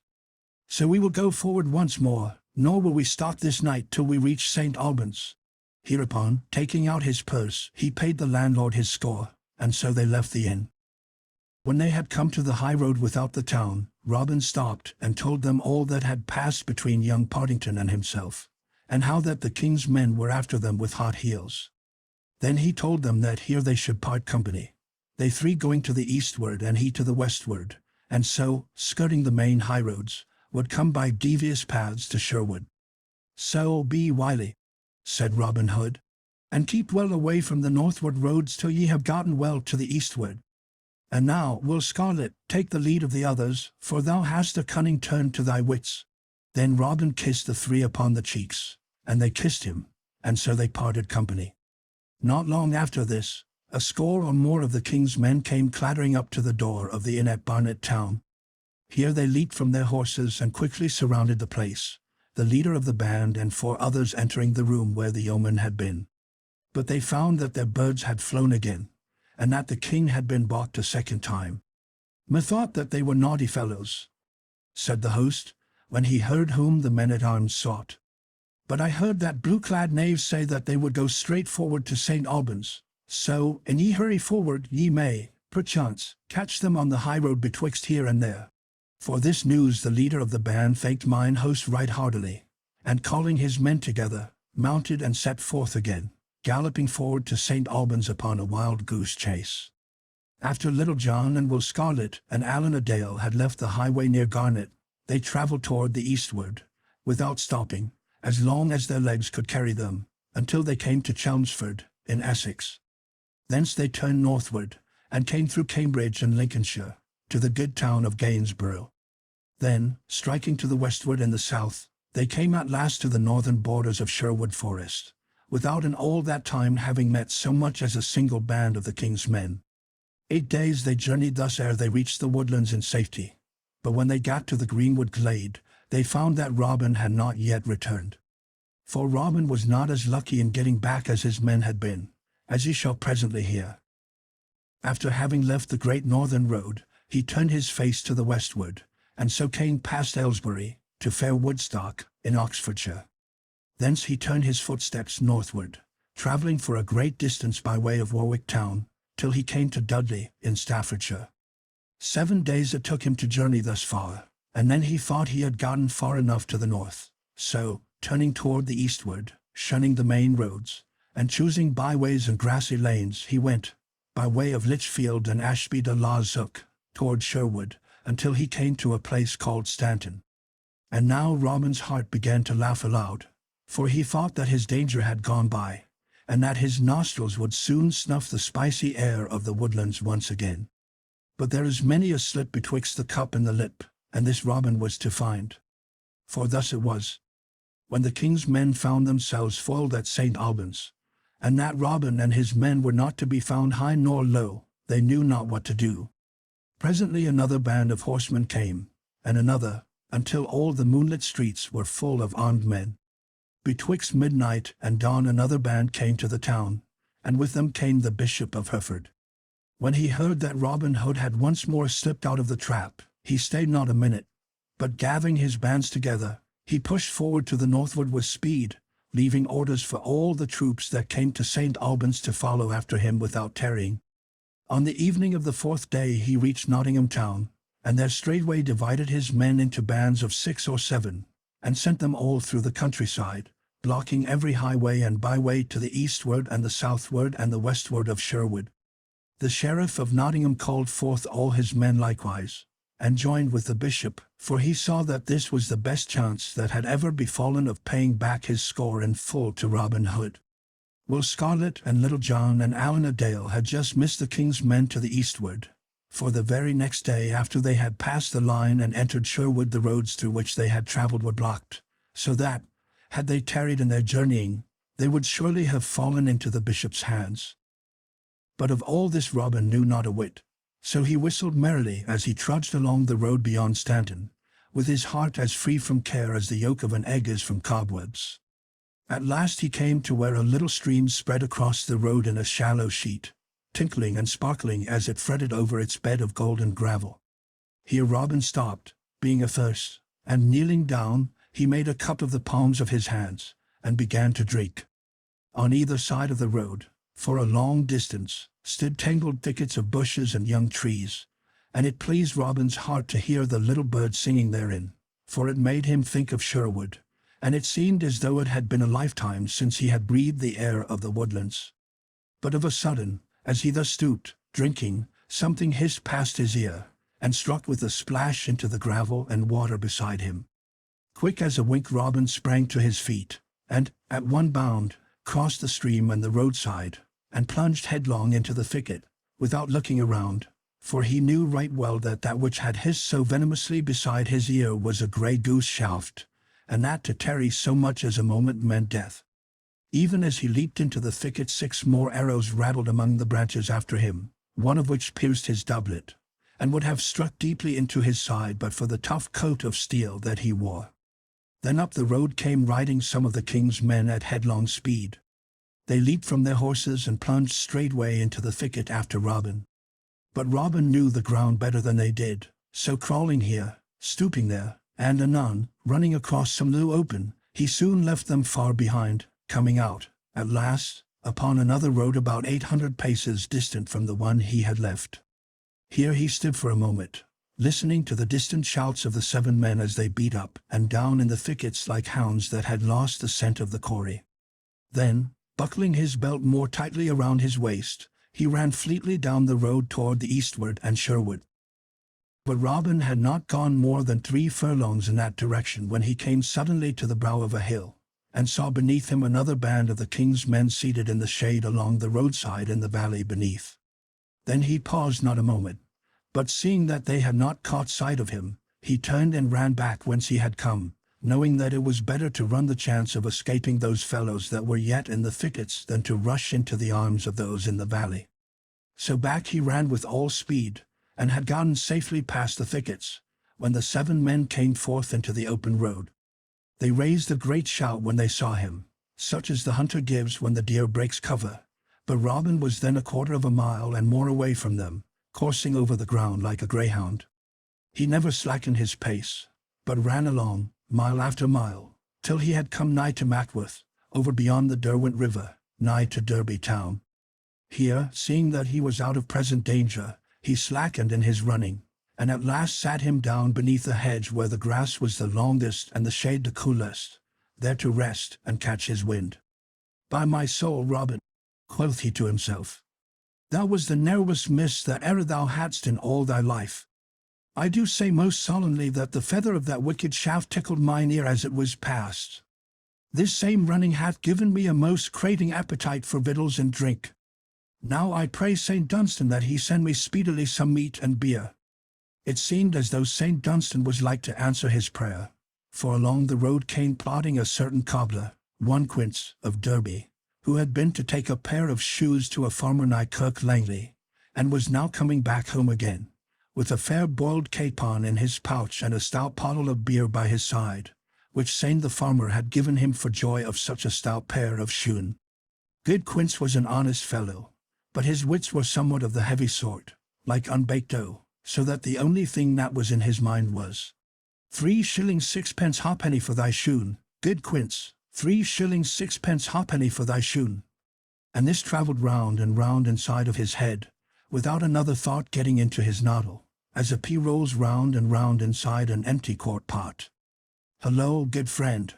So we will go forward once more, nor will we stop this night till we reach St. Albans." Hereupon, taking out his purse, he paid the landlord his score, and so they left the inn. When they had come to the high road without the town, Robin stopped and told them all that had passed between young Partington and himself, and how that the king's men were after them with hot heels. Then he told them that here they should part company, they three going to the eastward and he to the westward, and so, skirting the main high roads, would come by devious paths to Sherwood. "So be wily," said Robin Hood, "and keep well away from the northward roads till ye have gotten well to the eastward. And now, Will Scarlet, take the lead of the others, for thou hast a cunning turn to thy wits." Then Robin kissed the three upon the cheeks, and they kissed him, and so they parted company. Not long after this, a score or more of the king's men came clattering up to the door of the inn at Barnet town. Here they leaped from their horses and quickly surrounded the place, the leader of the band and 4 others entering the room where the yeoman had been. But they found that their birds had flown again, and that the king had been balked a second time. "Methought that they were naughty fellows," said the host, when he heard whom the men-at-arms sought. "But I heard that blue-clad knaves say that they would go straight forward to St. Albans. So, an ye hurry forward, ye may, perchance, catch them on the high road betwixt here and there." For this news the leader of the band thanked mine host right heartily, and calling his men together, mounted and set forth again, galloping forward to St. Albans upon a wild goose chase. After Little John and Will Scarlet and Allan a Dale had left the highway near Garnet, they travelled toward the eastward, without stopping, as long as their legs could carry them, until they came to Chelmsford, in Essex. Thence they turned northward, and came through Cambridge and Lincolnshire, to the good town of Gainsborough. Then, striking to the westward and the south, they came at last to the northern borders of Sherwood Forest, without in all that time having met so much as a single band of the king's men. 8 days they journeyed thus ere they reached the woodlands in safety, but when they got to the greenwood glade, they found that Robin had not yet returned. For Robin was not as lucky in getting back as his men had been, as ye shall presently hear. After having left the great northern road, he turned his face to the westward, and so came past Aylesbury, to fair Woodstock, in Oxfordshire. Thence he turned his footsteps northward, travelling for a great distance by way of Warwick town, till he came to Dudley, in Staffordshire. 7 days it took him to journey thus far, and then he thought he had gotten far enough to the north. So, turning toward the eastward, shunning the main roads, and choosing byways and grassy lanes, he went, by way of Lichfield and Ashby de la Zouch, toward Sherwood, until he came to a place called Stanton. And now Robin's heart began to laugh aloud, for he thought that his danger had gone by, and that his nostrils would soon snuff the spicy air of the woodlands once again. But there is many a slip betwixt the cup and the lip, and this Robin was to find. For thus it was, when the king's men found themselves foiled at St. Albans, and that Robin and his men were not to be found high nor low, they knew not what to do. Presently another band of horsemen came, and another, until all the moonlit streets were full of armed men. Betwixt midnight and dawn another band came to the town, and with them came the Bishop of Hereford. When he heard that Robin Hood had once more slipped out of the trap, he stayed not a minute, but gathering his bands together, he pushed forward to the northward with speed, leaving orders for all the troops that came to St. Albans to follow after him without tarrying. On the evening of the 4th day he reached Nottingham town, and there straightway divided his men into bands of 6 or 7, and sent them all through the countryside, blocking every highway and byway to the eastward and the southward and the westward of Sherwood. The Sheriff of Nottingham called forth all his men likewise, and joined with the bishop, for he saw that this was the best chance that had ever befallen of paying back his score in full to Robin Hood. Will Scarlet and Little John and Allen a Dale had just missed the king's men to the eastward, for the very next day after they had passed the line and entered Sherwood the roads through which they had travelled were blocked, so that, had they tarried in their journeying, they would surely have fallen into the bishop's hands. But of all this Robin knew not a whit, so he whistled merrily as he trudged along the road beyond Stanton, with his heart as free from care as the yolk of an egg is from cobwebs. At last he came to where a little stream spread across the road in a shallow sheet, tinkling and sparkling as it fretted over its bed of golden gravel. Here Robin stopped, being athirst, and kneeling down, he made a cup of the palms of his hands, and began to drink. On either side of the road, for a long distance, stood tangled thickets of bushes and young trees, and it pleased Robin's heart to hear the little birds singing therein, for it made him think of Sherwood, and it seemed as though it had been a lifetime since he had breathed the air of the woodlands. But of a sudden, as he thus stooped, drinking, something hissed past his ear, and struck with a splash into the gravel and water beside him. Quick as a wink Robin sprang to his feet, and, at one bound, crossed the stream and the roadside, and plunged headlong into the thicket, without looking around, for he knew right well that that which had hissed so venomously beside his ear was a grey goose shaft, and that to tarry so much as a moment meant death. Even as he leaped into the thicket 6 more arrows rattled among the branches after him, one of which pierced his doublet, and would have struck deeply into his side but for the tough coat of steel that he wore. Then up the road came riding some of the king's men at headlong speed. They leaped from their horses and plunged straightway into the thicket after Robin. But Robin knew the ground better than they did, so crawling here, stooping there, and anon, running across some new open, he soon left them far behind, coming out, at last, upon another road about 800 paces distant from the one he had left. Here he stood for a moment, listening to the distant shouts of the 7 men as they beat up and down in the thickets like hounds that had lost the scent of the quarry. Then, buckling his belt more tightly around his waist, he ran fleetly down the road toward the eastward and Sherwood. But Robin had not gone more than 3 furlongs in that direction when he came suddenly to the brow of a hill, and saw beneath him another band of the king's men seated in the shade along the roadside in the valley beneath. Then he paused not a moment, but seeing that they had not caught sight of him, he turned and ran back whence he had come, knowing that it was better to run the chance of escaping those fellows that were yet in the thickets than to rush into the arms of those in the valley. So back he ran with all speed, and had gotten safely past the thickets, when the 7 men came forth into the open road. They raised a great shout when they saw him, such as the hunter gives when the deer breaks cover, but Robin was then 1/4 mile and more away from them, coursing over the ground like a greyhound. He never slackened his pace, but ran along, mile after mile, till he had come nigh to Mackworth, over beyond the Derwent River, nigh to Derby town. Here, seeing that he was out of present danger, he slackened in his running, and at last sat him down beneath a hedge where the grass was the longest and the shade the coolest, there to rest and catch his wind. "By my soul, Robin," quoth he to himself, "thou was the narrowest miss that e'er thou hadst in all thy life. I do say most solemnly that the feather of that wicked shaft tickled mine ear as it was past. This same running hath given me a most craving appetite for victuals and drink. Now I pray St. Dunstan that he send me speedily some meat and beer." It seemed as though St. Dunstan was like to answer his prayer, for along the road came plodding a certain cobbler, one Quince, of Derby, who had been to take a pair of shoes to a farmer nigh Kirk Langley, and was now coming back home again, with a fair boiled capon in his pouch and a stout bottle of beer by his side, which same the farmer had given him for joy of such a stout pair of shoon. Good Quince was an honest fellow, but his wits were somewhat of the heavy sort, like unbaked dough, so that the only thing that was in his mind was, 3 shillings 6 halfpenny for thy shoon, good Quince, 3 shillings 6 halfpenny for thy shoon." And this travelled round and round inside of his head, without another thought getting into his noddle, as a pea rolls round and round inside an empty quart pot. "Hullo, good friend,"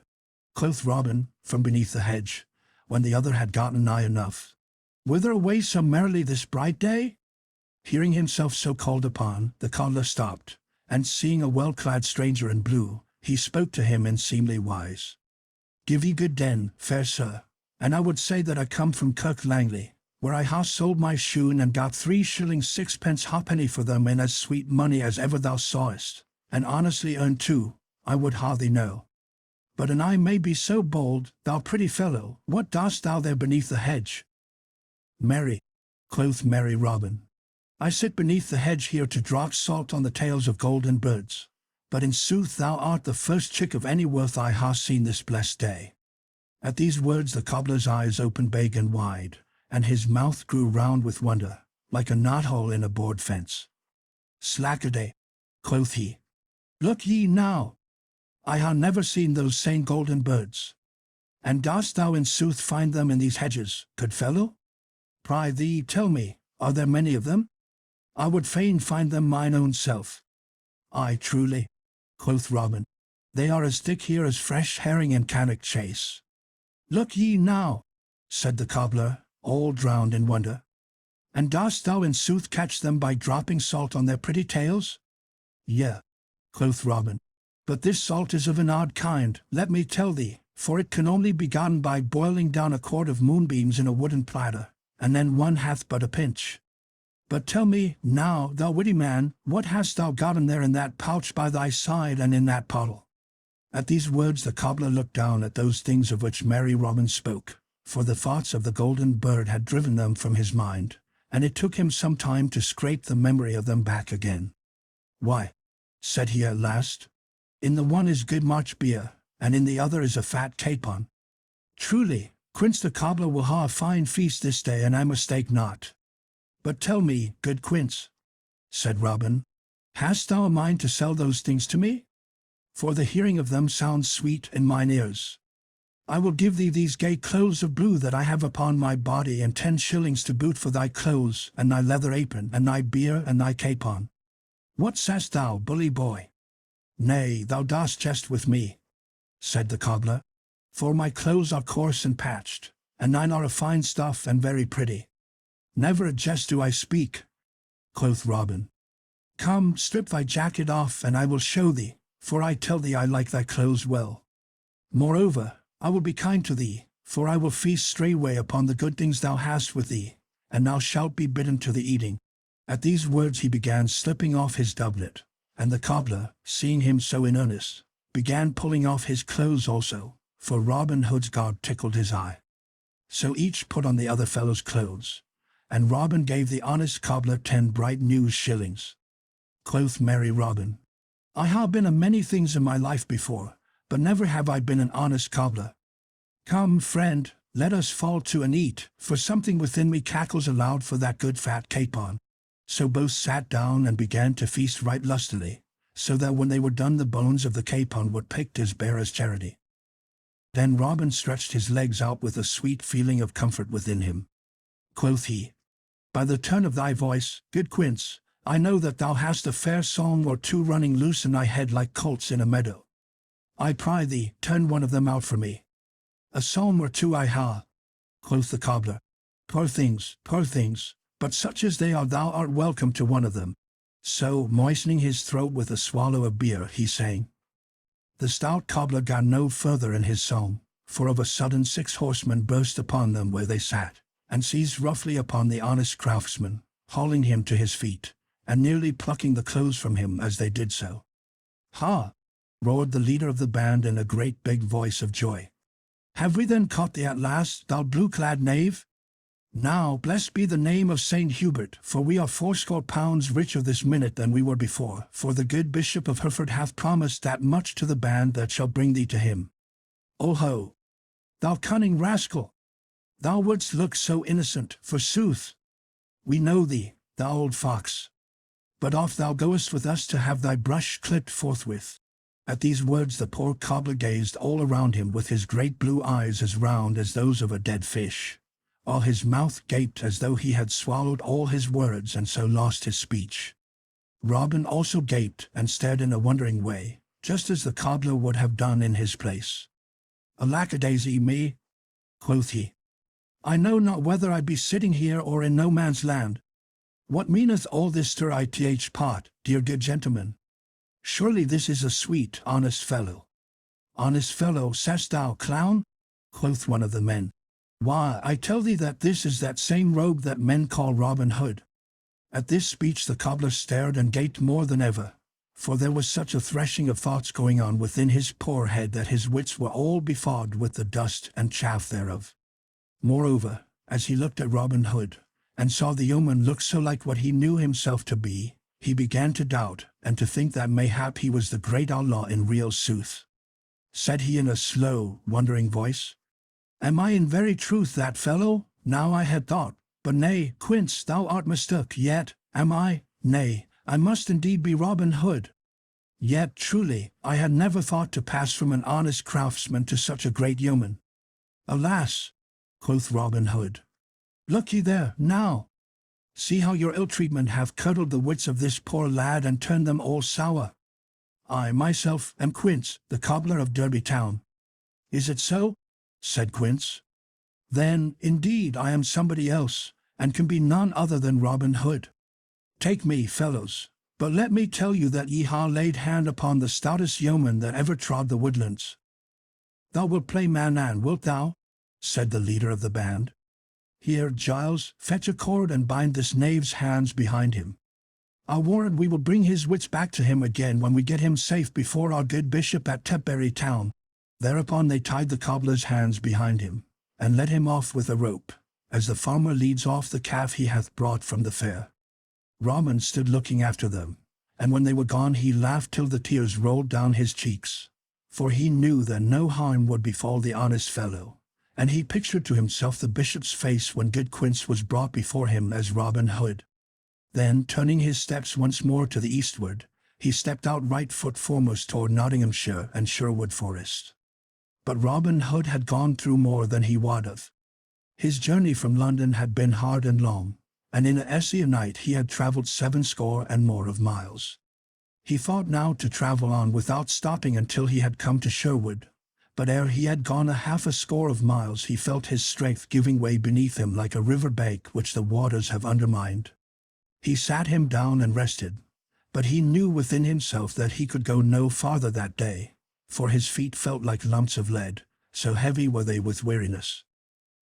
quoth Robin, from beneath the hedge, when the other had gotten nigh enough. Whither away so merrily this bright day? Hearing himself so called upon, the cobbler stopped, and seeing a well-clad stranger in blue, he spoke to him in seemly wise. Give ye good den, fair sir, and I would say that I come from Kirk Langley, where I ha sold my shoon and got 3 shillings 6 halfpenny for them in as sweet money as ever thou sawest, and honestly earned too, I would ha thee know. But an I may be so bold, thou pretty fellow, what dost thou there beneath the hedge? Marry, quoth merry Robin, I sit beneath the hedge here to drop salt on the tails of golden birds, but in sooth thou art the first chick of any worth I ha seen this blessed day. At these words the cobbler's eyes opened big and wide, and his mouth grew round with wonder, like a knothole in a board fence. Slackaday, quoth he, look ye now, I ha never seen those same golden birds. And dost thou in sooth find them in these hedges, good fellow? Pry thee, tell me, are there many of them? I would fain find them mine own self. Ay, truly, quoth Robin, they are as thick here as fresh herring in Cannock Chase. Look ye now, said the cobbler, all drowned in wonder. And dost thou in sooth catch them by dropping salt on their pretty tails? Yea, quoth Robin, but this salt is of an odd kind, let me tell thee, for it can only be gotten by boiling down a quart of moonbeams in a wooden platter, and then one hath but a pinch. But tell me, now, thou witty man, what hast thou gotten there in that pouch by thy side and in that pottle? At these words the cobbler looked down at those things of which merry Robin spoke, for the thoughts of the golden bird had driven them from his mind, and it took him some time to scrape the memory of them back again. Why, said he at last, in the one is good March beer, and in the other is a fat capon. Truly, Quince the cobbler will ha a fine feast this day, and I mistake not. But tell me, good Quince, said Robin, hast thou a mind to sell those things to me? For the hearing of them sounds sweet in mine ears. I will give thee these gay clothes of blue that I have upon my body, and 10 shillings to boot for thy clothes, and thy leather apron, and thy beer, and thy capon. What sayst thou, bully boy? Nay, thou dost jest with me, said the cobbler, for my clothes are coarse and patched, and thine are of fine stuff and very pretty. Never a jest do I speak, quoth Robin. Come, strip thy jacket off, and I will show thee, for I tell thee I like thy clothes well. Moreover, I will be kind to thee, for I will feast straightway upon the good things thou hast with thee, and thou shalt be bidden to the eating. At these words he began slipping off his doublet, and the cobbler, seeing him so in earnest, began pulling off his clothes also, for Robin Hood's garb tickled his eye. So each put on the other fellow's clothes, and Robin gave the honest cobbler 10 bright new shillings. Quoth merry Robin, I ha been a many things in my life before, but never have I been an honest cobbler. Come, friend, let us fall to and eat, for something within me cackles aloud for that good fat capon. So both sat down and began to feast right lustily, so that when they were done the bones of the capon were picked as bare as charity. Then Robin stretched his legs out with a sweet feeling of comfort within him. Quoth he, By the turn of thy voice, good Quince, I know that thou hast a fair song or two running loose in thy head like colts in a meadow. I pry thee, turn one of them out for me. A psalm or two I ha, quoth the cobbler. Poor things, but such as they are thou art welcome to one of them. So, moistening his throat with a swallow of beer, he sang. The stout cobbler got no further in his song, for of a sudden 6 horsemen burst upon them where they sat, and seized roughly upon the honest craftsman, hauling him to his feet, and nearly plucking the clothes from him as they did so. Ha! Roared the leader of the band in a great big voice of joy. Have we then caught thee at last, thou blue-clad knave? Now, blessed be the name of St. Hubert, for we are 80 pounds richer this minute than we were before, for the good Bishop of Hereford hath promised that much to the band that shall bring thee to him. Oh-ho! Thou cunning rascal! Thou wouldst look so innocent, forsooth! We know thee, thou old fox. But off thou goest with us to have thy brush clipped forthwith. At these words the poor cobbler gazed all around him with his great blue eyes as round as those of a dead fish, while his mouth gaped as though he had swallowed all his words and so lost his speech. Robin also gaped and stared in a wondering way, just as the cobbler would have done in his place. "Alack-a-daisy me," quoth he. "I know not whether I be sitting here or in no man's land. What meaneth all this stir-ith part, dear good gentleman? Surely this is a sweet, honest fellow." "Honest fellow, sayst thou, clown?" quoth one of the men. "Why, I tell thee that this is that same rogue that men call Robin Hood." At this speech the cobbler stared and gaped more than ever, for there was such a threshing of thoughts going on within his poor head that his wits were all befogged with the dust and chaff thereof. Moreover, as he looked at Robin Hood, and saw the yeoman look so like what he knew himself to be, he began to doubt, and to think that mayhap he was the great outlaw in real sooth. Said he in a slow, wondering voice, "Am I in very truth that fellow? Now I had thought, but nay, Quince, thou art mistook, yet, am I? Nay, I must indeed be Robin Hood. Yet, truly, I had never thought to pass from an honest craftsman to such a great yeoman." "Alas," quoth Robin Hood, "look ye there, now. See how your ill-treatment hath curdled the wits of this poor lad and turned them all sour. I myself am Quince, the cobbler of Derby town." "Is it so?" said Quince. "Then, indeed, I am somebody else, and can be none other than Robin Hood. Take me, fellows, but let me tell you that ye ha laid hand upon the stoutest yeoman that ever trod the woodlands." "Thou wilt play man, wilt thou?" said the leader of the band. "Here, Giles, fetch a cord and bind this knave's hands behind him. I'll warrant we will bring his wits back to him again when we get him safe before our good bishop at Tetbury town." Thereupon they tied the cobbler's hands behind him, and led him off with a rope, as the farmer leads off the calf he hath brought from the fair. Robin stood looking after them, and when they were gone he laughed till the tears rolled down his cheeks, for he knew that no harm would befall the honest fellow, and he pictured to himself the bishop's face when good Quince was brought before him as Robin Hood. Then, turning his steps once more to the eastward, he stepped out right foot foremost toward Nottinghamshire and Sherwood Forest. But Robin Hood had gone through more than he wot of. His journey from London had been hard and long, and in a night he had travelled 70 and more of miles. He thought now to travel on without stopping until he had come to Sherwood, but ere he had gone 60 of miles he felt his strength giving way beneath him like a river bank which the waters have undermined. He sat him down and rested, but he knew within himself that he could go no farther that day, for his feet felt like lumps of lead, so heavy were they with weariness.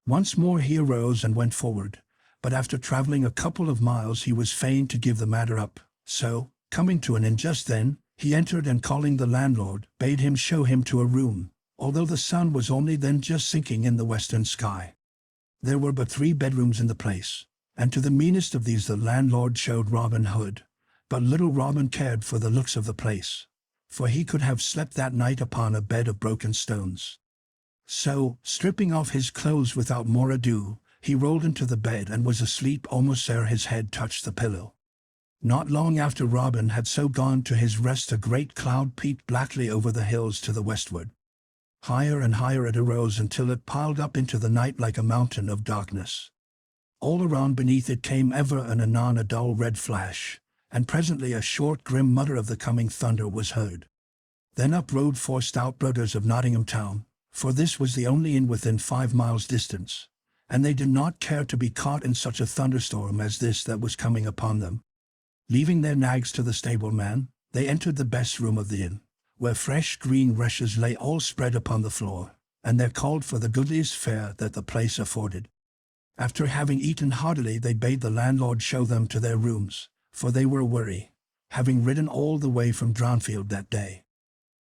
Once more he arose and went forward, but after travelling a couple of miles he was fain to give the matter up, so, coming to an inn just then, he entered and calling the landlord, bade him show him to a room, although the sun was only then just sinking in the western sky. There were but 3 bedrooms in the place, and to the meanest of these the landlord showed Robin Hood, but little Robin cared for the looks of the place, for he could have slept that night upon a bed of broken stones. So, stripping off his clothes without more ado, he rolled into the bed and was asleep almost ere his head touched the pillow. Not long after Robin had so gone to his rest a great cloud peeped blackly over the hills to the westward. Higher and higher it arose until it piled up into the night like a mountain of darkness. All around beneath it came ever and anon a dull red flash, and presently a short grim mutter of the coming thunder was heard. Then up rode 4 stout brothers of Nottingham town, for this was the only inn within 5 miles distance, and they did not care to be caught in such a thunderstorm as this that was coming upon them. Leaving their nags to the stableman, they entered the best room of the inn, where fresh green rushes lay all spread upon the floor, and there called for the goodliest fare that the place afforded. After having eaten heartily they bade the landlord show them to their rooms, for they were weary, having ridden all the way from Dronfield that day.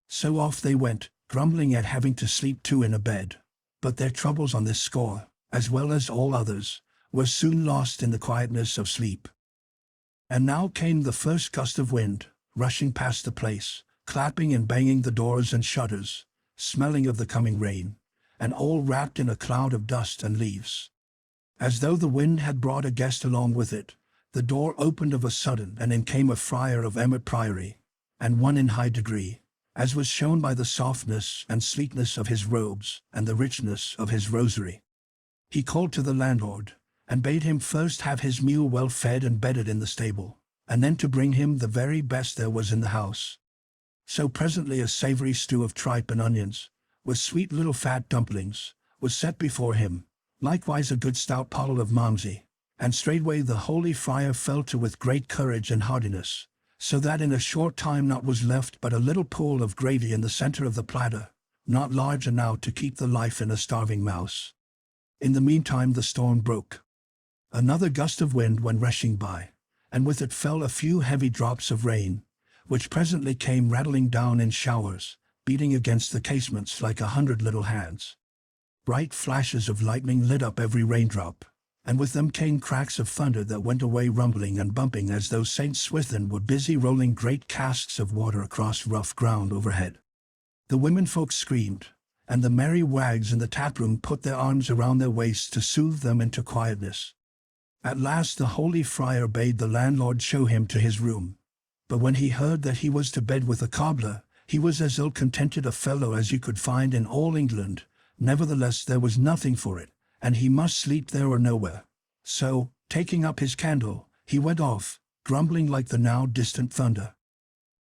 So off they went, grumbling at having to sleep 2 in a bed, but their troubles on this score, as well as all others, were soon lost in the quietness of sleep. And now came the first gust of wind, rushing past the place, clapping and banging the doors and shutters, smelling of the coming rain, and all wrapped in a cloud of dust and leaves. As though the wind had brought a guest along with it, the door opened of a sudden, and in came a friar of Emmet Priory, and one in high degree, as was shown by the softness and sleekness of his robes and the richness of his rosary. He called to the landlord, and bade him first have his mule well fed and bedded in the stable, and then to bring him the very best there was in the house. So presently a savoury stew of tripe and onions, with sweet little fat dumplings, was set before him, likewise a good stout pottle of malmsey, and straightway the holy friar fell to with great courage and heartiness, so that in a short time naught was left but a little pool of gravy in the centre of the platter, not large enough to keep the life in a starving mouse. In the meantime the storm broke. Another gust of wind went rushing by, and with it fell a few heavy drops of rain, which presently came rattling down in showers, beating against the casements like 100 little hands. Bright flashes of lightning lit up every raindrop, and with them came cracks of thunder that went away rumbling and bumping as though St. Swithin were busy rolling great casks of water across rough ground overhead. The womenfolk screamed, and the merry wags in the taproom put their arms around their waists to soothe them into quietness. At last the holy friar bade the landlord show him to his room, but when he heard that he was to bed with a cobbler, he was as ill-contented a fellow as you could find in all England. Nevertheless there was nothing for it, and he must sleep there or nowhere. So, taking up his candle, he went off, grumbling like the now distant thunder.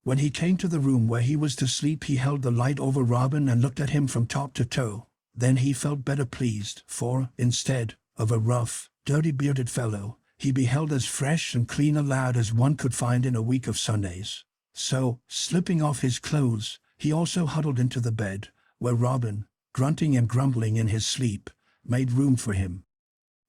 When he came to the room where he was to sleep he held the light over Robin and looked at him from top to toe. Then he felt better pleased, for, instead of a rough, dirty bearded fellow, he beheld as fresh and clean a lad as one could find in a week of Sundays. So, slipping off his clothes, he also huddled into the bed, where Robin, grunting and grumbling in his sleep, made room for him.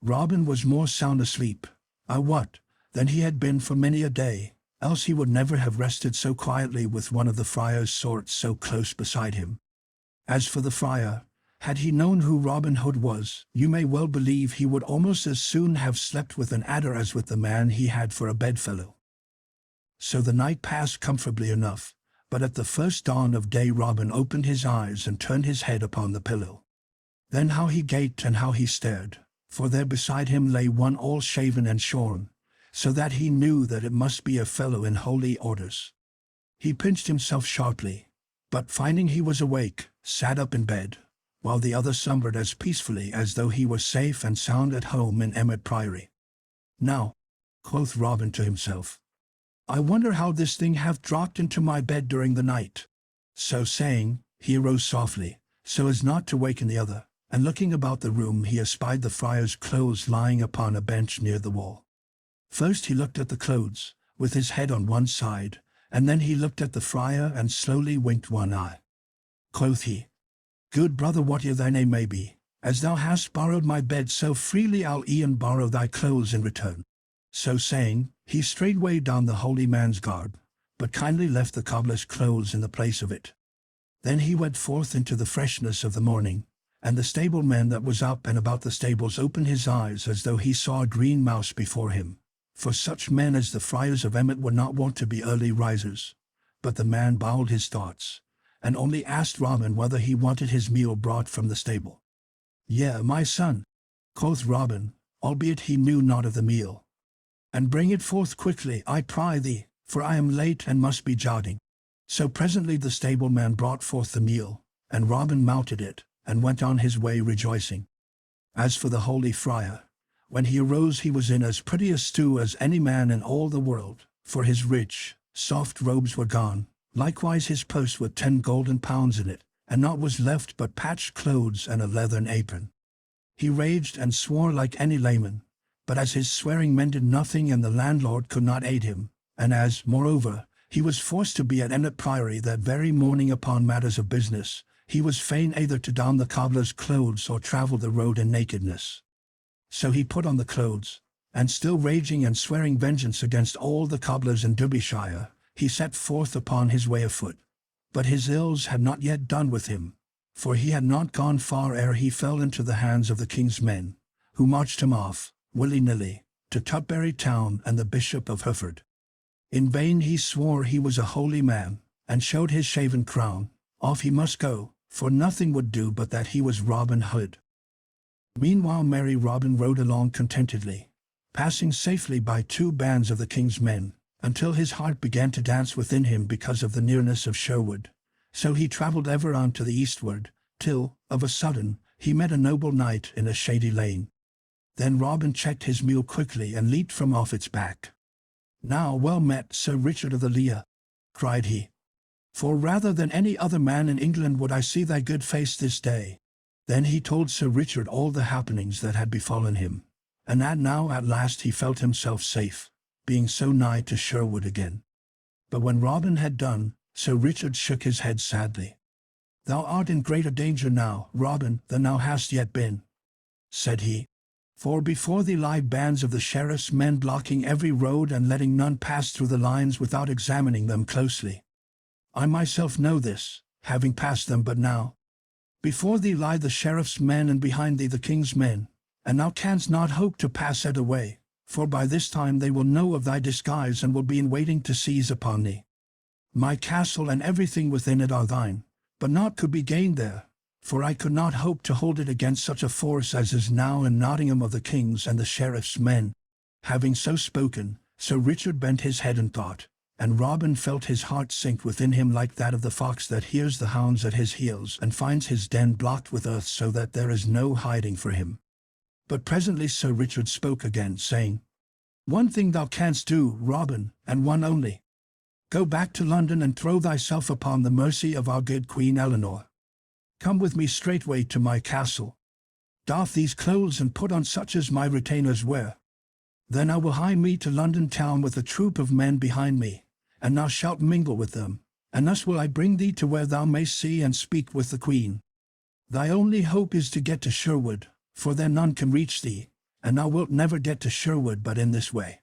Robin was more sound asleep, I wot, than he had been for many a day, else he would never have rested so quietly with one of the friar's sorts so close beside him. As for the friar, had he known who Robin Hood was, you may well believe he would almost as soon have slept with an adder as with the man he had for a bedfellow. So the night passed comfortably enough, but at the first dawn of day Robin opened his eyes and turned his head upon the pillow. Then how he gaped and how he stared, for there beside him lay one all shaven and shorn, so that he knew that it must be a fellow in holy orders. He pinched himself sharply, but finding he was awake, sat up in bed, while the other slumbered as peacefully as though he were safe and sound at home in Emmet Priory. Now, quoth Robin to himself, I wonder how this thing hath dropped into my bed during the night. So saying, he arose softly, so as not to waken the other, and looking about the room he espied the friar's clothes lying upon a bench near the wall. First he looked at the clothes, with his head on one side, and then he looked at the friar and slowly winked one eye. Quoth he, Good brother, whate'er thy name may be, as thou hast borrowed my bed so freely I'll e'en borrow thy clothes in return. So saying, he straightway donned the holy man's garb, but kindly left the cobbler's clothes in the place of it. Then he went forth into the freshness of the morning, and the stableman that was up and about the stables opened his eyes as though he saw a green mouse before him. For such men as the friars of Emmet were not wont to be early risers. But the man bowed his thoughts, and only asked Robin whether he wanted his meal brought from the stable. Yea, my son, quoth Robin, albeit he knew not of the meal. And bring it forth quickly, I pry thee, for I am late and must be jogging. So presently the stableman brought forth the meal, and Robin mounted it, and went on his way rejoicing. As for the holy friar, when he arose he was in as pretty a stew as any man in all the world, for his rich, soft robes were gone, likewise his purse with 10 golden pounds in it, and naught was left but patched clothes and a leathern apron. He raged and swore like any layman, but as his swearing mended nothing and the landlord could not aid him, and as, moreover, he was forced to be at Emmet Priory that very morning upon matters of business, he was fain either to don the cobbler's clothes or travel the road in nakedness. So he put on the clothes, and still raging and swearing vengeance against all the cobblers in Derbyshire, he set forth upon his way afoot. But his ills had not yet done with him, for he had not gone far ere he fell into the hands of the king's men, who marched him off, willy-nilly, to Tutbury town and the Bishop of Hereford. In vain he swore he was a holy man, and showed his shaven crown. Off he must go, for nothing would do but that he was Robin Hood. Meanwhile merry Robin rode along contentedly, passing safely by 2 bands of the king's men, until his heart began to dance within him because of the nearness of Sherwood. So he travelled ever on to the eastward, till, of a sudden, he met a noble knight in a shady lane. Then Robin checked his mule quickly and leaped from off its back. Now well met, Sir Richard of the Lea, cried he. For rather than any other man in England would I see thy good face this day. Then he told Sir Richard all the happenings that had befallen him, and that now at last he felt himself safe, being so nigh to Sherwood again. But when Robin had done, Sir Richard shook his head sadly. Thou art in greater danger now, Robin, than thou hast yet been, said he. For before thee lie bands of the sheriff's men blocking every road and letting none pass through the lines without examining them closely. I myself know this, having passed them but now. Before thee lie the sheriff's men and behind thee the king's men, and thou canst not hope to pass it away, for by this time they will know of thy disguise and will be in waiting to seize upon thee. My castle and everything within it are thine, but naught could be gained there, for I could not hope to hold it against such a force as is now in Nottingham of the king's and the sheriff's men. Having so spoken, Sir Richard bent his head in thought, and Robin felt his heart sink within him like that of the fox that hears the hounds at his heels and finds his den blocked with earth so that there is no hiding for him. But presently Sir Richard spoke again, saying, One thing thou canst do, Robin, and one only. Go back to London and throw thyself upon the mercy of our good Queen Eleanor. Come with me straightway to my castle. Doff these clothes and put on such as my retainers wear. Then I will hie me to London town with a troop of men behind me, and thou shalt mingle with them, and thus will I bring thee to where thou mayst see and speak with the Queen. Thy only hope is to get to Sherwood, for there none can reach thee, and thou wilt never get to Sherwood but in this way.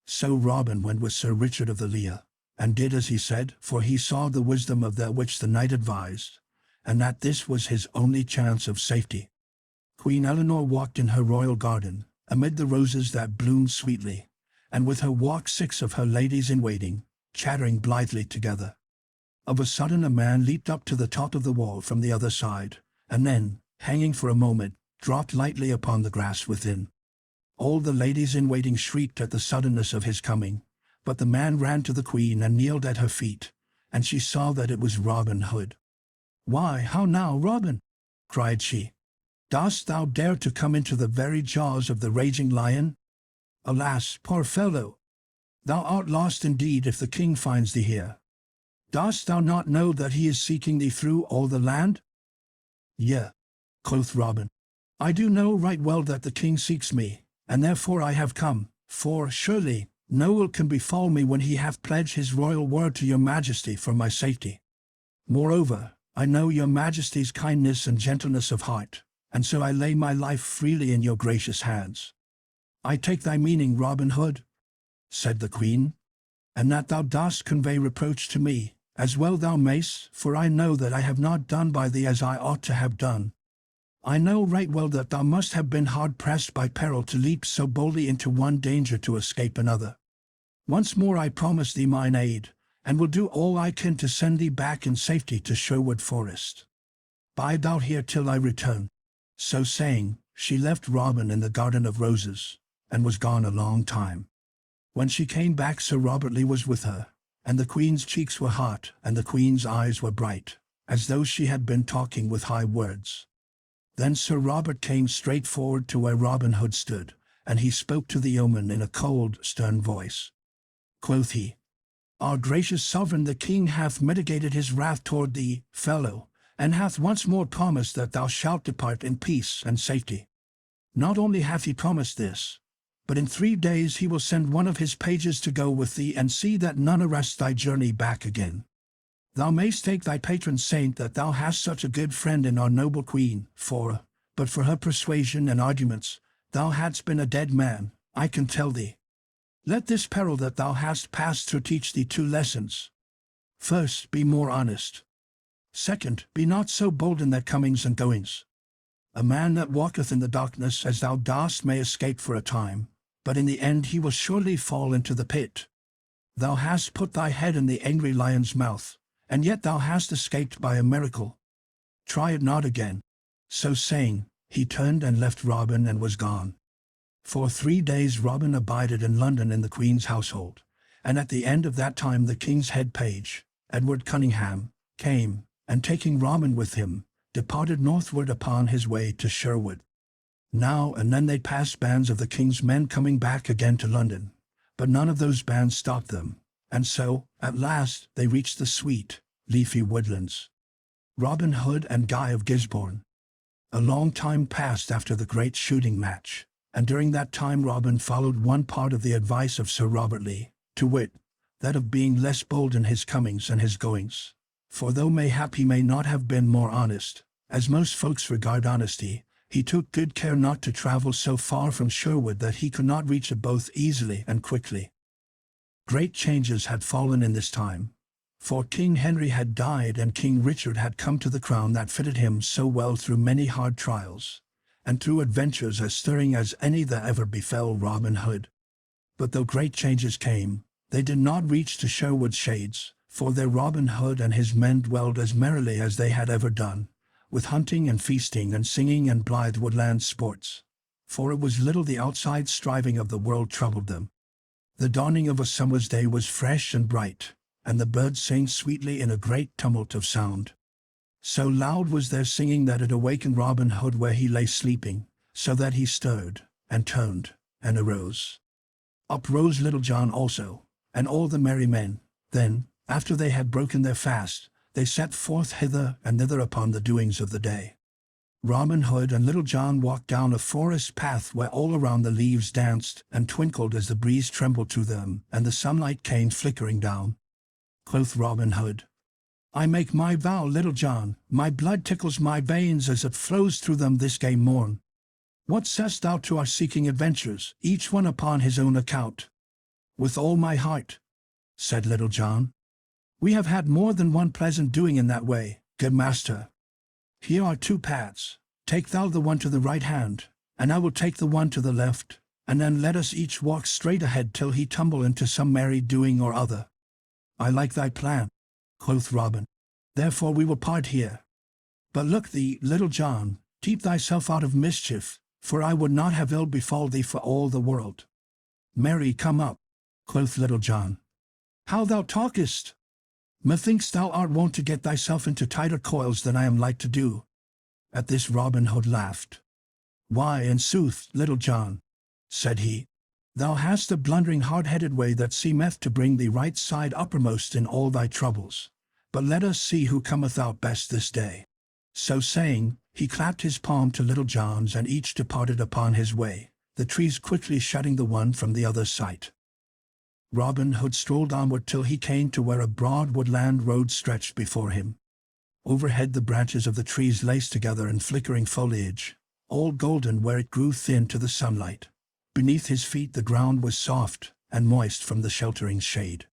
So Robin went with Sir Richard of the Lea, and did as he said, for he saw the wisdom of that which the knight advised, and that this was his only chance of safety. Queen Eleanor walked in her royal garden, amid the roses that bloomed sweetly, and with her walked 6 of her ladies-in-waiting, chattering blithely together. Of a sudden a man leaped up to the top of the wall from the other side, and then, hanging for a moment, dropped lightly upon the grass within. All the ladies-in-waiting shrieked at the suddenness of his coming, but the man ran to the Queen and kneeled at her feet, and she saw that it was Robin Hood. "Why, how now, Robin?" cried she. "Dost thou dare to come into the very jaws of the raging lion? Alas, poor fellow! Thou art lost indeed if the king finds thee here. Dost thou not know that he is seeking thee through all the land?" "Yea," quoth Robin, "I do know right well that the king seeks me, and therefore I have come, for, surely, no ill can befall me when he hath pledged his royal word to your majesty for my safety. Moreover, I know your majesty's kindness and gentleness of heart, and so I lay my life freely in your gracious hands." "I take thy meaning, Robin Hood," said the Queen, "and that thou dost convey reproach to me, as well thou mayst, for I know that I have not done by thee as I ought to have done. I know right well that thou must have been hard-pressed by peril to leap so boldly into one danger to escape another. Once more I promise thee mine aid, and will do all I can to send thee back in safety to Sherwood Forest. Bide thou here till I return." So saying, she left Robin in the garden of roses, and was gone a long time. When she came back, Sir Robert Lee was with her, and the Queen's cheeks were hot, and the Queen's eyes were bright, as though she had been talking with high words. Then Sir Robert came straight forward to where Robin Hood stood, and he spoke to the yeoman in a cold, stern voice. Quoth he, "Our gracious sovereign the king hath mitigated his wrath toward thee, fellow, and hath once more promised that thou shalt depart in peace and safety. Not only hath he promised this, but in 3 days he will send one of his pages to go with thee and see that none arrest thy journey back again. Thou mayst take thy patron saint that thou hast such a good friend in our noble Queen, for, but for her persuasion and arguments, thou hadst been a dead man, I can tell thee. Let this peril that thou hast passed through teach thee 2 lessons. First, be more honest. Second, be not so bold in thy comings and goings. A man that walketh in the darkness as thou dost may escape for a time, but in the end he will surely fall into the pit. Thou hast put thy head in the angry lion's mouth, and yet thou hast escaped by a miracle. Try it not again." So saying, he turned and left Robin and was gone. For 3 days Robin abided in London in the Queen's household, and at the end of that time the king's head page, Edward Cunningham, came, and taking Robin with him, departed northward upon his way to Sherwood. Now and then they passed bands of the king's men coming back again to London, but none of those bands stopped them, and so, at last, they reached the sweet, leafy woodlands. Robin Hood and Guy of Gisborne. A long time passed after the great shooting match, and during that time Robin followed one part of the advice of Sir Robert Lee, to wit, that of being less bold in his comings and his goings. For though mayhap he may not have been more honest, as most folks regard honesty, he took good care not to travel so far from Sherwood that he could not reach it both easily and quickly. Great changes had fallen in this time, for King Henry had died and King Richard had come to the crown that fitted him so well through many hard trials, and through adventures as stirring as any that ever befell Robin Hood. But though great changes came, they did not reach to Sherwood's shades, for there Robin Hood and his men dwelled as merrily as they had ever done, with hunting and feasting and singing and blithe woodland sports. For it was little the outside striving of the world troubled them. The dawning of a summer's day was fresh and bright, and the birds sang sweetly in a great tumult of sound. So loud was their singing that it awakened Robin Hood where he lay sleeping, so that he stirred, and turned, and arose. Up rose Little John also, and all the merry men. Then, after they had broken their fast, they set forth hither and thither upon the doings of the day. Robin Hood and Little John walked down a forest path where all around the leaves danced and twinkled as the breeze trembled to them and the sunlight came flickering down. Quoth Robin Hood, "I make my vow, Little John, my blood tickles my veins as it flows through them this gay morn. What sayst thou to our seeking adventures, each one upon his own account?" "With all my heart," said Little John. "We have had more than one pleasant doing in that way, good master. Here are two paths. Take thou the one to the right hand, and I will take the one to the left, and then let us each walk straight ahead till he tumble into some merry doing or other." "I like thy plan," quoth Robin. "Therefore we will part here. But look thee, Little John, keep thyself out of mischief, for I would not have ill befall thee for all the world." "Marry, come up," quoth Little John. "How thou talkest! Methinks thou art wont to get thyself into tighter coils than I am like to do." At this Robin Hood laughed. "Why, in sooth, Little John," said he, "thou hast a blundering hard-headed way that seemeth to bring thee right side uppermost in all thy troubles. But let us see who cometh out best this day." So saying, he clapped his palm to Little John's and each departed upon his way, the trees quickly shutting the one from the other's sight. Robin Hood strolled onward till he came to where a broad woodland road stretched before him. Overhead the branches of the trees laced together in flickering foliage, all golden where it grew thin to the sunlight. Beneath his feet the ground was soft and moist from the sheltering shade.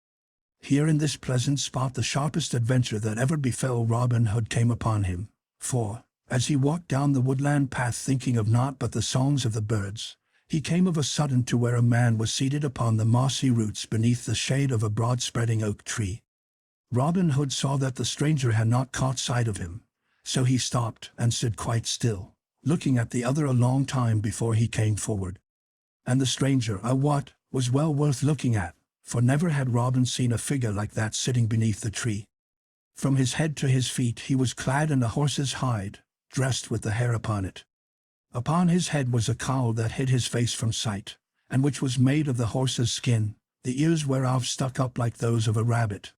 Here in this pleasant spot the sharpest adventure that ever befell Robin Hood came upon him, for, as he walked down the woodland path thinking of naught but the songs of the birds, he came of a sudden to where a man was seated upon the mossy roots beneath the shade of a broad-spreading oak tree. Robin Hood saw that the stranger had not caught sight of him, so he stopped and stood quite still, looking at the other a long time before he came forward. And the stranger, was well worth looking at, for never had Robin seen a figure like that sitting beneath the tree. From his head to his feet he was clad in a horse's hide, dressed with the hair upon it. Upon his head was a cowl that hid his face from sight, and which was made of the horse's skin, the ears whereof stuck up like those of a rabbit.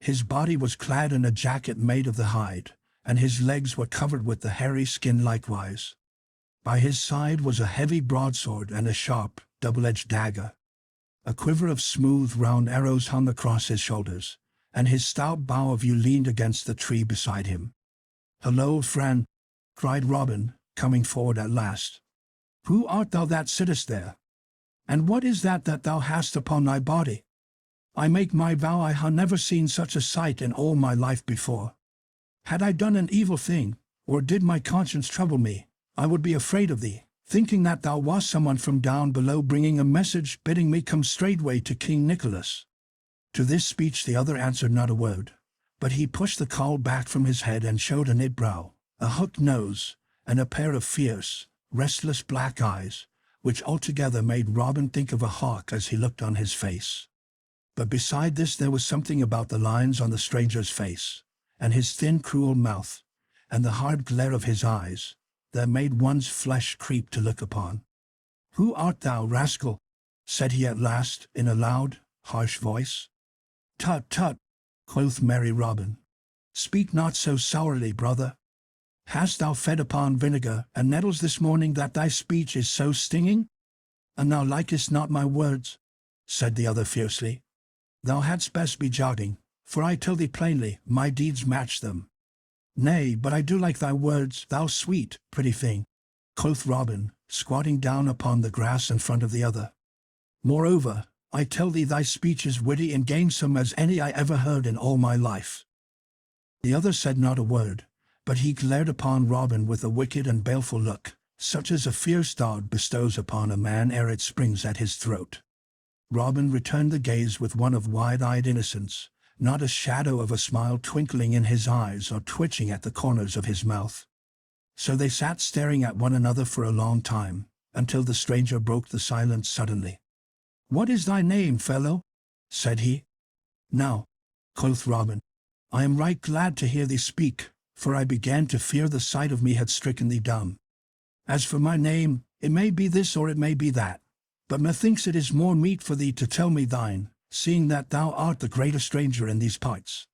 His body was clad in a jacket made of the hide, and his legs were covered with the hairy skin likewise. By his side was a heavy broadsword and a sharp, double-edged dagger. A quiver of smooth, round arrows hung across his shoulders, and his stout bow of yew leaned against the tree beside him. "Hello, friend," cried Robin, coming forward at last. "Who art thou that sittest there? And what is that thou hast upon thy body? I make my vow I ha' never seen such a sight in all my life before. Had I done an evil thing, or did my conscience trouble me, I would be afraid of thee, thinking that thou wast someone from down below bringing a message bidding me come straightway to King Nicholas." To this speech the other answered not a word, but he pushed the cowl back from his head and showed a knit brow, a hooked nose, and a pair of fierce, restless black eyes, which altogether made Robin think of a hawk as he looked on his face. But beside this there was something about the lines on the stranger's face, and his thin cruel mouth, and the hard glare of his eyes, that made one's flesh creep to look upon. "Who art thou, rascal?" said he at last, in a loud, harsh voice. "Tut, tut," quoth merry Robin, Speak not so sourly, brother. Hast thou fed upon vinegar and nettles this morning that thy speech is so stinging? And thou likest not my words, said the other fiercely. Thou hadst best be jogging, for I tell thee plainly, my deeds match them. Nay, but I do like thy words, thou sweet, pretty thing, quoth Robin, squatting down upon the grass in front of the other. Moreover, I tell thee thy speech is witty and gamesome as any I ever heard in all my life. The other said not a word, but he glared upon Robin with a wicked and baleful look, such as a fierce dog bestows upon a man ere it springs at his throat. Robin returned the gaze with one of wide-eyed innocence, not a shadow of a smile twinkling in his eyes or twitching at the corners of his mouth. So they sat staring at one another for a long time, until the stranger broke the silence suddenly. "What is thy name, fellow?" said he. "Now," quoth Robin, "I am right glad to hear thee speak, for I began to fear the sight of me had stricken thee dumb. As for my name, it may be this or it may be that, but methinks it is more meet for thee to tell me thine, seeing that thou art the greater stranger in these parts.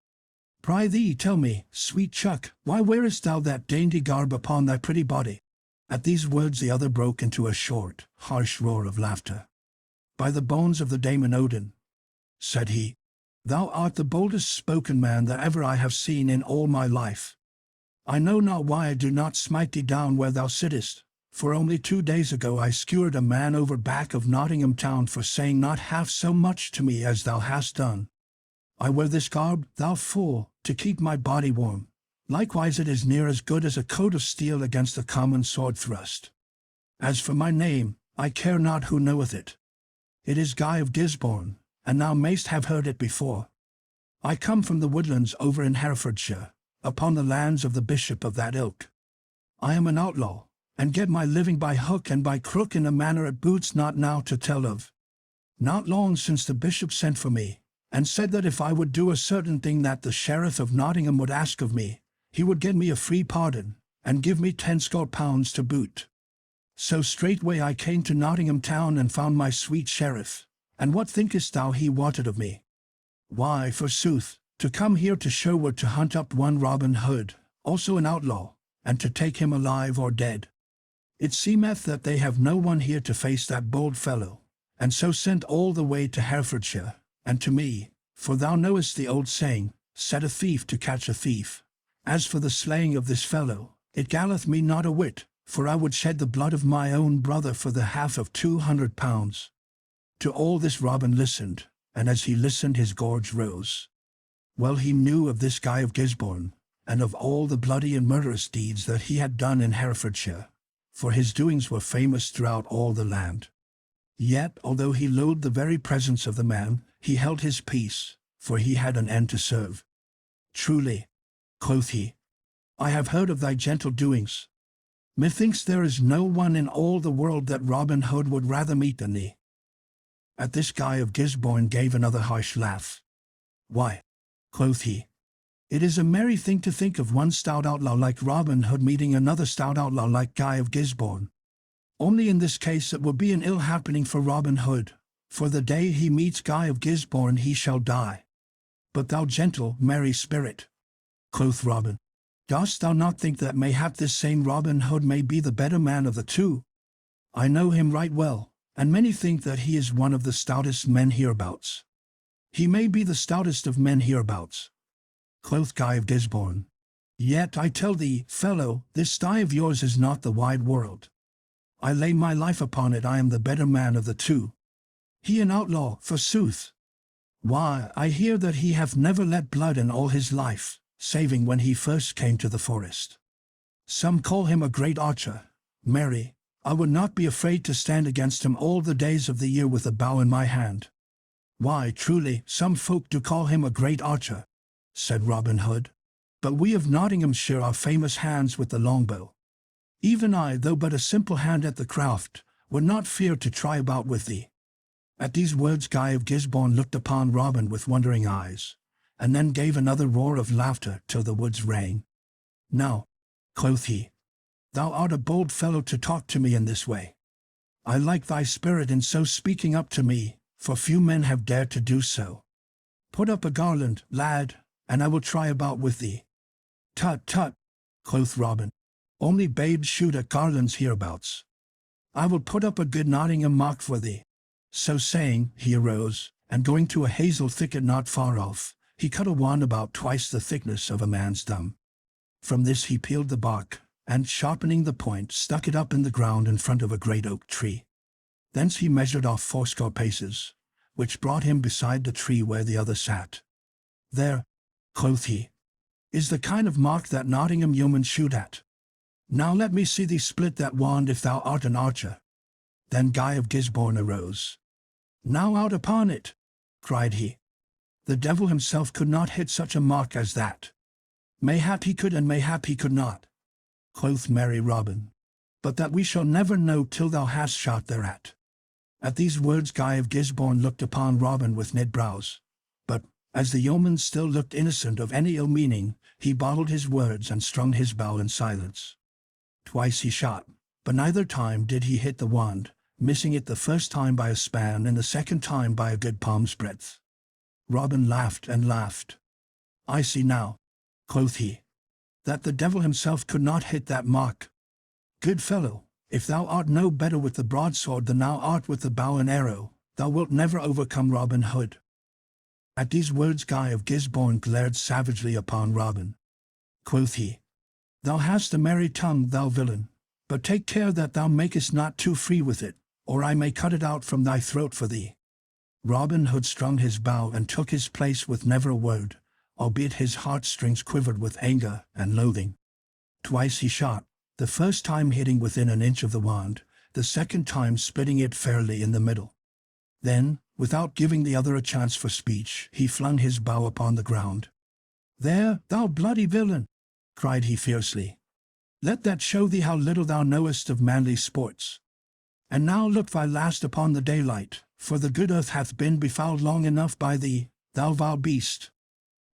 Prithee tell me, sweet chuck, why wearest thou that dainty garb upon thy pretty body?" At these words the other broke into a short, harsh roar of laughter. "By the bones of the Daemon Odin," said he, "thou art the boldest spoken man that ever I have seen in all my life. I know not why I do not smite thee down where thou sittest, for only 2 days ago I skewered a man over back of Nottingham town for saying not half so much to me as thou hast done. I wear this garb, thou fool, to keep my body warm. Likewise it is near as good as a coat of steel against a common sword thrust. As for my name, I care not who knoweth it. It is Guy of Gisborne, and thou mayst have heard it before. I come from the woodlands over in Herefordshire, upon the lands of the bishop of that ilk. I am an outlaw, and get my living by hook and by crook in a manner it boots not now to tell of. Not long since the bishop sent for me, and said that if I would do a certain thing that the Sheriff of Nottingham would ask of me, he would get me a free pardon, and give me 10 £10 to boot. So straightway I came to Nottingham town and found my sweet sheriff, and what thinkest thou he wanted of me? Why, forsooth, to come here to Sherwood to hunt up one Robin Hood, also an outlaw, and to take him alive or dead. It seemeth that they have no one here to face that bold fellow, and so sent all the way to Herefordshire, and to me, for thou knowest the old saying, set a thief to catch a thief. As for the slaying of this fellow, it galleth me not a whit, for I would shed the blood of my own brother for the half of £200. To all this Robin listened, and as he listened his gorge rose. Well he knew of this Guy of Gisborne, and of all the bloody and murderous deeds that he had done in Herefordshire, for his doings were famous throughout all the land. Yet, although he loathed the very presence of the man, he held his peace, for he had an end to serve. "Truly," quoth he, "I have heard of thy gentle doings. Methinks there is no one in all the world that Robin Hood would rather meet than thee." At this Guy of Gisborne gave another harsh laugh. "Why," quoth he, "it is a merry thing to think of one stout outlaw like Robin Hood meeting another stout outlaw like Guy of Gisborne. Only in this case it will be an ill happening for Robin Hood, for the day he meets Guy of Gisborne he shall die. But thou gentle, merry spirit," quoth Robin, "dost thou not think that mayhap this same Robin Hood may be the better man of the two? I know him right well, and many think that he is one of the stoutest men hereabouts." "He may be the stoutest of men hereabouts," quoth Guy of Gisborne. "Yet I tell thee, fellow, this sty of yours is not the wide world. I lay my life upon it I am the better man of the two. He an outlaw, forsooth! Why, I hear that he hath never let blood in all his life, saving when he first came to the forest. Some call him a great archer. Marry, I would not be afraid to stand against him all the days of the year with a bow in my hand." "Why, truly, some folk do call him a great archer," said Robin Hood, "but we of Nottinghamshire are famous hands with the longbow. Even I, though but a simple hand at the craft, would not fear to try about with thee." At these words Guy of Gisborne looked upon Robin with wondering eyes, and then gave another roar of laughter till the woods rang. "Now," quoth he, "thou art a bold fellow to talk to me in this way. I like thy spirit in so speaking up to me, for few men have dared to do so. Put up a garland, lad, and I will try about with thee. "Tut, tut," quoth Robin. "Only babes shoot at garlands hereabouts. I will put up a good Nottingham mark for thee." So saying, he arose, and going to a hazel thicket not far off, he cut a wand about twice the thickness of a man's thumb. From this he peeled the bark, and sharpening the point, stuck it up in the ground in front of a great oak tree. Thence he measured off 80 paces, which brought him beside the tree where the other sat. "There," quoth he, "is the kind of mark that Nottingham yeomen shoot at. Now let me see thee split that wand if thou art an archer." Then Guy of Gisborne arose. "Now out upon it," cried he. "The devil himself could not hit such a mark as that." "Mayhap he could and mayhap he could not," quoth merry Robin, "but that we shall never know till thou hast shot thereat." At these words Guy of Gisborne looked upon Robin with knit brows, but, as the yeoman still looked innocent of any ill meaning, he bottled his words and strung his bow in silence. Twice he shot, but neither time did he hit the wand, missing it the first time by a span and the second time by a good palm's breadth. Robin laughed and laughed. "I see now," quoth he, "that the devil himself could not hit that mark. Good fellow, if thou art no better with the broadsword than thou art with the bow and arrow, thou wilt never overcome Robin Hood." At these words Guy of Gisborne glared savagely upon Robin. Quoth he, "Thou hast a merry tongue, thou villain, but take care that thou makest not too free with it, or I may cut it out from thy throat for thee." Robin Hood strung his bow and took his place with never a word, albeit his heartstrings quivered with anger and loathing. Twice he shot, the first time hitting within an inch of the wand, the second time splitting it fairly in the middle. Then, without giving the other a chance for speech, he flung his bow upon the ground. "There, thou bloody villain!" cried he fiercely. "Let that show thee how little thou knowest of manly sports. And now look thy last upon the daylight, for the good earth hath been befouled long enough by thee, thou vile beast.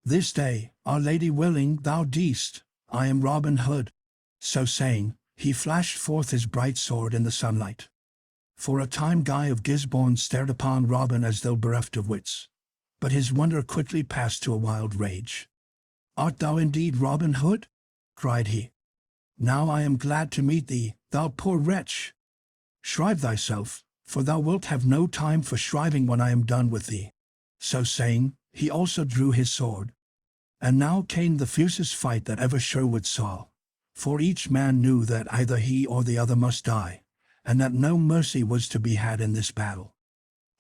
This day, Our Lady willing, thou deest, I am Robin Hood." So saying, he flashed forth his bright sword in the sunlight. For a time Guy of Gisborne stared upon Robin as though bereft of wits, but his wonder quickly passed to a wild rage. "Art thou indeed Robin Hood?" cried he. "Now I am glad to meet thee, thou poor wretch. Shrive thyself, for thou wilt have no time for shriving when I am done with thee." So saying, he also drew his sword. And now came the fiercest fight that ever Sherwood saw, for each man knew that either he or the other must die, and that no mercy was to be had in this battle.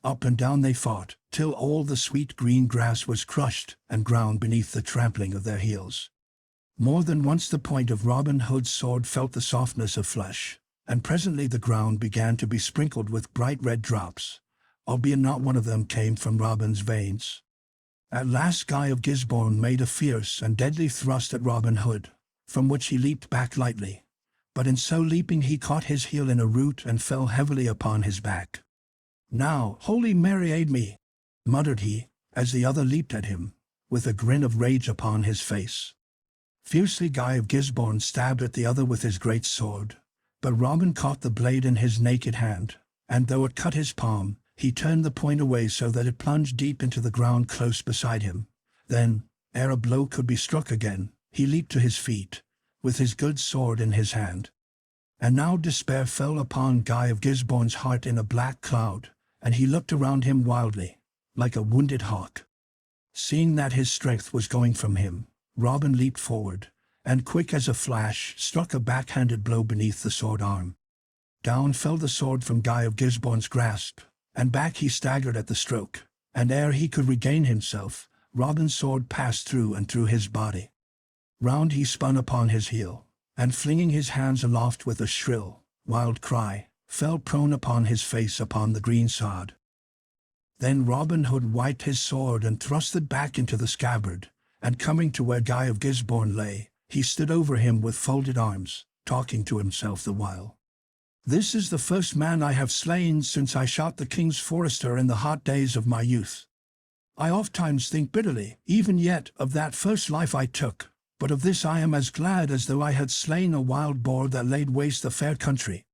Up and down they fought, till all the sweet green grass was crushed and ground beneath the trampling of their heels. More than once the point of Robin Hood's sword felt the softness of flesh, and presently the ground began to be sprinkled with bright red drops, albeit not one of them came from Robin's veins. At last Guy of Gisborne made a fierce and deadly thrust at Robin Hood, from which he leaped back lightly, but in so leaping he caught his heel in a root and fell heavily upon his back. "Now, Holy Mary aid me," muttered he, as the other leaped at him, with a grin of rage upon his face. Fiercely Guy of Gisborne stabbed at the other with his great sword, but Robin caught the blade in his naked hand, and though it cut his palm, he turned the point away so that it plunged deep into the ground close beside him. Then, ere a blow could be struck again, he leaped to his feet, with his good sword in his hand. And now despair fell upon Guy of Gisborne's heart in a black cloud, and he looked around him wildly, like a wounded hawk. Seeing that his strength was going from him, Robin leaped forward, and quick as a flash struck a backhanded blow beneath the sword arm. Down fell the sword from Guy of Gisborne's grasp, and back he staggered at the stroke, and ere he could regain himself, Robin's sword passed through and through his body. Round he spun upon his heel, and flinging his hands aloft with a shrill, wild cry, fell prone upon his face upon the green sod. Then Robin Hood wiped his sword and thrust it back into the scabbard, and coming to where Guy of Gisborne lay, he stood over him with folded arms, talking to himself the while. "This is the first man I have slain since I shot the king's forester in the hot days of my youth. I ofttimes think bitterly, even yet, of that first life I took, but of this I am as glad as though I had slain a wild boar that laid waste the fair country.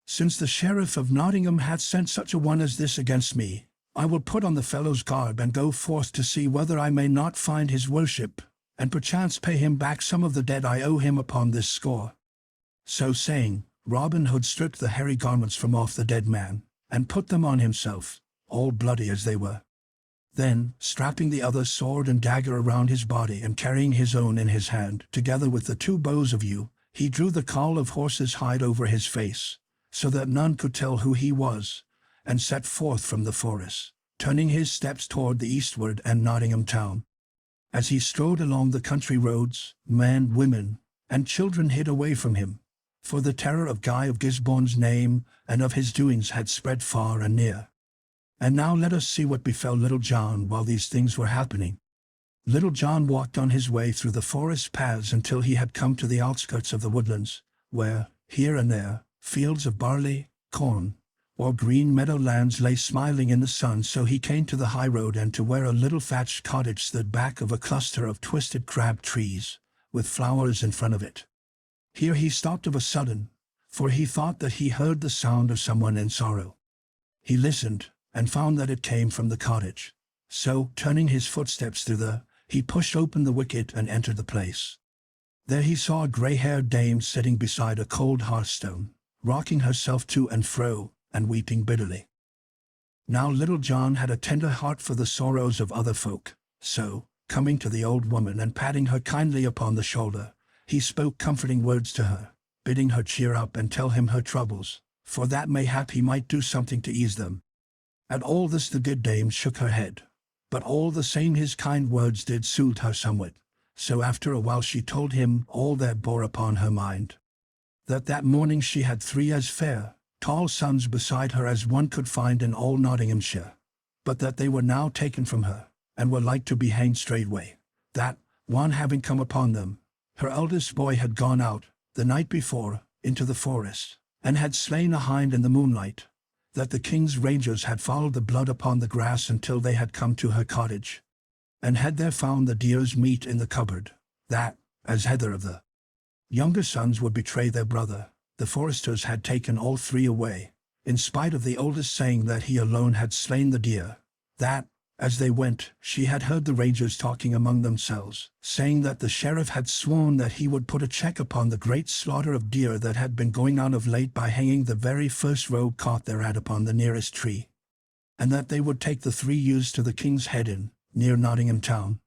Since the Sheriff of Nottingham hath sent such a one as this against me, I will put on the fellow's garb and go forth to see whether I may not find his worship, and perchance pay him back some of the debt I owe him upon this score." So saying, Robin Hood stripped the hairy garments from off the dead man, and put them on himself, all bloody as they were. Then, strapping the other sword and dagger around his body and carrying his own in his hand, together with the 2 bows of yew, he drew the caul of horse's hide over his face, so that none could tell who he was, and set forth from the forest, turning his steps toward the eastward and Nottingham town. As he strode along the country roads, men, women, and children hid away from him, for the terror of Guy of Gisborne's name and of his doings had spread far and near. And now let us see what befell Little John while these things were happening. Little John walked on his way through the forest paths until he had come to the outskirts of the woodlands, where, here and there, fields of barley, corn, or green meadowlands lay smiling in the sun. So he came to the high road and to where a little thatched cottage stood back of a cluster of twisted crab trees, with flowers in front of it. Here he stopped of a sudden, for he thought that he heard the sound of someone in sorrow. He listened, and found that it came from the cottage. So, turning his footsteps thither, he pushed open the wicket and entered the place. There he saw a grey-haired dame sitting beside a cold hearthstone, rocking herself to and fro, and weeping bitterly. Now Little John had a tender heart for the sorrows of other folk, so, coming to the old woman and patting her kindly upon the shoulder, he spoke comforting words to her, bidding her cheer up and tell him her troubles, for that mayhap he might do something to ease them. At all this the good dame shook her head, but all the same his kind words did soothe her somewhat, so after a while she told him all that bore upon her mind. That morning she had 3 as fair, tall sons beside her as one could find in all Nottinghamshire, but that they were now taken from her, and were like to be hanged straightway. That, one having come upon them, her eldest boy had gone out, the night before, into the forest, and had slain a hind in the moonlight, that the king's rangers had followed the blood upon the grass until they had come to her cottage, and had there found the deer's meat in the cupboard, that, as either of the younger sons would betray their brother, the foresters had taken all 3 away, in spite of the oldest saying that he alone had slain the deer. That, as they went, she had heard the rangers talking among themselves, saying that the sheriff had sworn that he would put a check upon the great slaughter of deer that had been going on of late by hanging the very first rogue caught thereat upon the nearest tree, and that they would take the 3 youths to the King's Head Inn, near Nottingham town,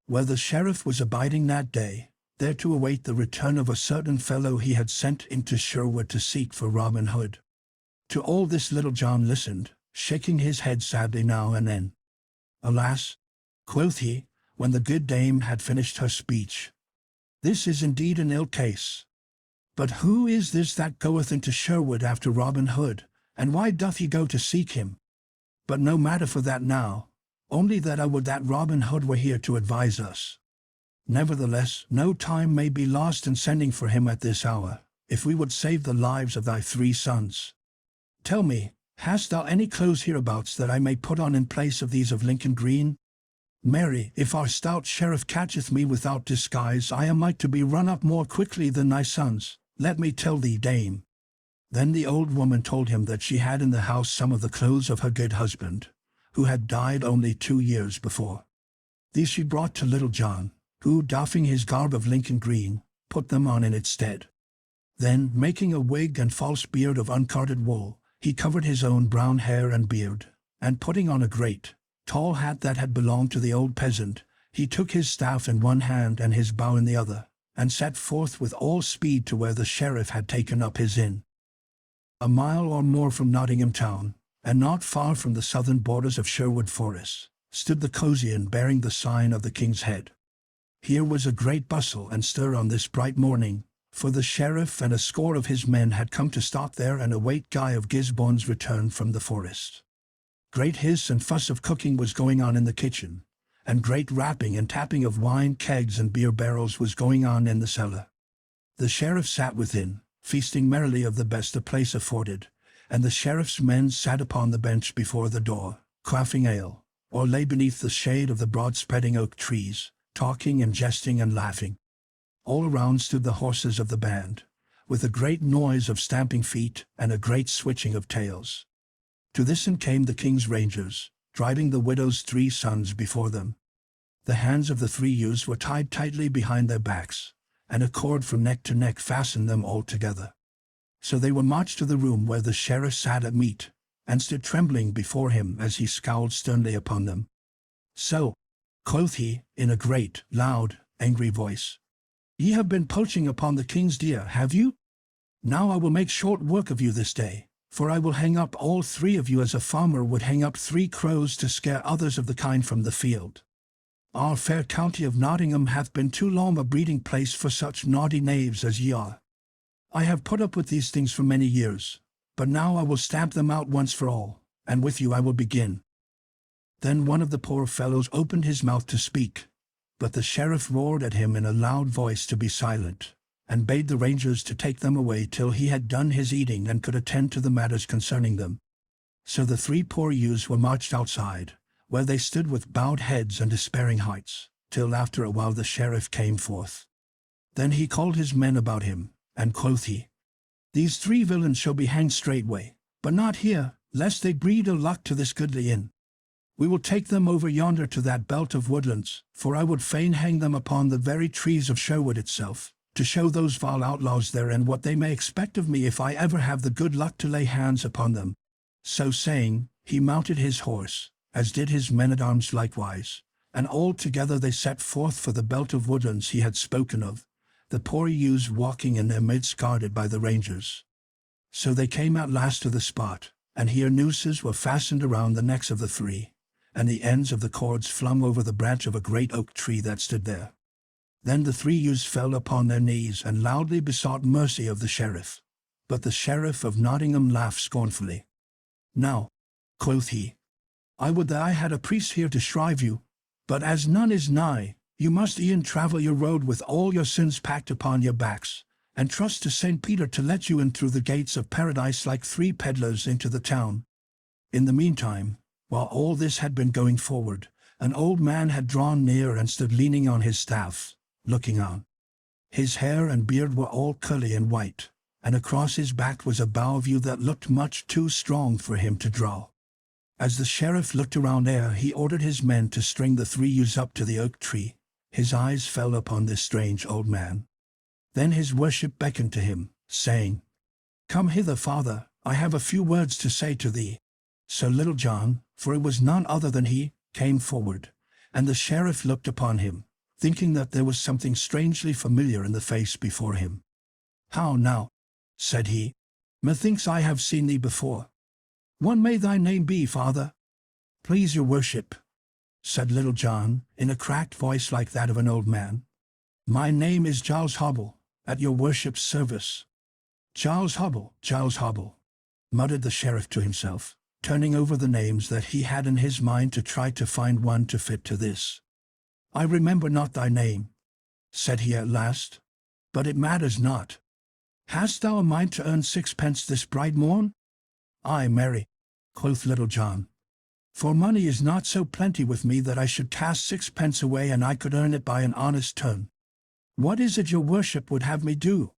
where the sheriff was abiding that day, there to await the return of a certain fellow he had sent into Sherwood to seek for Robin Hood. To all this Little John listened, shaking his head sadly now and then. "Alas," quoth he, when the good dame had finished her speech, "this is indeed an ill case. But who is this that goeth into Sherwood after Robin Hood, and why doth he go to seek him? But no matter for that now, only that I would that Robin Hood were here to advise us. Nevertheless, no time may be lost in sending for him at this hour, if we would save the lives of thy 3 sons. Tell me, hast thou any clothes hereabouts that I may put on in place of these of Lincoln Green? Mary, if our stout sheriff catcheth me without disguise, I am like to be run up more quickly than thy sons, let me tell thee, dame." Then the old woman told him that she had in the house some of the clothes of her good husband, who had died only 2 years before. These she brought to Little John, who, doffing his garb of Lincoln Green, put them on in its stead. Then, making a wig and false beard of uncarded wool, he covered his own brown hair and beard, and putting on a great, tall hat that had belonged to the old peasant, he took his staff in one hand and his bow in the other, and set forth with all speed to where the sheriff had taken up his inn. A mile or more from Nottingham town, and not far from the southern borders of Sherwood Forest, stood the cozy inn bearing the sign of the King's Head. Here was a great bustle and stir on this bright morning, for the sheriff and a score of his men had come to stop there and await Guy of Gisborne's return from the forest. Great hiss and fuss of cooking was going on in the kitchen, and great rapping and tapping of wine kegs and beer barrels was going on in the cellar. The sheriff sat within, feasting merrily of the best the place afforded, and the sheriff's men sat upon the bench before the door, quaffing ale, or lay beneath the shade of the broad-spreading oak trees, talking and jesting and laughing. All around stood the horses of the band, with a great noise of stamping feet and a great switching of tails. To this end came the king's rangers, driving the widow's 3 sons before them. The hands of the 3 youths were tied tightly behind their backs, and a cord from neck to neck fastened them all together. So they were marched to the room where the sheriff sat at meat, and stood trembling before him as he scowled sternly upon them. "So," quoth he, in a great, loud, angry voice, "ye have been poaching upon the king's deer, have you? Now I will make short work of you this day, for I will hang up all 3 of you as a farmer would hang up 3 crows to scare others of the kind from the field. Our fair county of Nottingham hath been too long a breeding place for such naughty knaves as ye are. I have put up with these things for many years, but now I will stamp them out once for all, and with you I will begin." Then one of the poor fellows opened his mouth to speak, but the sheriff roared at him in a loud voice to be silent, and bade the rangers to take them away till he had done his eating and could attend to the matters concerning them. So the 3 poor youths were marched outside, where they stood with bowed heads and despairing hearts, till after a while the sheriff came forth. Then he called his men about him, and quoth he, "These 3 villains shall be hanged straightway, but not here, lest they breed ill luck to this goodly inn. We will take them over yonder to that belt of woodlands, for I would fain hang them upon the very trees of Sherwood itself, to show those vile outlaws therein what they may expect of me if I ever have the good luck to lay hands upon them." So saying, he mounted his horse, as did his men-at-arms likewise, and all together they set forth for the belt of woodlands he had spoken of, the poor youths walking in their midst guarded by the rangers. So they came at last to the spot, and here nooses were fastened around the necks of the 3, and the ends of the cords flung over the branch of a great oak tree that stood there. Then the 3 youths fell upon their knees and loudly besought mercy of the sheriff. But the Sheriff of Nottingham laughed scornfully. "Now," quoth he, "I would that I had a priest here to shrive you, but as none is nigh, you must e'en travel your road with all your sins packed upon your backs, and trust to St. Peter to let you in through the gates of paradise like 3 peddlers into the town." In the meantime, while all this had been going forward, an old man had drawn near and stood leaning on his staff, looking on. His hair and beard were all curly and white, and across his back was a bow view that looked much too strong for him to draw. As the sheriff looked around ere he ordered his men to string the 3 youths up to the oak tree, his eyes fell upon this strange old man. Then his worship beckoned to him, saying, "Come hither, father, I have a few words to say to thee." So Little John, for it was none other than he, came forward, and the sheriff looked upon him, thinking that there was something strangely familiar in the face before him. "How now?" said he. "Methinks I have seen thee before." "What may thy name be, father?" "Please your worship," said Little John, in a cracked voice like that of an old man. "My name is Giles Hobble, at your worship's service." Giles Hobble," muttered the sheriff to himself, turning over the names that he had in his mind to try to find one to fit to this. "I remember not thy name," said he at last, "but it matters not. Hast thou a mind to earn 6 pence this bright morn?" "Ay, marry," quoth Little John, "for money is not so plenty with me that I should cast 6 pence away and I could earn it by an honest turn. What is it your worship would have me do?"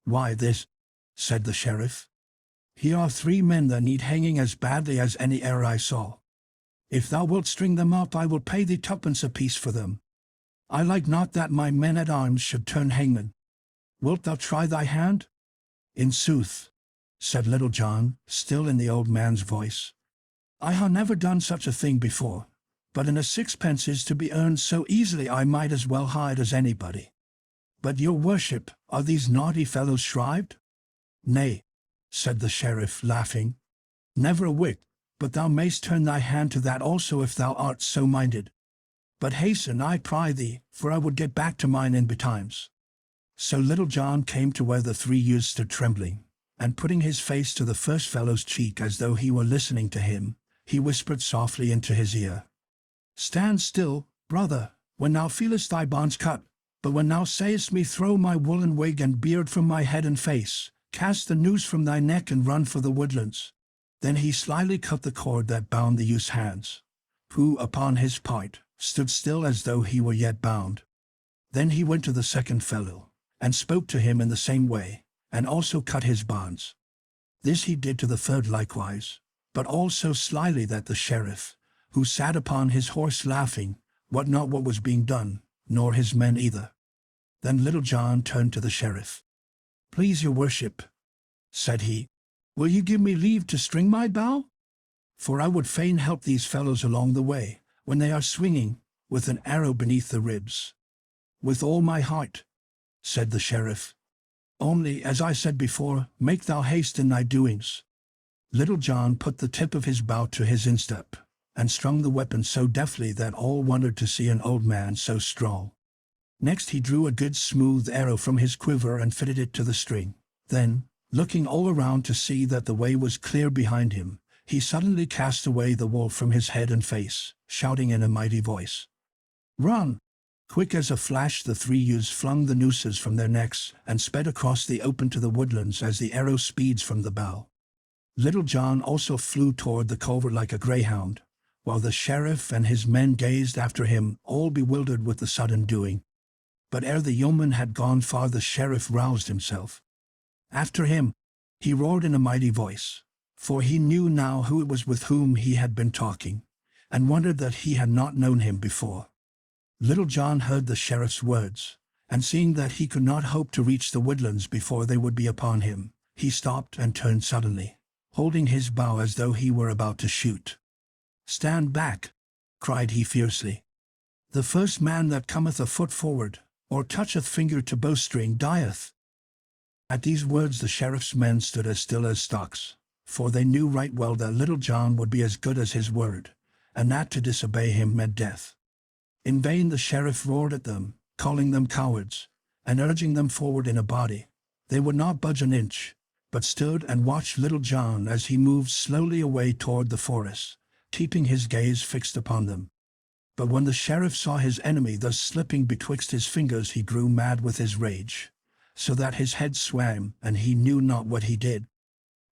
"Why this," said the sheriff. "Here are 3 men that need hanging as badly as any e'er I saw. If thou wilt string them up, I will pay thee 2 pence apiece for them. I like not that my men-at-arms should turn hangmen. Wilt thou try thy hand?" "In sooth," said Little John, still in the old man's voice, "I ha' never done such a thing before, but in a 6 pence is to be earned so easily I might as well hide as anybody. But your worship, are these naughty fellows shrived?" "Nay," said the sheriff, laughing, "never a whit, but thou mayst turn thy hand to that also if thou art so minded. But hasten, I pry thee, for I would get back to mine in betimes." So Little John came to where the 3 youths stood trembling, and putting his face to the first fellow's cheek as though he were listening to him, he whispered softly into his ear, "Stand still, brother, when thou feelest thy bonds cut, but when thou sayest me throw my woolen wig and beard from my head and face, cast the noose from thy neck and run for the woodlands." Then he slyly cut the cord that bound the youth's hands, who, upon his part, stood still as though he were yet bound. Then he went to the second fellow, and spoke to him in the same way, and also cut his bonds. This he did to the third likewise, but all so slyly that the sheriff, who sat upon his horse laughing, not what was being done, nor his men either. Then Little John turned to the sheriff. "Please your worship," said he, "will you give me leave to string my bow? For I would fain help these fellows along the way, when they are swinging, with an arrow beneath the ribs." "With all my heart," said the sheriff. "Only, as I said before, make thou haste in thy doings." Little John put the tip of his bow to his instep, and strung the weapon so deftly that all wondered to see an old man so strong. Next he drew a good smooth arrow from his quiver and fitted it to the string. Then, looking all around to see that the way was clear behind him, he suddenly cast away the wool from his head and face, shouting in a mighty voice, "Run!" Quick as a flash the three youths flung the nooses from their necks and sped across the open to the woodlands as the arrow speeds from the bow. Little John also flew toward the covert like a greyhound, while the sheriff and his men gazed after him, all bewildered with the sudden doing. But ere the yeoman had gone far the sheriff roused himself. After him, he roared in a mighty voice, for he knew now who it was with whom he had been talking, and wondered that he had not known him before. Little John heard the sheriff's words, and seeing that he could not hope to reach the woodlands before they would be upon him, he stopped and turned suddenly, holding his bow as though he were about to shoot. "Stand back!" cried he fiercely. "The first man that cometh a foot forward, or toucheth finger to bowstring, dieth." At these words the sheriff's men stood as still as stocks, for they knew right well that Little John would be as good as his word, and that to disobey him meant death. In vain the sheriff roared at them, calling them cowards, and urging them forward in a body. They would not budge an inch, but stood and watched Little John as he moved slowly away toward the forest, keeping his gaze fixed upon them. But when the sheriff saw his enemy thus slipping betwixt his fingers, he grew mad with his rage, so that his head swam, and he knew not what he did.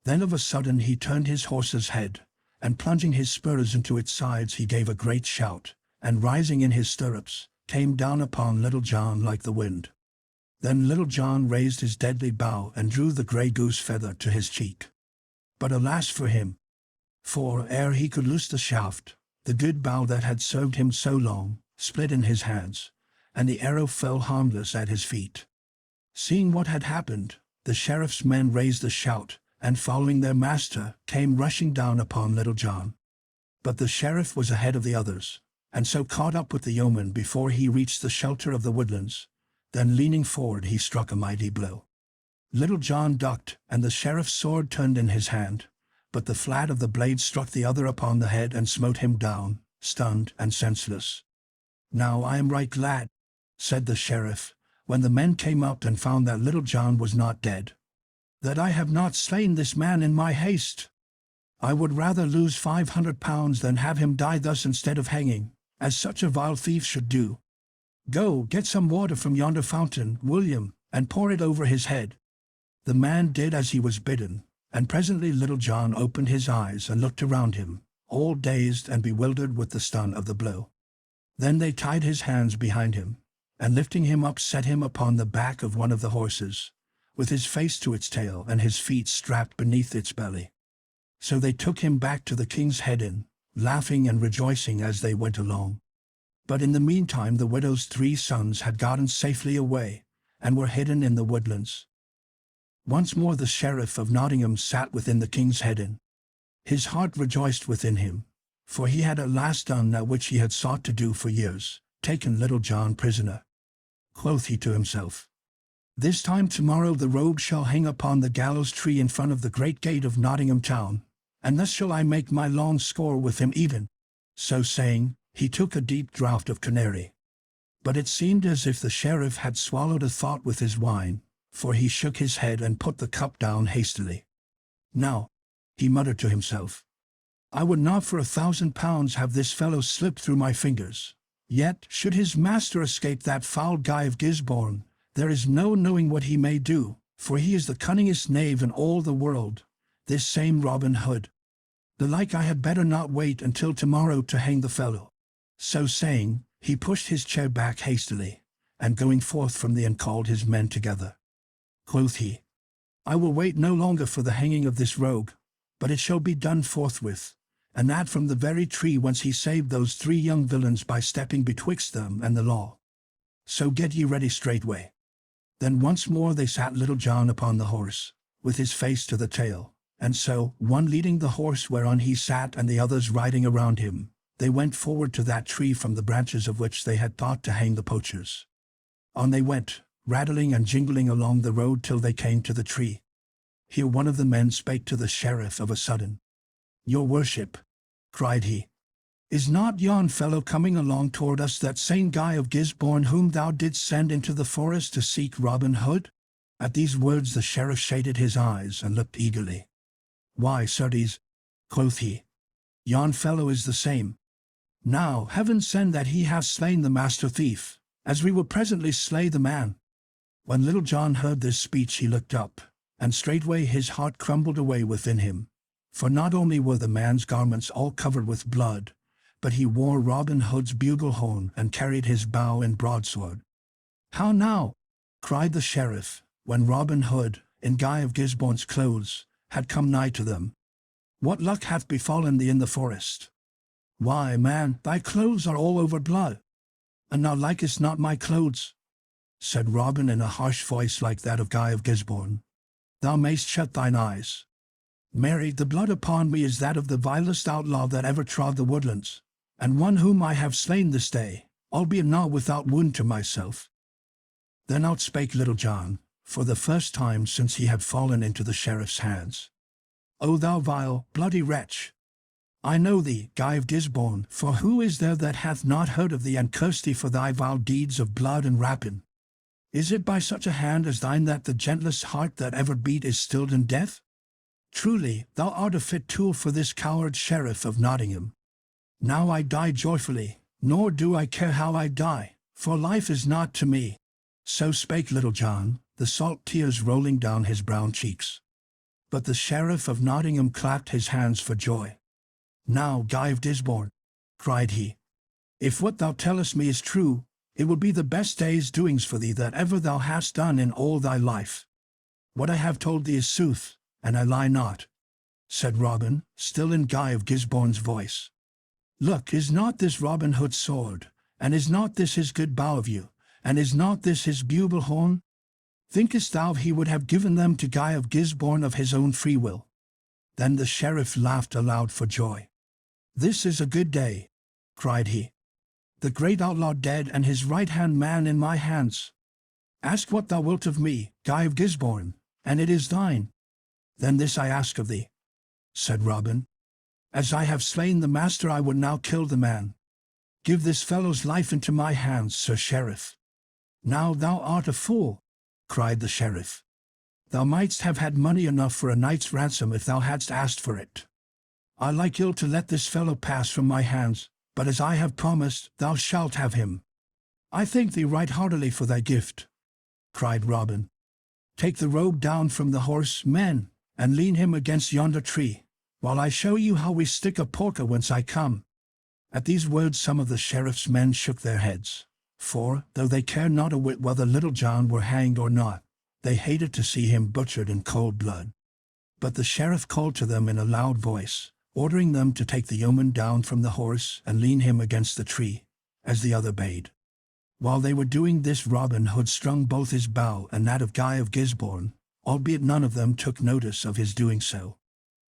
Then of a sudden he turned his horse's head, and plunging his spurs into its sides he gave a great shout, and rising in his stirrups, came down upon Little John like the wind. Then Little John raised his deadly bow and drew the grey goose feather to his cheek. But alas for him! For, ere he could loose the shaft, the good bow that had served him so long split in his hands, and the arrow fell harmless at his feet. Seeing what had happened, the sheriff's men raised a shout, and following their master, came rushing down upon Little John. But the sheriff was ahead of the others, and so caught up with the yeoman before he reached the shelter of the woodlands. Then leaning forward he struck a mighty blow. Little John ducked, and the sheriff's sword turned in his hand, but the flat of the blade struck the other upon the head and smote him down, stunned and senseless. "Now I am right glad," said the sheriff, when the men came up and found that Little John was not dead, "that I have not slain this man in my haste. I would rather lose £500 than have him die thus instead of hanging, as such a vile thief should do. Go, get some water from yonder fountain, William, and pour it over his head." The man did as he was bidden, and presently Little John opened his eyes and looked around him, all dazed and bewildered with the stun of the blow. Then they tied his hands behind him, and lifting him up set him upon the back of one of the horses, with his face to its tail and his feet strapped beneath its belly. So they took him back to the King's Head Inn, laughing and rejoicing as they went along. But in the meantime the widow's 3 sons had gotten safely away, and were hidden in the woodlands. Once more the Sheriff of Nottingham sat within the King's Head Inn. His heart rejoiced within him, for he had at last done that which he had sought to do for years, taken Little John prisoner. Quoth he to himself, "This time tomorrow the rogue shall hang upon the gallows tree in front of the great gate of Nottingham town, and thus shall I make my long score with him even." So saying, he took a deep draught of canary. But it seemed as if the sheriff had swallowed a thought with his wine, for he shook his head and put the cup down hastily. "Now," he muttered to himself, "I would not for £1,000 have this fellow slip through my fingers. Yet, should his master escape that foul Guy of Gisborne, there is no knowing what he may do, for he is the cunningest knave in all the world, this same Robin Hood. The like I had better not wait until tomorrow to hang the fellow." So saying, he pushed his chair back hastily, and going forth from the inn called his men together. Quoth he, "I will wait no longer for the hanging of this rogue, but it shall be done forthwith, and that from the very tree whence he saved those 3 young villains by stepping betwixt them and the law. So get ye ready straightway. Then once more they sat Little John upon the horse, with his face to the tail, and so, one leading the horse whereon he sat and the others riding around him, they went forward to that tree from the branches of which they had thought to hang the poachers. On they went, rattling and jingling along the road till they came to the tree. Here one of the men spake to the sheriff of a sudden. "Your worship," cried he, "is not yon fellow coming along toward us that same Guy of Gisborne whom thou didst send into the forest to seek Robin Hood?" At these words the sheriff shaded his eyes and looked eagerly. "Why, certes," quoth he, "yon fellow is the same. Now heaven send that he hath slain the master thief, as we will presently slay the man." When Little John heard this speech he looked up, and straightway his heart crumbled away within him, for not only were the man's garments all covered with blood, but he wore Robin Hood's bugle horn and carried his bow and broadsword. "How now?" cried the sheriff, when Robin Hood, in Guy of Gisborne's clothes, had come nigh to them. "What luck hath befallen thee in the forest? Why, man, thy clothes are all over blood." "And thou likest not my clothes," said Robin in a harsh voice like that of Guy of Gisborne. "Thou mayst shut thine eyes. Marry, the blood upon me is that of the vilest outlaw that ever trod the woodlands, and one whom I have slain this day, albeit not without wound to myself." Then outspake Little John, for the first time since he had fallen into the sheriff's hands. "O thou vile, bloody wretch! I know thee, Guy of Gisborne, for who is there that hath not heard of thee and cursed thee for thy vile deeds of blood and rapine? Is it by such a hand as thine that the gentlest heart that ever beat is stilled in death? Truly, thou art a fit tool for this coward Sheriff of Nottingham. Now I die joyfully, nor do I care how I die, for life is not to me." So spake Little John, the salt tears rolling down his brown cheeks. But the Sheriff of Nottingham clapped his hands for joy. "Now, Guy of Gisborne," cried he, "if what thou tellest me is true, it will be the best day's doings for thee that ever thou hast done in all thy life. What I have told thee is sooth, and I lie not," said Robin, still in Guy of Gisborne's voice. "Look, is not this Robin Hood's sword, and is not this his good bow of you, and is not this his bugle horn? Thinkest thou he would have given them to Guy of Gisborne of his own free will?" Then the sheriff laughed aloud for joy. "This is a good day," cried he. "The great outlaw dead and his right-hand man in my hands. Ask what thou wilt of me, Guy of Gisborne, and it is thine." "Then this I ask of thee," said Robin. "As I have slain the master I would now kill the man. Give this fellow's life into my hands, Sir Sheriff." "Now thou art a fool," cried the sheriff. "Thou mightst have had money enough for a night's ransom if thou hadst asked for it. I like ill to let this fellow pass from my hands, but as I have promised, thou shalt have him." "I thank thee right heartily for thy gift," cried Robin. "Take the robe down from the horse, men, and lean him against yonder tree, while I show you how we stick a porker whence I come." At these words some of the sheriff's men shook their heads, for, though they cared not a whit whether Little John were hanged or not, they hated to see him butchered in cold blood. But the sheriff called to them in a loud voice, ordering them to take the yeoman down from the horse and lean him against the tree, as the other bade. While they were doing this Robin Hood strung both his bow and that of Guy of Gisborne, albeit none of them took notice of his doing so.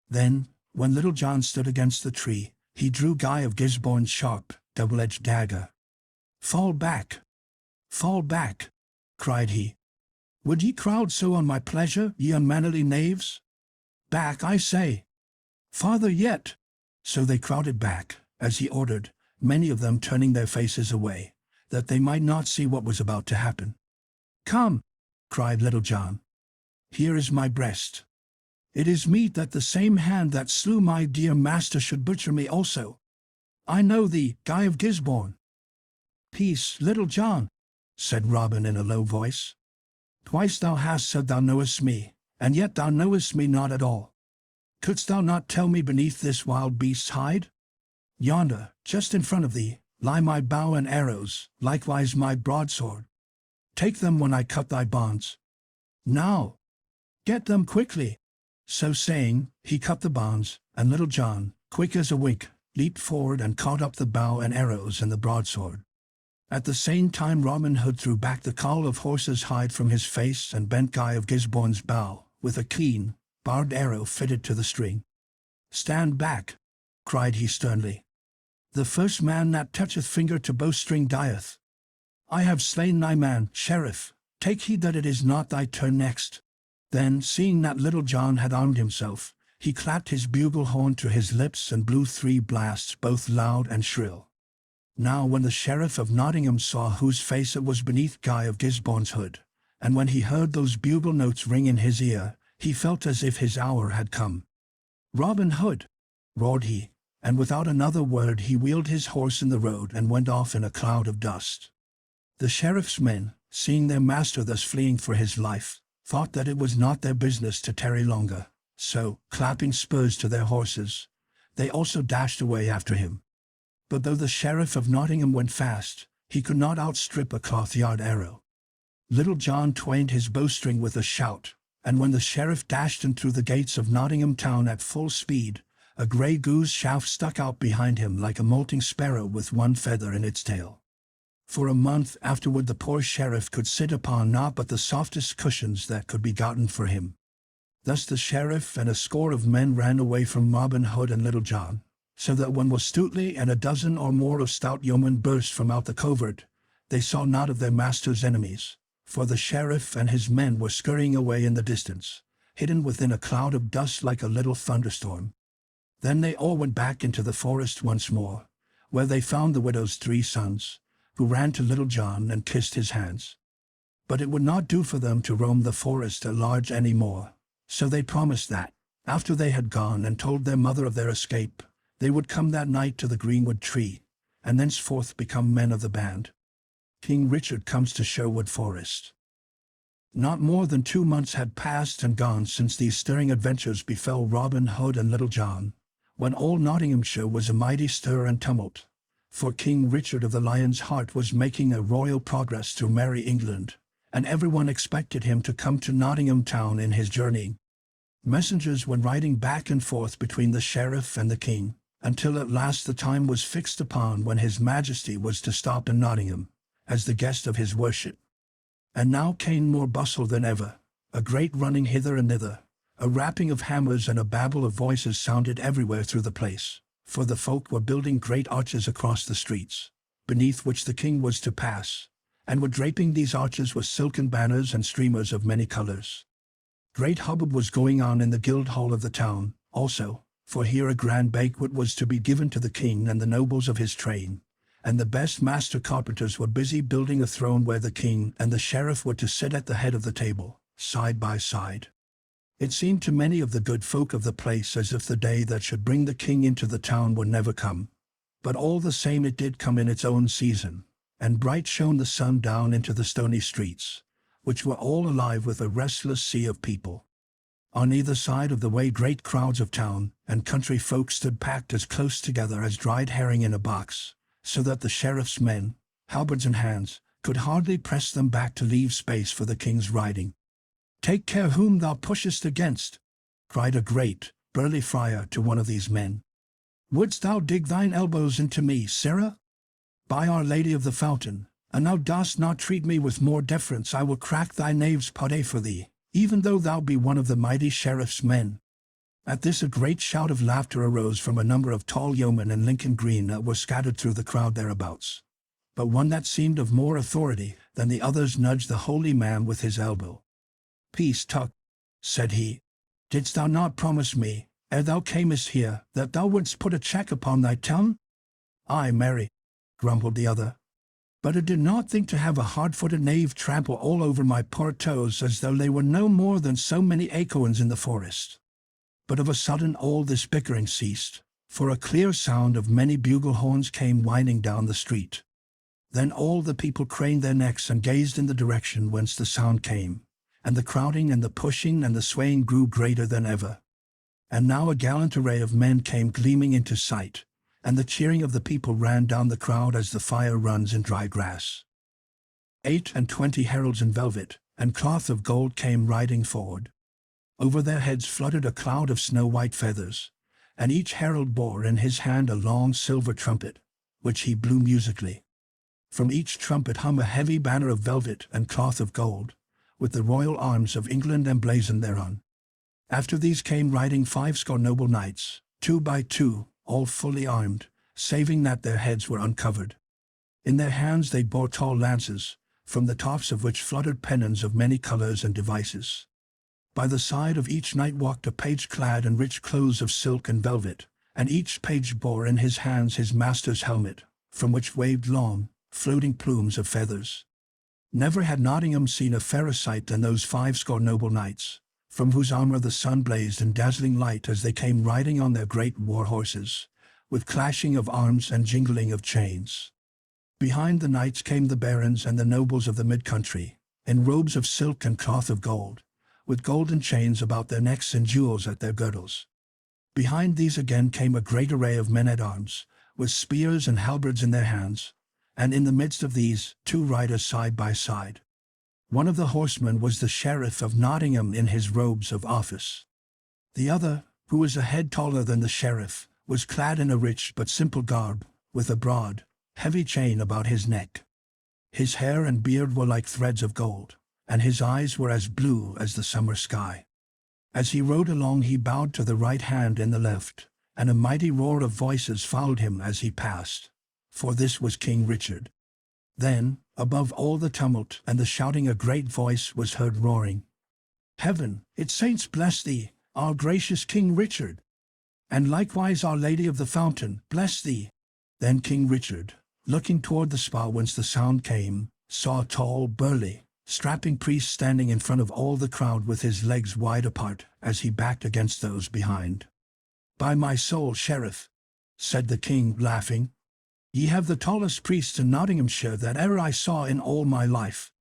Then, when Little John stood against the tree, he drew Guy of Gisborne's sharp, double-edged dagger. Fall back! Fall back!" cried he. "Would ye crowd so on my pleasure, ye unmannerly knaves? Back, I say! Farther yet!" So they crowded back, as he ordered, many of them turning their faces away, that they might not see what was about to happen. "Come!" cried Little John. "Here is my breast. It is meet that the same hand that slew my dear master should butcher me also. I know thee, Guy of Gisborne." "Peace, Little John," said Robin in a low voice. "Twice thou hast said thou knowest me, and yet thou knowest me not at all. Couldst thou not tell me beneath this wild beast's hide? Yonder, just in front of thee, lie my bow and arrows, likewise my broadsword. Take them when I cut thy bonds. Now! Get them quickly." So saying, he cut the bonds, and Little John, quick as a wink, leaped forward and caught up the bow and arrows and the broadsword. At the same time Robin Hood threw back the cowl of horse's hide from his face and bent Guy of Gisborne's bow, with a keen, barbed arrow fitted to the string. "Stand back," cried he sternly. "The first man that toucheth finger to bowstring dieth. I have slain thy man, Sheriff, take heed that it is not thy turn next." Then, seeing that Little John had armed himself, he clapped his bugle horn to his lips and blew 3 blasts, both loud and shrill. Now when the Sheriff of Nottingham saw whose face it was beneath Guy of Gisborne's hood, and when he heard those bugle notes ring in his ear, he felt as if his hour had come. "Robin Hood!" roared he, and without another word he wheeled his horse in the road and went off in a cloud of dust. The sheriff's men, seeing their master thus fleeing for his life, thought that it was not their business to tarry longer, so, clapping spurs to their horses, they also dashed away after him. But though the Sheriff of Nottingham went fast, he could not outstrip a cloth-yard arrow. Little John twanged his bowstring with a shout, and when the sheriff dashed in through the gates of Nottingham town at full speed, a grey goose shaft stuck out behind him like a molting sparrow with one feather in its tail. For a month afterward the poor sheriff could sit upon naught but the softest cushions that could be gotten for him. Thus the sheriff and a score of men ran away from Robin Hood and Little John, so that when Stuteley and a dozen or more of stout yeomen burst from out the covert, they saw not of their master's enemies, for the sheriff and his men were scurrying away in the distance, hidden within a cloud of dust like a little thunderstorm. Then they all went back into the forest once more, where they found the widow's 3 sons, who ran to Little John and kissed his hands. But it would not do for them to roam the forest at large any more, so they promised that, after they had gone and told their mother of their escape, they would come that night to the greenwood tree, and thenceforth become men of the band. King Richard comes to Sherwood Forest. Not more than 2 months had passed and gone since these stirring adventures befell Robin Hood and Little John, when all Nottinghamshire was a mighty stir and tumult, for King Richard of the Lionheart was making a royal progress through merry England, and everyone expected him to come to Nottingham town in his journeying. Messengers went riding back and forth between the sheriff and the king, until at last the time was fixed upon when his majesty was to stop in Nottingham, as the guest of his worship. And now came more bustle than ever, a great running hither and thither, a rapping of hammers and a babble of voices sounded everywhere through the place, for the folk were building great arches across the streets, beneath which the king was to pass, and were draping these arches with silken banners and streamers of many colors. Great hubbub was going on in the Guildhall of the town, also, for here a grand banquet was to be given to the king and the nobles of his train, and the best master carpenters were busy building a throne where the king and the sheriff were to sit at the head of the table, side by side. It seemed to many of the good folk of the place as if the day that should bring the king into the town would never come. But all the same it did come in its own season, and bright shone the sun down into the stony streets, which were all alive with a restless sea of people. On either side of the way great crowds of town and country folk stood packed as close together as dried herring in a box, so that the sheriff's men, halberds in hands, could hardly press them back to leave space for the king's riding. "Take care whom thou pushest against," cried a great, burly friar to one of these men. "Wouldst thou dig thine elbows into me, sirrah? By Our Lady of the Fountain, and thou dost not treat me with more deference, I will crack thy knave's pate for thee, even though thou be one of the mighty sheriff's men." At this a great shout of laughter arose from a number of tall yeomen in Lincoln green that were scattered through the crowd thereabouts. But one that seemed of more authority than the others nudged the holy man with his elbow. "Peace, Tuck," said he. "Didst thou not promise me, ere thou camest here, that thou wouldst put a check upon thy tongue?" "Ay, marry," grumbled the other. "But I did not think to have a hard-footed knave trample all over my poor toes as though they were no more than so many acorns in the forest." But of a sudden all this bickering ceased, for a clear sound of many bugle horns came winding down the street. Then all the people craned their necks and gazed in the direction whence the sound came, and the crowding and the pushing and the swaying grew greater than ever. And now a gallant array of men came gleaming into sight, and the cheering of the people ran down the crowd as the fire runs in dry grass. 28 heralds in velvet and cloth of gold came riding forward. Over their heads fluttered a cloud of snow-white feathers, and each herald bore in his hand a long silver trumpet, which he blew musically. From each trumpet hung a heavy banner of velvet and cloth of gold, with the royal arms of England emblazoned thereon. After these came riding 50 noble knights, 2 by 2, all fully armed, saving that their heads were uncovered. In their hands they bore tall lances, from the tops of which fluttered pennons of many colors and devices. By the side of each knight walked a page clad in rich clothes of silk and velvet, and each page bore in his hands his master's helmet, from which waved long, floating plumes of feathers. Never had Nottingham seen a fairer sight than those 50 noble knights, from whose armor the sun blazed in dazzling light as they came riding on their great war horses, with clashing of arms and jingling of chains. Behind the knights came the barons and the nobles of the mid-country, in robes of silk and cloth of gold, with golden chains about their necks and jewels at their girdles. Behind these again came a great array of men-at-arms, with spears and halberds in their hands, and in the midst of these 2 riders side by side. One of the horsemen was the Sheriff of Nottingham in his robes of office. The other, who was a head taller than the sheriff, was clad in a rich but simple garb, with a broad, heavy chain about his neck. His hair and beard were like threads of gold, and his eyes were as blue as the summer sky. As he rode along he bowed to the right hand and the left, and a mighty roar of voices followed him as he passed, for this was King Richard. Then, above all the tumult and the shouting, a great voice was heard roaring, "Heaven, its saints bless thee, our gracious King Richard! And likewise Our Lady of the Fountain, bless thee!" Then King Richard, looking toward the spot whence the sound came, saw a tall, burly, strapping priest standing in front of all the crowd with his legs wide apart as he backed against those behind. "By my soul, Sheriff," said the king, laughing, "ye have the tallest priest in Nottinghamshire that ever I saw in all my life.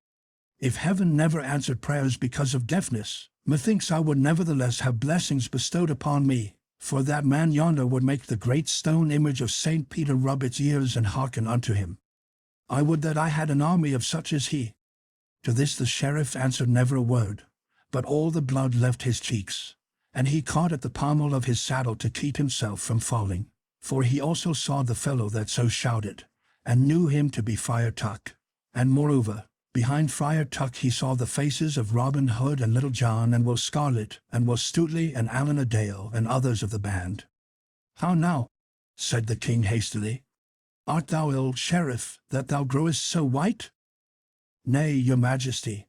If heaven never answered prayers because of deafness, methinks I would nevertheless have blessings bestowed upon me, for that man yonder would make the great stone image of St. Peter rub its ears and hearken unto him. I would that I had an army of such as he." To this the sheriff answered never a word, but all the blood left his cheeks, and he caught at the pommel of his saddle to keep himself from falling, for he also saw the fellow that so shouted, and knew him to be Friar Tuck, and moreover, behind Friar Tuck he saw the faces of Robin Hood and Little John and Will Scarlet and Will Stuteley and Allan a Dale and others of the band. "How now?" said the king hastily. "Art thou ill, sheriff, that thou growest so white?" "Nay, your majesty,"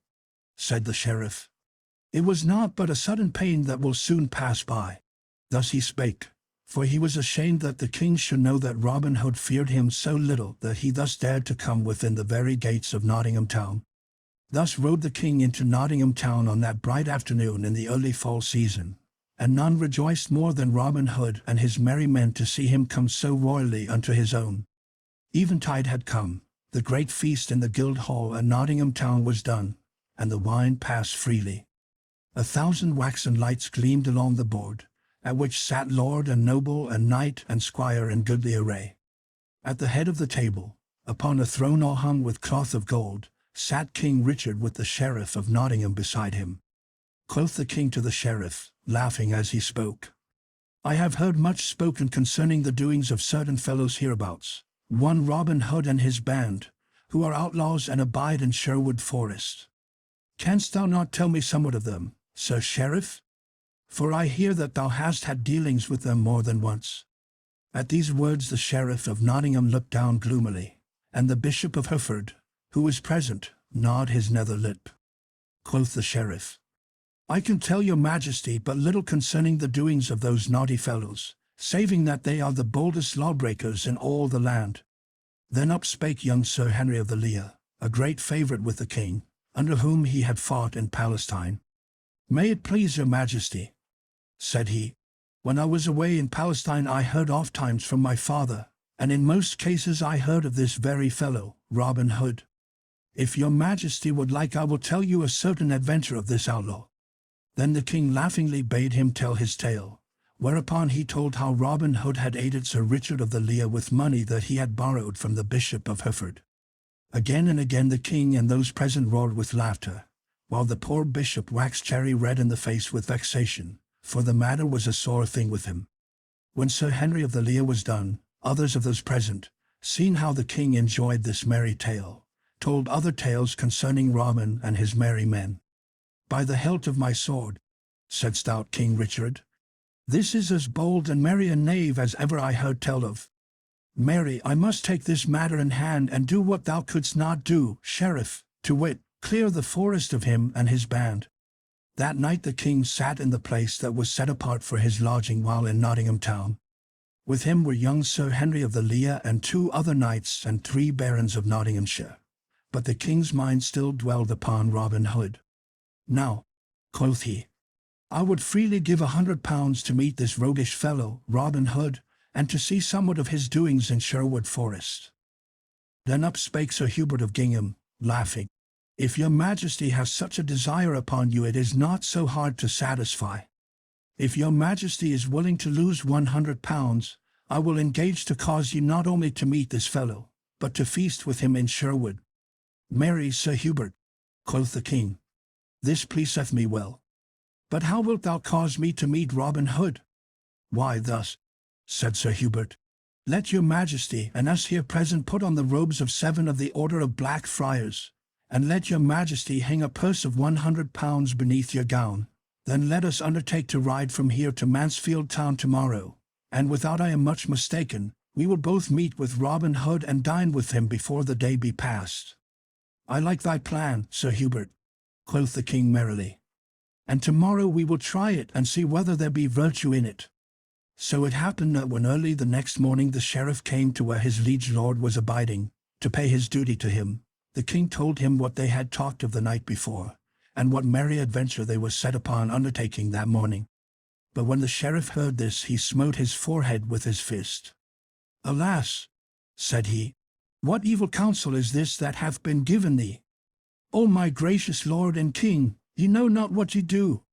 said the sheriff. "It was naught but a sudden pain that will soon pass by." Thus he spake, for he was ashamed that the king should know that Robin Hood feared him so little that he thus dared to come within the very gates of Nottingham town. Thus rode the king into Nottingham town on that bright afternoon in the early fall season, and none rejoiced more than Robin Hood and his merry men to see him come so royally unto his own. Eventide had come, the great feast in the Guildhall at Nottingham town was done, and the wine passed freely. 1,000 waxen lights gleamed along the board, at which sat lord and noble and knight and squire in goodly array. At the head of the table, upon a throne all hung with cloth of gold, sat King Richard with the Sheriff of Nottingham beside him. Quoth the king to the sheriff, laughing as he spoke, "I have heard much spoken concerning the doings of certain fellows hereabouts, one Robin Hood and his band, who are outlaws and abide in Sherwood Forest. Canst thou not tell me somewhat of them, Sir Sheriff? For I hear that thou hast had dealings with them more than once." At these words the Sheriff of Nottingham looked down gloomily, and the Bishop of Hereford, who was present, gnawed his nether lip. Quoth the sheriff, "I can tell your majesty but little concerning the doings of those naughty fellows, saving that they are the boldest lawbreakers in all the land." Then up spake young Sir Henry of the Lear, a great favourite with the king, under whom he had fought in Palestine. "May it please your majesty," said he, "when I was away in Palestine I heard ofttimes from my father, and in most cases I heard of this very fellow, Robin Hood. If your majesty would like I will tell you a certain adventure of this outlaw." Then the king laughingly bade him tell his tale, whereupon he told how Robin Hood had aided Sir Richard of the Lear with money that he had borrowed from the Bishop of Hereford. Again and again the king and those present roared with laughter, while the poor bishop waxed cherry red in the face with vexation, for the matter was a sore thing with him. When Sir Henry of the Lear was done, others of those present, seeing how the king enjoyed this merry tale, told other tales concerning Robin and his merry men. "By the hilt of my sword," said stout King Richard, "this is as bold and merry a knave as ever I heard tell of. Mary, I must take this matter in hand and do what thou couldst not do, Sheriff, to wit, clear the forest of him and his band." That night the king sat in the place that was set apart for his lodging while in Nottingham town. With him were young Sir Henry of the Lear and 2 other knights and 3 barons of Nottinghamshire. But the king's mind still dwelled upon Robin Hood. "Now," quoth he, "I would freely give £100 to meet this roguish fellow, Robin Hood, and to see somewhat of his doings in Sherwood Forest." Then up spake Sir Hubert of Gingham, laughing, "If your majesty has such a desire upon you, it is not so hard to satisfy. If your majesty is willing to lose £100, I will engage to cause you not only to meet this fellow, but to feast with him in Sherwood." "Marry, Sir Hubert," quoth the king, "this pleaseth me well. But how wilt thou cause me to meet Robin Hood?" "Why, thus," said Sir Hubert. "Let your majesty and us here present put on the robes of 7 of the order of Black Friars, and let your majesty hang a purse of £100 beneath your gown. Then let us undertake to ride from here to Mansfield town tomorrow, and without I am much mistaken, we will both meet with Robin Hood and dine with him before the day be past." "I like thy plan, Sir Hubert," quoth the king merrily, "and tomorrow we will try it and see whether there be virtue in it." So it happened that when early the next morning the sheriff came to where his liege lord was abiding, to pay his duty to him, the king told him what they had talked of the night before, and what merry adventure they were set upon undertaking that morning. But when the sheriff heard this, he smote his forehead with his fist. "Alas," said he, "what evil counsel is this that hath been given thee? O my gracious lord and king, ye know not what ye do.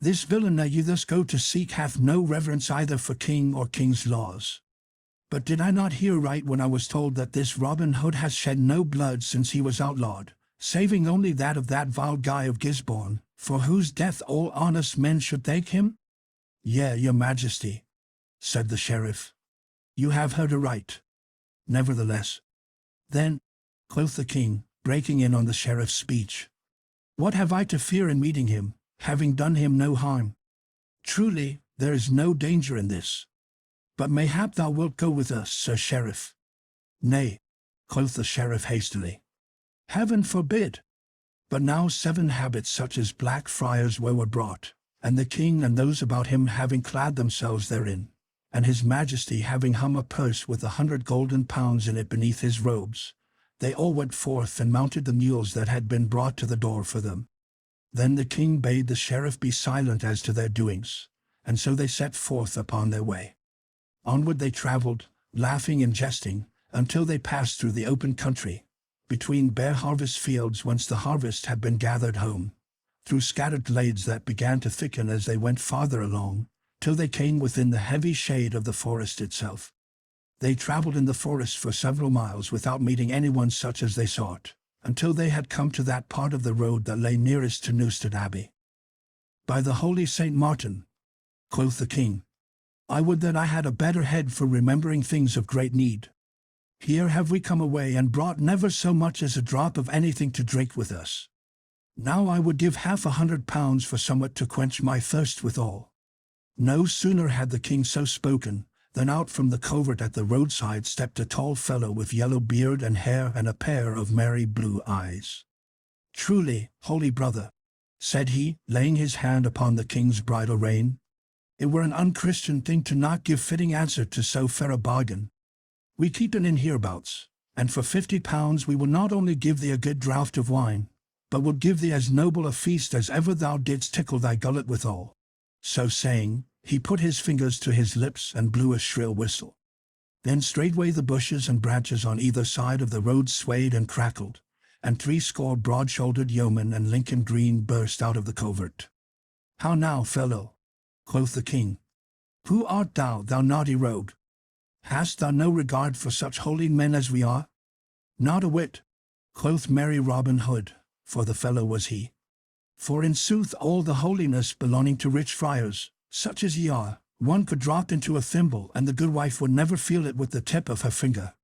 This villain that ye thus go to seek hath no reverence either for king or king's laws. But did I not hear right when I was told that this Robin Hood has shed no blood since he was outlawed, saving only that of that vile Guy of Gisborne, for whose death all honest men should thank him?" "Yea, your majesty," said the sheriff, "you have heard aright. Nevertheless." "Then," quoth the king, breaking in on the sheriff's speech, "what have I to fear in meeting him, having done him no harm? Truly, there is no danger in this. But mayhap thou wilt go with us, Sir Sheriff." "Nay," quoth the sheriff hastily, "Heaven forbid!" But now 7 habits such as Black Friars were brought, and the king and those about him having clad themselves therein, and his majesty having hung a purse with 100 golden pounds in it beneath his robes, they all went forth and mounted the mules that had been brought to the door for them. Then the king bade the sheriff be silent as to their doings, and so they set forth upon their way. Onward they travelled, laughing and jesting, until they passed through the open country, between bare harvest fields whence the harvest had been gathered home, through scattered glades that began to thicken as they went farther along, till they came within the heavy shade of the forest itself. They travelled in the forest for several miles without meeting anyone such as they sought, until they had come to that part of the road that lay nearest to Newstead Abbey. "By the holy St. Martin," quoth the king, "I would that I had a better head for remembering things of great need. Here have we come away and brought never so much as a drop of anything to drink with us. Now I would give £100 for somewhat to quench my thirst withal." No sooner had the king so spoken, than out from the covert at the roadside stepped a tall fellow with yellow beard and hair and a pair of merry blue eyes. "Truly, holy brother," said he, laying his hand upon the king's bridle rein, "it were an unchristian thing to not give fitting answer to so fair a bargain. We keep an inn hereabouts, and for £50 we will not only give thee a good draught of wine, but will give thee as noble a feast as ever thou didst tickle thy gullet withal." So saying, he put his fingers to his lips and blew a shrill whistle. Then straightway the bushes and branches on either side of the road swayed and crackled, and 60 broad-shouldered yeomen and Lincoln green burst out of the covert. "How now, fellow?" quoth the king. "Who art thou, thou naughty rogue? Hast thou no regard for such holy men as we are?" "Not a whit," quoth merry Robin Hood, for the fellow was he. "For in sooth all the holiness belonging to rich friars, such as ye are, One could drop into a thimble, and the good wife would never feel it with the tip of her finger.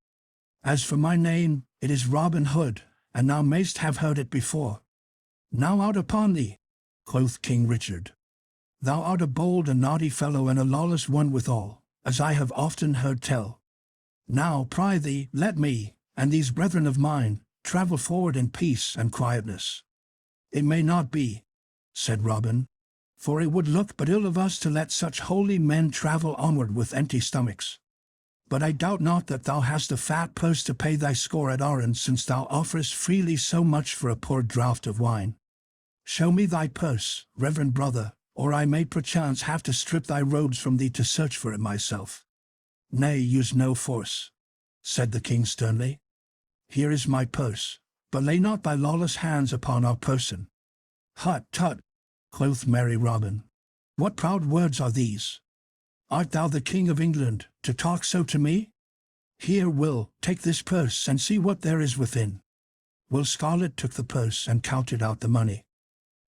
As for my name, it is Robin Hood, and thou mayst have heard it before. Now out upon thee, quoth King Richard. Thou art a bold and naughty fellow, and a lawless one withal, as I have often heard tell. Now, prithee, let me, and these brethren of mine, travel forward in peace and quietness. It may not be, said Robin, for it would look but ill of us to let such holy men travel onward with empty stomachs. But I doubt not that thou hast a fat purse to pay thy score at Arran, since thou offerest freely so much for a poor draught of wine. Show me thy purse, reverend brother, or I may perchance have to strip thy robes from thee to search for it myself. Nay, use no force, said the king sternly. Here is my purse, but lay not thy lawless hands upon our person. Hut, tut, quoth merry Robin. What proud words are these? Art thou the King of England, to talk so to me? Here, Will, take this purse and see what there is within. Will Scarlet took the purse and counted out the money.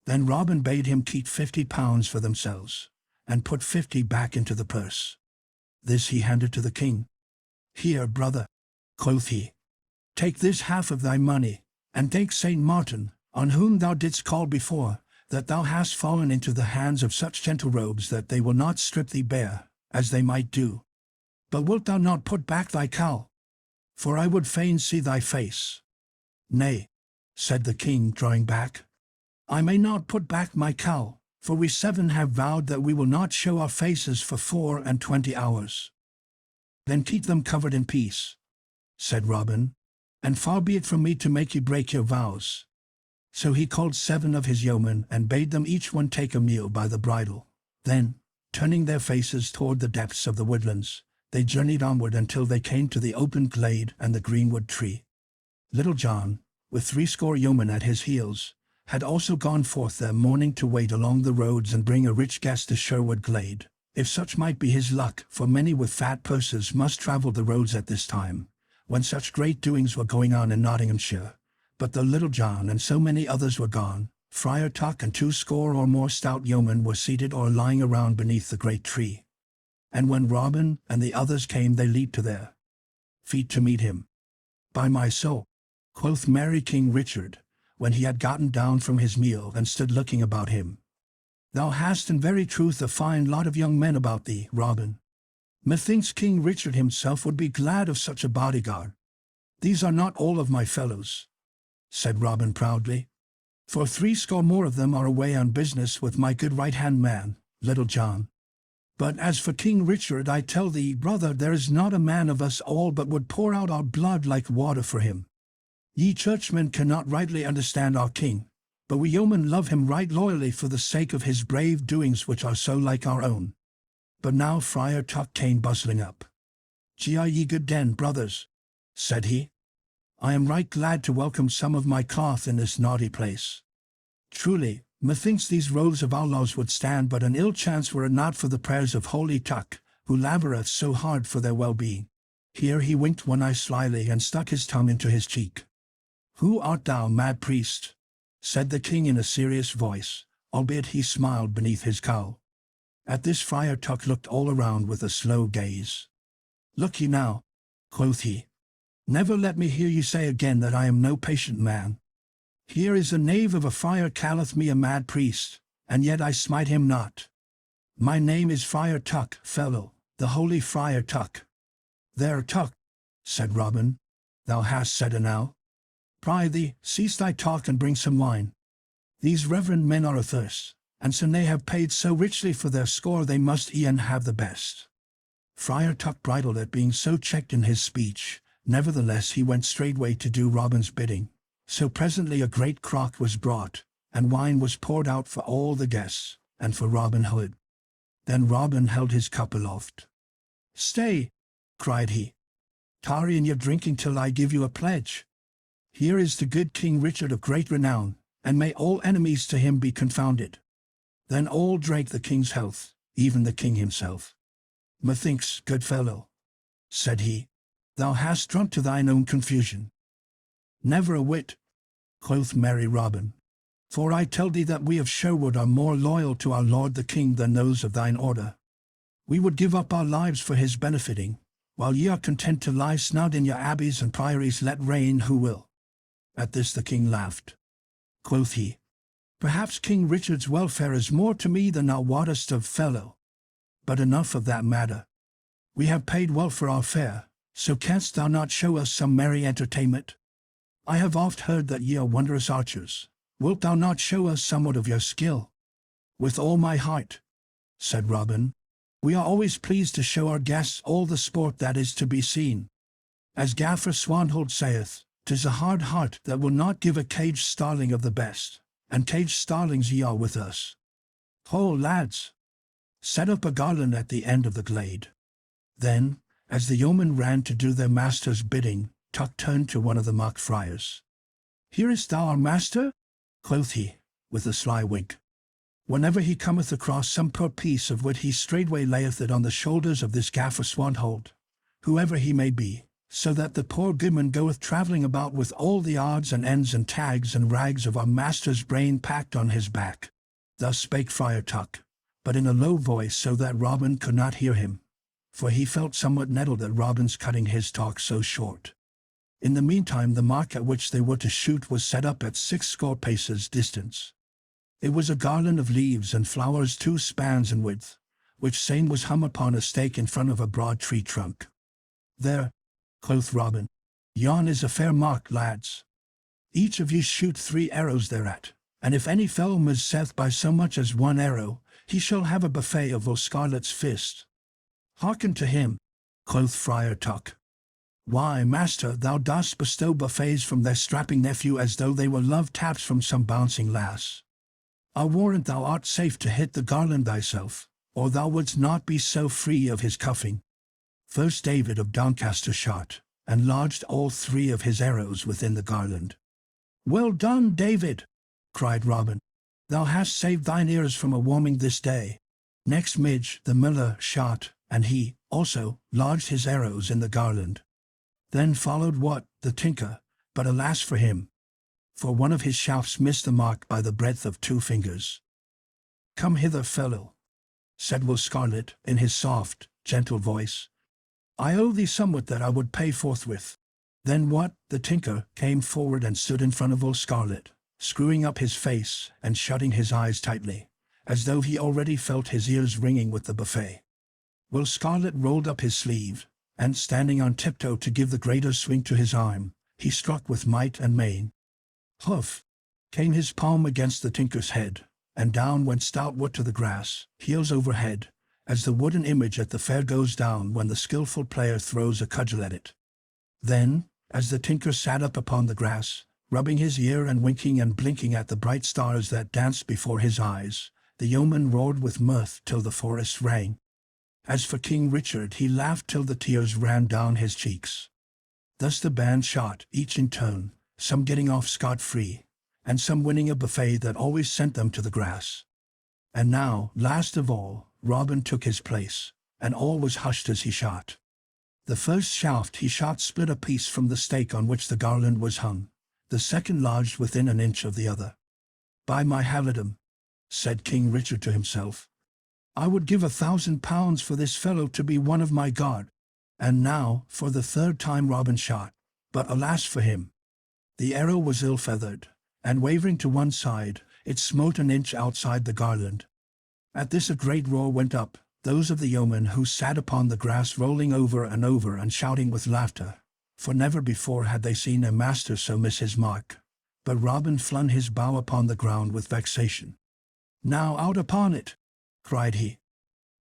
Then Robin bade him keep 50 pounds for themselves, and put 50 back into the purse. This he handed to the king. Here, brother, quoth he, take this half of thy money, and thank Saint Martin, on whom thou didst call before, that thou hast fallen into the hands of such gentle rogues that they will not strip thee bare, as they might do. But wilt thou not put back thy cowl? For I would fain see thy face. Nay, said the king, drawing back. I may not put back my cowl, for we 7 have vowed that we will not show our faces for 24 hours. Then keep them covered in peace, said Robin, and far be it from me to make you break your vows. So he called 7 of his yeomen and bade them each one take a mule by the bridle. Then, turning their faces toward the depths of the woodlands, they journeyed onward until they came to the open glade and the greenwood tree. Little John, with 80 yeomen at his heels, had also gone forth that morning to wait along the roads and bring a rich guest to Sherwood glade, if such might be his luck, for many with fat purses must travel the roads at this time, when such great doings were going on in Nottinghamshire. But the Little John and so many others were gone. Friar Tuck and 20 or more stout yeomen were seated or lying around beneath the great tree. And when Robin and the others came, they leaped to their feet to meet him. By my soul, quoth merry King Richard, when he had gotten down from his meal and stood looking about him. Thou hast in very truth a fine lot of young men about thee, Robin. Methinks King Richard himself would be glad of such a bodyguard. These are not all of my fellows, said Robin proudly, for 80 more of them are away on business with my good right-hand man, Little John. But as for King Richard, I tell thee, brother, there is not a man of us all but would pour out our blood like water for him. Ye churchmen cannot rightly understand our king, but we yeomen love him right loyally for the sake of his brave doings which are so like our own. But now Friar Tuck came bustling up. Ye good den, brothers, said he. I am right glad to welcome some of my cloth in this naughty place. Truly, methinks these rows of outlaws would stand but an ill chance were it not for the prayers of holy Tuck, who laboureth so hard for their well-being. Here he winked one eye slyly and stuck his tongue into his cheek. Who art thou, mad priest? Said the king in a serious voice, albeit he smiled beneath his cowl. At this Friar Tuck looked all around with a slow gaze. Look ye now, quoth he. Never let me hear you say again that I am no patient man. Here is a knave of a friar calleth me a mad priest, and yet I smite him not. My name is Friar Tuck, fellow, the holy Friar Tuck. There, Tuck, said Robin, thou hast said enow. Prithee, cease thy talk and bring some wine. These reverend men are athirst, and since they have paid so richly for their score they must e'en have the best. Friar Tuck bridled at being so checked in his speech, nevertheless he went straightway to do Robin's bidding. So presently a great crock was brought, and wine was poured out for all the guests, and for Robin Hood. Then Robin held his cup aloft. Stay, cried he. Tarry in your drinking till I give you a pledge. Here is the good King Richard of great renown, and may all enemies to him be confounded. Then all drank the king's health, even the king himself. Methinks, good fellow, said he, thou hast drunk to thine own confusion. Never a whit, quoth merry Robin, for I tell thee that we of Sherwood are more loyal to our lord the king than those of thine order. We would give up our lives for his benefiting, while ye are content to lie snug in your abbeys and priories. Let reign who will." At this the king laughed. Quoth he, "Perhaps King Richard's welfare is more to me than thou wottest of, fellow. But enough of that matter. We have paid well for our fare, so canst thou not show us some merry entertainment? I have oft heard that ye are wondrous archers. Wilt thou not show us somewhat of your skill?" "With all my heart," said Robin. "We are always pleased to show our guests all the sport that is to be seen. As Gaffer Swanhold saith, 'tis a hard heart that will not give a caged starling of the best, and caged starlings ye are with us. Ho, lads! Set up a garland at the end of the glade." Then, as the yeomen ran to do their master's bidding, Tuck turned to one of the mock friars. "Hearest thou our master?" quoth he, with a sly wink. "Whenever he cometh across some poor piece of wit, he straightway layeth it on the shoulders of this Gaffer Swanhold, whoever he may be, so that the poor goodman goeth travelling about with all the odds and ends and tags and rags of our master's brain packed on his back." Thus spake Friar Tuck, but in a low voice so that Robin could not hear him, for he felt somewhat nettled at Robin's cutting his talk so short. In the meantime the mark at which they were to shoot was set up at 60 paces distance. It was a garland of leaves and flowers 2 spans in width, which same was hung upon a stake in front of a broad tree trunk. "There," quoth Robin, "yon is a fair mark, lads. Each of ye shoot 3 arrows thereat, and if any fellow misseth by so much as 1 arrow, he shall have a buffet of Will Scarlet's fist." "Hearken to him," quoth Friar Tuck. "Why, master, thou dost bestow buffets from thy strapping nephew as though they were love taps from some bouncing lass. I'll warrant thou art safe to hit the garland thyself, or thou wouldst not be so free of his cuffing." First David of Doncaster shot, and lodged all 3 of his arrows within the garland. "Well done, David!" cried Robin. "Thou hast saved thine ears from a warming this day." Next Midge, the miller, shot, and he, also, lodged his arrows in the garland. Then followed Wat, the tinker, but alas for him, for one of his shafts missed the mark by the breadth of 2 fingers. "Come hither, fellow," said Will Scarlet, in his soft, gentle voice. "I owe thee somewhat that I would pay forthwith." Then Wat, the tinker, came forward and stood in front of Will Scarlet, screwing up his face and shutting his eyes tightly, as though he already felt his ears ringing with the buffet. Will Scarlet rolled up his sleeve, and standing on tiptoe to give the greater swing to his arm, he struck with might and main. Hoof! Came his palm against the tinker's head, and down went stout Wat to the grass, heels overhead, as the wooden image at the fair goes down when the skilful player throws a cudgel at it. Then, as the tinker sat up upon the grass, rubbing his ear and winking and blinking at the bright stars that danced before his eyes, the yeoman roared with mirth till the forest rang. As for King Richard, he laughed till the tears ran down his cheeks. Thus the band shot, each in turn, some getting off scot-free, and some winning a buffet that always sent them to the grass. And now, last of all, Robin took his place, and all was hushed as he shot. The first shaft he shot split a piece from the stake on which the garland was hung, the second lodged within an inch of the other. "By my halidom," said King Richard to himself, "I would give £1,000 for this fellow to be one of my guard." And now, for the 3rd time Robin shot, but alas for him! The arrow was ill-feathered, and wavering to one side, it smote an inch outside the garland. At this a great roar went up, those of the yeomen who sat upon the grass rolling over and shouting with laughter, for never before had they seen their master so miss his mark. But Robin flung his bow upon the ground with vexation. "Now out upon it!" cried he.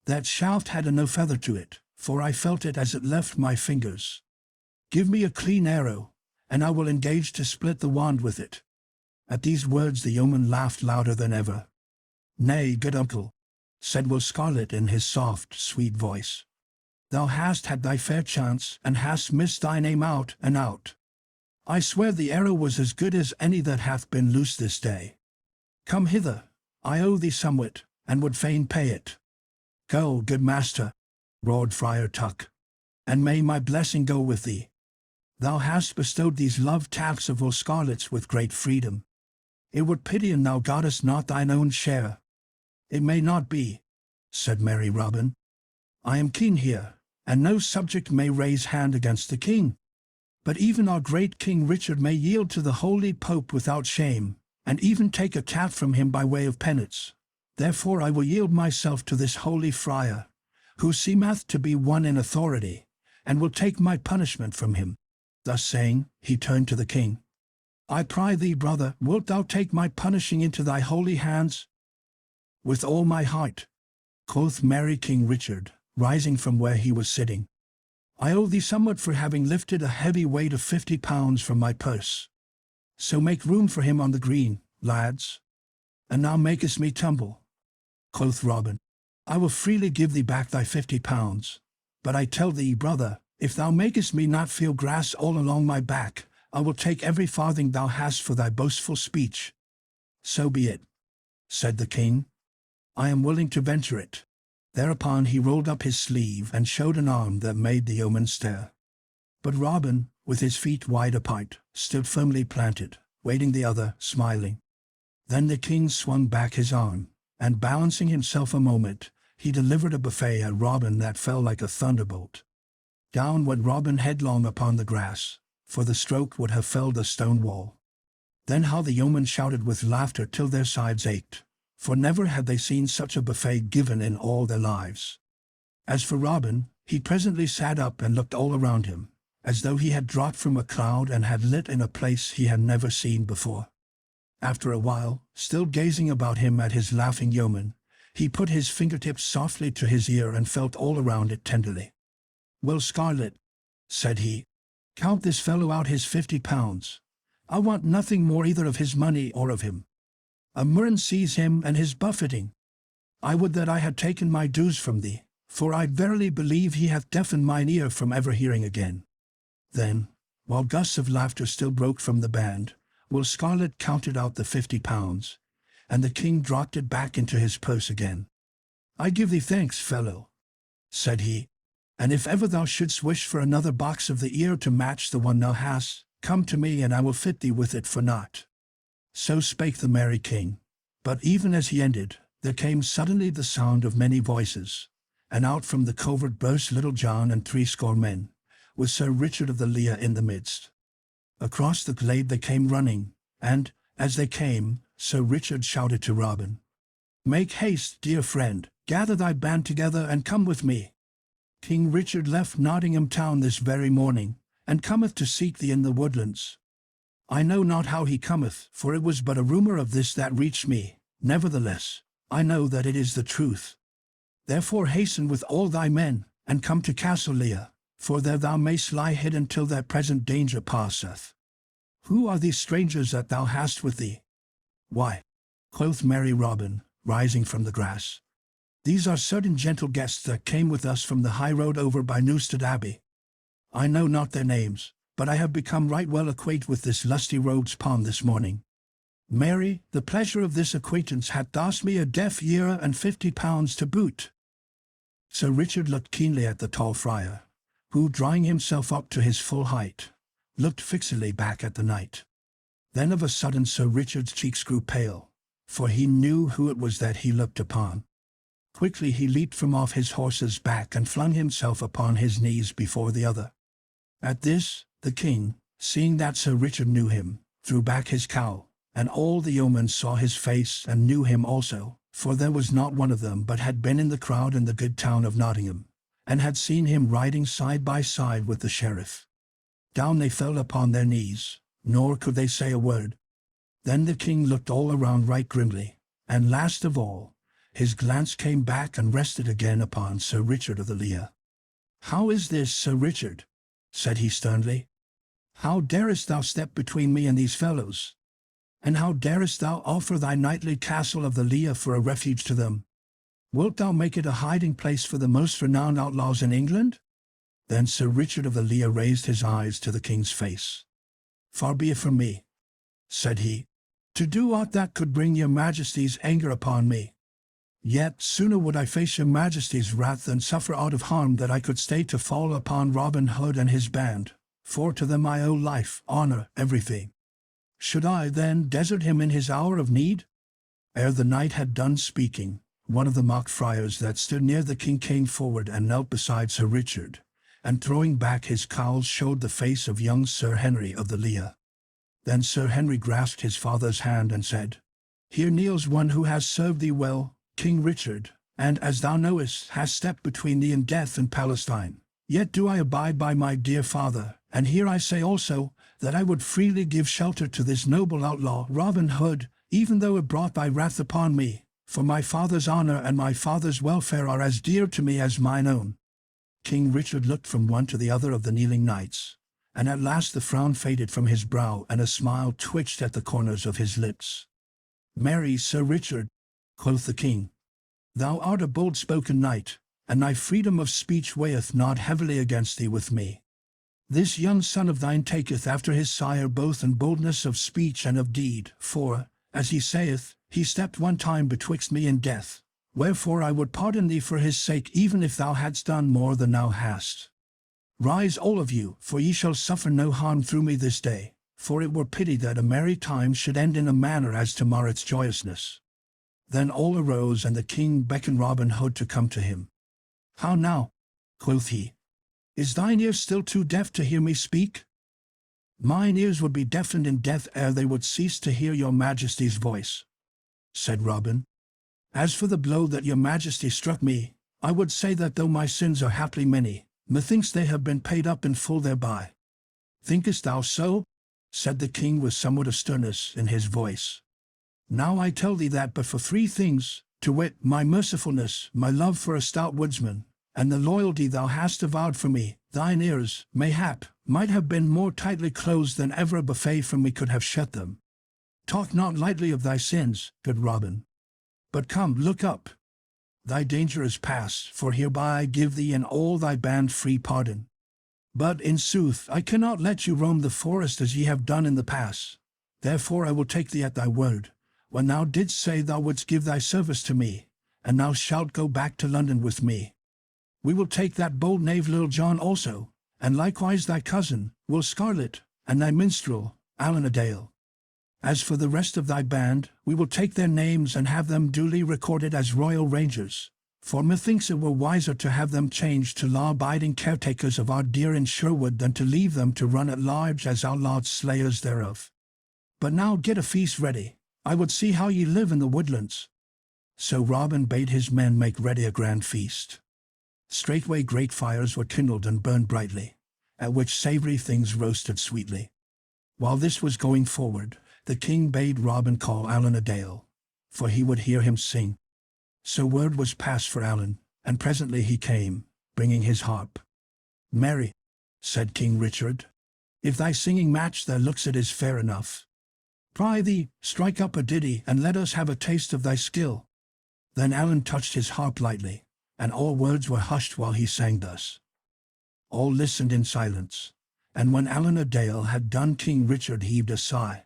"That shaft had no feather to it, for I felt it as it left my fingers. Give me a clean arrow, and I will engage to split the wand with it." At these words the yeoman laughed louder than ever. "Nay, good uncle," said Will Scarlet in his soft, sweet voice. "Thou hast had thy fair chance, and hast missed thine aim out and out. I swear the arrow was as good as any that hath been loosed this day. Come hither, I owe thee somewhat, and would fain pay it." "Go, good master," roared Friar Tuck, "and may my blessing go with thee. Thou hast bestowed these love taps of Will Scarlet's with great freedom. It were pity an thou gottest not thine own share." "It may not be," said merry Robin. I am king here, and no subject may raise hand against the king. But even our great King Richard may yield to the holy Pope without shame, and even take a tap from him by way of penance. Therefore I will yield myself to this holy friar, who seemeth to be one in authority, and will take my punishment from him. Thus saying, he turned to the king. I pry thee, brother, wilt thou take my punishing into thy holy hands? With all my heart, quoth merry King Richard, rising from where he was sitting. I owe thee somewhat for having lifted a heavy weight of 50 pounds from my purse. So make room for him on the green, lads. And now makest me tumble, quoth Robin. I will freely give thee back thy 50 pounds. But I tell thee, brother, if thou makest me not feel grass all along my back, I will take every farthing thou hast for thy boastful speech. So be it, said the king. I am willing to venture it. Thereupon he rolled up his sleeve and showed an arm that made the yeoman stare. But Robin, with his feet wide apart, stood firmly planted, waiting the other, smiling. Then the king swung back his arm, and balancing himself a moment, he delivered a buffet at Robin that fell like a thunderbolt. Down went Robin headlong upon the grass, for the stroke would have felled a stone wall. Then how the yeomen shouted with laughter till their sides ached, for never had they seen such a buffet given in all their lives. As for Robin, he presently sat up and looked all around him, as though he had dropped from a cloud and had lit in a place he had never seen before. After a while, still gazing about him at his laughing yeoman, he put his fingertips softly to his ear and felt all around it tenderly. Well, Scarlet, said he, count this fellow out his 50 pounds. I want nothing more either of his money or of him. A murrain seize him and his buffeting. I would that I had taken my dues from thee, for I verily believe he hath deafened mine ear from ever hearing again. Then, while gusts of laughter still broke from the band, Will Scarlet counted out the 50 pounds, and the king dropped it back into his purse again. I give thee thanks, fellow, said he, and if ever thou shouldst wish for another box of the ear to match the one thou hast, come to me and I will fit thee with it for naught. So spake the merry king, but even as he ended, there came suddenly the sound of many voices, and out from the covert burst Little John and 60 men, with Sir Richard of the Lear in the midst. Across the glade they came running, and, as they came, Sir Richard shouted to Robin, Make haste, dear friend, gather thy band together and come with me. King Richard left Nottingham town this very morning, and cometh to seek thee in the woodlands. I know not how he cometh, for it was but a rumour of this that reached me. Nevertheless, I know that it is the truth. Therefore hasten with all thy men, and come to Castle Lear, for there thou mayst lie hidden till their present danger passeth. Who are these strangers that thou hast with thee? Why, quoth merry Robin, rising from the grass, these are certain gentle guests that came with us from the high road over by Newstead Abbey. I know not their names, but I have become right well acquainted with this lusty rogue's pawn this morning. Mary, the pleasure of this acquaintance hath cost me a deaf ear and 50 pounds to boot. Sir Richard looked keenly at the tall friar, who, drawing himself up to his full height, looked fixedly back at the knight. Then of a sudden Sir Richard's cheeks grew pale, for he knew who it was that he looked upon. Quickly he leaped from off his horse's back and flung himself upon his knees before the other. At this, the king, seeing that Sir Richard knew him, threw back his cowl, and all the yeomen saw his face and knew him also, for there was not one of them but had been in the crowd in the good town of Nottingham, and had seen him riding side by side with the sheriff. Down they fell upon their knees, nor could they say a word. Then the king looked all around right grimly, and last of all, his glance came back and rested again upon Sir Richard of the Lear. How is this, Sir Richard? Said he sternly. How darest thou step between me and these fellows? And how darest thou offer thy knightly castle of the Lear for a refuge to them? Wilt thou make it a hiding place for the most renowned outlaws in England? Then Sir Richard of the Lear raised his eyes to the king's face. Far be it from me, said he, to do aught that could bring your majesty's anger upon me. Yet sooner would I face your majesty's wrath than suffer aught of harm that I could stay to fall upon Robin Hood and his band, for to them I owe life, honour, everything. Should I, then, desert him in his hour of need? Ere the knight had done speaking, one of the mock friars that stood near the king, came forward and knelt beside Sir Richard, and throwing back his cowl showed the face of young Sir Henry of the Lear. Then Sir Henry grasped his father's hand and said, "Here kneels one who has served thee well, King Richard, and, as thou knowest, has stepped between thee and death in Palestine. Yet do I abide by my dear father, and here I say also, that I would freely give shelter to this noble outlaw Robin Hood, even though it brought thy wrath upon me, for my father's honor and my father's welfare are as dear to me as mine own." King Richard looked from one to the other of the kneeling knights, and at last the frown faded from his brow and a smile twitched at the corners of his lips. "Marry, Sir Richard," quoth the king, "thou art a bold-spoken knight, and thy freedom of speech weigheth not heavily against thee with me. This young son of thine taketh after his sire both in boldness of speech and of deed, for, as he saith, he stepped one time betwixt me and death. Wherefore I would pardon thee for his sake even if thou hadst done more than thou hast. Rise all of you, for ye shall suffer no harm through me this day, for it were pity that a merry time should end in a manner as to mar its joyousness." Then all arose, and the king beckoned Robin Hood to come to him. "How now?" quoth he. "Is thine ear still too deaf to hear me speak?" "Mine ears would be deafened in death ere they would cease to hear your majesty's voice," said Robin. "As for the blow that your majesty struck me, I would say that though my sins are haply many, methinks they have been paid up in full thereby." "Thinkest thou so?" said the king with somewhat of sternness in his voice. "Now I tell thee that but for three things, to wit, my mercifulness, my love for a stout woodsman, and the loyalty thou hast avowed for me, thine ears, mayhap, might have been more tightly closed than ever a buffet from me could have shut them. Talk not lightly of thy sins, good Robin. But come, look up. Thy danger is past, for hereby I give thee and all thy band free pardon. But in sooth I cannot let you roam the forest as ye have done in the past. Therefore I will take thee at thy word, when thou didst say thou wouldst give thy service to me, and thou shalt go back to London with me. We will take that bold knave Little John also, and likewise thy cousin, Will Scarlet, and thy minstrel, Allan a Dale. As for the rest of thy band, we will take their names and have them duly recorded as royal rangers, for methinks it were wiser to have them changed to law-abiding caretakers of our deer in Sherwood than to leave them to run at large as outlawed slayers thereof. But now get a feast ready. I would see how ye live in the woodlands." So Robin bade his men make ready a grand feast. Straightway great fires were kindled and burned brightly, at which savoury things roasted sweetly. While this was going forward, the king bade Robin call Allan a Dale, for he would hear him sing. So word was passed for Allan, and presently he came, bringing his harp. "Marry," said King Richard, "if thy singing match their looks it is fair enough. Prithee, strike up a ditty, and let us have a taste of thy skill." Then Allan touched his harp lightly, and all words were hushed while he sang thus. All listened in silence, and when Allan a Dale had done King Richard heaved a sigh.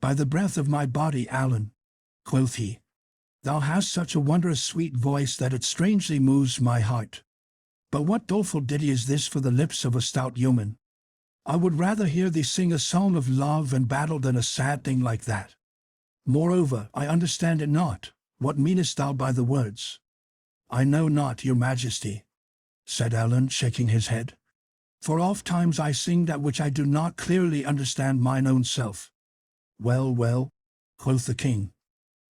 "By the breath of my body, Allan," quoth he, "thou hast such a wondrous sweet voice that it strangely moves my heart. But what doleful ditty is this for the lips of a stout yeoman? I would rather hear thee sing a song of love and battle than a sad thing like that. Moreover, I understand it not. What meanest thou by the words?" "I know not, your majesty," said Allan, shaking his head. "For oft times I sing that which I do not clearly understand mine own self." "Well, well," quoth the king,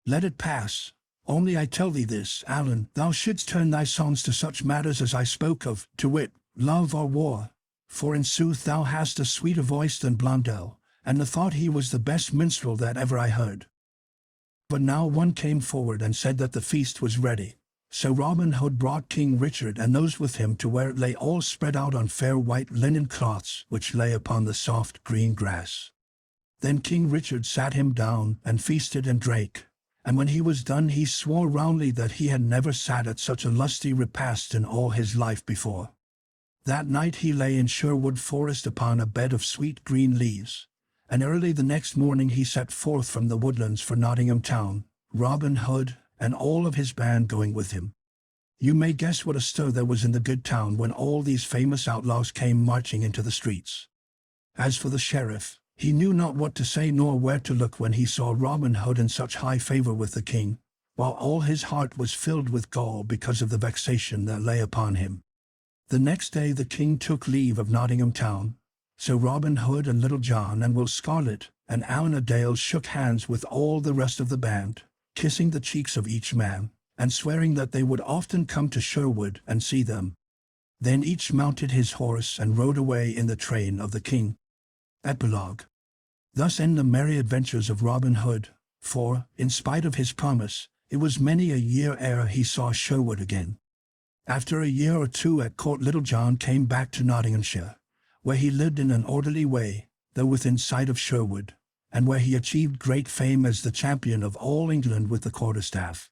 "let it pass. Only I tell thee this, Allan, thou shouldst turn thy songs to such matters as I spoke of, to wit, love or war. For in sooth thou hast a sweeter voice than Blondel, and methought he was the best minstrel that ever I heard." But now one came forward and said that the feast was ready. So Robin Hood brought King Richard and those with him to where it lay all spread out on fair white linen cloths which lay upon the soft green grass. Then King Richard sat him down and feasted and drank, and when he was done he swore roundly that he had never sat at such a lusty repast in all his life before. That night he lay in Sherwood Forest upon a bed of sweet green leaves, and early the next morning he set forth from the woodlands for Nottingham town, Robin Hood and all of his band going with him. You may guess what a stir there was in the good town when all these famous outlaws came marching into the streets. As for the sheriff, he knew not what to say nor where to look when he saw Robin Hood in such high favor with the king, while all his heart was filled with gall because of the vexation that lay upon him. The next day the king took leave of Nottingham town. So Robin Hood and Little John and Will Scarlet and Alan a Dale shook hands with all the rest of the band, kissing the cheeks of each man, and swearing that they would often come to Sherwood and see them. Then each mounted his horse and rode away in the train of the king. Epilogue. Thus end the merry adventures of Robin Hood, for, in spite of his promise, it was many a year ere he saw Sherwood again. After a year or two at court, Little John came back to Nottinghamshire, where he lived in an orderly way, though within sight of Sherwood, and where he achieved great fame as the champion of all England with the quarterstaff.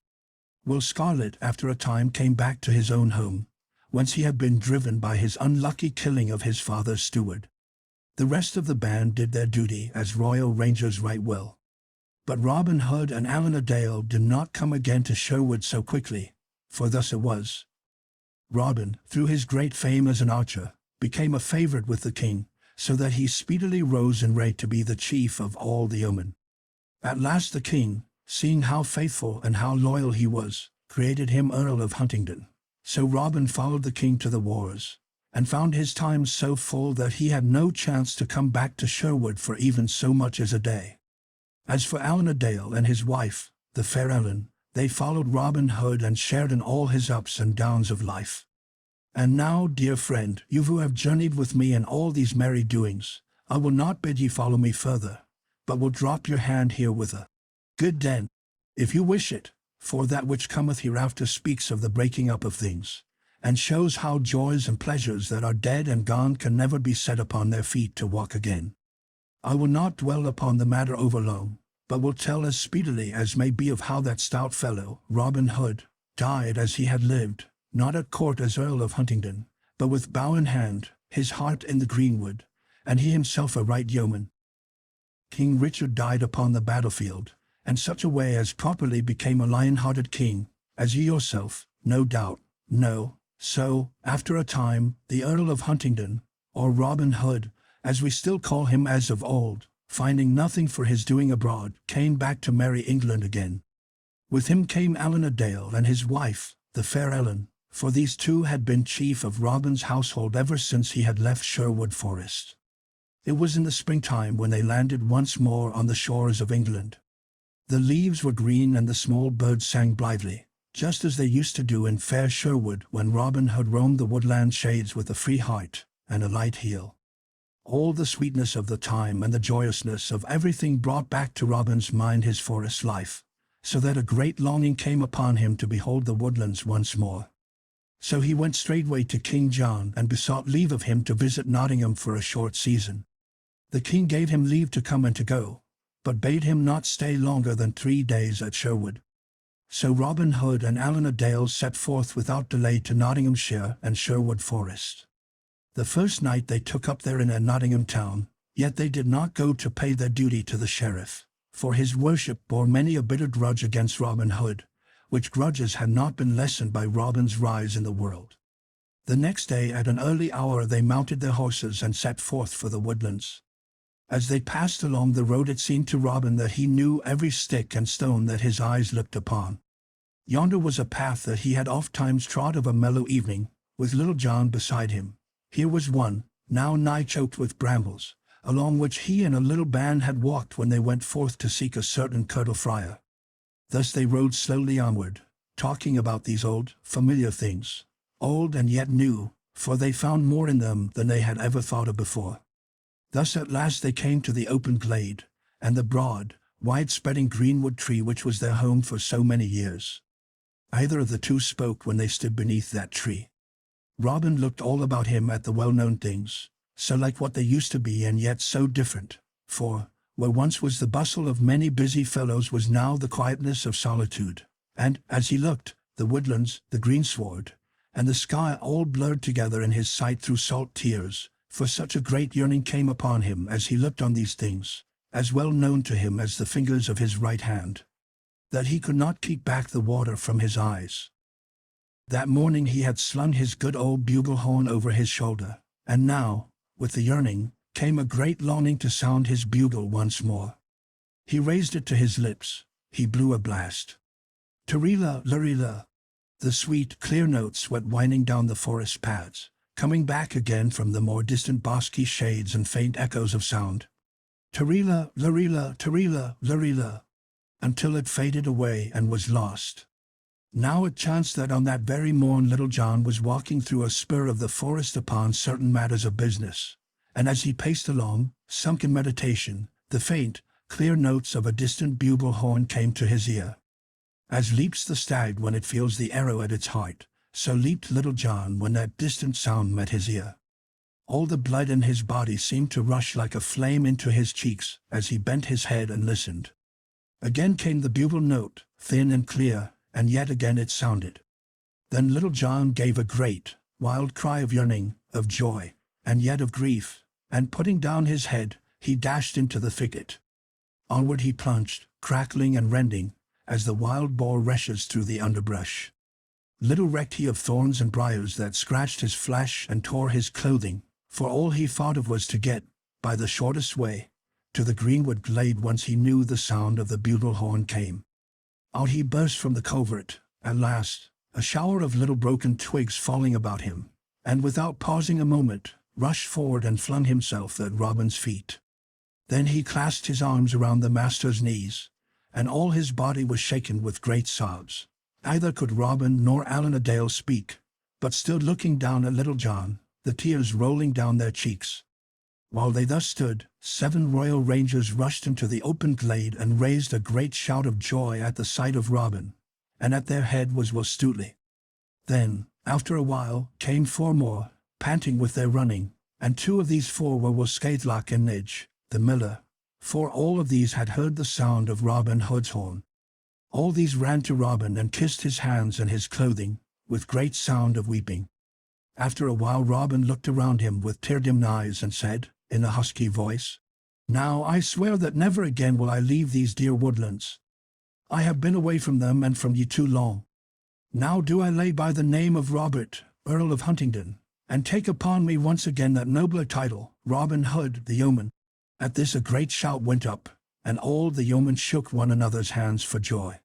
Will Scarlet after a time came back to his own home, whence he had been driven by his unlucky killing of his father's steward. The rest of the band did their duty as royal rangers right well. But Robin Hood and Alan a Dale did not come again to Sherwood so quickly, for thus it was. Robin, through his great fame as an archer, became a favourite with the king, so that he speedily rose in rank to be the chief of all the yeomen. At last the king, seeing how faithful and how loyal he was, created him Earl of Huntingdon. So Robin followed the king to the wars, and found his time so full that he had no chance to come back to Sherwood for even so much as a day. As for Alan a Dale and his wife, the fair Ellen, they followed Robin Hood and shared in all his ups and downs of life. And now, dear friend, you who have journeyed with me in all these merry doings, I will not bid ye follow me further, but will drop your hand here with a good den, if you wish it, for that which cometh hereafter speaks of the breaking up of things, and shows how joys and pleasures that are dead and gone can never be set upon their feet to walk again. I will not dwell upon the matter overlong, but will tell as speedily as may be of how that stout fellow, Robin Hood, died as he had lived, not at court as Earl of Huntingdon, but with bow in hand, his heart in the greenwood, and he himself a right yeoman. King Richard died upon the battlefield, and such a way as properly became a lion-hearted king, as ye yourself, no doubt, know. So, after a time, the Earl of Huntingdon, or Robin Hood, as we still call him as of old, finding nothing for his doing abroad, came back to merry England again. With him came Alan a Dale and his wife, the fair Ellen, for these two had been chief of Robin's household ever since he had left Sherwood Forest. It was in the springtime when they landed once more on the shores of England. The leaves were green and the small birds sang blithely, just as they used to do in fair Sherwood when Robin Hood roamed the woodland shades with a free heart and a light heel. All the sweetness of the time and the joyousness of everything brought back to Robin's mind his forest life, so that a great longing came upon him to behold the woodlands once more. So he went straightway to King John and besought leave of him to visit Nottingham for a short season. The king gave him leave to come and to go, but bade him not stay longer than 3 days at Sherwood. So Robin Hood and Alan a Dale set forth without delay to Nottinghamshire and Sherwood Forest. The first night they took up their inn at Nottingham town, yet they did not go to pay their duty to the sheriff, for his worship bore many a bitter grudge against Robin Hood, which grudges had not been lessened by Robin's rise in the world. The next day at an early hour they mounted their horses and set forth for the woodlands. As they passed along the road it seemed to Robin that he knew every stick and stone that his eyes looked upon. Yonder was a path that he had oft-times trod of a mellow evening, with Little John beside him. Here was one, now nigh choked with brambles, along which he and a little band had walked when they went forth to seek a certain curtal friar. Thus they rode slowly onward, talking about these old, familiar things, old and yet new, for they found more in them than they had ever thought of before. Thus at last they came to the open glade, and the broad, wide-spreading greenwood tree which was their home for so many years. Either of the two spoke when they stood beneath that tree. Robin looked all about him at the well-known things, so like what they used to be and yet so different, for, where once was the bustle of many busy fellows was now the quietness of solitude, and, as he looked, the woodlands, the greensward, and the sky all blurred together in his sight through salt tears, for such a great yearning came upon him as he looked on these things, as well known to him as the fingers of his right hand, that he could not keep back the water from his eyes. That morning he had slung his good old bugle horn over his shoulder, and now, with the yearning, came a great longing to sound his bugle once more. He raised it to his lips, he blew a blast. Tarila, larila. The sweet, clear notes went winding down the forest paths, coming back again from the more distant bosky shades and faint echoes of sound. Tarila, larila, tarila, larila, until it faded away and was lost. Now it chanced that on that very morn Little John was walking through a spur of the forest upon certain matters of business, and as he paced along, sunk in meditation, the faint, clear notes of a distant bugle horn came to his ear. As leaps the stag when it feels the arrow at its heart, so leaped Little John when that distant sound met his ear. All the blood in his body seemed to rush like a flame into his cheeks as he bent his head and listened. Again came the bugle note, thin and clear, and yet again it sounded. Then Little John gave a great, wild cry of yearning, of joy, and yet of grief, and putting down his head, he dashed into the thicket. Onward he plunged, crackling and rending, as the wild boar rushes through the underbrush. Little recked he of thorns and briars that scratched his flesh and tore his clothing, for all he thought of was to get, by the shortest way, to the greenwood glade whence he knew the sound of the bugle horn came. Out he burst from the covert, at last, a shower of little broken twigs falling about him, and without pausing a moment, rushed forward and flung himself at Robin's feet. Then he clasped his arms around the master's knees, and all his body was shaken with great sobs. Neither could Robin nor Allan a Dale speak, but stood looking down at Little John, the tears rolling down their cheeks. While they thus stood, 7 royal rangers rushed into the open glade and raised a great shout of joy at the sight of Robin, and at their head was Will Stuteley. Then, after a while, came 4 more, panting with their running, and 2 of these 4 were Will Scathelock and Nidge, the miller, for all of these had heard the sound of Robin Hood's horn. All these ran to Robin and kissed his hands and his clothing, with great sound of weeping. After a while Robin looked around him with tear-dimmed eyes and said, in a husky voice, "Now I swear that never again will I leave these dear woodlands. I have been away from them and from you too long. Now do I lay by the name of Robert, Earl of Huntingdon, and take upon me once again that nobler title, Robin Hood the yeoman." At this a great shout went up, and all the yeomen shook one another's hands for joy.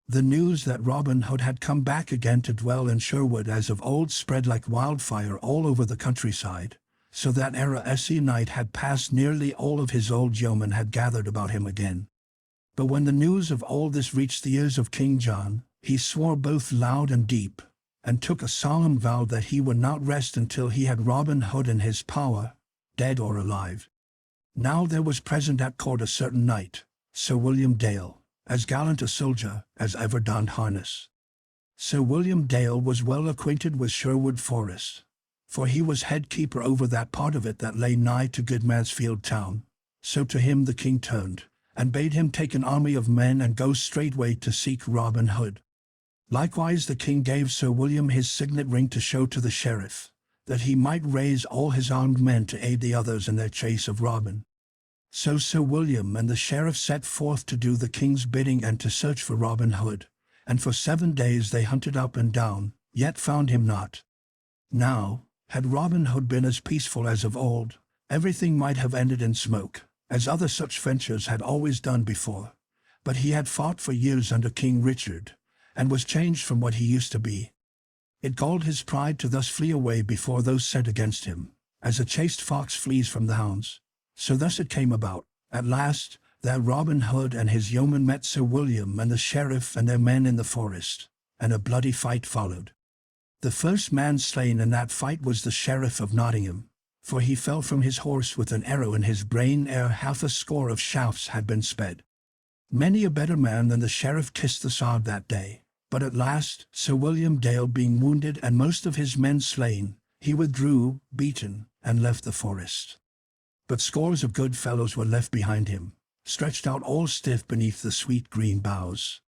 The news that Robin Hood had come back again to dwell in Sherwood as of old spread like wildfire all over the countryside, so that ere a night had passed nearly all of his old yeomen had gathered about him again. But when the news of all this reached the ears of King John, he swore both loud and deep, and took a solemn vow that he would not rest until he had Robin Hood in his power, dead or alive. Now there was present at court a certain knight, Sir William Dale, as gallant a soldier as ever donned harness. Sir William Dale was well acquainted with Sherwood Forest, for he was head keeper over that part of it that lay nigh to Goodmansfield town. So to him the king turned, and bade him take an army of men and go straightway to seek Robin Hood. Likewise the king gave Sir William his signet ring to show to the sheriff, that he might raise all his armed men to aid the others in their chase of Robin. So Sir William and the sheriff set forth to do the king's bidding and to search for Robin Hood, and for 7 days they hunted up and down, yet found him not. Now, had Robin Hood been as peaceful as of old, everything might have ended in smoke, as other such ventures had always done before, but he had fought for years under King Richard, and was changed from what he used to be. It galled his pride to thus flee away before those set against him, as a chased fox flees from the hounds. So thus it came about, at last, that Robin Hood and his yeomen met Sir William and the sheriff and their men in the forest, and a bloody fight followed. The first man slain in that fight was the Sheriff of Nottingham, for he fell from his horse with an arrow in his brain ere 50 of shafts had been sped. Many a better man than the sheriff kissed the sod that day, but at last, Sir William Dale being wounded and most of his men slain, he withdrew, beaten, and left the forest. But scores of good fellows were left behind him, stretched out all stiff beneath the sweet green boughs.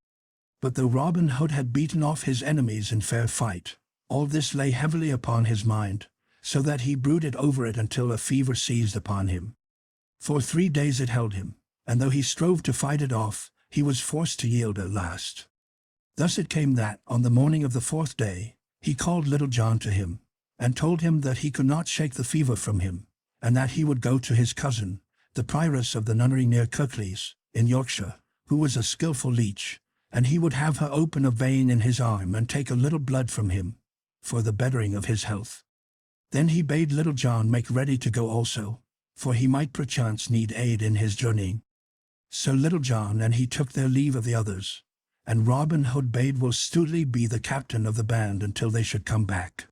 But though Robin Hood had beaten off his enemies in fair fight, all this lay heavily upon his mind, so that he brooded over it until a fever seized upon him. For 3 days it held him, and though he strove to fight it off, he was forced to yield at last. Thus it came that, on the morning of the 4th day, he called Little John to him, and told him that he could not shake the fever from him, and that he would go to his cousin, the prioress of the nunnery near Kirklees, in Yorkshire, who was a skilful leech, and he would have her open a vein in his arm and take a little blood from him, for the bettering of his health. Then he bade Little John make ready to go also, for he might perchance need aid in his journeying. So Little John and he took their leave of the others, and Robin Hood bade Will Stutely be the captain of the band until they should come back.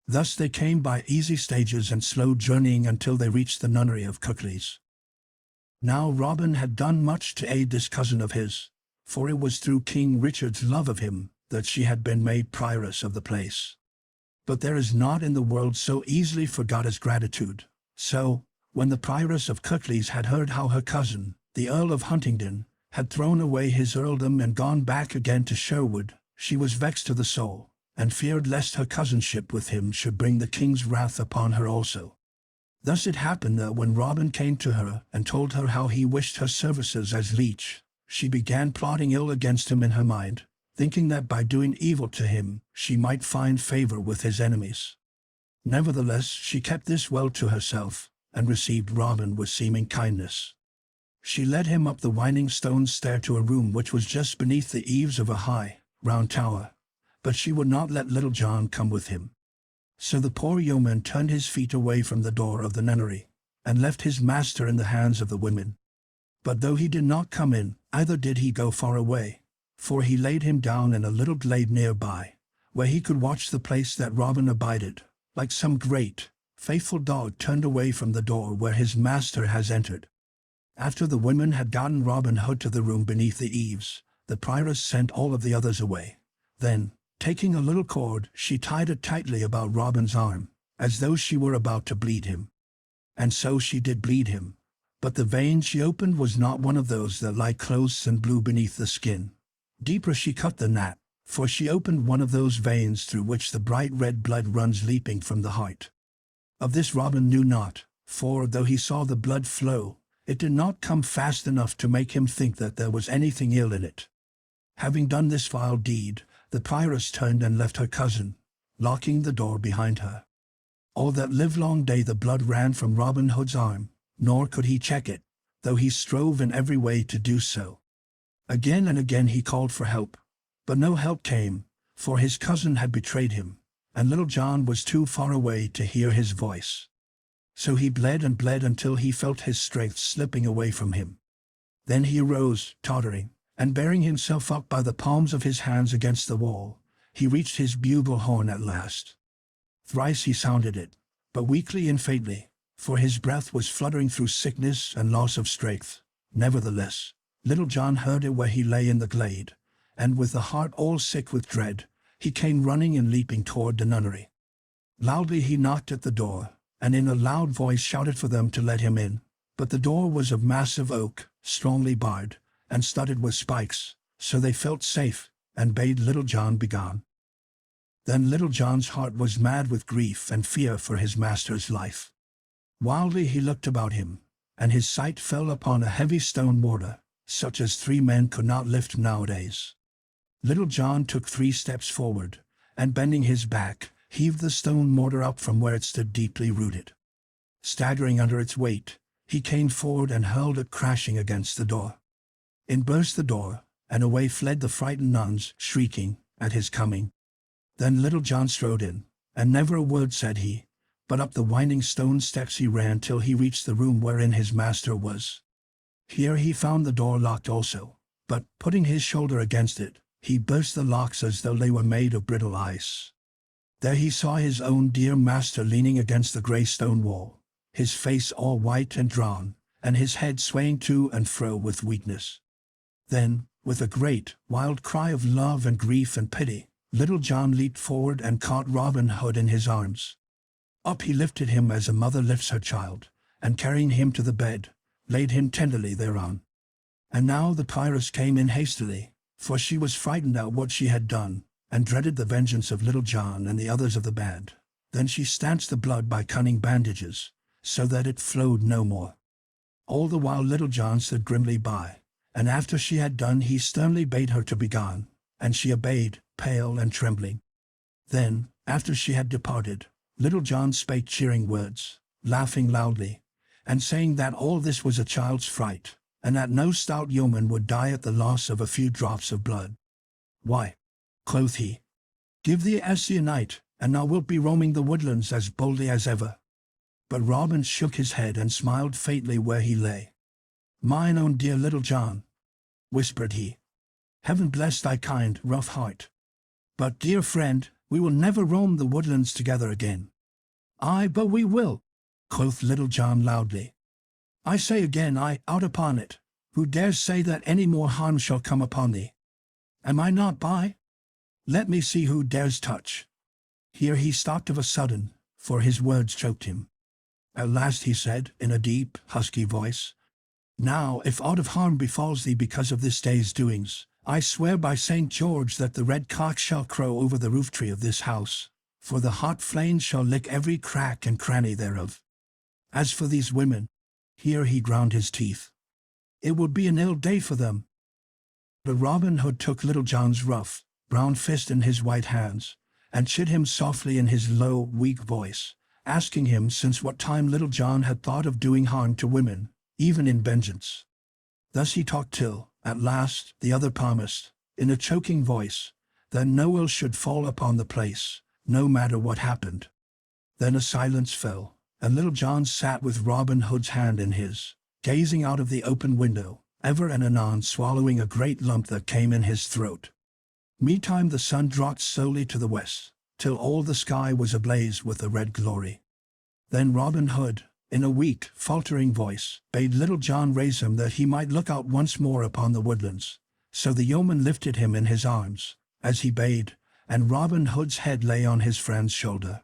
Thus they came by easy stages and slow journeying until they reached the nunnery of Cuckleys. Now Robin had done much to aid this cousin of his, for it was through King Richard's love of him that she had been made prioress of the place. But there is naught in the world so easily forgot as gratitude. So, when the prioress of Cuckleys had heard how her cousin, the Earl of Huntingdon, had thrown away his earldom and gone back again to Sherwood, she was vexed to the soul, and feared lest her cousinship with him should bring the king's wrath upon her also. Thus it happened that when Robin came to her and told her how he wished her services as leech, she began plotting ill against him in her mind, thinking that by doing evil to him she might find favor with his enemies. Nevertheless she kept this well to herself, and received Robin with seeming kindness. She led him up the winding stone stair to a room which was just beneath the eaves of a high, round tower, but she would not let Little John come with him. So the poor yeoman turned his feet away from the door of the nunnery, and left his master in the hands of the women. But though he did not come in, either did he go far away, for he laid him down in a little glade near by, where he could watch the place that Robin abided, like some great, faithful dog turned away from the door where his master has entered. After the women had gotten Robin Hood to the room beneath the eaves, the prioress sent all of the others away. Then, taking a little cord, she tied it tightly about Robin's arm, as though she were about to bleed him. And so she did bleed him, but the vein she opened was not one of those that lie close and blue beneath the skin. Deeper she cut than that, for she opened one of those veins through which the bright red blood runs leaping from the heart. Of this Robin knew not, for though he saw the blood flow, it did not come fast enough to make him think that there was anything ill in it. Having done this vile deed, the prioress turned and left her cousin, locking the door behind her. All that livelong day the blood ran from Robin Hood's arm, nor could he check it, though he strove in every way to do so. Again and again he called for help, but no help came, for his cousin had betrayed him, and Little John was too far away to hear his voice. So he bled and bled until he felt his strength slipping away from him. Then he arose, tottering, and bearing himself up by the palms of his hands against the wall, he reached his bugle horn at last. Thrice he sounded it, but weakly and faintly, for his breath was fluttering through sickness and loss of strength. Nevertheless, Little John heard it where he lay in the glade, and with the heart all sick with dread, he came running and leaping toward the nunnery. Loudly he knocked at the door, and in a loud voice shouted for them to let him in, but the door was of massive oak, strongly barred, and studded with spikes, so they felt safe, and bade Little John begone. Then Little John's heart was mad with grief and fear for his master's life. Wildly he looked about him, and his sight fell upon a heavy stone mortar, such as 3 men could not lift nowadays. Little John took 3 steps forward, and bending his back, heaved the stone mortar up from where it stood deeply rooted. Staggering under its weight, he came forward and hurled it crashing against the door. In burst the door, and away fled the frightened nuns, shrieking at his coming. Then Little John strode in, and never a word said he, but up the winding stone steps he ran till he reached the room wherein his master was. Here he found the door locked also, but, putting his shoulder against it, he burst the locks as though they were made of brittle ice. There he saw his own dear master leaning against the grey stone wall, his face all white and drawn, and his head swaying to and fro with weakness. Then, with a great, wild cry of love and grief and pity, Little John leaped forward and caught Robin Hood in his arms. Up he lifted him as a mother lifts her child, and carrying him to the bed, laid him tenderly thereon. And now the prioress came in hastily, for she was frightened at what she had done, and dreaded the vengeance of Little John and the others of the band. Then she stanched the blood by cunning bandages, so that it flowed no more. All the while Little John stood grimly by, and after she had done he sternly bade her to begone, and she obeyed, pale and trembling. Then, after she had departed, Little John spake cheering words, laughing loudly, and saying that all this was a child's fright, and that no stout yeoman would die at the loss of a few drops of blood. Why, quoth he, give thee as thee a knight, and thou wilt be roaming the woodlands as boldly as ever. But Robin shook his head and smiled faintly where he lay. Mine own dear Little John, whispered he, heaven bless thy kind, rough heart. But, dear friend, we will never roam the woodlands together again. Aye, but we will, quoth Little John loudly. I say again, I out upon it. Who dares say that any more harm shall come upon thee? Am I not by? Let me see who dares touch. Here he stopped of a sudden, for his words choked him. At last he said, in a deep, husky voice, Now, if aught of harm befalls thee because of this day's doings, I swear by St. George that the red cock shall crow over the roof-tree of this house, for the hot flames shall lick every crack and cranny thereof. As for these women, here he ground his teeth, it would be an ill day for them. But Robin Hood took Little John's rough, brown fist in his white hands, and chid him softly in his low, weak voice, asking him since what time Little John had thought of doing harm to women, even in vengeance. Thus he talked till, at last, the other promised, in a choking voice, that no ill should fall upon the place, no matter what happened. Then a silence fell, and Little John sat with Robin Hood's hand in his, gazing out of the open window, ever and anon swallowing a great lump that came in his throat. Meantime the sun dropped slowly to the west, till all the sky was ablaze with a red glory. Then Robin Hood, in a weak, faltering voice, bade Little John raise him that he might look out once more upon the woodlands. So the yeoman lifted him in his arms, as he bade, and Robin Hood's head lay on his friend's shoulder.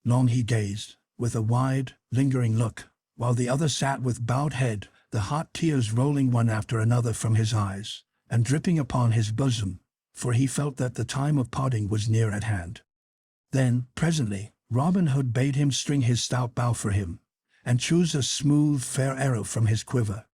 Long he gazed, with a wide, lingering look, while the other sat with bowed head, the hot tears rolling one after another from his eyes, and dripping upon his bosom, for he felt that the time of parting was near at hand. Then, presently, Robin Hood bade him string his stout bow for him, and choose a smooth, fair arrow from his quiver.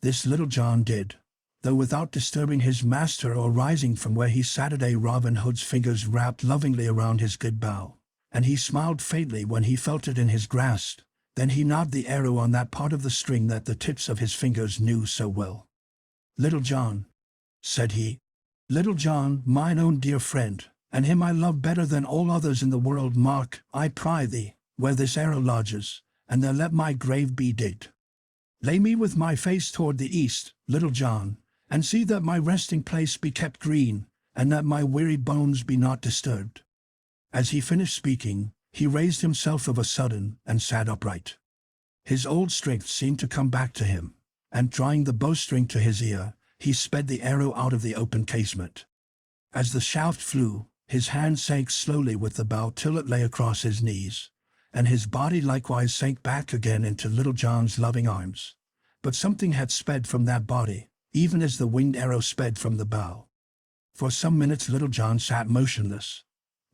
This Little John did, though without disturbing his master or rising from where he sat. Robin Hood's fingers wrapped lovingly around his good bow, and he smiled faintly when he felt it in his grasp. Then he knobbed the arrow on that part of the string that the tips of his fingers knew so well. Little John, said he, Little John, mine own dear friend, and him I love better than all others in the world, mark, I pry thee, where this arrow lodges, and there let my grave be digged. Lay me with my face toward the east, Little John, and see that my resting place be kept green, and that my weary bones be not disturbed. As he finished speaking, he raised himself of a sudden, and sat upright. His old strength seemed to come back to him, and drawing the bowstring to his ear, he sped the arrow out of the open casement. As the shaft flew, his hand sank slowly with the bow till it lay across his knees, and his body likewise sank back again into Little John's loving arms. But something had sped from that body, even as the winged arrow sped from the bow. For some minutes Little John sat motionless,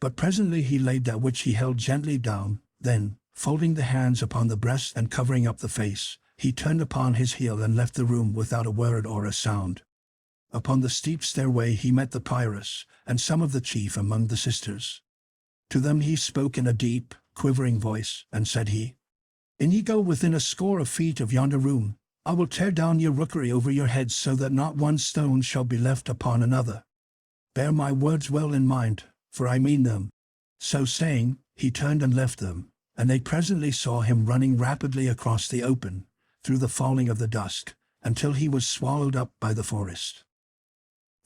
but presently he laid that which he held gently down, then, folding the hands upon the breast and covering up the face, he turned upon his heel and left the room without a word or a sound. Upon the steep stairway he met the prioress, and some of the chief among the sisters. To them he spoke in a deep, quivering voice, and said he, "An ye go within a score of feet of yonder room, I will tear down your rookery over your heads so that not one stone shall be left upon another. Bear my words well in mind, for I mean them." So saying, he turned and left them, and they presently saw him running rapidly across the open, through the falling of the dusk, until he was swallowed up by the forest.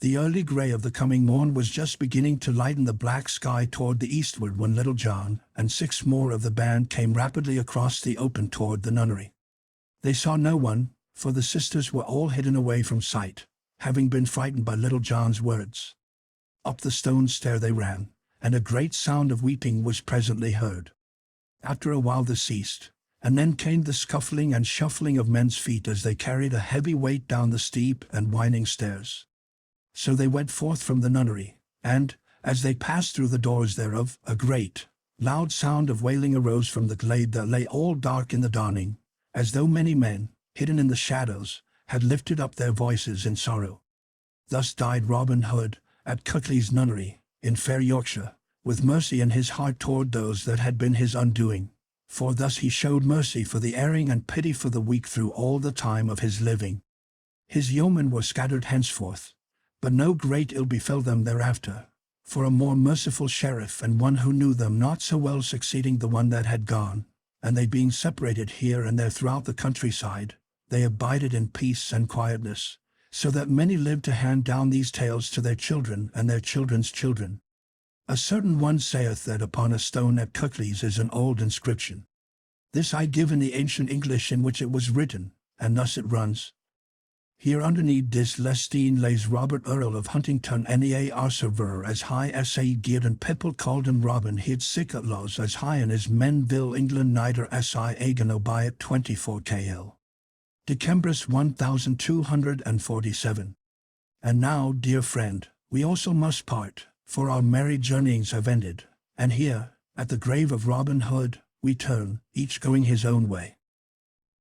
The early grey of the coming morn was just beginning to lighten the black sky toward the eastward when Little John and 6 more of the band came rapidly across the open toward the nunnery. They saw no one, for the sisters were all hidden away from sight, having been frightened by Little John's words. Up the stone stair they ran, and a great sound of weeping was presently heard. After a while this ceased, and then came the scuffling and shuffling of men's feet as they carried a heavy weight down the steep and winding stairs. So they went forth from the nunnery, and, as they passed through the doors thereof, a great, loud sound of wailing arose from the glade that lay all dark in the dawning, as though many men, hidden in the shadows, had lifted up their voices in sorrow. Thus died Robin Hood, at Cuckley's nunnery, in fair Yorkshire, with mercy in his heart toward those that had been his undoing, for thus he showed mercy for the erring and pity for the weak through all the time of his living. His yeomen were scattered henceforth, but no great ill befell them thereafter, for a more merciful sheriff and one who knew them not so well succeeding the one that had gone, and they being separated here and there throughout the countryside, they abided in peace and quietness, so that many lived to hand down these tales to their children and their children's children. A certain one saith that upon a stone at Cuckleys is an old inscription. This I give in the ancient English in which it was written, and thus it runs. Here underneath this Lestine lays Robert Earl of Huntington Nea Arserver as high as say geared and people called him Robin hid sick outlaws as high in his Menville England nider si agan obiat 24 kl. Decembris 1247. And now, dear friend, we also must part, for our merry journeyings have ended, and here, at the grave of Robin Hood, we turn, each going his own way.